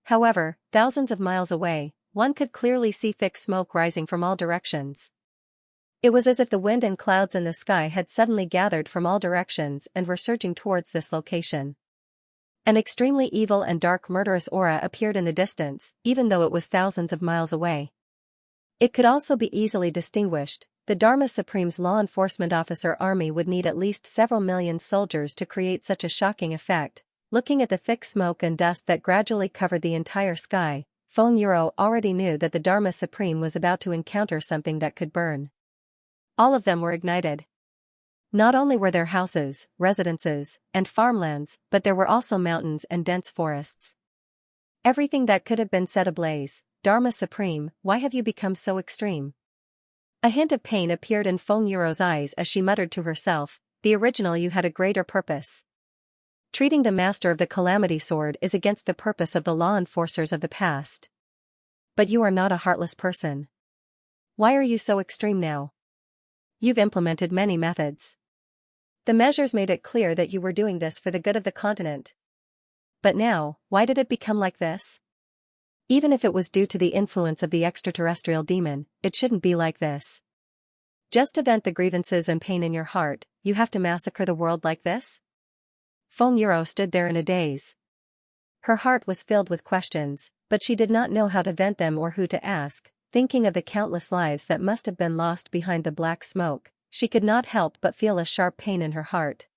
However, thousands of miles away, one could clearly see thick smoke rising from all directions. It was as if the wind and clouds in the sky had suddenly gathered from all directions and were surging towards this location. An extremely evil and dark murderous aura appeared in the distance, even though it was thousands of miles away. It could also be easily distinguished. The Dharma Supreme's law enforcement officer army would need at least several million soldiers to create such a shocking effect. Looking at the thick smoke and dust that gradually covered the entire sky, Feng Yuro already knew that the Dharma Supreme was about to encounter something that could burn. All of them were ignited. Not only were there houses, residences, and farmlands, but there were also mountains and dense forests. Everything that could have been set ablaze. Dharma Supreme, why have you become so extreme? A hint of pain appeared in Feng Yuro's eyes as she muttered to herself, the original you had a greater purpose. Treating the master of the calamity sword is against the purpose of the law enforcers of the past. But you are not a heartless person. Why are you so extreme now? You've implemented many methods. The measures made it clear that you were doing this for the good of the continent. But now, why did it become like this? Even if it was due to the influence of the extraterrestrial demon, it shouldn't be like this. Just to vent the grievances and pain in your heart, you have to massacre the world like this? Feng Yuro stood there in a daze. Her heart was filled with questions, but she did not know how to vent them or who to ask. Thinking of the countless lives that must have been lost behind the black smoke, she could not help but feel a sharp pain in her heart.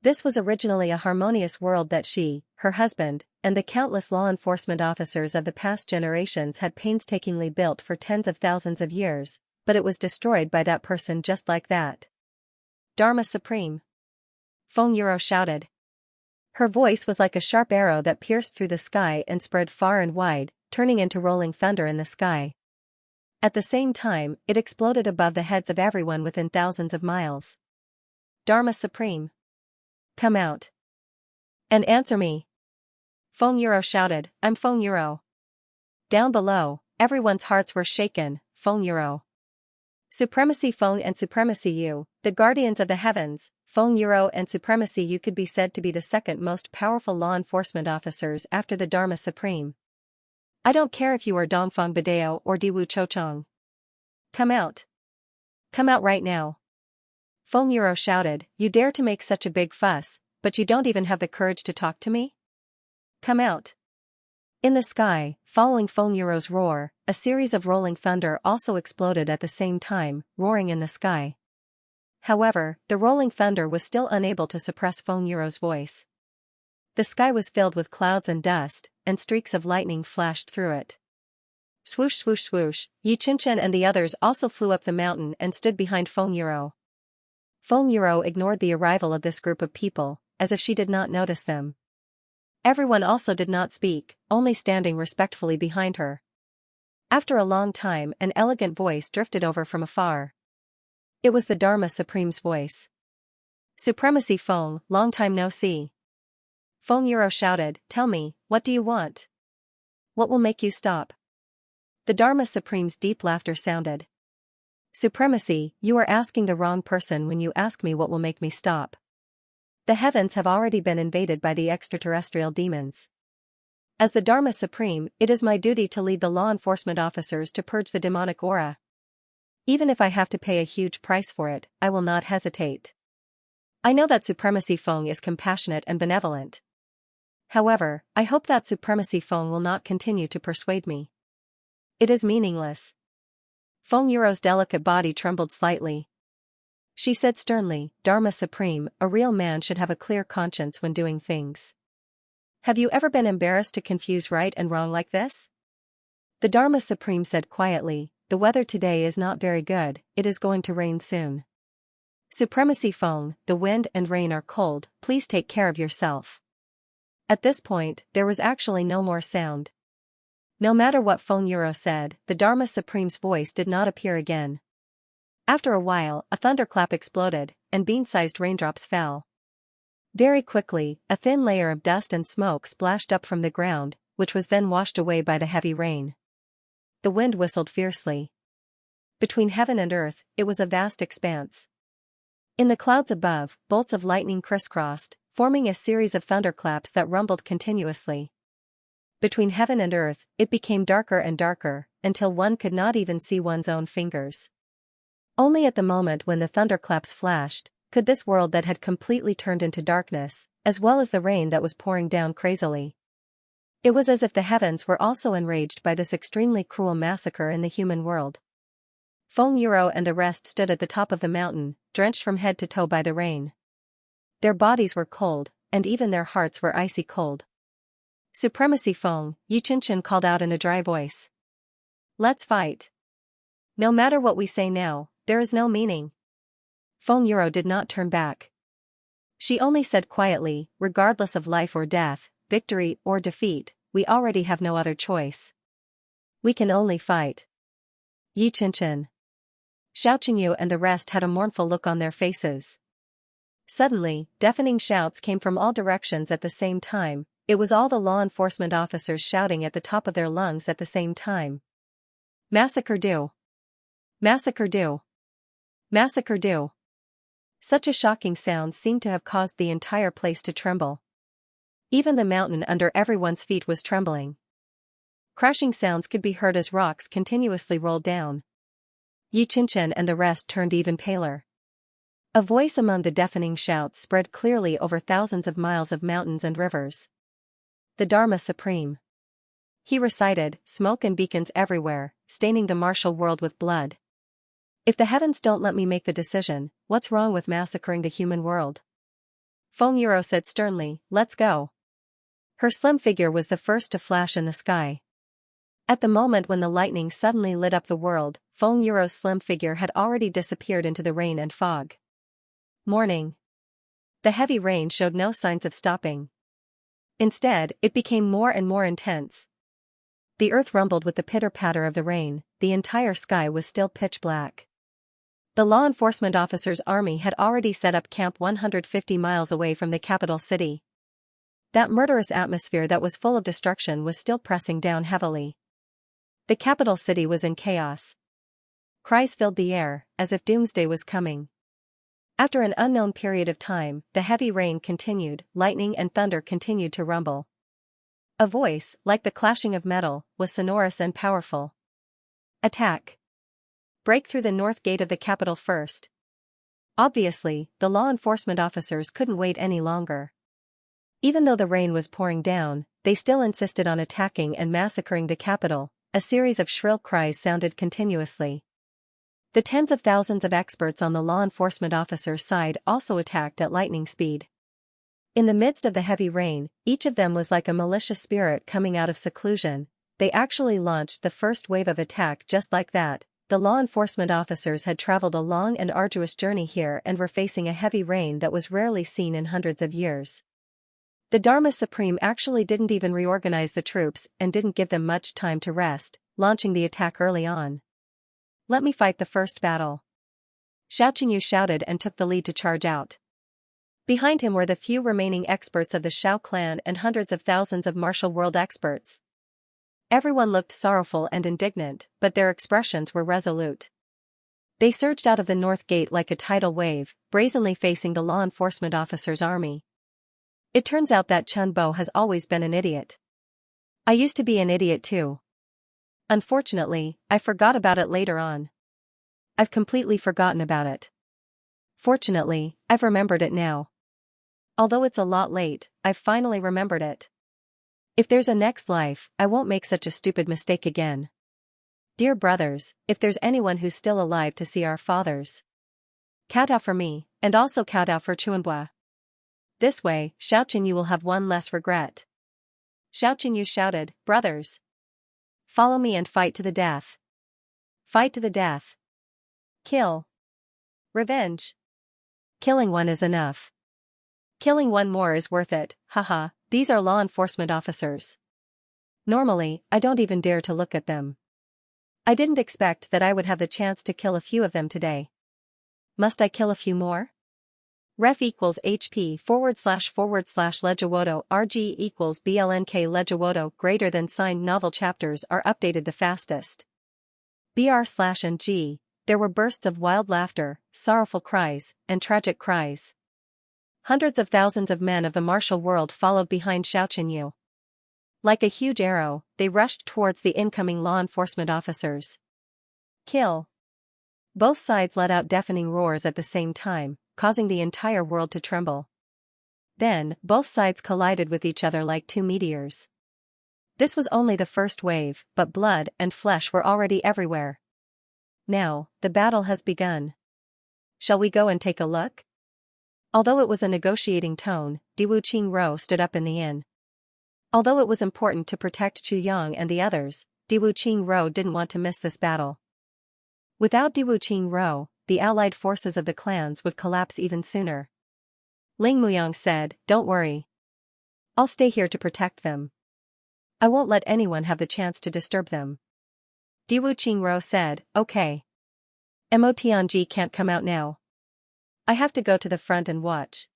This was originally a harmonious world that she, her husband, and the countless law enforcement officers of the past generations had painstakingly built for tens of thousands of years, but it was destroyed by that person just like that. Dharma Supreme! Feng Yuro shouted. Her voice was like a sharp arrow that pierced through the sky and spread far and wide, turning into rolling thunder in the sky. At the same time, it exploded above the heads of everyone within thousands of miles. Dharma Supreme! Come out. And answer me. Feng Yuro shouted, I'm Feng Yuro. Down below, everyone's hearts were shaken. Feng Yuro. Supremacy Feng and Supremacy You, the guardians of the heavens. Feng Yuro and Supremacy You could be said to be the second most powerful law enforcement officers after the Dharma Supreme. I don't care if you are Dongfang Badeo or Diwu Chochong. Come out. Come out right now. Feng Yuro shouted, you dare to make such a big fuss, but you don't even have the courage to talk to me? Come out. In the sky, following Feng Yuro's roar, a series of rolling thunder also exploded at the same time, roaring in the sky. However, the rolling thunder was still unable to suppress Feng Yuro's voice. The sky was filled with clouds and dust, and streaks of lightning flashed through it. Swoosh swoosh swoosh, Xianxia and the others also flew up the mountain and stood behind Feng Yuro. Feng Yuro ignored the arrival of this group of people, as if she did not notice them. Everyone also did not speak, only standing respectfully behind her. After a long time, an elegant voice drifted over from afar. It was the Dharma Supreme's voice. Supremacy Feng, long time no see. Feng Yuro shouted, tell me, what do you want? What will make you stop? The Dharma Supreme's deep laughter sounded. Supremacy, you are asking the wrong person when you ask me what will make me stop. The heavens have already been invaded by the extraterrestrial demons. As the Dharma Supreme, it is my duty to lead the law enforcement officers to purge the demonic aura. Even if I have to pay a huge price for it, I will not hesitate. I know that Supremacy Feng is compassionate and benevolent. However, I hope that Supremacy Feng will not continue to persuade me. It is meaningless. Feng Yuro's delicate body trembled slightly. She said sternly, Dharma Supreme, a real man should have a clear conscience when doing things. Have you ever been embarrassed to confuse right and wrong like this? The Dharma Supreme said quietly, the weather today is not very good, it is going to rain soon. Supremacy Feng, the wind and rain are cold, please take care of yourself. At this point, there was actually no more sound. No matter what Feng Yuro said, the Dharma Supreme's voice did not appear again. After a while, a thunderclap exploded, and bean-sized raindrops fell. Very quickly, a thin layer of dust and smoke splashed up from the ground, which was then washed away by the heavy rain. The wind whistled fiercely. Between heaven and earth, it was a vast expanse. In the clouds above, bolts of lightning crisscrossed, forming a series of thunderclaps that rumbled continuously. Between heaven and earth, it became darker and darker, until one could not even see one's own fingers. Only at the moment when the thunderclaps flashed, could this world that had completely turned into darkness, as well as the rain that was pouring down crazily. It was as if the heavens were also enraged by this extremely cruel massacre in the human world. Feng Yuro and the rest stood at the top of the mountain, drenched from head to toe by the rain. Their bodies were cold, and even their hearts were icy cold. Supremacy Feng, Xianxia called out in a dry voice. Let's fight. No matter what we say now, there is no meaning. Feng Yuro did not turn back. She only said quietly, regardless of life or death, victory or defeat, we already have no other choice. We can only fight. Xianxia, Xiaoqingyu and the rest had a mournful look on their faces. Suddenly, deafening shouts came from all directions at the same time. It was all the law enforcement officers shouting at the top of their lungs at the same time. Massacre do! Massacre do! Massacre do! Such a shocking sound seemed to have caused the entire place to tremble. Even the mountain under everyone's feet was trembling. Crashing sounds could be heard as rocks continuously rolled down. Xianxia and the rest turned even paler. A voice among the deafening shouts spread clearly over thousands of miles of mountains and rivers. The Dharma Supreme. He recited, smoke and beacons everywhere, staining the martial world with blood. If the heavens don't let me make the decision, what's wrong with massacring the human world? Feng Yuro said sternly, let's go. Her slim figure was the first to flash in the sky. At the moment when the lightning suddenly lit up the world, Feng Yuro's slim figure had already disappeared into the rain and fog. Morning. The heavy rain showed no signs of stopping. Instead, it became more and more intense. The earth rumbled with the pitter-patter of the rain, the entire sky was still pitch black. The law enforcement officers' army had already set up camp 150 miles away from the capital city. That murderous atmosphere that was full of destruction was still pressing down heavily. The capital city was in chaos. Cries filled the air, as if doomsday was coming. After an unknown period of time, the heavy rain continued, lightning and thunder continued to rumble. A voice, like the clashing of metal, was sonorous and powerful. Attack! Break through the north gate of the capital first. Obviously, the law enforcement officers couldn't wait any longer. Even though the rain was pouring down, they still insisted on attacking and massacring the capital. A series of shrill cries sounded continuously. The tens of thousands of experts on the law enforcement officers' side also attacked at lightning speed. In the midst of the heavy rain, each of them was like a malicious spirit coming out of seclusion. They actually launched the first wave of attack just like that. The law enforcement officers had traveled a long and arduous journey here and were facing a heavy rain that was rarely seen in hundreds of years. The Dharma Supreme actually didn't even reorganize the troops and didn't give them much time to rest, launching the attack early on. Let me fight the first battle. Xianxia shouted and took the lead to charge out. Behind him were the few remaining experts of the Shao clan and hundreds of thousands of martial world experts. Everyone looked sorrowful and indignant, but their expressions were resolute. They surged out of the north gate like a tidal wave, brazenly facing the law enforcement officers' army. It turns out that Chun Bo has always been an idiot. I used to be an idiot too. Unfortunately, I forgot about it later on. I've completely forgotten about it. Fortunately, I've remembered it now. Although it's a lot late, I've finally remembered it. If there's a next life, I won't make such a stupid mistake again. Dear brothers, if there's anyone who's still alive to see our fathers, kowtow for me, and also kowtow for Chuanbua. This way, Xianxia will have one less regret. Xianxia shouted, brothers, follow me and fight to the death. Fight to the death. Kill. Revenge. Killing one is enough. Killing one more is worth it, haha, these are law enforcement officers. Normally, I don't even dare to look at them. I didn't expect that I would have the chance to kill a few of them today. Must I kill a few more? Ref equals HP // Legawoto RG equals BLNK Legawoto greater than signed novel chapters are updated the fastest. BR/NG, there were bursts of wild laughter, sorrowful cries, and tragic cries. Hundreds of thousands of men of the martial world followed behind Xianxia. Like a huge arrow, they rushed towards the incoming law enforcement officers. Kill. Both sides let out deafening roars at the same time, causing the entire world to tremble. Then, both sides collided with each other like two meteors. This was only the first wave, but blood and flesh were already everywhere. Now, the battle has begun. Shall we go and take a look? Although it was a negotiating tone, Diwu Qingro stood up in the inn. Although it was important to protect Chu Yang and the others, Diwu Qingro didn't want to miss this battle. Without Diwu Qingro, the allied forces of the clans would collapse even sooner. Ling Muyang said, don't worry. I'll stay here to protect them. I won't let anyone have the chance to disturb them. Diwu Qingro said, okay. Mo Tianji can't come out now. I have to go to the front and watch.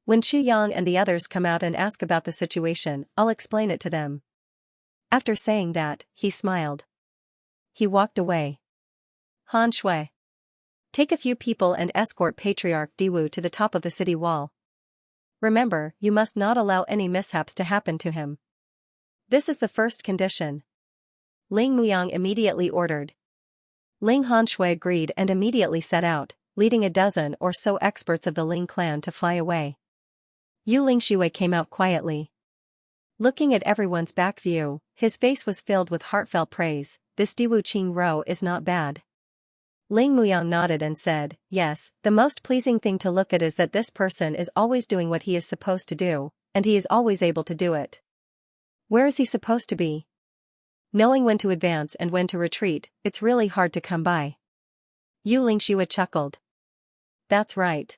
When Chu Yang and the others come out and ask about the situation, I'll explain it to them. After saying that, he smiled. He walked away. Han Shui. Take a few people and escort Patriarch Diwu to the top of the city wall. Remember, you must not allow any mishaps to happen to him. This is the first condition. Ling Muyang immediately ordered. Ling Hanshui agreed and immediately set out, leading a dozen or so experts of the Ling clan to fly away. Yu Lingshui came out quietly. Looking at everyone's back view, his face was filled with heartfelt praise. This Diwu Qing Ro is not bad. Ling Muyang nodded and said, yes, the most pleasing thing to look at is that this person is always doing what he is supposed to do, and he is always able to do it. Where is he supposed to be? Knowing when to advance and when to retreat, it's really hard to come by. Yu Lingshui chuckled. That's right.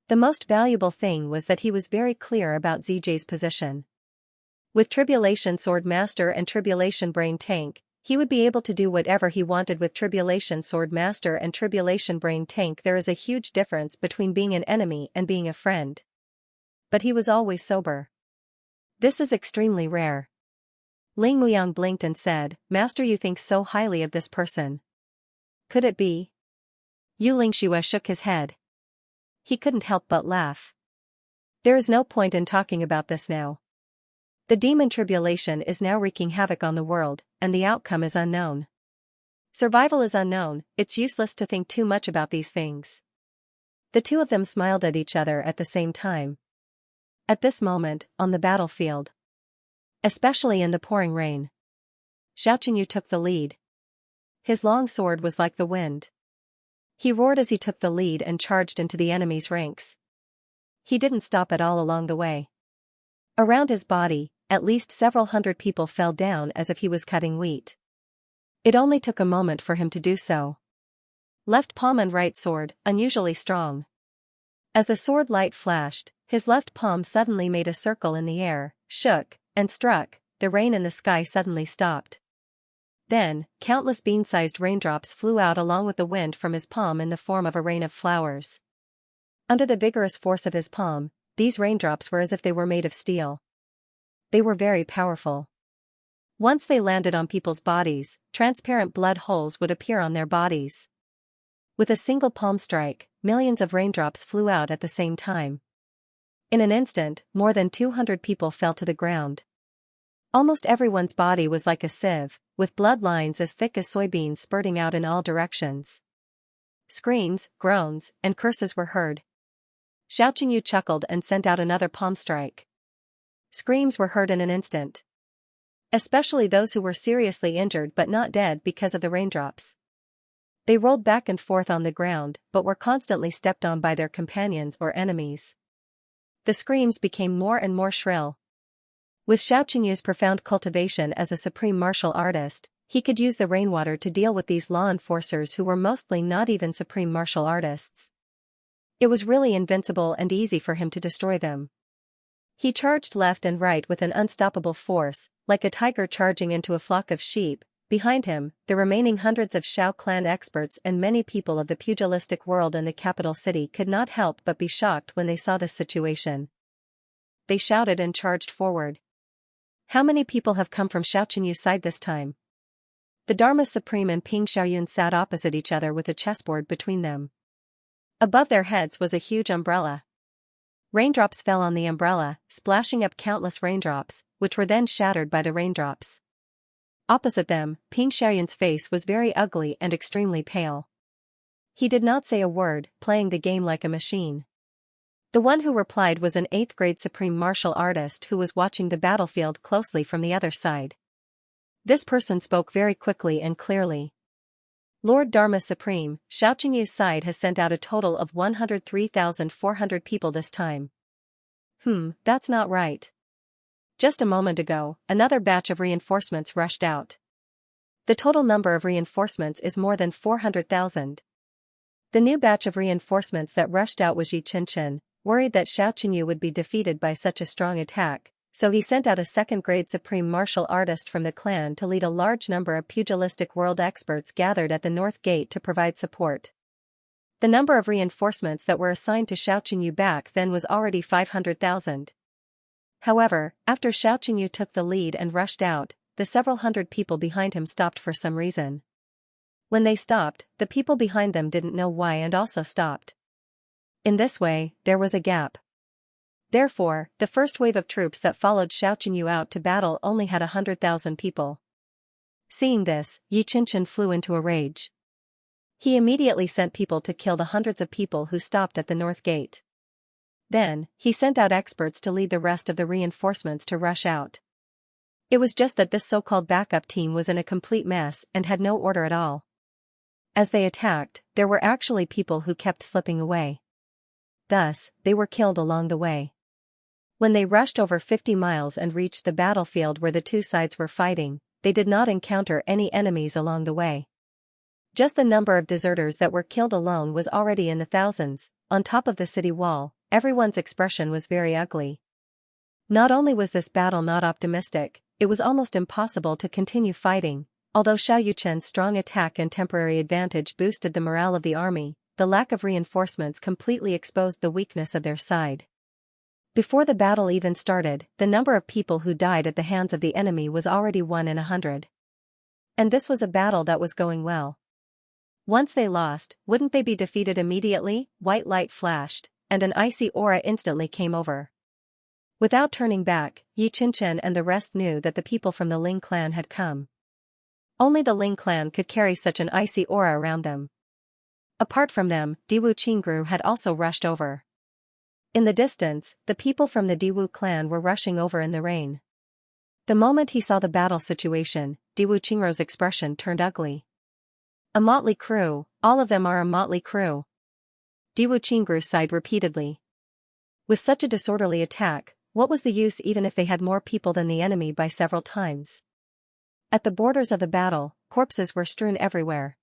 The most valuable thing was that he was very clear about ZJ's position. With Tribulation Sword Master and Tribulation Brain Tank, he would be able to do whatever he wanted with Tribulation Sword Master and Tribulation Brain Tank. There is a huge difference between being an enemy and being a friend. But he was always sober. This is extremely rare. Ling Muyang blinked and said, Master, you think so highly of this person. Could it be? Yu Lingshui shook his head. He couldn't help but laugh. There is no point in talking about this now. The demon tribulation is now wreaking havoc on the world, and the outcome is unknown. Survival is unknown, it's useless to think too much about these things. The two of them smiled at each other at the same time. At this moment, on the battlefield, especially in the pouring rain, Xiaoqinyu took the lead. His long sword was like the wind. He roared as he took the lead and charged into the enemy's ranks. He didn't stop at all along the way. Around his body, at least several hundred people fell down as if he was cutting wheat. It only took a moment for him to do so. Left palm and right sword, unusually strong. As the sword light flashed, his left palm suddenly made a circle in the air, shook, and struck. The rain in the sky suddenly stopped. Then, countless bean-sized raindrops flew out along with the wind from his palm in the form of a rain of flowers. Under the vigorous force of his palm, these raindrops were as if they were made of steel. They were very powerful. Once they landed on people's bodies, transparent blood holes would appear on their bodies. With a single palm strike, millions of raindrops flew out at the same time. In an instant, more than 200 people fell to the ground. Almost everyone's body was like a sieve, with blood lines as thick as soybeans spurting out in all directions. Screams, groans, and curses were heard. Xiaoqinyu chuckled and sent out another palm strike. Screams were heard in an instant. Especially those who were seriously injured but not dead because of the raindrops. They rolled back and forth on the ground but were constantly stepped on by their companions or enemies. The screams became more and more shrill. With Xiaoqinyu's profound cultivation as a supreme martial artist, he could use the rainwater to deal with these law enforcers who were mostly not even supreme martial artists. It was really invincible and easy for him to destroy them. He charged left and right with an unstoppable force, like a tiger charging into a flock of sheep. Behind him, the remaining hundreds of Shao clan experts and many people of the pugilistic world in the capital city could not help but be shocked when they saw this situation. They shouted and charged forward. How many people have come from Xiaoqinyu's side this time? The Dharma Supreme and Ping Xiaoyun sat opposite each other with a chessboard between them. Above their heads was a huge umbrella. Raindrops fell on the umbrella, splashing up countless raindrops, which were then shattered by the raindrops. Opposite them, Ping Xiaoyun's face was very ugly and extremely pale. He did not say a word, playing the game like a machine. The one who replied was an 8th-grade supreme martial artist who was watching the battlefield closely from the other side. This person spoke very quickly and clearly. Lord Dharma Supreme, Xiaoqinyu's side has sent out a total of 103,400 people this time. That's not right. Just a moment ago, another batch of reinforcements rushed out. The total number of reinforcements is more than 400,000. The new batch of reinforcements that rushed out was Yi Qinchin, worried that Xiaoqinyu would be defeated by such a strong attack, so he sent out a 2nd-grade supreme martial artist from the clan to lead a large number of pugilistic world experts gathered at the north gate to provide support. The number of reinforcements that were assigned to Xiaoqinyu back then was already 500,000. However, after Xiaoqinyu took the lead and rushed out, the several hundred people behind him stopped for some reason. When they stopped, the people behind them didn't know why and also stopped. In this way, there was a gap. Therefore, the first wave of troops that followed Xiaoqinyu out to battle only had 100,000 people. Seeing this, Xianxia flew into a rage. He immediately sent people to kill the hundreds of people who stopped at the north gate. Then, he sent out experts to lead the rest of the reinforcements to rush out. It was just that this so-called backup team was in a complete mess and had no order at all. As they attacked, there were actually people who kept slipping away. Thus, they were killed along the way. When they rushed over 50 miles and reached the battlefield where the two sides were fighting, they did not encounter any enemies along the way. Just the number of deserters that were killed alone was already in the thousands. On top of the city wall, everyone's expression was very ugly. Not only was this battle not optimistic, it was almost impossible to continue fighting. Although Xiao Yuchen's strong attack and temporary advantage boosted the morale of the army, the lack of reinforcements completely exposed the weakness of their side. Before the battle even started, the number of people who died at the hands of the enemy was already 1 in 100. And this was a battle that was going well. Once they lost, wouldn't they be defeated immediately? White light flashed, and an icy aura instantly came over. Without turning back, Xianxia and the rest knew that the people from the Ling clan had come. Only the Ling clan could carry such an icy aura around them. Apart from them, Diwu Qingru had also rushed over. In the distance, the people from the Diwu clan were rushing over in the rain. The moment he saw the battle situation, Diwu Qingru's expression turned ugly. A motley crew, all of them are a motley crew. Diwu Qingru sighed repeatedly. With such a disorderly attack, what was the use even if they had more people than the enemy by several times? At the borders of the battle, corpses were strewn everywhere.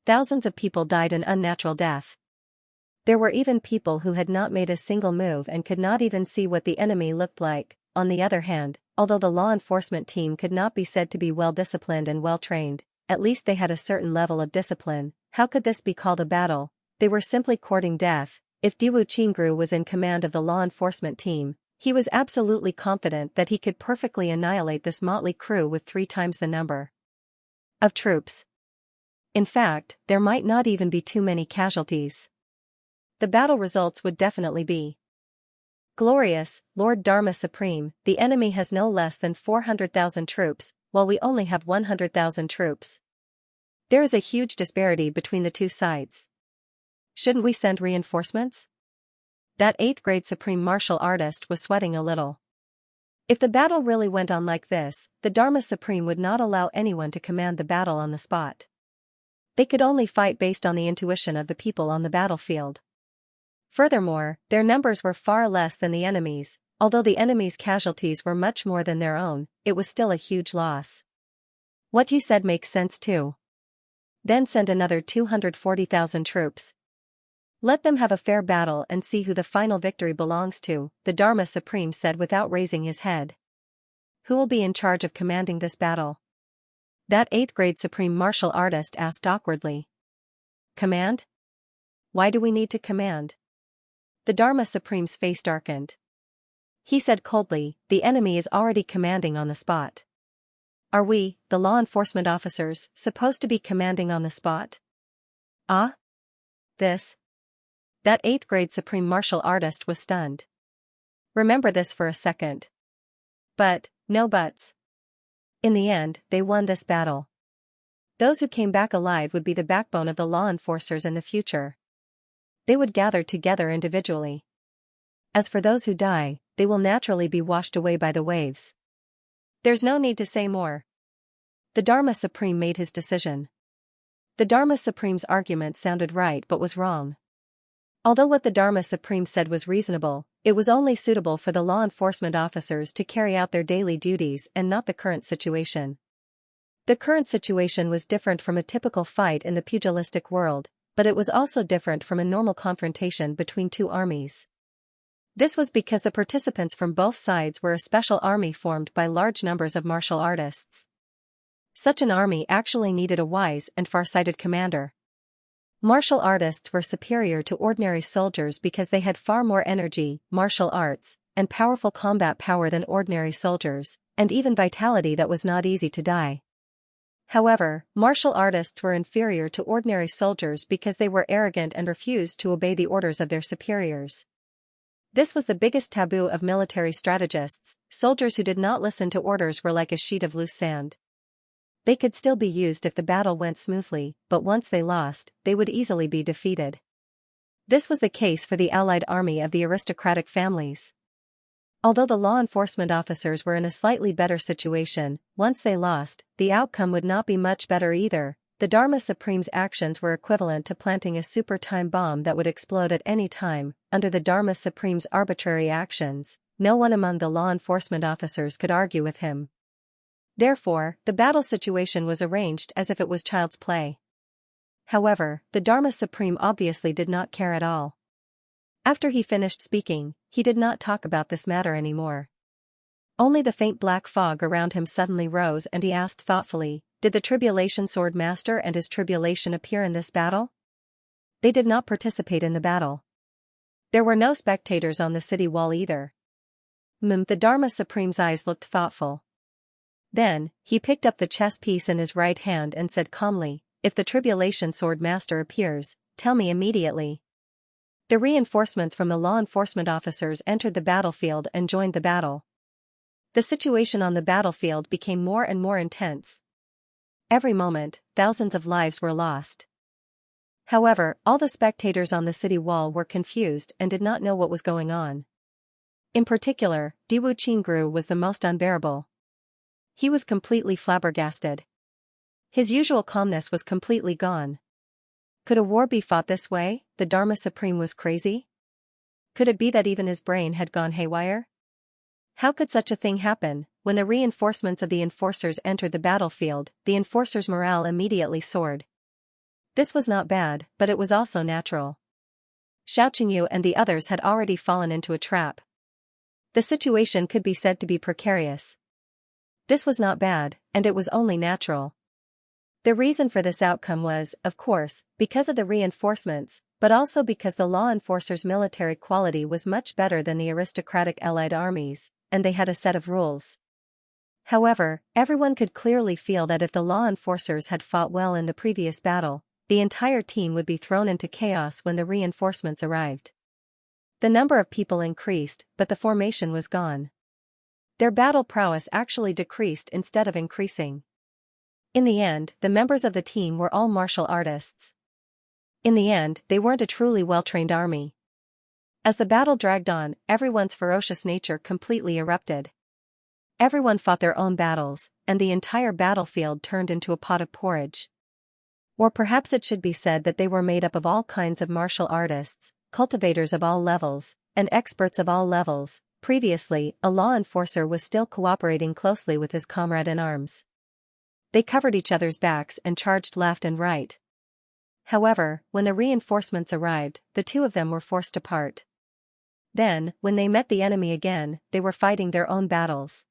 Thousands of people died an unnatural death. There were even people who had not made a single move and could not even see what the enemy looked like. On the other hand, although the law enforcement team could not be said to be well-disciplined and well-trained, at least they had a certain level of discipline. How could this be called a battle? They were simply courting death. If Diwu Qingru was in command of the law enforcement team, he was absolutely confident that he could perfectly annihilate this motley crew with 3 times the number of troops. In fact, there might not even be too many casualties. The battle results would definitely be glorious. Lord Dharma Supreme, the enemy has no less than 400,000 troops, while we only have 100,000 troops. There is a huge disparity between the two sides. Shouldn't we send reinforcements? That 8th grade supreme martial artist was sweating a little. If the battle really went on like this, the Dharma Supreme would not allow anyone to command the battle on the spot. They could only fight based on the intuition of the people on the battlefield. Furthermore, their numbers were far less than the enemy's. Although the enemy's casualties were much more than their own, it was still a huge loss. What you said makes sense too. Then send another 240,000 troops. Let them have a fair battle and see who the final victory belongs to, the Dharma Supreme said without raising his head. Who will be in charge of commanding this battle? That 8th grade supreme martial artist asked awkwardly. Command? Why do we need to command? The Dharma Supreme's face darkened. He said coldly, the enemy is already commanding on the spot. Are we, the law enforcement officers, supposed to be commanding on the spot? Ah? This? That 8th grade supreme martial artist was stunned. Remember this for a second. But, no buts. In the end, they won this battle. Those who came back alive would be the backbone of the law enforcers in the future. They would gather together individually. As for those who die, they will naturally be washed away by the waves. There's no need to say more. The Dharma Supreme made his decision. The Dharma Supreme's argument sounded right but was wrong. Although what the Dharma Supreme said was reasonable, it was only suitable for the law enforcement officers to carry out their daily duties and not the current situation. The current situation was different from a typical fight in the pugilistic world, but it was also different from a normal confrontation between two armies. This was because the participants from both sides were a special army formed by large numbers of martial artists. Such an army actually needed a wise and far-sighted commander. Martial artists were superior to ordinary soldiers because they had far more energy, martial arts, and powerful combat power than ordinary soldiers, and even vitality that was not easy to die. However, martial artists were inferior to ordinary soldiers because they were arrogant and refused to obey the orders of their superiors. This was the biggest taboo of military strategists. Soldiers who did not listen to orders were like a sheet of loose sand. They could still be used if the battle went smoothly, but once they lost, they would easily be defeated. This was the case for the allied army of the aristocratic families. Although the law enforcement officers were in a slightly better situation, once they lost, the outcome would not be much better either. The Dharma Supreme's actions were equivalent to planting a super time bomb that would explode at any time. Under the Dharma Supreme's arbitrary actions, no one among the law enforcement officers could argue with him. Therefore, the battle situation was arranged as if it was child's play. However, the Dharma Supreme obviously did not care at all. After he finished speaking, he did not talk about this matter anymore. Only the faint black fog around him suddenly rose and he asked thoughtfully, "Did the Tribulation Sword Master and his tribulation appear in this battle?" "They did not participate in the battle. There were no spectators on the city wall either." The Dharma Supreme's eyes looked thoughtful. Then, he picked up the chess piece in his right hand and said calmly, "If the Tribulation Sword Master appears, tell me immediately." The reinforcements from the law enforcement officers entered the battlefield and joined the battle. The situation on the battlefield became more and more intense. Every moment, thousands of lives were lost. However, all the spectators on the city wall were confused and did not know what was going on. In particular, Diwu Qingru was the most unbearable. He was completely flabbergasted. His usual calmness was completely gone. Could a war be fought this way? The Dharma Supreme was crazy? Could it be that even his brain had gone haywire? How could such a thing happen? When the reinforcements of the enforcers entered the battlefield, the enforcers' morale immediately soared. This was not bad, but it was also natural. Xianxia and the others had already fallen into a trap. The situation could be said to be precarious. This was not bad, and it was only natural. The reason for this outcome was, of course, because of the reinforcements, but also because the law enforcers' military quality was much better than the aristocratic allied armies, and they had a set of rules. However, everyone could clearly feel that if the law enforcers had fought well in the previous battle, the entire team would be thrown into chaos when the reinforcements arrived. The number of people increased, but the formation was gone. Their battle prowess actually decreased instead of increasing. In the end, the members of the team were all martial artists. In the end, they weren't a truly well-trained army. As the battle dragged on, everyone's ferocious nature completely erupted. Everyone fought their own battles, and the entire battlefield turned into a pot of porridge. Or perhaps it should be said that they were made up of all kinds of martial artists, cultivators of all levels, and experts of all levels. Previously, a law enforcer was still cooperating closely with his comrade in arms. They covered each other's backs and charged left and right. However, when the reinforcements arrived, the two of them were forced apart. Then, when they met the enemy again, they were fighting their own battles.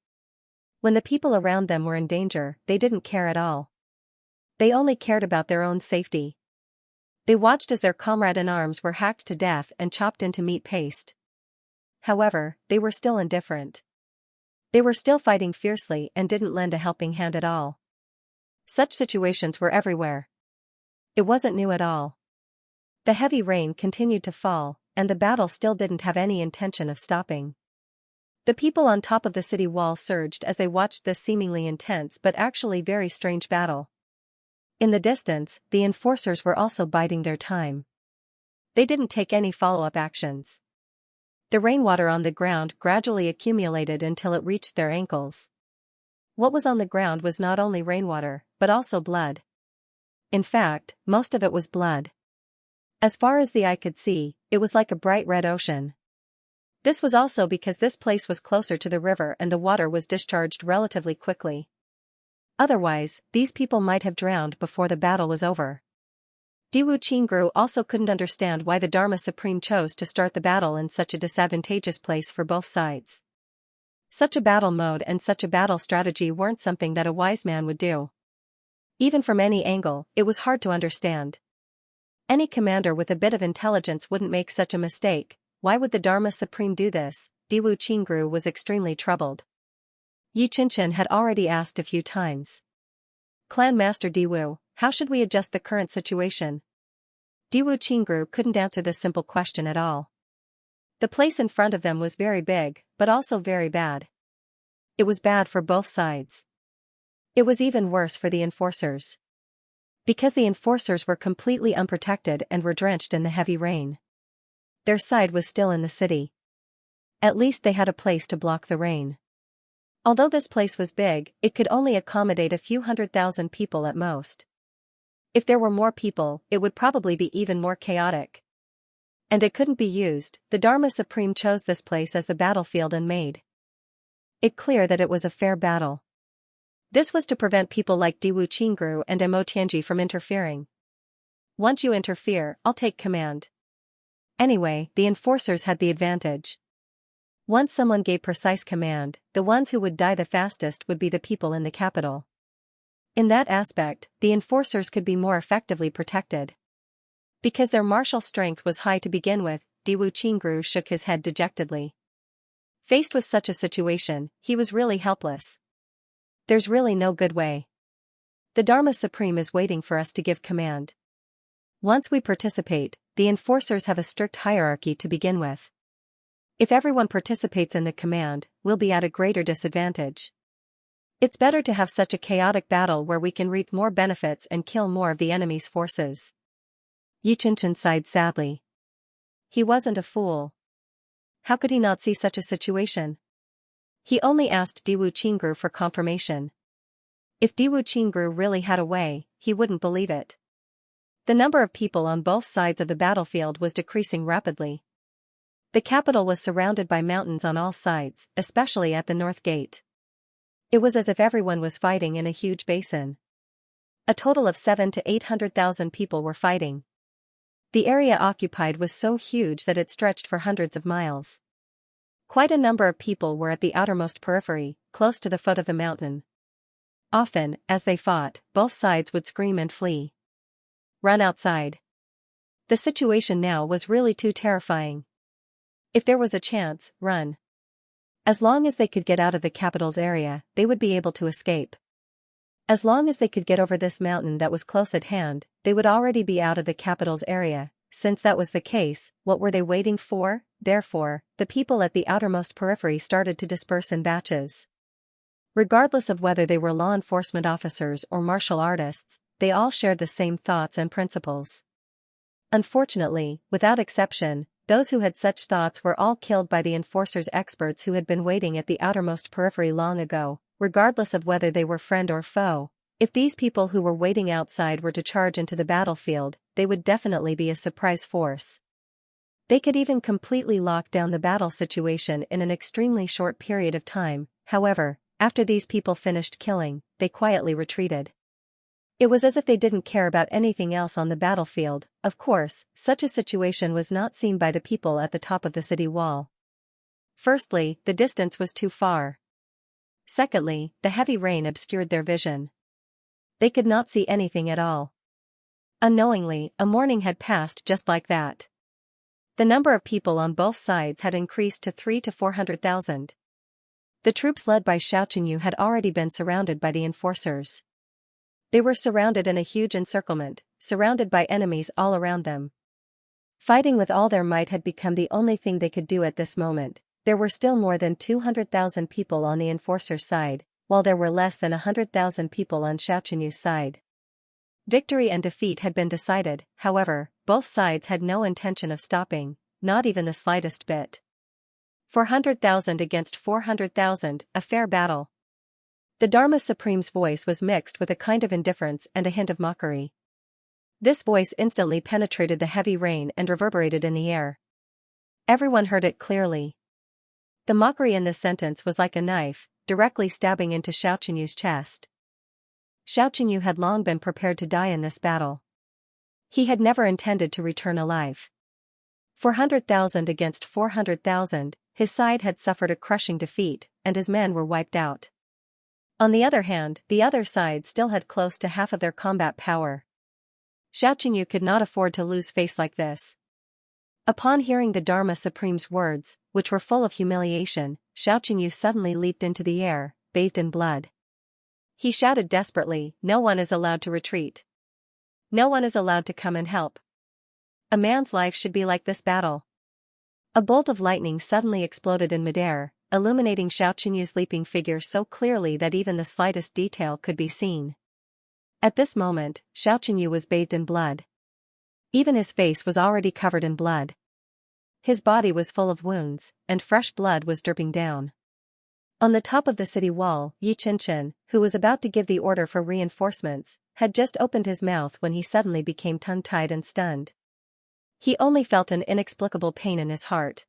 When the people around them were in danger, they didn't care at all. They only cared about their own safety. They watched as their comrade in arms were hacked to death and chopped into meat paste. However, they were still indifferent. They were still fighting fiercely and didn't lend a helping hand at all. Such situations were everywhere. It wasn't new at all. The heavy rain continued to fall, and the battle still didn't have any intention of stopping. The people on top of the city wall surged as they watched this seemingly intense but actually very strange battle. In the distance, the enforcers were also biding their time. They didn't take any follow-up actions. The rainwater on the ground gradually accumulated until it reached their ankles. What was on the ground was not only rainwater, but also blood. In fact, most of it was blood. As far as the eye could see, it was like a bright red ocean. This was also because this place was closer to the river and the water was discharged relatively quickly. Otherwise, these people might have drowned before the battle was over. Diwu Qingru also couldn't understand why the Dharma Supreme chose to start the battle in such a disadvantageous place for both sides. Such a battle mode and such a battle strategy weren't something that a wise man would do. Even from any angle, it was hard to understand. Any commander with a bit of intelligence wouldn't make such a mistake. Why would the Dharma Supreme do this? Diwu Qingru was extremely troubled. Yi Qinshan had already asked a few times. Clan Master Diwu, how should we adjust the current situation? Diwu Qingru couldn't answer this simple question at all. The place in front of them was very big, but also very bad. It was bad for both sides. It was even worse for the enforcers. Because the enforcers were completely unprotected and were drenched in the heavy rain. Their side was still in the city. At least they had a place to block the rain. Although this place was big, it could only accommodate a few 100,000 people at most. If there were more people, it would probably be even more chaotic. And it couldn't be used. The Dharma Supreme chose this place as the battlefield and made it clear that it was a fair battle. This was to prevent people like Diwu Qingru and Mo Tianji from interfering. Once you interfere, I'll take command. Anyway, the enforcers had the advantage. Once someone gave precise command, the ones who would die the fastest would be the people in the capital. In that aspect, the enforcers could be more effectively protected. Because their martial strength was high to begin with, Diwu Qingru shook his head dejectedly. Faced with such a situation, he was really helpless. There's really no good way. The Dharma Supreme is waiting for us to give command. Once we participate, the enforcers have a strict hierarchy to begin with. If everyone participates in the command, we'll be at a greater disadvantage. It's better to have such a chaotic battle where we can reap more benefits and kill more of the enemy's forces. Xianxia sighed sadly. He wasn't a fool. How could he not see such a situation? He only asked Diwu Qingru for confirmation. If Diwu Qingru really had a way, he wouldn't believe it. The number of people on both sides of the battlefield was decreasing rapidly. The capital was surrounded by mountains on all sides, especially at the north gate. It was as if everyone was fighting in a huge basin. A total of 700,000 to 800,000 people were fighting. The area occupied was so huge that it stretched for hundreds of miles. Quite a number of people were at the outermost periphery, close to the foot of the mountain. Often, as they fought, both sides would scream and flee. Run outside. The situation now was really too terrifying. If there was a chance, run. As long as they could get out of the capital's area, they would be able to escape. As long as they could get over this mountain that was close at hand, they would already be out of the capital's area. Since that was the case, what were they waiting for? Therefore, the people at the outermost periphery started to disperse in batches. Regardless of whether they were law enforcement officers or martial artists, they all shared the same thoughts and principles. Unfortunately, without exception, those who had such thoughts were all killed by the enforcers' experts who had been waiting at the outermost periphery long ago, regardless of whether they were friend or foe. If these people who were waiting outside were to charge into the battlefield, they would definitely be a surprise force. They could even completely lock down the battle situation in an extremely short period of time. However, after these people finished killing, they quietly retreated. It was as if they didn't care about anything else on the battlefield. Of course, such a situation was not seen by the people at the top of the city wall. Firstly, the distance was too far. Secondly, the heavy rain obscured their vision. They could not see anything at all. Unknowingly, a morning had passed just like that. The number of people on both sides had increased to 300,000 to 400,000. The troops led by Xianxia had already been surrounded by the enforcers. They were surrounded in a huge encirclement, surrounded by enemies all around them. Fighting with all their might had become the only thing they could do at this moment. There were still more than 200,000 people on the enforcers' side, while there were less than 100,000 people on Xianxia's side. Victory and defeat had been decided. However, both sides had no intention of stopping, not even the slightest bit. 400,000 against 400,000, a fair battle. The Dharma Supreme's voice was mixed with a kind of indifference and a hint of mockery. This voice instantly penetrated the heavy rain and reverberated in the air. Everyone heard it clearly. The mockery in this sentence was like a knife, directly stabbing into Xianxia's chest. Xianxia had long been prepared to die in this battle. He had never intended to return alive. 400,000 against 400,000, his side had suffered a crushing defeat, and his men were wiped out. On the other hand, the other side still had close to half of their combat power. Xianxia could not afford to lose face like this. Upon hearing the Dharma Supreme's words, which were full of humiliation, Xianxia suddenly leaped into the air, bathed in blood. He shouted desperately, "No one is allowed to retreat. No one is allowed to come and help. A man's life should be like this battle." A bolt of lightning suddenly exploded in midair, illuminating Xiaoqinyu's leaping figure so clearly that even the slightest detail could be seen. At this moment, Xiaoqinyu was bathed in blood. Even his face was already covered in blood. His body was full of wounds, and fresh blood was dripping down. On the top of the city wall, Xianxia, who was about to give the order for reinforcements, had just opened his mouth when he suddenly became tongue-tied and stunned. He only felt an inexplicable pain in his heart.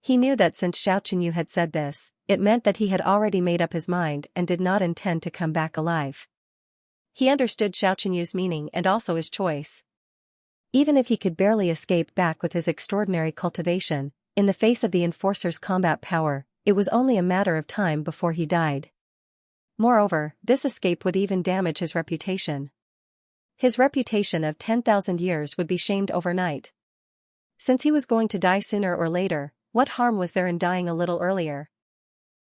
He knew that since Xiaoqinyu had said this, it meant that he had already made up his mind and did not intend to come back alive. He understood Xiaoqinyu's meaning and also his choice. Even if he could barely escape back with his extraordinary cultivation, in the face of the enforcer's combat power, it was only a matter of time before he died. Moreover, this escape would even damage his reputation. His reputation of 10,000 years would be shamed overnight. Since he was going to die sooner or later, what harm was there in dying a little earlier?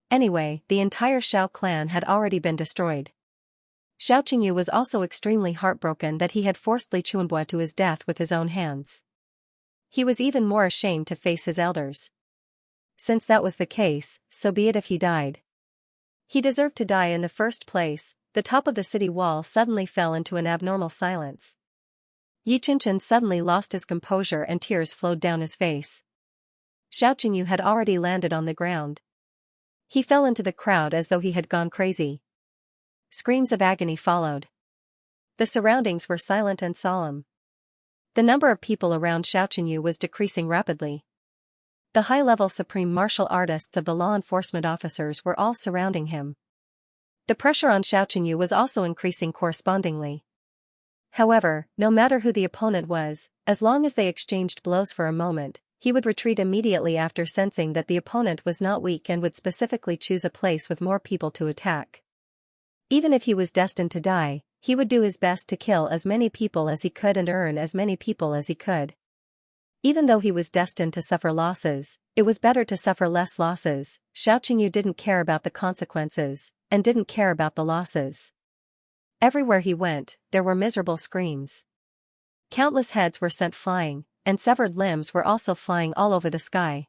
Anyway, the entire Xiao clan had already been destroyed. Xiaoqinyu was also extremely heartbroken that he had forced Li Chuanbua to his death with his own hands. He was even more ashamed to face his elders. Since that was the case, so be it if he died. He deserved to die in the first place. The top of the city wall suddenly fell into an abnormal silence. Xianxia suddenly lost his composure and tears flowed down his face. Xiaoqinyu had already landed on the ground. He fell into the crowd as though he had gone crazy. Screams of agony followed. The surroundings were silent and solemn. The number of people around Xiaoqinyu was decreasing rapidly. The high-level supreme martial artists of the law enforcement officers were all surrounding him. The pressure on Xiaoqinyu was also increasing correspondingly. However, no matter who the opponent was, as long as they exchanged blows for a moment, he would retreat immediately after sensing that the opponent was not weak and would specifically choose a place with more people to attack. Even if he was destined to die, he would do his best to kill as many people as he could and earn as many people as he could. Even though he was destined to suffer losses, it was better to suffer less losses. Xiaoqinyu didn't care about the consequences, and didn't care about the losses. Everywhere he went, there were miserable screams. Countless heads were sent flying, and severed limbs were also flying all over the sky.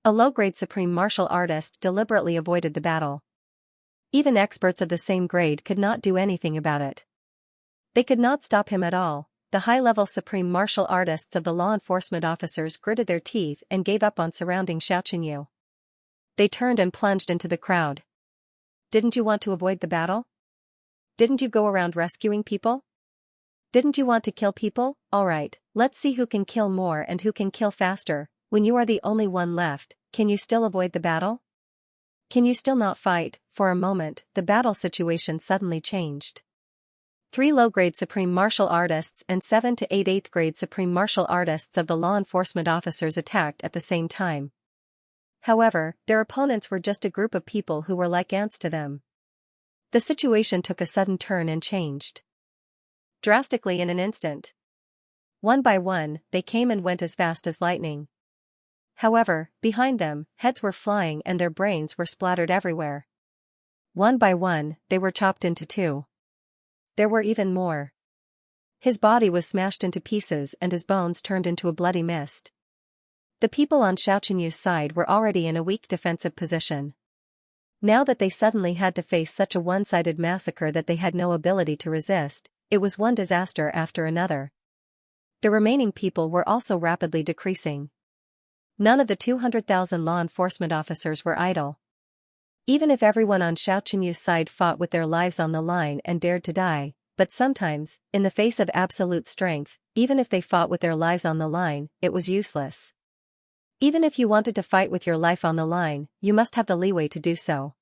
A low-grade supreme martial artist deliberately avoided the battle. Even experts of the same grade could not do anything about it. They could not stop him at all. The high-level supreme martial artists of the law enforcement officers gritted their teeth and gave up on surrounding Xiaoqinyu. They turned and plunged into the crowd. Didn't you want to avoid the battle? Didn't you go around rescuing people? Didn't you want to kill people? Alright, let's see who can kill more and who can kill faster. When you are the only one left, can you still avoid the battle? Can you still not fight? For a moment, the battle situation suddenly changed. 3 low-grade supreme martial artists and 7 to 8 8th-grade supreme martial artists of the law enforcement officers attacked at the same time. However, their opponents were just a group of people who were like ants to them. The situation took a sudden turn and changed drastically in an instant. One by one, they came and went as fast as lightning. However, behind them, heads were flying and their brains were splattered everywhere. One by one, they were chopped into 2. There were even more. His body was smashed into pieces and his bones turned into a bloody mist. The people on Xiaoqinyu's side were already in a weak defensive position. Now that they suddenly had to face such a one-sided massacre that they had no ability to resist, it was one disaster after another. The remaining people were also rapidly decreasing. None of the 200,000 law enforcement officers were idle. Even if everyone on Xiaoqinyu's side fought with their lives on the line and dared to die, but sometimes, in the face of absolute strength, even if they fought with their lives on the line, it was useless. Even if you wanted to fight with your life on the line, you must have the leeway to do so.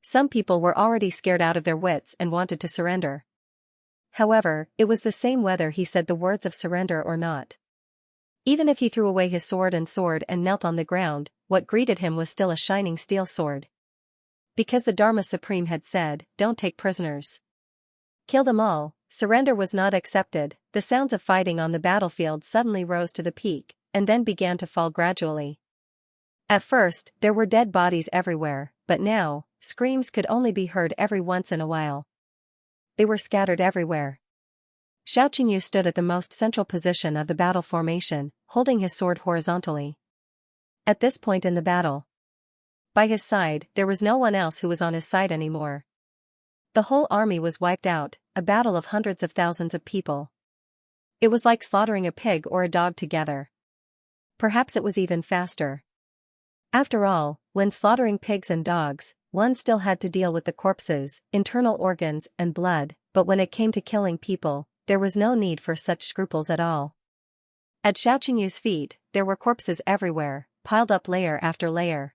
Some people were already scared out of their wits and wanted to surrender. However, it was the same whether he said the words of surrender or not. Even if he threw away his sword and knelt on the ground, what greeted him was still a shining steel sword. Because the Dharma Supreme had said, "Don't take prisoners. Kill them all," surrender was not accepted. The sounds of fighting on the battlefield suddenly rose to the peak, and then began to fall gradually. At first, there were dead bodies everywhere, but now, screams could only be heard every once in a while. They were scattered everywhere. Xiaoqinyu stood at the most central position of the battle formation, holding his sword horizontally. At this point in the battle, By his side, there was no one else who was on his side anymore. The whole army was wiped out, a battle of hundreds of thousands of people. It was like slaughtering a pig or a dog together. Perhaps it was even faster. After all, when slaughtering pigs and dogs, one still had to deal with the corpses, internal organs, and blood, but when it came to killing people, there was no need for such scruples at all. At Xiaoqingyu's feet, there were corpses everywhere, piled up layer after layer.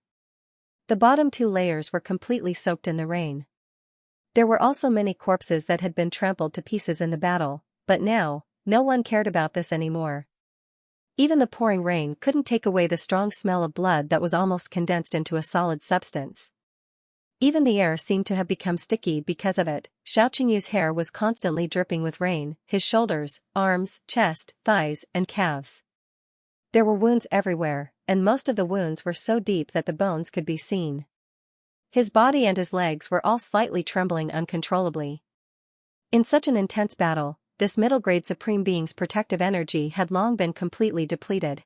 The bottom 2 layers were completely soaked in the rain. There were also many corpses that had been trampled to pieces in the battle, but now, no one cared about this anymore. Even the pouring rain couldn't take away the strong smell of blood that was almost condensed into a solid substance. Even the air seemed to have become sticky because of it. Xiaoqingyu's hair was constantly dripping with rain, his shoulders, arms, chest, thighs, and calves. There were wounds everywhere, and most of the wounds were so deep that the bones could be seen. His body and his legs were all slightly trembling uncontrollably. In such an intense battle, this middle-grade Supreme Being's protective energy had long been completely depleted.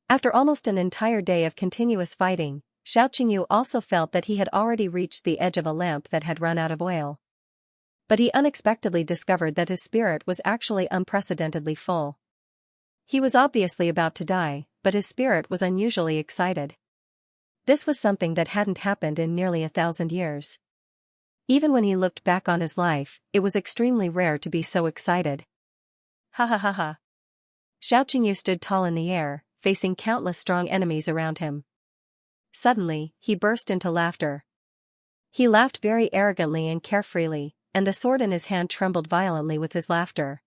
After almost an entire day of continuous fighting, Xiaoqingyu also felt that he had already reached the edge of a lamp that had run out of oil. But he unexpectedly discovered that his spirit was actually unprecedentedly full. He was obviously about to die, but his spirit was unusually excited. This was something that hadn't happened in nearly 1,000 years. Even when he looked back on his life, it was extremely rare to be so excited. Ha ha ha ha. Xiaoqingyu stood tall in the air, facing countless strong enemies around him. Suddenly, he burst into laughter. He laughed very arrogantly and carefreely, and the sword in his hand trembled violently with his laughter.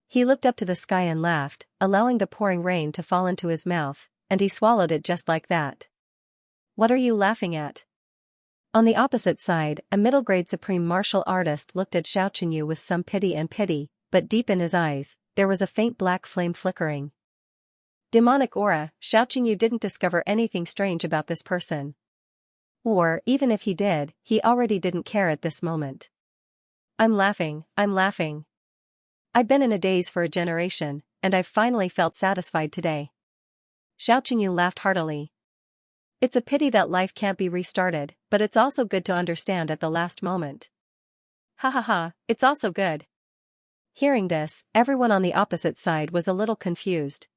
He looked up to the sky and laughed, allowing the pouring rain to fall into his mouth, and he swallowed it just like that. What are you laughing at? On the opposite side, a middle-grade supreme martial artist looked at Xiaoqingyu with some pity, but deep in his eyes, there was a faint black flame flickering. Demonic aura. Xiaoqingyu didn't discover anything strange about this person. Or, even if he did, he already didn't care at this moment. I'm laughing. I've been in a daze for a generation, and I've finally felt satisfied today. Xiaoqingyu laughed heartily. It's a pity that life can't be restarted, but it's also good to understand at the last moment. Ha ha ha, it's also good. Hearing this, everyone on the opposite side was a little confused.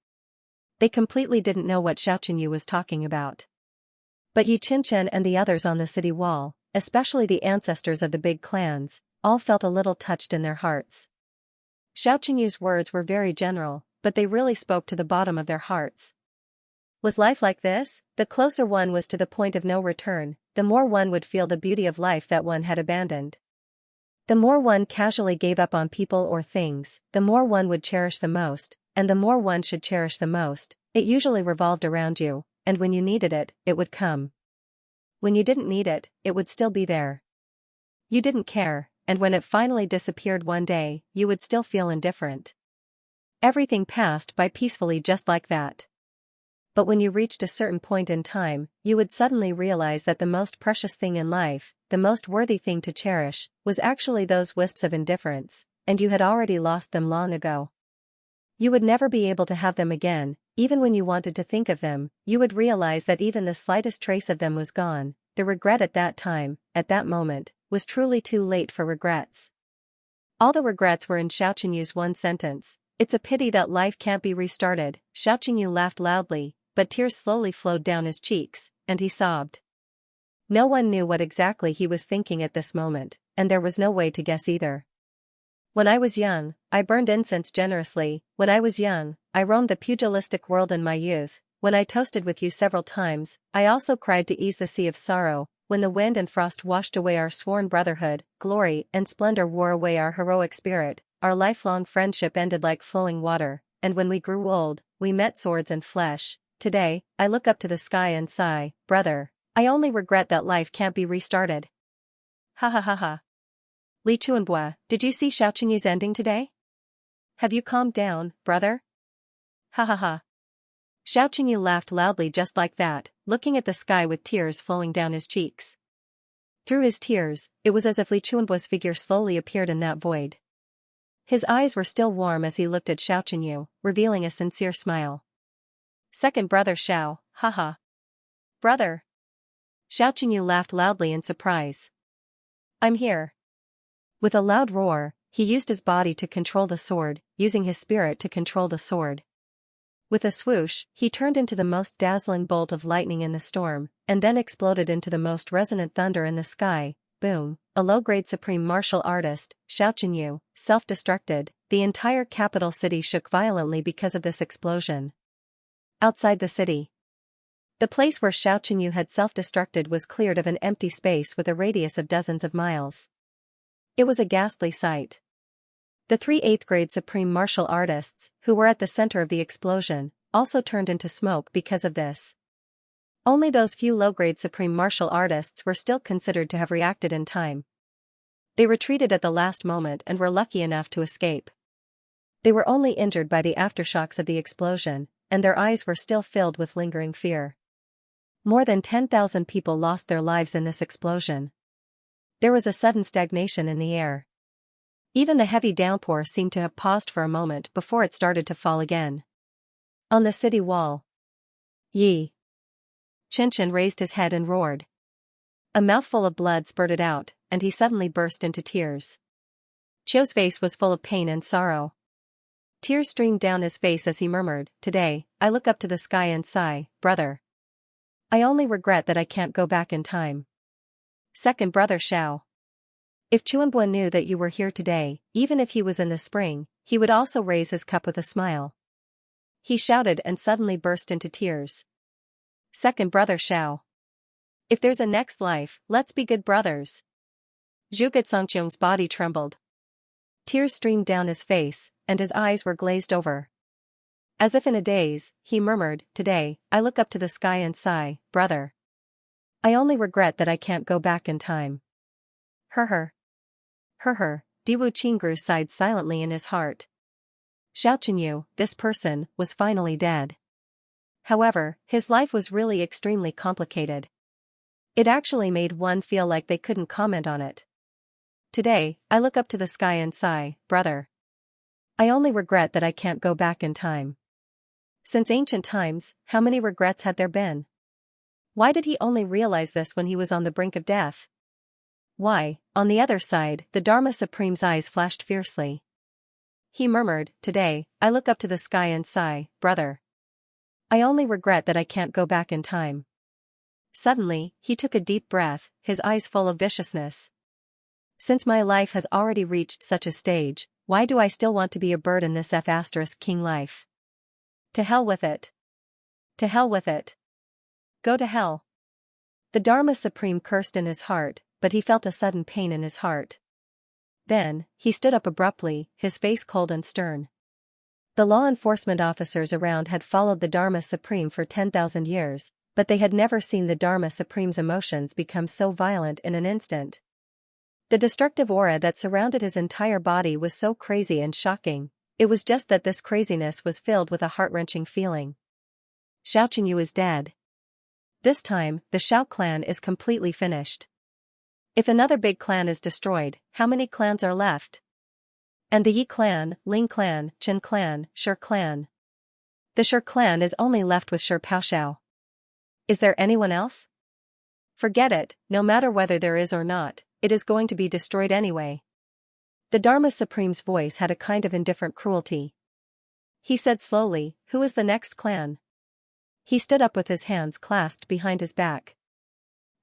They completely didn't know what Xiaoqingyu was talking about. But Yi Qinchen and the others on the city wall, especially the ancestors of the big clans, all felt a little touched in their hearts. Xiaoqingyu's words were very general, but they really spoke to the bottom of their hearts. Was life like this? The closer one was to the point of no return, the more one would feel the beauty of life that one had abandoned. The more one casually gave up on people or things, the more one would cherish the most, and the more one should cherish the most. It usually revolved around you, and when you needed it, it would come. When you didn't need it, it would still be there. You didn't care, and when it finally disappeared one day, you would still feel indifferent. Everything passed by peacefully just like that. But when you reached a certain point in time, you would suddenly realize that the most precious thing in life, the most worthy thing to cherish, was actually those wisps of indifference, and you had already lost them long ago. You would never be able to have them again. Even when you wanted to think of them, you would realize that even the slightest trace of them was gone. The regret at that time, at that moment, was truly too late for regrets. All the regrets were in Xiaoqingyu's one sentence. It's a pity that life can't be restarted. Xiaoqingyu laughed loudly, but tears slowly flowed down his cheeks, and he sobbed. No one knew what exactly he was thinking at this moment, and there was no way to guess either. When I was young, I burned incense generously. When I was young, I roamed the pugilistic world in my youth. When I toasted with you several times, I also cried to ease the sea of sorrow. When the wind and frost washed away our sworn brotherhood, glory and splendor wore away our heroic spirit, our lifelong friendship ended like flowing water, and when we grew old, we met swords and flesh. Today, I look up to the sky and sigh, brother, I only regret that life can't be restarted. Ha ha ha ha. Li Chuanbua, did you see Xiaoqingyu's ending today? Have you calmed down, brother? Ha ha ha. Xiaoqingyu laughed loudly just like that, looking at the sky with tears flowing down his cheeks. Through his tears, it was as if Li Chuanbua's figure slowly appeared in that void. His eyes were still warm as he looked at Xiaoqingyu, revealing a sincere smile. Second brother Xiao, haha. Brother. Xiaoqingyu laughed loudly in surprise. I'm here. With a loud roar, he used his body to control the sword, using his spirit to control the sword. With a swoosh, he turned into the most dazzling bolt of lightning in the storm, and then exploded into the most resonant thunder in the sky. Boom! A low-grade supreme martial artist, Xiaoqingyu, self-destructed. The entire capital city shook violently because of this explosion. Outside the city, the place where Xiaoqingyu had self-destructed was cleared of an empty space with a radius of dozens of miles. It was a ghastly sight. The 3 8th-grade supreme martial artists, who were at the center of the explosion, also turned into smoke because of this. Only those few low-grade supreme martial artists were still considered to have reacted in time. They retreated at the last moment and were lucky enough to escape. They were only injured by the aftershocks of the explosion, and their eyes were still filled with lingering fear. More than 10,000 people lost their lives in this explosion. There was a sudden stagnation in the air. Even the heavy downpour seemed to have paused for a moment before it started to fall again. On the city wall, Yi Xianxia raised his head and roared. A mouthful of blood spurted out, and he suddenly burst into tears. Qiu's face was full of pain and sorrow. Tears streamed down his face as he murmured, "Today, I look up to the sky and sigh, brother. I only regret that I can't go back in time." Second brother Xiao. If Chuanbua knew that you were here today, even if he was in the spring, he would also raise his cup with a smile. He shouted and suddenly burst into tears. Second brother Xiao. If there's a next life, let's be good brothers. Zhuge Songqiong's body trembled. Tears streamed down his face, and his eyes were glazed over. As if in a daze, he murmured, "Today, I look up to the sky and sigh, brother. I only regret that I can't go back in time." Her. Diwu Qingru sighed silently in his heart. Xiaoqingyu, this person, was finally dead. However, his life was really extremely complicated. It actually made one feel like they couldn't comment on it. Today, I look up to the sky and sigh, brother. I only regret that I can't go back in time. Since ancient times, how many regrets had there been? Why did he only realize this when he was on the brink of death? Why, on the other side, the Dharma Supreme's eyes flashed fiercely. He murmured, "Today, I look up to the sky and sigh, brother. I only regret that I can't go back in time." Suddenly, he took a deep breath, his eyes full of viciousness. Since my life has already reached such a stage, why do I still want to be a bird in this F***king life? To hell with it. To hell with it. Go to hell. The Dharma Supreme cursed in his heart, but he felt a sudden pain in his heart. Then, he stood up abruptly, his face cold and stern. The law enforcement officers around had followed the Dharma Supreme for 10,000 years, but they had never seen the Dharma Supreme's emotions become so violent in an instant. The destructive aura that surrounded his entire body was so crazy and shocking. It was just that this craziness was filled with a heart-wrenching feeling. Xiaoqingyu is dead. This time, the Xiao clan is completely finished. If another big clan is destroyed, how many clans are left? And the Yi clan, Ling clan, Chen clan, Shi clan. The Shi clan is only left with Shi Paoxiao. Is there anyone else? Forget it, no matter whether there is or not, it is going to be destroyed anyway. The Dharma Supreme's voice had a kind of indifferent cruelty. He said slowly, "Who is the next clan?" He stood up with his hands clasped behind his back.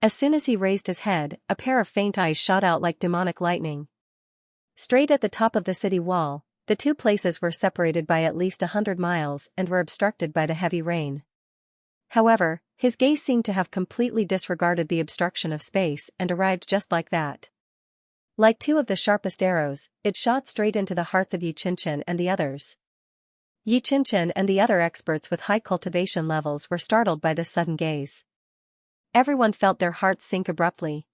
As soon as he raised his head, a pair of faint eyes shot out like demonic lightning. Straight at the top of the city wall, the two places were separated by at least 100 miles and were obstructed by the heavy rain. However, his gaze seemed to have completely disregarded the obstruction of space and arrived just like that. Like two of the sharpest arrows, it shot straight into the hearts of Yi Qianxia and the others. Yi Qianxia and the other experts with high cultivation levels were startled by this sudden gaze. Everyone felt their hearts sink abruptly.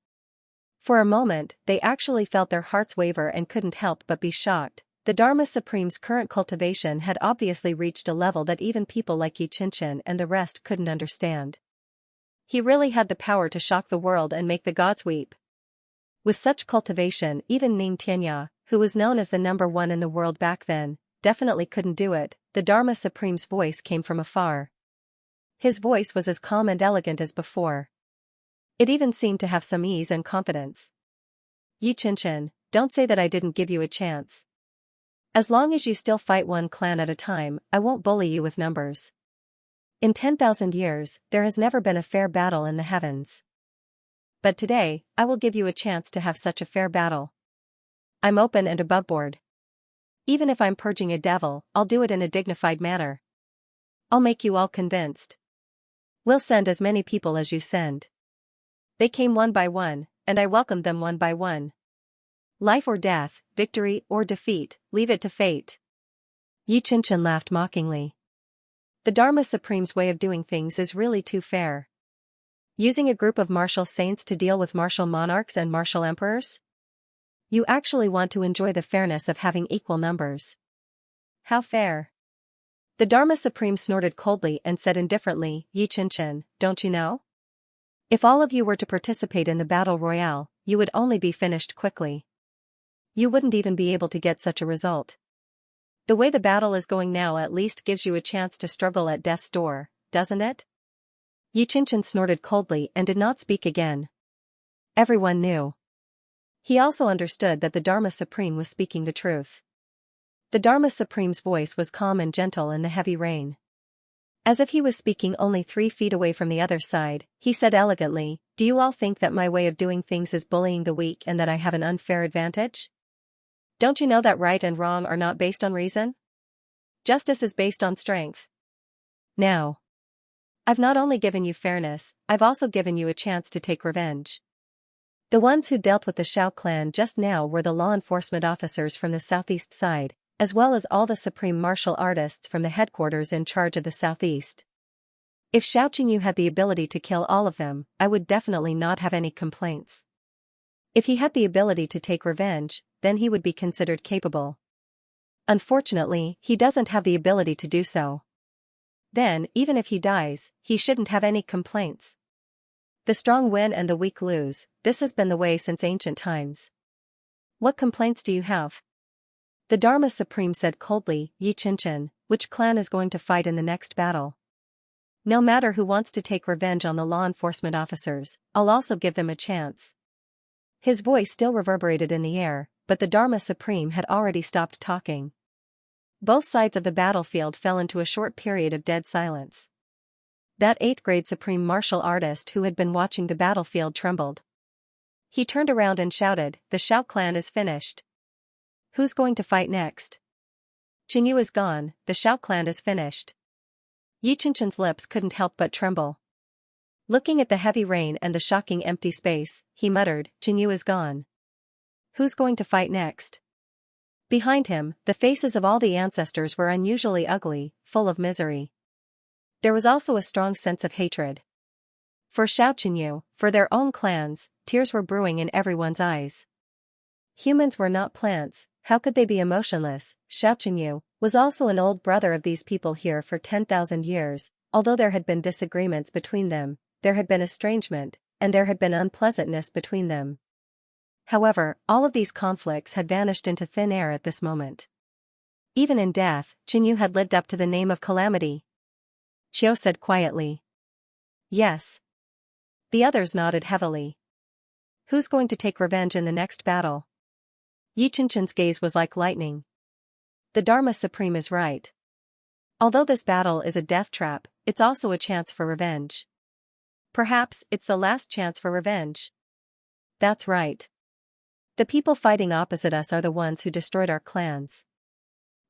For a moment, they actually felt their hearts waver and couldn't help but be shocked. The Dharma Supreme's current cultivation had obviously reached a level that even people like Yi Qianxia and the rest couldn't understand. He really had the power to shock the world and make the gods weep. With such cultivation, even Ning Tianya, who was known as the #1 in the world back then, definitely couldn't do it. The Dharma Supreme's voice came from afar. His voice was as calm and elegant as before. It even seemed to have some ease and confidence. Xianxia, don't say that I didn't give you a chance. As long as you still fight one clan at a time, I won't bully you with numbers. In 10,000 years, there has never been a fair battle in the heavens. But today, I will give you a chance to have such a fair battle. I'm open and aboveboard. Even if I'm purging a devil, I'll do it in a dignified manner. I'll make you all convinced. We'll send as many people as you send. They came one by one, and I welcomed them one by one. Life or death, victory or defeat, leave it to fate. Xianxia laughed mockingly. The Dharma Supreme's way of doing things is really too fair. Using a group of martial saints to deal with martial monarchs and martial emperors? You actually want to enjoy the fairness of having equal numbers. How fair? The Dharma Supreme snorted coldly and said indifferently, Xianxia, don't you know? If all of you were to participate in the battle royale, you would only be finished quickly. You wouldn't even be able to get such a result. The way the battle is going now at least gives you a chance to struggle at death's door, doesn't it? Xianxia snorted coldly and did not speak again. Everyone knew. He also understood that the Dharma Supreme was speaking the truth. The Dharma Supreme's voice was calm and gentle in the heavy rain. As if he was speaking only 3 feet away from the other side, he said elegantly, do you all think that my way of doing things is bullying the weak and that I have an unfair advantage? Don't you know that right and wrong are not based on reason? Justice is based on strength. Now, I've not only given you fairness, I've also given you a chance to take revenge. The ones who dealt with the Xiao clan just now were the law enforcement officers from the southeast side, as well as all the supreme martial artists from the headquarters in charge of the southeast. If Xianxia had the ability to kill all of them, I would definitely not have any complaints. If he had the ability to take revenge, then he would be considered capable. Unfortunately, he doesn't have the ability to do so. Then, even if he dies, he shouldn't have any complaints. The strong win and the weak lose, this has been the way since ancient times. What complaints do you have? The Dharma Supreme said coldly, Xianxia, which clan is going to fight in the next battle? No matter who wants to take revenge on the law enforcement officers, I'll also give them a chance. His voice still reverberated in the air, but the Dharma Supreme had already stopped talking. Both sides of the battlefield fell into a short period of dead silence. That 8th grade supreme martial artist who had been watching the battlefield trembled. He turned around and shouted, the Xiao clan is finished. Who's going to fight next? Qinyu is gone, the Xiao clan is finished. Xianxia's lips couldn't help but tremble. Looking at the heavy rain and the shocking empty space, he muttered, Qinyu is gone. Who's going to fight next? Behind him, the faces of all the ancestors were unusually ugly, full of misery. There was also a strong sense of hatred. For Xiao Qinyu, for their own clans, tears were brewing in everyone's eyes. Humans were not plants, how could they be emotionless? Xiao Qinyu was also an old brother of these people here for 10,000 years, although there had been disagreements between them, there had been estrangement, and there had been unpleasantness between them. However, all of these conflicts had vanished into thin air at this moment. Even in death, Qinyu had lived up to the name of calamity. Qiu said quietly. Yes. The others nodded heavily. Who's going to take revenge in the next battle? Xianxia's gaze was like lightning. The Dharma Supreme is right. Although this battle is a death trap, it's also a chance for revenge. Perhaps it's the last chance for revenge. That's right. The people fighting opposite us are the ones who destroyed our clans.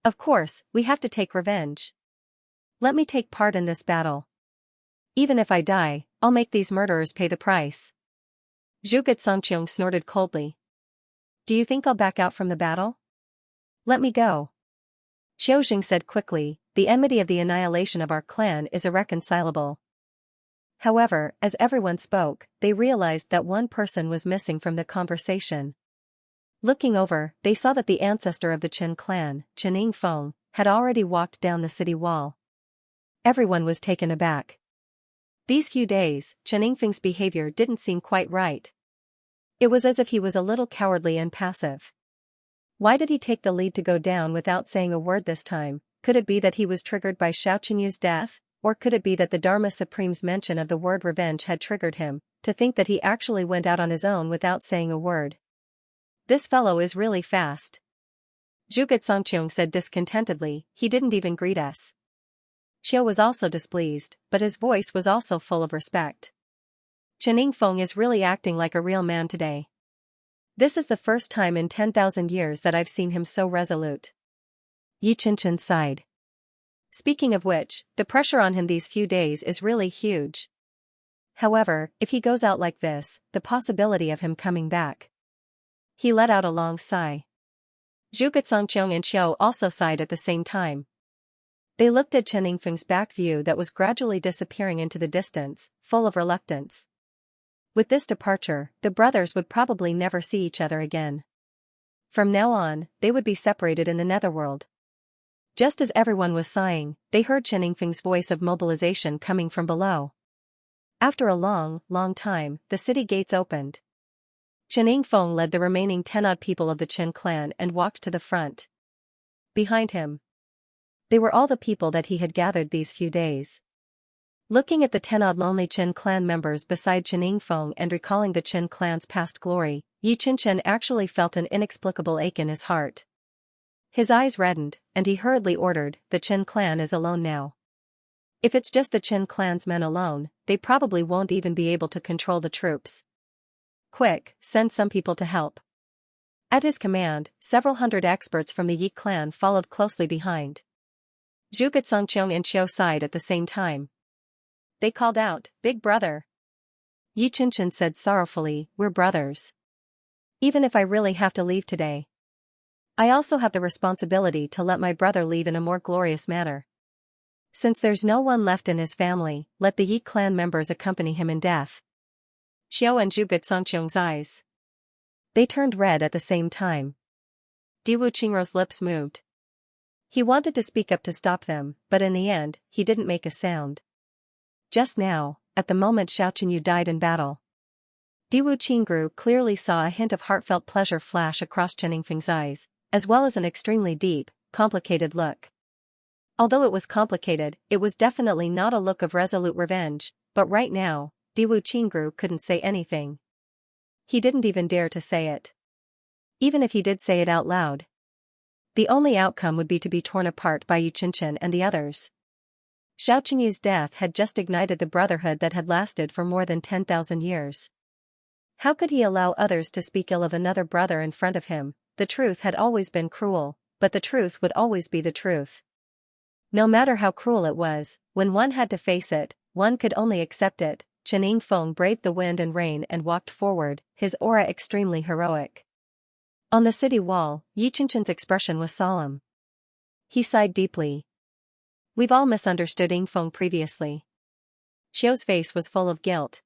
Of course, we have to take revenge. Let me take part in this battle. Even if I die, I'll make these murderers pay the price. Zhuge Songqiong snorted coldly. Do you think I'll back out from the battle? Let me go. Qiu Jing said quickly, the enmity of the annihilation of our clan is irreconcilable. However, as everyone spoke, they realized that one person was missing from the conversation. Looking over, they saw that the ancestor of the Qin clan, Chen Yingfeng, had already walked down the city wall. Everyone was taken aback. These few days, Chen Yingfeng's behavior didn't seem quite right. It was as if he was a little cowardly and passive. Why did he take the lead to go down without saying a word this time? Could it be that he was triggered by Xiao Qinyu's death, or could it be that the Dharma Supreme's mention of the word revenge had triggered him, to think that he actually went out on his own without saying a word. This fellow is really fast. Zhuge Xianxia said discontentedly, he didn't even greet us. Xiao was also displeased, but his voice was also full of respect. Chen Feng is really acting like a real man today. This is the first time in 10,000 years that I've seen him so resolute. Yi Qinshan sighed. Speaking of which, the pressure on him these few days is really huge. However, if he goes out like this, the possibility of him coming back. He let out a long sigh. Zhuge Xianxia and Xiao also sighed at the same time. They looked at Chen Feng's back view that was gradually disappearing into the distance, full of reluctance. With this departure, the brothers would probably never see each other again. From now on, they would be separated in the netherworld. Just as everyone was sighing, they heard Chen Feng's voice of mobilization coming from below. After a long, long time, the city gates opened. Chen Feng led the remaining 10-odd people of the Qin clan and walked to the front. Behind him, they were all the people that he had gathered these few days. Looking at the 10-odd lonely Qin clan members beside Chen Feng and recalling the Qin clan's past glory, Yi Qinshan actually felt an inexplicable ache in his heart. His eyes reddened, and he hurriedly ordered, the Qin clan is alone now. If it's just the Qin clan's men alone, they probably won't even be able to control the troops. Quick, send some people to help. At his command, several hundred experts from the Yi clan followed closely behind. Zhuge Xianxia and Xiao sighed at the same time. They called out, "Big brother." Yi Qinshan said sorrowfully, "We're brothers. Even if I really have to leave today, I also have the responsibility to let my brother leave in a more glorious manner. Since there's no one left in his family, let the Yi clan members accompany him in death." Xiao and Zhuge Xianxia's eyes. They turned red at the same time. Diwu Qingrou's lips moved. He wanted to speak up to stop them, but in the end, he didn't make a sound. Just now, at the moment Xiao Qinyu died in battle, Diwu Qingrou clearly saw a hint of heartfelt pleasure flash across Chen Feng's eyes, as well as an extremely deep, complicated look. Although it was complicated, it was definitely not a look of resolute revenge, but right now, Diwu Qingrou couldn't say anything. He didn't even dare to say it. Even if he did say it out loud, the only outcome would be to be torn apart by Yi Qinshan and the others. Xiao Qinyu's death had just ignited the brotherhood that had lasted for more than 10,000 years. How could he allow others to speak ill of another brother in front of him? The truth had always been cruel, but the truth would always be the truth. No matter how cruel it was, when one had to face it, one could only accept it. Chen Feng braved the wind and rain and walked forward, his aura extremely heroic. On the city wall, Yi Qinshan's expression was solemn. He sighed deeply. We've all misunderstood Feng previously. Xiao's face was full of guilt.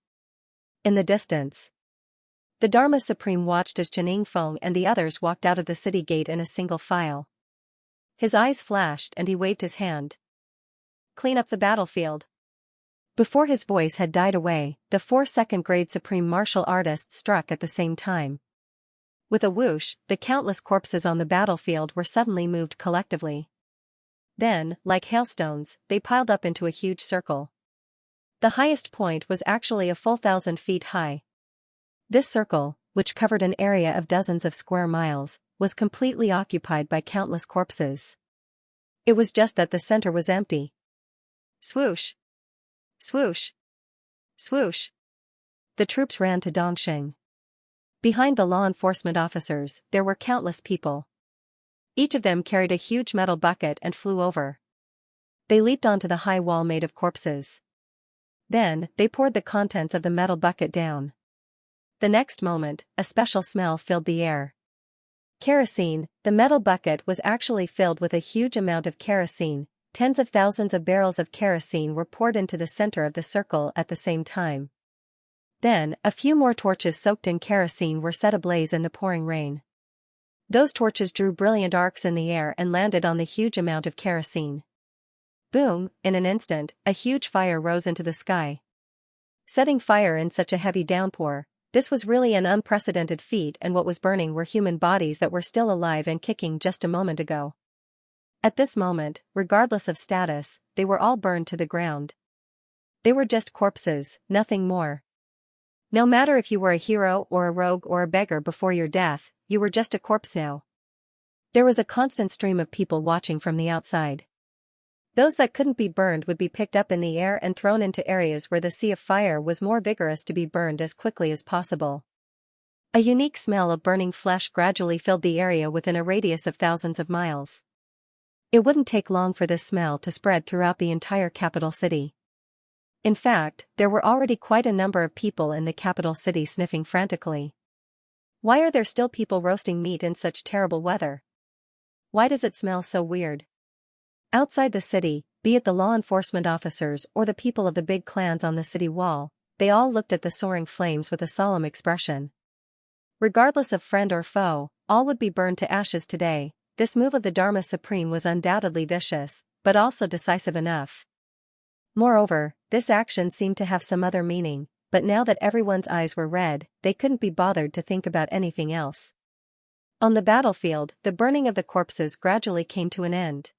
In the distance, the Dharma Supreme watched as Chen Feng and the others walked out of the city gate in a single file. His eyes flashed and he waved his hand. Clean up the battlefield. Before his voice had died away, the 4 second-grade supreme martial artists struck at the same time. With a whoosh, the countless corpses on the battlefield were suddenly moved collectively. Then, like hailstones, they piled up into a huge circle. The highest point was actually a full 1,000 feet high. This circle, which covered an area of dozens of square miles, was completely occupied by countless corpses. It was just that the center was empty. Swoosh! Swoosh! Swoosh! The troops ran to Dongsheng. Behind the law enforcement officers, there were countless people. Each of them carried a huge metal bucket and flew over. They leaped onto the high wall made of corpses. Then, they poured the contents of the metal bucket down. The next moment, a special smell filled the air. Kerosene. The metal bucket was actually filled with a huge amount of kerosene. Tens of thousands of barrels of kerosene were poured into the center of the circle at the same time. Then, a few more torches soaked in kerosene were set ablaze in the pouring rain. Those torches drew brilliant arcs in the air and landed on the huge amount of kerosene. Boom! In an instant, a huge fire rose into the sky. Setting fire in such a heavy downpour, this was really an unprecedented feat, and what was burning were human bodies that were still alive and kicking just a moment ago. At this moment, regardless of status, they were all burned to the ground. They were just corpses, nothing more. No matter if you were a hero or a rogue or a beggar before your death, you were just a corpse now. There was a constant stream of people watching from the outside. Those that couldn't be burned would be picked up in the air and thrown into areas where the sea of fire was more vigorous to be burned as quickly as possible. A unique smell of burning flesh gradually filled the area within a radius of thousands of miles. It wouldn't take long for this smell to spread throughout the entire capital city. In fact, there were already quite a number of people in the capital city sniffing frantically. Why are there still people roasting meat in such terrible weather? Why does it smell so weird? Outside the city, be it the law enforcement officers or the people of the big clans on the city wall, they all looked at the soaring flames with a solemn expression. Regardless of friend or foe, all would be burned to ashes today. This move of the Dharma Supreme was undoubtedly vicious, but also decisive enough. Moreover, this action seemed to have some other meaning, but now that everyone's eyes were red, they couldn't be bothered to think about anything else. On the battlefield, the burning of the corpses gradually came to an end.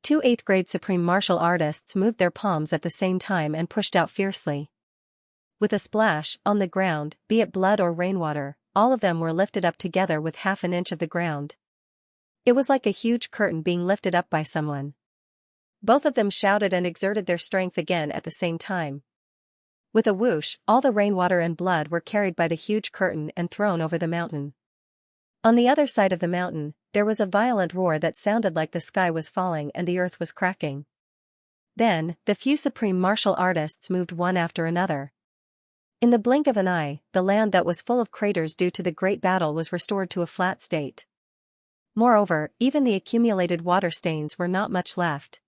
2 8th-grade supreme martial artists moved their palms at the same time and pushed out fiercely. With a splash, on the ground, be it blood or rainwater, all of them were lifted up together with half an inch of the ground. It was like a huge curtain being lifted up by someone. Both of them shouted and exerted their strength again at the same time. With a whoosh, all the rainwater and blood were carried by the huge curtain and thrown over the mountain. On the other side of the mountain, there was a violent roar that sounded like the sky was falling and the earth was cracking. Then, the few supreme martial artists moved one after another. In the blink of an eye, the land that was full of craters due to the great battle was restored to a flat state. Moreover, even the accumulated water stains were not much left.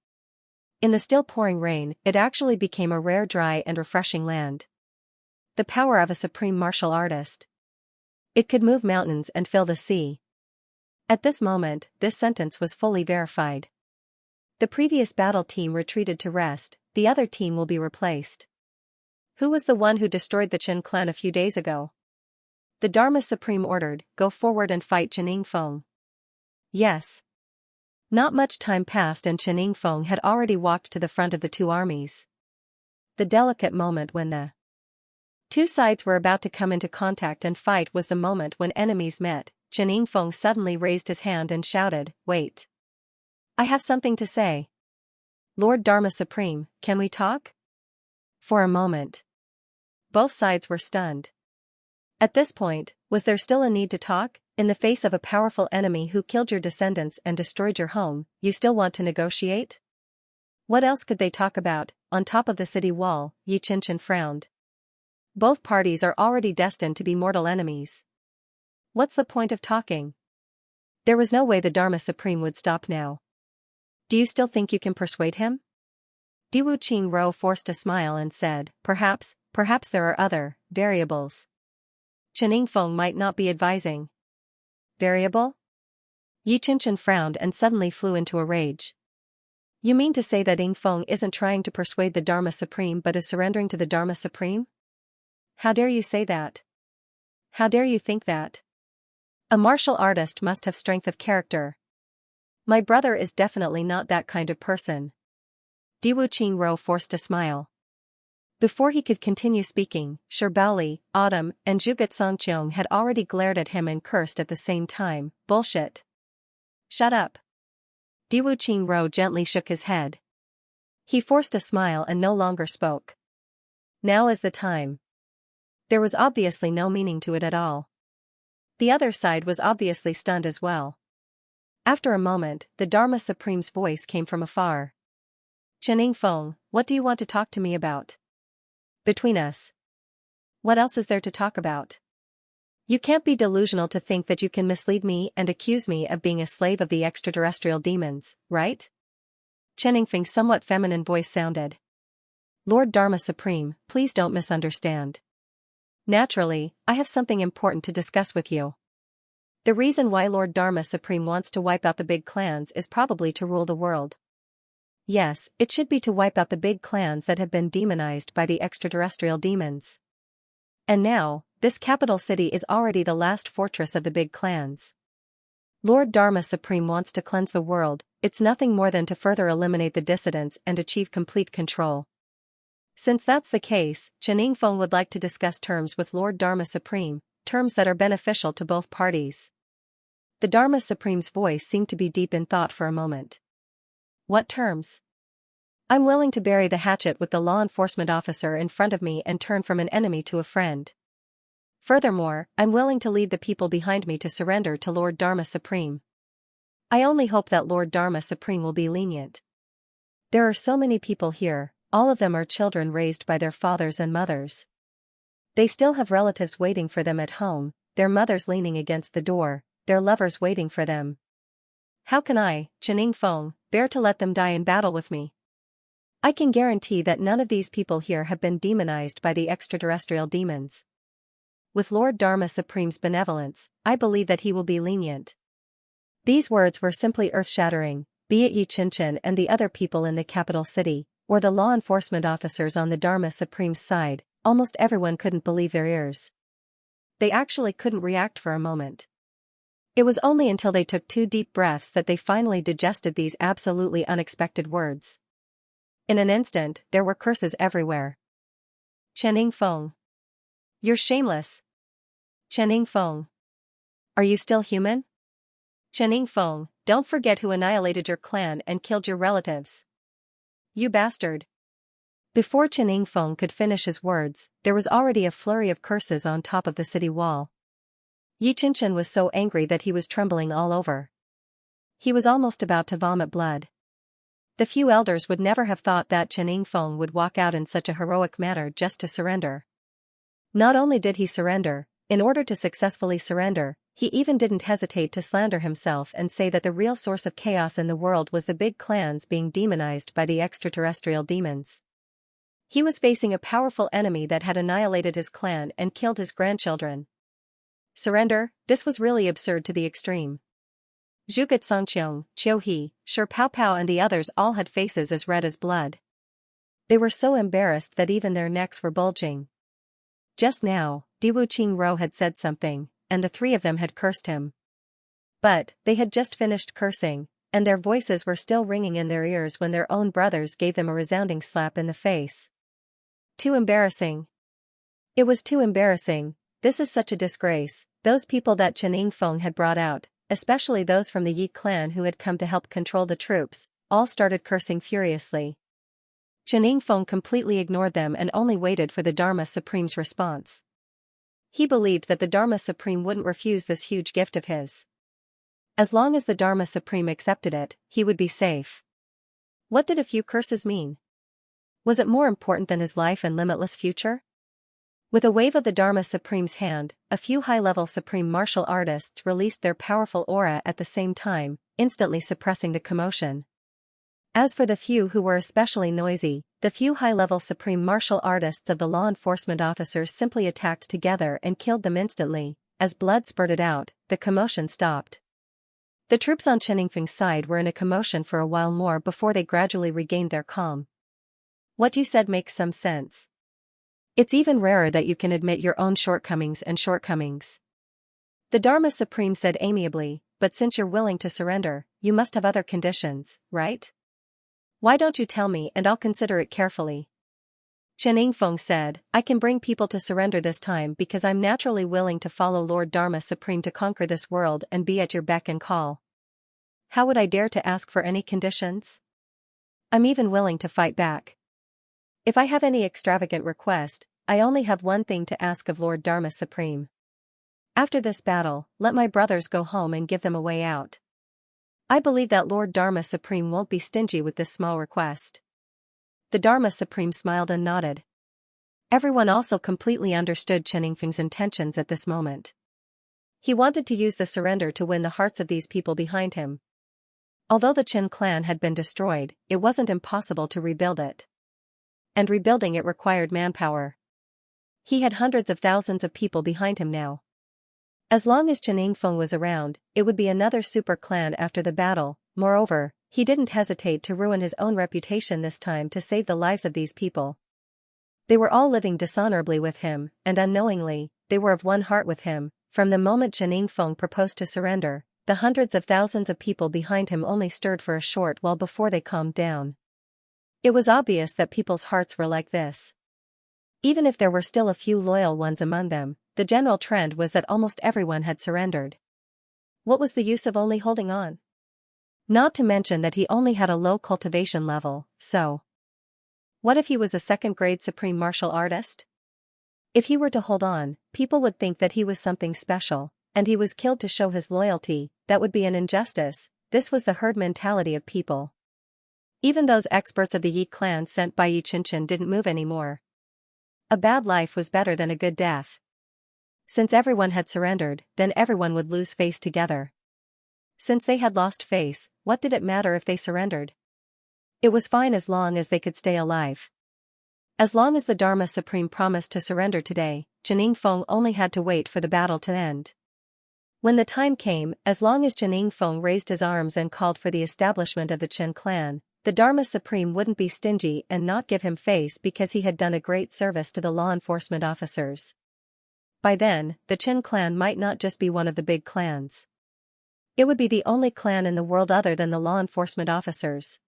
In the still pouring rain, it actually became a rare, dry and refreshing land. The power of a supreme martial artist. It could move mountains and fill the sea. At this moment, this sentence was fully verified. The previous battle team retreated to rest, the other team will be replaced. Who was the one who destroyed the Qin clan a few days ago? The Dharma Supreme ordered, go forward and fight Chen Feng. Yes. Not much time passed and Chen Feng had already walked to the front of the two armies. The delicate moment when the two sides were about to come into contact and fight was the moment when enemies met. Chen Feng suddenly raised his hand and shouted, "Wait. I have something to say. Lord Dharma Supreme, can we talk?" For a moment, both sides were stunned. At this point, was there still a need to talk? In the face of a powerful enemy who killed your descendants and destroyed your home, you still want to negotiate? What else could they talk about? On top of the city wall, Yi Qianqian frowned. Both parties are already destined to be mortal enemies. What's the point of talking? There was no way the Dharma Supreme would stop now. Do you still think you can persuade him? Diwu Qingro forced a smile and said, perhaps there are other variables. Chen Feng might not be advising. Variable? Yi Qianqian frowned and suddenly flew into a rage. You mean to say that Feng isn't trying to persuade the Dharma Supreme but is surrendering to the Dharma Supreme? How dare you say that? How dare you think that? A martial artist must have strength of character. My brother is definitely not that kind of person. Diwu Qingro forced a smile. Before he could continue speaking, Shirbaoli, Autumn, and Zhuge Songqiong had already glared at him and cursed at the same time. Bullshit. Shut up. Diwu Qingro gently shook his head. He forced a smile and no longer spoke. Now is the time. There was obviously no meaning to it at all. The other side was obviously stunned as well. After a moment, the Dharma Supreme's voice came from afar. Chen Feng, what do you want to talk to me about? Between us. What else is there to talk about? You can't be delusional to think that you can mislead me and accuse me of being a slave of the extraterrestrial demons, right? Chen Feng's somewhat feminine voice sounded. Lord Dharma Supreme, please don't misunderstand. Naturally, I have something important to discuss with you. The reason why Lord Dharma Supreme wants to wipe out the big clans is probably to rule the world. Yes, it should be to wipe out the big clans that have been demonized by the extraterrestrial demons. And now, this capital city is already the last fortress of the big clans. Lord Dharma Supreme wants to cleanse the world, it's nothing more than to further eliminate the dissidents and achieve complete control. Since that's the case, Chen Yingfeng would like to discuss terms with Lord Dharma Supreme, terms that are beneficial to both parties. The Dharma Supreme's voice seemed to be deep in thought for a moment. What terms? I'm willing to bury the hatchet with the law enforcement officer in front of me and turn from an enemy to a friend. Furthermore, I'm willing to lead the people behind me to surrender to Lord Dharma Supreme. I only hope that Lord Dharma Supreme will be lenient. There are so many people here, all of them are children raised by their fathers and mothers. They still have relatives waiting for them at home, their mothers leaning against the door, their lovers waiting for them. How can I, Chen Yingfeng, bear to let them die in battle with me? I can guarantee that none of these people here have been demonized by the extraterrestrial demons. With Lord Dharma Supreme's benevolence, I believe that he will be lenient. These words were simply earth-shattering, be it Yi Qianqian and the other people in the capital city, or the law enforcement officers on the Dharma Supreme's side, almost everyone couldn't believe their ears. They actually couldn't react for a moment. It was only until they took 2 deep breaths that they finally digested these absolutely unexpected words. In an instant, there were curses everywhere. Chen Yingfeng. You're shameless. Chen Yingfeng. Are you still human? Chen Yingfeng, don't forget who annihilated your clan and killed your relatives. You bastard. Before Chen Yingfeng could finish his words, there was already a flurry of curses on top of the city wall. Yi Qianqian was so angry that he was trembling all over. He was almost about to vomit blood. The few elders would never have thought that Chen Yingfeng would walk out in such a heroic manner just to surrender. Not only did he surrender, in order to successfully surrender, he even didn't hesitate to slander himself and say that the real source of chaos in the world was the big clans being demonized by the extraterrestrial demons. He was facing a powerful enemy that had annihilated his clan and killed his grandchildren. Surrender? This was really absurd to the extreme. Zhuge Songqiong, Qiu He, Shi Pao Pao and the others all had faces as red as blood. They were so embarrassed that even their necks were bulging. Just now, Diwu Qingro had said something, and the 3 of them had cursed him. But, they had just finished cursing, and their voices were still ringing in their ears when their own brothers gave them a resounding slap in the face. Too embarrassing. It was too embarrassing. This is such a disgrace. Those people that Chen Yingfeng had brought out, especially those from the Yi clan who had come to help control the troops, all started cursing furiously. Chen Yingfeng completely ignored them and only waited for the Dharma Supreme's response. He believed that the Dharma Supreme wouldn't refuse this huge gift of his. As long as the Dharma Supreme accepted it, he would be safe. What did a few curses mean? Was it more important than his life and limitless future? With a wave of the Dharma Supreme's hand, a few high-level supreme martial artists released their powerful aura at the same time, instantly suppressing the commotion. As for the few who were especially noisy, the few high-level supreme martial artists of the law enforcement officers simply attacked together and killed them instantly. As blood spurted out, the commotion stopped. The troops on Chen Yingfeng's side were in a commotion for a while more before they gradually regained their calm. What you said makes some sense. It's even rarer that you can admit your own shortcomings. The Dharma Supreme said amiably, but since you're willing to surrender, you must have other conditions, right? Why don't you tell me and I'll consider it carefully? Chen Yingfeng said, I can bring people to surrender this time because I'm naturally willing to follow Lord Dharma Supreme to conquer this world and be at your beck and call. How would I dare to ask for any conditions? I'm even willing to fight back. If I have any extravagant request, I only have one thing to ask of Lord Dharma Supreme. After this battle, let my brothers go home and give them a way out. I believe that Lord Dharma Supreme won't be stingy with this small request. The Dharma Supreme smiled and nodded. Everyone also completely understood Chen Yingfeng's intentions at this moment. He wanted to use the surrender to win the hearts of these people behind him. Although the Chen clan had been destroyed, it wasn't impossible to rebuild it. And rebuilding it required manpower. He had hundreds of thousands of people behind him now. As long as Chen Yingfeng was around, it would be another super clan after the battle. Moreover, he didn't hesitate to ruin his own reputation this time to save the lives of these people. They were all living dishonorably with him, and unknowingly, they were of one heart with him. From the moment Chen Yingfeng proposed to surrender, the hundreds of thousands of people behind him only stirred for a short while before they calmed down. It was obvious that people's hearts were like this. Even if there were still a few loyal ones among them, the general trend was that almost everyone had surrendered. What was the use of only holding on? Not to mention that he only had a low cultivation level, so. What if he was a second-grade supreme martial artist? If he were to hold on, people would think that he was something special, and he was killed to show his loyalty. That would be an injustice. This was the herd mentality of people. Even those experts of the Yi clan sent by Xianxia didn't move anymore. A bad life was better than a good death. Since everyone had surrendered, then everyone would lose face together. Since they had lost face, what did it matter if they surrendered? It was fine as long as they could stay alive. As long as the Dharma Supreme promised to surrender today, Chen Feng only had to wait for the battle to end. When the time came, as long as Chen Feng raised his arms and called for the establishment of the Chen clan, the Dharma Supreme wouldn't be stingy and not give him face because he had done a great service to the law enforcement officers. By then, the Chen clan might not just be one of the big clans. It would be the only clan in the world other than the law enforcement officers.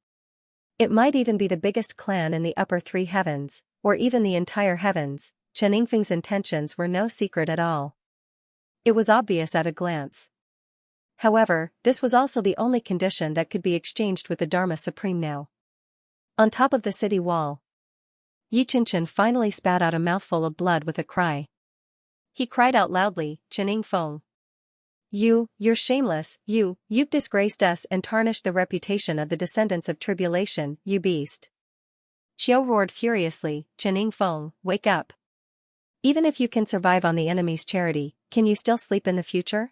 It might even be the biggest clan in the upper three heavens, or even the entire heavens. Chen Feng's intentions were no secret at all. It was obvious at a glance. However, this was also the only condition that could be exchanged with the Dharma Supreme now. On top of the city wall, Xianxia finally spat out a mouthful of blood with a cry. He cried out loudly, Chen Feng. You're shameless, you've disgraced us and tarnished the reputation of the descendants of tribulation, you beast. Qiu roared furiously, Chen Feng, wake up. Even if you can survive on the enemy's charity, can you still sleep in the future?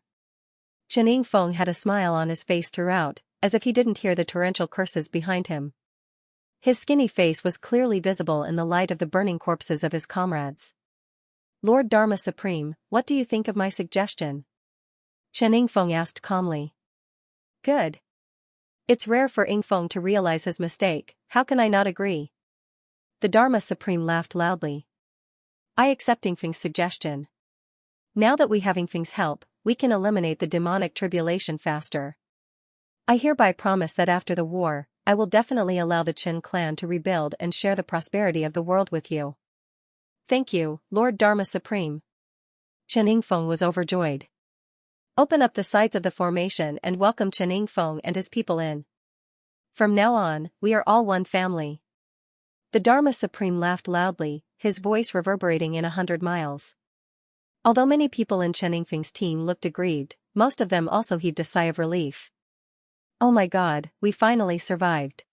Chen Feng had a smile on his face throughout, as if he didn't hear the torrential curses behind him. His skinny face was clearly visible in the light of the burning corpses of his comrades. Lord Dharma Supreme, what do you think of my suggestion? Chen Feng asked calmly. Good. It's rare for Feng to realize his mistake, how can I not agree? The Dharma Supreme laughed loudly. I accept Feng's suggestion. Now that we have Feng's help, we can eliminate the demonic tribulation faster. I hereby promise that after the war, I will definitely allow the Chen clan to rebuild and share the prosperity of the world with you. Thank you, Lord Dharma Supreme. Chen Feng was overjoyed. Open up the sides of the formation and welcome Chen Feng and his people in. From now on, we are all one family. The Dharma Supreme laughed loudly, his voice reverberating in 100 miles. Although many people in Chen Feng's team looked aggrieved, most of them also heaved a sigh of relief. Oh my god, we finally survived.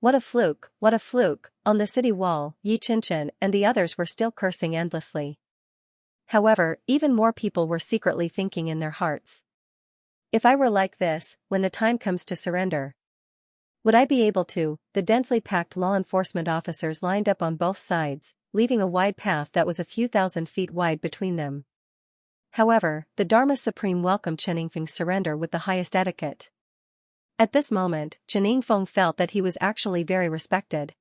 What a fluke, what a fluke. On the city wall, Xianxia and the others were still cursing endlessly. However, even more people were secretly thinking in their hearts. If I were like this, when the time comes to surrender, would I be able to? The densely packed law enforcement officers lined up on both sides, leaving a wide path that was a few thousand feet wide between them. However, the Dharma Supreme welcomed Chen Feng's surrender with the highest etiquette. At this moment, Chen Feng felt that he was actually very respected.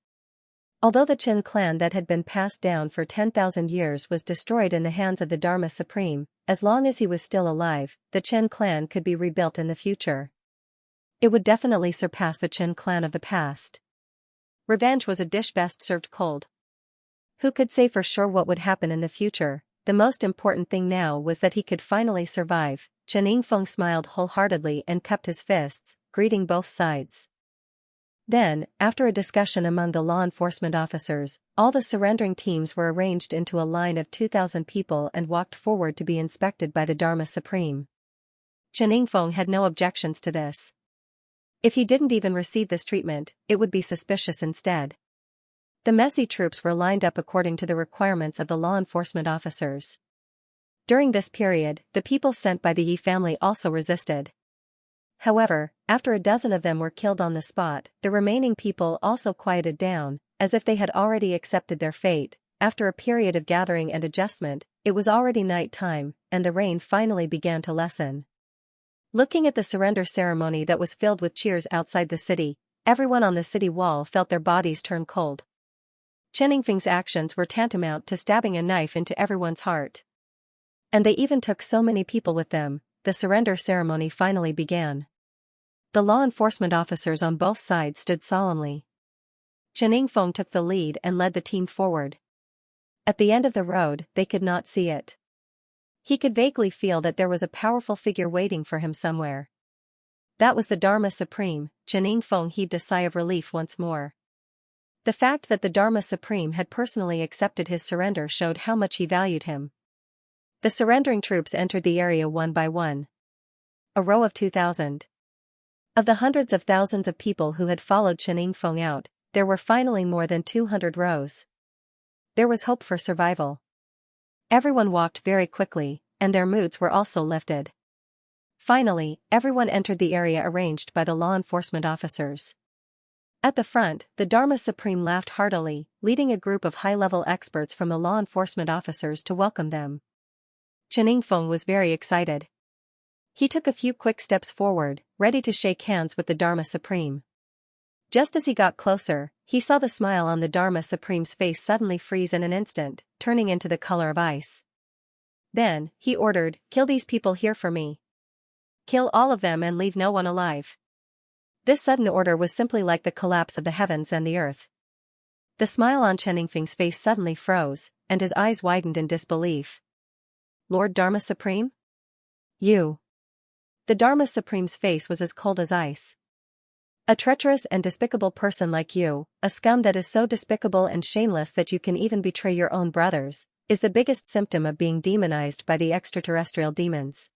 Although the Chen clan that had been passed down for 10,000 years was destroyed in the hands of the Dharma Supreme, as long as he was still alive, the Chen clan could be rebuilt in the future. It would definitely surpass the Chen clan of the past. Revenge was a dish best served cold. Who could say for sure what would happen in the future? The most important thing now was that he could finally survive. Chen Feng smiled wholeheartedly and cupped his fists, greeting both sides. Then, after a discussion among the law enforcement officers, all the surrendering teams were arranged into a line of 2,000 people and walked forward to be inspected by the Dharma Supreme. Chen Feng had no objections to this. If he didn't even receive this treatment, it would be suspicious instead. The messy troops were lined up according to the requirements of the law enforcement officers. During this period, the people sent by the Yi family also resisted. However, after a dozen of them were killed on the spot, the remaining people also quieted down, as if they had already accepted their fate. After a period of gathering and adjustment, it was already night time, and the rain finally began to lessen. Looking at the surrender ceremony that was filled with cheers outside the city, everyone on the city wall felt their bodies turn cold. Chen Feng's actions were tantamount to stabbing a knife into everyone's heart. And they even took so many people with them. The surrender ceremony finally began. The law enforcement officers on both sides stood solemnly. Chen Yingfeng took the lead and led the team forward. At the end of the road, they could not see it. He could vaguely feel that there was a powerful figure waiting for him somewhere. That was the Dharma Supreme. Chen Yingfeng heaved a sigh of relief once more. The fact that the Dharma Supreme had personally accepted his surrender showed how much he valued him. The surrendering troops entered the area one by one. A row of 2,000. Of the hundreds of thousands of people who had followed Chen Yingfeng out, there were finally more than 200 rows. There was hope for survival. Everyone walked very quickly, and their moods were also lifted. Finally, everyone entered the area arranged by the law enforcement officers. At the front, the Dharma Supreme laughed heartily, leading a group of high-level experts from the law enforcement officers to welcome them. Chen Yingfeng was very excited. He took a few quick steps forward, ready to shake hands with the Dharma Supreme. Just as he got closer, he saw the smile on the Dharma Supreme's face suddenly freeze in an instant, turning into the color of ice. Then, he ordered, "Kill these people here for me. Kill all of them and leave no one alive." This sudden order was simply like the collapse of the heavens and the earth. The smile on Chen Yingfeng's face suddenly froze, and his eyes widened in disbelief. "Lord Dharma Supreme? You." The Dharma Supreme's face was as cold as ice. "A treacherous and despicable person like you, a scum that is so despicable and shameless that you can even betray your own brothers, is the biggest symptom of being demonized by the extraterrestrial demons.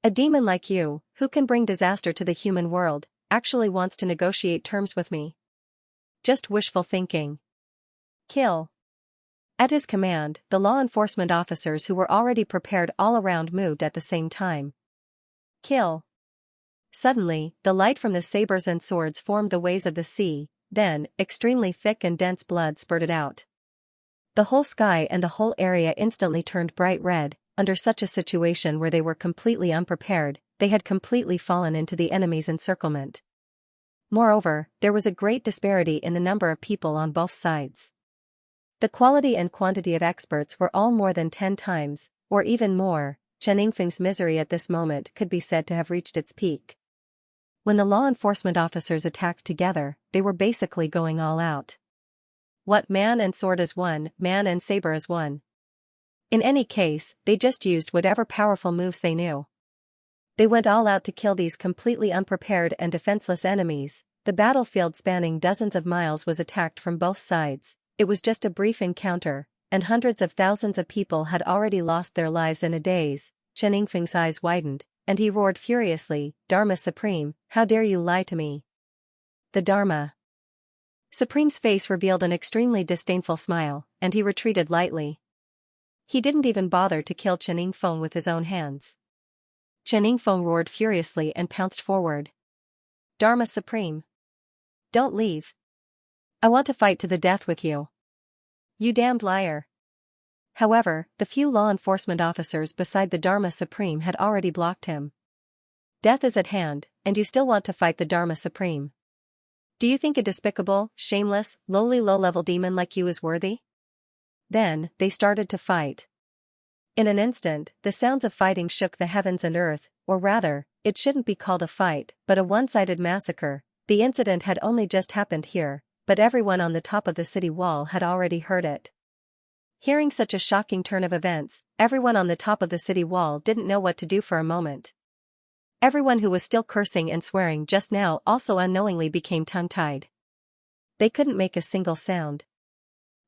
A demon like you, who can bring disaster to the human world, actually wants to negotiate terms with me. Just wishful thinking. Kill." At his command, the law enforcement officers who were already prepared all around moved at the same time. Kill. Suddenly, the light from the sabers and swords formed the waves of the sea, then, extremely thick and dense blood spurted out. The whole sky and the whole area instantly turned bright red. Under such a situation where they were completely unprepared, they had completely fallen into the enemy's encirclement. Moreover, there was a great disparity in the number of people on both sides. The quality and quantity of experts were all more than 10 times, or even more. Chen Yingfeng's misery at this moment could be said to have reached its peak. When the law enforcement officers attacked together, they were basically going all out. What, man and sword as one, man and saber as one? In any case, they just used whatever powerful moves they knew. They went all out to kill these completely unprepared and defenseless enemies. The battlefield spanning dozens of miles was attacked from both sides. It was just a brief encounter, and hundreds of thousands of people had already lost their lives in a daze. Chen Yingfeng's eyes widened, and he roared furiously, "Dharma Supreme, how dare you lie to me?" The Dharma Supreme's face revealed an extremely disdainful smile, and he retreated lightly. He didn't even bother to kill Chen Yingfeng with his own hands. Chen Yingfeng roared furiously and pounced forward. "Dharma Supreme! Don't leave. I want to fight to the death with you. You damned liar." However, the few law enforcement officers beside the Dharma Supreme had already blocked him. "Death is at hand, and you still want to fight the Dharma Supreme? Do you think a despicable, shameless, lowly low-level demon like you is worthy?" Then, they started to fight. In an instant, the sounds of fighting shook the heavens and earth, or rather, it shouldn't be called a fight, but a one-sided massacre. The incident had only just happened here, but everyone on the top of the city wall had already heard it. Hearing such a shocking turn of events, everyone on the top of the city wall didn't know what to do for a moment. Everyone who was still cursing and swearing just now also unknowingly became tongue-tied. They couldn't make a single sound.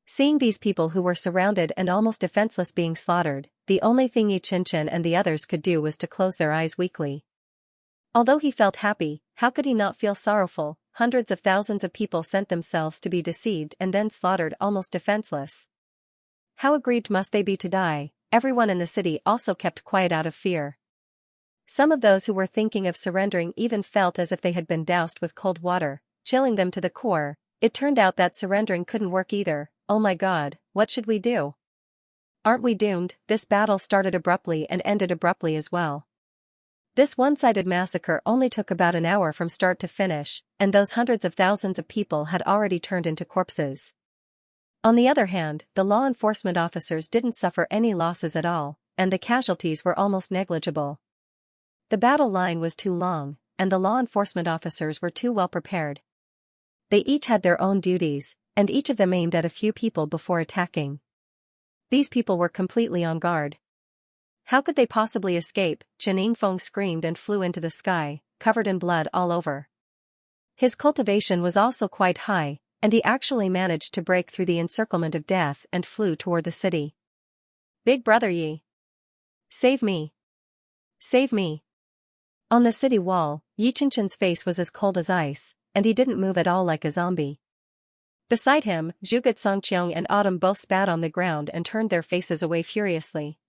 Seeing these people who were surrounded and almost defenseless being slaughtered, the only thing Yi Qianqian and the others could do was to close their eyes weakly. Although he felt happy, how could he not feel sorrowful? Hundreds of thousands of people sent themselves to be deceived and then slaughtered almost defenseless. How aggrieved must they be to die? Everyone in the city also kept quiet out of fear. Some of those who were thinking of surrendering even felt as if they had been doused with cold water, chilling them to the core. It turned out that surrendering couldn't work either. "Oh my God, what should we do? Aren't we doomed?" This battle started abruptly and ended abruptly as well. This one-sided massacre only took about an hour from start to finish, and those hundreds of thousands of people had already turned into corpses. On the other hand, the law enforcement officers didn't suffer any losses at all, and the casualties were almost negligible. The battle line was too long, and the law enforcement officers were too well prepared. They each had their own duties, and each of them aimed at a few people before attacking. These people were completely on guard. How could they possibly escape? Chen Yingfeng screamed and flew into the sky, covered in blood all over. His cultivation was also quite high, and he actually managed to break through the encirclement of death and flew toward the city. Big brother Yi! Save me! Save me! On the city wall, Yi Qinchen's face was as cold as ice, and he didn't move at all like a zombie. Beside him, Zhuge Songqiang and Autumn both spat on the ground and turned their faces away furiously.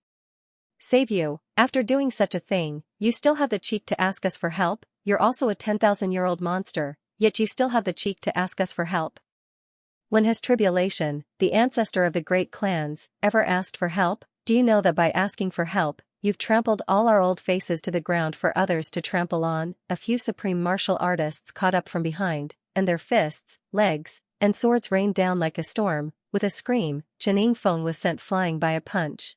Save you? After doing such a thing, you still have the cheek to ask us for help? You're also a 10,000-year-old monster, yet you still have the cheek to ask us for help. When has Tribulation, the ancestor of the great clans, ever asked for help? Do you know that by asking for help, you've trampled all our old faces to the ground for others to trample on? A few supreme martial artists caught up from behind, and their fists, legs, and swords rained down like a storm. With a scream, Chen Yingfeng was sent flying by a punch.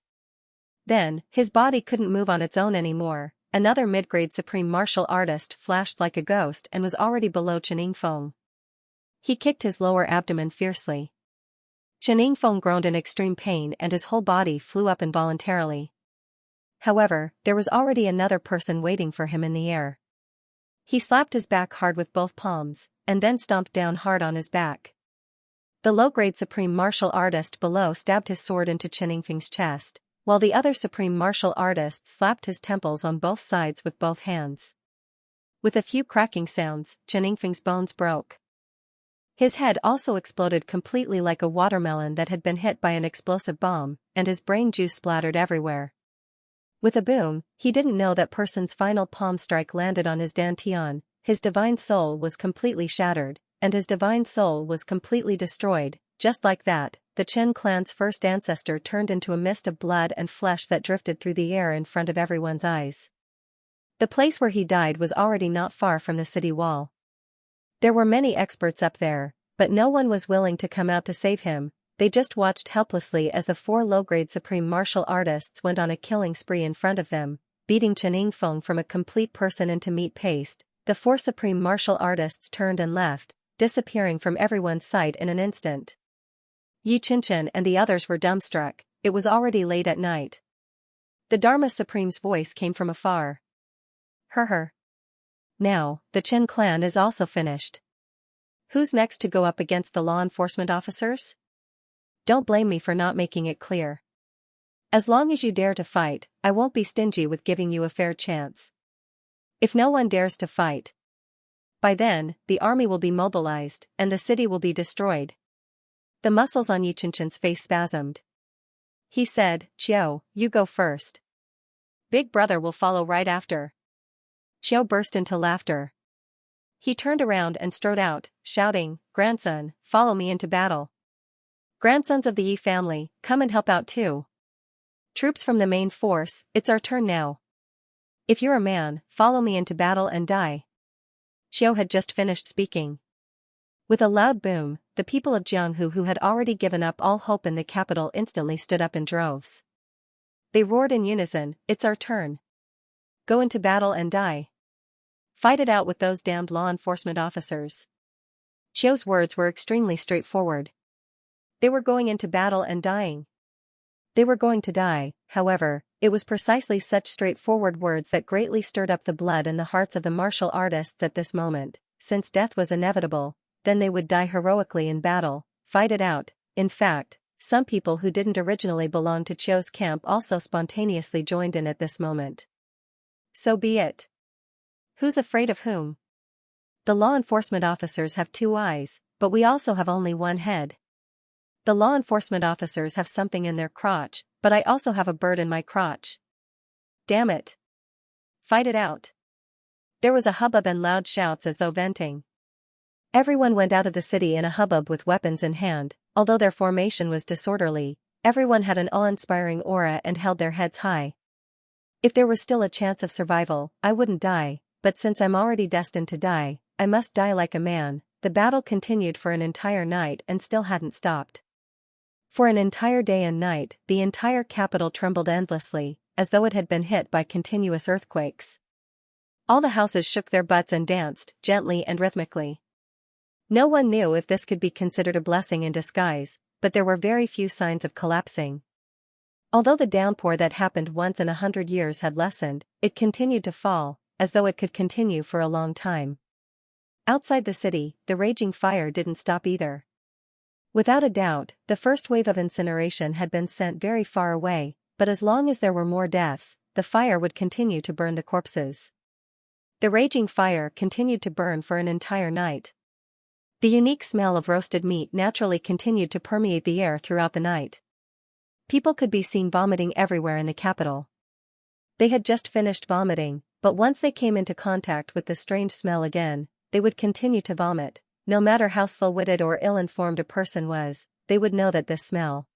Then, his body couldn't move on its own anymore. Another mid-grade supreme martial artist flashed like a ghost and was already below Chen Yingfeng. He kicked his lower abdomen fiercely. Chen Yingfeng groaned in extreme pain and his whole body flew up involuntarily. However, there was already another person waiting for him in the air. He slapped his back hard with both palms, and then stomped down hard on his back. The low-grade supreme martial artist below stabbed his sword into Chen Yingfeng's chest, while the other supreme martial artist slapped his temples on both sides with both hands. With a few cracking sounds, Chen Yingfeng's bones broke. His head also exploded completely like a watermelon that had been hit by an explosive bomb, and his brain juice splattered everywhere. With a boom, he didn't know that person's final palm strike landed on his dantian. His divine soul was completely shattered, and his divine soul was completely destroyed. Just like that, the Chen clan's first ancestor turned into a mist of blood and flesh that drifted through the air in front of everyone's eyes. The place where he died was already not far from the city wall. There were many experts up there, but no one was willing to come out to save him. They just watched helplessly as the 4 low-grade supreme martial artists went on a killing spree in front of them, beating Chen Yingfeng from a complete person into meat paste. The 4 supreme martial artists turned and left, disappearing from everyone's sight in an instant. Yi Qinchen and the others were dumbstruck. It was already late at night. The Dharma Supreme's voice came from afar. Her. Now, the Chen clan is also finished. Who's next to go up against the law enforcement officers? Don't blame me for not making it clear. As long as you dare to fight, I won't be stingy with giving you a fair chance. If no one dares to fight, by then, the army will be mobilized, and the city will be destroyed. The muscles on Yi Qinchen's face spasmed. He said, Qiao, you go first. Big brother will follow right after. Qiao burst into laughter. He turned around and strode out, shouting, Grandson, follow me into battle. Grandsons of the Yi family, come and help out too. Troops from the main force, it's our turn now. If you're a man, follow me into battle and die. Qiao had just finished speaking. With a loud boom, the people of Jianghu who had already given up all hope in the capital instantly stood up in droves. They roared in unison, it's our turn. Go into battle and die. Fight it out with those damned law enforcement officers. Qiao's words were extremely straightforward. They were going into battle and dying. They were going to die, however, it was precisely such straightforward words that greatly stirred up the blood in the hearts of the martial artists at this moment. Since death was inevitable, then they would die heroically in battle, fight it out. In fact, some people who didn't originally belong to Qiao's camp also spontaneously joined in at this moment. So be it. Who's afraid of whom? The law enforcement officers have 2 eyes, but we also have only 1 head. The law enforcement officers have something in their crotch, but I also have a bird in my crotch. Damn it. Fight it out. There was a hubbub and loud shouts as though venting. Everyone went out of the city in a hubbub with weapons in hand. Although their formation was disorderly, everyone had an awe-inspiring aura and held their heads high. If there was still a chance of survival, I wouldn't die, but since I'm already destined to die, I must die like a man. The battle continued for an entire night and still hadn't stopped. For an entire day and night, the entire capital trembled endlessly, as though it had been hit by continuous earthquakes. All the houses shook their butts and danced, gently and rhythmically. No one knew if this could be considered a blessing in disguise, but there were very few signs of collapsing. Although the downpour that happened once in 100 years had lessened, it continued to fall, as though it could continue for a long time. Outside the city, the raging fire didn't stop either. Without a doubt, the first wave of incineration had been sent very far away, but as long as there were more deaths, the fire would continue to burn the corpses. The raging fire continued to burn for an entire night. The unique smell of roasted meat naturally continued to permeate the air throughout the night. People could be seen vomiting everywhere in the capital. They had just finished vomiting, but once they came into contact with the strange smell again, they would continue to vomit. No matter how slow-witted or ill-informed a person was, they would know that this smell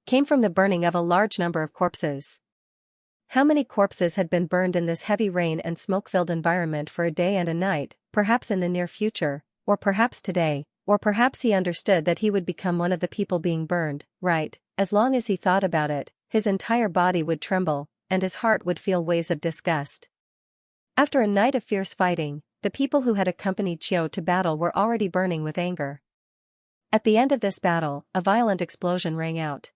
came from the burning of a large number of corpses. How many corpses had been burned in this heavy rain and smoke-filled environment for a day and a night, perhaps in the near future, or perhaps today, or perhaps he understood that he would become one of the people being burned, right? As long as he thought about it, his entire body would tremble, and his heart would feel waves of disgust. After a night of fierce fighting, the people who had accompanied Qiu to battle were already burning with anger. At the end of this battle, a violent explosion rang out.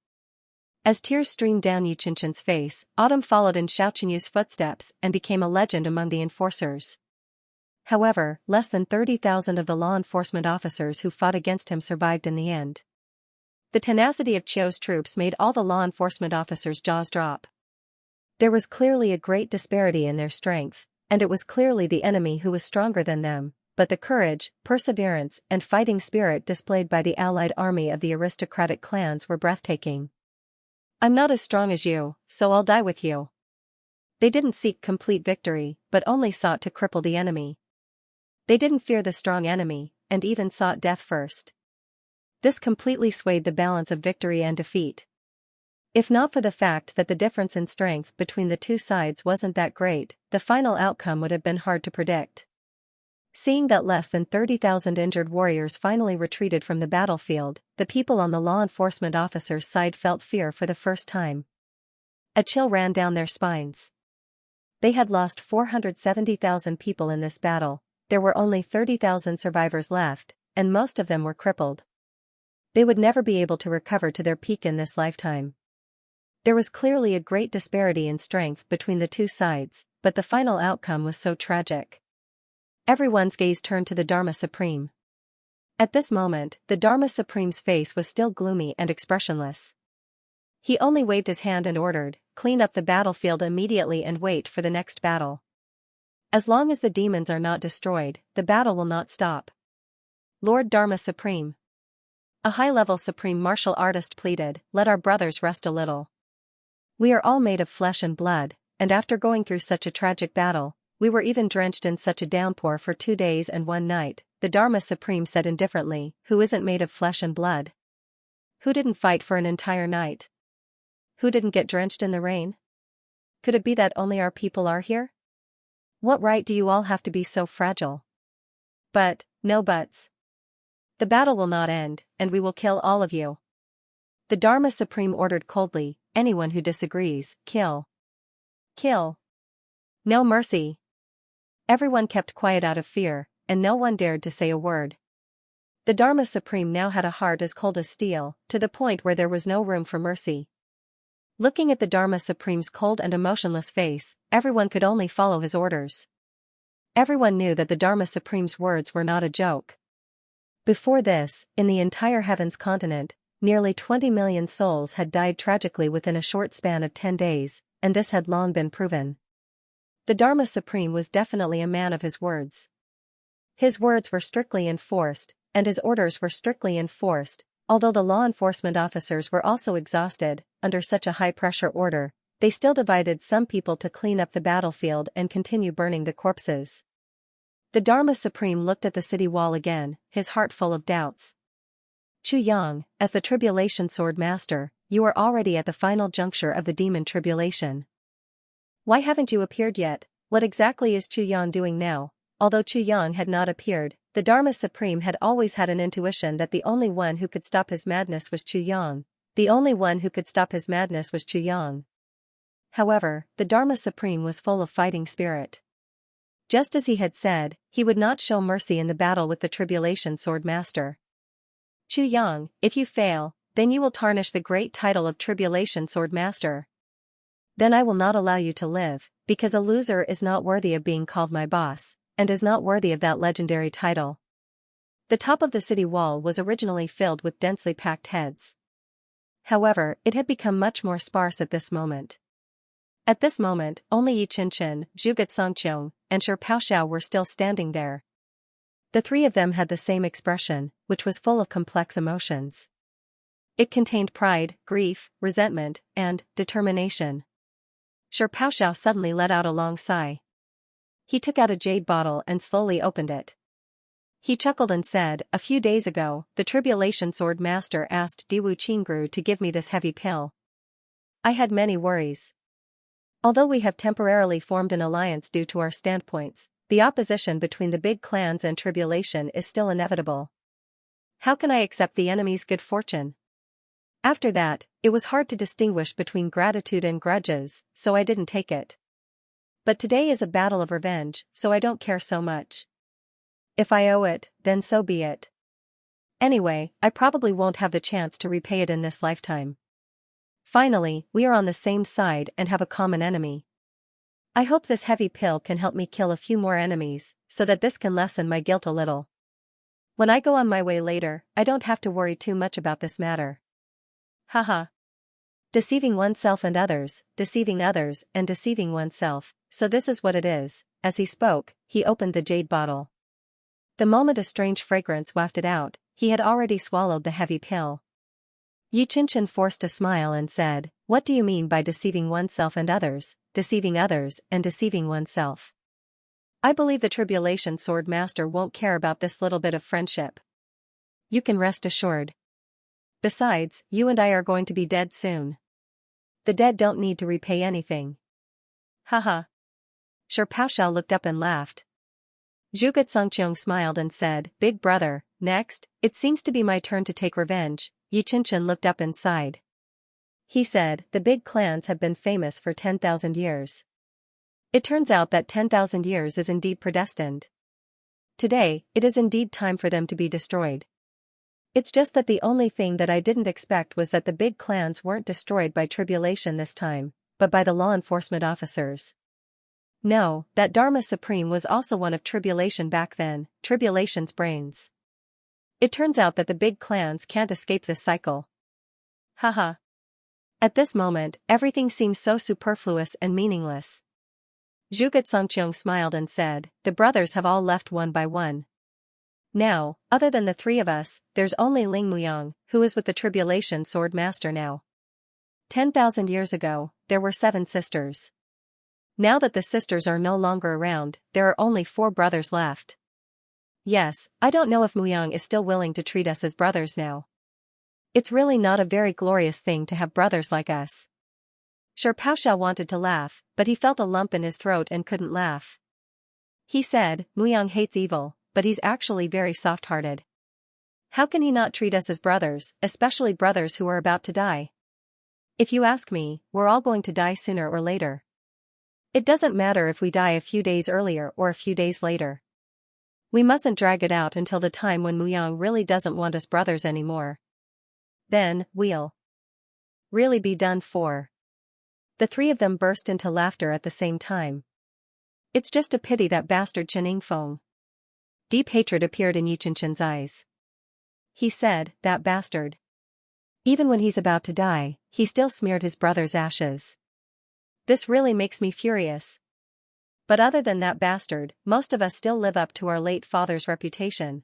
As tears streamed down Xianxia's face, Autumn followed in Xiaoqinyu's footsteps and became a legend among the enforcers. However, less than 30,000 of the law enforcement officers who fought against him survived in the end. The tenacity of Qiu's troops made all the law enforcement officers' jaws drop. There was clearly a great disparity in their strength, and it was clearly the enemy who was stronger than them, but the courage, perseverance, and fighting spirit displayed by the allied army of the aristocratic clans were breathtaking. "I'm not as strong as you, so I'll die with you." They didn't seek complete victory, but only sought to cripple the enemy. They didn't fear the strong enemy, and even sought death first. This completely swayed the balance of victory and defeat. If not for the fact that the difference in strength between the two sides wasn't that great, the final outcome would have been hard to predict. Seeing that less than 30,000 injured warriors finally retreated from the battlefield, the people on the law enforcement officers' side felt fear for the first time. A chill ran down their spines. They had lost 470,000 people in this battle. There were only 30,000 survivors left, and most of them were crippled. They would never be able to recover to their peak in this lifetime. There was clearly a great disparity in strength between the two sides, but the final outcome was so tragic. Everyone's gaze turned to the Dharma Supreme. At this moment, the Dharma Supreme's face was still gloomy and expressionless. He only waved his hand and ordered, "Clean up the battlefield immediately and wait for the next battle. As long as the demons are not destroyed, the battle will not stop." "Lord Dharma Supreme," a high-level supreme martial artist pleaded, "let our brothers rest a little. We are all made of flesh and blood, and after going through such a tragic battle, we were even drenched in such a downpour for 2 days and 1 night, the Dharma Supreme said indifferently, "Who isn't made of flesh and blood? Who didn't fight for an entire night? Who didn't get drenched in the rain? Could it be that only our people are here? What right do you all have to be so fragile? But, no buts. The battle will not end, and we will kill all of you." The Dharma Supreme ordered coldly, "Anyone who disagrees, kill. Kill. No mercy." Everyone kept quiet out of fear, and no one dared to say a word. The Dharma Supreme now had a heart as cold as steel, to the point where there was no room for mercy. Looking at the Dharma Supreme's cold and emotionless face, everyone could only follow his orders. Everyone knew that the Dharma Supreme's words were not a joke. Before this, in the entire Heavens continent, nearly 20 million souls had died tragically within a short span of 10 days, and this had long been proven. The Dharma Supreme was definitely a man of his words. His words were strictly enforced, and his orders were strictly enforced. Although the law enforcement officers were also exhausted, under such a high-pressure order, they still divided some people to clean up the battlefield and continue burning the corpses. The Dharma Supreme looked at the city wall again, his heart full of doubts. "Xianxia, as the Tribulation Sword Master, you are already at the final juncture of the demon tribulation. Why haven't you appeared yet? What exactly is Xianxia doing now?" Although Xianxia had not appeared, the Dharma Supreme had always had an intuition that the only one who could stop his madness was Xianxia. The only one who could stop his madness was Xianxia. However, the Dharma Supreme was full of fighting spirit. Just as he had said, he would not show mercy in the battle with the Tribulation Sword Master. Chu Yang, if you fail, then you will tarnish the great title of Tribulation Sword Master. Then I will not allow you to live, because a loser is not worthy of being called my boss, and is not worthy of that legendary title. The top of the city wall was originally filled with densely packed heads. However, it had become much more sparse at this moment. At this moment, only Xianxia, Zhuge Xianxiong, and Shi Paoxiao were still standing there. The three of them had the same expression, which was full of complex emotions. It contained pride, grief, resentment, and determination. Shi Paoxiao suddenly let out a long sigh. He took out a jade bottle and slowly opened it. He chuckled and said, "A few days ago, the Tribulation Sword Master asked Diwu Qingru to give me this heavy pill. I had many worries. Although we have temporarily formed an alliance due to our standpoints, the opposition between the big clans and tribulation is still inevitable. How can I accept the enemy's good fortune?" After that, it was hard to distinguish between gratitude and grudges, so I didn't take it. But today is a battle of revenge, so I don't care so much. If I owe it, then so be it. Anyway, I probably won't have the chance to repay it in this lifetime. Finally, we are on the same side and have a common enemy. I hope this heavy pill can help me kill a few more enemies, so that this can lessen my guilt a little. When I go on my way later, I don't have to worry too much about this matter. Haha. Deceiving oneself and others, deceiving others and deceiving oneself, so this is what it is. As he spoke, he opened the jade bottle. The moment a strange fragrance wafted out, he had already swallowed the heavy pill. Xianxia forced a smile and said, "What do you mean by deceiving oneself and others, deceiving others and deceiving oneself? I believe the Tribulation Sword Master won't care about this little bit of friendship. You can rest assured. Besides, you and I are going to be dead soon. The dead don't need to repay anything." Haha. Shi Paoxiao looked up and laughed. Zhuge Xianxiong smiled and said, "Big brother, next, it seems to be my turn to take revenge." Xianxia looked up and sighed. He said, "The big clans have been famous for 10,000 years. It turns out that 10,000 years is indeed predestined. Today, it is indeed time for them to be destroyed. It's just that the only thing that I didn't expect was that the big clans weren't destroyed by tribulation this time, but by the law enforcement officers. No, that Dharma Supreme was also one of tribulation back then, tribulation's brains. It turns out that the big clans can't escape this cycle. Haha. At this moment, everything seems so superfluous and meaningless." Zhuge Xianxiong smiled and said, "The brothers have all left one by one. Now, other than the three of us, there's only Ling Muyang, who is with the Tribulation Sword Master now. 10,000 years ago, there were 7 sisters. Now that the sisters are no longer around, there are only 4 brothers left. Yes, I don't know if Muyang is still willing to treat us as brothers now. It's really not a very glorious thing to have brothers like us." Shi Paoxiao wanted to laugh, but he felt a lump in his throat and couldn't laugh. He said, "Muyang hates evil, but he's actually very soft-hearted. How can he not treat us as brothers, especially brothers who are about to die? If you ask me, we're all going to die sooner or later. It doesn't matter if we die a few days earlier or a few days later. We mustn't drag it out until the time when Muyang really doesn't want us brothers anymore. Then, we'll really be done for." The three of them burst into laughter at the same time. "It's just a pity that bastard Chen Yingfeng." Deep hatred appeared in Xianxia's eyes. He said, "That bastard. Even when he's about to die, he still smeared his brother's ashes. This really makes me furious. But other than that bastard, most of us still live up to our late father's reputation."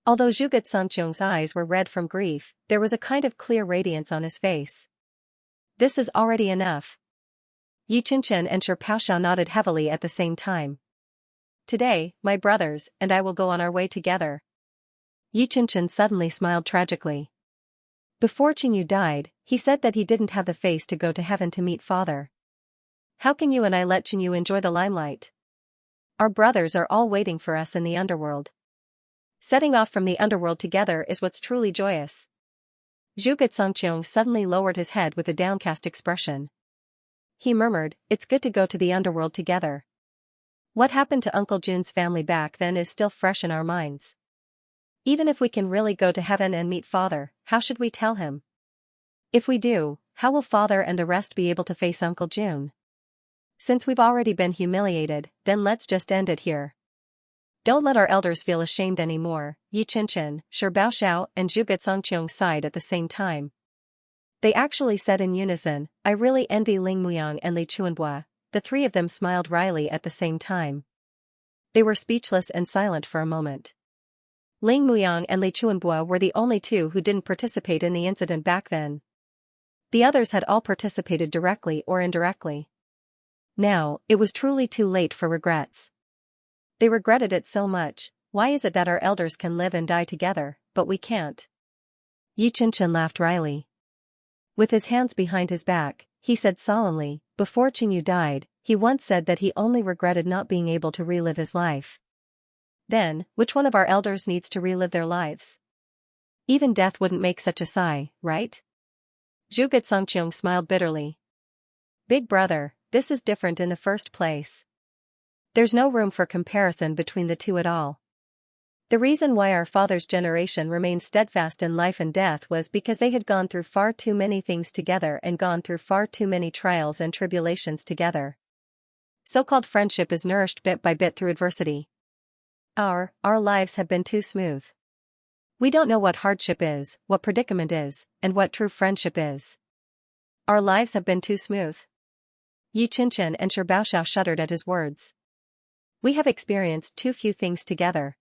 Although Zhuge Xianxiong's eyes were red from grief, there was a kind of clear radiance on his face. "This is already enough." Xianxia and Shi Paoxiao nodded heavily at the same time. "Today, my brothers and I will go on our way together." Xianxia suddenly smiled tragically. Before Qingyu died, he said that he didn't have the face to go to heaven to meet father. How can you and I let Qingyu enjoy the limelight? Our brothers are all waiting for us in the underworld. Setting off from the underworld together is what's truly joyous. Zhuge Xianxiong suddenly lowered his head with a downcast expression. He murmured, "It's good to go to the underworld together." What happened to Uncle Jun's family back then is still fresh in our minds. Even if we can really go to heaven and meet Father, how should we tell him? If we do, how will Father and the rest be able to face Uncle Jun? Since we've already been humiliated, then let's just end it here. Don't let our elders feel ashamed anymore, Yi Qianqian, Shi Baoxiao and Zhuge Songqiong sighed at the same time. They actually said in unison, I really envy Ling Muyang and Li Chuanbua. The three of them smiled wryly at the same time. They were speechless and silent for a moment. Ling Muyang and Li Chuanbua were the only two who didn't participate in the incident back then. The others had all participated directly or indirectly. Now, it was truly too late for regrets. They regretted it so much. Why is it that our elders can live and die together, but we can't? Yi Qianqian laughed wryly. With his hands behind his back, he said solemnly, before Qingyu died, he once said that he only regretted not being able to relive his life. Then, which one of our elders needs to relive their lives? Even death wouldn't make such a sigh, right? Zhuge Songqiong smiled bitterly. Big brother, this is different in the first place. There's no room for comparison between the two at all. The reason why our father's generation remained steadfast in life and death was because they had gone through far too many things together and gone through far too many trials and tribulations together. So-called friendship is nourished bit by bit through adversity. Our lives have been too smooth. We don't know what hardship is, what predicament is, and what true friendship is. Our lives have been too smooth. Yi Qianqian and Shi Baoxiao shuddered at his words. We have experienced too few things together.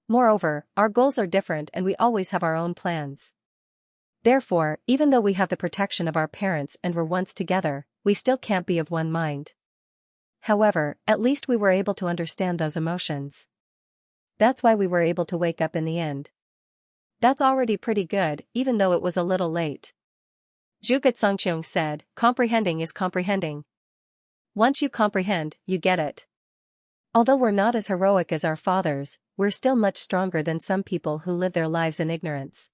Moreover, our goals are different and we always have our own plans. Therefore, even though we have the protection of our parents and were once together, we still can't be of one mind. However, at least we were able to understand those emotions. That's why we were able to wake up in the end. That's already pretty good, even though it was a little late. Zhuge Songqiong said, comprehending is comprehending. Once you comprehend, you get it. Although we're not as heroic as our fathers, we're still much stronger than some people who live their lives in ignorance.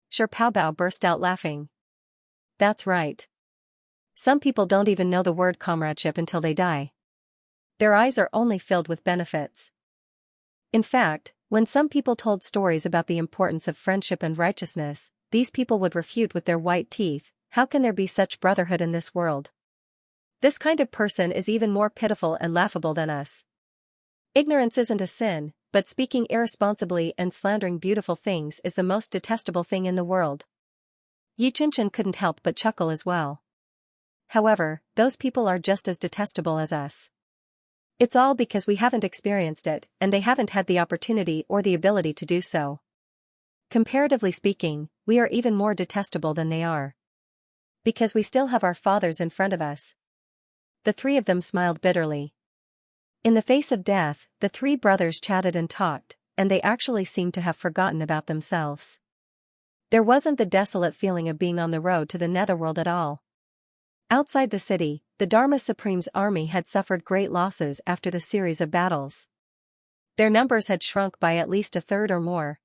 Shi Baoxiao burst out laughing. That's right. Some people don't even know the word comradeship until they die. Their eyes are only filled with benefits. In fact, when some people told stories about the importance of friendship and righteousness, these people would refute with their white teeth, how can there be such brotherhood in this world? This kind of person is even more pitiful and laughable than us. Ignorance isn't a sin, but speaking irresponsibly and slandering beautiful things is the most detestable thing in the world. Yi Qianqian couldn't help but chuckle as well. However, those people are just as detestable as us. It's all because we haven't experienced it, and they haven't had the opportunity or the ability to do so. Comparatively speaking, we are even more detestable than they are. Because we still have our fathers in front of us. The three of them smiled bitterly. In the face of death, the three brothers chatted and talked, and they actually seemed to have forgotten about themselves. There wasn't the desolate feeling of being on the road to the netherworld at all. Outside the city, the Dharma Supreme's army had suffered great losses after the series of battles. Their numbers had shrunk by at least a third or more.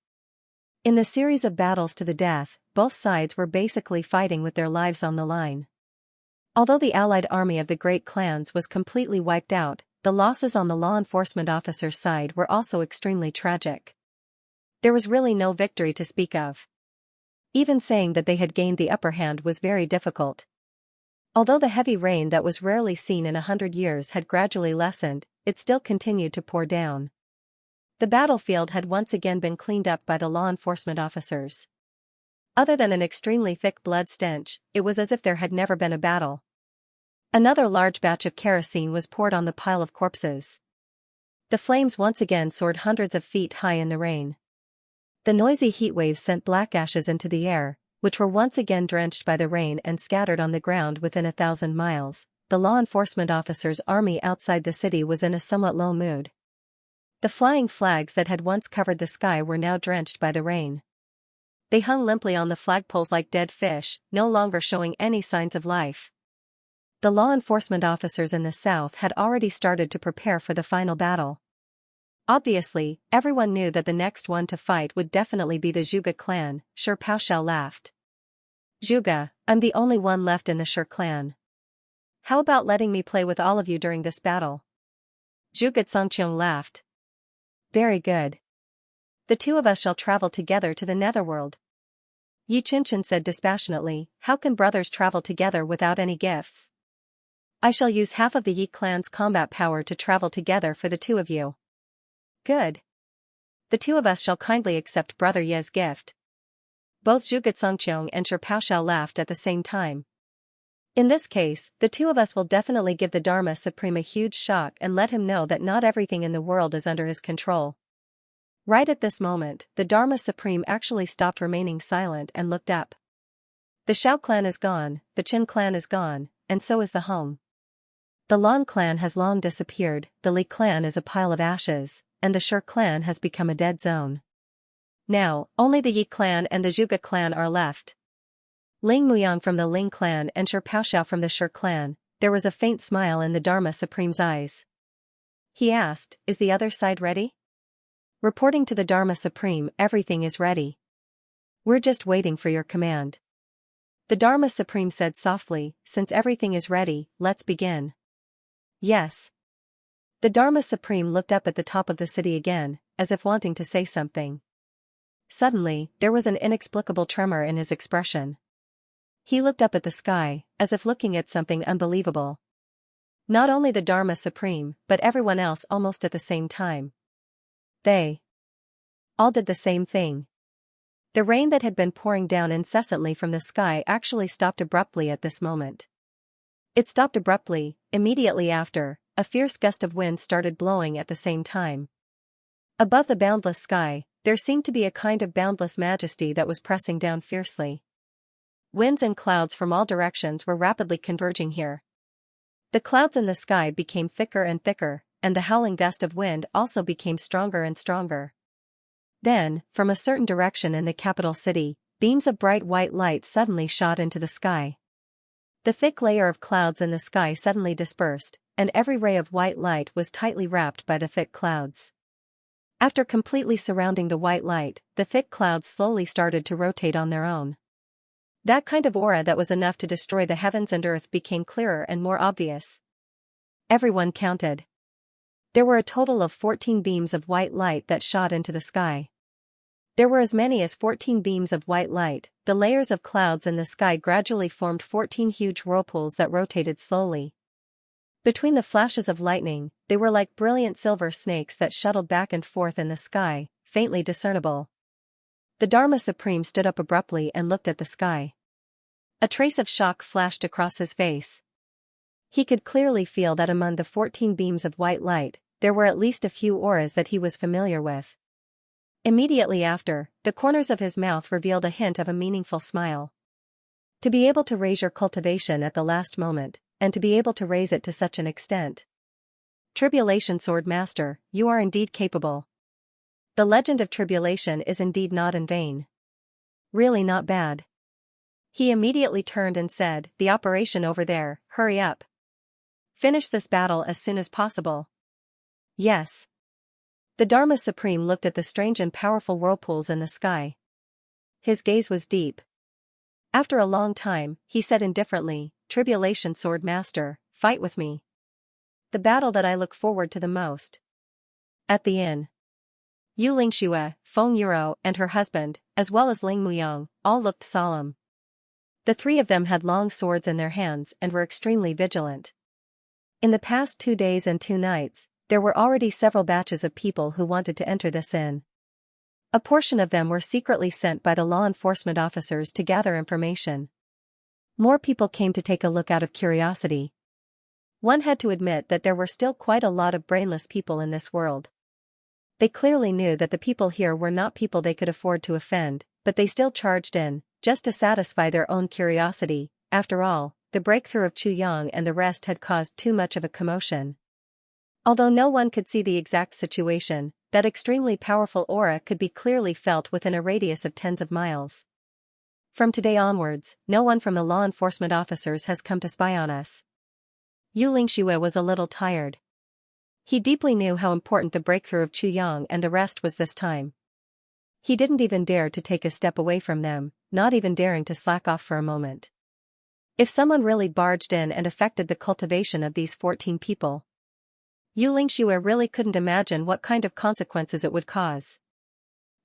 In the series of battles to the death, both sides were basically fighting with their lives on the line. Although the allied army of the great clans was completely wiped out, the losses on the law enforcement officers' side were also extremely tragic. There was really no victory to speak of. Even saying that they had gained the upper hand was very difficult. Although the heavy rain that was rarely seen in 100 years had gradually lessened, it still continued to pour down. The battlefield had once again been cleaned up by the law enforcement officers. Other than an extremely thick blood stench, it was as if there had never been a battle. Another large batch of kerosene was poured on the pile of corpses. The flames once again soared hundreds of feet high in the rain. The noisy heat waves sent black ashes into the air, which were once again drenched by the rain and scattered on the ground within 1,000 miles. The law enforcement officers' army outside the city was in a somewhat low mood. The flying flags that had once covered the sky were now drenched by the rain. They hung limply on the flagpoles like dead fish, no longer showing any signs of life. The law enforcement officers in the south had already started to prepare for the final battle. Obviously, everyone knew that the next one to fight would definitely be the Zhuge clan. Shi Baoxiao laughed. Zhuge, I'm the only one left in the Shi clan. How about letting me play with all of you during this battle? Zhuge Xianxia laughed. Very good. The two of us shall travel together to the netherworld. Yi Qinshan said dispassionately, how can brothers travel together without any gifts? I shall use half of the Yi clan's combat power to travel together for the two of you. Good. The two of us shall kindly accept Brother Ye's gift. Both Zhuge Xianxiong and Shi Paoxiao laughed at the same time. In this case, the two of us will definitely give the Dharma Supreme a huge shock and let him know that not everything in the world is under his control. Right at this moment, the Dharma Supreme actually stopped remaining silent and looked up. The Shao clan is gone, the Qin clan is gone, and so is the home. The Lan clan has long disappeared, the Li clan is a pile of ashes, and the Shi clan has become a dead zone. Now, only the Yi clan and the Zhuge clan are left. Ling Muyang from the Ling clan and Shi Paoxiao from the Shi clan, there was a faint smile in the Dharma Supreme's eyes. He asked, is the other side ready? Reporting to the Dharma Supreme, everything is ready. We're just waiting for your command. The Dharma Supreme said softly, since everything is ready, let's begin. Yes. The Dharma Supreme looked up at the top of the city again, as if wanting to say something. Suddenly, there was an inexplicable tremor in his expression. He looked up at the sky, as if looking at something unbelievable. Not only the Dharma Supreme, but everyone else almost at the same time. They all did the same thing. The rain that had been pouring down incessantly from the sky actually stopped abruptly at this moment. It stopped abruptly. Immediately after, a fierce gust of wind started blowing at the same time. Above the boundless sky, there seemed to be a kind of boundless majesty that was pressing down fiercely. Winds and clouds from all directions were rapidly converging here. The clouds in the sky became thicker and thicker, and the howling gust of wind also became stronger and stronger. Then, from a certain direction in the capital city, beams of bright white light suddenly shot into the sky. The thick layer of clouds in the sky suddenly dispersed, and every ray of white light was tightly wrapped by the thick clouds. After completely surrounding the white light, the thick clouds slowly started to rotate on their own. That kind of aura that was enough to destroy the heavens and earth became clearer and more obvious. Everyone counted. There were a total of 14 beams of white light that shot into the sky. There were as many as 14 beams of white light. The layers of clouds in the sky gradually formed 14 huge whirlpools that rotated slowly. Between the flashes of lightning, they were like brilliant silver snakes that shuttled back and forth in the sky, faintly discernible. The Dharma Supreme stood up abruptly and looked at the sky. A trace of shock flashed across his face. He could clearly feel that among the 14 beams of white light, there were at least a few auras that he was familiar with. Immediately after, the corners of his mouth revealed a hint of a meaningful smile. To be able to raise your cultivation at the last moment, and to be able to raise it to such an extent. Tribulation Sword Master, you are indeed capable. The legend of tribulation is indeed not in vain. Really not bad. He immediately turned and said, the operation over there, hurry up. Finish this battle as soon as possible. Yes. The Dharma Supreme looked at the strange and powerful whirlpools in the sky. His gaze was deep. After a long time, he said indifferently, Tribulation Sword Master, fight with me. The battle that I look forward to the most. At the inn. Yu Lingxue, Feng Yuro, and her husband, as well as Ling Muyang, all looked solemn. The three of them had long swords in their hands and were extremely vigilant. In the past 2 days and 2 nights, there were already several batches of people who wanted to enter this inn. A portion of them were secretly sent by the law enforcement officers to gather information. More people came to take a look out of curiosity. One had to admit that there were still quite a lot of brainless people in this world. They clearly knew that the people here were not people they could afford to offend, but they still charged in, just to satisfy their own curiosity. After all, the breakthrough of Chu Yang and the rest had caused too much of a commotion. Although no one could see the exact situation, that extremely powerful aura could be clearly felt within a radius of tens of miles. From today onwards, no one from the law enforcement officers has come to spy on us. Yu Lingxue was a little tired. He deeply knew how important the breakthrough of Chu Yang and the rest was this time. He didn't even dare to take a step away from them, not even daring to slack off for a moment. If someone really barged in and affected the cultivation of these 14 people, Yu Lingxue really couldn't imagine what kind of consequences it would cause.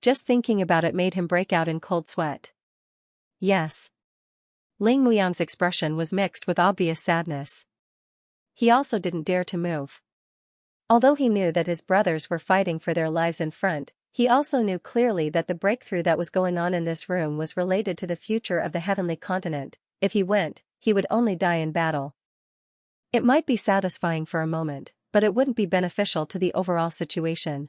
Just thinking about it made him break out in cold sweat. Yes. Ling Muyang's expression was mixed with obvious sadness. He also didn't dare to move. Although he knew that his brothers were fighting for their lives in front, he also knew clearly that the breakthrough that was going on in this room was related to the future of the heavenly continent. If he went, he would only die in battle. It might be satisfying for a moment, but it wouldn't be beneficial to the overall situation.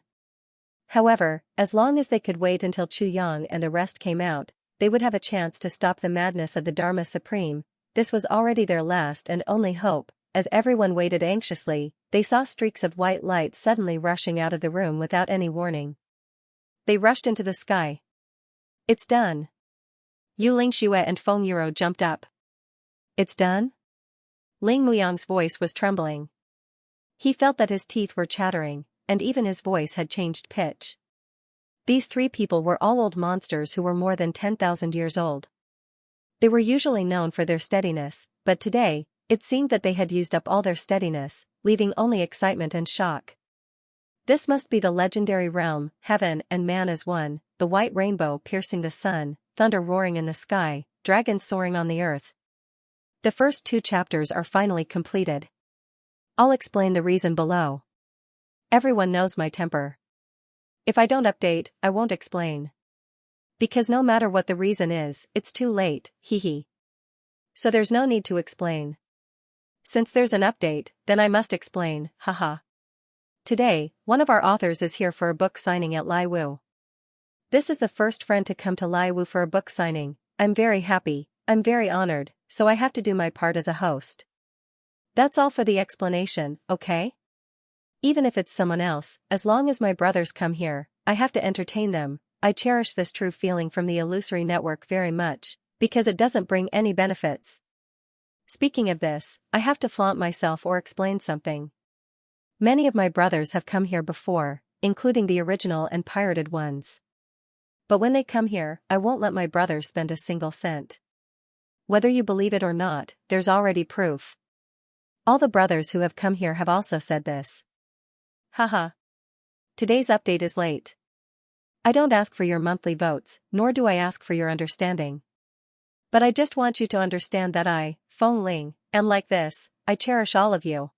However, as long as they could wait until Chu Yang and the rest came out, they would have a chance to stop the madness of the Dharma Supreme. This was already their last and only hope. As everyone waited anxiously, they saw streaks of white light suddenly rushing out of the room without any warning. They rushed into the sky. It's done. Yu Lingxue and Feng Yuro jumped up. It's done? Ling Muyang's voice was trembling. He felt that his teeth were chattering, and even his voice had changed pitch. These three people were all old monsters who were more than 10,000 years old. They were usually known for their steadiness, but today, it seemed that they had used up all their steadiness, leaving only excitement and shock. This must be the legendary realm, heaven and man as one, the white rainbow piercing the sun, thunder roaring in the sky, dragons soaring on the earth. The first 2 chapters are finally completed. I'll explain the reason below. Everyone knows my temper. If I don't update, I won't explain. Because no matter what the reason is, it's too late, hee. So there's no need to explain. Since there's an update, then I must explain, haha. Today, one of our authors is here for a book signing at Lai Wu. This is the first friend to come to Lai Wu for a book signing. I'm very happy, I'm very honored, so I have to do my part as a host. That's all for the explanation, okay? Even if it's someone else, as long as my brothers come here, I have to entertain them. I cherish this true feeling from the illusory network very much, because it doesn't bring any benefits. Speaking of this, I have to flaunt myself or explain something. Many of my brothers have come here before, including the original and pirated ones. But when they come here, I won't let my brothers spend a single cent. Whether you believe it or not, there's already proof. All the brothers who have come here have also said this. Haha. Today's update is late. I don't ask for your monthly votes, nor do I ask for your understanding. But I just want you to understand that I, Feng Ling, am like this. I cherish all of you.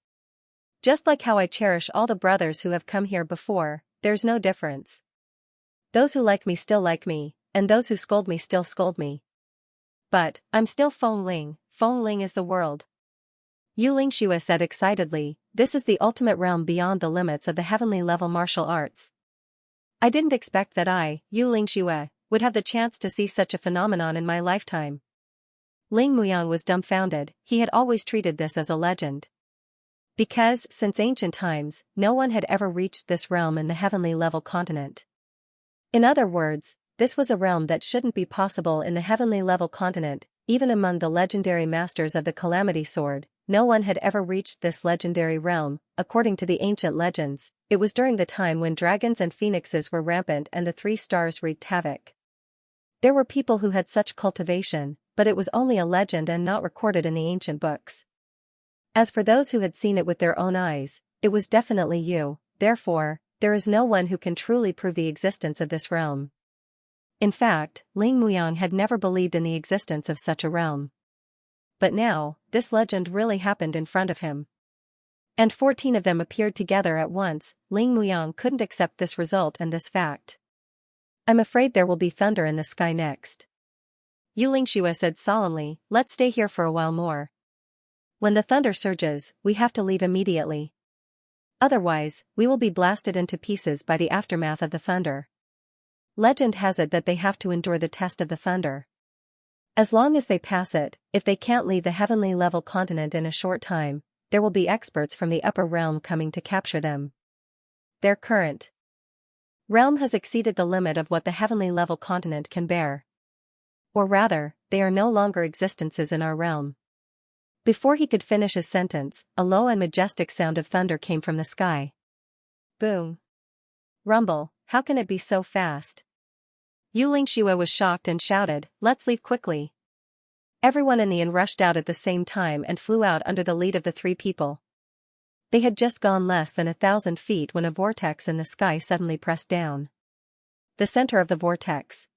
Just like how I cherish all the brothers who have come here before, there's no difference. Those who like me still like me, and those who scold me still scold me. But, I'm still Feng Ling is the world. Yu Lingxue said excitedly, this is the ultimate realm beyond the limits of the heavenly level martial arts. I didn't expect that I, Yu Lingxue, would have the chance to see such a phenomenon in my lifetime. Ling Muyang was dumbfounded. He had always treated this as a legend. Because, since ancient times, no one had ever reached this realm in the heavenly level continent. In other words, this was a realm that shouldn't be possible in the heavenly level continent, even among the legendary masters of the Calamity Sword. No one had ever reached this legendary realm. According to the ancient legends, it was during the time when dragons and phoenixes were rampant and the 3 stars wreaked havoc. There were people who had such cultivation, but it was only a legend and not recorded in the ancient books. As for those who had seen it with their own eyes, it was definitely you. Therefore, there is no one who can truly prove the existence of this realm. In fact, Ling Muyang had never believed in the existence of such a realm. But now, this legend really happened in front of him. And 14 of them appeared together at once. Ling Muyang couldn't accept this result and this fact. I'm afraid there will be thunder in the sky next. Yu Lingxue said solemnly, let's stay here for a while more. When the thunder surges, we have to leave immediately. Otherwise, we will be blasted into pieces by the aftermath of the thunder. Legend has it that they have to endure the test of the thunder. As long as they pass it, if they can't leave the heavenly level continent in a short time, there will be experts from the upper realm coming to capture them. Their current realm has exceeded the limit of what the heavenly level continent can bear. Or rather, they are no longer existences in our realm. Before he could finish his sentence, a low and majestic sound of thunder came from the sky. Boom. Rumble, how can it be so fast? Yu Lingxue was shocked and shouted, let's leave quickly. Everyone in the inn rushed out at the same time and flew out under the lead of the 3 people. They had just gone less than 1,000 feet when a vortex in the sky suddenly pressed down. The center of the vortex.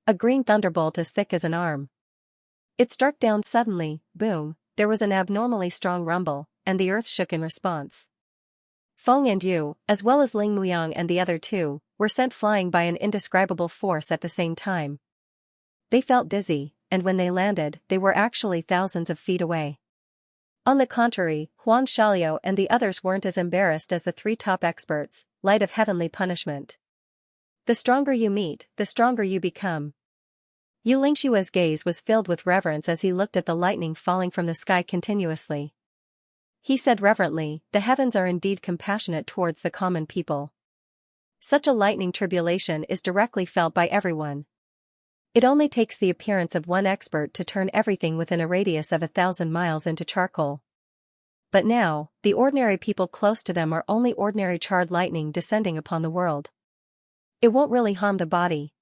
A green thunderbolt as thick as an arm. It struck down suddenly, boom, there was an abnormally strong rumble, and the earth shook in response. Feng and Yu, as well as Ling Muyang and the other two, were sent flying by an indescribable force at the same time. They felt dizzy, and when they landed, they were actually thousands of feet away. On the contrary, Huang Xiaoliu and the others weren't as embarrassed as the three top experts, light of heavenly punishment. The stronger you meet, the stronger you become. Yu Lingshua's gaze was filled with reverence as he looked at the lightning falling from the sky continuously. He said reverently, "The heavens are indeed compassionate towards the common people. Such a lightning tribulation is directly felt by everyone. It only takes the appearance of one expert to turn everything within a radius of 1,000 miles into charcoal. But now, the ordinary people close to them are only ordinary charred lightning descending upon the world. It won't really harm the body."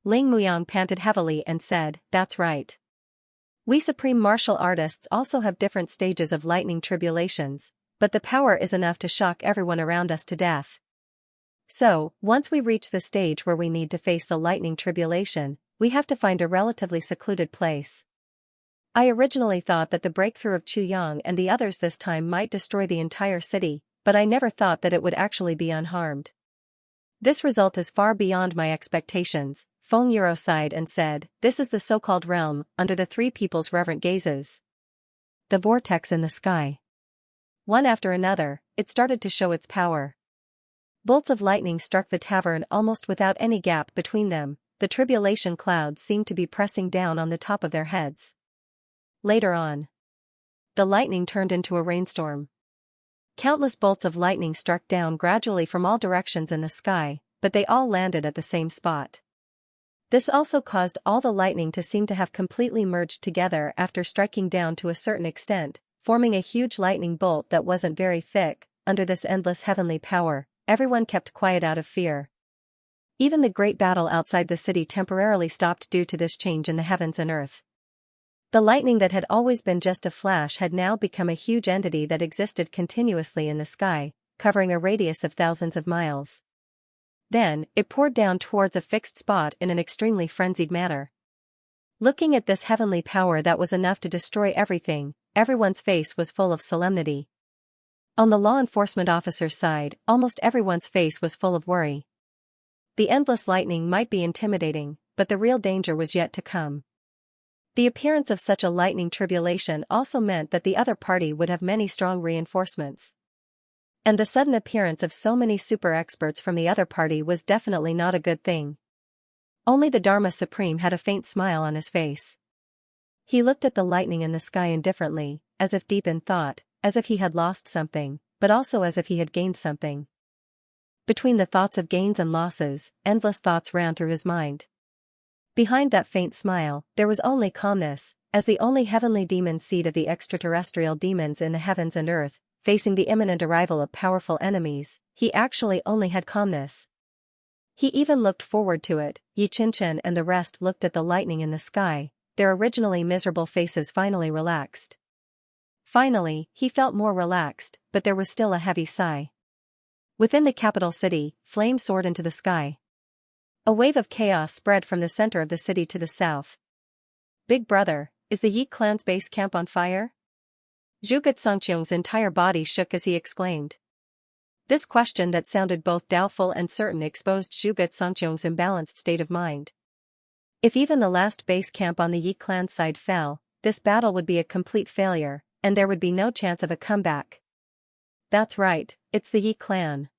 Ling Muyang panted heavily and said, "That's right. We supreme martial artists also have different stages of lightning tribulations, but the power is enough to shock everyone around us to death. So, once we reach the stage where we need to face the lightning tribulation, we have to find a relatively secluded place. I originally thought that the breakthrough of Chu Yang and the others this time might destroy the entire city, but I never thought that it would actually be unharmed. This result is far beyond my expectations." Feng Yuro sighed and said, "This is the so-called realm, under the three people's reverent gazes." The vortex in the sky. One after another, it started to show its power. Bolts of lightning struck the tavern almost without any gap between them. The tribulation clouds seemed to be pressing down on the top of their heads. Later on, the lightning turned into a rainstorm. Countless bolts of lightning struck down gradually from all directions in the sky, but they all landed at the same spot. This also caused all the lightning to seem to have completely merged together after striking down to a certain extent, forming a huge lightning bolt that wasn't very thick. Under this endless heavenly power, everyone kept quiet out of fear. Even the great battle outside the city temporarily stopped due to this change in the heavens and earth. The lightning that had always been just a flash had now become a huge entity that existed continuously in the sky, covering a radius of thousands of miles. Then, it poured down towards a fixed spot in an extremely frenzied manner. Looking at this heavenly power that was enough to destroy everything, everyone's face was full of solemnity. On the law enforcement officer's side, almost everyone's face was full of worry. The endless lightning might be intimidating, but the real danger was yet to come. The appearance of such a lightning tribulation also meant that the other party would have many strong reinforcements. And the sudden appearance of so many super experts from the other party was definitely not a good thing. Only the Dharma Supreme had a faint smile on his face. He looked at the lightning in the sky indifferently, as if deep in thought, as if he had lost something, but also as if he had gained something. Between the thoughts of gains and losses, endless thoughts ran through his mind. Behind that faint smile, there was only calmness, as the only heavenly demon seed of the extraterrestrial demons in the heavens and earth, facing the imminent arrival of powerful enemies, he actually only had calmness. He even looked forward to it. Xianxia and the rest looked at the lightning in the sky, their originally miserable faces finally relaxed. Finally, he felt more relaxed, but there was still a heavy sigh. Within the capital city, flames soared into the sky. A wave of chaos spread from the center of the city to the south. "Big brother, is the Yi clan's base camp on fire?" Zhuge Xianxia's entire body shook as he exclaimed. This question that sounded both doubtful and certain exposed Zhuge Xianxia's imbalanced state of mind. If even the last base camp on the Yi clan side fell, this battle would be a complete failure, and there would be no chance of a comeback. That's right, it's the Yi clan.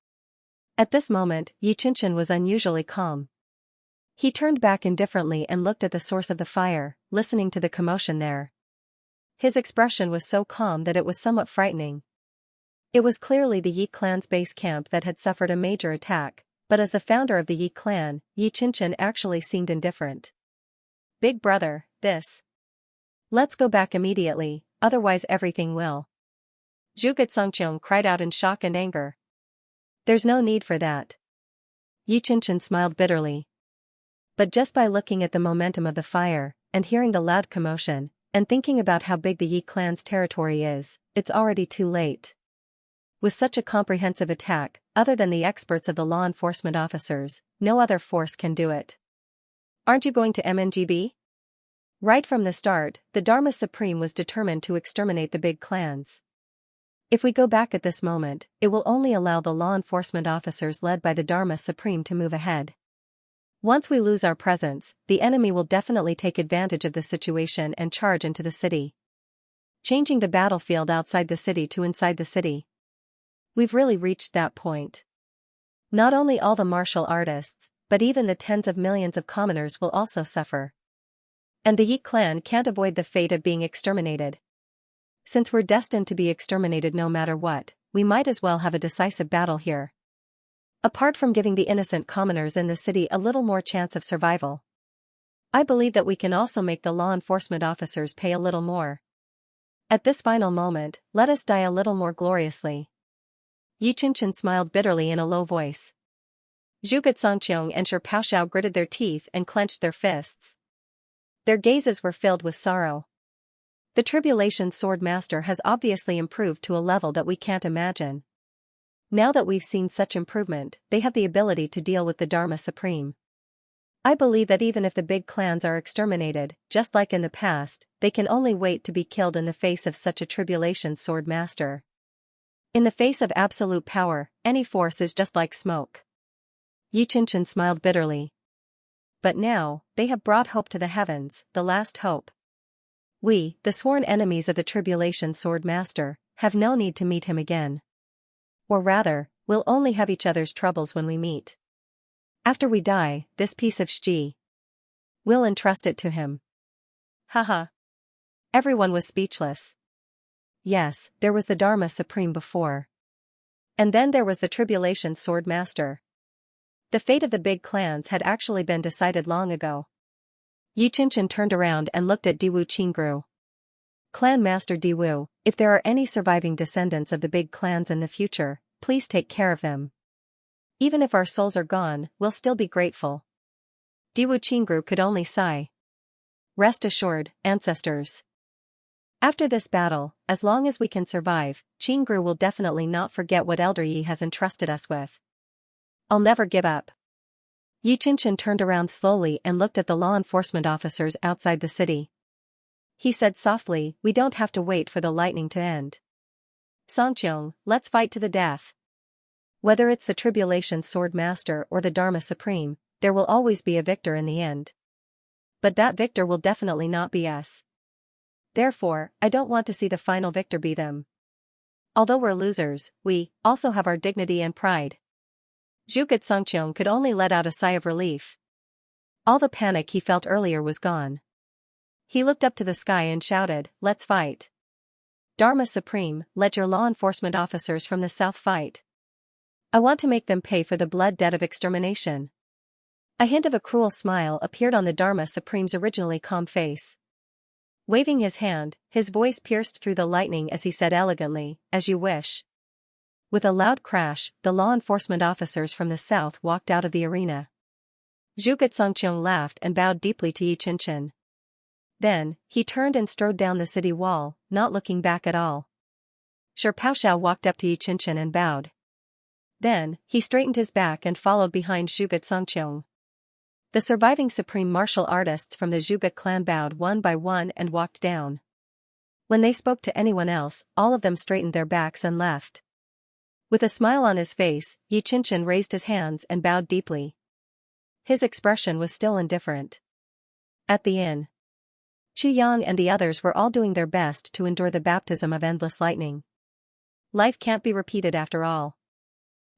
At this moment, Xianxia was unusually calm. He turned back indifferently and looked at the source of the fire, listening to the commotion there. His expression was so calm that it was somewhat frightening. It was clearly the Yi clan's base camp that had suffered a major attack, but as the founder of the Yi clan, Xianxia actually seemed indifferent. "Big brother, this. Let's go back immediately, otherwise everything will." Zhuge Xianxia cried out in shock and anger. "There's no need for that." Xianxia smiled bitterly. But just by looking at the momentum of the fire, and hearing the loud commotion, and thinking about how big the Yi clan's territory is, it's already too late. With such a comprehensive attack, other than the experts of the law enforcement officers, no other force can do it. Aren't you going to MNGB? Right from the start, the Dharma Supreme was determined to exterminate the big clans. If we go back at this moment, it will only allow the law enforcement officers led by the Dharma Supreme to move ahead. Once we lose our presence, the enemy will definitely take advantage of the situation and charge into the city, changing the battlefield outside the city to inside the city. We've really reached that point. Not only all the martial artists, but even the tens of millions of commoners will also suffer. And the Yi clan can't avoid the fate of being exterminated. Since we're destined to be exterminated no matter what, we might as well have a decisive battle here. Apart from giving the innocent commoners in the city a little more chance of survival, I believe that we can also make the law enforcement officers pay a little more. At this final moment, let us die a little more gloriously. Xianxia smiled bitterly in a low voice. Zhuge Xianxiang and Shi Paoxiao gritted their teeth and clenched their fists. Their gazes were filled with sorrow. The Tribulation Sword Master has obviously improved to a level that we can't imagine. Now that we've seen such improvement, they have the ability to deal with the Dharma Supreme. I believe that even if the big clans are exterminated, just like in the past, they can only wait to be killed in the face of such a Tribulation Sword Master. In the face of absolute power, any force is just like smoke. Xianxia smiled bitterly. But now, they have brought hope to the heavens, the last hope. We, the sworn enemies of the Tribulation Sword Master, have no need to meet him again. Or rather, we'll only have each other's troubles when we meet. After we die, this piece of Xi. We'll entrust it to him. Haha. Everyone was speechless. Yes, there was the Dharma Supreme before. And then there was the Tribulation Sword Master. The fate of the big clans had actually been decided long ago. Xianxia turned around and looked at Diwu Qingru. Clan Master Diwu, if there are any surviving descendants of the big clans in the future, please take care of them. Even if our souls are gone, we'll still be grateful. Diwu Qingru could only sigh. Rest assured, ancestors. After this battle, as long as we can survive, Qingru will definitely not forget what Elder Yi has entrusted us with. I'll never give up. Xianxia turned around slowly and looked at the law enforcement officers outside the city. He said softly, we don't have to wait for the lightning to end. Songqiong, let's fight to the death. Whether it's the Tribulation Sword Master or the Dharma Supreme, there will always be a victor in the end. But that victor will definitely not be us. Therefore, I don't want to see the final victor be them. Although we're losers, we also have our dignity and pride. Zhuge Xianxiang could only let out a sigh of relief. All the panic he felt earlier was gone. He looked up to the sky and shouted, let's fight. Dharma Supreme, let your law enforcement officers from the south fight. I want to make them pay for the blood debt of extermination. A hint of a cruel smile appeared on the Dharma Supreme's originally calm face. Waving his hand, his voice pierced through the lightning as he said elegantly, as you wish. With a loud crash, the law enforcement officers from the south walked out of the arena. Zhuge Xianxiang laughed and bowed deeply to Xianxia. Then, he turned and strode down the city wall, not looking back at all. Shi Paoxiao walked up to Xianxia and bowed. Then, he straightened his back and followed behind Zhuge Xianxiang. The surviving supreme martial artists from the Zhuge clan bowed one by one and walked down. When they spoke to anyone else, all of them straightened their backs and left. With a smile on his face, Xianxia raised his hands and bowed deeply. His expression was still indifferent. At the inn, Qu Yang and the others were all doing their best to endure the baptism of endless lightning. Life can't be repeated after all.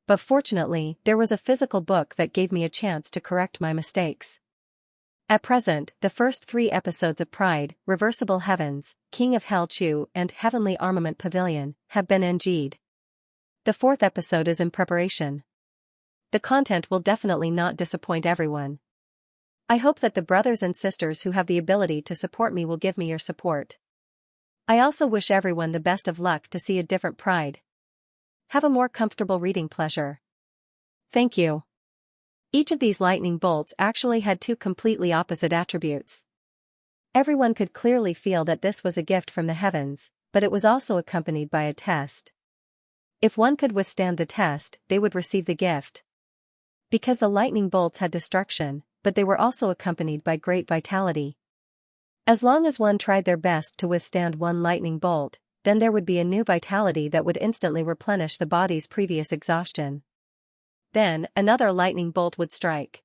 But fortunately, there was a physical book that gave me a chance to correct my mistakes. At present, the first 3 episodes of Pride, Reversible Heavens, King of Hell Chu and Heavenly Armament Pavilion have been NG'd. The 4th episode is in preparation. The content will definitely not disappoint everyone. I hope that the brothers and sisters who have the ability to support me will give me your support. I also wish everyone the best of luck to see a different Pride. Have a more comfortable reading pleasure. Thank you. Each of these lightning bolts actually had 2 completely opposite attributes. Everyone could clearly feel that this was a gift from the heavens, but it was also accompanied by a test. If one could withstand the test, they would receive the gift. Because the lightning bolts had destruction, but they were also accompanied by great vitality. As long as one tried their best to withstand one lightning bolt, then there would be a new vitality that would instantly replenish the body's previous exhaustion. Then, another lightning bolt would strike.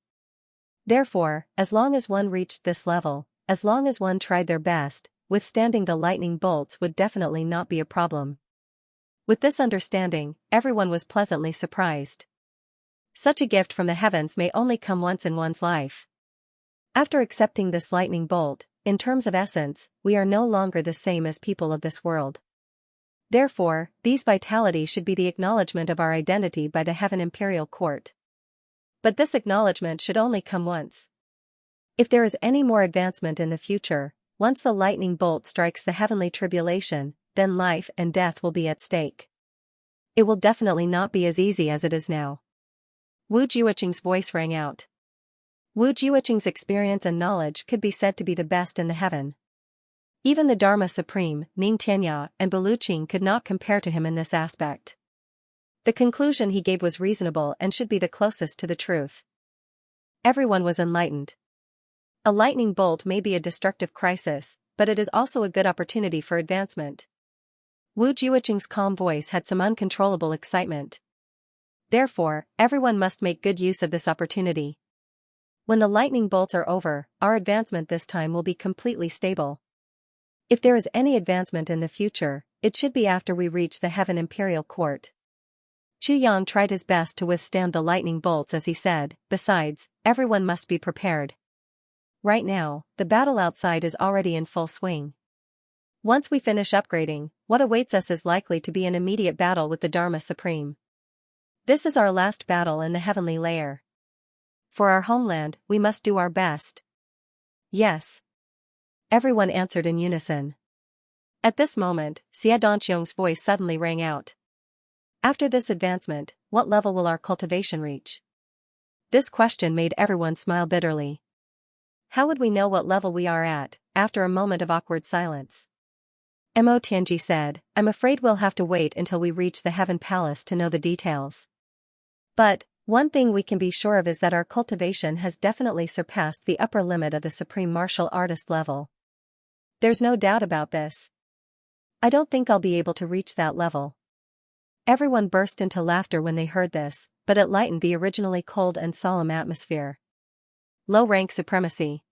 Therefore, as long as one reached this level, as long as one tried their best, withstanding the lightning bolts would definitely not be a problem. With this understanding, everyone was pleasantly surprised. Such a gift from the heavens may only come once in one's life. After accepting this lightning bolt, in terms of essence, we are no longer the same as people of this world. Therefore, these vitality should be the acknowledgement of our identity by the Heaven Imperial Court. But this acknowledgement should only come once. If there is any more advancement in the future, once the lightning bolt strikes the heavenly tribulation, then life and death will be at stake. It will definitely not be as easy as it is now. Wu Jiuqing's voice rang out. Wu Jiuqing's experience and knowledge could be said to be the best in the heaven. Even the Dharma Supreme, Ning Tianya, and Baluqing could not compare to him in this aspect. The conclusion he gave was reasonable and should be the closest to the truth. Everyone was enlightened. A lightning bolt may be a destructive crisis, but it is also a good opportunity for advancement. Wu Jiuqing's calm voice had some uncontrollable excitement. Therefore, everyone must make good use of this opportunity. When the lightning bolts are over, our advancement this time will be completely stable. If there is any advancement in the future, it should be after we reach the Heaven Imperial Court. Qu Yang tried his best to withstand the lightning bolts as he said, besides, everyone must be prepared. Right now, the battle outside is already in full swing. Once we finish upgrading, what awaits us is likely to be an immediate battle with the Dharma Supreme. This is our last battle in the heavenly layer. For our homeland, we must do our best. Yes. Everyone answered in unison. At this moment, Xie Danqiong's voice suddenly rang out. After this advancement, what level will our cultivation reach? This question made everyone smile bitterly. How would we know what level we are at, after a moment of awkward silence? Mo Tianji said, I'm afraid we'll have to wait until we reach the Heaven Palace to know the details. But, one thing we can be sure of is that our cultivation has definitely surpassed the upper limit of the Supreme Martial Artist level. There's no doubt about this. I don't think I'll be able to reach that level. Everyone burst into laughter when they heard this, but it lightened the originally cold and solemn atmosphere. Low-rank supremacy.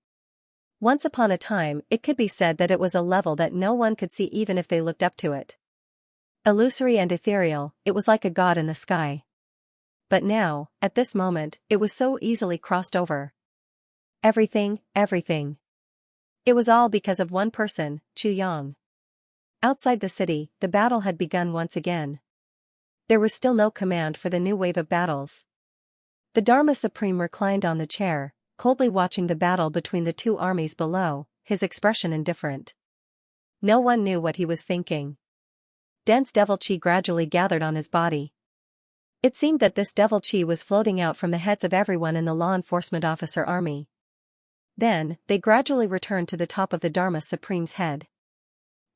Once upon a time, it could be said that it was a level that no one could see even if they looked up to it. Illusory and ethereal, it was like a god in the sky. But now, at this moment, it was so easily crossed over. Everything. It was all because of one person, Qu Yang. Outside the city, the battle had begun once again. There was still no command for the new wave of battles. The Dharma Supreme reclined on the chair, coldly watching the battle between the two armies below, his expression indifferent. No one knew what he was thinking. Dense devil chi gradually gathered on his body. It seemed that this devil chi was floating out from the heads of everyone in the law enforcement officer army. Then, they gradually returned to the top of the Dharma Supreme's head.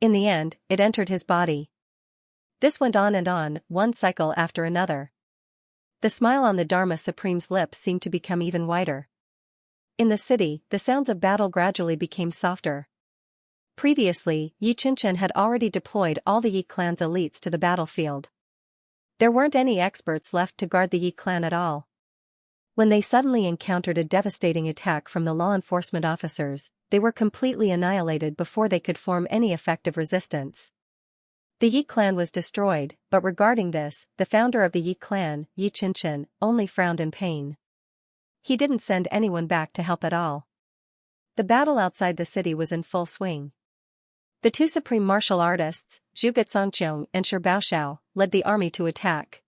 In the end, it entered his body. This went on and on, one cycle after another. The smile on the Dharma Supreme's lips seemed to become even wider. In the city, the sounds of battle gradually became softer. Previously, Yi Qinshen had already deployed all the Yi clan's elites to the battlefield. There weren't any experts left to guard the Yi clan at all. When they suddenly encountered a devastating attack from the law enforcement officers, they were completely annihilated before they could form any effective resistance. The Yi clan was destroyed, but regarding this, the founder of the Yi clan, Yi Qinshen, only frowned in pain. He didn't send anyone back to help at all. The battle outside the city was in full swing. The two supreme martial artists, Zhuge Cangqiong and Shi Baoshao, led the army to attack.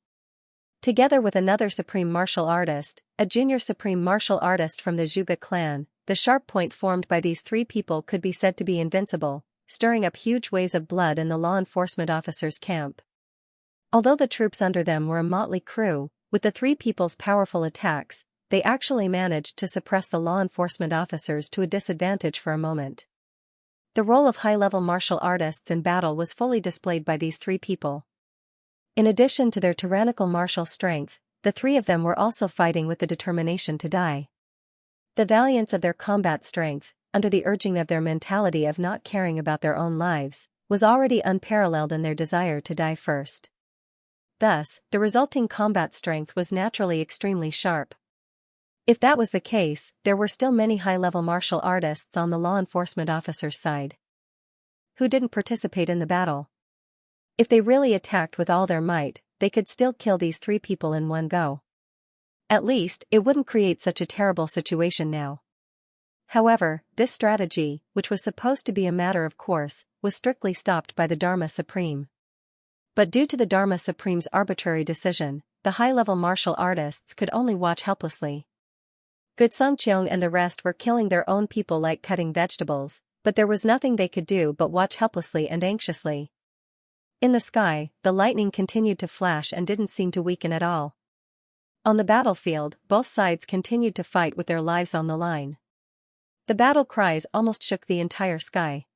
Together with another supreme martial artist, a junior supreme martial artist from the Zhuge clan, the sharp point formed by these three people could be said to be invincible, stirring up huge waves of blood in the law enforcement officers' camp. Although the troops under them were a motley crew, with the three people's powerful attacks, they actually managed to suppress the law enforcement officers to a disadvantage for a moment. The role of high-level martial artists in battle was fully displayed by these three people. In addition to their tyrannical martial strength, the three of them were also fighting with the determination to die. The valiance of their combat strength, under the urging of their mentality of not caring about their own lives, was already unparalleled in their desire to die first. Thus, the resulting combat strength was naturally extremely sharp. If that was the case, there were still many high-level martial artists on the law enforcement officer's side who didn't participate in the battle. If they really attacked with all their might, they could still kill these three people in one go. At least, it wouldn't create such a terrible situation now. However, this strategy, which was supposed to be a matter of course, was strictly stopped by the Dharma Supreme. But due to the Dharma Supreme's arbitrary decision, the high-level martial artists could only watch helplessly. Xianxia and the rest were killing their own people like cutting vegetables, but there was nothing they could do but watch helplessly and anxiously. In the sky, the lightning continued to flash and didn't seem to weaken at all. On the battlefield, both sides continued to fight with their lives on the line. The battle cries almost shook the entire sky.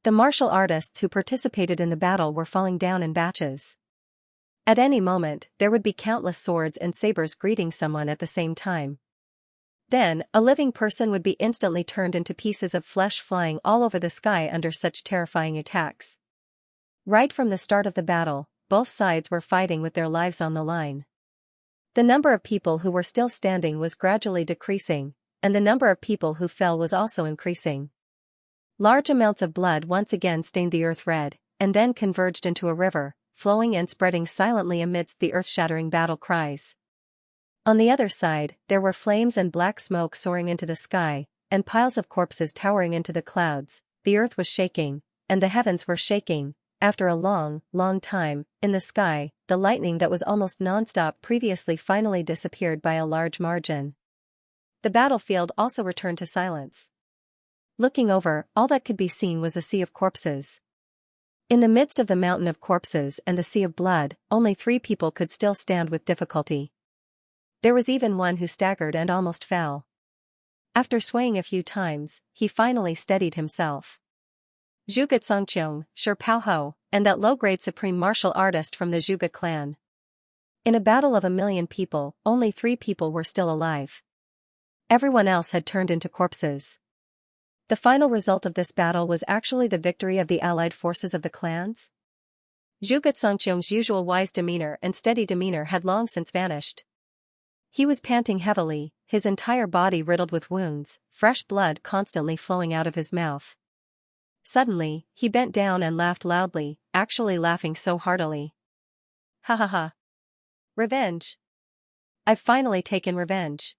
The martial artists who participated in the battle were falling down in batches. At any moment, there would be countless swords and sabers greeting someone at the same time. Then, a living person would be instantly turned into pieces of flesh flying all over the sky under such terrifying attacks. Right from the start of the battle, both sides were fighting with their lives on the line. The number of people who were still standing was gradually decreasing, and the number of people who fell was also increasing. Large amounts of blood once again stained the earth red, and then converged into a river, flowing and spreading silently amidst the earth-shattering battle cries. On the other side, there were flames and black smoke soaring into the sky, and piles of corpses towering into the clouds. The earth was shaking, and the heavens were shaking. After a long, long time, in the sky, the lightning that was almost non-stop previously finally disappeared by a large margin. The battlefield also returned to silence. Looking over, all that could be seen was a sea of corpses. In the midst of the mountain of corpses and the sea of blood, only 3 people could still stand with difficulty. There was even one who staggered and almost fell. After swaying a few times, he finally steadied himself. Zhuge Xianxia, Shi Paohou, and that low-grade supreme martial artist from the Zhuge clan. In a battle of 1,000,000 people, only 3 people were still alive. Everyone else had turned into corpses. The final result of this battle was actually the victory of the allied forces of the clans. Zhuge Xianxia's usual wise demeanor and steady demeanor had long since vanished. He was panting heavily, his entire body riddled with wounds, fresh blood constantly flowing out of his mouth. Suddenly, he bent down and laughed loudly, actually laughing so heartily. Ha ha ha. Revenge. I've finally taken revenge.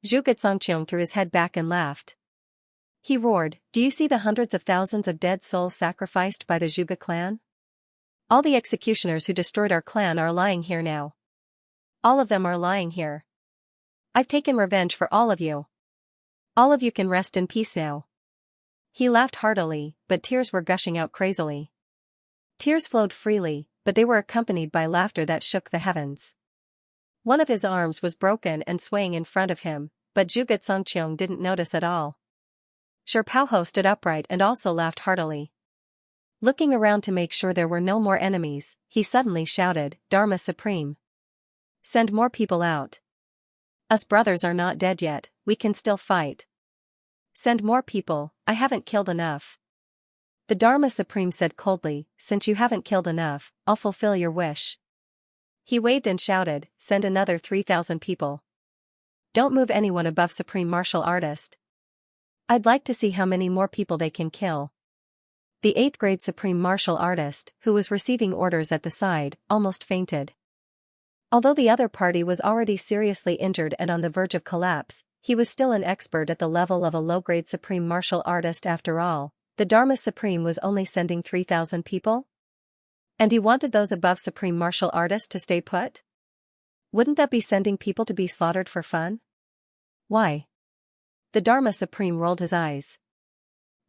Zhuge Xianxia threw his head back and laughed. He roared, "Do you see the hundreds of thousands of dead souls sacrificed by the Zhuge clan? All the executioners who destroyed our clan are lying here now. All of them are lying here. I've taken revenge for all of you. All of you can rest in peace now." He laughed heartily, but tears were gushing out crazily. Tears flowed freely, but they were accompanied by laughter that shook the heavens. One of his arms was broken and swaying in front of him, but Zhuge Xianxia didn't notice at all. Shi Paohou stood upright and also laughed heartily. Looking around to make sure there were no more enemies, he suddenly shouted, "Dharma Supreme! Send more people out. Us brothers are not dead yet, we can still fight. Send more people, I haven't killed enough." The Dharma Supreme said coldly, "Since you haven't killed enough, I'll fulfill your wish." He waved and shouted, "Send another 3,000 people. Don't move anyone above Supreme Martial Artist. I'd like to see how many more people they can kill." The 8th grade Supreme Martial Artist, who was receiving orders at the side, almost fainted. Although the other party was already seriously injured and on the verge of collapse, he was still an expert at the level of a low-grade Supreme Martial Artist after all. The Dharma Supreme was only sending 3,000 people? And he wanted those above Supreme Martial Artist to stay put? Wouldn't that be sending people to be slaughtered for fun? Why? The Dharma Supreme rolled his eyes.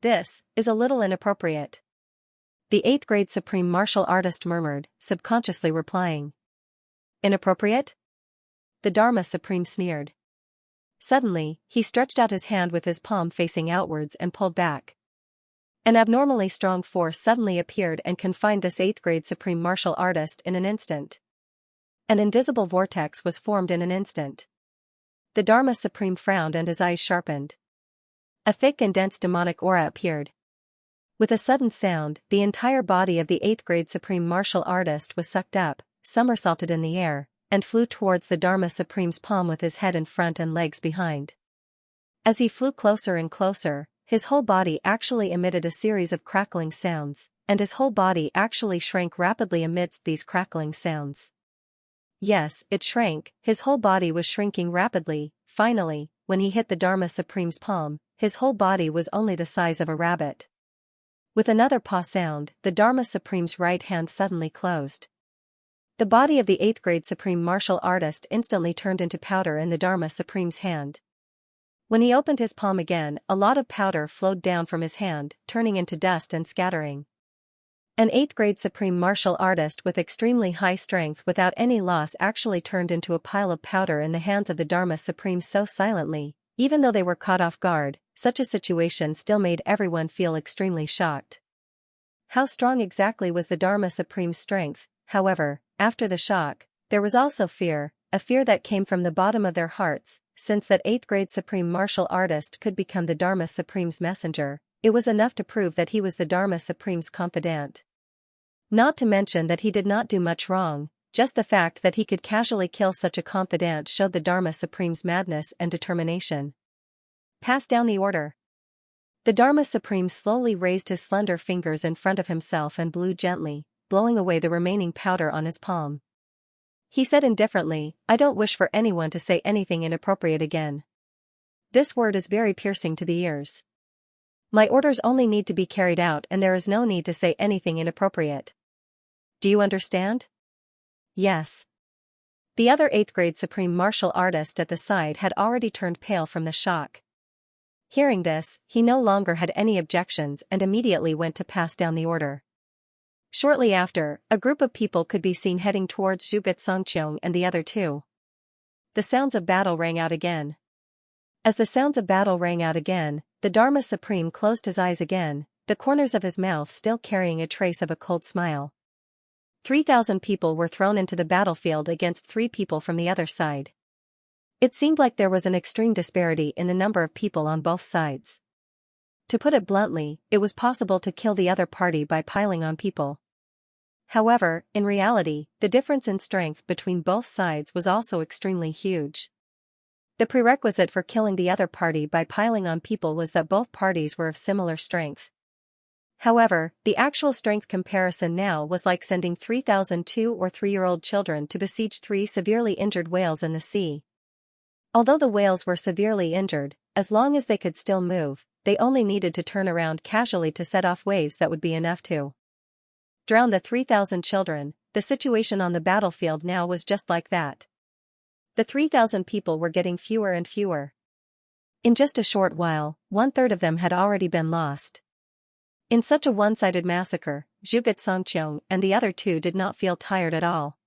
This is a little inappropriate. The 8th grade Supreme Martial Artist murmured, subconsciously replying. Inappropriate? The Dharma Supreme sneered. Suddenly, he stretched out his hand with his palm facing outwards and pulled back. An abnormally strong force suddenly appeared and confined this 8th grade supreme martial artist in an instant. An invisible vortex was formed in an instant. The Dharma Supreme frowned and his eyes sharpened. A thick and dense demonic aura appeared. With a sudden sound, the entire body of the 8th grade supreme martial artist was sucked up, somersaulted in the air, and flew towards the Dharma Supreme's palm with his head in front and legs behind. As he flew closer and closer, his whole body actually emitted a series of crackling sounds, and his whole body actually shrank rapidly amidst these crackling sounds. Yes, it shrank, his whole body was shrinking rapidly. Finally, when he hit the Dharma Supreme's palm, his whole body was only the size of a rabbit. With another paw sound, the Dharma Supreme's right hand suddenly closed. The body of the 8th grade supreme martial artist instantly turned into powder in the Dharma Supreme's hand. When he opened his palm again, a lot of powder flowed down from his hand, turning into dust and scattering. An 8th grade supreme martial artist with extremely high strength without any loss actually turned into a pile of powder in the hands of the Dharma Supreme so silently, even though they were caught off guard. Such a situation still made everyone feel extremely shocked. How strong exactly was the Dharma Supreme's strength? However, after the shock, there was also fear, a fear that came from the bottom of their hearts, since that 8th grade supreme martial artist could become the Dharma Supreme's messenger. It was enough to prove that he was the Dharma Supreme's confidant. Not to mention that he did not do much wrong, just the fact that he could casually kill such a confidant showed the Dharma Supreme's madness and determination. Pass down the order. The Dharma Supreme slowly raised his slender fingers in front of himself and blew gently, blowing away the remaining powder on his palm. He said indifferently, "I don't wish for anyone to say anything inappropriate again. This word is very piercing to the ears. My orders only need to be carried out and there is no need to say anything inappropriate. Do you understand?" Yes. The other 8th grade supreme martial artist at the side had already turned pale from the shock. Hearing this, he no longer had any objections and immediately went to pass down the order. Shortly after, a group of people could be seen heading towards Xianxia and the other two. The sounds of battle rang out again. As the sounds of battle rang out again, the Dharma Supreme closed his eyes again, the corners of his mouth still carrying a trace of a cold smile. 3,000 people were thrown into the battlefield against 3 people from the other side. It seemed like there was an extreme disparity in the number of people on both sides. To put it bluntly, it was possible to kill the other party by piling on people. However, in reality, the difference in strength between both sides was also extremely huge. The prerequisite for killing the other party by piling on people was that both parties were of similar strength. However, the actual strength comparison now was like sending 3,000 2- or 3-year-old children to besiege 3 severely injured whales in the sea. Although the whales were severely injured, as long as they could still move, they only needed to turn around casually to set off waves that would be enough to drown the 3,000 children. The situation on the battlefield now was just like that. The 3,000 people were getting fewer and fewer. In just a short while, 1/3 of them had already been lost. In such a one-sided massacre, Xianxia and the other two did not feel tired at all.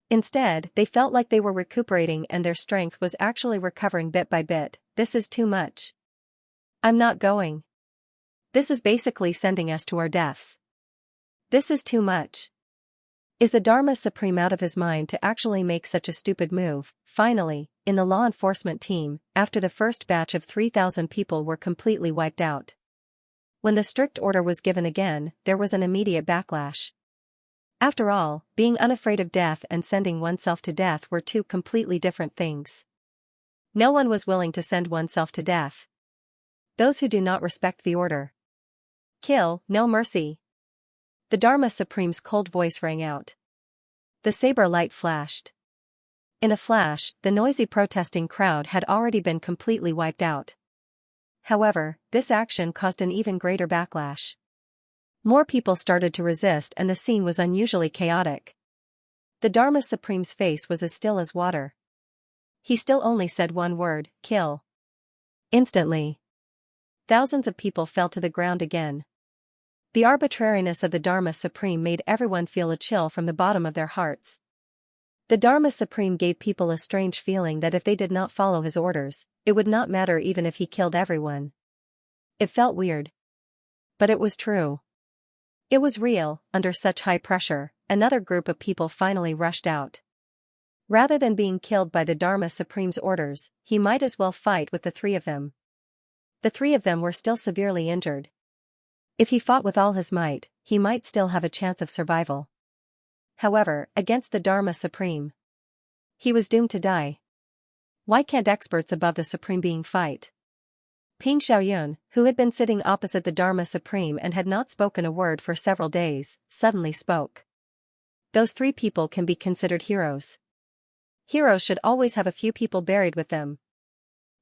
Instead, they felt like they were recuperating and their strength was actually recovering bit by bit. This is too much. I'm not going. This is basically sending us to our deaths. This is too much. Is the Dharma Supreme out of his mind to actually make such a stupid move? Finally, in the law enforcement team, after the first batch of 3,000 people were completely wiped out. When the strict order was given again, there was an immediate backlash. After all, being unafraid of death and sending oneself to death were 2 completely different things. No one was willing to send oneself to death. Those who do not respect the order. Kill, no mercy. The Dharma Supreme's cold voice rang out. The saber light flashed. In a flash, the noisy protesting crowd had already been completely wiped out. However, this action caused an even greater backlash. More people started to resist and the scene was unusually chaotic. The Dharma Supreme's face was as still as water. He still only said one word, kill. Instantly, thousands of people fell to the ground again. The arbitrariness of the Dharma Supreme made everyone feel a chill from the bottom of their hearts. The Dharma Supreme gave people a strange feeling that if they did not follow his orders, it would not matter even if he killed everyone. It felt weird. But it was true. It was real. Under such high pressure, another group of people finally rushed out. Rather than being killed by the Dharma Supreme's orders, he might as well fight with the three of them. The three of them were still severely injured. If he fought with all his might, he might still have a chance of survival. However, against the Dharma Supreme, he was doomed to die. Why can't experts above the Supreme Being fight? Ping Xiaoyun, who had been sitting opposite the Dharma Supreme and had not spoken a word for several days, suddenly spoke. Those three people can be considered heroes. Heroes should always have a few people buried with them.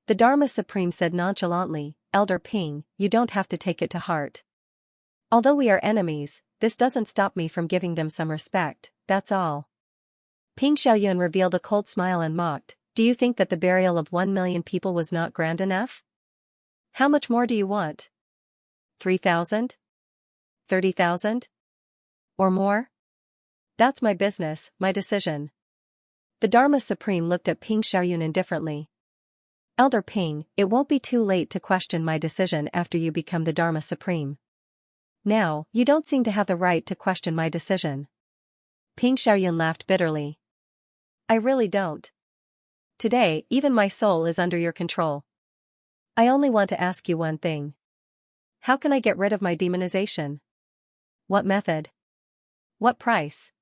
The Dharma Supreme said nonchalantly, Elder Ping, you don't have to take it to heart. Although we are enemies, this doesn't stop me from giving them some respect, that's all. Ping Xiaoyun revealed a cold smile and mocked, do you think that the burial of 1 million people was not grand enough? How much more do you want? 3,000? 30,000? Or more? That's my business, my decision. The Dharma Supreme looked at Ping Xiaoyun indifferently. Elder Ping, it won't be too late to question my decision after you become the Dharma Supreme. Now, you don't seem to have the right to question my decision. Ping Xiaoyun laughed bitterly. I really don't. Today, even my soul is under your control. I only want to ask you one thing. How can I get rid of my demonization? What method? What price?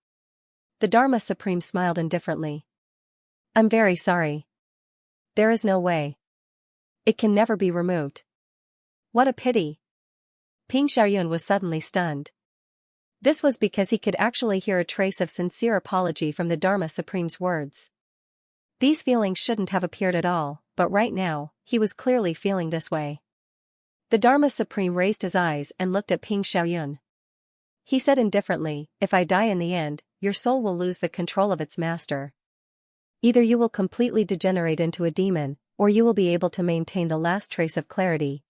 The Dharma Supreme smiled indifferently. I'm very sorry. There is no way. It can never be removed. What a pity. Ping Xiaoyun was suddenly stunned. This was because he could actually hear a trace of sincere apology from the Dharma Supreme's words. These feelings shouldn't have appeared at all, but right now, he was clearly feeling this way. The Dharma Supreme raised his eyes and looked at Ping Xiaoyun. He said indifferently, if I die in the end, your soul will lose the control of its master. Either you will completely degenerate into a demon, or you will be able to maintain the last trace of clarity.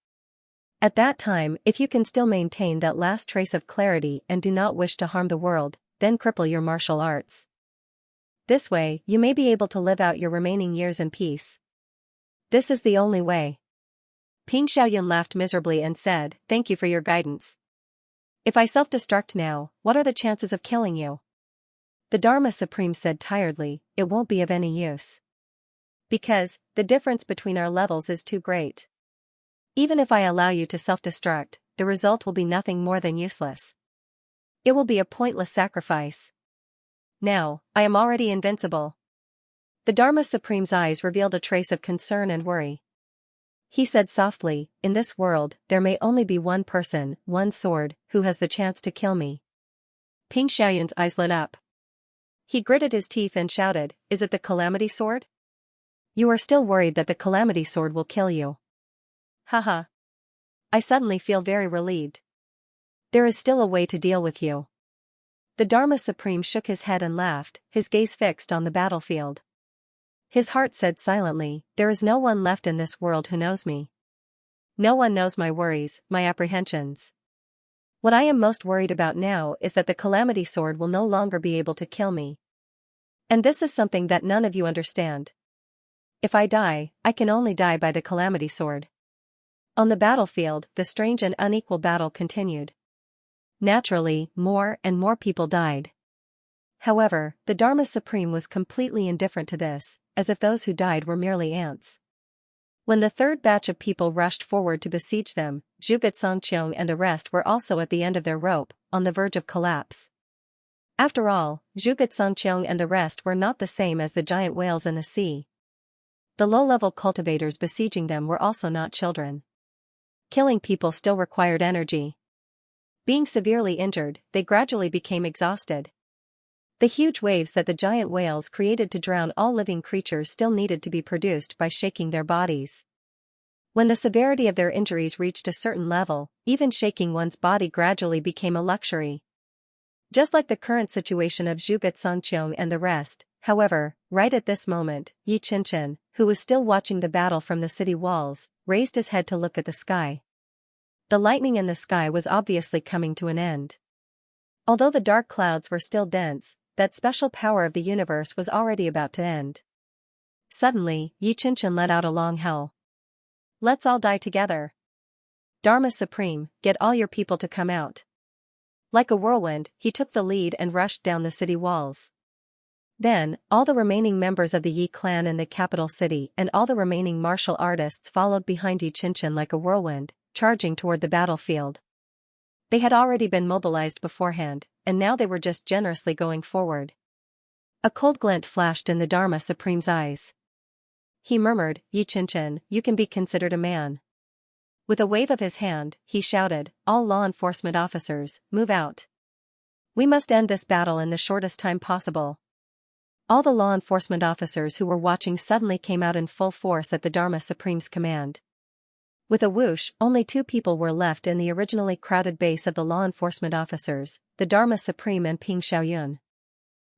At that time, if you can still maintain that last trace of clarity and do not wish to harm the world, then cripple your martial arts. This way, you may be able to live out your remaining years in peace. This is the only way. Ping Xiaoyun laughed miserably and said, thank you for your guidance. If I self-destruct now, what are the chances of killing you? The Dharma Supreme said tiredly, it won't be of any use. Because, the difference between our levels is too great. Even if I allow you to self-destruct, the result will be nothing more than useless. It will be a pointless sacrifice. Now, I am already invincible. The Dharma Supreme's eyes revealed a trace of concern and worry. He said softly, in this world, there may only be one person, one sword, who has the chance to kill me. Ping Xiaoyun's eyes lit up. He gritted his teeth and shouted, is it the Calamity Sword? You are still worried that the Calamity Sword will kill you. Haha. I suddenly feel very relieved. There is still a way to deal with you. The Dharma Supreme shook his head and laughed, his gaze fixed on the battlefield. His heart said silently, there is no one left in this world who knows me. No one knows my worries, my apprehensions. What I am most worried about now is that the Calamity Sword will no longer be able to kill me. And this is something that none of you understand. If I die, I can only die by the Calamity Sword. On the battlefield, the strange and unequal battle continued. Naturally, more and more people died. However, the Dharma Supreme was completely indifferent to this, as if those who died were merely ants. When the third batch of people rushed forward to besiege them, Zhuge Songqiong and the rest were also at the end of their rope, on the verge of collapse. After all, Zhuge Songqiong and the rest were not the same as the giant whales in the sea. The low-level cultivators besieging them were also not children. Killing people still required energy. Being severely injured, they gradually became exhausted. The huge waves that the giant whales created to drown all living creatures still needed to be produced by shaking their bodies. When the severity of their injuries reached a certain level, even shaking one's body gradually became a luxury. Just like the current situation of Zhuge Songqiong and the rest, however, right at this moment, Xianxia, who was still watching the battle from the city walls, raised his head to look at the sky. The lightning in the sky was obviously coming to an end. Although the dark clouds were still dense, that special power of the universe was already about to end. Suddenly, Xianxia let out a long howl. Let's all die together. Dharma Supreme, get all your people to come out. Like a whirlwind, he took the lead and rushed down the city walls. Then, all the remaining members of the Yi clan in the capital city and all the remaining martial artists followed behind Xianxia like a whirlwind, charging toward the battlefield. They had already been mobilized beforehand, and now they were just generously going forward. A cold glint flashed in the Dharma Supreme's eyes. He murmured, Xianxia, you can be considered a man. With a wave of his hand, he shouted, all law enforcement officers, move out. We must end this battle in the shortest time possible. All the law enforcement officers who were watching suddenly came out in full force at the Dharma Supreme's command. With a whoosh, only 2 people were left in the originally crowded base of the law enforcement officers, the Dharma Supreme and Ping Xiaoyun.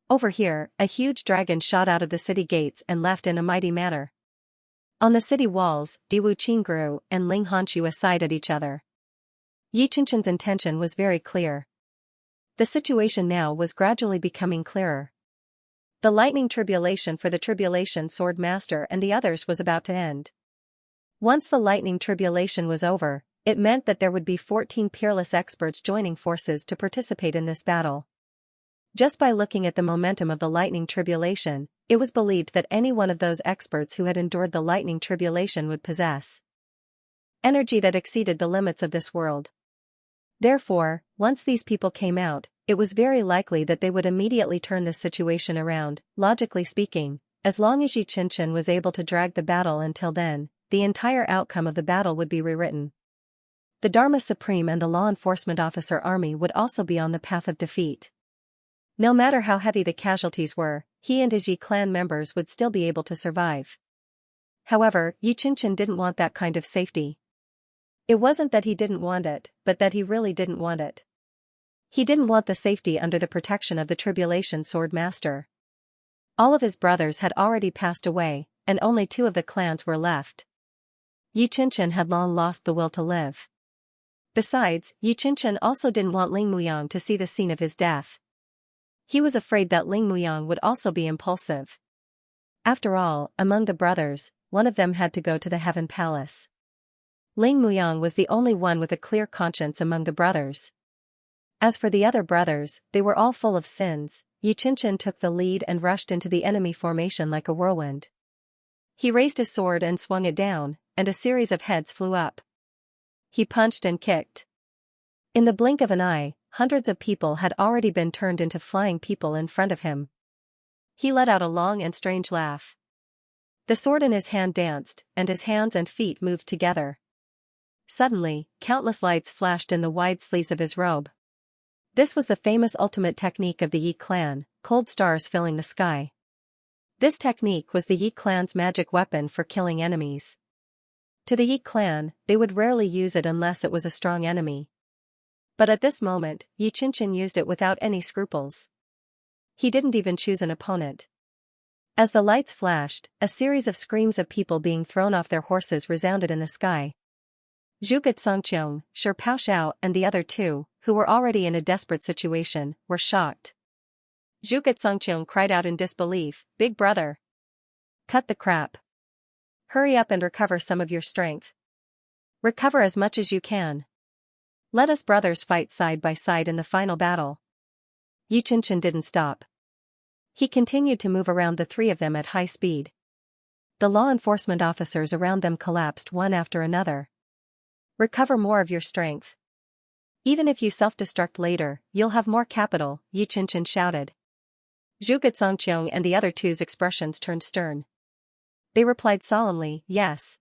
Over here, a huge dragon shot out of the city gates and left in a mighty manner. On the city walls, Diwu Qingru and Ling Honshu aside at each other. Xianxia's intention was very clear. The situation now was gradually becoming clearer. The lightning tribulation for the Tribulation Sword Master and the others was about to end. Once the lightning tribulation was over, it meant that there would be 14 peerless experts joining forces to participate in this battle. Just by looking at the momentum of the lightning tribulation, it was believed that any one of those experts who had endured the lightning tribulation would possess energy that exceeded the limits of this world. Therefore, once these people came out, it was very likely that they would immediately turn this situation around. Logically speaking, as long as Xianxia was able to drag the battle until then, the entire outcome of the battle would be rewritten. The Dharma Supreme and the law enforcement officer army would also be on the path of defeat. No matter how heavy the casualties were, he and his Yi clan members would still be able to survive. However, Xianxia didn't want that kind of safety. It wasn't that he didn't want it, but that he really didn't want it. He didn't want the safety under the protection of the Tribulation Sword Master. All of his brothers had already passed away, and only 2 of the clans were left. Xianxia had long lost the will to live. Besides, Xianxia also didn't want Ling Muyang to see the scene of his death. He was afraid that Ling Muyang would also be impulsive. After all, among the brothers, one of them had to go to the Heaven Palace. Ling Muyang was the only one with a clear conscience among the brothers. As for the other brothers, they were all full of sins. Xianxia took the lead and rushed into the enemy formation like a whirlwind. He raised his sword and swung it down, and a series of heads flew up. He punched and kicked. In the blink of an eye, hundreds of people had already been turned into flying people in front of him. He let out a long and strange laugh. The sword in his hand danced, and his hands and feet moved together. Suddenly, countless lights flashed in the wide sleeves of his robe. This was the famous ultimate technique of the Yi clan, cold stars filling the sky. This technique was the Yi clan's magic weapon for killing enemies. To the Yi clan, they would rarely use it unless it was a strong enemy. But at this moment, Xianxia used it without any scruples. He didn't even choose an opponent. As the lights flashed, a series of screams of people being thrown off their horses resounded in the sky. Zhuge Songqiong, Shi Paoxiao and the other 2, who were already in a desperate situation, were shocked. Zhuge Songqiong cried out in disbelief, Big brother! Cut the crap! Hurry up and recover some of your strength. Recover as much as you can. Let us brothers fight side by side in the final battle. Xianxia didn't stop. He continued to move around the 3 of them at high speed. The law enforcement officers around them collapsed one after another. Recover more of your strength. Even if you self-destruct later, you'll have more capital, Xianxia shouted. Zhuge Songqiong and the other 2's expressions turned stern. They replied solemnly, yes.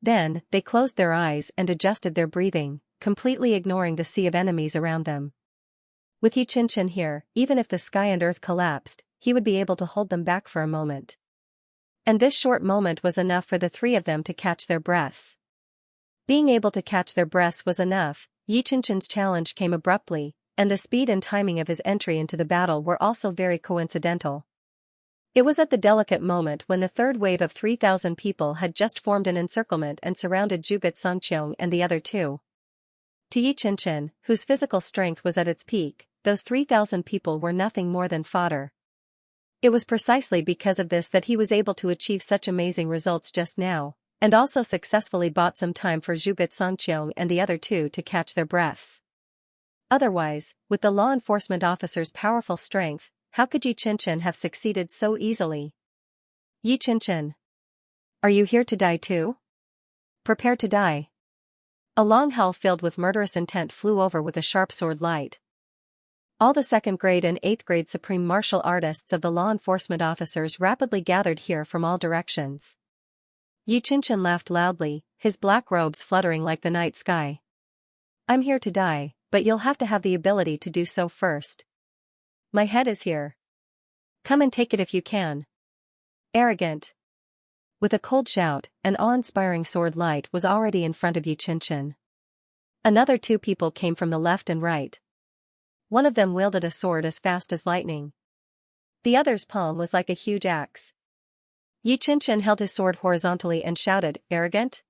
Then, they closed their eyes and adjusted their breathing, completely ignoring the sea of enemies around them. With Xianxia here, even if the sky and earth collapsed, he would be able to hold them back for a moment. And this short moment was enough for the 3 of them to catch their breaths. Being able to catch their breaths was enough. Xianxia's challenge came abruptly, and the speed and timing of his entry into the battle were also very coincidental. It was at the delicate moment when the third wave of 3,000 people had just formed an encirclement and surrounded Zhuge Songqiong and the other 2. To Xianxia, whose physical strength was at its peak, those 3,000 people were nothing more than fodder. It was precisely because of this that he was able to achieve such amazing results just now. And also successfully bought some time for Zhuge Songqiong and the other two to catch their breaths. Otherwise, with the law enforcement officer's powerful strength, how could Yi Qianqian have succeeded so easily? Yi Qianqian. Are you here to die too? Prepare to die. A long howl filled with murderous intent flew over with a sharp sword light. All the 2nd grade and 8th grade supreme martial artists of the law enforcement officers rapidly gathered here from all directions. Yi Qianqian laughed loudly, his black robes fluttering like the night sky. I'm here to die, but you'll have to have the ability to do so first. My head is here. Come and take it if you can. Arrogant. With a cold shout, an awe-inspiring sword light was already in front of Yi Qianqian. Another 2 people came from the left and right. One of them wielded a sword as fast as lightning. The other's palm was like a huge axe. Yi Qianqian held his sword horizontally and shouted, "Arrogant?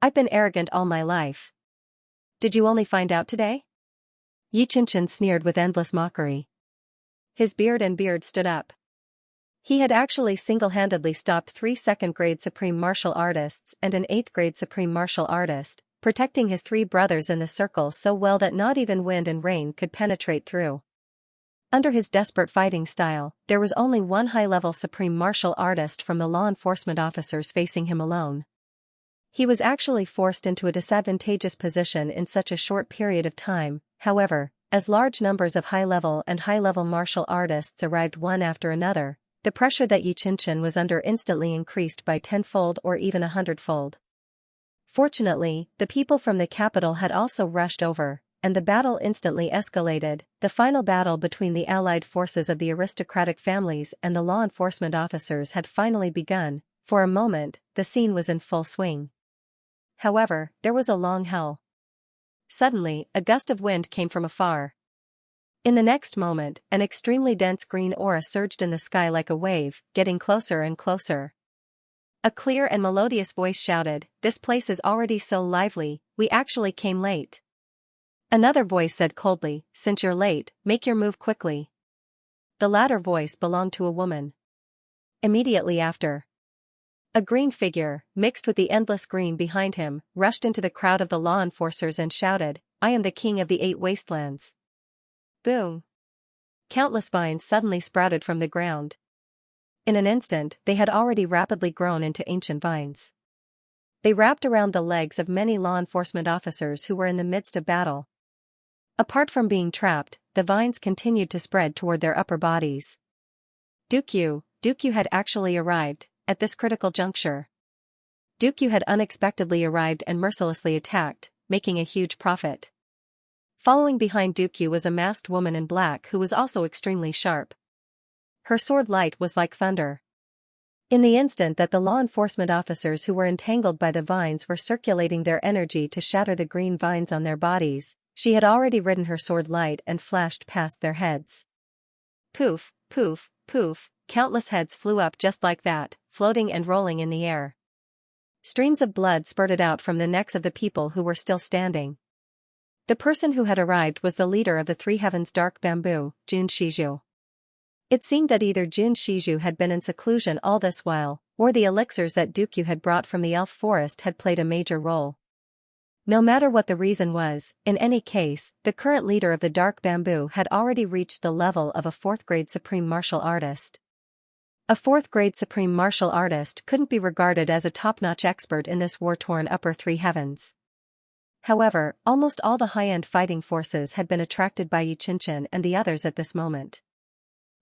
I've been arrogant all my life. Did you only find out today?" Yi Qianqian sneered with endless mockery. His beard stood up. He had actually single-handedly stopped 3 2nd grade supreme martial artists and an 8th grade supreme martial artist, protecting his 3 brothers in the circle so well that not even wind and rain could penetrate through. Under his desperate fighting style, there was only one high-level supreme martial artist from the law enforcement officers facing him alone. He was actually forced into a disadvantageous position in such a short period of time, however, as large numbers of high-level and high-level martial artists arrived one after another, the pressure that Yi Qianqian was under instantly increased by 10-fold or even 100-fold. Fortunately, the people from the capital had also rushed over, and the battle instantly escalated. The final battle between the allied forces of the aristocratic families and the law enforcement officers had finally begun. For a moment, the scene was in full swing. However, there was a long howl. Suddenly, a gust of wind came from afar. In the next moment, an extremely dense green aura surged in the sky like a wave, getting closer and closer. A clear and melodious voice shouted, "This place is already so lively, we actually came late." Another voice said coldly, "Since you're late, make your move quickly." The latter voice belonged to a woman. Immediately after, a green figure, mixed with the endless green behind him, rushed into the crowd of the law enforcers and shouted, "I am the king of the 8 wastelands." Boom! Countless vines suddenly sprouted from the ground. In an instant, they had already rapidly grown into ancient vines. They wrapped around the legs of many law enforcement officers who were in the midst of battle. Apart from being trapped, the vines continued to spread toward their upper bodies. Dukyu had actually arrived, at this critical juncture. Dukyu had unexpectedly arrived and mercilessly attacked, making a huge profit. Following behind Dukyu was a masked woman in black who was also extremely sharp. Her sword light was like thunder. In the instant that the law enforcement officers who were entangled by the vines were circulating their energy to shatter the green vines on their bodies, she had already ridden her sword light and flashed past their heads. Poof, poof, poof, countless heads flew up just like that, floating and rolling in the air. Streams of blood spurted out from the necks of the people who were still standing. The person who had arrived was the leader of the 3 Heavens Dark Bamboo, Jun Shizhu. It seemed that either Jun Shizhu had been in seclusion all this while, or the elixirs that Dukyu had brought from the elf forest had played a major role. No matter what the reason was, in any case, the current leader of the Dark Bamboo had already reached the level of a 4th grade supreme martial artist. A 4th grade supreme martial artist couldn't be regarded as a top-notch expert in this war-torn upper 3 heavens. However, almost all the high-end fighting forces had been attracted by Yi Qianqian and the others at this moment.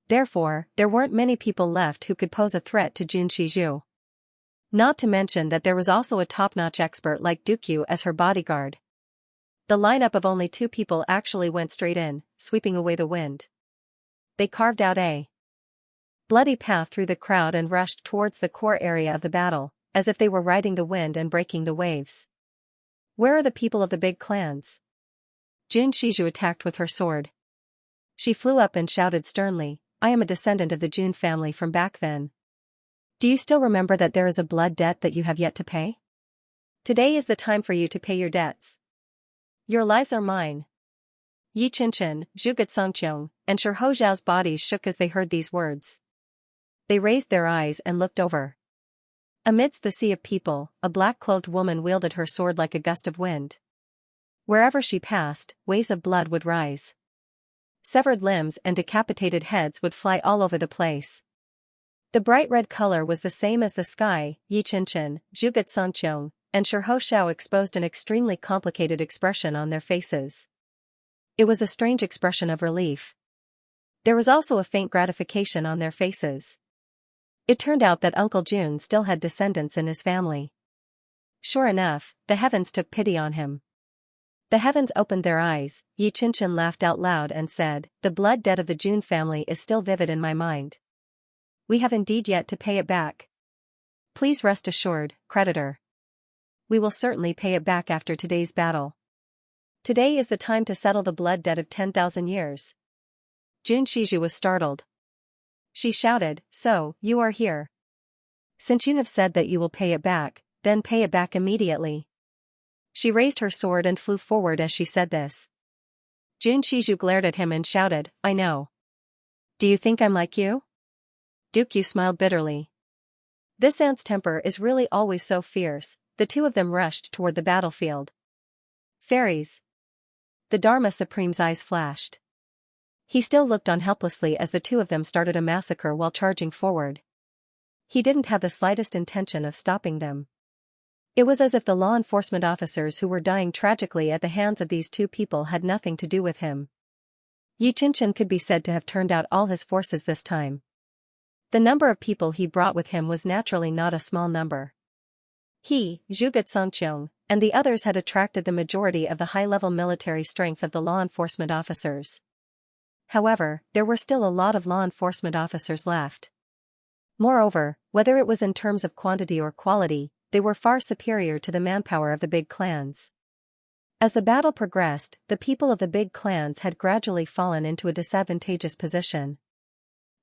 Therefore, there weren't many people left who could pose a threat to Jun Shizhu. Not to mention that there was also a top-notch expert like Dukyu as her bodyguard. The lineup of only 2 people actually went straight in, sweeping away the wind. They carved out a bloody path through the crowd and rushed towards the core area of the battle, as if they were riding the wind and breaking the waves. Where are the people of the big clans? Jun Shizhu attacked with her sword. She flew up and shouted sternly, "I am a descendant of the Jun family from back then. Do you still remember that there is a blood debt that you have yet to pay? Today is the time for you to pay your debts. Your lives are mine." Yi Qianqian, Zhuge Songqiong, and Shi Hozhao's bodies shook as they heard these words. They raised their eyes and looked over. Amidst the sea of people, a black-cloaked woman wielded her sword like a gust of wind. Wherever she passed, waves of blood would rise. Severed limbs and decapitated heads would fly all over the place. The bright red color was the same as the sky. Xianxia, Xianxia, and Xiao exposed an extremely complicated expression on their faces. It was a strange expression of relief. There was also a faint gratification on their faces. It turned out that Uncle June still had descendants in his family. Sure enough, the heavens took pity on him. The heavens opened their eyes. Xianxia laughed out loud and said, "The blood debt of the June family is still vivid in my mind. We have indeed yet to pay it back. Please rest assured, creditor. We will certainly pay it back after today's battle. Today is the time to settle the blood debt of 10,000 years." Jun Shiju was startled. She shouted, "So, you are here. Since you have said that you will pay it back, then pay it back immediately." She raised her sword and flew forward as she said this. Jun Shiju glared at him and shouted, "I know. Do you think I'm like you?" Dukyu smiled bitterly. This ant's temper is really always so fierce. The two of them rushed toward the battlefield. Fairies. The Dharma Supreme's eyes flashed. He still looked on helplessly as the two of them started a massacre while charging forward. He didn't have the slightest intention of stopping them. It was as if the law enforcement officers who were dying tragically at the hands of these two people had nothing to do with him. Xianxia could be said to have turned out all his forces this time. The number of people he brought with him was naturally not a small number. He, Xianxia, and the others had attracted the majority of the high-level military strength of the law enforcement officers. However, there were still a lot of law enforcement officers left. Moreover, whether it was in terms of quantity or quality, they were far superior to the manpower of the big clans. As the battle progressed, the people of the big clans had gradually fallen into a disadvantageous position.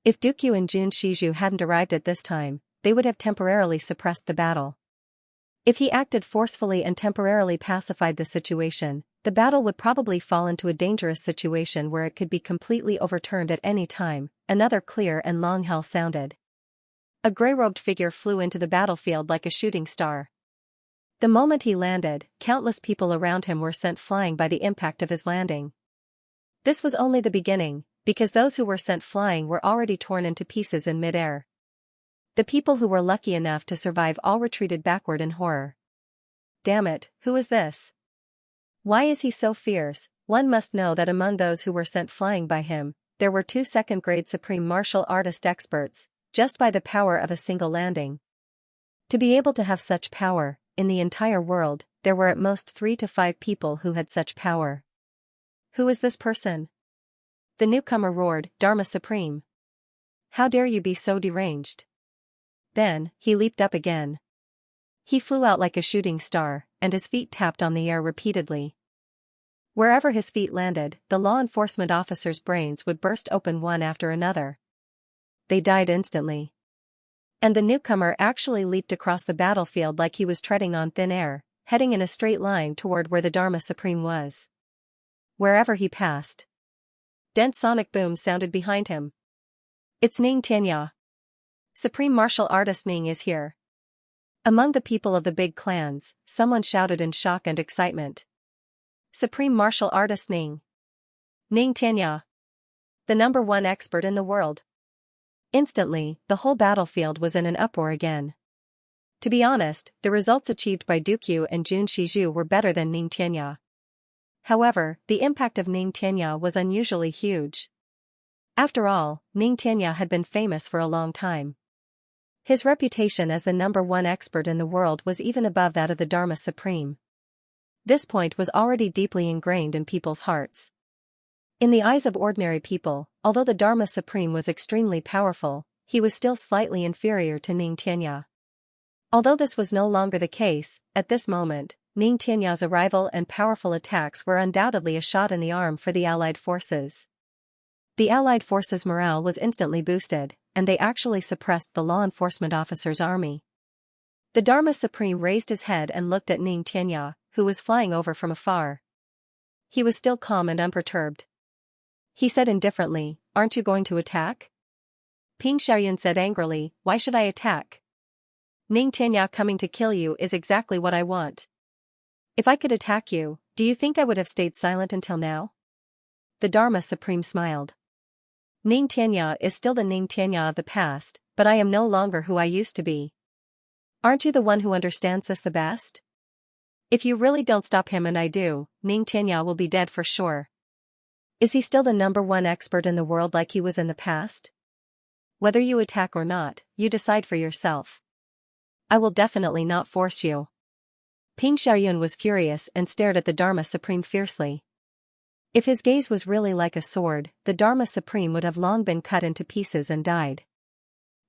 If Dukyu and Jun Shiju hadn't arrived at this time, they would have temporarily suppressed the battle. If he acted forcefully and temporarily pacified the situation, the battle would probably fall into a dangerous situation where it could be completely overturned at any time. Another clear and long yell sounded. A gray-robed figure flew into the battlefield like a shooting star. The moment he landed, countless people around him were sent flying by the impact of his landing. This was only the beginning, because those who were sent flying were already torn into pieces in mid-air. The people who were lucky enough to survive all retreated backward in horror. Damn it, who is this? Why is he so fierce? One must know that among those who were sent flying by him, there were 2 second-grade supreme martial artist experts, just by the power of a single landing. To be able to have such power, in the entire world, there were at most 3 to 5 people who had such power. Who is this person? The newcomer roared, "Dharma Supreme! How dare you be so deranged?" Then, he leaped up again. He flew out like a shooting star, and his feet tapped on the air repeatedly. Wherever his feet landed, the law enforcement officers' brains would burst open one after another. They died instantly. And the newcomer actually leaped across the battlefield like he was treading on thin air, heading in a straight line toward where the Dharma Supreme was. Wherever he passed, dense sonic booms sounded behind him. "It's Xianxia. Supreme martial artist Ning is here." Among the people of the big clans, someone shouted in shock and excitement. "Supreme martial artist Ning. Xianxia. The #1 expert in the world." Instantly, the whole battlefield was in an uproar again. To be honest, the results achieved by Dukyu and Jun Shiju were better than Xianxia. However, the impact of Xianxia was unusually huge. After all, Xianxia had been famous for a long time. His reputation as the #1 expert in the world was even above that of the Dharma Supreme. This point was already deeply ingrained in people's hearts. In the eyes of ordinary people, although the Dharma Supreme was extremely powerful, he was still slightly inferior to Xianxia. Although this was no longer the case, at this moment, Xianxia's arrival and powerful attacks were undoubtedly a shot in the arm for the Allied forces. The Allied forces' morale was instantly boosted, and they actually suppressed the law enforcement officers' army. The Dharma Supreme raised his head and looked at Xianxia, who was flying over from afar. He was still calm and unperturbed. He said indifferently, "Aren't you going to attack?" Ping Xiaoyun said angrily, "Why should I attack? Ning Tianya coming to kill you is exactly what I want. If I could attack you, do you think I would have stayed silent until now? The Dharma Supreme smiled. Ning Tianya is still the Ning Tianya of the past, but I am no longer who I used to be. Aren't you the one who understands this the best? If you really don't stop him and I do, Ning Tianya will be dead for sure. Is he still the #1 expert in the world like he was in the past? Whether you attack or not, you decide for yourself. I will definitely not force you. Ping Xiaoyun was furious and stared at the Dharma Supreme fiercely. If his gaze was really like a sword, the Dharma Supreme would have long been cut into pieces and died.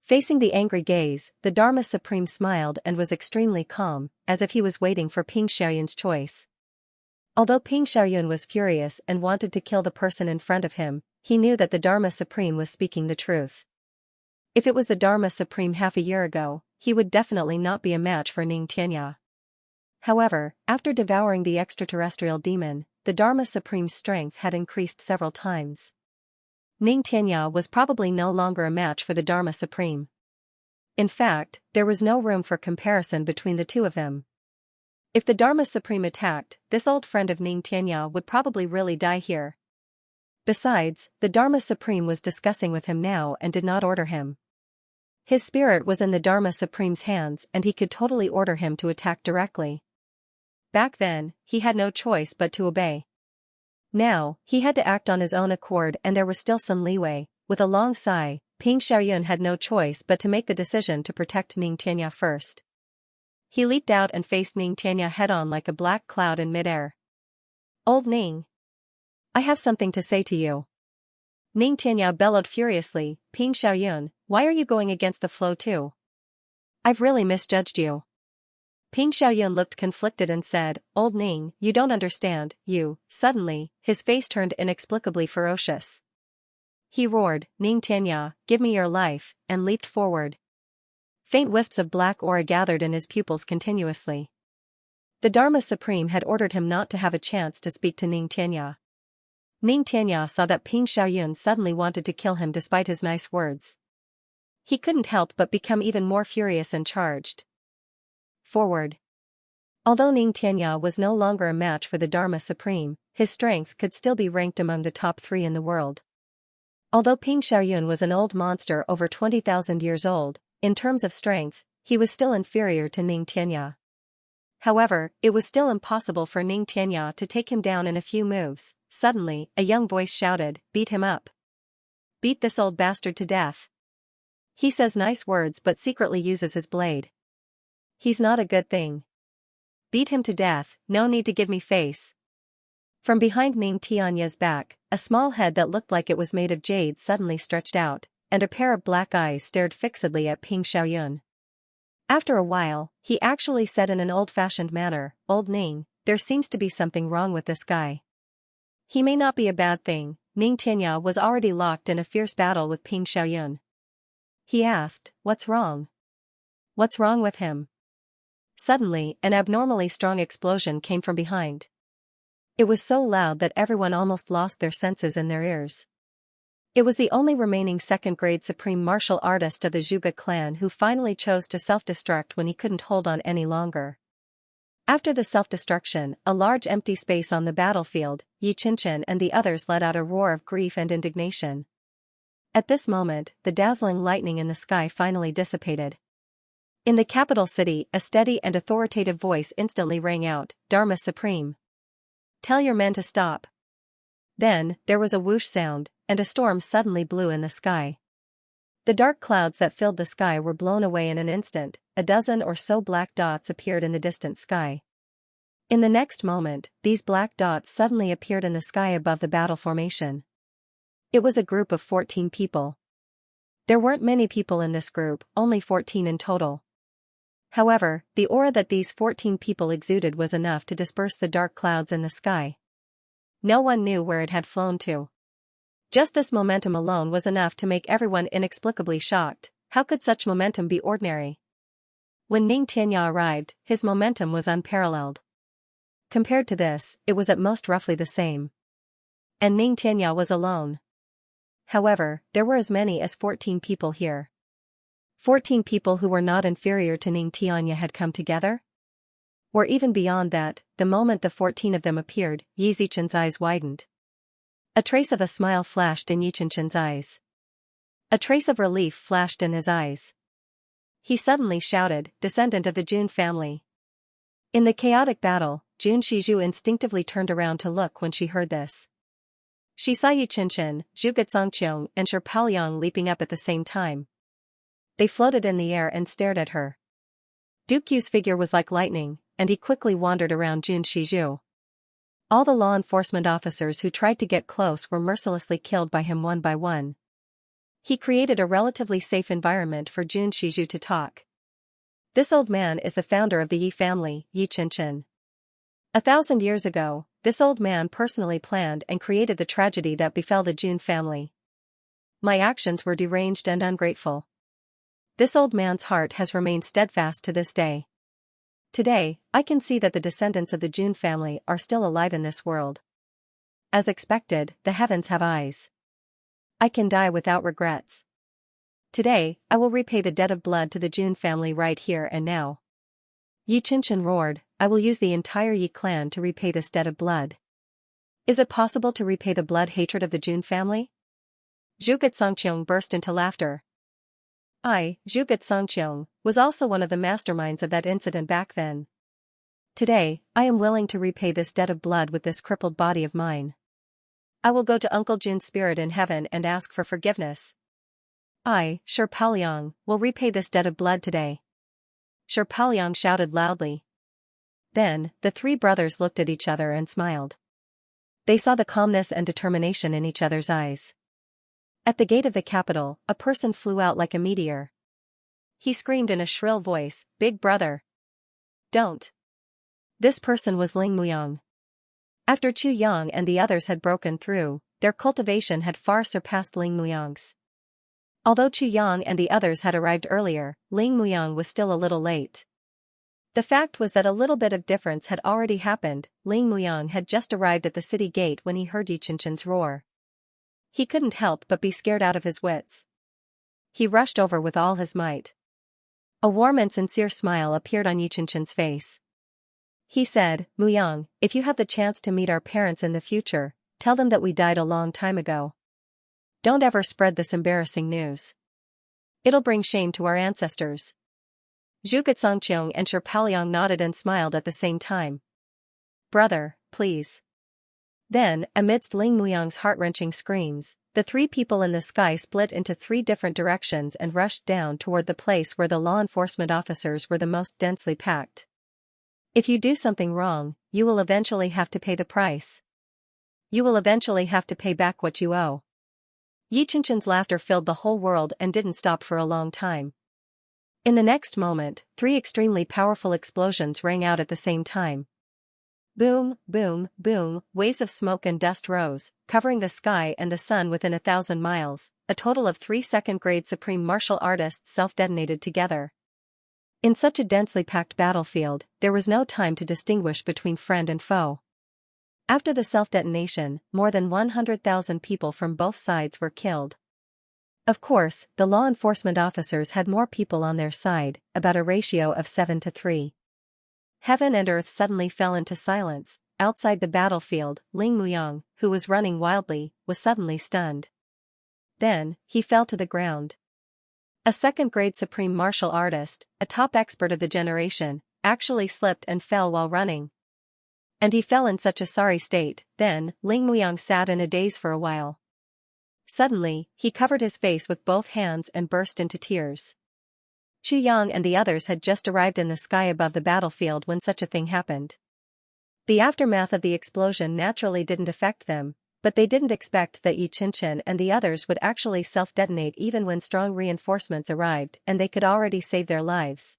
Facing the angry gaze, the Dharma Supreme smiled and was extremely calm, as if he was waiting for Ping Xiaoyun's choice. Although Ping Xiaoyun was furious and wanted to kill the person in front of him, he knew that the Dharma Supreme was speaking the truth. If it was the Dharma Supreme half a year ago, he would definitely not be a match for Ning Tianya. However, after devouring the extraterrestrial demon, the Dharma Supreme's strength had increased several times. Ning Tianya was probably no longer a match for the Dharma Supreme. In fact, there was no room for comparison between the two of them. If the Dharma Supreme attacked, this old friend of Ning Tianya would probably really die here. Besides, the Dharma Supreme was discussing with him now and did not order him. His spirit was in the Dharma Supreme's hands and he could totally order him to attack directly. Back then, he had no choice but to obey. Now, he had to act on his own accord and there was still some leeway. With a long sigh, Ping Xiaoyun had no choice but to make the decision to protect Ning Tianya first. He leaped out and faced Ning Tianya head-on like a black cloud in midair. Old Ning! I have something to say to you. Ning Tianya bellowed furiously, Ping Xiaoyun, why are you going against the flow too? I've really misjudged you. Ping Xiaoyun looked conflicted and said, Old Ning, you don't understand, you. Suddenly, his face turned inexplicably ferocious. He roared, Ning Tianya, give me your life, and leaped forward. Faint wisps of black aura gathered in his pupils continuously. The Dharma Supreme had ordered him not to have a chance to speak to Ning Tianya. Ning Tianya saw that Ping Xiaoyun suddenly wanted to kill him despite his nice words. He couldn't help but become even more furious and charged forward. Although Ning Tianya was no longer a match for the Dharma Supreme, his strength could still be ranked among the top 3 in the world. Although Ping Xiaoyun was an old monster over 20,000 years old, in terms of strength, he was still inferior to Ning Tianya. However, it was still impossible for Ning Tianya to take him down in a few moves. Suddenly, a young voice shouted, beat him up. Beat this old bastard to death. He says nice words but secretly uses his blade. He's not a good thing. Beat him to death, no need to give me face. From behind Ning Tianya's back, a small head that looked like it was made of jade suddenly stretched out, and a pair of black eyes stared fixedly at Ping Xiaoyun. After a while, he actually said in an old-fashioned manner, Old Ning, there seems to be something wrong with this guy. He may not be a bad thing. Ning Tianya was already locked in a fierce battle with Ping Xiaoyun. He asked, what's wrong? What's wrong with him? Suddenly, an abnormally strong explosion came from behind. It was so loud that everyone almost lost their senses in their ears. It was the only remaining second-grade supreme martial artist of the Zhuge clan who finally chose to self-destruct when he couldn't hold on any longer. After the self-destruction, a large empty space on the battlefield, Xianxia and the others let out a roar of grief and indignation. At this moment, the dazzling lightning in the sky finally dissipated. In the capital city, a steady and authoritative voice instantly rang out, Dharma Supreme. Tell your men to stop. Then, there was a whoosh sound, and a storm suddenly blew in the sky. The dark clouds that filled the sky were blown away in an instant. A dozen or so black dots appeared in the distant sky. In the next moment, these black dots suddenly appeared in the sky above the battle formation. It was a group of 14 people. There weren't many people in this group, only 14 in total. However, the aura that these 14 people exuded was enough to disperse the dark clouds in the sky. No one knew where it had flown to. Just this momentum alone was enough to make everyone inexplicably shocked. How could such momentum be ordinary? When Ning Tianya arrived, his momentum was unparalleled. Compared to this, it was at most roughly the same. And Ning Tianya was alone. However, there were as many as 14 people here. 14 people who were not inferior to Xianxia had come together? Or even beyond that, the moment the 14 of them appeared, Yi Zichen's eyes widened. A trace of a smile flashed in Yi Zichen's eyes. A trace of relief flashed in his eyes. He suddenly shouted, "Descendant of the Jun family." In the chaotic battle, Jun Shizhu instinctively turned around to look when she heard this. She saw Yi Qianqian, Zhu Xianxiang and Shi Paoliang leaping up at the same time. They floated in the air and stared at her. Duke Yu's figure was like lightning, and he quickly wandered around Jun Shizhu. All the law enforcement officers who tried to get close were mercilessly killed by him one by one. He created a relatively safe environment for Jun Shizhu to talk. This old man is the founder of the Yi family, Yi Qianqian. 1,000 years ago, this old man personally planned and created the tragedy that befell the Jun family. My actions were deranged and ungrateful. This old man's heart has remained steadfast to this day. Today, I can see that the descendants of the Jun family are still alive in this world. As expected, the heavens have eyes. I can die without regrets. Today, I will repay the debt of blood to the Jun family right here and now. Yi Qianqian roared, "I will use the entire Yi clan to repay this debt of blood." Is it possible to repay the blood hatred of the Jun family? Zhu Xianxiang burst into laughter. Zhu Xianxiang, was also one of the masterminds of that incident back then. Today, I am willing to repay this debt of blood with this crippled body of mine. I will go to Uncle Jun's spirit in heaven and ask for forgiveness. Shi Paoliang, will repay this debt of blood today. Shi Paoliang shouted loudly. Then, the three brothers looked at each other and smiled. They saw the calmness and determination in each other's eyes. At the gate of the capital, a person flew out like a meteor. He screamed in a shrill voice, "Big brother! Don't!" This person was Ling Muyang. After Chu Yang and the others had broken through, their cultivation had far surpassed Ling Muyang's. Although Chu Yang and the others had arrived earlier, Ling Muyang was still a little late. The fact was that a little bit of difference had already happened. Ling Muyang had just arrived at the city gate when he heard Yi Qianqian's roar. He couldn't help but be scared out of his wits. He rushed over with all his might. A warm and sincere smile appeared on Yi Qianqian's face. He said, "Muyang, if you have the chance to meet our parents in the future, tell them that we died a long time ago. Don't ever spread this embarrassing news. It'll bring shame to our ancestors." Zhu Xianxiang and Shi Paoliang nodded and smiled at the same time. "Brother, please." Then, amidst Ling Muyang's heart-wrenching screams, the three people in the sky split into three different directions and rushed down toward the place where the law enforcement officers were the most densely packed. If you do something wrong, you will eventually have to pay the price. You will eventually have to pay back what you owe. Yi Qianqian's laughter filled the whole world and didn't stop for a long time. In the next moment, three extremely powerful explosions rang out at the same time. Boom, boom, boom, waves of smoke and dust rose, covering the sky and the sun within 1,000 miles. A total of 3 second-grade supreme martial artists self-detonated together. In such a densely packed battlefield, there was no time to distinguish between friend and foe. After the self-detonation, more than 100,000 people from both sides were killed. Of course, the law enforcement officers had more people on their side, about a ratio of 7-3. Heaven and earth suddenly fell into silence. Outside the battlefield, Ling Muyang, who was running wildly, was suddenly stunned. Then, he fell to the ground. A second-grade supreme martial artist, a top expert of the generation, actually slipped and fell while running. And he fell in such a sorry state. Then, Ling Muyang sat in a daze for a while. Suddenly, he covered his face with both hands and burst into tears. Chu Yang and the others had just arrived in the sky above the battlefield when such a thing happened. The aftermath of the explosion naturally didn't affect them, but they didn't expect that Yi Qianqian and the others would actually self-detonate even when strong reinforcements arrived and they could already save their lives.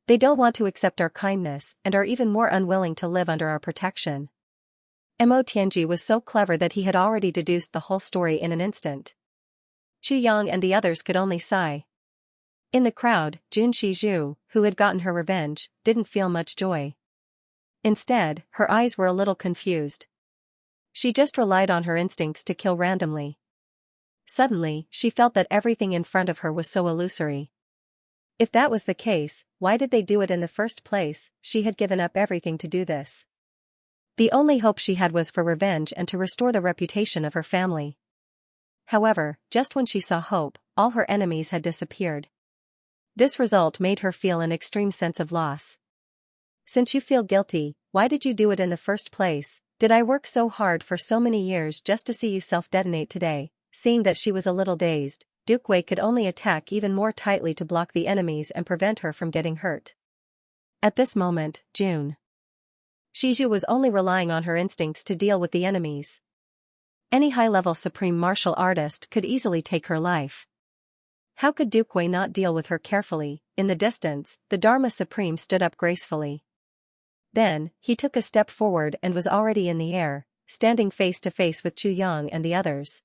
They don't want to accept our kindness and are even more unwilling to live under our protection. Mo Tianji was so clever that he had already deduced the whole story in an instant. Chu Yang and the others could only sigh. In the crowd, Jun Shizhu, who had gotten her revenge, didn't feel much joy. Instead, her eyes were a little confused. She just relied on her instincts to kill randomly. Suddenly, she felt that everything in front of her was so illusory. If that was the case, why did they do it in the first place? She had given up everything to do this. The only hope she had was for revenge and to restore the reputation of her family. However, just when she saw hope, all her enemies had disappeared. This result made her feel an extreme sense of loss. Since you feel guilty, why did you do it in the first place? Did I work so hard for so many years just to see you self-detonate today? Seeing that she was a little dazed, Duke Wei could only attack even more tightly to block the enemies and prevent her from getting hurt. At this moment, Shizhu was only relying on her instincts to deal with the enemies. Any high-level supreme martial artist could easily take her life. How could Duke Wei not deal with her carefully? In the distance, the Dharma Supreme stood up gracefully. Then, he took a step forward and was already in the air, standing face to face with Chu Yang and the others.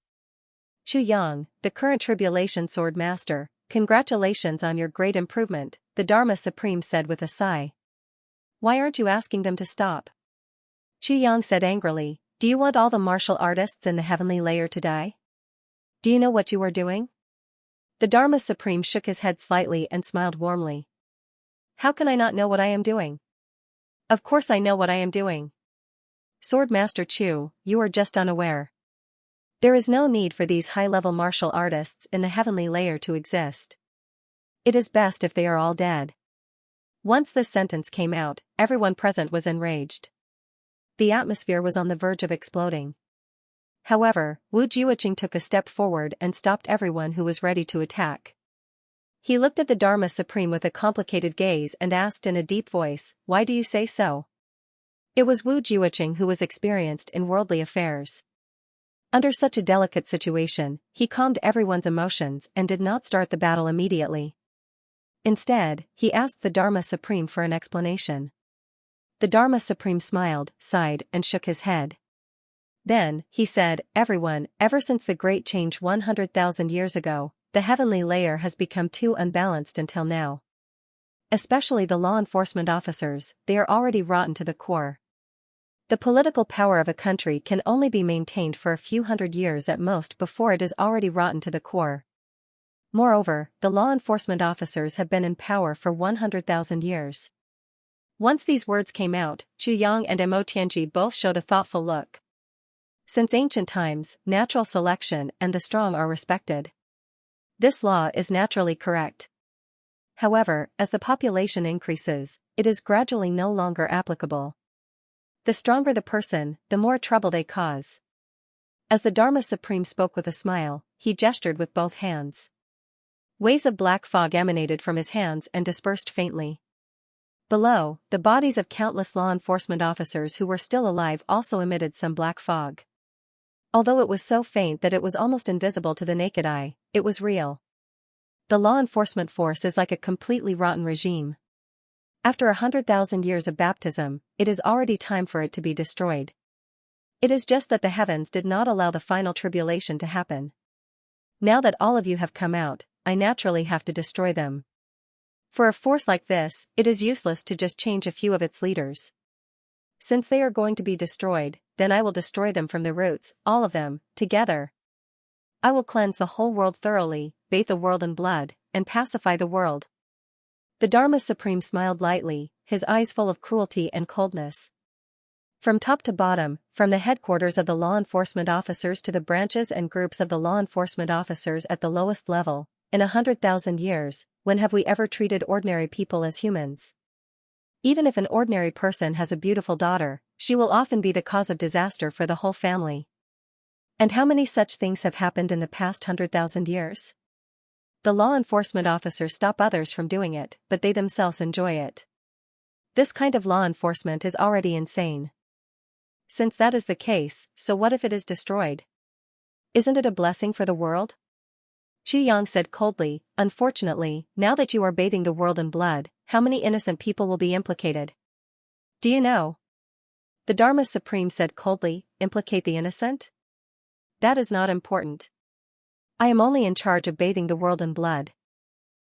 Chu Yang, the current Tribulation Sword Master, congratulations on your great improvement, the Dharma Supreme said with a sigh. Why aren't you asking them to stop? Chu Yang said angrily, do you want all the martial artists in the heavenly layer to die? Do you know what you are doing? The Dharma Supreme shook his head slightly and smiled warmly. How can I not know what I am doing? Of course I know what I am doing. Sword Master Chu, you are just unaware. There is no need for these high-level martial artists in the heavenly layer to exist. It is best if they are all dead. Once this sentence came out, everyone present was enraged. The atmosphere was on the verge of exploding. However, Wu Jiuqing took a step forward and stopped everyone who was ready to attack. He looked at the Dharma Supreme with a complicated gaze and asked in a deep voice, why do you say so? It was Wu Jiuqing who was experienced in worldly affairs. Under such a delicate situation, he calmed everyone's emotions and did not start the battle immediately. Instead, he asked the Dharma Supreme for an explanation. The Dharma Supreme smiled, sighed, and shook his head. Then, he said, everyone, ever since the Great Change 100,000 years ago, the heavenly layer has become too unbalanced until now. Especially the law enforcement officers, they are already rotten to the core. The political power of a country can only be maintained for a few hundred years at most before it is already rotten to the core. Moreover, the law enforcement officers have been in power for 100,000 years. Once these words came out, Chu Yang and Mo Tianji both showed a thoughtful look. Since ancient times, natural selection and the strong are respected. This law is naturally correct. However, as the population increases, it is gradually no longer applicable. The stronger the person, the more trouble they cause. As the Dharma Supreme spoke with a smile, he gestured with both hands. Waves of black fog emanated from his hands and dispersed faintly. Below, the bodies of countless law enforcement officers who were still alive also emitted some black fog. Although it was so faint that it was almost invisible to the naked eye, it was real. The law enforcement force is like a completely rotten regime. After 100,000 years of baptism, it is already time for it to be destroyed. It is just that the heavens did not allow the final tribulation to happen. Now that all of you have come out, I naturally have to destroy them. For a force like this, it is useless to just change a few of its leaders. Since they are going to be destroyed, then I will destroy them from the roots, all of them, together. I will cleanse the whole world thoroughly, bathe the world in blood, and pacify the world. The Dharma Supreme smiled lightly, his eyes full of cruelty and coldness. From top to bottom, from the headquarters of the law enforcement officers to the branches and groups of the law enforcement officers at the lowest level, in 100,000 years, when have we ever treated ordinary people as humans? Even if an ordinary person has a beautiful daughter, she will often be the cause of disaster for the whole family. And how many such things have happened in the past 100,000 years? The law enforcement officers stop others from doing it, but they themselves enjoy it. This kind of law enforcement is already insane. Since that is the case, so what if it is destroyed? Isn't it a blessing for the world? Qi Yang said coldly, unfortunately, now that you are bathing the world in blood, how many innocent people will be implicated? Do you know? The Dharma Supreme said coldly, implicate the innocent? That is not important. I am only in charge of bathing the world in blood.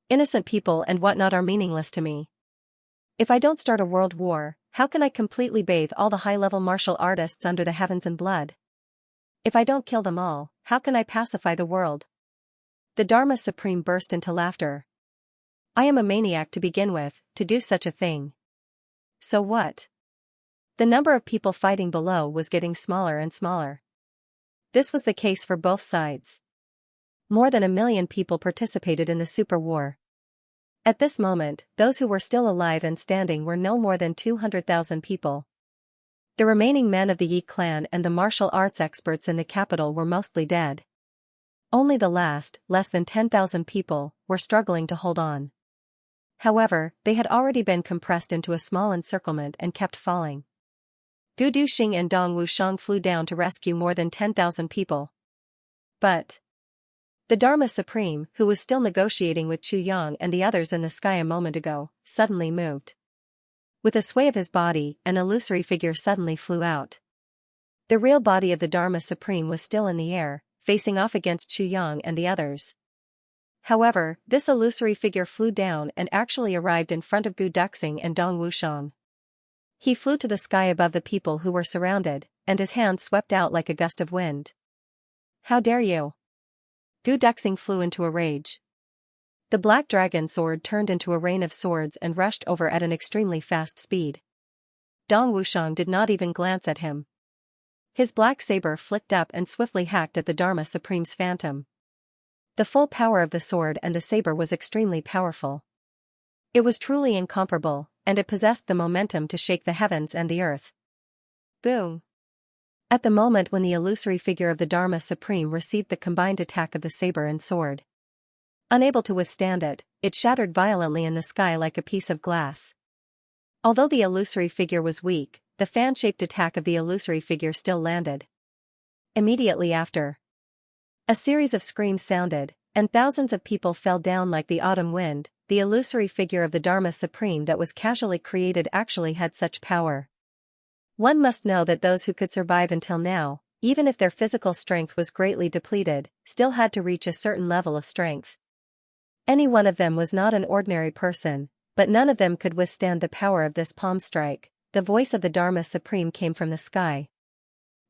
Innocent people and whatnot are meaningless to me. If I don't start a world war, how can I completely bathe all the high-level martial artists under the heavens in blood? If I don't kill them all, how can I pacify the world? The Dharma Supreme burst into laughter. I am a maniac to begin with, to do such a thing. So what? The number of people fighting below was getting smaller and smaller. This was the case for both sides. More than 1 million people participated in the super war. At this moment, those who were still alive and standing were no more than 200,000 people. The remaining men of the Yi clan and the martial arts experts in the capital were mostly dead. Only the last, less than 10,000 people, were struggling to hold on. However, they had already been compressed into a small encirclement and kept falling. Gu Duxing and Dong Wushang flew down to rescue more than 10,000 people. But the Dharma Supreme, who was still negotiating with Chu Yang and the others in the sky a moment ago, suddenly moved. With a sway of his body, an illusory figure suddenly flew out. The real body of the Dharma Supreme was still in the air, facing off against Chu Yang and the others. However, this illusory figure flew down and actually arrived in front of Gu Duxing and Dong Wushang. He flew to the sky above the people who were surrounded, and his hand swept out like a gust of wind. How dare you? Gu Duxing flew into a rage. The black dragon sword turned into a rain of swords and rushed over at an extremely fast speed. Dong Wushang did not even glance at him. His black saber flicked up and swiftly hacked at the Dharma Supreme's phantom. The full power of the sword and the saber was extremely powerful. It was truly incomparable, and it possessed the momentum to shake the heavens and the earth. Boom! At the moment when the illusory figure of the Dharma Supreme received the combined attack of the saber and sword. Unable to withstand it, it shattered violently in the sky like a piece of glass. Although the illusory figure was weak, the fan-shaped attack of the illusory figure still landed. Immediately after, a series of screams sounded, and thousands of people fell down like the autumn wind. The illusory figure of the Dharma Supreme that was casually created actually had such power. One must know that those who could survive until now, even if their physical strength was greatly depleted, still had to reach a certain level of strength. Any one of them was not an ordinary person, but none of them could withstand the power of this palm strike. The voice of the Dharma Supreme came from the sky.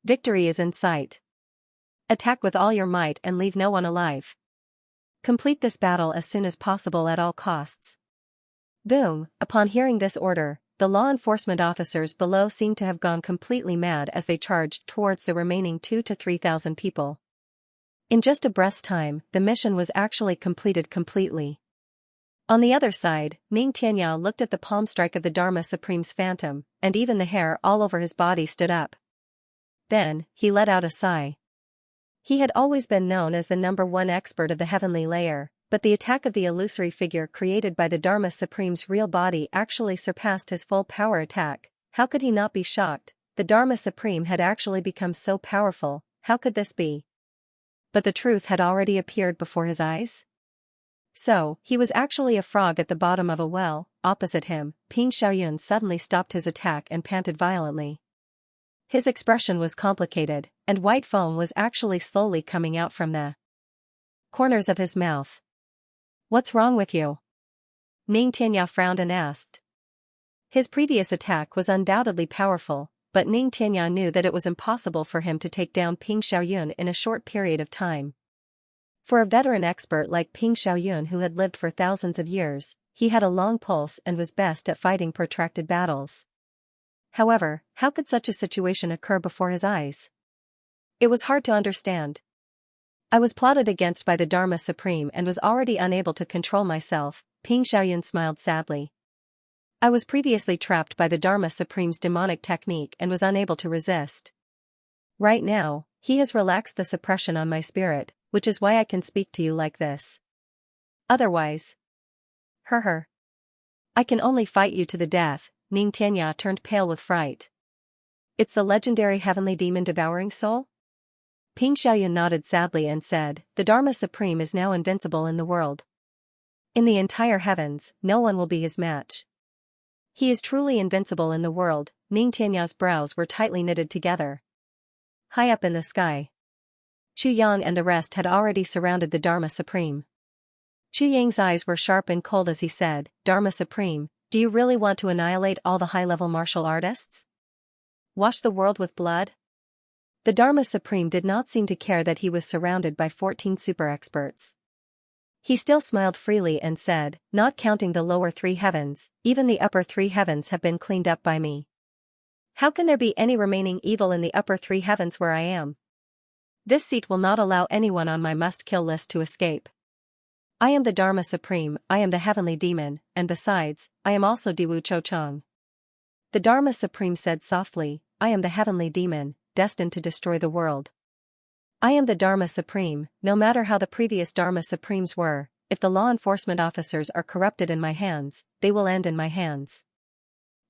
Victory is in sight. Attack with all your might and leave no one alive. Complete this battle as soon as possible at all costs. Boom! Upon hearing this order, the law enforcement officers below seemed to have gone completely mad as they charged towards the remaining 2,000 to 3,000 people. In just a breath's time, the mission was actually completed completely. On the other side, Ning Tianyao looked at the palm strike of the Dharma Supreme's phantom, and even the hair all over his body stood up. Then, he let out a sigh. He had always been known as the #1 expert of the heavenly layer, but the attack of the illusory figure created by the Dharma Supreme's real body actually surpassed his full power attack. How could he not be shocked? The Dharma Supreme had actually become so powerful. How could this be? But the truth had already appeared before his eyes. So, he was actually a frog at the bottom of a well. Opposite him, Ping Xiaoyun suddenly stopped his attack and panted violently. His expression was complicated, and white foam was actually slowly coming out from the corners of his mouth. What's wrong with you? Ning Tianyao frowned and asked. His previous attack was undoubtedly powerful, but Ning Tianyao knew that it was impossible for him to take down Ping Xiaoyun in a short period of time. For a veteran expert like Ping Xiaoyun who had lived for thousands of years, he had a long pulse and was best at fighting protracted battles. However, how could such a situation occur before his eyes? It was hard to understand. I was plotted against by the Dharma Supreme and was already unable to control myself. Ping Xiaoyun smiled sadly. I was previously trapped by the Dharma Supreme's demonic technique and was unable to resist. Right now, he has relaxed the suppression on my spirit, which is why I can speak to you like this. Otherwise. I can only fight you to the death. Ning Tianyao turned pale with fright. It's the legendary heavenly demon devouring soul? Ping Xiaoyun nodded sadly and said, the Dharma Supreme is now invincible in the world. In the entire heavens, no one will be his match. He is truly invincible in the world. Ning Tianyao's brows were tightly knitted together. High up in the sky, Chu Yang and the rest had already surrounded the Dharma Supreme. Chu Yang's eyes were sharp and cold as he said, Dharma Supreme, do you really want to annihilate all the high-level martial artists? Wash the world with blood? The Dharma Supreme did not seem to care that he was surrounded by 14 super experts. He still smiled freely and said, "Not counting the lower three heavens, even the upper three heavens have been cleaned up by me. How can there be any remaining evil in the upper three heavens where I am? This seat will not allow anyone on my must-kill list to escape. I am the Dharma Supreme, I am the heavenly demon, and besides, I am also Diwu Cho-chang." The Dharma Supreme said softly, "I am the heavenly demon, destined to destroy the world. I am the Dharma Supreme, no matter how the previous Dharma Supremes were, if the law enforcement officers are corrupted in my hands, they will end in my hands.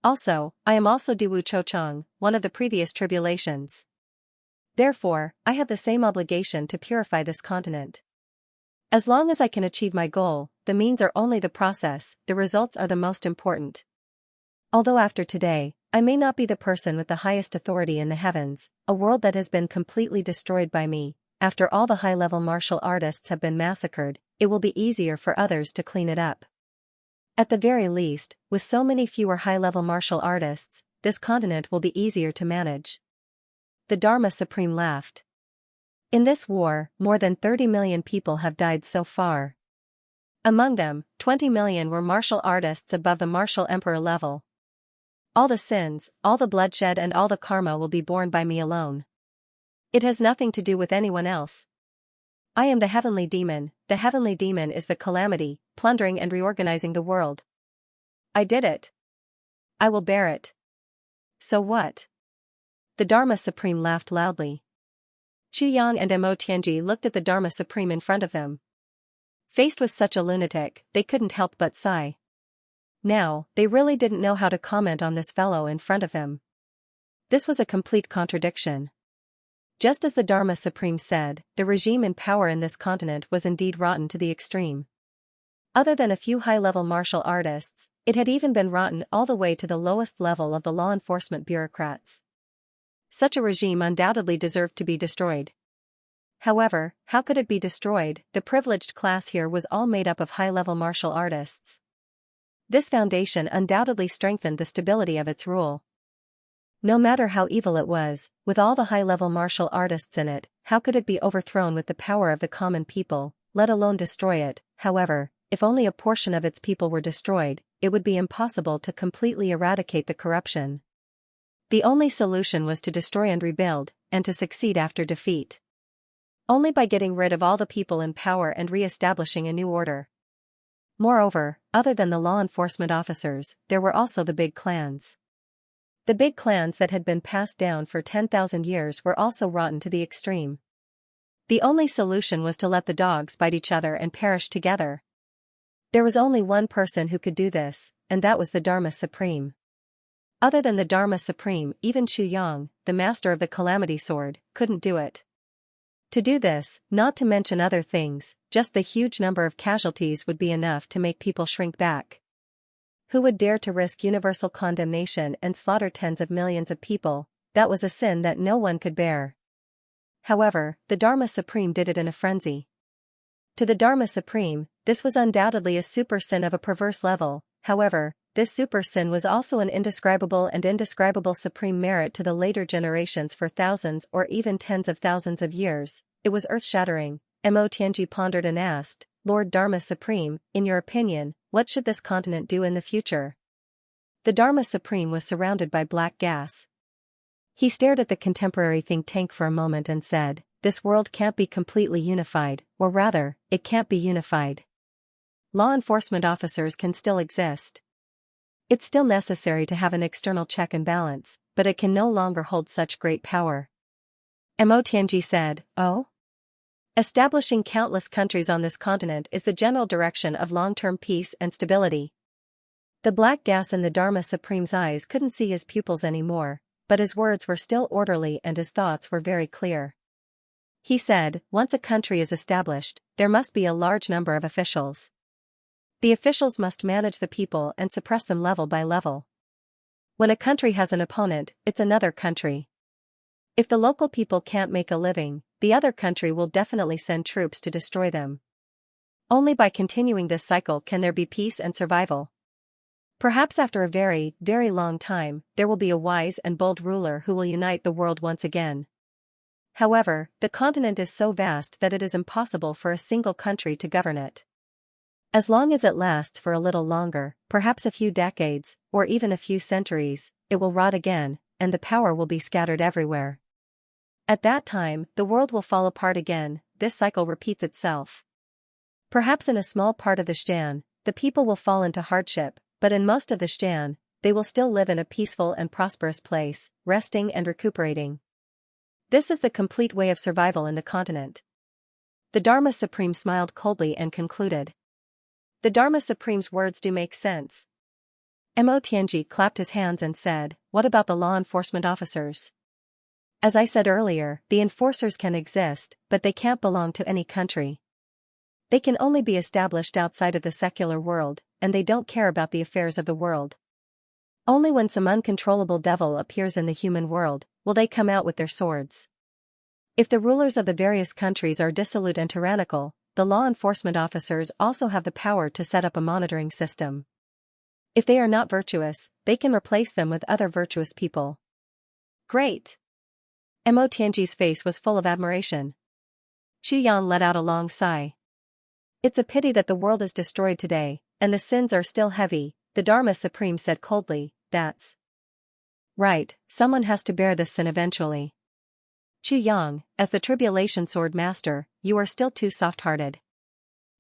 Also, I am also Diwu Cho-chang, one of the previous tribulations. Therefore, I have the same obligation to purify this continent. As long as I can achieve my goal, the means are only the process, the results are the most important. Although after today, I may not be the person with the highest authority in the heavens, a world that has been completely destroyed by me, after all the high-level martial artists have been massacred, it will be easier for others to clean it up. At the very least, with so many fewer high-level martial artists, this continent will be easier to manage." The Dharma Supreme laughed. "In this war, more than 30 million people have died so far. Among them, 20 million were martial artists above the martial emperor level. All the sins, all the bloodshed and all the karma will be borne by me alone. It has nothing to do with anyone else. I am the heavenly demon. The heavenly demon is the calamity, plundering and reorganizing the world. I did it. I will bear it. So what?" The Dharma Supreme laughed loudly. Xianxia and Mo Tianji looked at the Dharma Supreme in front of them. Faced with such a lunatic, they couldn't help but sigh. Now, they really didn't know how to comment on this fellow in front of them. This was a complete contradiction. Just as the Dharma Supreme said, the regime in power in this continent was indeed rotten to the extreme. Other than a few high-level martial artists, it had even been rotten all the way to the lowest level of the law enforcement bureaucrats. Such a regime undoubtedly deserved to be destroyed. However, how could it be destroyed? The privileged class here was all made up of high-level martial artists. This foundation undoubtedly strengthened the stability of its rule. No matter how evil it was, with all the high-level martial artists in it, how could it be overthrown with the power of the common people, let alone destroy it? However, if only a portion of its people were destroyed, it would be impossible to completely eradicate the corruption. The only solution was to destroy and rebuild, and to succeed after defeat. Only by getting rid of all the people in power and re-establishing a new order. Moreover, other than the law enforcement officers, there were also the big clans. The big clans that had been passed down for 10,000 years were also rotten to the extreme. The only solution was to let the dogs bite each other and perish together. There was only one person who could do this, and that was the Dharma Supreme. Other than the Dharma Supreme, even Xianxia, the master of the Calamity Sword, couldn't do it. To do this, not to mention other things, just the huge number of casualties would be enough to make people shrink back. Who would dare to risk universal condemnation and slaughter tens of millions of people? That was a sin that no one could bear. However, the Dharma Supreme did it in a frenzy. To the Dharma Supreme, this was undoubtedly a super sin of a perverse level. However, this super sin was also an indescribable supreme merit to the later generations for thousands or even tens of thousands of years. It was earth-shattering. Mo Tianji pondered and asked, "Lord Dharma Supreme, in your opinion, what should this continent do in the future?" The Dharma Supreme was surrounded by black gas. He stared at the contemporary think tank for a moment and said, "This world can't be completely unified, or rather, it can't be unified. Law enforcement officers can still exist. It's still necessary to have an external check and balance, but it can no longer hold such great power." Mo Tianji said, "Oh? Establishing countless countries on this continent is the general direction of long-term peace and stability." The black gas in the Dharma Supreme's eyes couldn't see his pupils anymore, but his words were still orderly and his thoughts were very clear. He said, "Once a country is established, there must be a large number of officials. The officials must manage the people and suppress them level by level. When a country has an opponent, it's another country. If the local people can't make a living, the other country will definitely send troops to destroy them. Only by continuing this cycle can there be peace and survival. Perhaps after a very, very long time, there will be a wise and bold ruler who will unite the world once again. However, the continent is so vast that it is impossible for a single country to govern it. As long as it lasts for a little longer, perhaps a few decades, or even a few centuries, it will rot again, and the power will be scattered everywhere. At that time, the world will fall apart again. This cycle repeats itself. Perhaps in a small part of the Xian, the people will fall into hardship, but in most of the Xian, they will still live in a peaceful and prosperous place, resting and recuperating. This is the complete way of survival in the continent. The Dharma Supreme smiled coldly and concluded. The Dharma Supreme's words do make sense. Mo Tianji clapped his hands and said, "What about the law enforcement officers?" As I said earlier, the enforcers can exist, but they can't belong to any country. They can only be established outside of the secular world, and they don't care about the affairs of the world. Only when some uncontrollable devil appears in the human world, will they come out with their swords. If the rulers of the various countries are dissolute and tyrannical, the law enforcement officers also have the power to set up a monitoring system. If they are not virtuous, they can replace them with other virtuous people. Great! Mo Tianji's face was full of admiration. Xianxia let out a long sigh. It's a pity that the world is destroyed today, and the sins are still heavy, the Dharma Supreme said coldly. That's right, someone has to bear this sin eventually. Xianxia, as the Tribulation Sword Master, you are still too soft-hearted.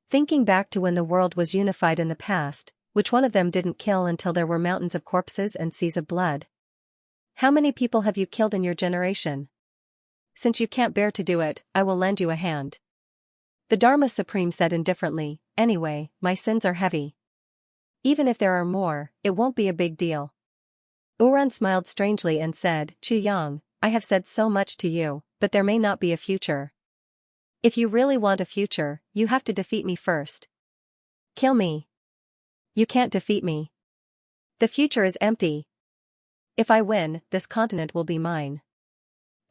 Thinking back to when the world was unified in the past, which one of them didn't kill until there were mountains of corpses and seas of blood? How many people have you killed in your generation? Since you can't bear to do it, I will lend you a hand. The Dharma Supreme said indifferently, anyway, my sins are heavy. Even if there are more, it won't be a big deal. Uran smiled strangely and said, Xianxia, I have said so much to you, but there may not be a future. If you really want a future, you have to defeat me first. Kill me. You can't defeat me. The future is empty. If I win, this continent will be mine.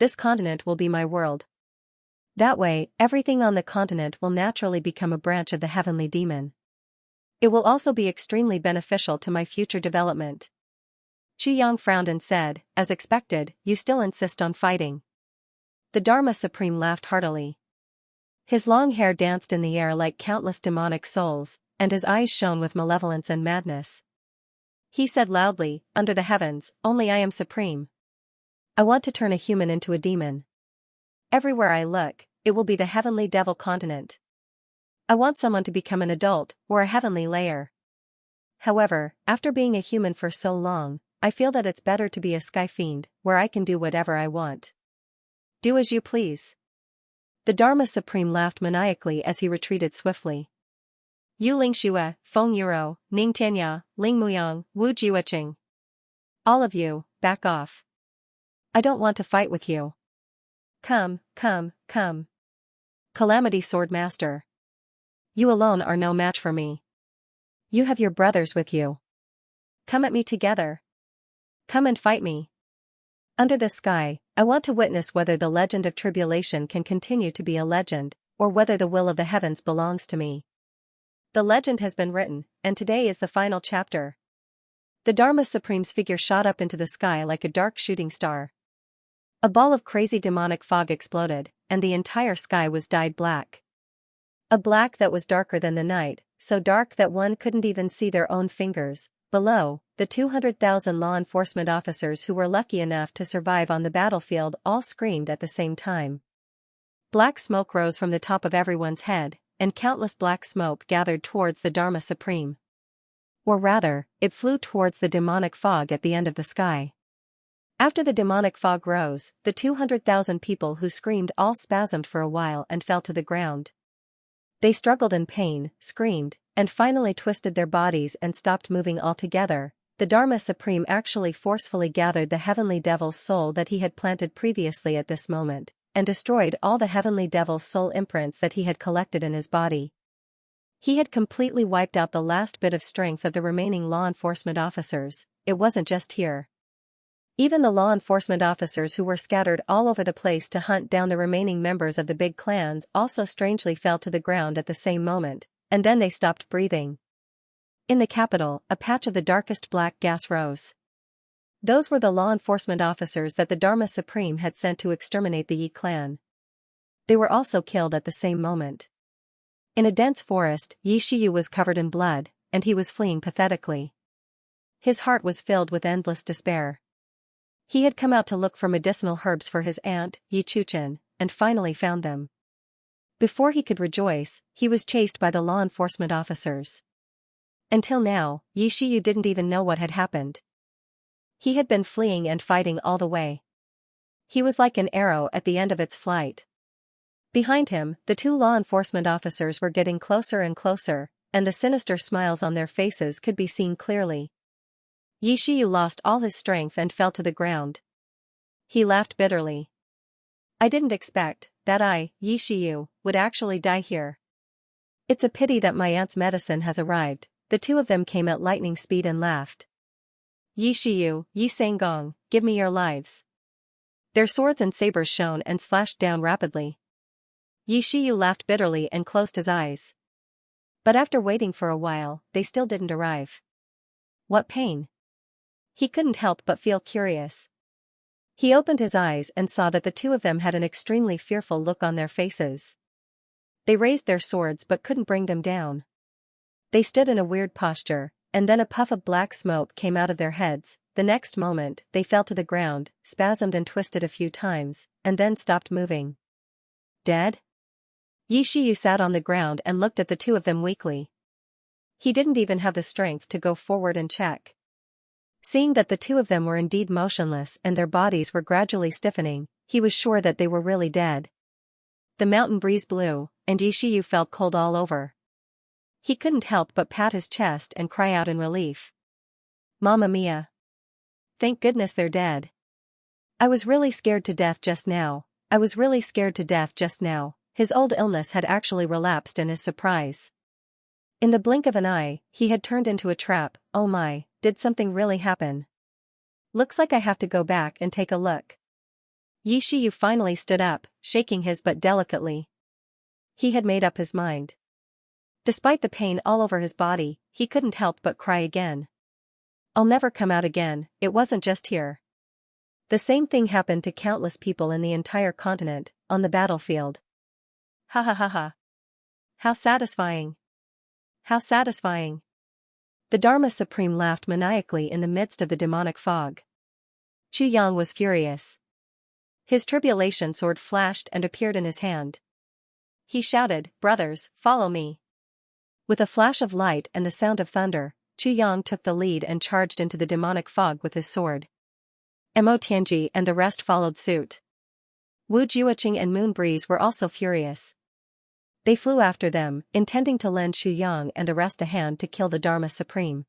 This continent will be my world. That way, everything on the continent will naturally become a branch of the heavenly demon. It will also be extremely beneficial to my future development. Xianxia frowned and said, as expected, you still insist on fighting. The Dharma Supreme laughed heartily. His long hair danced in the air like countless demonic souls, and his eyes shone with malevolence and madness. He said loudly, under the heavens, only I am supreme. I want to turn a human into a demon. Everywhere I look, it will be the heavenly devil continent. I want someone to become an adult, or a heavenly layer. However, after being a human for so long, I feel that it's better to be a sky fiend, where I can do whatever I want. Do as you please. The Dharma Supreme laughed maniacally as he retreated swiftly. Yu Lingxue, Feng Yuro, Ning Tianya, Ling Muyang, Wu Jiuqing. All of you, back off. I don't want to fight with you. Come, come, come. Calamity Sword Master. You alone are no match for me. You have your brothers with you. Come at me together. Come and fight me. Under the sky, I want to witness whether the legend of tribulation can continue to be a legend, or whether the will of the heavens belongs to me. The legend has been written, and today is the final chapter. The Dharma Supreme's figure shot up into the sky like a dark shooting star. A ball of crazy demonic fog exploded, and the entire sky was dyed black. A black that was darker than the night, so dark that one couldn't even see their own fingers. Below, the 200,000 law enforcement officers who were lucky enough to survive on the battlefield all screamed at the same time. Black smoke rose from the top of everyone's head, and countless black smoke gathered towards the Dharma Supreme. Or rather, it flew towards the demonic fog at the end of the sky. After the demonic fog rose, the 200,000 people who screamed all spasmed for a while and fell to the ground. They struggled in pain, screamed, and finally twisted their bodies and stopped moving altogether. The Dharma Supreme actually forcefully gathered the heavenly devil's soul that he had planted previously at this moment, and destroyed all the heavenly devil's soul imprints that he had collected in his body. He had completely wiped out the last bit of strength of the remaining law enforcement officers. It wasn't just here. Even the law enforcement officers who were scattered all over the place to hunt down the remaining members of the big clans also strangely fell to the ground at the same moment, and then they stopped breathing. In the capital, a patch of the darkest black gas rose. Those were the law enforcement officers that the Dharma Supreme had sent to exterminate the Yi clan. They were also killed at the same moment. In a dense forest, Yi Shiyu was covered in blood, and he was fleeing pathetically. His heart was filled with endless despair. He had come out to look for medicinal herbs for his aunt, Yi Chuchen, and finally found them. Before he could rejoice, he was chased by the law enforcement officers. Until now, Yi Shiyu didn't even know what had happened. He had been fleeing and fighting all the way. He was like an arrow at the end of its flight. Behind him, the two law enforcement officers were getting closer and closer, and the sinister smiles on their faces could be seen clearly. Yi Shiyu lost all his strength and fell to the ground. He laughed bitterly. I didn't expect that I, Yi Shiyu, would actually die here. It's a pity that my aunt's medicine has arrived. The two of them came at lightning speed and laughed. Yi Shiyu, Yi Sanggong, give me your lives. Their swords and sabers shone and slashed down rapidly. Yi Shiyu laughed bitterly and closed his eyes. But after waiting for a while, they still didn't arrive. What pain? He couldn't help but feel curious. He opened his eyes and saw that the two of them had an extremely fearful look on their faces. They raised their swords but couldn't bring them down. They stood in a weird posture, and then a puff of black smoke came out of their heads. The next moment, they fell to the ground, spasmed and twisted a few times, and then stopped moving. Dead? Yi Shiyu sat on the ground and looked at the two of them weakly. He didn't even have the strength to go forward and check. Seeing that the two of them were indeed motionless and their bodies were gradually stiffening, he was sure that they were really dead. The mountain breeze blew, and Yi Shiyu felt cold all over. He couldn't help but pat his chest and cry out in relief. Mamma mia! Thank goodness they're dead. I was really scared to death just now. His old illness had actually relapsed in his surprise. In the blink of an eye, he had turned into a trap. Oh my, did something really happen? Looks like I have to go back and take a look. Yi Shiyu finally stood up, shaking his butt delicately. He had made up his mind. Despite the pain all over his body, he couldn't help but cry again. I'll never come out again. It wasn't just here. The same thing happened to countless people in the entire continent, on the battlefield. Ha ha ha ha. How satisfying. How satisfying. The Dharma Supreme laughed maniacally in the midst of the demonic fog. Chu Yang was furious. His tribulation sword flashed and appeared in his hand. He shouted, brothers, follow me. With a flash of light and the sound of thunder, Chu Yang took the lead and charged into the demonic fog with his sword. Mo Tianji and the rest followed suit. Wu Jiuqing and Moon Breeze were also furious. They flew after them, intending to lend Chu Yang and the rest a hand to kill the Dharma Supreme.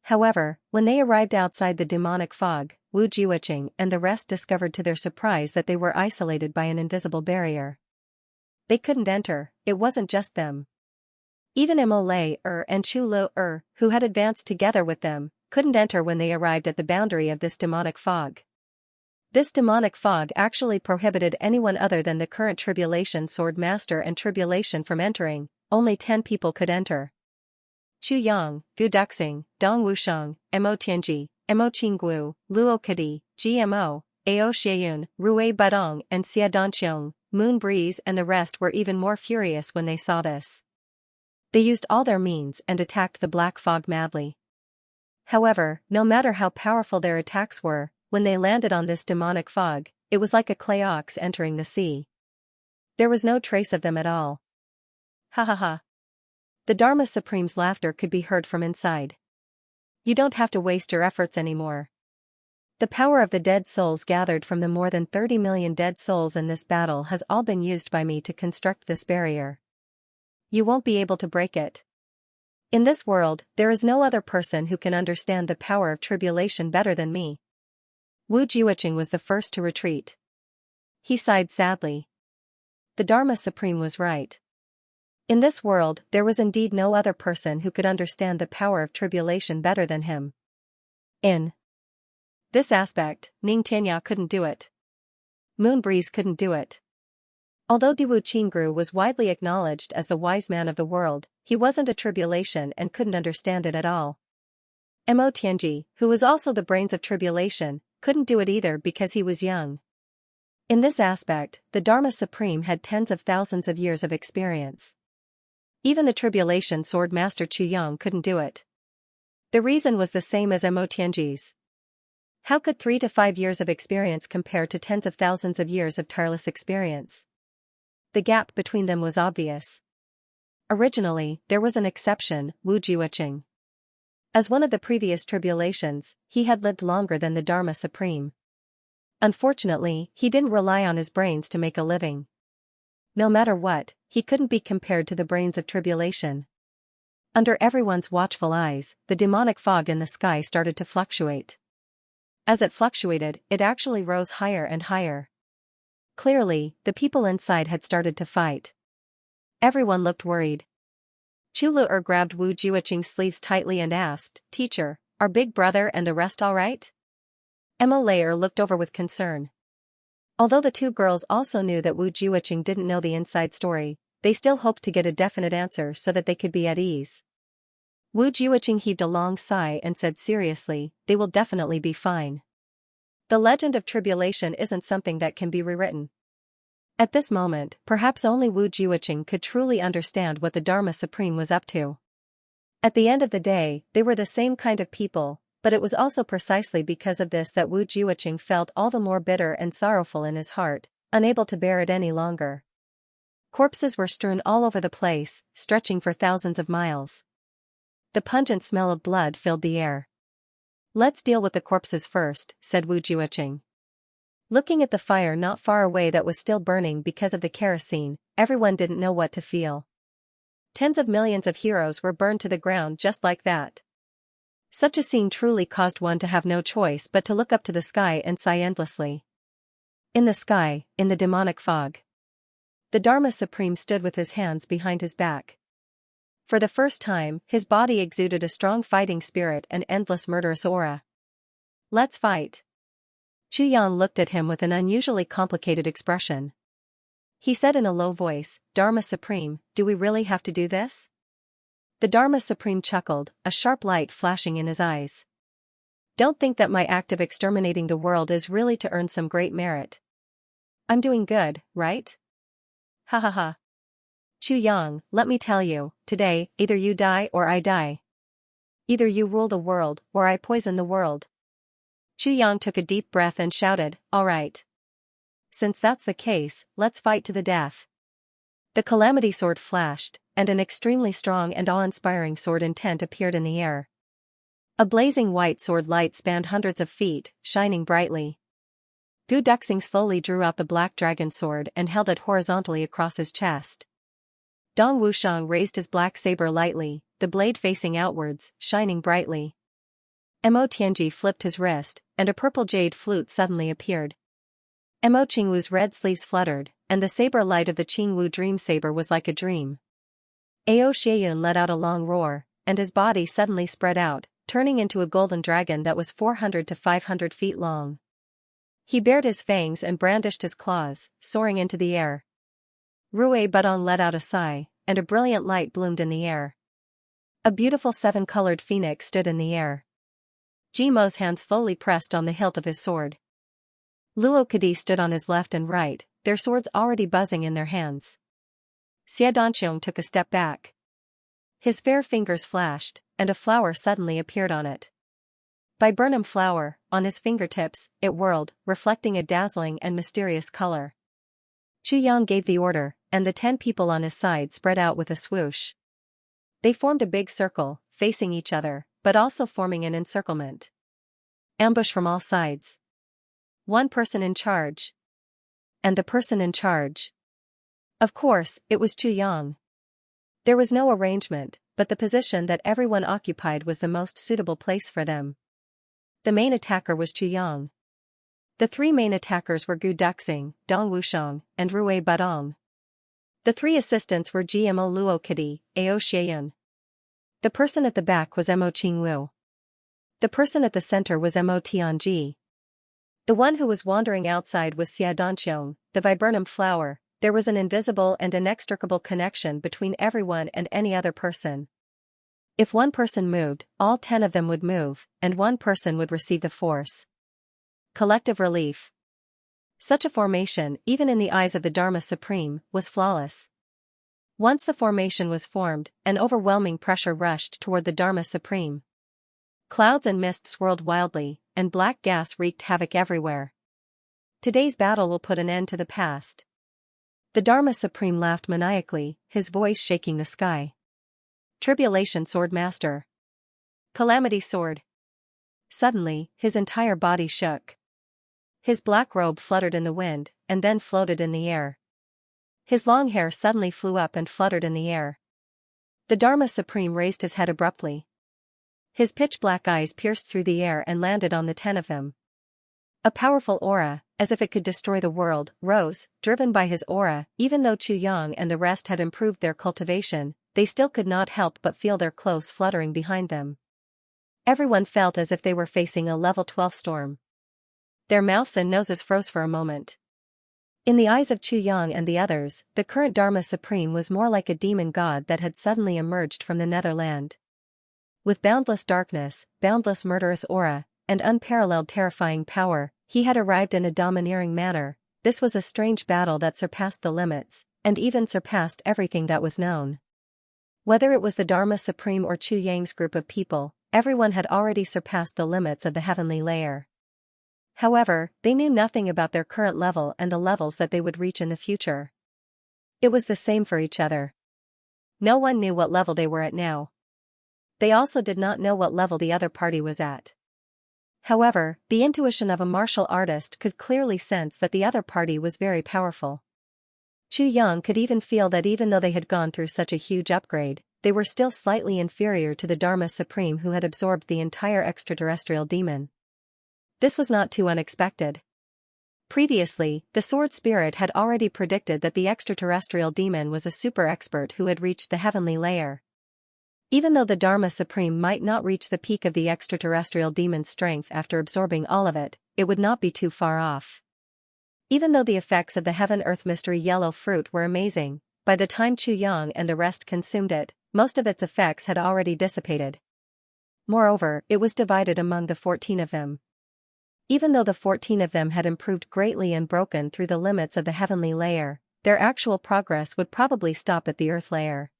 However, when they arrived outside the demonic fog, Wu Jiuqing and the rest discovered to their surprise that they were isolated by an invisible barrier. They couldn't enter. It wasn't just them. Even Mo Lei and Chu Lu who had advanced together with them, couldn't enter when they arrived at the boundary of this demonic fog. This demonic fog actually prohibited anyone other than the current Tribulation Sword Master and Tribulation from entering. Only 10 people could enter. Chu Yang, Gu Duxing, Dong Wusheng, Mo Tianji, Mo Qinggu, Luo Kadi, GMO, Ao Xieyun, Rui Badong and Xia Danqiong, Moon Breeze and the rest were even more furious when they saw this. They used all their means and attacked the black fog madly. However, no matter how powerful their attacks were, when they landed on this demonic fog, it was like a clay ox entering the sea. There was no trace of them at all. Ha ha ha. The Dharma Supreme's laughter could be heard from inside. You don't have to waste your efforts anymore. The power of the dead souls gathered from the more than 30 million dead souls in this battle has all been used by me to construct this barrier. You won't be able to break it. In this world, there is no other person who can understand the power of tribulation better than me. Wu Jiuqing was the first to retreat. He sighed sadly. The Dharma Supreme was right. In this world, there was indeed no other person who could understand the power of tribulation better than him. In this aspect, Ning Tianya couldn't do it. Moon Breeze couldn't do it. Although Diwu Qingru was widely acknowledged as the wise man of the world, he wasn't a tribulation and couldn't understand it at all. Mo Tianji, who was also the brains of tribulation, couldn't do it either because he was young. In this aspect, the Dharma Supreme had tens of thousands of years of experience. Even the Tribulation Sword Master Chu Yang couldn't do it. The reason was the same as Mo Tianji's. How could 3 to 5 years of experience compare to tens of thousands of years of tireless experience? The gap between them was obvious. Originally, there was an exception, Wu Jiuqing. As one of the previous tribulations, he had lived longer than the Dharma Supreme. Unfortunately, he didn't rely on his brains to make a living. No matter what, he couldn't be compared to the brains of tribulation. Under everyone's watchful eyes, the demonic fog in the sky started to fluctuate. As it fluctuated, it actually rose higher and higher. Clearly, the people inside had started to fight. Everyone looked worried. Chu Lu'er grabbed Wu Jiuqing's sleeves tightly and asked, "Teacher, are Big Brother and the rest all right?" Mo Layer looked over with concern. Although the two girls also knew that Wu Jiuqing didn't know the inside story, they still hoped to get a definite answer so that they could be at ease. Wu Jiuqing heaved a long sigh and said seriously, "They will definitely be fine. The legend of tribulation isn't something that can be rewritten." At this moment, perhaps only Wu Jiuqing could truly understand what the Dharma Supreme was up to. At the end of the day, they were the same kind of people, but it was also precisely because of this that Wu Jiuqing felt all the more bitter and sorrowful in his heart, unable to bear it any longer. Corpses were strewn all over the place, stretching for thousands of miles. The pungent smell of blood filled the air. "Let's deal with the corpses first," said Wu Jiuqing. Looking at the fire not far away that was still burning because of the kerosene, everyone didn't know what to feel. Tens of millions of heroes were burned to the ground just like that. Such a scene truly caused one to have no choice but to look up to the sky and sigh endlessly. In the sky, in the demonic fog, the Dharma Supreme stood with his hands behind his back. For the first time, his body exuded a strong fighting spirit and endless murderous aura. "Let's fight." Chu Yang looked at him with an unusually complicated expression. He said in a low voice, "Dharma Supreme, do we really have to do this?" The Dharma Supreme chuckled, a sharp light flashing in his eyes. "Don't think that my act of exterminating the world is really to earn some great merit. I'm doing good, right? Ha ha ha. Chu Yang, let me tell you, today, either you die or I die. Either you rule the world or I poison the world." Chu Yang took a deep breath and shouted, "All right. Since that's the case, let's fight to the death." The Calamity Sword flashed, and an extremely strong and awe-inspiring sword intent appeared in the air. A blazing white sword light spanned hundreds of feet, shining brightly. Gu Duxing slowly drew out the black dragon sword and held it horizontally across his chest. Dong Wushang raised his black saber lightly, the blade facing outwards, shining brightly. Mo Tianji flipped his wrist, and a purple jade flute suddenly appeared. Mo Qingwu's red sleeves fluttered, and the saber light of the Qingwu dream saber was like a dream. Ao Xieyun let out a long roar, and his body suddenly spread out, turning into a golden dragon that was 400 to 500 feet long. He bared his fangs and brandished his claws, soaring into the air. Rui Budong let out a sigh, and a brilliant light bloomed in the air. A beautiful 7-colored phoenix stood in the air. Jimo's hand slowly pressed on the hilt of his sword. Luo Kadi stood on his left and right, their swords already buzzing in their hands. Xiadanqiong took a step back. His fair fingers flashed, and a flower suddenly appeared on it. Viburnum flower, on his fingertips, it whirled, reflecting a dazzling and mysterious color. Chu Yang gave the order, and the 10 people on his side spread out with a swoosh. They formed a big circle, facing each other, but also forming an encirclement. Ambush from all sides. One person in charge. And the person in charge. Of course, it was Chu Yang. There was no arrangement, but the position that everyone occupied was the most suitable place for them. The main attacker was Chu Yang. The 3 main attackers were Gu Duxing, Dong Wushang, and Rui Budong. The 3 assistants were Gmo Luo Kadi, Ao Xieyun. The person at the back was Mo Qingwu. The person at the center was Mo Tianji. The one who was wandering outside was Xia Danqiong, the viburnum flower. There was an invisible and inextricable connection between everyone and any other person. If one person moved, all 10 of them would move, and one person would receive the force. Collective relief. Such a formation, even in the eyes of the Dharma Supreme, was flawless. Once the formation was formed, an overwhelming pressure rushed toward the Dharma Supreme. Clouds and mist swirled wildly, and black gas wreaked havoc everywhere. Today's battle will put an end to the past. The Dharma Supreme laughed maniacally, his voice shaking the sky. Tribulation Sword Master. Calamity Sword. Suddenly, his entire body shook. His black robe fluttered in the wind, and then floated in the air. His long hair suddenly flew up and fluttered in the air. The Dharma Supreme raised his head abruptly. His pitch-black eyes pierced through the air and landed on the 10 of them. A powerful aura, as if it could destroy the world, rose, driven by his aura. Even though Chu Yang and the rest had improved their cultivation, they still could not help but feel their clothes fluttering behind them. Everyone felt as if they were facing a level 12 storm. Their mouths and noses froze for a moment. In the eyes of Chu Yang and the others, the current Dharma Supreme was more like a demon god that had suddenly emerged from the netherland. With boundless darkness, boundless murderous aura, and unparalleled terrifying power, he had arrived in a domineering manner. This was a strange battle that surpassed the limits, and even surpassed everything that was known. Whether it was the Dharma Supreme or Chu Yang's group of people, everyone had already surpassed the limits of the heavenly layer. However, they knew nothing about their current level and the levels that they would reach in the future. It was the same for each other. No one knew what level they were at now. They also did not know what level the other party was at. However, the intuition of a martial artist could clearly sense that the other party was very powerful. Chu Yang could even feel that even though they had gone through such a huge upgrade, they were still slightly inferior to the Dharma Supreme who had absorbed the entire extraterrestrial demon. This was not too unexpected. Previously, the Sword Spirit had already predicted that the extraterrestrial demon was a super expert who had reached the heavenly layer. Even though the Dharma Supreme might not reach the peak of the extraterrestrial demon's strength after absorbing all of it, it would not be too far off. Even though the effects of the Heaven-Earth Mystery Yellow Fruit were amazing, by the time Chu Yang and the rest consumed it, most of its effects had already dissipated. Moreover, it was divided among the 14 of them. Even though the 14 of them had improved greatly and broken through the limits of the heavenly layer, their actual progress would probably stop at the earth layer.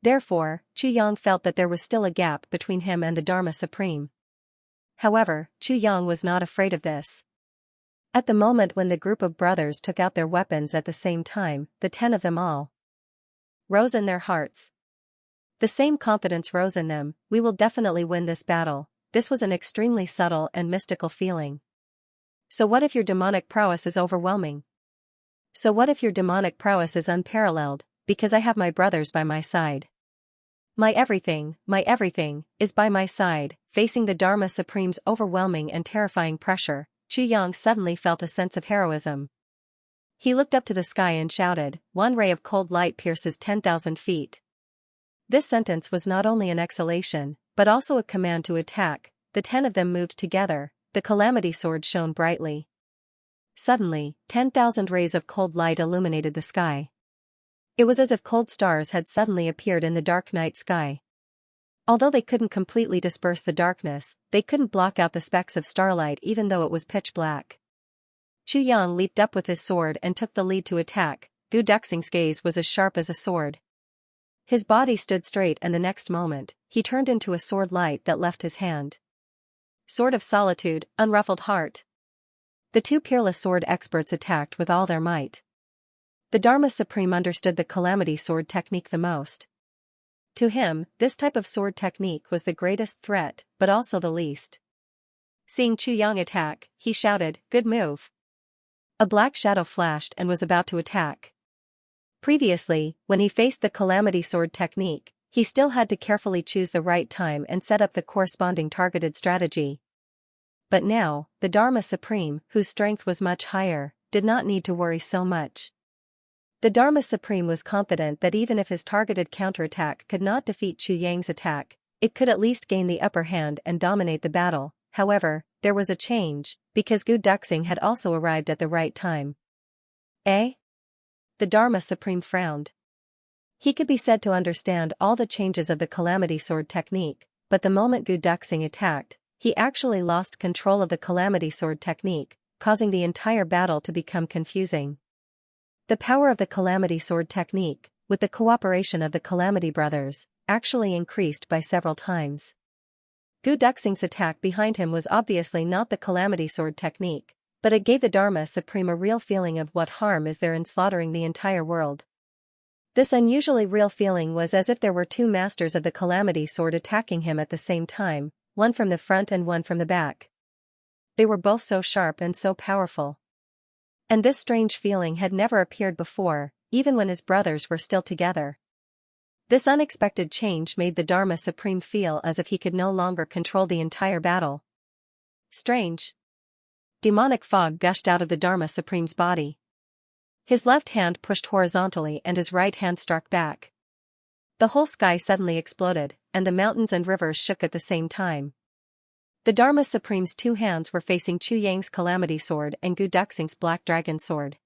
Therefore, Chu Yang felt that there was still a gap between him and the Dharma Supreme. However, Chu Yang was not afraid of this. At the moment when the group of brothers took out their weapons at the same time, the 10 of them all rose in their hearts. The same confidence rose in them. We will definitely win this battle. This was an extremely subtle and mystical feeling. So what if your demonic prowess is overwhelming? So what if your demonic prowess is unparalleled, because I have my brothers by my side? My everything, is by my side. Facing the Dharma Supreme's overwhelming and terrifying pressure, Chu Yang suddenly felt a sense of heroism. He looked up to the sky and shouted, "One ray of cold light pierces 10,000 feet." This sentence was not only an exhalation, but also a command to attack. The 10 of them moved together, the calamity sword shone brightly. Suddenly, 10,000 rays of cold light illuminated the sky. It was as if cold stars had suddenly appeared in the dark night sky. Although they couldn't completely disperse the darkness, they couldn't block out the specks of starlight even though it was pitch black. Chu Yang leaped up with his sword and took the lead to attack. Gu Duxing's gaze was as sharp as a sword. His body stood straight and the next moment, he turned into a sword light that left his hand. Sword of Solitude, Unruffled Heart. The two peerless sword experts attacked with all their might. The Dharma Supreme understood the calamity sword technique the most. To him, this type of sword technique was the greatest threat, but also the least. Seeing Chu Yang attack, he shouted, "Good move." A black shadow flashed and was about to attack. Previously, when he faced the calamity sword technique, he still had to carefully choose the right time and set up the corresponding targeted strategy. But now, the Dharma Supreme, whose strength was much higher, did not need to worry so much. The Dharma Supreme was confident that even if his targeted counterattack could not defeat Chu Yang's attack, it could at least gain the upper hand and dominate the battle. However, there was a change, because Gu Duxing had also arrived at the right time. Eh? The Dharma Supreme frowned. He could be said to understand all the changes of the calamity sword technique, but the moment Gu Duxing attacked, he actually lost control of the calamity sword technique, causing the entire battle to become confusing. The power of the calamity sword technique, with the cooperation of the Calamity Brothers, actually increased by several times. Gu Duxing's attack behind him was obviously not the Calamity Sword technique, but it gave the Dharma Supreme a real feeling of what harm is there in slaughtering the entire world. This unusually real feeling was as if there were two masters of the Calamity Sword attacking him at the same time, one from the front and one from the back. They were both so sharp and so powerful. And this strange feeling had never appeared before, even when his brothers were still together. This unexpected change made the Dharma Supreme feel as if he could no longer control the entire battle. Strange. Demonic fog gushed out of the Dharma Supreme's body. His left hand pushed horizontally and his right hand struck back. The whole sky suddenly exploded, and the mountains and rivers shook at the same time. The Dharma Supreme's two hands were facing Chu Yang's Calamity Sword and Gu Duxing's Black Dragon Sword.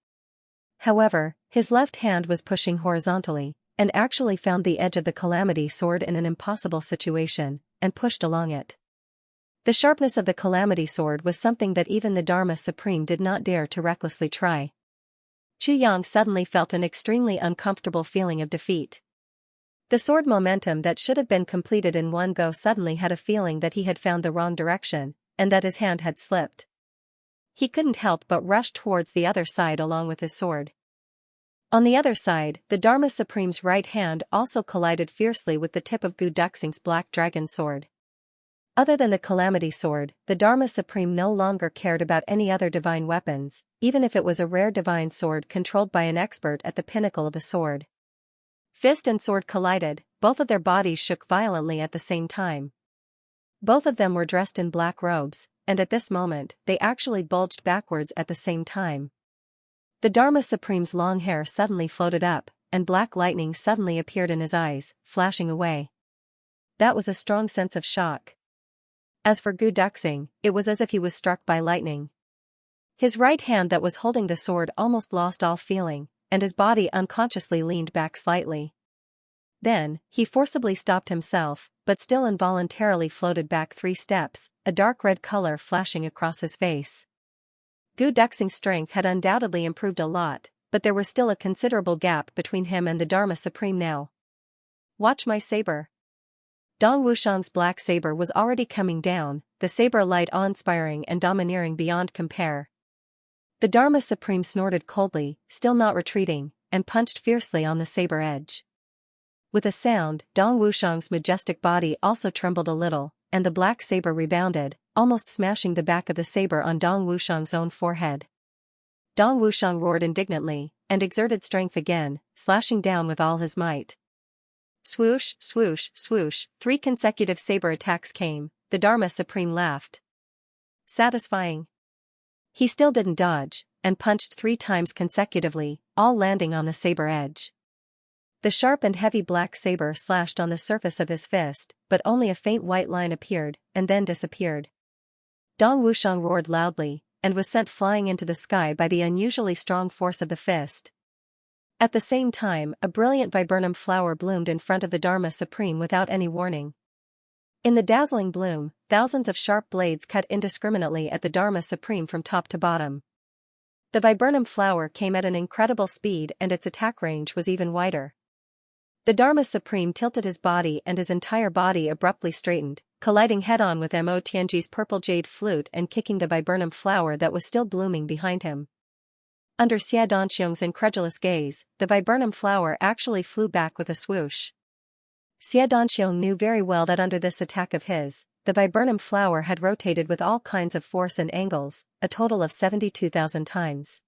However, his left hand was pushing horizontally, and actually found the edge of the Calamity Sword in an impossible situation, and pushed along it. The sharpness of the Calamity Sword was something that even the Dharma Supreme did not dare to recklessly try. Chu Yang suddenly felt an extremely uncomfortable feeling of defeat. The sword momentum that should have been completed in one go suddenly had a feeling that he had found the wrong direction, and that his hand had slipped. He couldn't help but rush towards the other side along with his sword. On the other side, the Dharma Supreme's right hand also collided fiercely with the tip of Gu Duxing's Black Dragon Sword. Other than the Calamity Sword, the Dharma Supreme no longer cared about any other divine weapons, even if it was a rare divine sword controlled by an expert at the pinnacle of the sword. Fist and sword collided, both of their bodies shook violently at the same time. Both of them were dressed in black robes, and at this moment, they actually bulged backwards at the same time. The Dharma Supreme's long hair suddenly floated up, and black lightning suddenly appeared in his eyes, flashing away. That was a strong sense of shock. As for Gu Duxing, it was as if he was struck by lightning. His right hand that was holding the sword almost lost all feeling, and his body unconsciously leaned back slightly. Then, he forcibly stopped himself, but still involuntarily floated back 3 steps, a dark red color flashing across his face. Gu Duxing's strength had undoubtedly improved a lot, but there was still a considerable gap between him and the Dharma Supreme now. Watch my saber. Dong Wushang's black saber was already coming down, the saber light awe-inspiring and domineering beyond compare. The Dharma Supreme snorted coldly, still not retreating, and punched fiercely on the saber edge. With a sound, Dong Wushang's majestic body also trembled a little, and the black saber rebounded, almost smashing the back of the saber on Dong Wushang's own forehead. Dong Wushang roared indignantly, and exerted strength again, slashing down with all his might. Swoosh, swoosh, swoosh, 3 consecutive saber attacks came, the Dharma Supreme laughed. Satisfying. He still didn't dodge, and punched 3 times consecutively, all landing on the saber edge. The sharp and heavy black saber slashed on the surface of his fist, but only a faint white line appeared, and then disappeared. Dong Wushang roared loudly, and was sent flying into the sky by the unusually strong force of the fist. At the same time, a brilliant viburnum flower bloomed in front of the Dharma Supreme without any warning. In the dazzling bloom, thousands of sharp blades cut indiscriminately at the Dharma Supreme from top to bottom. The viburnum flower came at an incredible speed and its attack range was even wider. The Dharma Supreme tilted his body and his entire body abruptly straightened, colliding head-on with Mo Tianji's purple jade flute and kicking the viburnum flower that was still blooming behind him. Under Xia Danxiong's incredulous gaze, the viburnum flower actually flew back with a swoosh. Xia Danxiong knew very well that under this attack of his, the viburnum flower had rotated with all kinds of force and angles, a total of 72,000 times.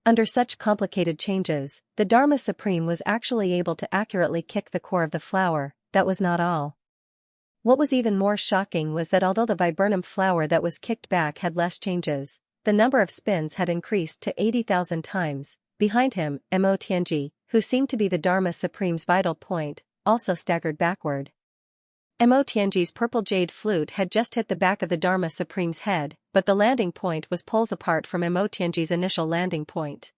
Under such complicated changes, the Dharma Supreme was actually able to accurately kick the core of the flower. That was not all. What was even more shocking was that although the viburnum flower that was kicked back had less changes, the number of spins had increased to 80,000 times. Behind him, Mo Tianji, who seemed to be the Dharma Supreme's vital point, also staggered backward. Mo Tianji's purple jade flute had just hit the back of the Dharma Supreme's head, but the landing point was poles apart from Mo Tianji's initial landing point.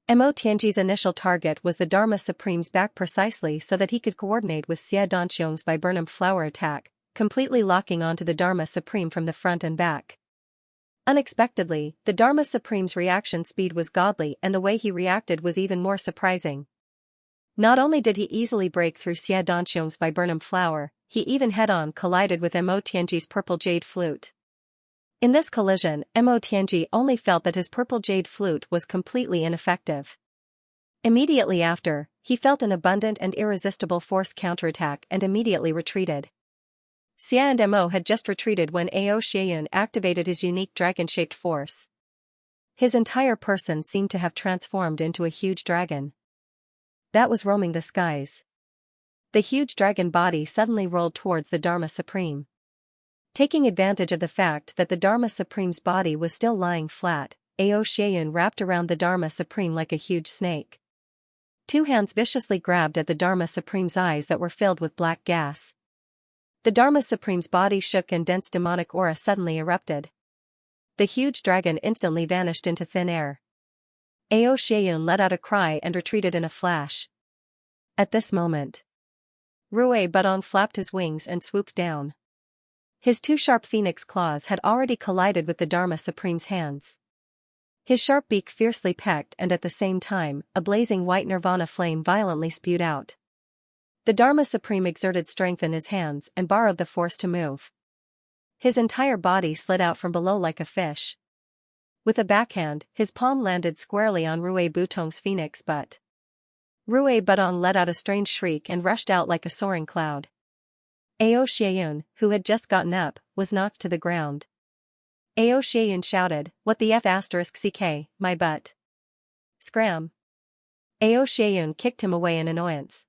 Mo Tianji's initial target was the Dharma Supreme's back precisely so that he could coordinate with Xia Danxiong's viburnum flower attack, completely locking onto the Dharma Supreme from the front and back. Unexpectedly, the Dharma Supreme's reaction speed was godly and the way he reacted was even more surprising. Not only did he easily break through Xianxia's viburnum flower, he even head-on collided with Mo Tianji's purple jade flute. In this collision, Mo Tianji only felt that his purple jade flute was completely ineffective. Immediately after, he felt an abundant and irresistible force counterattack and immediately retreated. Xia and Mo had just retreated when Ao Xianyun activated his unique dragon-shaped force. His entire person seemed to have transformed into a huge dragon that was roaming the skies. The huge dragon body suddenly rolled towards the Dharma Supreme. Taking advantage of the fact that the Dharma Supreme's body was still lying flat, Ao Xianyun wrapped around the Dharma Supreme like a huge snake. Two hands viciously grabbed at the Dharma Supreme's eyes that were filled with black gas. The Dharma Supreme's body shook and dense demonic aura suddenly erupted. The huge dragon instantly vanished into thin air. Ao Xianyun let out a cry and retreated in a flash. At this moment, Rui Budong flapped his wings and swooped down. His two sharp phoenix claws had already collided with the Dharma Supreme's hands. His sharp beak fiercely pecked and at the same time, a blazing white nirvana flame violently spewed out. The Dharma Supreme exerted strength in his hands and borrowed the force to move. His entire body slid out from below like a fish. With a backhand, his palm landed squarely on Rui Budong's phoenix butt. Rui Budong let out a strange shriek and rushed out like a soaring cloud. Ao Xianyun, who had just gotten up, was knocked to the ground. Ao Xianyun shouted, "What the F*** CK, my butt." Scram. Ao Xianyun kicked him away in annoyance.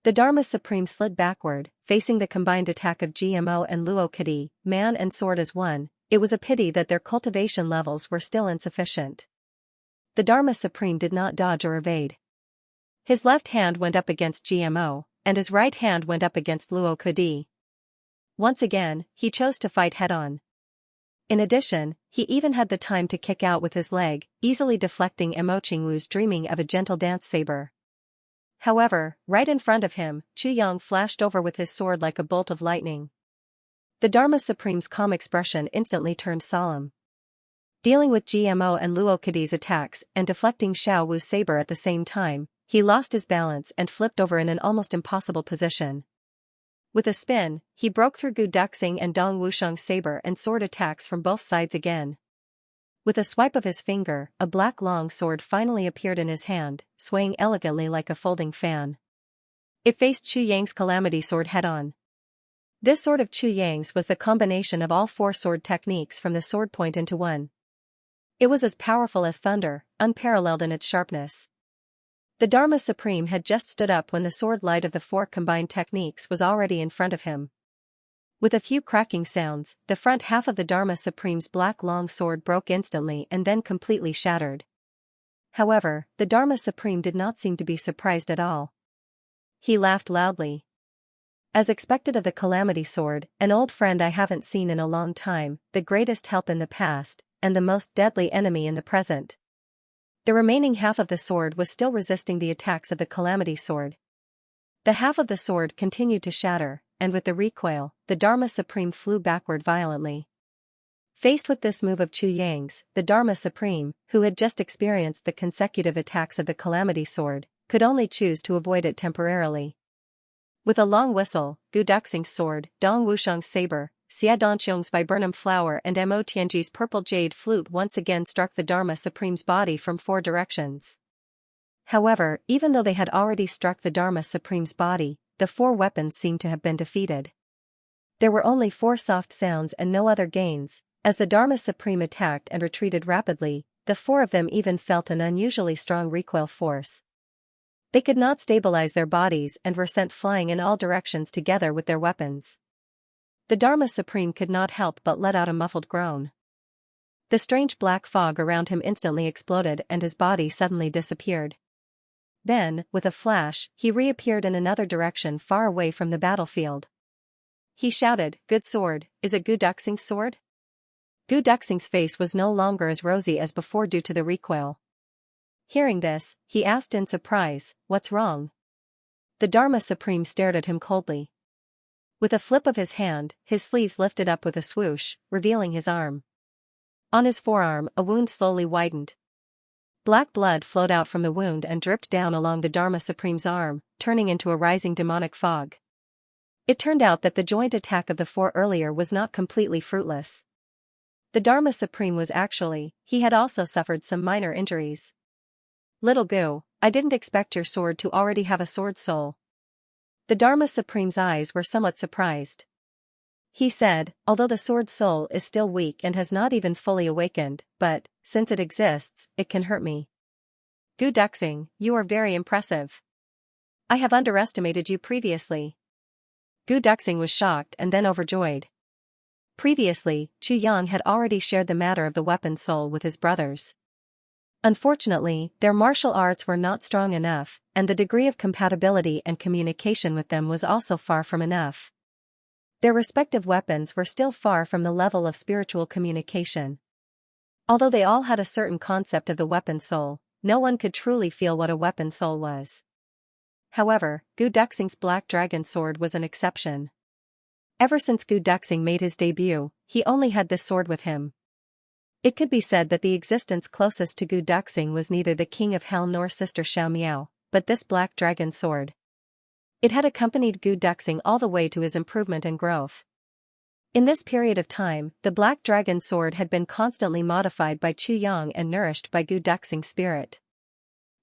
The Dharma Supreme slid backward, facing the combined attack of GMO and Luo Kadi, man and sword as one. It was a pity that their cultivation levels were still insufficient. The Dharma Supreme did not dodge or evade. His left hand went up against GMO, and his right hand went up against Luo Kadi. Once again, he chose to fight head-on. In addition, he even had the time to kick out with his leg, easily deflecting Mo Qingwu's dreaming of a gentle dance saber. However, right in front of him, Chu Yang flashed over with his sword like a bolt of lightning. The Dharma Supreme's calm expression instantly turned solemn. Dealing with GMO and Luo Kadi's attacks and deflecting Xiao Wu's saber at the same time, he lost his balance and flipped over in an almost impossible position. With a spin, he broke through Gu Duxing and Dong Wusheng's saber and sword attacks from both sides again. With a swipe of his finger, a black long sword finally appeared in his hand, swaying elegantly like a folding fan. It faced Chu Yang's calamity sword head-on. This sword of Chu Yang's was the combination of all four sword techniques from the sword point into one. It was as powerful as thunder, unparalleled in its sharpness. The Dharma Supreme had just stood up when the sword light of the four combined techniques was already in front of him. With a few cracking sounds, the front half of the Dharma Supreme's black long sword broke instantly and then completely shattered. However, the Dharma Supreme did not seem to be surprised at all. He laughed loudly. As expected of the Calamity Sword, an old friend I haven't seen in a long time, the greatest help in the past, and the most deadly enemy in the present. The remaining half of the sword was still resisting the attacks of the Calamity Sword. The half of the sword continued to shatter, and with the recoil, the Dharma Supreme flew backward violently. Faced with this move of Chu Yang's, the Dharma Supreme, who had just experienced the consecutive attacks of the Calamity Sword, could only choose to avoid it temporarily. With a long whistle, Gu Duxing's sword, Dong Wusheng's saber, Xia Dongqiong's viburnum flower and Mo Tianji's purple jade flute once again struck the Dharma Supreme's body from four directions. However, even though they had already struck the Dharma Supreme's body, the four weapons seemed to have been defeated. There were only four soft sounds and no other gains. As the Dharma Supreme attacked and retreated rapidly, the four of them even felt an unusually strong recoil force. They could not stabilize their bodies and were sent flying in all directions together with their weapons. The Dharma Supreme could not help but let out a muffled groan. The strange black fog around him instantly exploded and his body suddenly disappeared. Then, with a flash, he reappeared in another direction far away from the battlefield. He shouted, "Good sword, is it Gu Duxing's sword?" Gu Duxing's face was no longer as rosy as before due to the recoil. Hearing this, he asked in surprise, "What's wrong?" The Dharma Supreme stared at him coldly. With a flip of his hand, his sleeves lifted up with a swoosh, revealing his arm. On his forearm, a wound slowly widened. Black blood flowed out from the wound and dripped down along the Dharma Supreme's arm, turning into a rising demonic fog. It turned out that the joint attack of the 4 earlier was not completely fruitless. The Dharma Supreme was he had also suffered some minor injuries. Little Gu, I didn't expect your sword to already have a sword soul. The Dharma Supreme's eyes were somewhat surprised. He said, although the sword soul is still weak and has not even fully awakened, but, since it exists, it can hurt me. Gu Duxing, you are very impressive. I have underestimated you previously. Gu Duxing was shocked and then overjoyed. Previously, Chu Yang had already shared the matter of the weapon soul with his brothers. Unfortunately, their martial arts were not strong enough, and the degree of compatibility and communication with them was also far from enough. Their respective weapons were still far from the level of spiritual communication. Although they all had a certain concept of the weapon soul, no one could truly feel what a weapon soul was. However, Gu Duxing's black dragon sword was an exception. Ever since Gu Duxing made his debut, he only had this sword with him. It could be said that the existence closest to Gu Duxing was neither the King of Hell nor Sister Xiaomiao, but this black dragon sword. It had accompanied Gu Duxing all the way to his improvement and growth. In this period of time, the black dragon sword had been constantly modified by Chu Yang and nourished by Gu Duxing's spirit.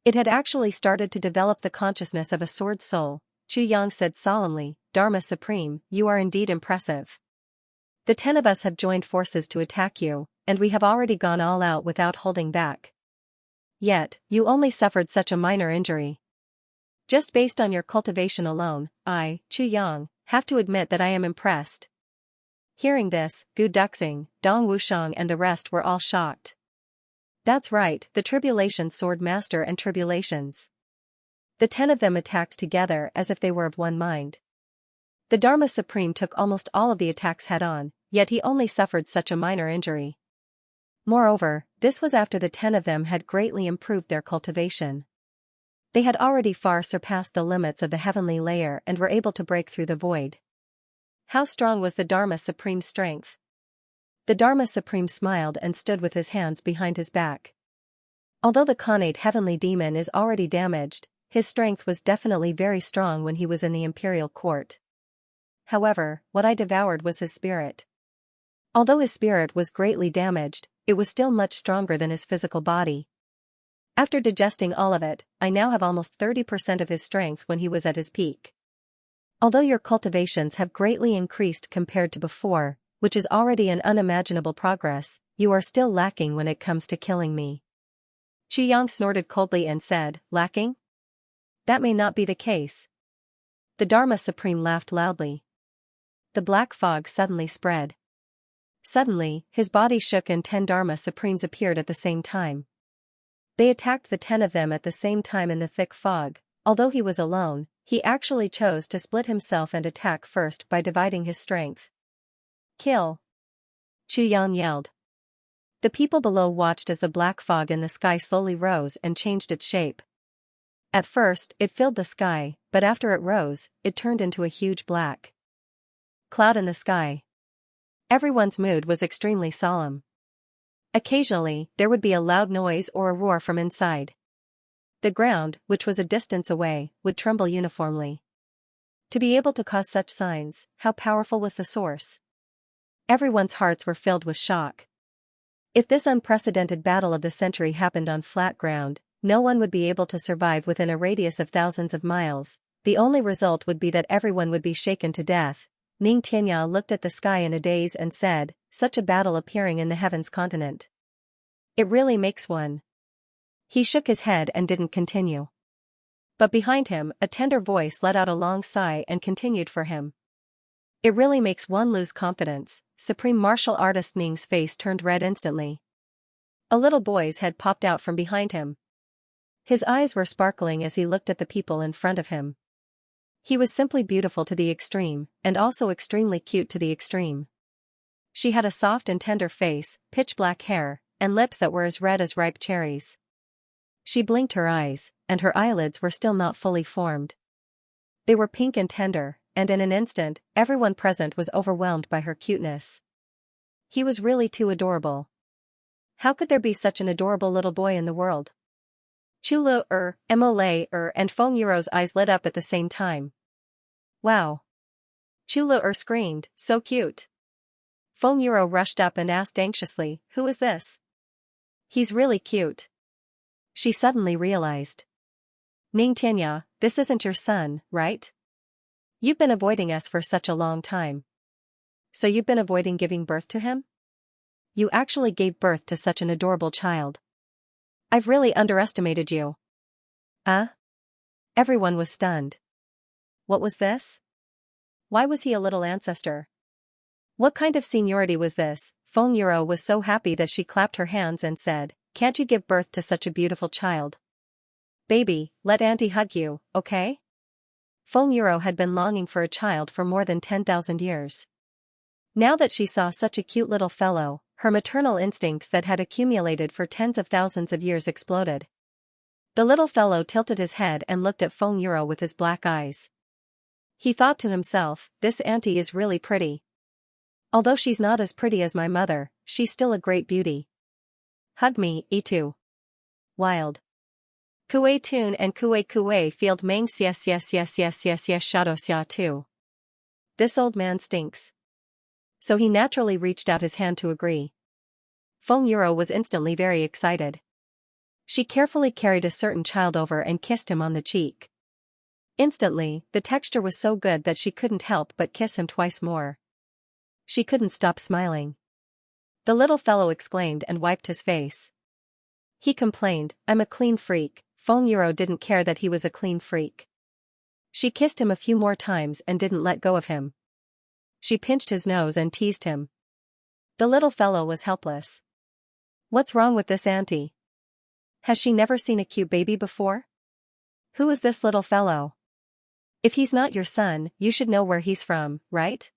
It had actually started to develop the consciousness of a sword soul. Chu Yang said solemnly, Dharma Supreme, you are indeed impressive. The 10 of us have joined forces to attack you, and we have already gone all out without holding back. Yet, you only suffered such a minor injury. Just based on your cultivation alone, I, Chu Yang, have to admit that I am impressed. Hearing this, Gu Duxing, Dong Wushang and the rest were all shocked. That's right, the Tribulation Sword Master and Tribulations. The 10 of them attacked together as if they were of one mind. The Dharma Supreme took almost all of the attacks head-on, yet he only suffered such a minor injury. Moreover, this was after the 10 of them had greatly improved their cultivation. They had already far surpassed the limits of the heavenly layer and were able to break through the void. How strong was the Dharma Supreme's strength? The Dharma Supreme smiled and stood with his hands behind his back. Although the Khanate heavenly demon is already damaged, his strength was definitely very strong when he was in the imperial court. However, what I devoured was his spirit. Although his spirit was greatly damaged, it was still much stronger than his physical body. After digesting all of it, I now have almost 30% of his strength when he was at his peak. Although your cultivations have greatly increased compared to before, which is already an unimaginable progress, you are still lacking when it comes to killing me. Chu Yang snorted coldly and said, lacking? That may not be the case. The Dharma Supreme laughed loudly. The black fog suddenly spread. Suddenly, his body shook and 10 Dharma Supremes appeared at the same time. They attacked the 10 of them at the same time in the thick fog. Although he was alone, he actually chose to split himself and attack first by dividing his strength. Kill! Chu Yang yelled. The people below watched as the black fog in the sky slowly rose and changed its shape. At first, it filled the sky, but after it rose, it turned into a huge black cloud in the sky. Everyone's mood was extremely solemn. Occasionally, there would be a loud noise or a roar from inside. The ground, which was a distance away, would tremble uniformly. To be able to cause such signs, how powerful was the source? Everyone's hearts were filled with shock. If this unprecedented battle of the century happened on flat ground, no one would be able to survive within a radius of thousands of miles. The only result would be that everyone would be shaken to death. Ning Tianya looked at the sky in a daze and said, such a battle appearing in the heavens continent. It really makes one. He shook his head and didn't continue. But behind him, a tender voice let out a long sigh and continued for him. It really makes one lose confidence. Supreme martial artist Ning's face turned red instantly. A little boy's head popped out from behind him. His eyes were sparkling as he looked at the people in front of him. He was simply beautiful to the extreme, and also extremely cute to the extreme. She had a soft and tender face, pitch black hair, and lips that were as red as ripe cherries. She blinked her eyes, and her eyelids were still not fully formed. They were pink and tender, and in an instant, everyone present was overwhelmed by her cuteness. He was really too adorable. How could there be such an adorable little boy in the world? Mole and Feng Yuro's eyes lit up at the same time. Wow! Chulu screamed, so cute. Feng Yuro rushed up and asked anxiously, who is this? He's really cute. She suddenly realized. Xianxia, this isn't your son, right? You've been avoiding us for such a long time. So you've been avoiding giving birth to him? You actually gave birth to such an adorable child. I've really underestimated you. Everyone was stunned. What was this? Why was he a little ancestor? What kind of seniority was this? Feng Yuro was so happy that she clapped her hands and said, can't you give birth to such a beautiful child? Baby, let auntie hug you, okay? Feng Yuro had been longing for a child for more than 10,000 years. Now that she saw such a cute little fellow, her maternal instincts that had accumulated for tens of thousands of years exploded. The little fellow tilted his head and looked at Feng Yuro with his black eyes. He thought to himself, this auntie is really pretty. Although she's not as pretty as my mother, she's still a great beauty. Hug me, Itu. Wild. Kue tun and kue field mang xia shadow xia too. This old man stinks. So he naturally reached out his hand to agree. Feng Yuro was instantly very excited. She carefully carried a certain child over and kissed him on the cheek. Instantly, the texture was so good that she couldn't help but kiss him twice more. She couldn't stop smiling. The little fellow exclaimed and wiped his face. He complained, I'm a clean freak. Feng Yuro didn't care that he was a clean freak. She kissed him a few more times and didn't let go of him. She pinched his nose and teased him. The little fellow was helpless. What's wrong with this auntie? Has she never seen a cute baby before? Who is this little fellow? If he's not your son, you should know where he's from, right?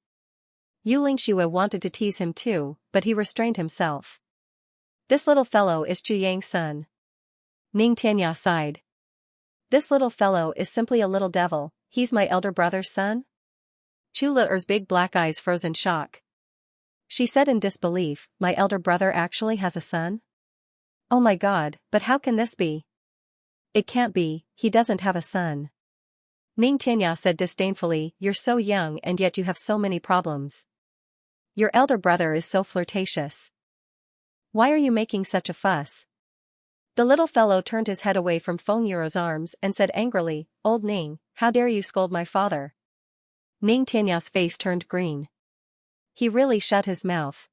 Xianxia wanted to tease him too, but he restrained himself. This little fellow is Chu Yang's son. Xianxia sighed. This little fellow is simply a little devil, he's my elder brother's son? Chulu's big black eyes froze in shock. She said in disbelief, my elder brother actually has a son? Oh my god, but how can this be? It can't be, he doesn't have a son. Xianxia said disdainfully, you're so young and yet you have so many problems. Your elder brother is so flirtatious. Why are you making such a fuss? The little fellow turned his head away from Feng Yuro's arms and said angrily, Old Ning, how dare you scold my father? Xianxia's face turned green. He really shut his mouth.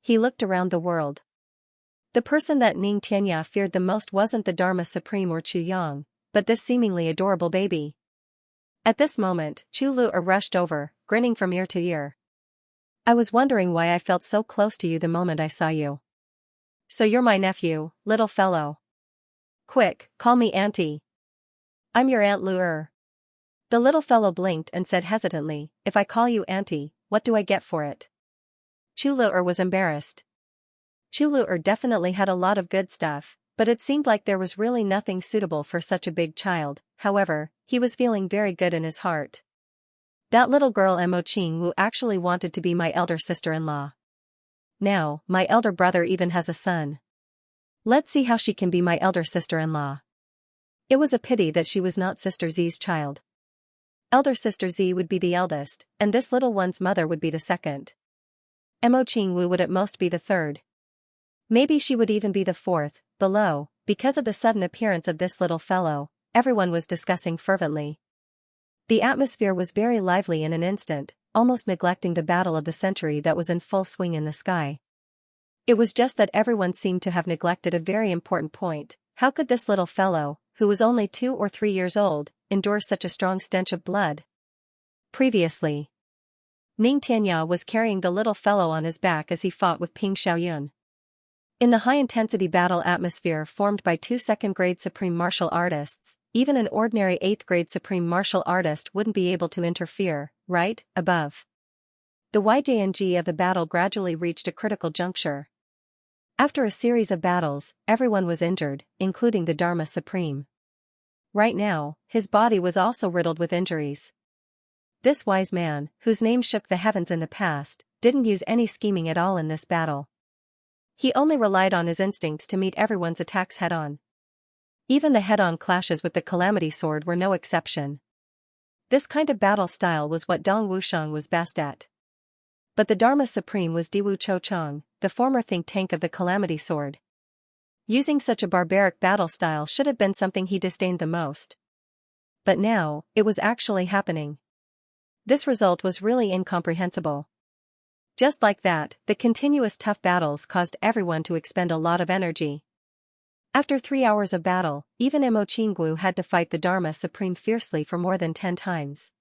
He looked around the world. The person that Xianxia feared the most wasn't the Dharma Supreme or Chu Yang, but this seemingly adorable baby. At this moment, Chulu rushed over, grinning from ear to ear. I was wondering why I felt so close to you the moment I saw you. So you're my nephew, little fellow. Quick, call me auntie. I'm your Aunt Lu'er. The little fellow blinked and said hesitantly, if I call you auntie, what do I get for it? Chulu was embarrassed. Chulu definitely had a lot of good stuff, but it seemed like there was really nothing suitable for such a big child. However, he was feeling very good in his heart. That little girl Mo Qingwu actually wanted to be my elder sister-in-law. Now, my elder brother even has a son. Let's see how she can be my elder sister-in-law. It was a pity that she was not Sister Z's child. Elder Sister Z would be the eldest, and this little one's mother would be the second. Mo Qingwu would at most be the third. Maybe she would even be the fourth. Below, because of the sudden appearance of this little fellow, everyone was discussing fervently. The atmosphere was very lively in an instant, almost neglecting the battle of the century that was in full swing in the sky. It was just that everyone seemed to have neglected a very important point. How could this little fellow, who was only 2 or 3 years old, endure such a strong stench of blood? Previously, Xianxia was carrying the little fellow on his back as he fought with Ping Xiaoyun. In the high-intensity battle atmosphere formed by 2 second-grade supreme martial artists, even an ordinary 8th-grade supreme martial artist wouldn't be able to interfere, right? Above. The YJNG of the battle gradually reached a critical juncture. After a series of battles, everyone was injured, including the Dharma Supreme. Right now, his body was also riddled with injuries. This wise man, whose name shook the heavens in the past, didn't use any scheming at all in this battle. He only relied on his instincts to meet everyone's attacks head-on. Even the head-on clashes with the Calamity Sword were no exception. This kind of battle style was what Dong Wushang was best at. But the Dharma Supreme was Diwu Chochang, the former think tank of the Calamity Sword. Using such a barbaric battle style should have been something he disdained the most. But now, it was actually happening. This result was really incomprehensible. Just like that, the continuous tough battles caused everyone to expend a lot of energy. After 3 hours of battle, even Mo Qinggu had to fight the Dharma Supreme fiercely for more than 10 times.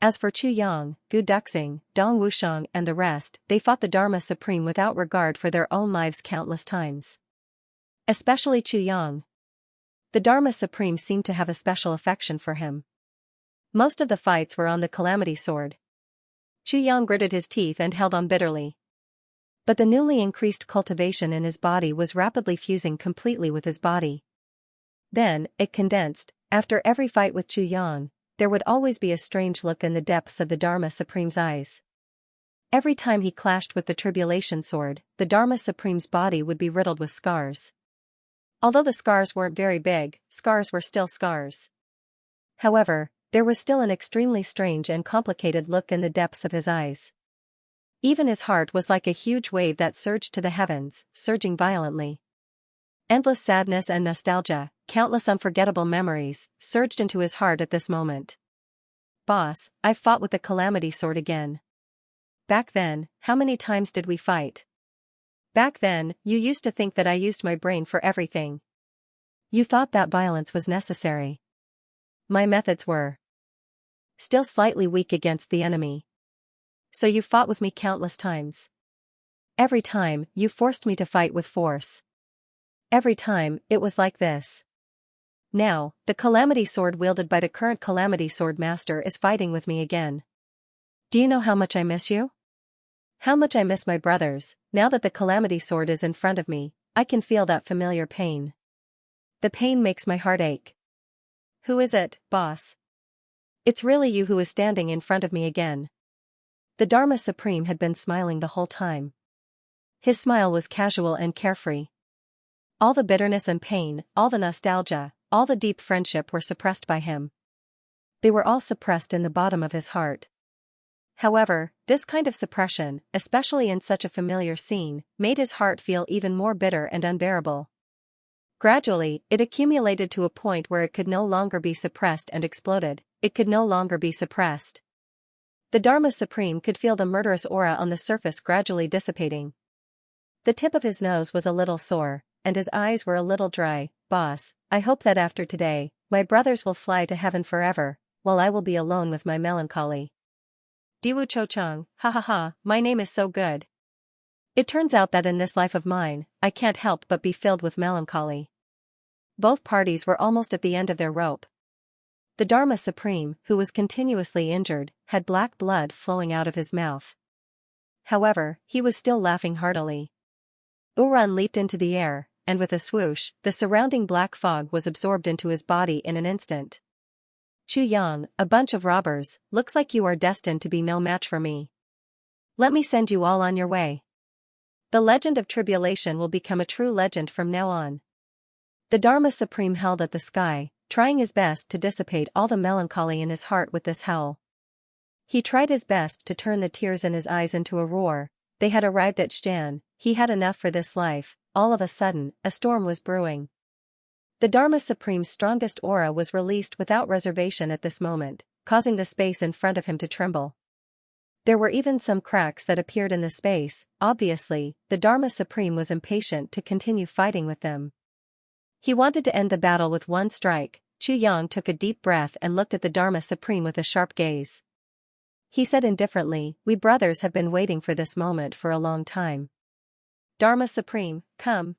As for Chu Yang, Gu Duxing, Dong Wushang and the rest, they fought the Dharma Supreme without regard for their own lives countless times. Especially Chu Yang. The Dharma Supreme seemed to have a special affection for him. Most of the fights were on the Calamity Sword. Chu Yang gritted his teeth and held on bitterly. But the newly increased cultivation in his body was rapidly fusing completely with his body. Then, it condensed. After every fight with Chu Yang, there would always be a strange look in the depths of the Dharma Supreme's eyes. Every time he clashed with the Tribulation Sword, the Dharma Supreme's body would be riddled with scars. Although the scars weren't very big, scars were still scars. However, there was still an extremely strange and complicated look in the depths of his eyes. Even his heart was like a huge wave that surged to the heavens, surging violently. Endless sadness and nostalgia, countless unforgettable memories, surged into his heart at this moment. Boss, I've fought with the Calamity Sword again. Back then, how many times did we fight? Back then, you used to think that I used my brain for everything. You thought that violence was necessary. My methods were still slightly weak against the enemy. So you fought with me countless times. Every time, you forced me to fight with force. Every time, it was like this. Now, the Calamity Sword wielded by the current Calamity Sword Master is fighting with me again. Do you know how much I miss you? How much I miss my brothers. Now that the Calamity Sword is in front of me, I can feel that familiar pain. The pain makes my heart ache. Who is it, boss? It's really you who is standing in front of me again. The Dharma Supreme had been smiling the whole time. His smile was casual and carefree. All the bitterness and pain, all the nostalgia, all the deep friendship were suppressed by him. They were all suppressed in the bottom of his heart. However, this kind of suppression, especially in such a familiar scene, made his heart feel even more bitter and unbearable. Gradually, it accumulated to a point where it could no longer be suppressed and exploded. It could no longer be suppressed. The Dharma Supreme could feel the murderous aura on the surface gradually dissipating. The tip of his nose was a little sore, and his eyes were a little dry. Boss, I hope that after today, my brothers will fly to heaven forever, while I will be alone with my melancholy. Diwu Chochang, ha ha ha, my name is so good. It turns out that in this life of mine, I can't help but be filled with melancholy. Both parties were almost at the end of their rope. The Dharma Supreme, who was continuously injured, had black blood flowing out of his mouth. However, he was still laughing heartily. Uran leaped into the air, and with a swoosh, the surrounding black fog was absorbed into his body in an instant. Chu Yang, a bunch of robbers, looks like you are destined to be no match for me. Let me send you all on your way. The legend of tribulation will become a true legend from now on. The Dharma Supreme held at the sky, trying his best to dissipate all the melancholy in his heart with this howl. He tried his best to turn the tears in his eyes into a roar. They had arrived at Xian, he had enough for this life. All of a sudden, a storm was brewing. The Dharma Supreme's strongest aura was released without reservation at this moment, causing the space in front of him to tremble. There were even some cracks that appeared in the space. Obviously, the Dharma Supreme was impatient to continue fighting with them. He wanted to end the battle with one strike. Chu Yang took a deep breath and looked at the Dharma Supreme with a sharp gaze. He said indifferently, "We brothers have been waiting for this moment for a long time. Dharma Supreme, come.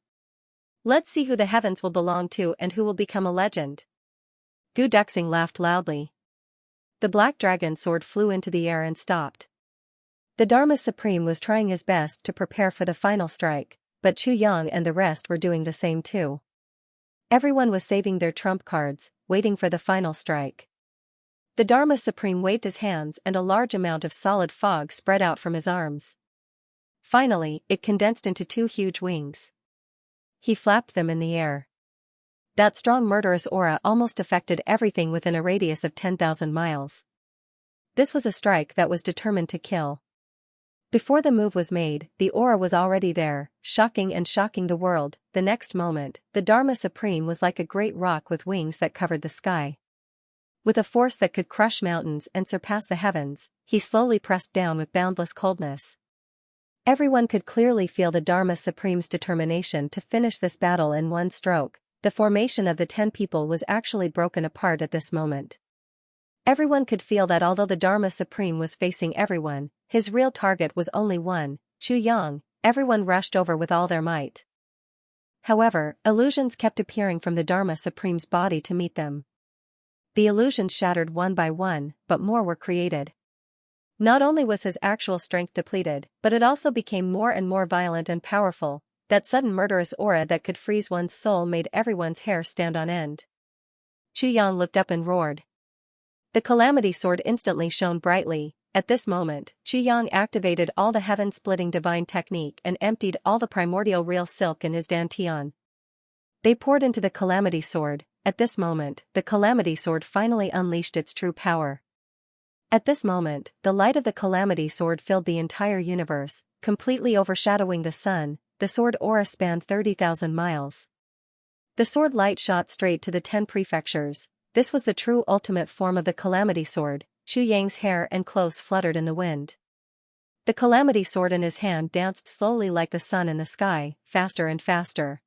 Let's see who the heavens will belong to and who will become a legend." Gu Duxing laughed loudly. The black dragon sword flew into the air and stopped. The Dharma Supreme was trying his best to prepare for the final strike, but Chu Yang and the rest were doing the same too. Everyone was saving their trump cards, waiting for the final strike. The Dharma Supreme waved his hands and a large amount of solid fog spread out from his arms. Finally, it condensed into two huge wings. He flapped them in the air. That strong murderous aura almost affected everything within a radius of 10,000 miles. This was a strike that was determined to kill. Before the move was made, the aura was already there, shocking the world. The next moment, the Dharma Supreme was like a great rock with wings that covered the sky. With a force that could crush mountains and surpass the heavens, he slowly pressed down with boundless coldness. Everyone could clearly feel the Dharma Supreme's determination to finish this battle in one stroke. The formation of the 10 people was actually broken apart at this moment. Everyone could feel that although the Dharma Supreme was facing everyone, his real target was only one, Xianxia. Everyone rushed over with all their might. However, illusions kept appearing from the Dharma Supreme's body to meet them. The illusions shattered one by one, but more were created. Not only was his actual strength depleted, but it also became more and more violent and powerful. That sudden murderous aura that could freeze one's soul made everyone's hair stand on end. Xianxia looked up and roared. The calamity sword instantly shone brightly. At this moment, Xianxia activated all the heaven-splitting divine technique and emptied all the primordial real silk in his dantian. They poured into the calamity sword. At this moment, the calamity sword finally unleashed its true power. At this moment, the light of the calamity sword filled the entire universe, completely overshadowing the sun. The sword aura spanned 30,000 miles. The sword light shot straight to the 10 prefectures. This was the true ultimate form of the calamity sword. Xianxia's hair and clothes fluttered in the wind. The calamity sword in his hand danced slowly like the sun in the sky, faster and faster.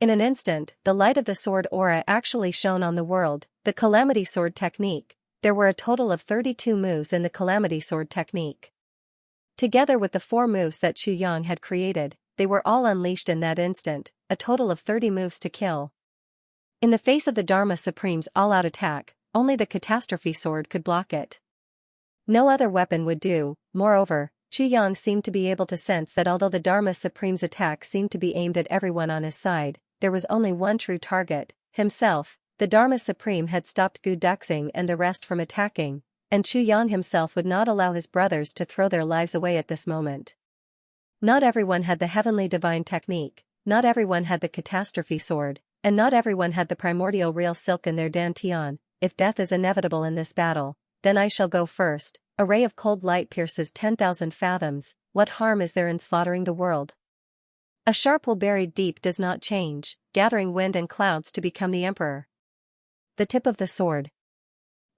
In an instant, the light of the sword aura actually shone on the world. The calamity sword technique. There were a total of 32 moves in the calamity sword technique. Together with the 4 moves that Xianxia had created, they were all unleashed in that instant, a total of 30 moves to kill. In the face of the Dharma Supreme's all-out attack, only the catastrophe sword could block it. No other weapon would do. Moreover, Xianxia seemed to be able to sense that although the Dharma Supreme's attack seemed to be aimed at everyone on his side, there was only one true target, himself. The Dharma Supreme had stopped Guduxing and the rest from attacking, and Xianxia himself would not allow his brothers to throw their lives away at this moment. Not everyone had the heavenly divine technique, not everyone had the catastrophe sword, and not everyone had the primordial real silk in their dantian. If death is inevitable in this battle, then I shall go first. A ray of cold light pierces 10,000 fathoms. What harm is there in slaughtering the world? A sharp will buried deep does not change, gathering wind and clouds to become the emperor. The tip of the sword.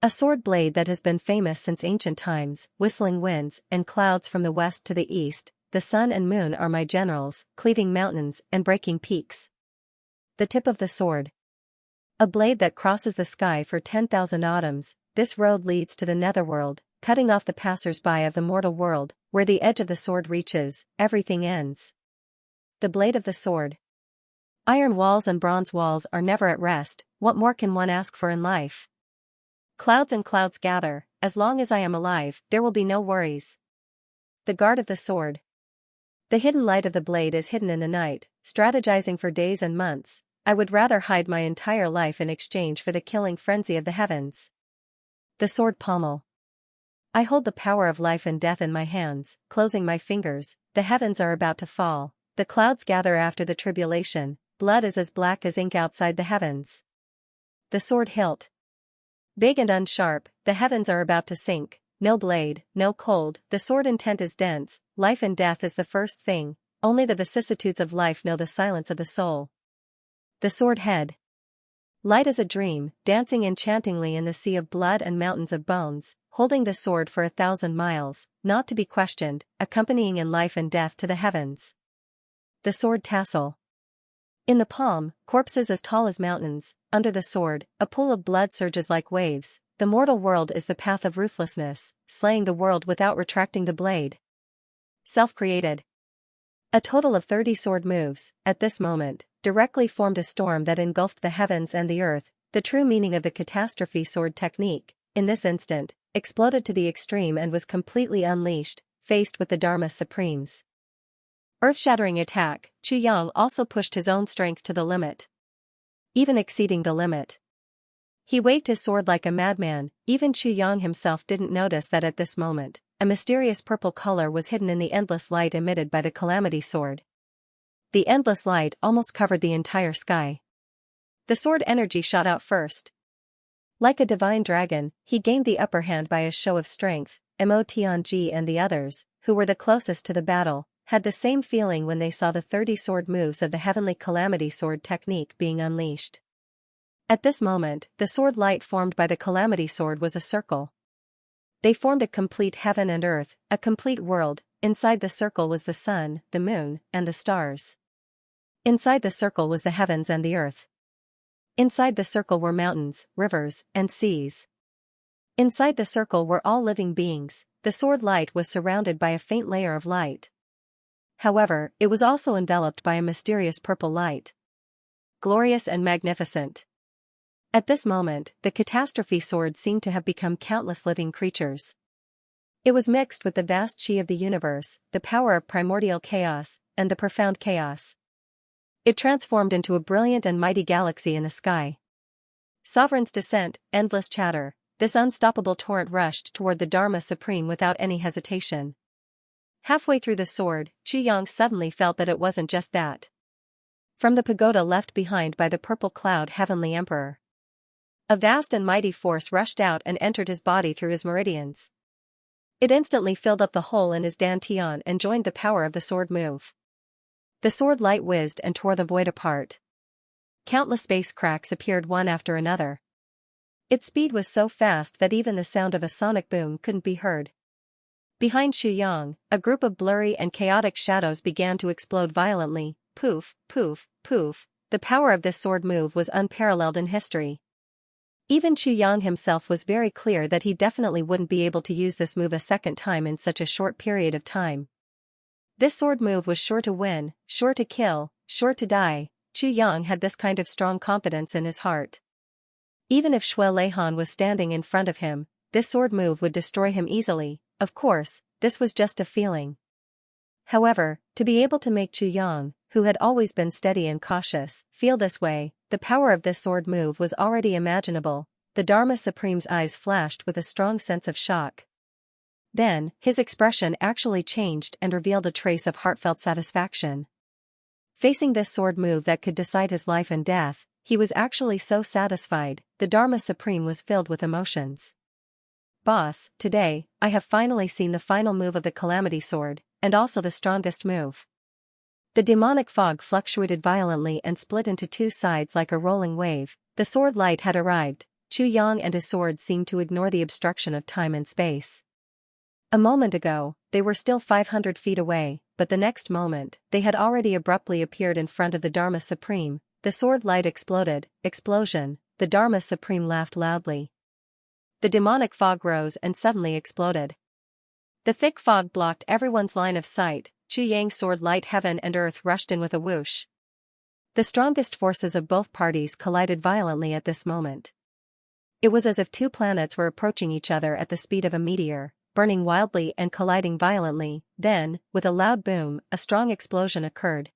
A sword blade that has been famous since ancient times, whistling winds and clouds from the west to the east. The sun and moon are my generals, cleaving mountains and breaking peaks. The tip of the sword. A blade that crosses the sky for 10,000 autumns. This road leads to the netherworld, cutting off the passers-by of the mortal world. Where the edge of the sword reaches, everything ends. The blade of the sword. Iron walls and bronze walls are never at rest. What more can one ask for in life? Clouds and clouds gather. As long as I am alive, there will be no worries. The guard of the sword. The hidden light of the blade is hidden in the night, strategizing for days and months. I would rather hide my entire life in exchange for the killing frenzy of the heavens. The sword pommel. I hold the power of life and death in my hands, closing my fingers. The heavens are about to fall. The clouds gather after the tribulation. Blood is as black as ink outside the heavens. The sword hilt. Big and unsharp, the heavens are about to sink. No blade, no cold, the sword intent is dense. Life and death is the first thing. Only the vicissitudes of life know the silence of the soul. The sword head. Light as a dream, dancing enchantingly in the sea of blood and mountains of bones, holding the sword for 1,000 miles, not to be questioned, accompanying in life and death to the heavens. The sword tassel. In the palm, corpses as tall as mountains. Under the sword, a pool of blood surges like waves. The mortal world is the path of ruthlessness, slaying the world without retracting the blade. Self-created. A total of 30 sword moves, at this moment, directly formed a storm that engulfed the heavens and the earth. The true meaning of the catastrophe sword technique, in this instant, exploded to the extreme and was completely unleashed, faced with the Dharma Supremes. Earth-shattering attack. Xianxia also pushed his own strength to the limit. Even exceeding the limit. He waved his sword like a madman. Even Xianxia himself didn't notice that at this moment, a mysterious purple color was hidden in the endless light emitted by the calamity sword. The endless light almost covered the entire sky. The sword energy shot out first. Like a divine dragon, he gained the upper hand by a show of strength. Mo Tianji and the others, who were the closest to the battle, had the same feeling when they saw the 30 sword moves of the heavenly calamity sword technique being unleashed. At this moment, the sword light formed by the calamity sword was a circle. They formed a complete heaven and earth, a complete world. Inside the circle was the sun, the moon, and the stars. Inside the circle was the heavens and the earth. Inside the circle were mountains, rivers, and seas. Inside the circle were all living beings. The sword light was surrounded by a faint layer of light. However, it was also enveloped by a mysterious purple light. Glorious and magnificent. At this moment, the catastrophe sword seemed to have become countless living creatures. It was mixed with the vast chi of the universe, the power of primordial chaos, and the profound chaos. It transformed into a brilliant and mighty galaxy in the sky. Sovereign's descent, endless chatter. This unstoppable torrent rushed toward the Dharma Supreme without any hesitation. Halfway through the sword, Xianxia suddenly felt that it wasn't just that. From the pagoda left behind by the purple cloud heavenly emperor, a vast and mighty force rushed out and entered his body through his meridians. It instantly filled up the hole in his dantian and joined the power of the sword move. The sword light whizzed and tore the void apart. Countless space cracks appeared one after another. Its speed was so fast that even the sound of a sonic boom couldn't be heard. Behind Xianxia, a group of blurry and chaotic shadows began to explode violently. Poof, poof, poof. The power of this sword move was unparalleled in history. Even Xianxia himself was very clear that he definitely wouldn't be able to use this move a second time in such a short period of time. This sword move was sure to win, sure to kill, sure to die. Xianxia had this kind of strong confidence in his heart. Even if Shui Leihan was standing in front of him, this sword move would destroy him easily. Of course, this was just a feeling. However, to be able to make Xianxia, who had always been steady and cautious, feel this way, the power of this sword move was already imaginable. The Dharma Supreme's eyes flashed with a strong sense of shock. Then, his expression actually changed and revealed a trace of heartfelt satisfaction. Facing this sword move that could decide his life and death, he was actually so satisfied. The Dharma Supreme was filled with emotions. Boss, today, I have finally seen the final move of the Calamity Sword, and also the strongest move. The demonic fog fluctuated violently and split into two sides like a rolling wave. The sword light had arrived. Xianxia and his sword seemed to ignore the obstruction of time and space. A moment ago, they were still 500 feet away, but the next moment, they had already abruptly appeared in front of the Dharma Supreme. The sword light exploded. Explosion. The Dharma Supreme laughed loudly. The demonic fog rose and suddenly exploded. The thick fog blocked everyone's line of sight. Xianxia's sword light heaven and earth rushed in with a whoosh. The strongest forces of both parties collided violently at this moment. It was as if two planets were approaching each other at the speed of a meteor, burning wildly and colliding violently. Then, with a loud boom, a strong explosion occurred.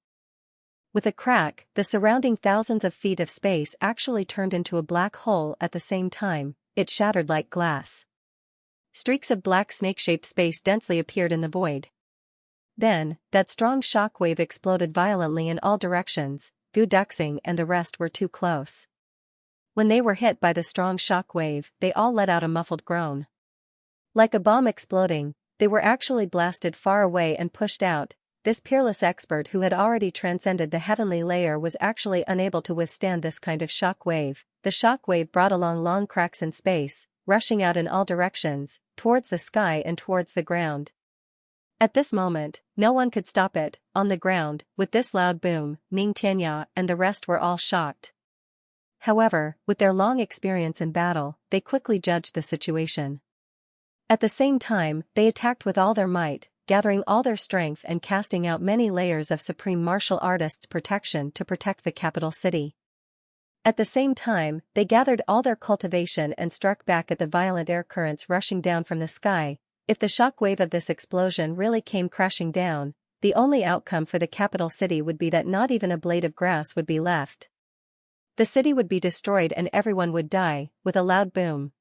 With a crack, the surrounding thousands of feet of space actually turned into a black hole at the same time. It shattered like glass. Streaks of black snake-shaped space densely appeared in the void. Then, that strong shock wave exploded violently in all directions. Gu Duxing and the rest were too close. When they were hit by the strong shock wave, they all let out a muffled groan. Like a bomb exploding, they were actually blasted far away and pushed out. This peerless expert who had already transcended the heavenly layer was actually unable to withstand this kind of shock wave. The shock wave brought along long cracks in space, rushing out in all directions, towards the sky and towards the ground. At this moment, no one could stop it. On the ground, with this loud boom, Ming Tianya and the rest were all shocked. However, with their long experience in battle, they quickly judged the situation. At the same time, they attacked with all their might, gathering all their strength and casting out many layers of supreme martial artists' protection to protect the capital city. At the same time, they gathered all their cultivation and struck back at the violent air currents rushing down from the sky. If the shock wave of this explosion really came crashing down, the only outcome for the capital city would be that not even a blade of grass would be left. The city would be destroyed and everyone would die. With a loud boom,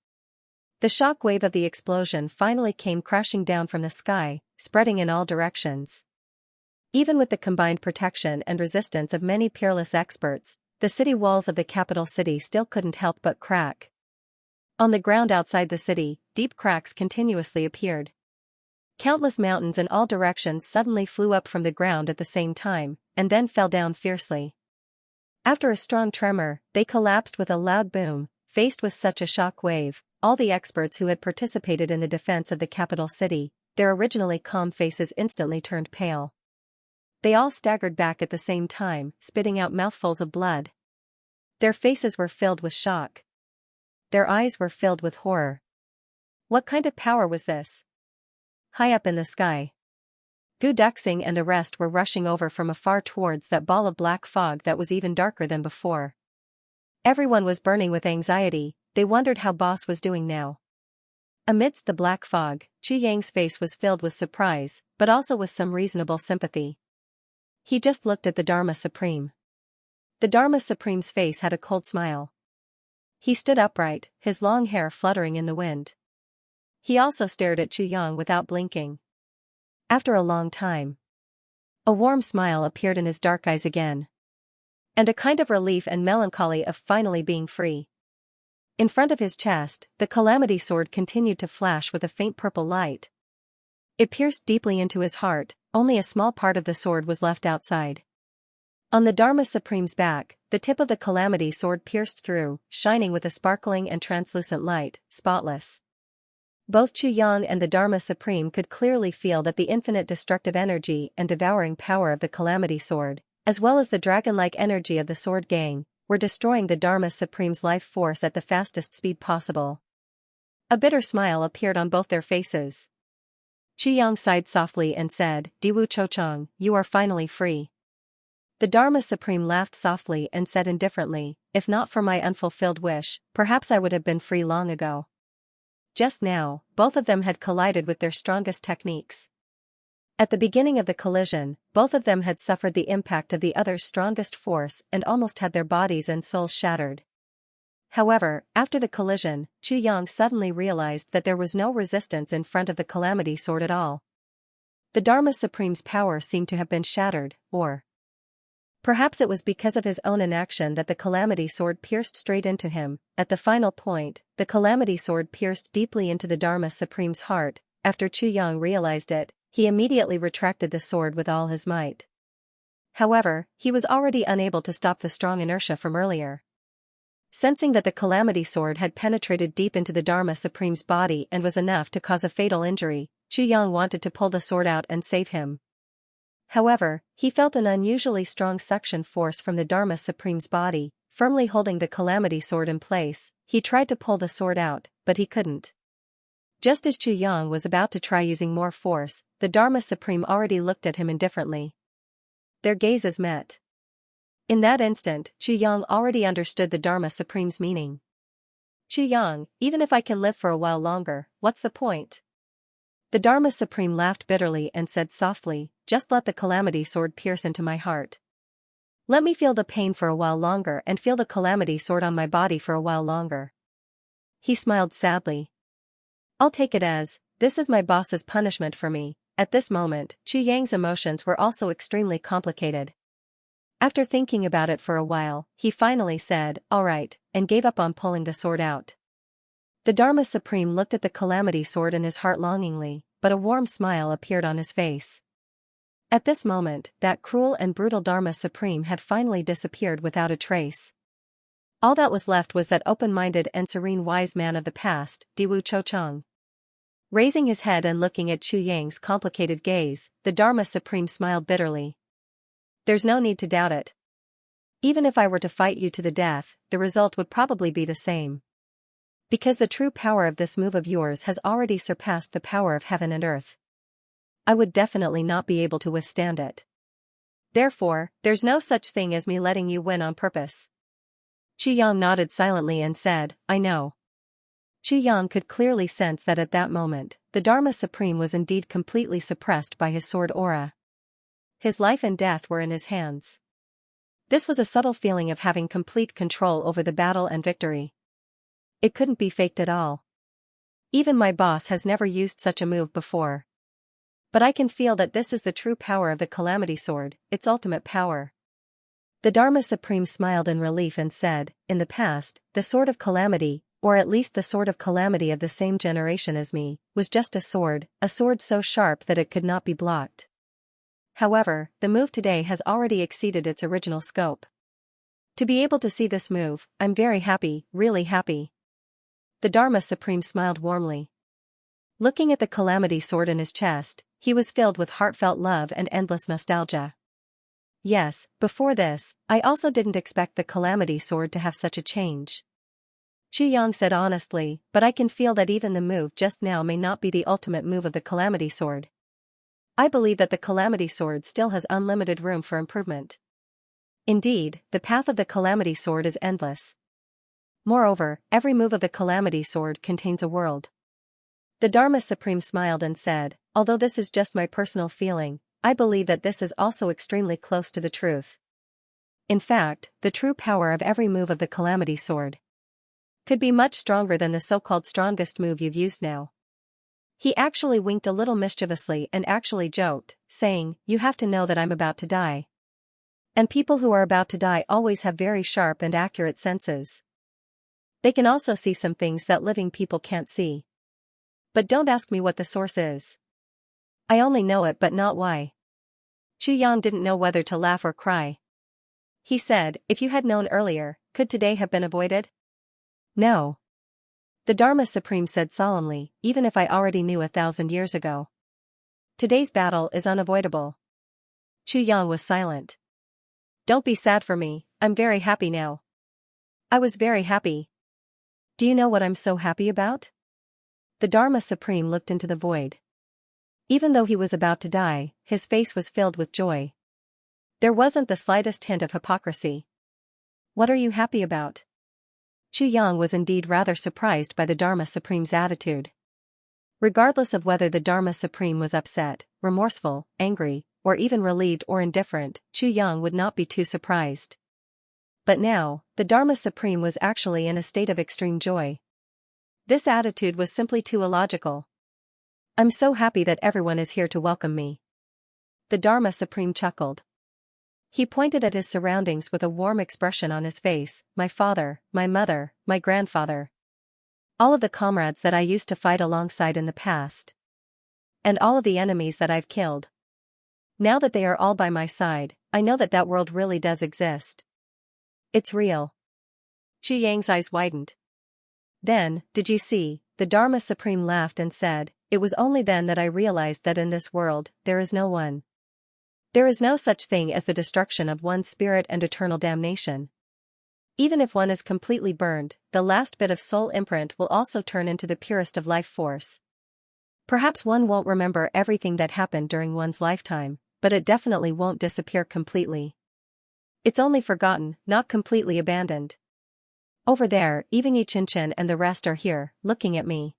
the shock wave of the explosion finally came crashing down from the sky, spreading in all directions. Even with the combined protection and resistance of many peerless experts, the city walls of the capital city still couldn't help but crack. On the ground outside the city, deep cracks continuously appeared. Countless mountains in all directions suddenly flew up from the ground at the same time, and then fell down fiercely. After a strong tremor, they collapsed with a loud boom. Faced with such a shock wave, all the experts who had participated in the defense of the capital city, their originally calm faces instantly turned pale. They all staggered back at the same time, spitting out mouthfuls of blood. Their faces were filled with shock. Their eyes were filled with horror. What kind of power was this? High up in the sky, Gu Duxing and the rest were rushing over from afar towards that ball of black fog that was even darker than before. Everyone was burning with anxiety. They wondered how Boss was doing now. Amidst the black fog, Qi Yang's face was filled with surprise, but also with some reasonable sympathy. He just looked at the Dharma Supreme. The Dharma Supreme's face had a cold smile. He stood upright, his long hair fluttering in the wind. He also stared at Qi Yang without blinking. After a long time, a warm smile appeared in his dark eyes again. And a kind of relief and melancholy of finally being free. In front of his chest, the calamity sword continued to flash with a faint purple light. It pierced deeply into his heart, only a small part of the sword was left outside. On the Dharma Supreme's back, the tip of the calamity sword pierced through, shining with a sparkling and translucent light, spotless. Both Qi Yang and the Dharma Supreme could clearly feel that the infinite destructive energy and devouring power of the calamity sword, as well as the dragon-like energy of the sword gang, were destroying the Dharma Supreme's life force at the fastest speed possible. A bitter smile appeared on both their faces. Qi Yang sighed softly and said, "Diwu Chochang, you are finally free." The Dharma Supreme laughed softly and said indifferently, "If not for my unfulfilled wish, perhaps I would have been free long ago." Just now, both of them had collided with their strongest techniques. At the beginning of the collision, both of them had suffered the impact of the other's strongest force and almost had their bodies and souls shattered. However, after the collision, Qi Yang suddenly realized that there was no resistance in front of the calamity sword at all. The Dharma Supreme's power seemed to have been shattered, or perhaps it was because of his own inaction that the calamity sword pierced straight into him. At the final point, the calamity sword pierced deeply into the Dharma Supreme's heart. After Qi Yang realized it, he immediately retracted the sword with all his might. However, he was already unable to stop the strong inertia from earlier. Sensing that the calamity sword had penetrated deep into the Dharma Supreme's body and was enough to cause a fatal injury, Qi Yang wanted to pull the sword out and save him. However, he felt an unusually strong suction force from the Dharma Supreme's body, firmly holding the calamity sword in place. He tried to pull the sword out, but he couldn't. Just as Qi Yang was about to try using more force, the Dharma Supreme already looked at him indifferently. Their gazes met. In that instant, Qi Yang already understood the Dharma Supreme's meaning. "Qi Yang, even if I can live for a while longer, what's the point?" The Dharma Supreme laughed bitterly and said softly, "Just let the calamity sword pierce into my heart. Let me feel the pain for a while longer and feel the calamity sword on my body for a while longer." He smiled sadly. "I'll take it as, this is my boss's punishment for me." At this moment, Qi Yang's emotions were also extremely complicated. After thinking about it for a while, he finally said, "All right," and gave up on pulling the sword out. The Dharma Supreme looked at the calamity sword in his heart longingly, but a warm smile appeared on his face. At this moment, that cruel and brutal Dharma Supreme had finally disappeared without a trace. All that was left was that open-minded and serene wise man of the past, Diwu Chochang. Raising his head and looking at Qi Yang's complicated gaze, the Dharma Supreme smiled bitterly. "There's no need to doubt it. Even if I were to fight you to the death, the result would probably be the same. Because the true power of this move of yours has already surpassed the power of heaven and earth. I would definitely not be able to withstand it. Therefore, there's no such thing as me letting you win on purpose." Qi Yang nodded silently and said, "I know." Qi Yang could clearly sense that at that moment, the Dharma Supreme was indeed completely suppressed by his sword aura. His life and death were in his hands. This was a subtle feeling of having complete control over the battle and victory. It couldn't be faked at all. Even my boss has never used such a move before. But I can feel that this is the true power of the calamity sword, its ultimate power. The Dharma Supreme smiled in relief and said, in the past, the sword of calamity, or at least the sword of calamity of the same generation as me, was just a sword so sharp that it could not be blocked. However, the move today has already exceeded its original scope. To be able to see this move, I'm very happy, really happy. The Dharma Supreme smiled warmly. Looking at the calamity sword in his chest, he was filled with heartfelt love and endless nostalgia. Yes, before this, I also didn't expect the calamity sword to have such a change. Xianxia said honestly, but I can feel that even the move just now may not be the ultimate move of the calamity sword. I believe that the calamity sword still has unlimited room for improvement. Indeed, the path of the calamity sword is endless. Moreover, every move of the calamity sword contains a world. The Dharma Supreme smiled and said, although this is just my personal feeling, I believe that this is also extremely close to the truth. In fact, the true power of every move of the calamity sword could be much stronger than the so-called strongest move you've used now. He actually winked a little mischievously and actually joked, saying, you have to know that I'm about to die. And people who are about to die always have very sharp and accurate senses. They can also see some things that living people can't see. But don't ask me what the source is. I only know it but not why. Xianxia didn't know whether to laugh or cry. He said, if you had known earlier, could today have been avoided? No. The Dharma Supreme said solemnly, even if I already knew 1,000 years ago. Today's battle is unavoidable. Xianxia was silent. Don't be sad for me, I'm very happy now. I was very happy. Do you know what I'm so happy about? The Dharma Supreme looked into the void. Even though he was about to die, his face was filled with joy. There wasn't the slightest hint of hypocrisy. What are you happy about? Xianxia was indeed rather surprised by the Dharma Supreme's attitude. Regardless of whether the Dharma Supreme was upset, remorseful, angry, or even relieved or indifferent, Xianxia would not be too surprised. But now, the Dharma Supreme was actually in a state of extreme joy. This attitude was simply too illogical. I'm so happy that everyone is here to welcome me. The Dharma Supreme chuckled. He pointed at his surroundings with a warm expression on his face, my father, my mother, my grandfather. All of the comrades that I used to fight alongside in the past. And all of the enemies that I've killed. Now that they are all by my side, I know that that world really does exist. It's real. Xianxia's eyes widened. Then, did you see, the Dharma Supreme laughed and said, it was only then that I realized that in this world, there is no one. There is no such thing as the destruction of one's spirit and eternal damnation. Even if one is completely burned, the last bit of soul imprint will also turn into the purest of life force. Perhaps one won't remember everything that happened during one's lifetime, but it definitely won't disappear completely. It's only forgotten, not completely abandoned. Over there, even Xianxia and the rest are here, looking at me.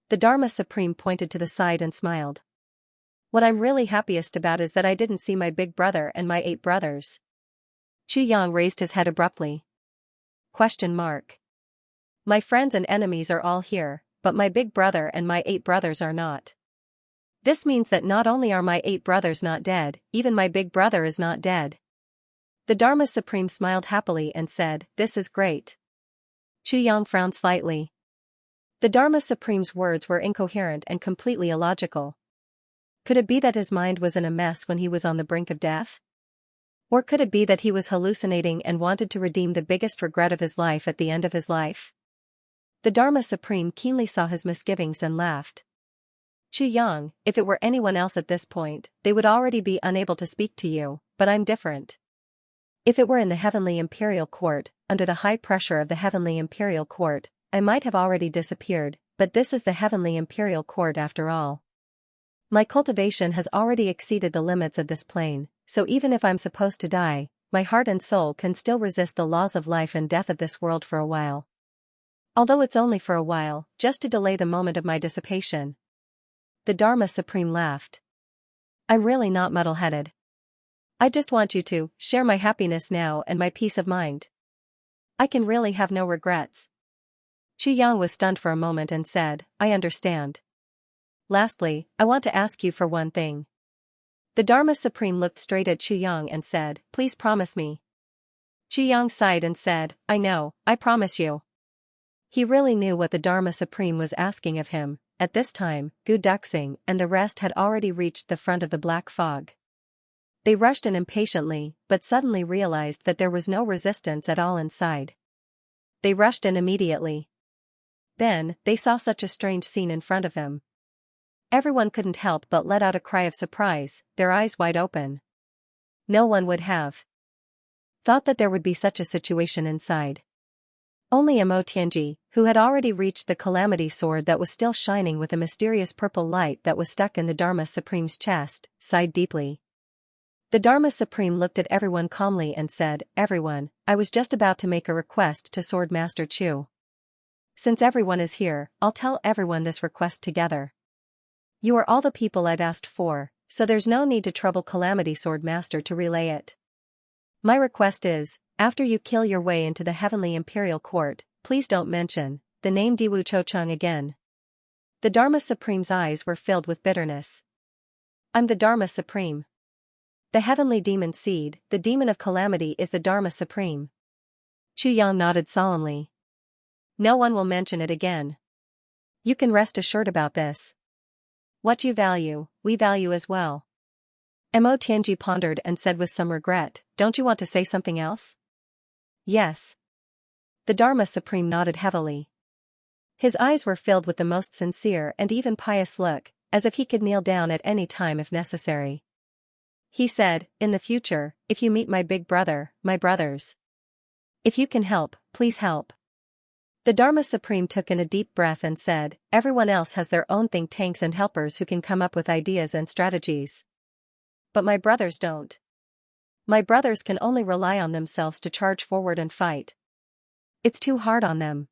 The Dharma Supreme pointed to the side and smiled. What I'm really happiest about is that I didn't see my big brother and my 8 brothers. Xianxia raised his head abruptly. Question mark. My friends and enemies are all here, but my big brother and my 8 brothers are not. This means that not only are my 8 brothers not dead, even my big brother is not dead. The Dharma Supreme smiled happily and said, this is great. Xianxia frowned slightly. The Dharma Supreme's words were incoherent and completely illogical. Could it be that his mind was in a mess when he was on the brink of death? Or could it be that he was hallucinating and wanted to redeem the biggest regret of his life at the end of his life? The Dharma Supreme keenly saw his misgivings and laughed. Xianxia, if it were anyone else at this point, they would already be unable to speak to you, but I'm different. If it were in the Heavenly Imperial Court, under the high pressure of the Heavenly Imperial Court, I might have already disappeared, but this is the Heavenly Imperial Court after all. My cultivation has already exceeded the limits of this plane, so even if I'm supposed to die, my heart and soul can still resist the laws of life and death of this world for a while. Although it's only for a while, just to delay the moment of my dissipation. The Dharma Supreme laughed. I'm really not muddle-headed. I just want you to share my happiness now and my peace of mind. I can really have no regrets. Xianxia was stunned for a moment and said, I understand. Lastly, I want to ask you for one thing. The Dharma Supreme looked straight at Xianxia and said, please promise me. Xiang sighed and said, I know, I promise you. He really knew what the Dharma Supreme was asking of him. At this time, Gu Duxing and the rest had already reached the front of the black fog. They rushed in impatiently, but suddenly realized that there was no resistance at all inside. They rushed in immediately. Then, they saw such a strange scene in front of them. Everyone couldn't help but let out a cry of surprise, their eyes wide open. No one would have thought that there would be such a situation inside. Only Mo Tianji, who had already reached the calamity sword that was still shining with a mysterious purple light that was stuck in the Dharma Supreme's chest, sighed deeply. The Dharma Supreme looked at everyone calmly and said, Everyone, I was just about to make a request to Sword Master Chu. Since everyone is here, I'll tell everyone this request together. You are all the people I've asked for, so there's no need to trouble Calamity Sword Master to relay it. My request is, after you kill your way into the Heavenly Imperial Court, please don't mention the name Diwu Chochang again. The Dharma Supreme's eyes were filled with bitterness. I'm the Dharma Supreme. The Heavenly Demon Seed, the Demon of Calamity, is the Dharma Supreme. Chu Yang nodded solemnly. No one will mention it again. You can rest assured about this. What you value, we value as well. Mo Tianji pondered and said with some regret, Don't you want to say something else? Yes. The Dharma Supreme nodded heavily. His eyes were filled with the most sincere and even pious look, as if he could kneel down at any time if necessary. He said, In the future, if you meet my big brother, my brothers. If you can help, please help. The Dharma Supreme took in a deep breath and said, Everyone else has their own think tanks and helpers who can come up with ideas and strategies. But my brothers don't. My brothers can only rely on themselves to charge forward and fight. It's too hard on them.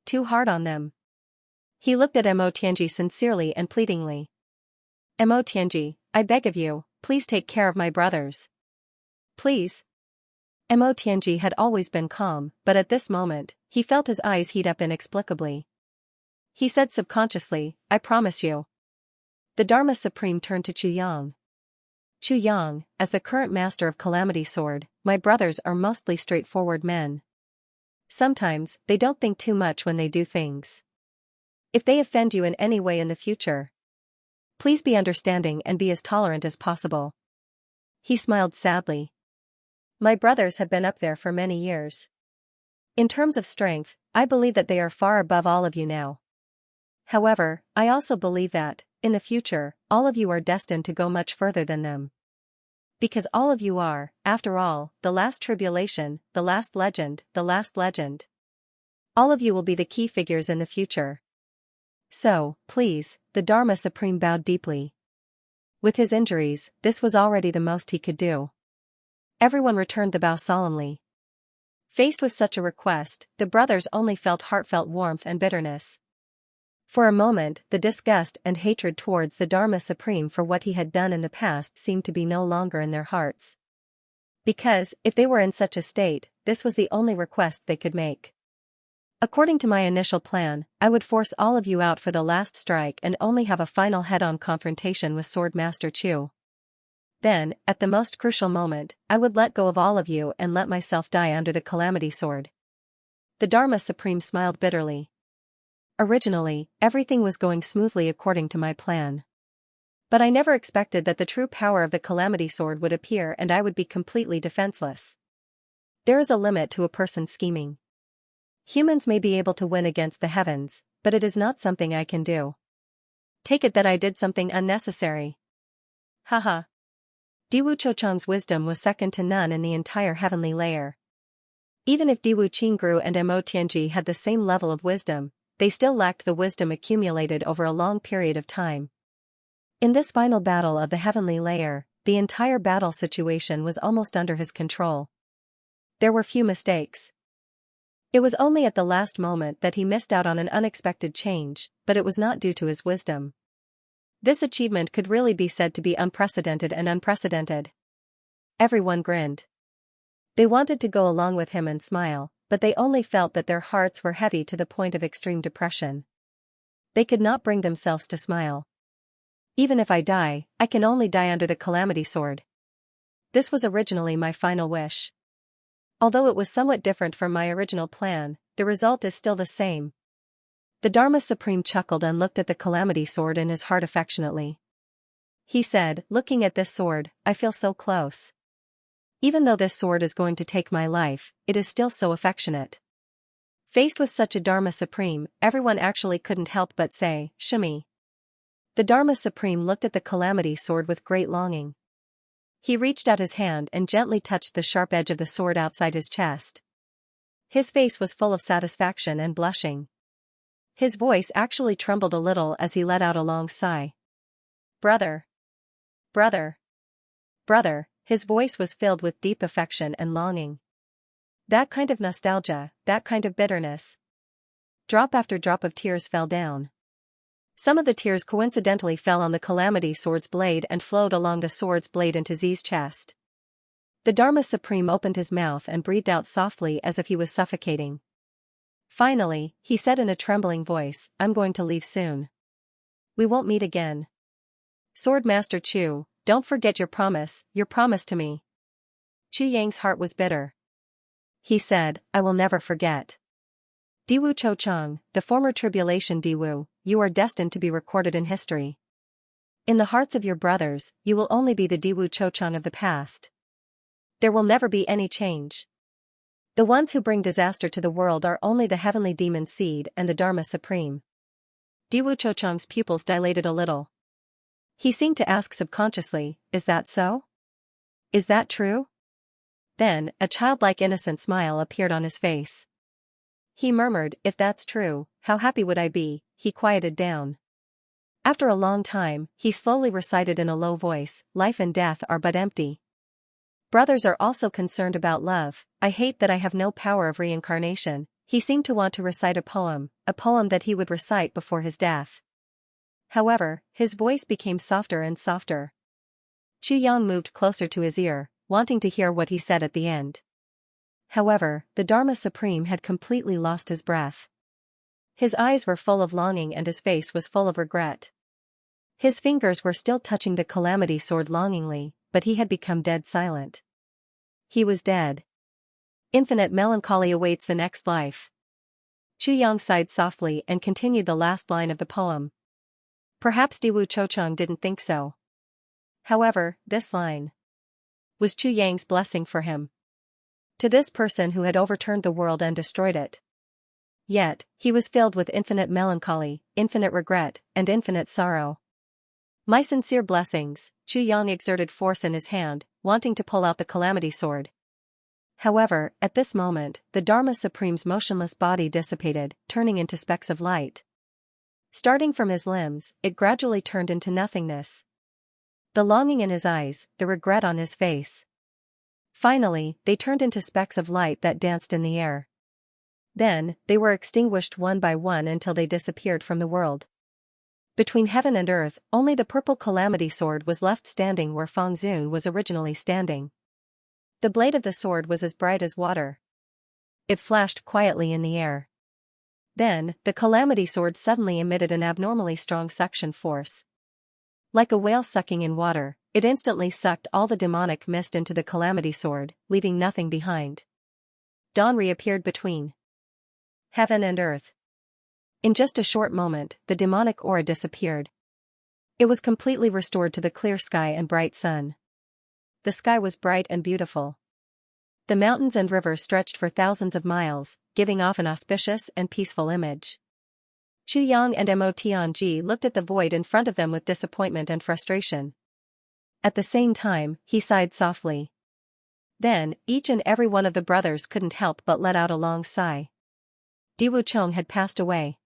Too hard on them. He looked at Mo Tianji sincerely and pleadingly. Mo Tianji, I beg of you, please take care of my brothers. Please. Mo Tianji had always been calm, but at this moment, he felt his eyes heat up inexplicably. He said subconsciously, I promise you. The Dharma Supreme turned to Chu Yang. Chu Yang, as the current master of Calamity Sword, my brothers are mostly straightforward men. Sometimes, they don't think too much when they do things. If they offend you in any way in the future, please be understanding and be as tolerant as possible. He smiled sadly. My brothers have been up there for many years. In terms of strength, I believe that they are far above all of you now. However, I also believe that, in the future, all of you are destined to go much further than them. Because all of you are, after all, the last tribulation, the last legend, the last legend. All of you will be the key figures in the future. So, please, the Dharma Supreme bowed deeply. With his injuries, this was already the most he could do. Everyone returned the bow solemnly. Faced with such a request, the brothers only felt heartfelt warmth and bitterness. For a moment, the disgust and hatred towards the Dharma Supreme for what he had done in the past seemed to be no longer in their hearts. Because, if they were in such a state, this was the only request they could make. According to my initial plan, I would force all of you out for the last strike and only have a final head-on confrontation with Sword Master Chu. Then, at the most crucial moment, I would let go of all of you and let myself die under the Calamity Sword. The Dharma Supreme smiled bitterly. Originally, everything was going smoothly according to my plan. But I never expected that the true power of the Calamity Sword would appear and I would be completely defenseless. There is a limit to a person's scheming. Humans may be able to win against the heavens, but it is not something I can do. Take it that I did something unnecessary. Haha. Diwu Chochang's wisdom was second to none in the entire heavenly layer. Even if Diwu Qingru and Mo Tianji had the same level of wisdom, they still lacked the wisdom accumulated over a long period of time. In this final battle of the heavenly layer, the entire battle situation was almost under his control. There were few mistakes. It was only at the last moment that he missed out on an unexpected change, but it was not due to his wisdom. This achievement could really be said to be unprecedented and unprecedented. Everyone grinned. They wanted to go along with him and smile, but they only felt that their hearts were heavy to the point of extreme depression. They could not bring themselves to smile. Even if I die, I can only die under the Calamity Sword. This was originally my final wish. Although it was somewhat different from my original plan, the result is still the same. The Dharma Supreme chuckled and looked at the Calamity Sword in his heart affectionately. He said, looking at this sword, I feel so close. Even though this sword is going to take my life, it is still so affectionate. Faced with such a Dharma Supreme, everyone actually couldn't help but say, Shami. The Dharma Supreme looked at the Calamity Sword with great longing. He reached out his hand and gently touched the sharp edge of the sword outside his chest. His face was full of satisfaction and blushing. His voice actually trembled a little as he let out a long sigh. Brother. Brother. Brother, his voice was filled with deep affection and longing. That kind of nostalgia, that kind of bitterness. Drop after drop of tears fell down. Some of the tears coincidentally fell on the Calamity Sword's blade and flowed along the sword's blade into Z's chest. The Dharma Supreme opened his mouth and breathed out softly as if he was suffocating. Finally, he said in a trembling voice, I'm going to leave soon. We won't meet again. Sword Master Chu, don't forget your promise to me. Chu Yang's heart was bitter. He said, I will never forget. Diwu Chochang, the former tribulation Diwu, you are destined to be recorded in history. In the hearts of your brothers, you will only be the Diwu Chochang of the past. There will never be any change. The ones who bring disaster to the world are only the heavenly demon seed and the Dharma Supreme. Diwu Chochang's pupils dilated a little. He seemed to ask subconsciously, is that so? Is that true? Then, a childlike innocent smile appeared on his face. He murmured, if that's true, how happy would I be. He quieted down. After a long time, he slowly recited in a low voice, life and death are but empty. Brothers are also concerned about love, I hate that I have no power of reincarnation. He seemed to want to recite a poem that he would recite before his death. However, his voice became softer and softer. Chu Yang moved closer to his ear, wanting to hear what he said at the end. However, the Dharma Supreme had completely lost his breath. His eyes were full of longing and his face was full of regret. His fingers were still touching the Calamity Sword longingly, but he had become dead silent. He was dead. Infinite melancholy awaits the next life. Chu Yang sighed softly and continued the last line of the poem. Perhaps Diwu Chochang didn't think so. However, this line was Chu Yang's blessing for him. To this person who had overturned the world and destroyed it. Yet, he was filled with infinite melancholy, infinite regret, and infinite sorrow. My sincere blessings. Chu Yang exerted force in his hand, wanting to pull out the Calamity Sword. However, at this moment, the Dharma Supreme's motionless body dissipated, turning into specks of light. Starting from his limbs, it gradually turned into nothingness. The longing in his eyes, the regret on his face. Finally, they turned into specks of light that danced in the air. Then, they were extinguished one by one until they disappeared from the world. Between heaven and earth, only the purple Calamity Sword was left standing where Feng Zun was originally standing. The blade of the sword was as bright as water. It flashed quietly in the air. Then, the Calamity Sword suddenly emitted an abnormally strong suction force. Like a whale sucking in water, it instantly sucked all the demonic mist into the Calamity Sword, leaving nothing behind. Dawn reappeared between heaven and earth. In just a short moment, the demonic aura disappeared. It was completely restored to the clear sky and bright sun. The sky was bright and beautiful. The mountains and rivers stretched for thousands of miles, giving off an auspicious and peaceful image. Chu Yang and Mo Tianji looked at the void in front of them with disappointment and frustration. At the same time, he sighed softly. Then, each and every one of the brothers couldn't help but let out a long sigh. Diwu Chong had passed away.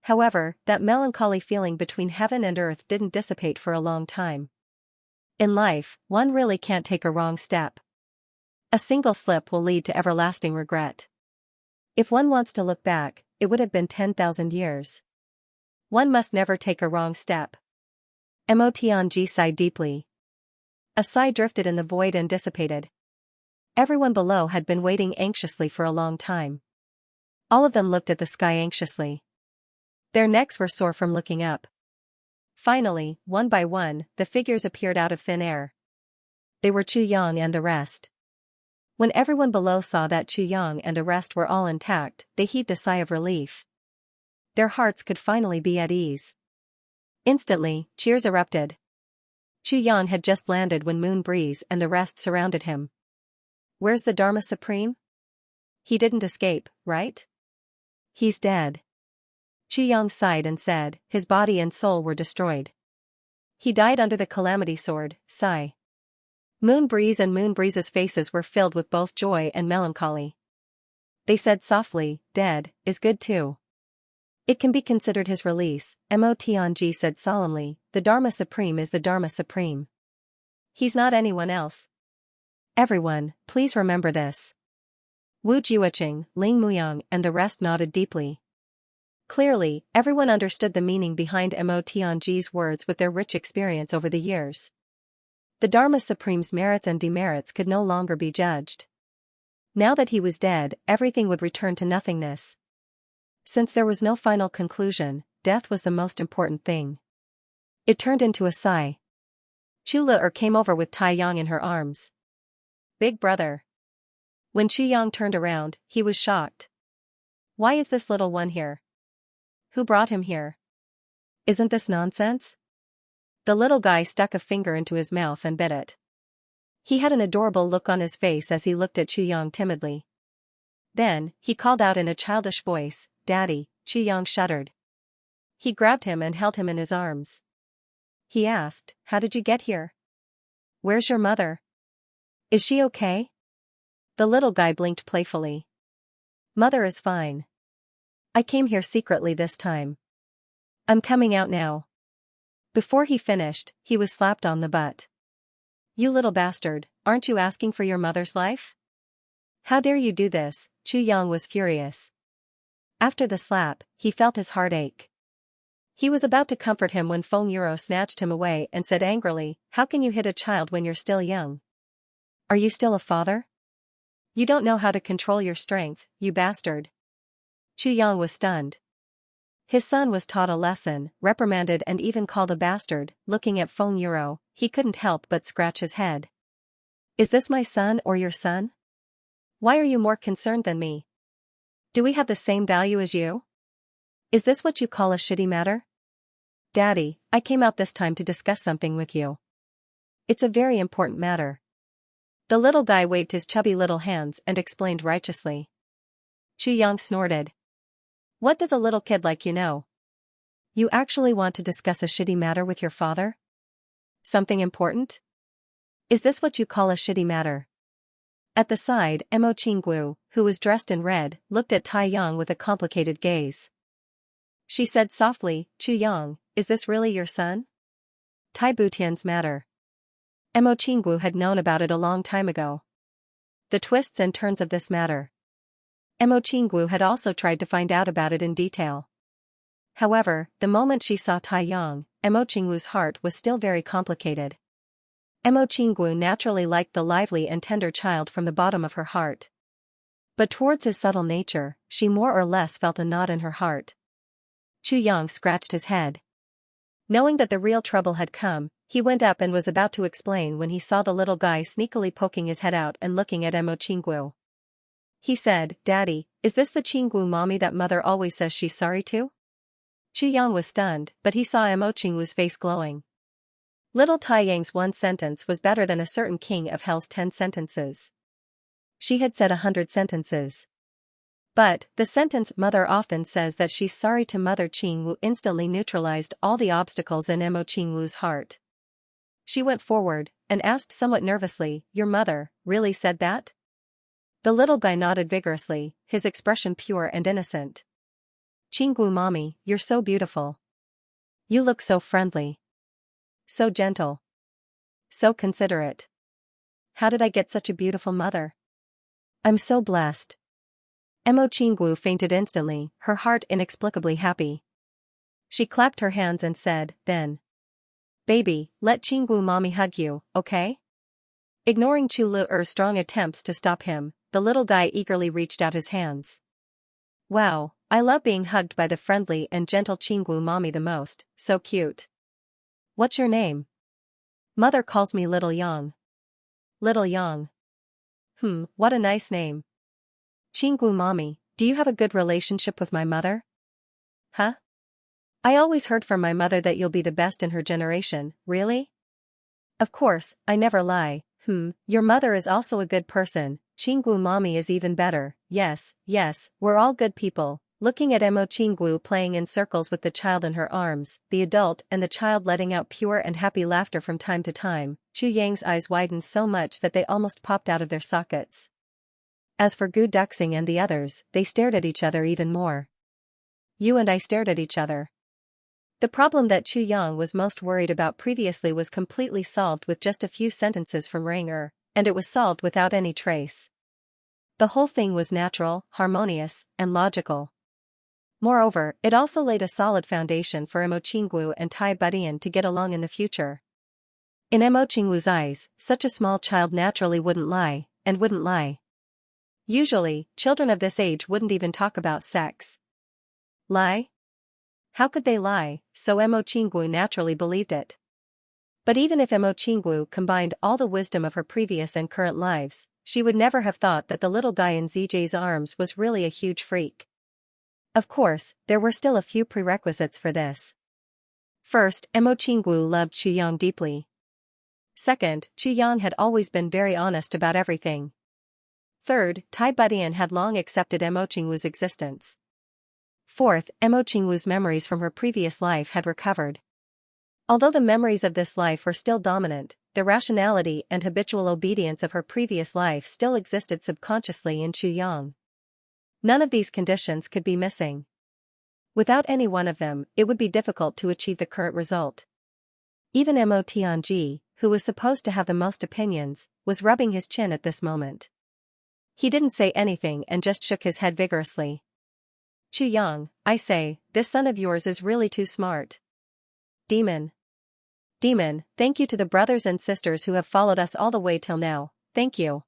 However, that melancholy feeling between heaven and earth didn't dissipate for a long time. In life, one really can't take a wrong step. A single slip will lead to everlasting regret. If one wants to look back, it would have been 10,000 years. One must never take a wrong step. Mo Tianji sighed deeply. A sigh drifted in the void and dissipated. Everyone below had been waiting anxiously for a long time. All of them looked at the sky anxiously. Their necks were sore from looking up. Finally, one by one, the figures appeared out of thin air. They were Chu Yang and the rest. When everyone below saw that Chu Yang and the rest were all intact, they heaved a sigh of relief. Their hearts could finally be at ease. Instantly, cheers erupted. Chu Yang had just landed when Moon Breeze and the rest surrounded him. Where's the Dharma Supreme? He didn't escape, right? He's dead. Chu Yang sighed and said, his body and soul were destroyed. He died under the Calamity Sword, sigh. Moon Breeze and Moon Breeze's faces were filled with both joy and melancholy. They said softly, dead, is good too. It can be considered his release, Mo Tianji said solemnly, the Dharma Supreme is the Dharma Supreme. He's not anyone else. Everyone, please remember this. Wu Jiuqing, Ling Muyang and the rest nodded deeply. Clearly, everyone understood the meaning behind Mo Tianji's words with their rich experience over the years. The Dharma Supreme's merits and demerits could no longer be judged. Now that he was dead, everything would return to nothingness. Since there was no final conclusion, death was the most important thing. It turned into a sigh. Chu Le came over with Tai Yang in her arms. Big brother. When Chu Yang turned around, he was shocked. Why is this little one here? Who brought him here? Isn't this nonsense? The little guy stuck a finger into his mouth and bit it. He had an adorable look on his face as he looked at Chu Yang timidly. Then, he called out in a childish voice, Daddy. Chu Yang shuddered. He grabbed him and held him in his arms. He asked, how did you get here? Where's your mother? Is she okay? The little guy blinked playfully. Mother is fine. I came here secretly this time. I'm coming out now. Before he finished, he was slapped on the butt. You little bastard, aren't you asking for your mother's life? How dare you do this? Chu Yang was furious. After the slap, he felt his heart ache. He was about to comfort him when Feng Yuro snatched him away and said angrily, how can you hit a child when you're still young? Are you still a father? You don't know how to control your strength, you bastard. Chu Yang was stunned. His son was taught a lesson, reprimanded and even called a bastard. Looking at Feng Yuro, he couldn't help but scratch his head. Is this my son or your son? Why are you more concerned than me? Do we have the same value as you? Is this what you call a shitty matter? Daddy, I came out this time to discuss something with you. It's a very important matter. The little guy waved his chubby little hands and explained righteously. Chu Yang snorted. What does a little kid like you know? You actually want to discuss a shitty matter with your father? Something important? Is this what you call a shitty matter? At the side, Mo Qinggu, who was dressed in red, looked at Tai Yang with a complicated gaze. She said softly, Chu Yang, is this really your son? Tai Butian's matter. Mo Qinggu had known about it a long time ago. The twists and turns of this matter. Mo Qinggu had also tried to find out about it in detail. However, the moment she saw Tai Yang, Mo Qinggu's heart was still very complicated. Mo Qinggu naturally liked the lively and tender child from the bottom of her heart. But towards his subtle nature, she more or less felt a knot in her heart. Chu Yang scratched his head. Knowing that the real trouble had come, he went up and was about to explain when he saw the little guy sneakily poking his head out and looking at Mo Qinggu. He said, Daddy, is this the Qinggu mommy that mother always says she's sorry to? Chu Yang was stunned, but he saw Mo Qinggu's face glowing. Little Tai Yang's one sentence was better than a certain king of hell's 10 sentences. She had said 100 sentences. But, the sentence mother often says that she's sorry to Mother Qingwu instantly neutralized all the obstacles in Mo Qingwu's heart. She went forward, and asked somewhat nervously, your mother, really said that? The little guy nodded vigorously, his expression pure and innocent. Qinggu mommy, you're so beautiful. You look so friendly. So gentle. So considerate. How did I get such a beautiful mother? I'm so blessed. Mo Qinggu fainted instantly, her heart inexplicably happy. She clapped her hands and said, then. Baby, let Qinggu mommy hug you, okay? Ignoring Chu Lu'er's strong attempts to stop him, the little guy eagerly reached out his hands. Wow, I love being hugged by the friendly and gentle Qinggu mommy the most, so cute. What's your name? Mother calls me Little Yang. Little Yang. What a nice name. Qinggu mommy, do you have a good relationship with my mother? Huh? I always heard from my mother that you'll be the best in her generation, really? Of course, I never lie. Your mother is also a good person. Qinggu mommy is even better. Yes, we're all good people. Looking at Emo Qinggu playing in circles with the child in her arms, the adult and the child letting out pure and happy laughter from time to time, Chu Yang's eyes widened so much that they almost popped out of their sockets. As for Gu Duxing and the others, they stared at each other even more. You and I stared at each other. The problem that Chu Yang was most worried about previously was completely solved with just a few sentences from Rang and it was solved without any trace. The whole thing was natural, harmonious, and logical. Moreover, it also laid a solid foundation for Emo Qinggu and Tai Budian to get along in the future. In Emo Qinggu's eyes, such a small child naturally wouldn't lie, and wouldn't lie. Usually, children of this age wouldn't even talk about sex. Lie? How could they lie? So Emo Qinggu naturally believed it. But even if Emo Qinggu combined all the wisdom of her previous and current lives, she would never have thought that the little guy in ZJ's arms was really a huge freak. Of course, there were still a few prerequisites for this. First, Emo Qinggu loved Chu Yang deeply. Second, Chu Yang had always been very honest about everything. Third, Tai Budian had long accepted Emo Qinggu's existence. Fourth, Emo Qinggu's memories from her previous life had recovered. Although the memories of this life were still dominant, the rationality and habitual obedience of her previous life still existed subconsciously in Chu Yang. None of these conditions could be missing. Without any one of them, it would be difficult to achieve the current result. Even Mo Tianji, who was supposed to have the most opinions, was rubbing his chin at this moment. He didn't say anything and just shook his head vigorously. Chu Yang, I say, this son of yours is really too smart. Demon, thank you to the brothers and sisters who have followed us all the way till now, thank you.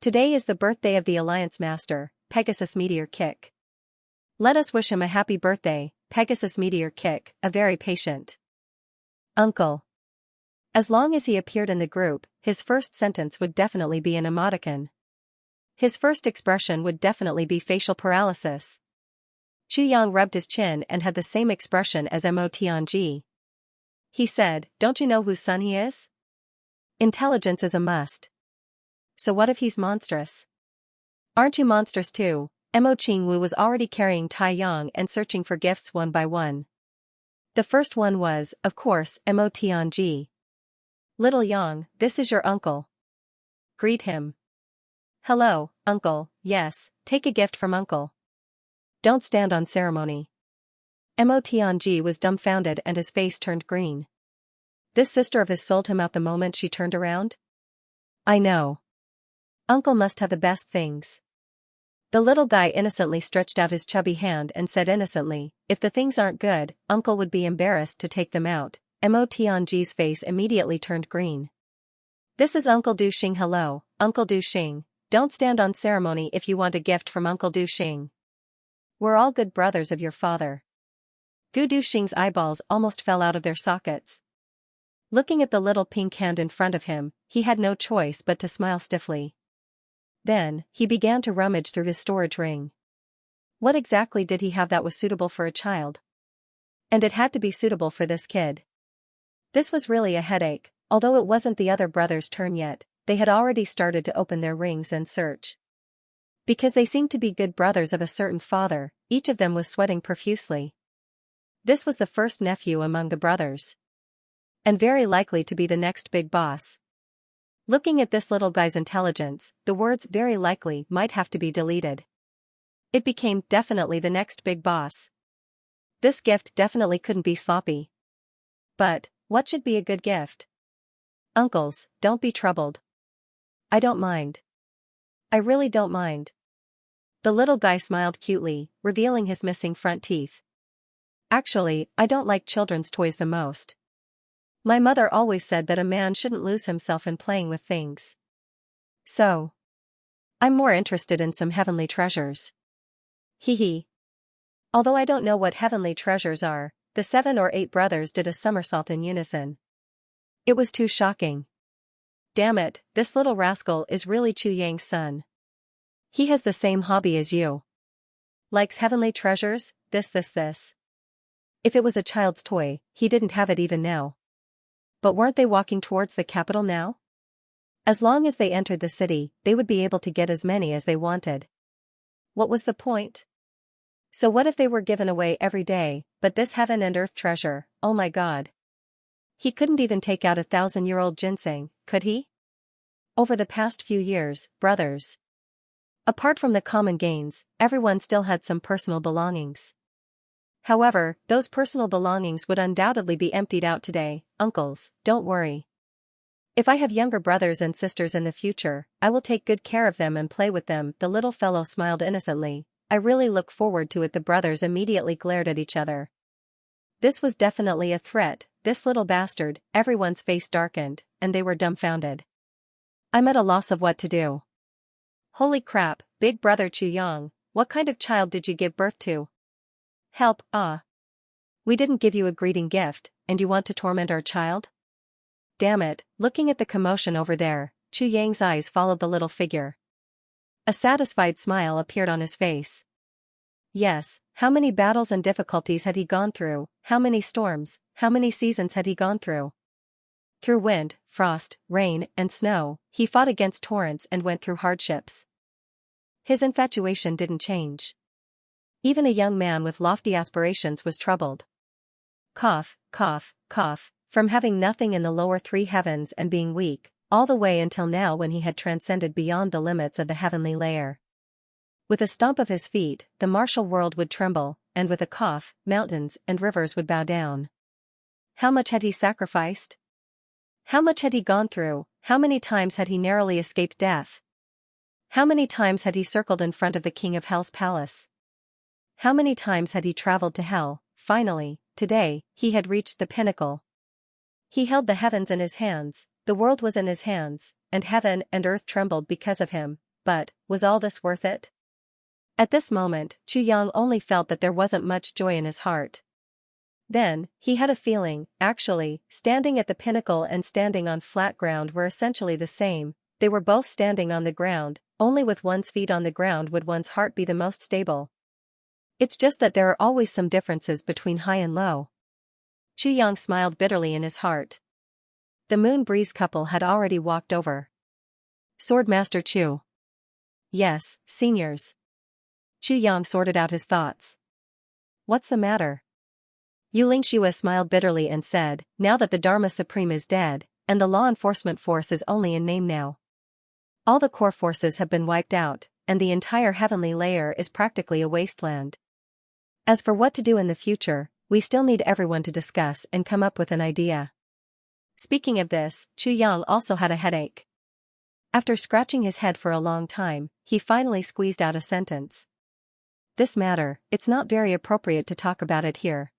Today is the birthday of the Alliance Master, Pegasus Meteor Kick. Let us wish him a happy birthday, Pegasus Meteor Kick, a very patient uncle. As long as he appeared in the group, his first sentence would definitely be an emoticon. His first expression would definitely be facial paralysis. Chu Yang rubbed his chin and had the same expression as Mo Tianji. He said, don't you know whose son he is? Intelligence is a must. So what if he's monstrous? Aren't you monstrous too? Mo Qingwu was already carrying Tai Yang and searching for gifts one by one. The first one was, of course, Mo Tianji. Little Yang, this is your uncle. Greet him. Hello, uncle, yes, take a gift from uncle. Don't stand on ceremony. Mo Tianji was dumbfounded and his face turned green. This sister of his sold him out the moment she turned around? I know. Uncle must have the best things. The little guy innocently stretched out his chubby hand and said innocently, if the things aren't good, uncle would be embarrassed to take them out. Mo Tianji's face immediately turned green. This is Uncle Du Xing. Hello, Uncle Du Xing. Don't stand on ceremony if you want a gift from Uncle Du Xing. We're all good brothers of your father. Gu Du Xing's eyeballs almost fell out of their sockets. Looking at the little pink hand in front of him, he had no choice but to smile stiffly. Then, he began to rummage through his storage ring. What exactly did he have that was suitable for a child? And it had to be suitable for this kid. This was really a headache, although it wasn't the other brothers' turn yet, they had already started to open their rings and search. Because they seemed to be good brothers of a certain father, each of them was sweating profusely. This was the first nephew among the brothers. And very likely to be the next big boss. Looking at this little guy's intelligence, the words very likely might have to be deleted. It became definitely the next big boss. This gift definitely couldn't be sloppy. But, what should be a good gift? Uncles, don't be troubled. I don't mind. I really don't mind. The little guy smiled cutely, revealing his missing front teeth. Actually, I don't like children's toys the most. My mother always said that a man shouldn't lose himself in playing with things. So, I'm more interested in some heavenly treasures. Hee hee. Although I don't know what heavenly treasures are, the 7 or 8 brothers did a somersault in unison. It was too shocking. Damn it, this little rascal is really Chu Yang's son. He has the same hobby as you. Likes heavenly treasures, this. If it was a child's toy, he didn't have it even now. But weren't they walking towards the capital now? As long as they entered the city, they would be able to get as many as they wanted. What was the point? So what if they were given away every day, but this heaven and earth treasure, oh my god. He couldn't even take out 1,000-year-old ginseng, could he? Over the past few years, brothers. Apart from the common gains, everyone still had some personal belongings. However, those personal belongings would undoubtedly be emptied out today. Uncles, don't worry. If I have younger brothers and sisters in the future, I will take good care of them and play with them. The little fellow smiled innocently. I really look forward to it. The brothers immediately glared at each other. This was definitely a threat, this little bastard. Everyone's face darkened, and they were dumbfounded. I'm at a loss of what to do. Holy crap, big brother Chu Yang, what kind of child did you give birth to? Help, We didn't give you a greeting gift, and you want to torment our child? Damn it, looking at the commotion over there, Chu Yang's eyes followed the little figure. A satisfied smile appeared on his face. Yes, how many battles and difficulties had he gone through, how many storms, how many seasons had he gone through? Through wind, frost, rain, and snow, he fought against torrents and went through hardships. His infatuation didn't change. Even a young man with lofty aspirations was troubled. Cough, cough, cough, from having nothing in the lower three heavens and being weak, all the way until now when he had transcended beyond the limits of the heavenly layer. With a stomp of his feet, the martial world would tremble, and with a cough, mountains and rivers would bow down. How much had he sacrificed? How much had he gone through? How many times had he narrowly escaped death? How many times had he circled in front of the king of hell's palace? How many times had he traveled to hell? Finally, today, he had reached the pinnacle. He held the heavens in his hands, the world was in his hands, and heaven and earth trembled because of him, but, was all this worth it? At this moment, Chu Yang only felt that there wasn't much joy in his heart. Then, he had a feeling, actually, standing at the pinnacle and standing on flat ground were essentially the same. They were both standing on the ground, only with one's feet on the ground would one's heart be the most stable. It's just that there are always some differences between high and low. Chu Yang smiled bitterly in his heart. The Moon Breeze couple had already walked over. Swordmaster Chu. Yes, seniors. Chu Yang sorted out his thoughts. What's the matter? Xianxia smiled bitterly and said, now that the Dharma Supreme is dead, and the law enforcement force is only in name now. All the core forces have been wiped out, and the entire heavenly layer is practically a wasteland. As for what to do in the future, we still need everyone to discuss and come up with an idea. Speaking of this, Chu Yang also had a headache. After scratching his head for a long time, he finally squeezed out a sentence. This matter, it's not very appropriate to talk about it here.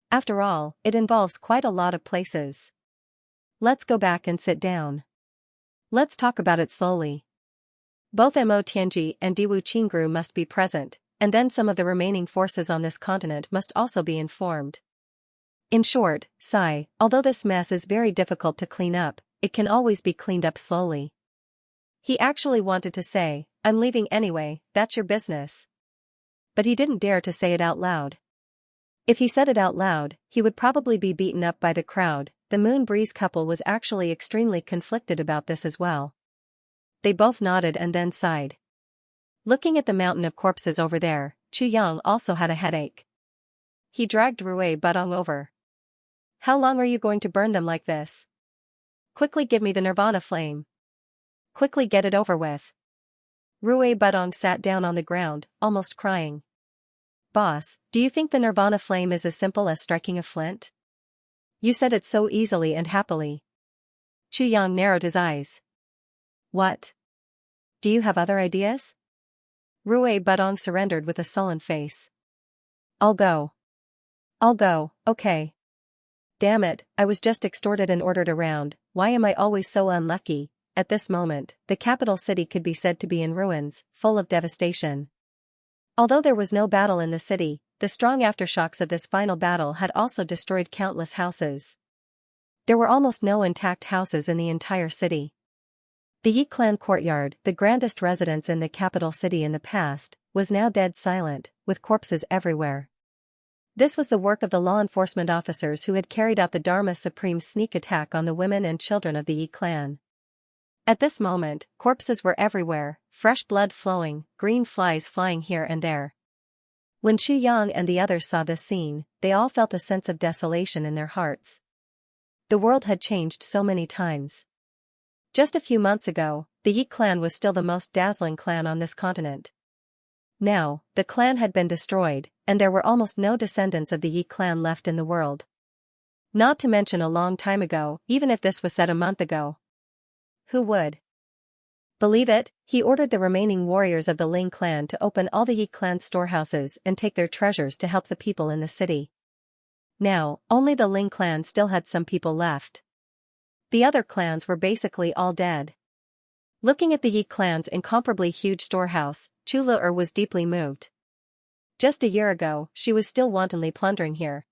After all, it involves quite a lot of places. Let's go back and sit down. Let's talk about it slowly. Both Mo Tianji and Diwu Qingru must be present, and then some of the remaining forces on this continent must also be informed. In short, Sai, although this mess is very difficult to clean up, it can always be cleaned up slowly. He actually wanted to say, I'm leaving anyway, that's your business. But he didn't dare to say it out loud. If he said it out loud, he would probably be beaten up by the crowd. The Moon Breeze couple was actually extremely conflicted about this as well. They both nodded and then sighed. Looking at the mountain of corpses over there, Chu Yang also had a headache. He dragged Rui Budong over. How long are you going to burn them like this? Quickly give me the nirvana flame. Quickly get it over with. Rui Budong sat down on the ground, almost crying. Boss, do you think the nirvana flame is as simple as striking a flint? You said it so easily and happily. Chu Yang narrowed his eyes. What? Do you have other ideas? Rui Budong surrendered with a sullen face. I'll go. Okay. Damn it, I was just extorted and ordered around, why am I always so unlucky? At this moment, the capital city could be said to be in ruins, full of devastation. Although there was no battle in the city, the strong aftershocks of this final battle had also destroyed countless houses. There were almost no intact houses in the entire city. The Yi clan courtyard, the grandest residence in the capital city in the past, was now dead silent, with corpses everywhere. This was the work of the law enforcement officers who had carried out the Dharma Supreme's sneak attack on the women and children of the Yi clan. At this moment, corpses were everywhere, fresh blood flowing, green flies flying here and there. When Xianxia and the others saw this scene, they all felt a sense of desolation in their hearts. The world had changed so many times. Just a few months ago, the Yi clan was still the most dazzling clan on this continent. Now, the clan had been destroyed, and there were almost no descendants of the Yi clan left in the world. Not to mention a long time ago, even if this was said a month ago. Who would believe it? He ordered the remaining warriors of the Ling clan to open all the Yi clan storehouses and take their treasures to help the people in the city. Now, only the Ling clan still had some people left. The other clans were basically all dead. Looking at the Yi clan's incomparably huge storehouse, Chulu was deeply moved. Just a year ago, she was still wantonly plundering here.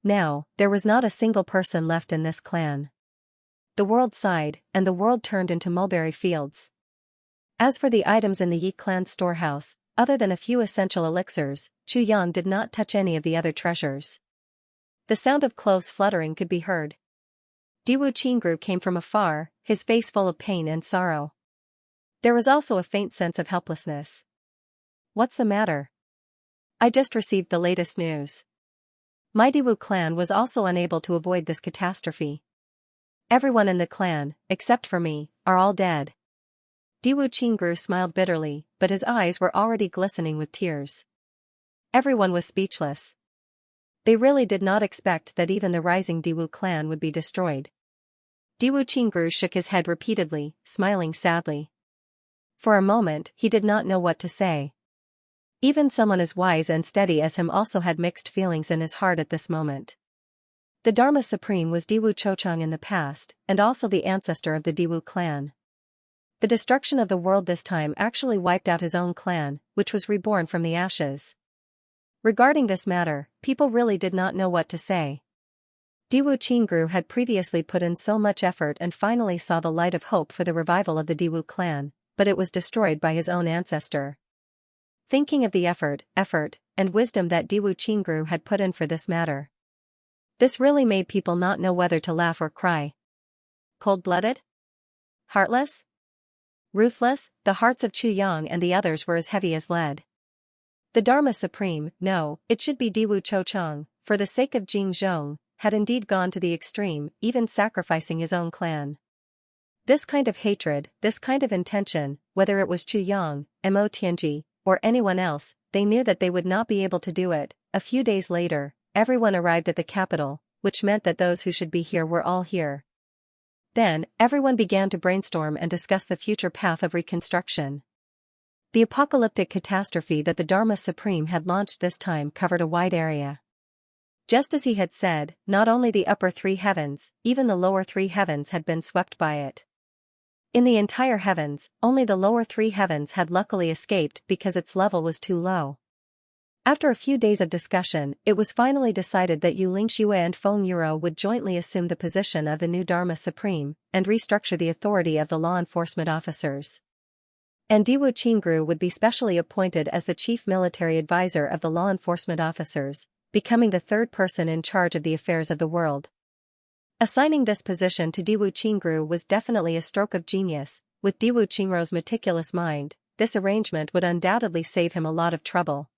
Now, there was not a single person left in this clan. The world sighed, and the world turned into mulberry fields. As for the items in the Yi clan storehouse, other than a few essential elixirs, Xianxia did not touch any of the other treasures. The sound of clothes fluttering could be heard. Diwu Qingru came from afar, his face full of pain and sorrow. There was also a faint sense of helplessness. What's the matter? I just received the latest news. My Diwu clan was also unable to avoid this catastrophe. Everyone in the clan, except for me, are all dead. Diwu Qingru smiled bitterly, but his eyes were already glistening with tears. Everyone was speechless. They really did not expect that even the rising Diwu clan would be destroyed. Diwu Qingru shook his head repeatedly, smiling sadly. For a moment, he did not know what to say. Even someone as wise and steady as him also had mixed feelings in his heart at this moment. The Dharma Supreme was Diwu Chochang in the past, and also the ancestor of the Diwu clan. The destruction of the world this time actually wiped out his own clan, which was reborn from the ashes. Regarding this matter, people really did not know what to say. Diwu Qingru had previously put in so much effort and finally saw the light of hope for the revival of the Diwu clan, but it was destroyed by his own ancestor. Thinking of the effort, and wisdom that Diwu Qingru had put in for this matter. This really made people not know whether to laugh or cry. Cold-blooded? Heartless? Ruthless? The hearts of Xianxia and the others were as heavy as lead. The Dharma Supreme, no, it should be Diwu Chochang, for the sake of Jingzhong, had indeed gone to the extreme, even sacrificing his own clan. This kind of hatred, this kind of intention, whether it was Xianxia, Mo Tianji, or anyone else, they knew that they would not be able to do it. A few days later, everyone arrived at the capital, which meant that those who should be here were all here. Then, everyone began to brainstorm and discuss the future path of reconstruction. The apocalyptic catastrophe that the Dharma Supreme had launched this time covered a wide area. Just as he had said, not only the upper three heavens, even the lower three heavens had been swept by it. In the entire heavens, only the lower three heavens had luckily escaped because its level was too low. After a few days of discussion, it was finally decided that Yu Lingxue and Feng Yuro would jointly assume the position of the new Dharma Supreme, and restructure the authority of the law enforcement officers. And Diwu Qingru would be specially appointed as the chief military advisor of the law enforcement officers, becoming the third person in charge of the affairs of the world. Assigning this position to Diwu Qingru was definitely a stroke of genius. With Diwu Qingru's meticulous mind, this arrangement would undoubtedly save him a lot of trouble.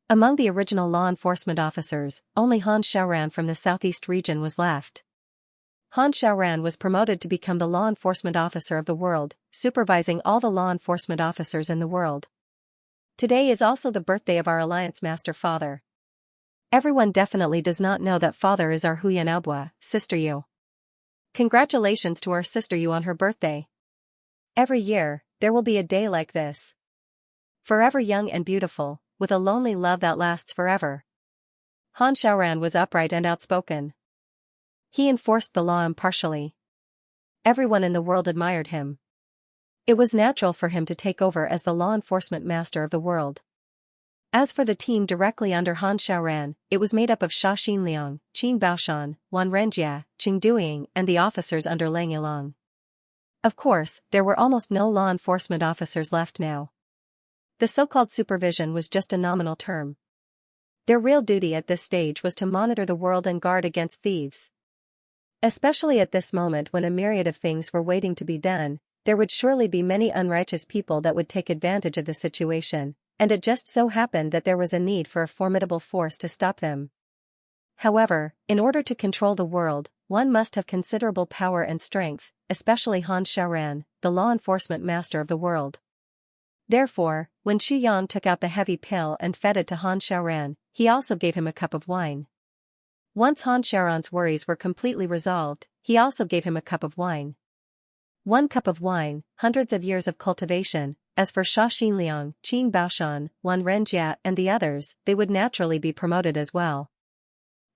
Among the original law enforcement officers, only Han Xiaoran from the southeast region was left. Han Xiaoran was promoted to become the law enforcement officer of the world, supervising all the law enforcement officers in the world. Today is also the birthday of our Alliance Master Father. Everyone definitely does not know that Father is our Huyan Aobua, Sister Yu. Congratulations to our Sister Yu on her birthday. Every year, there will be a day like this. Forever young and beautiful, with a lonely love that lasts forever. Han Xiaoran was upright and outspoken. He enforced the law impartially. Everyone in the world admired him. It was natural for him to take over as the law enforcement master of the world. As for the team directly under Han Xiaoran, it was made up of Sha Xinliang, Qin Baoshan, Wan Renjia, Qing Duiying, and the officers under Lang Yilong. Of course, there were almost no law enforcement officers left now. The so-called supervision was just a nominal term. Their real duty at this stage was to monitor the world and guard against thieves. Especially at this moment when a myriad of things were waiting to be done, there would surely be many unrighteous people that would take advantage of the situation, and it just so happened that there was a need for a formidable force to stop them. However, in order to control the world, one must have considerable power and strength, especially Han Xiaoran, the law enforcement master of the world. Therefore, when Xu Yang took out the heavy pill and fed it to Han Xiaoran, he also gave him a cup of wine. Once Han Xiaoran's worries were completely resolved, he also gave him a cup of wine. 1 cup of wine, hundreds of years of cultivation. As for Sha Xinliang, Qin Baoshan, Wan Renjia, and the others, they would naturally be promoted as well.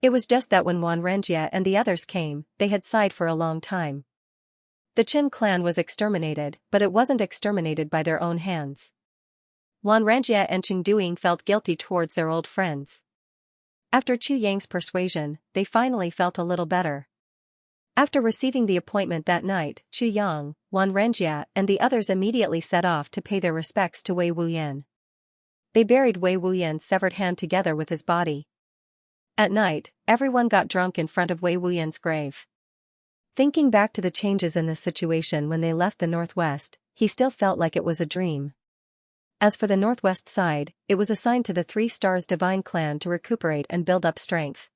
It was just that when Wan Renjia and the others came, they had sighed for a long time. The Qin clan was exterminated, but it wasn't exterminated by their own hands. Wan Renjia and Qing Duiying felt guilty towards their old friends. After Chu Yang's persuasion, they finally felt a little better. After receiving the appointment that night, Chu Yang, Wan Renjia, and the others immediately set off to pay their respects to Wei Wuyan. They buried Wei Wuyan's severed hand together with his body. At night, everyone got drunk in front of Wei Wuyan's grave. Thinking back to the changes in the situation when they left the northwest, he still felt like it was a dream. As for the northwest side, it was assigned to the 3 Stars Divine clan to recuperate and build up strength.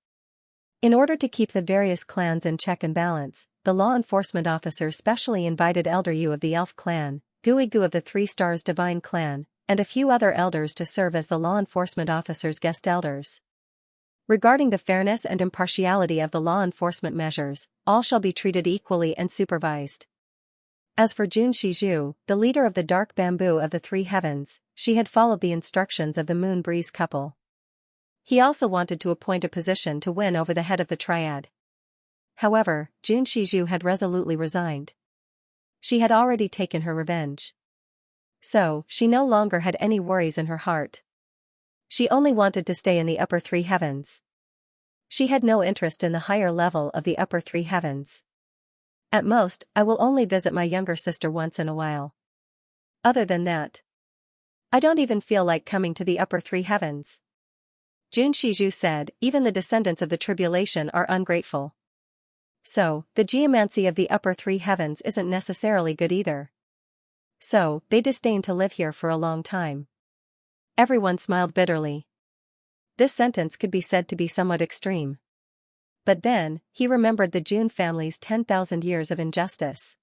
In order to keep the various clans in check and balance, the law enforcement officers specially invited Elder Yu of the Elf clan, Gui Gu of the 3 Stars Divine clan, and a few other elders to serve as the law enforcement officers' guest elders. Regarding the fairness and impartiality of the law enforcement measures, all shall be treated equally and supervised. As for Jun Shizhu, the leader of the dark bamboo of the 3 heavens, she had followed the instructions of the Moon Breeze couple. He also wanted to appoint a position to win over the head of the triad. However, Jun Shizhu had resolutely resigned. She had already taken her revenge. So, she no longer had any worries in her heart. She only wanted to stay in the upper 3 heavens. She had no interest in the higher level of the upper 3 heavens. At most, I will only visit my younger sister once in a while. Other than that, I don't even feel like coming to the upper 3 heavens. Jun Shizhu said, even the descendants of the tribulation are ungrateful. So, the geomancy of the upper 3 heavens isn't necessarily good either. So, they disdain to live here for a long time. Everyone smiled bitterly. This sentence could be said to be somewhat extreme. But then, he remembered the Jun family's 10,000 years of injustice.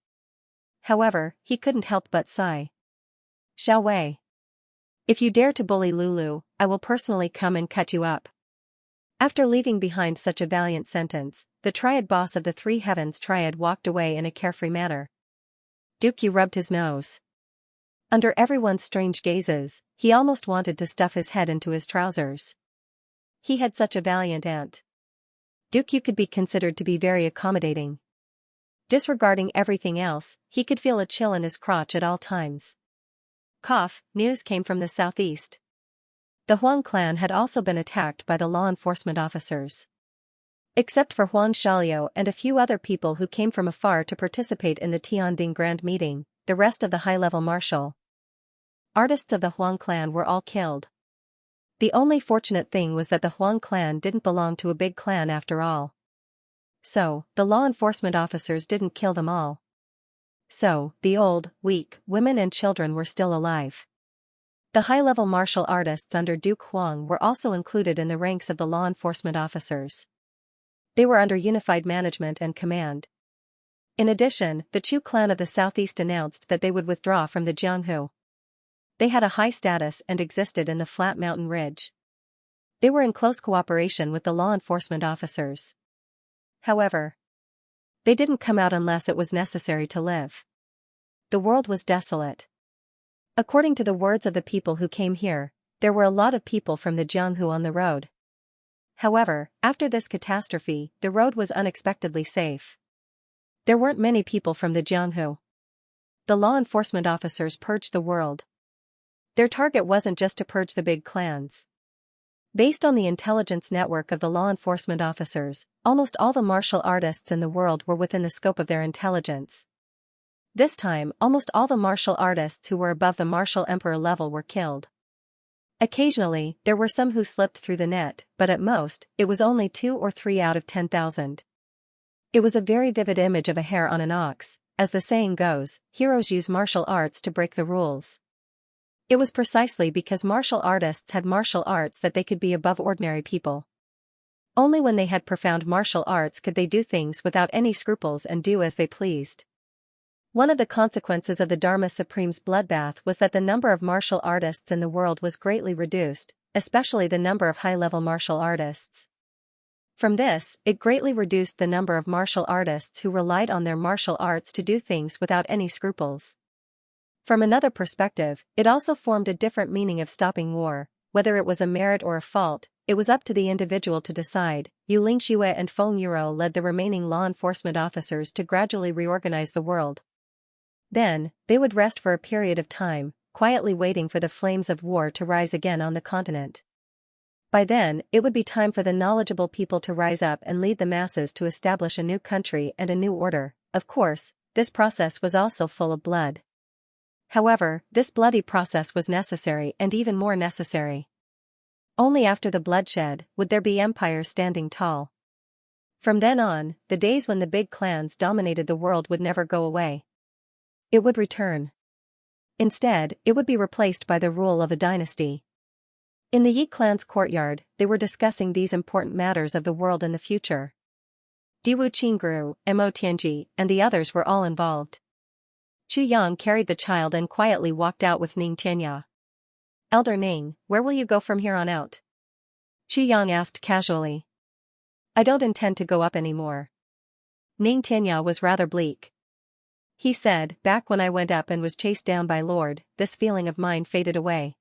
However, he couldn't help but sigh. Xiao Wei. If you dare to bully Lulu, I will personally come and cut you up. After leaving behind such a valiant sentence, the triad boss of the 3 heavens triad walked away in a carefree manner. Dukyu rubbed his nose. Under everyone's strange gazes, he almost wanted to stuff his head into his trousers. He had such a valiant aunt. Dukyu could be considered to be very accommodating. Disregarding everything else, he could feel a chill in his crotch at all times. Cough, news came from the southeast. The Huang clan had also been attacked by the law enforcement officers. Except for Huang Xiaoliu and a few other people who came from afar to participate in the Tianding Grand Meeting, the rest of the high-level martial artists of the Huang clan were all killed. The only fortunate thing was that the Huang clan didn't belong to a big clan after all. So, the law enforcement officers didn't kill them all. So, the old, weak, women and children were still alive. The high-level martial artists under Duke Huang were also included in the ranks of the law enforcement officers. They were under unified management and command. In addition, the Chu clan of the southeast announced that they would withdraw from the Jianghu. They had a high status and existed in the flat mountain ridge. They were in close cooperation with the law enforcement officers. However, they didn't come out unless it was necessary to live. The world was desolate. According to the words of the people who came here, there were a lot of people from the Jianghu on the road. However, after this catastrophe, the road was unexpectedly safe. There weren't many people from the Jianghu. The law enforcement officers purged the world. Their target wasn't just to purge the big clans. Based on the intelligence network of the law enforcement officers, almost all the martial artists in the world were within the scope of their intelligence. This time, almost all the martial artists who were above the martial emperor level were killed. Occasionally, there were some who slipped through the net, but at most, it was only 2 or 3 out of 10,000. It was a very vivid image of a hare on an ox. As the saying goes, heroes use martial arts to break the rules. It was precisely because martial artists had martial arts that they could be above ordinary people. Only when they had profound martial arts could they do things without any scruples and do as they pleased. One of the consequences of the Dharma Supreme's bloodbath was that the number of martial artists in the world was greatly reduced, especially the number of high-level martial artists. From this, it greatly reduced the number of martial artists who relied on their martial arts to do things without any scruples. From another perspective, it also formed a different meaning of stopping war. Whether it was a merit or a fault, it was up to the individual to decide. Xianxia and Feng Yuro led the remaining law enforcement officers to gradually reorganize the world. Then, they would rest for a period of time, quietly waiting for the flames of war to rise again on the continent. By then, it would be time for the knowledgeable people to rise up and lead the masses to establish a new country and a new order. Of course, this process was also full of blood. However, this bloody process was necessary and even more necessary. Only after the bloodshed would there be empires standing tall. From then on, the days when the big clans dominated the world would never go away. It would return. Instead, it would be replaced by the rule of a dynasty. In the Yi clan's courtyard, they were discussing these important matters of the world in the future. Diwu Qingru, Mo Tianji, and the others were all involved. Chu Yang carried the child and quietly walked out with Ning Tianya. "Elder Ning, where will you go from here on out?" Chu Yang asked casually. "I don't intend to go up anymore." Ning Tianya was rather bleak. He said, "Back when I went up and was chased down by Lord, this feeling of mine faded away.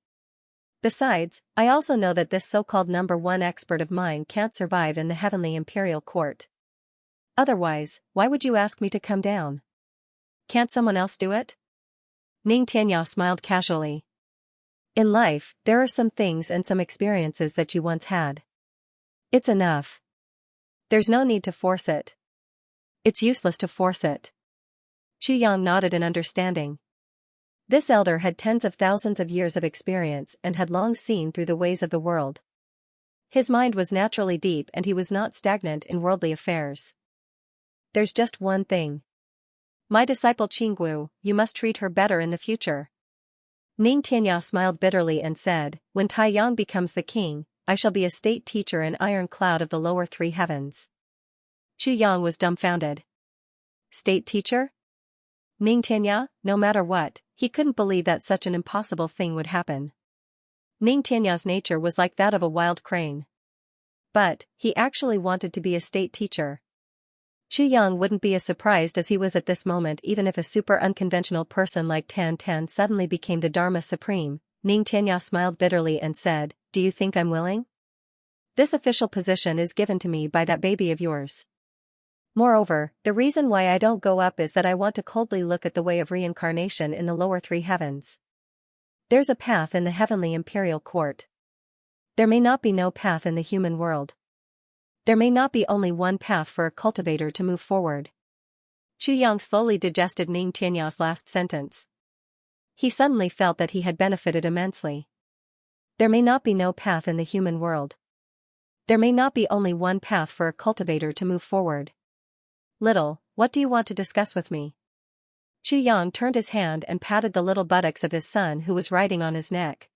Besides, I also know that this so-called number one expert of mine can't survive in the heavenly imperial court. Otherwise, why would you ask me to come down? Can't someone else do it?" Ning Tianya smiled casually. "In life, there are some things and some experiences that you once had. It's enough. There's no need to force it. It's useless to force it." Chu Yang nodded in understanding. This elder had tens of thousands of years of experience and had long seen through the ways of the world. His mind was naturally deep and he was not stagnant in worldly affairs. "There's just one thing. My disciple Qinggu, you must treat her better in the future." Ning Tianya smiled bitterly and said, "When Taiyang becomes the king, I shall be a state teacher in Iron Cloud of the lower 3 heavens." Chu Yang was dumbfounded. State teacher? Ning Tianya, no matter what, he couldn't believe that such an impossible thing would happen. Ning Tianya's nature was like that of a wild crane. But, he actually wanted to be a state teacher. Chu Yang wouldn't be as surprised as he was at this moment even if a super unconventional person like Tan Tan suddenly became the Dharma Supreme. Ning Tianya smiled bitterly and said, "Do you think I'm willing? This official position is given to me by that baby of yours. Moreover, the reason why I don't go up is that I want to coldly look at the way of reincarnation in the lower 3 heavens. There's a path in the heavenly imperial court. There may not be no path in the human world. There may not be only one path for a cultivator to move forward." Chu Yang slowly digested Ning Tianya's last sentence. He suddenly felt that he had benefited immensely. There may not be no path in the human world. There may not be only one path for a cultivator to move forward. "Little, what do you want to discuss with me?" Chu Yang turned his hand and patted the little buttocks of his son who was riding on his neck.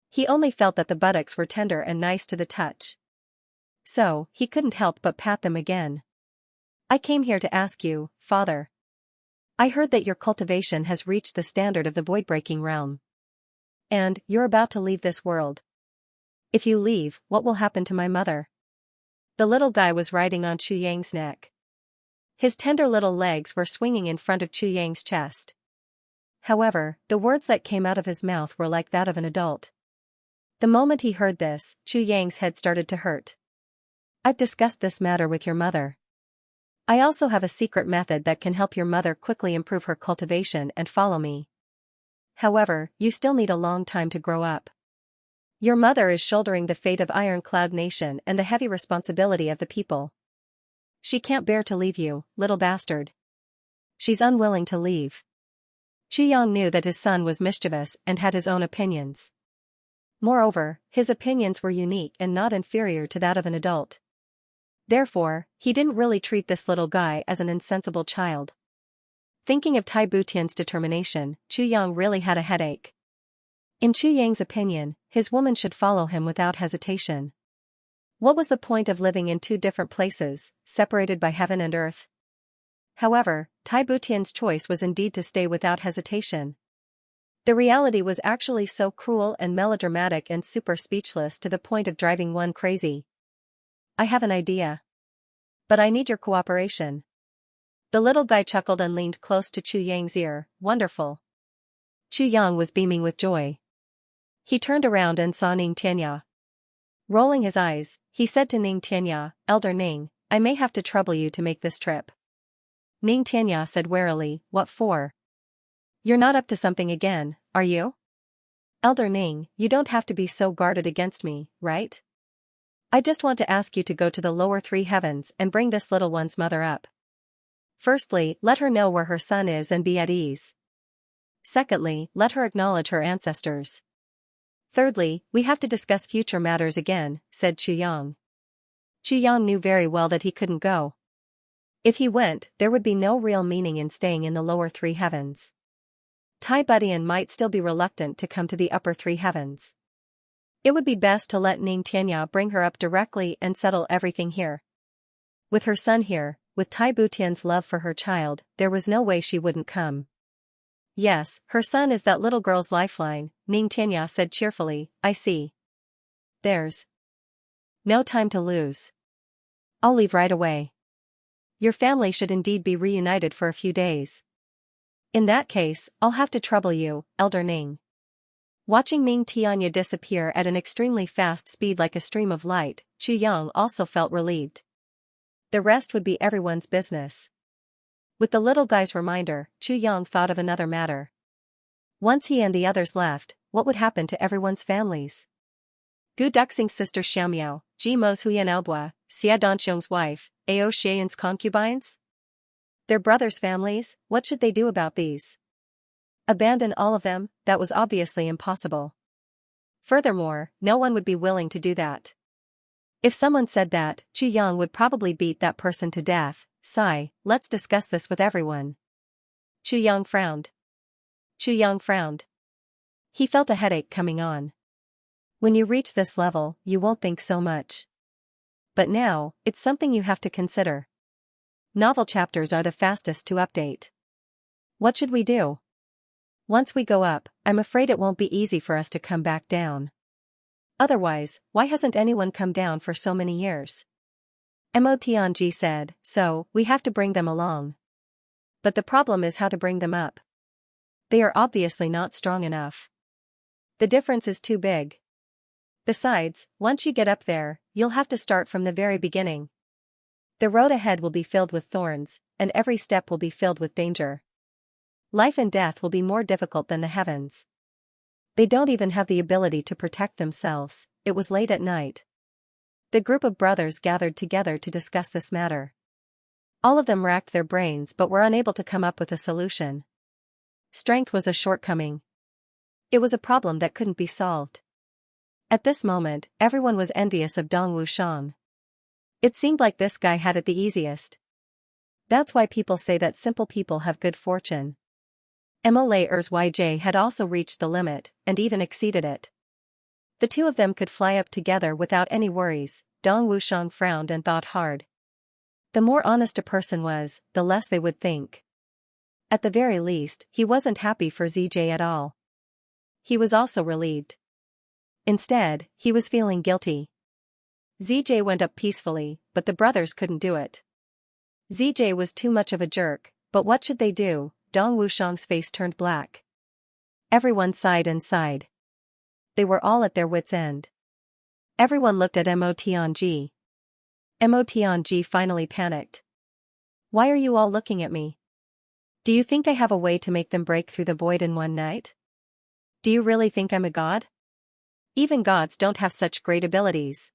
He only felt that the buttocks were tender and nice to the touch. So, he couldn't help but pat them again. "I came here to ask you, Father. I heard that your cultivation has reached the standard of the void-breaking realm. And, you're about to leave this world. If you leave, what will happen to my mother?" The little guy was riding on Chu Yang's neck. His tender little legs were swinging in front of Chu Yang's chest. However, the words that came out of his mouth were like that of an adult. The moment he heard this, Chu Yang's head started to hurt. "I've discussed this matter with your mother. I also have a secret method that can help your mother quickly improve her cultivation and follow me." However, you still need a long time to grow up. Your mother is shouldering the fate of Iron Cloud Nation and the heavy responsibility of the people. She can't bear to leave you, little bastard. She's unwilling to leave. Xianxia knew that his son was mischievous and had his own opinions. Moreover, his opinions were unique and not inferior to that of an adult. Therefore, he didn't really treat this little guy as an insensible child. Thinking of Tai Butian's determination, Xianxia really had a headache. In Xianxia's opinion, his woman should follow him without hesitation. What was the point of living in two different places, separated by heaven and earth? However, Tai Butian's choice was indeed to stay without hesitation. The reality was actually so cruel and melodramatic and super speechless to the point of driving one crazy. I have an idea. But I need your cooperation. The little guy chuckled and leaned close to Xianxia's ear. Wonderful. Xianxia was beaming with joy. He turned around and saw Xianxia. Rolling his eyes, he said to Xianxia, Elder Ning, I may have to trouble you to make this trip. Xianxia said warily, What for? You're not up to something again, are you? Elder Ning, you don't have to be so guarded against me, right? I just want to ask you to go to the lower three heavens and bring this little one's mother up. Firstly, let her know where her son is and be at ease. Secondly, let her acknowledge her ancestors. Thirdly, we have to discuss future matters again, said Xianxia. Xianxia knew very well that he couldn't go. If he went, there would be no real meaning in staying in the lower three heavens. Tai Butian might still be reluctant to come to the upper three heavens. It would be best to let Xianxia bring her up directly and settle everything here. With her son here, with Tai Butian's love for her child, there was no way she wouldn't come. Yes, her son is that little girl's lifeline, Xianxia said cheerfully, I see. There's no time to lose. I'll leave right away. Your family should indeed be reunited for a few days. In that case, I'll have to trouble you, Elder Ning. Watching Xianxia disappear at an extremely fast speed like a stream of light, Xianxia also felt relieved. The rest would be everyone's business. With the little guy's reminder, Xianxia thought of another matter. Once he and the others left, what would happen to everyone's families? Gu Duxing's sister Xiaomiao, Ji Mo's Huyan Albua, Xia Danxiong's wife, Ao Xian's concubines? Their brothers' families, what should they do about these? Abandon all of them? That was obviously impossible. Furthermore, no one would be willing to do that. If someone said that, Xianxia would probably beat that person to death. Sigh, let's discuss this with everyone. Xianxia frowned. Xianxia frowned. He felt a headache coming on. When you reach this level, you won't think so much. But now, it's something you have to consider. Novel chapters are the fastest to update. What should we do? Once we go up, I'm afraid it won't be easy for us to come back down. Otherwise, why hasn't anyone come down for so many years? Mo Tianji said, so, we have to bring them along. But the problem is how to bring them up. They are obviously not strong enough. The difference is too big. Besides, once you get up there, you'll have to start from the very beginning. The road ahead will be filled with thorns, and every step will be filled with danger. Life and death will be more difficult than the heavens. They don't even have the ability to protect themselves. It was late at night. The group of brothers gathered together to discuss this matter. All of them racked their brains but were unable to come up with a solution. Strength was a shortcoming. It was a problem that couldn't be solved. At this moment, everyone was envious of Dong Wushang. It seemed like this guy had it the easiest. That's why people say that simple people have good fortune. Molayers YJ had also reached the limit, and even exceeded it. The two of them could fly up together without any worries. Dong Wushang frowned and thought hard. The more honest a person was, the less they would think. At the very least, he wasn't happy for ZJ at all. He was also relieved. Instead, he was feeling guilty. ZJ went up peacefully, but the brothers couldn't do it. ZJ was too much of a jerk, but what should they do? Dong Wushang's face turned black. Everyone sighed and sighed. They were all at their wits' end. Everyone looked at Mo Tianji. Mo Tianji finally panicked. Why are you all looking at me? Do you think I have a way to make them break through the void in one night? Do you really think I'm a god? Even gods don't have such great abilities.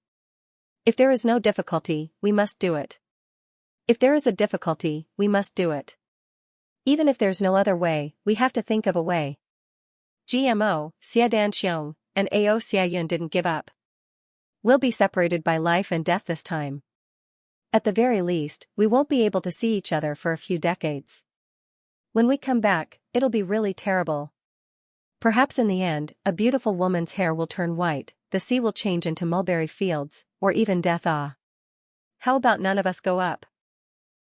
If there is no difficulty, we must do it. If there is a difficulty, we must do it. Even if there's no other way, we have to think of a way. GMO, Xianxiang, and Ao Xiayun didn't give up. We'll be separated by life and death this time. At the very least, we won't be able to see each other for a few decades. When we come back, it'll be really terrible. Perhaps in the end, a beautiful woman's hair will turn white, the sea will change into mulberry fields, or even death. How about none of us go up?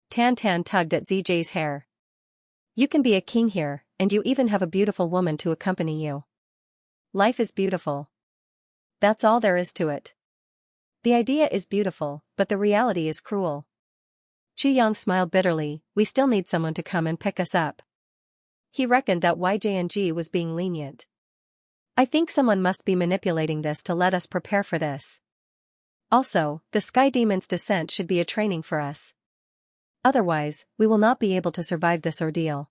Tan Tan tugged at ZJ's hair. You can be a king here, and you even have a beautiful woman to accompany you. Life is beautiful. That's all there is to it. The idea is beautiful, but the reality is cruel. Yang smiled bitterly. We still need someone to come and pick us up. He reckoned that YJNG was being lenient. I think someone must be manipulating this to let us prepare for this. Also, the Sky Demon's descent should be a training for us. Otherwise, we will not be able to survive this ordeal.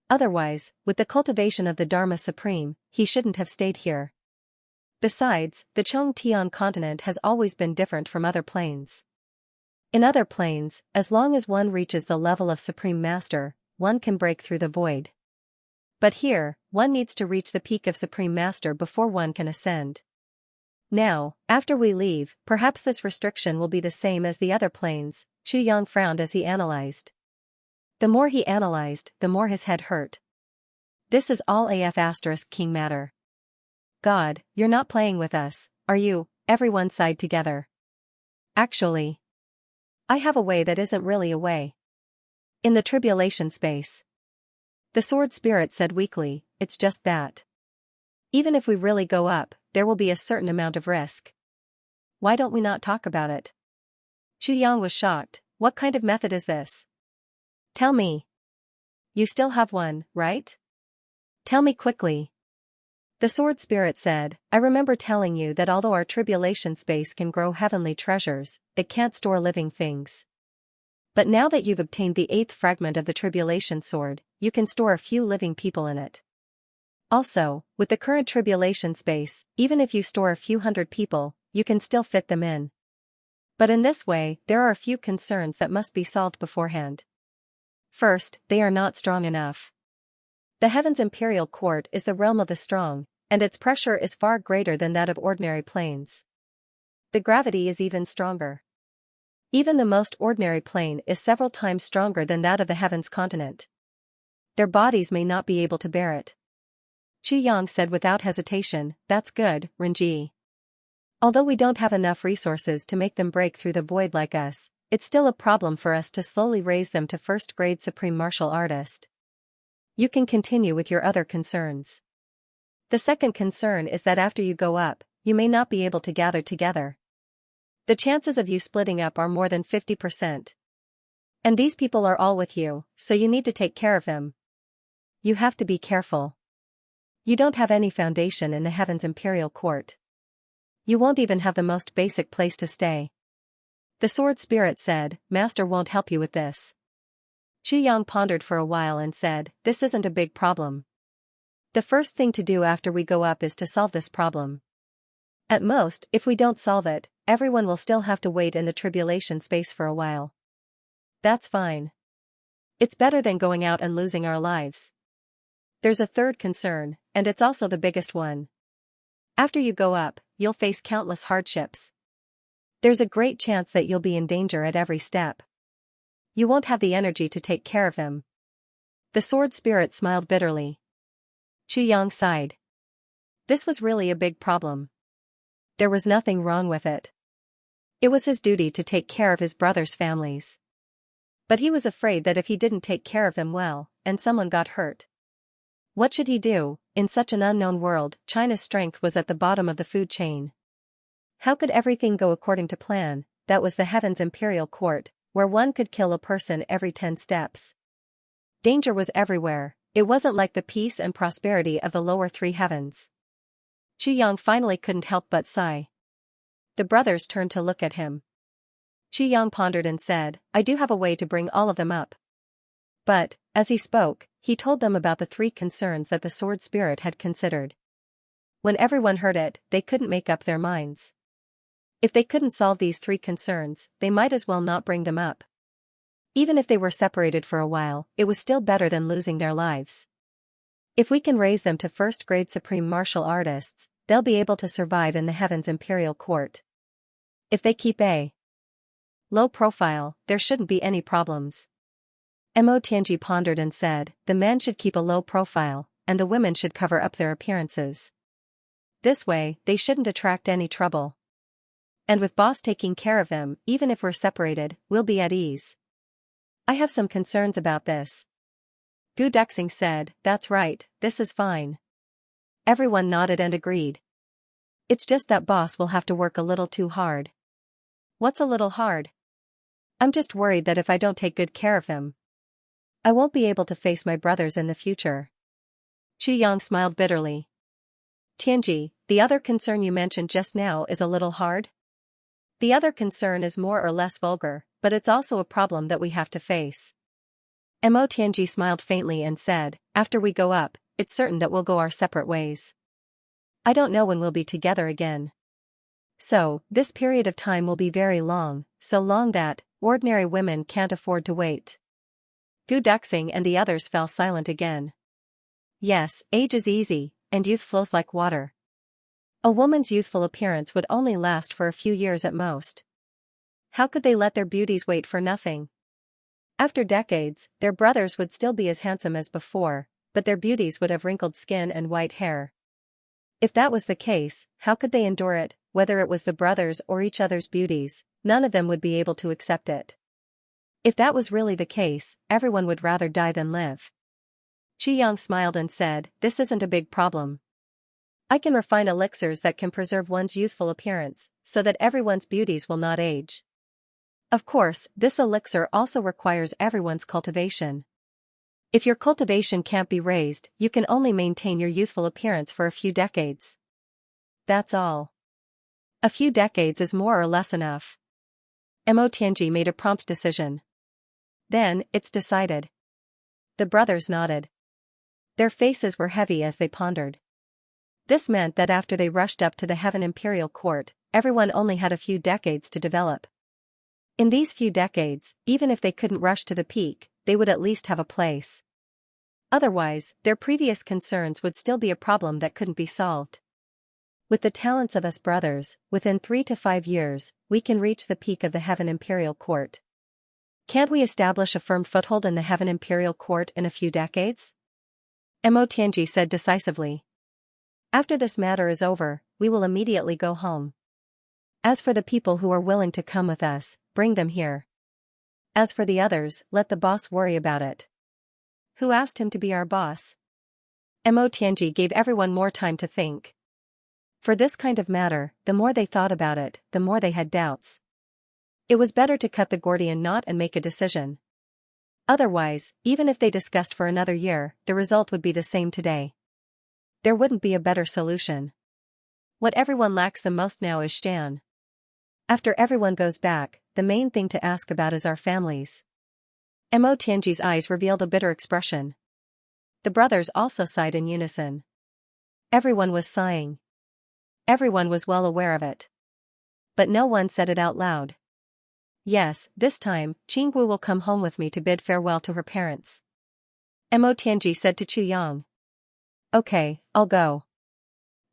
Otherwise, with the cultivation of the Dharma Supreme, he shouldn't have stayed here. Besides, the Chongtian continent has always been different from other planes. In other planes, as long as one reaches the level of Supreme Master, one can break through the void. But here, one needs to reach the peak of Supreme Master before one can ascend. Now, after we leave, perhaps this restriction will be the same as the other planes. Yang frowned as he analyzed. The more he analyzed, the more his head hurt. This is all King matter. God, you're not playing with us, are you? Everyone sighed together. Actually, I have a way that isn't really a way. In the tribulation space. The sword spirit said weakly, it's just that. Even if we really go up, there will be a certain amount of risk. Why don't we not talk about it? Yang was shocked. What kind of method is this? Tell me. You still have one, right? Tell me quickly. The sword spirit said, I remember telling you that although our tribulation space can grow heavenly treasures, it can't store living things. But now that you've obtained the 8th fragment of the tribulation sword, you can store a few living people in it. Also, with the current tribulation space, even if you store a few hundred people, you can still fit them in. But in this way, there are a few concerns that must be solved beforehand. First, they are not strong enough. The Heaven's Imperial Court is the realm of the strong, and its pressure is far greater than that of ordinary planes. The gravity is even stronger. Even the most ordinary plane is several times stronger than that of the Heaven's continent. Their bodies may not be able to bear it. Yang said without hesitation, that's good, Renji. Although we don't have enough resources to make them break through the void like us, it's still a problem for us to slowly raise them to first-grade Supreme Martial Artist. You can continue with your other concerns. The second concern is that after you go up, you may not be able to gather together. The chances of you splitting up are more than 50%. And these people are all with you, so you need to take care of them. You have to be careful. You don't have any foundation in the Heaven's Imperial Court. You won't even have the most basic place to stay. The sword spirit said, Master won't help you with this. Yang pondered for a while and said, this isn't a big problem. The first thing to do after we go up is to solve this problem. At most, if we don't solve it, everyone will still have to wait in the tribulation space for a while. That's fine. It's better than going out and losing our lives. There's a third concern, and it's also the biggest one. After you go up, you'll face countless hardships. There's a great chance that you'll be in danger at every step. You won't have the energy to take care of him. The sword spirit smiled bitterly. Yang sighed. This was really a big problem. There was nothing wrong with it. It was his duty to take care of his brothers' families. But he was afraid that if he didn't take care of them well, and someone got hurt. What should he do? In such an unknown world, China's strength was at the bottom of the food chain. How could everything go according to plan? That was the Heaven's Imperial Court, where one could kill a person every 10 steps. Danger was everywhere. It wasn't like the peace and prosperity of the lower 3 heavens. Yang finally couldn't help but sigh. The brothers turned to look at him. Yang pondered and said, I do have a way to bring all of them up. But, as he spoke, he told them about the 3 concerns that the sword spirit had considered. When everyone heard it, they couldn't make up their minds. If they couldn't solve these 3 concerns, they might as well not bring them up. Even if they were separated for a while, it was still better than losing their lives. If we can raise them to first-grade supreme martial artists, they'll be able to survive in the Heaven's Imperial Court. If they keep a low profile, there shouldn't be any problems. Mo Tianji pondered and said, the men should keep a low profile, and the women should cover up their appearances. This way, they shouldn't attract any trouble. And with boss taking care of them, even if we're separated, we'll be at ease. I have some concerns about this. Gu Duxing said, that's right, this is fine. Everyone nodded and agreed. It's just that boss will have to work a little too hard. What's a little hard? I'm just worried that if I don't take good care of him, I won't be able to face my brothers in the future. Chu Yang smiled bitterly. Tianji, the other concern you mentioned just now is a little hard? The other concern is more or less vulgar, but it's also a problem that we have to face. Mo Tianji smiled faintly and said, after we go up, it's certain that we'll go our separate ways. I don't know when we'll be together again. So, this period of time will be very long, so long that ordinary women can't afford to wait. Gu Duxing and the others fell silent again. Yes, age is easy, and youth flows like water. A woman's youthful appearance would only last for a few years at most. How could they let their beauties wait for nothing? After decades, their brothers would still be as handsome as before, but their beauties would have wrinkled skin and white hair. If that was the case, how could they endure it? Whether it was the brothers or each other's beauties, none of them would be able to accept it. If that was really the case, everyone would rather die than live. Qi Yang smiled and said, this isn't a big problem. I can refine elixirs that can preserve one's youthful appearance, so that everyone's beauties will not age. Of course, this elixir also requires everyone's cultivation. If your cultivation can't be raised, you can only maintain your youthful appearance for a few decades. That's all. A few decades is more or less enough. Mo Tianji made a prompt decision. Then, it's decided. The brothers nodded. Their faces were heavy as they pondered. This meant that after they rushed up to the Heaven Imperial Court, everyone only had a few decades to develop. In these few decades, even if they couldn't rush to the peak, they would at least have a place. Otherwise, their previous concerns would still be a problem that couldn't be solved. With the talents of us brothers, within 3 to 5 years, we can reach the peak of the Heaven Imperial Court. Can't we establish a firm foothold in the Heaven Imperial Court in a few decades? Mo Tianji said decisively. After this matter is over, we will immediately go home. As for the people who are willing to come with us, bring them here. As for the others, let the boss worry about it. Who asked him to be our boss? Mo Tianji gave everyone more time to think. For this kind of matter, the more they thought about it, the more they had doubts. It was better to cut the Gordian knot and make a decision. Otherwise, even if they discussed for another year, the result would be the same today. There wouldn't be a better solution. What everyone lacks the most now is Xian. After everyone goes back, the main thing to ask about is our families. Mo Tianji's eyes revealed a bitter expression. The brothers also sighed in unison. Everyone was sighing. Everyone was well aware of it. But no one said it out loud. Yes, this time, Qinggu will come home with me to bid farewell to her parents. Mo Tianji said to Chu Yang. Okay, I'll go.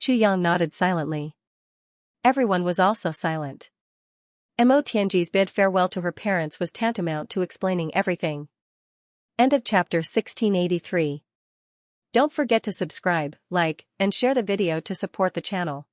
Chu Yang nodded silently. Everyone was also silent. Mo Tianji's bid farewell to her parents was tantamount to explaining everything. End of chapter 1683. Don't forget to subscribe, like, and share the video to support the channel.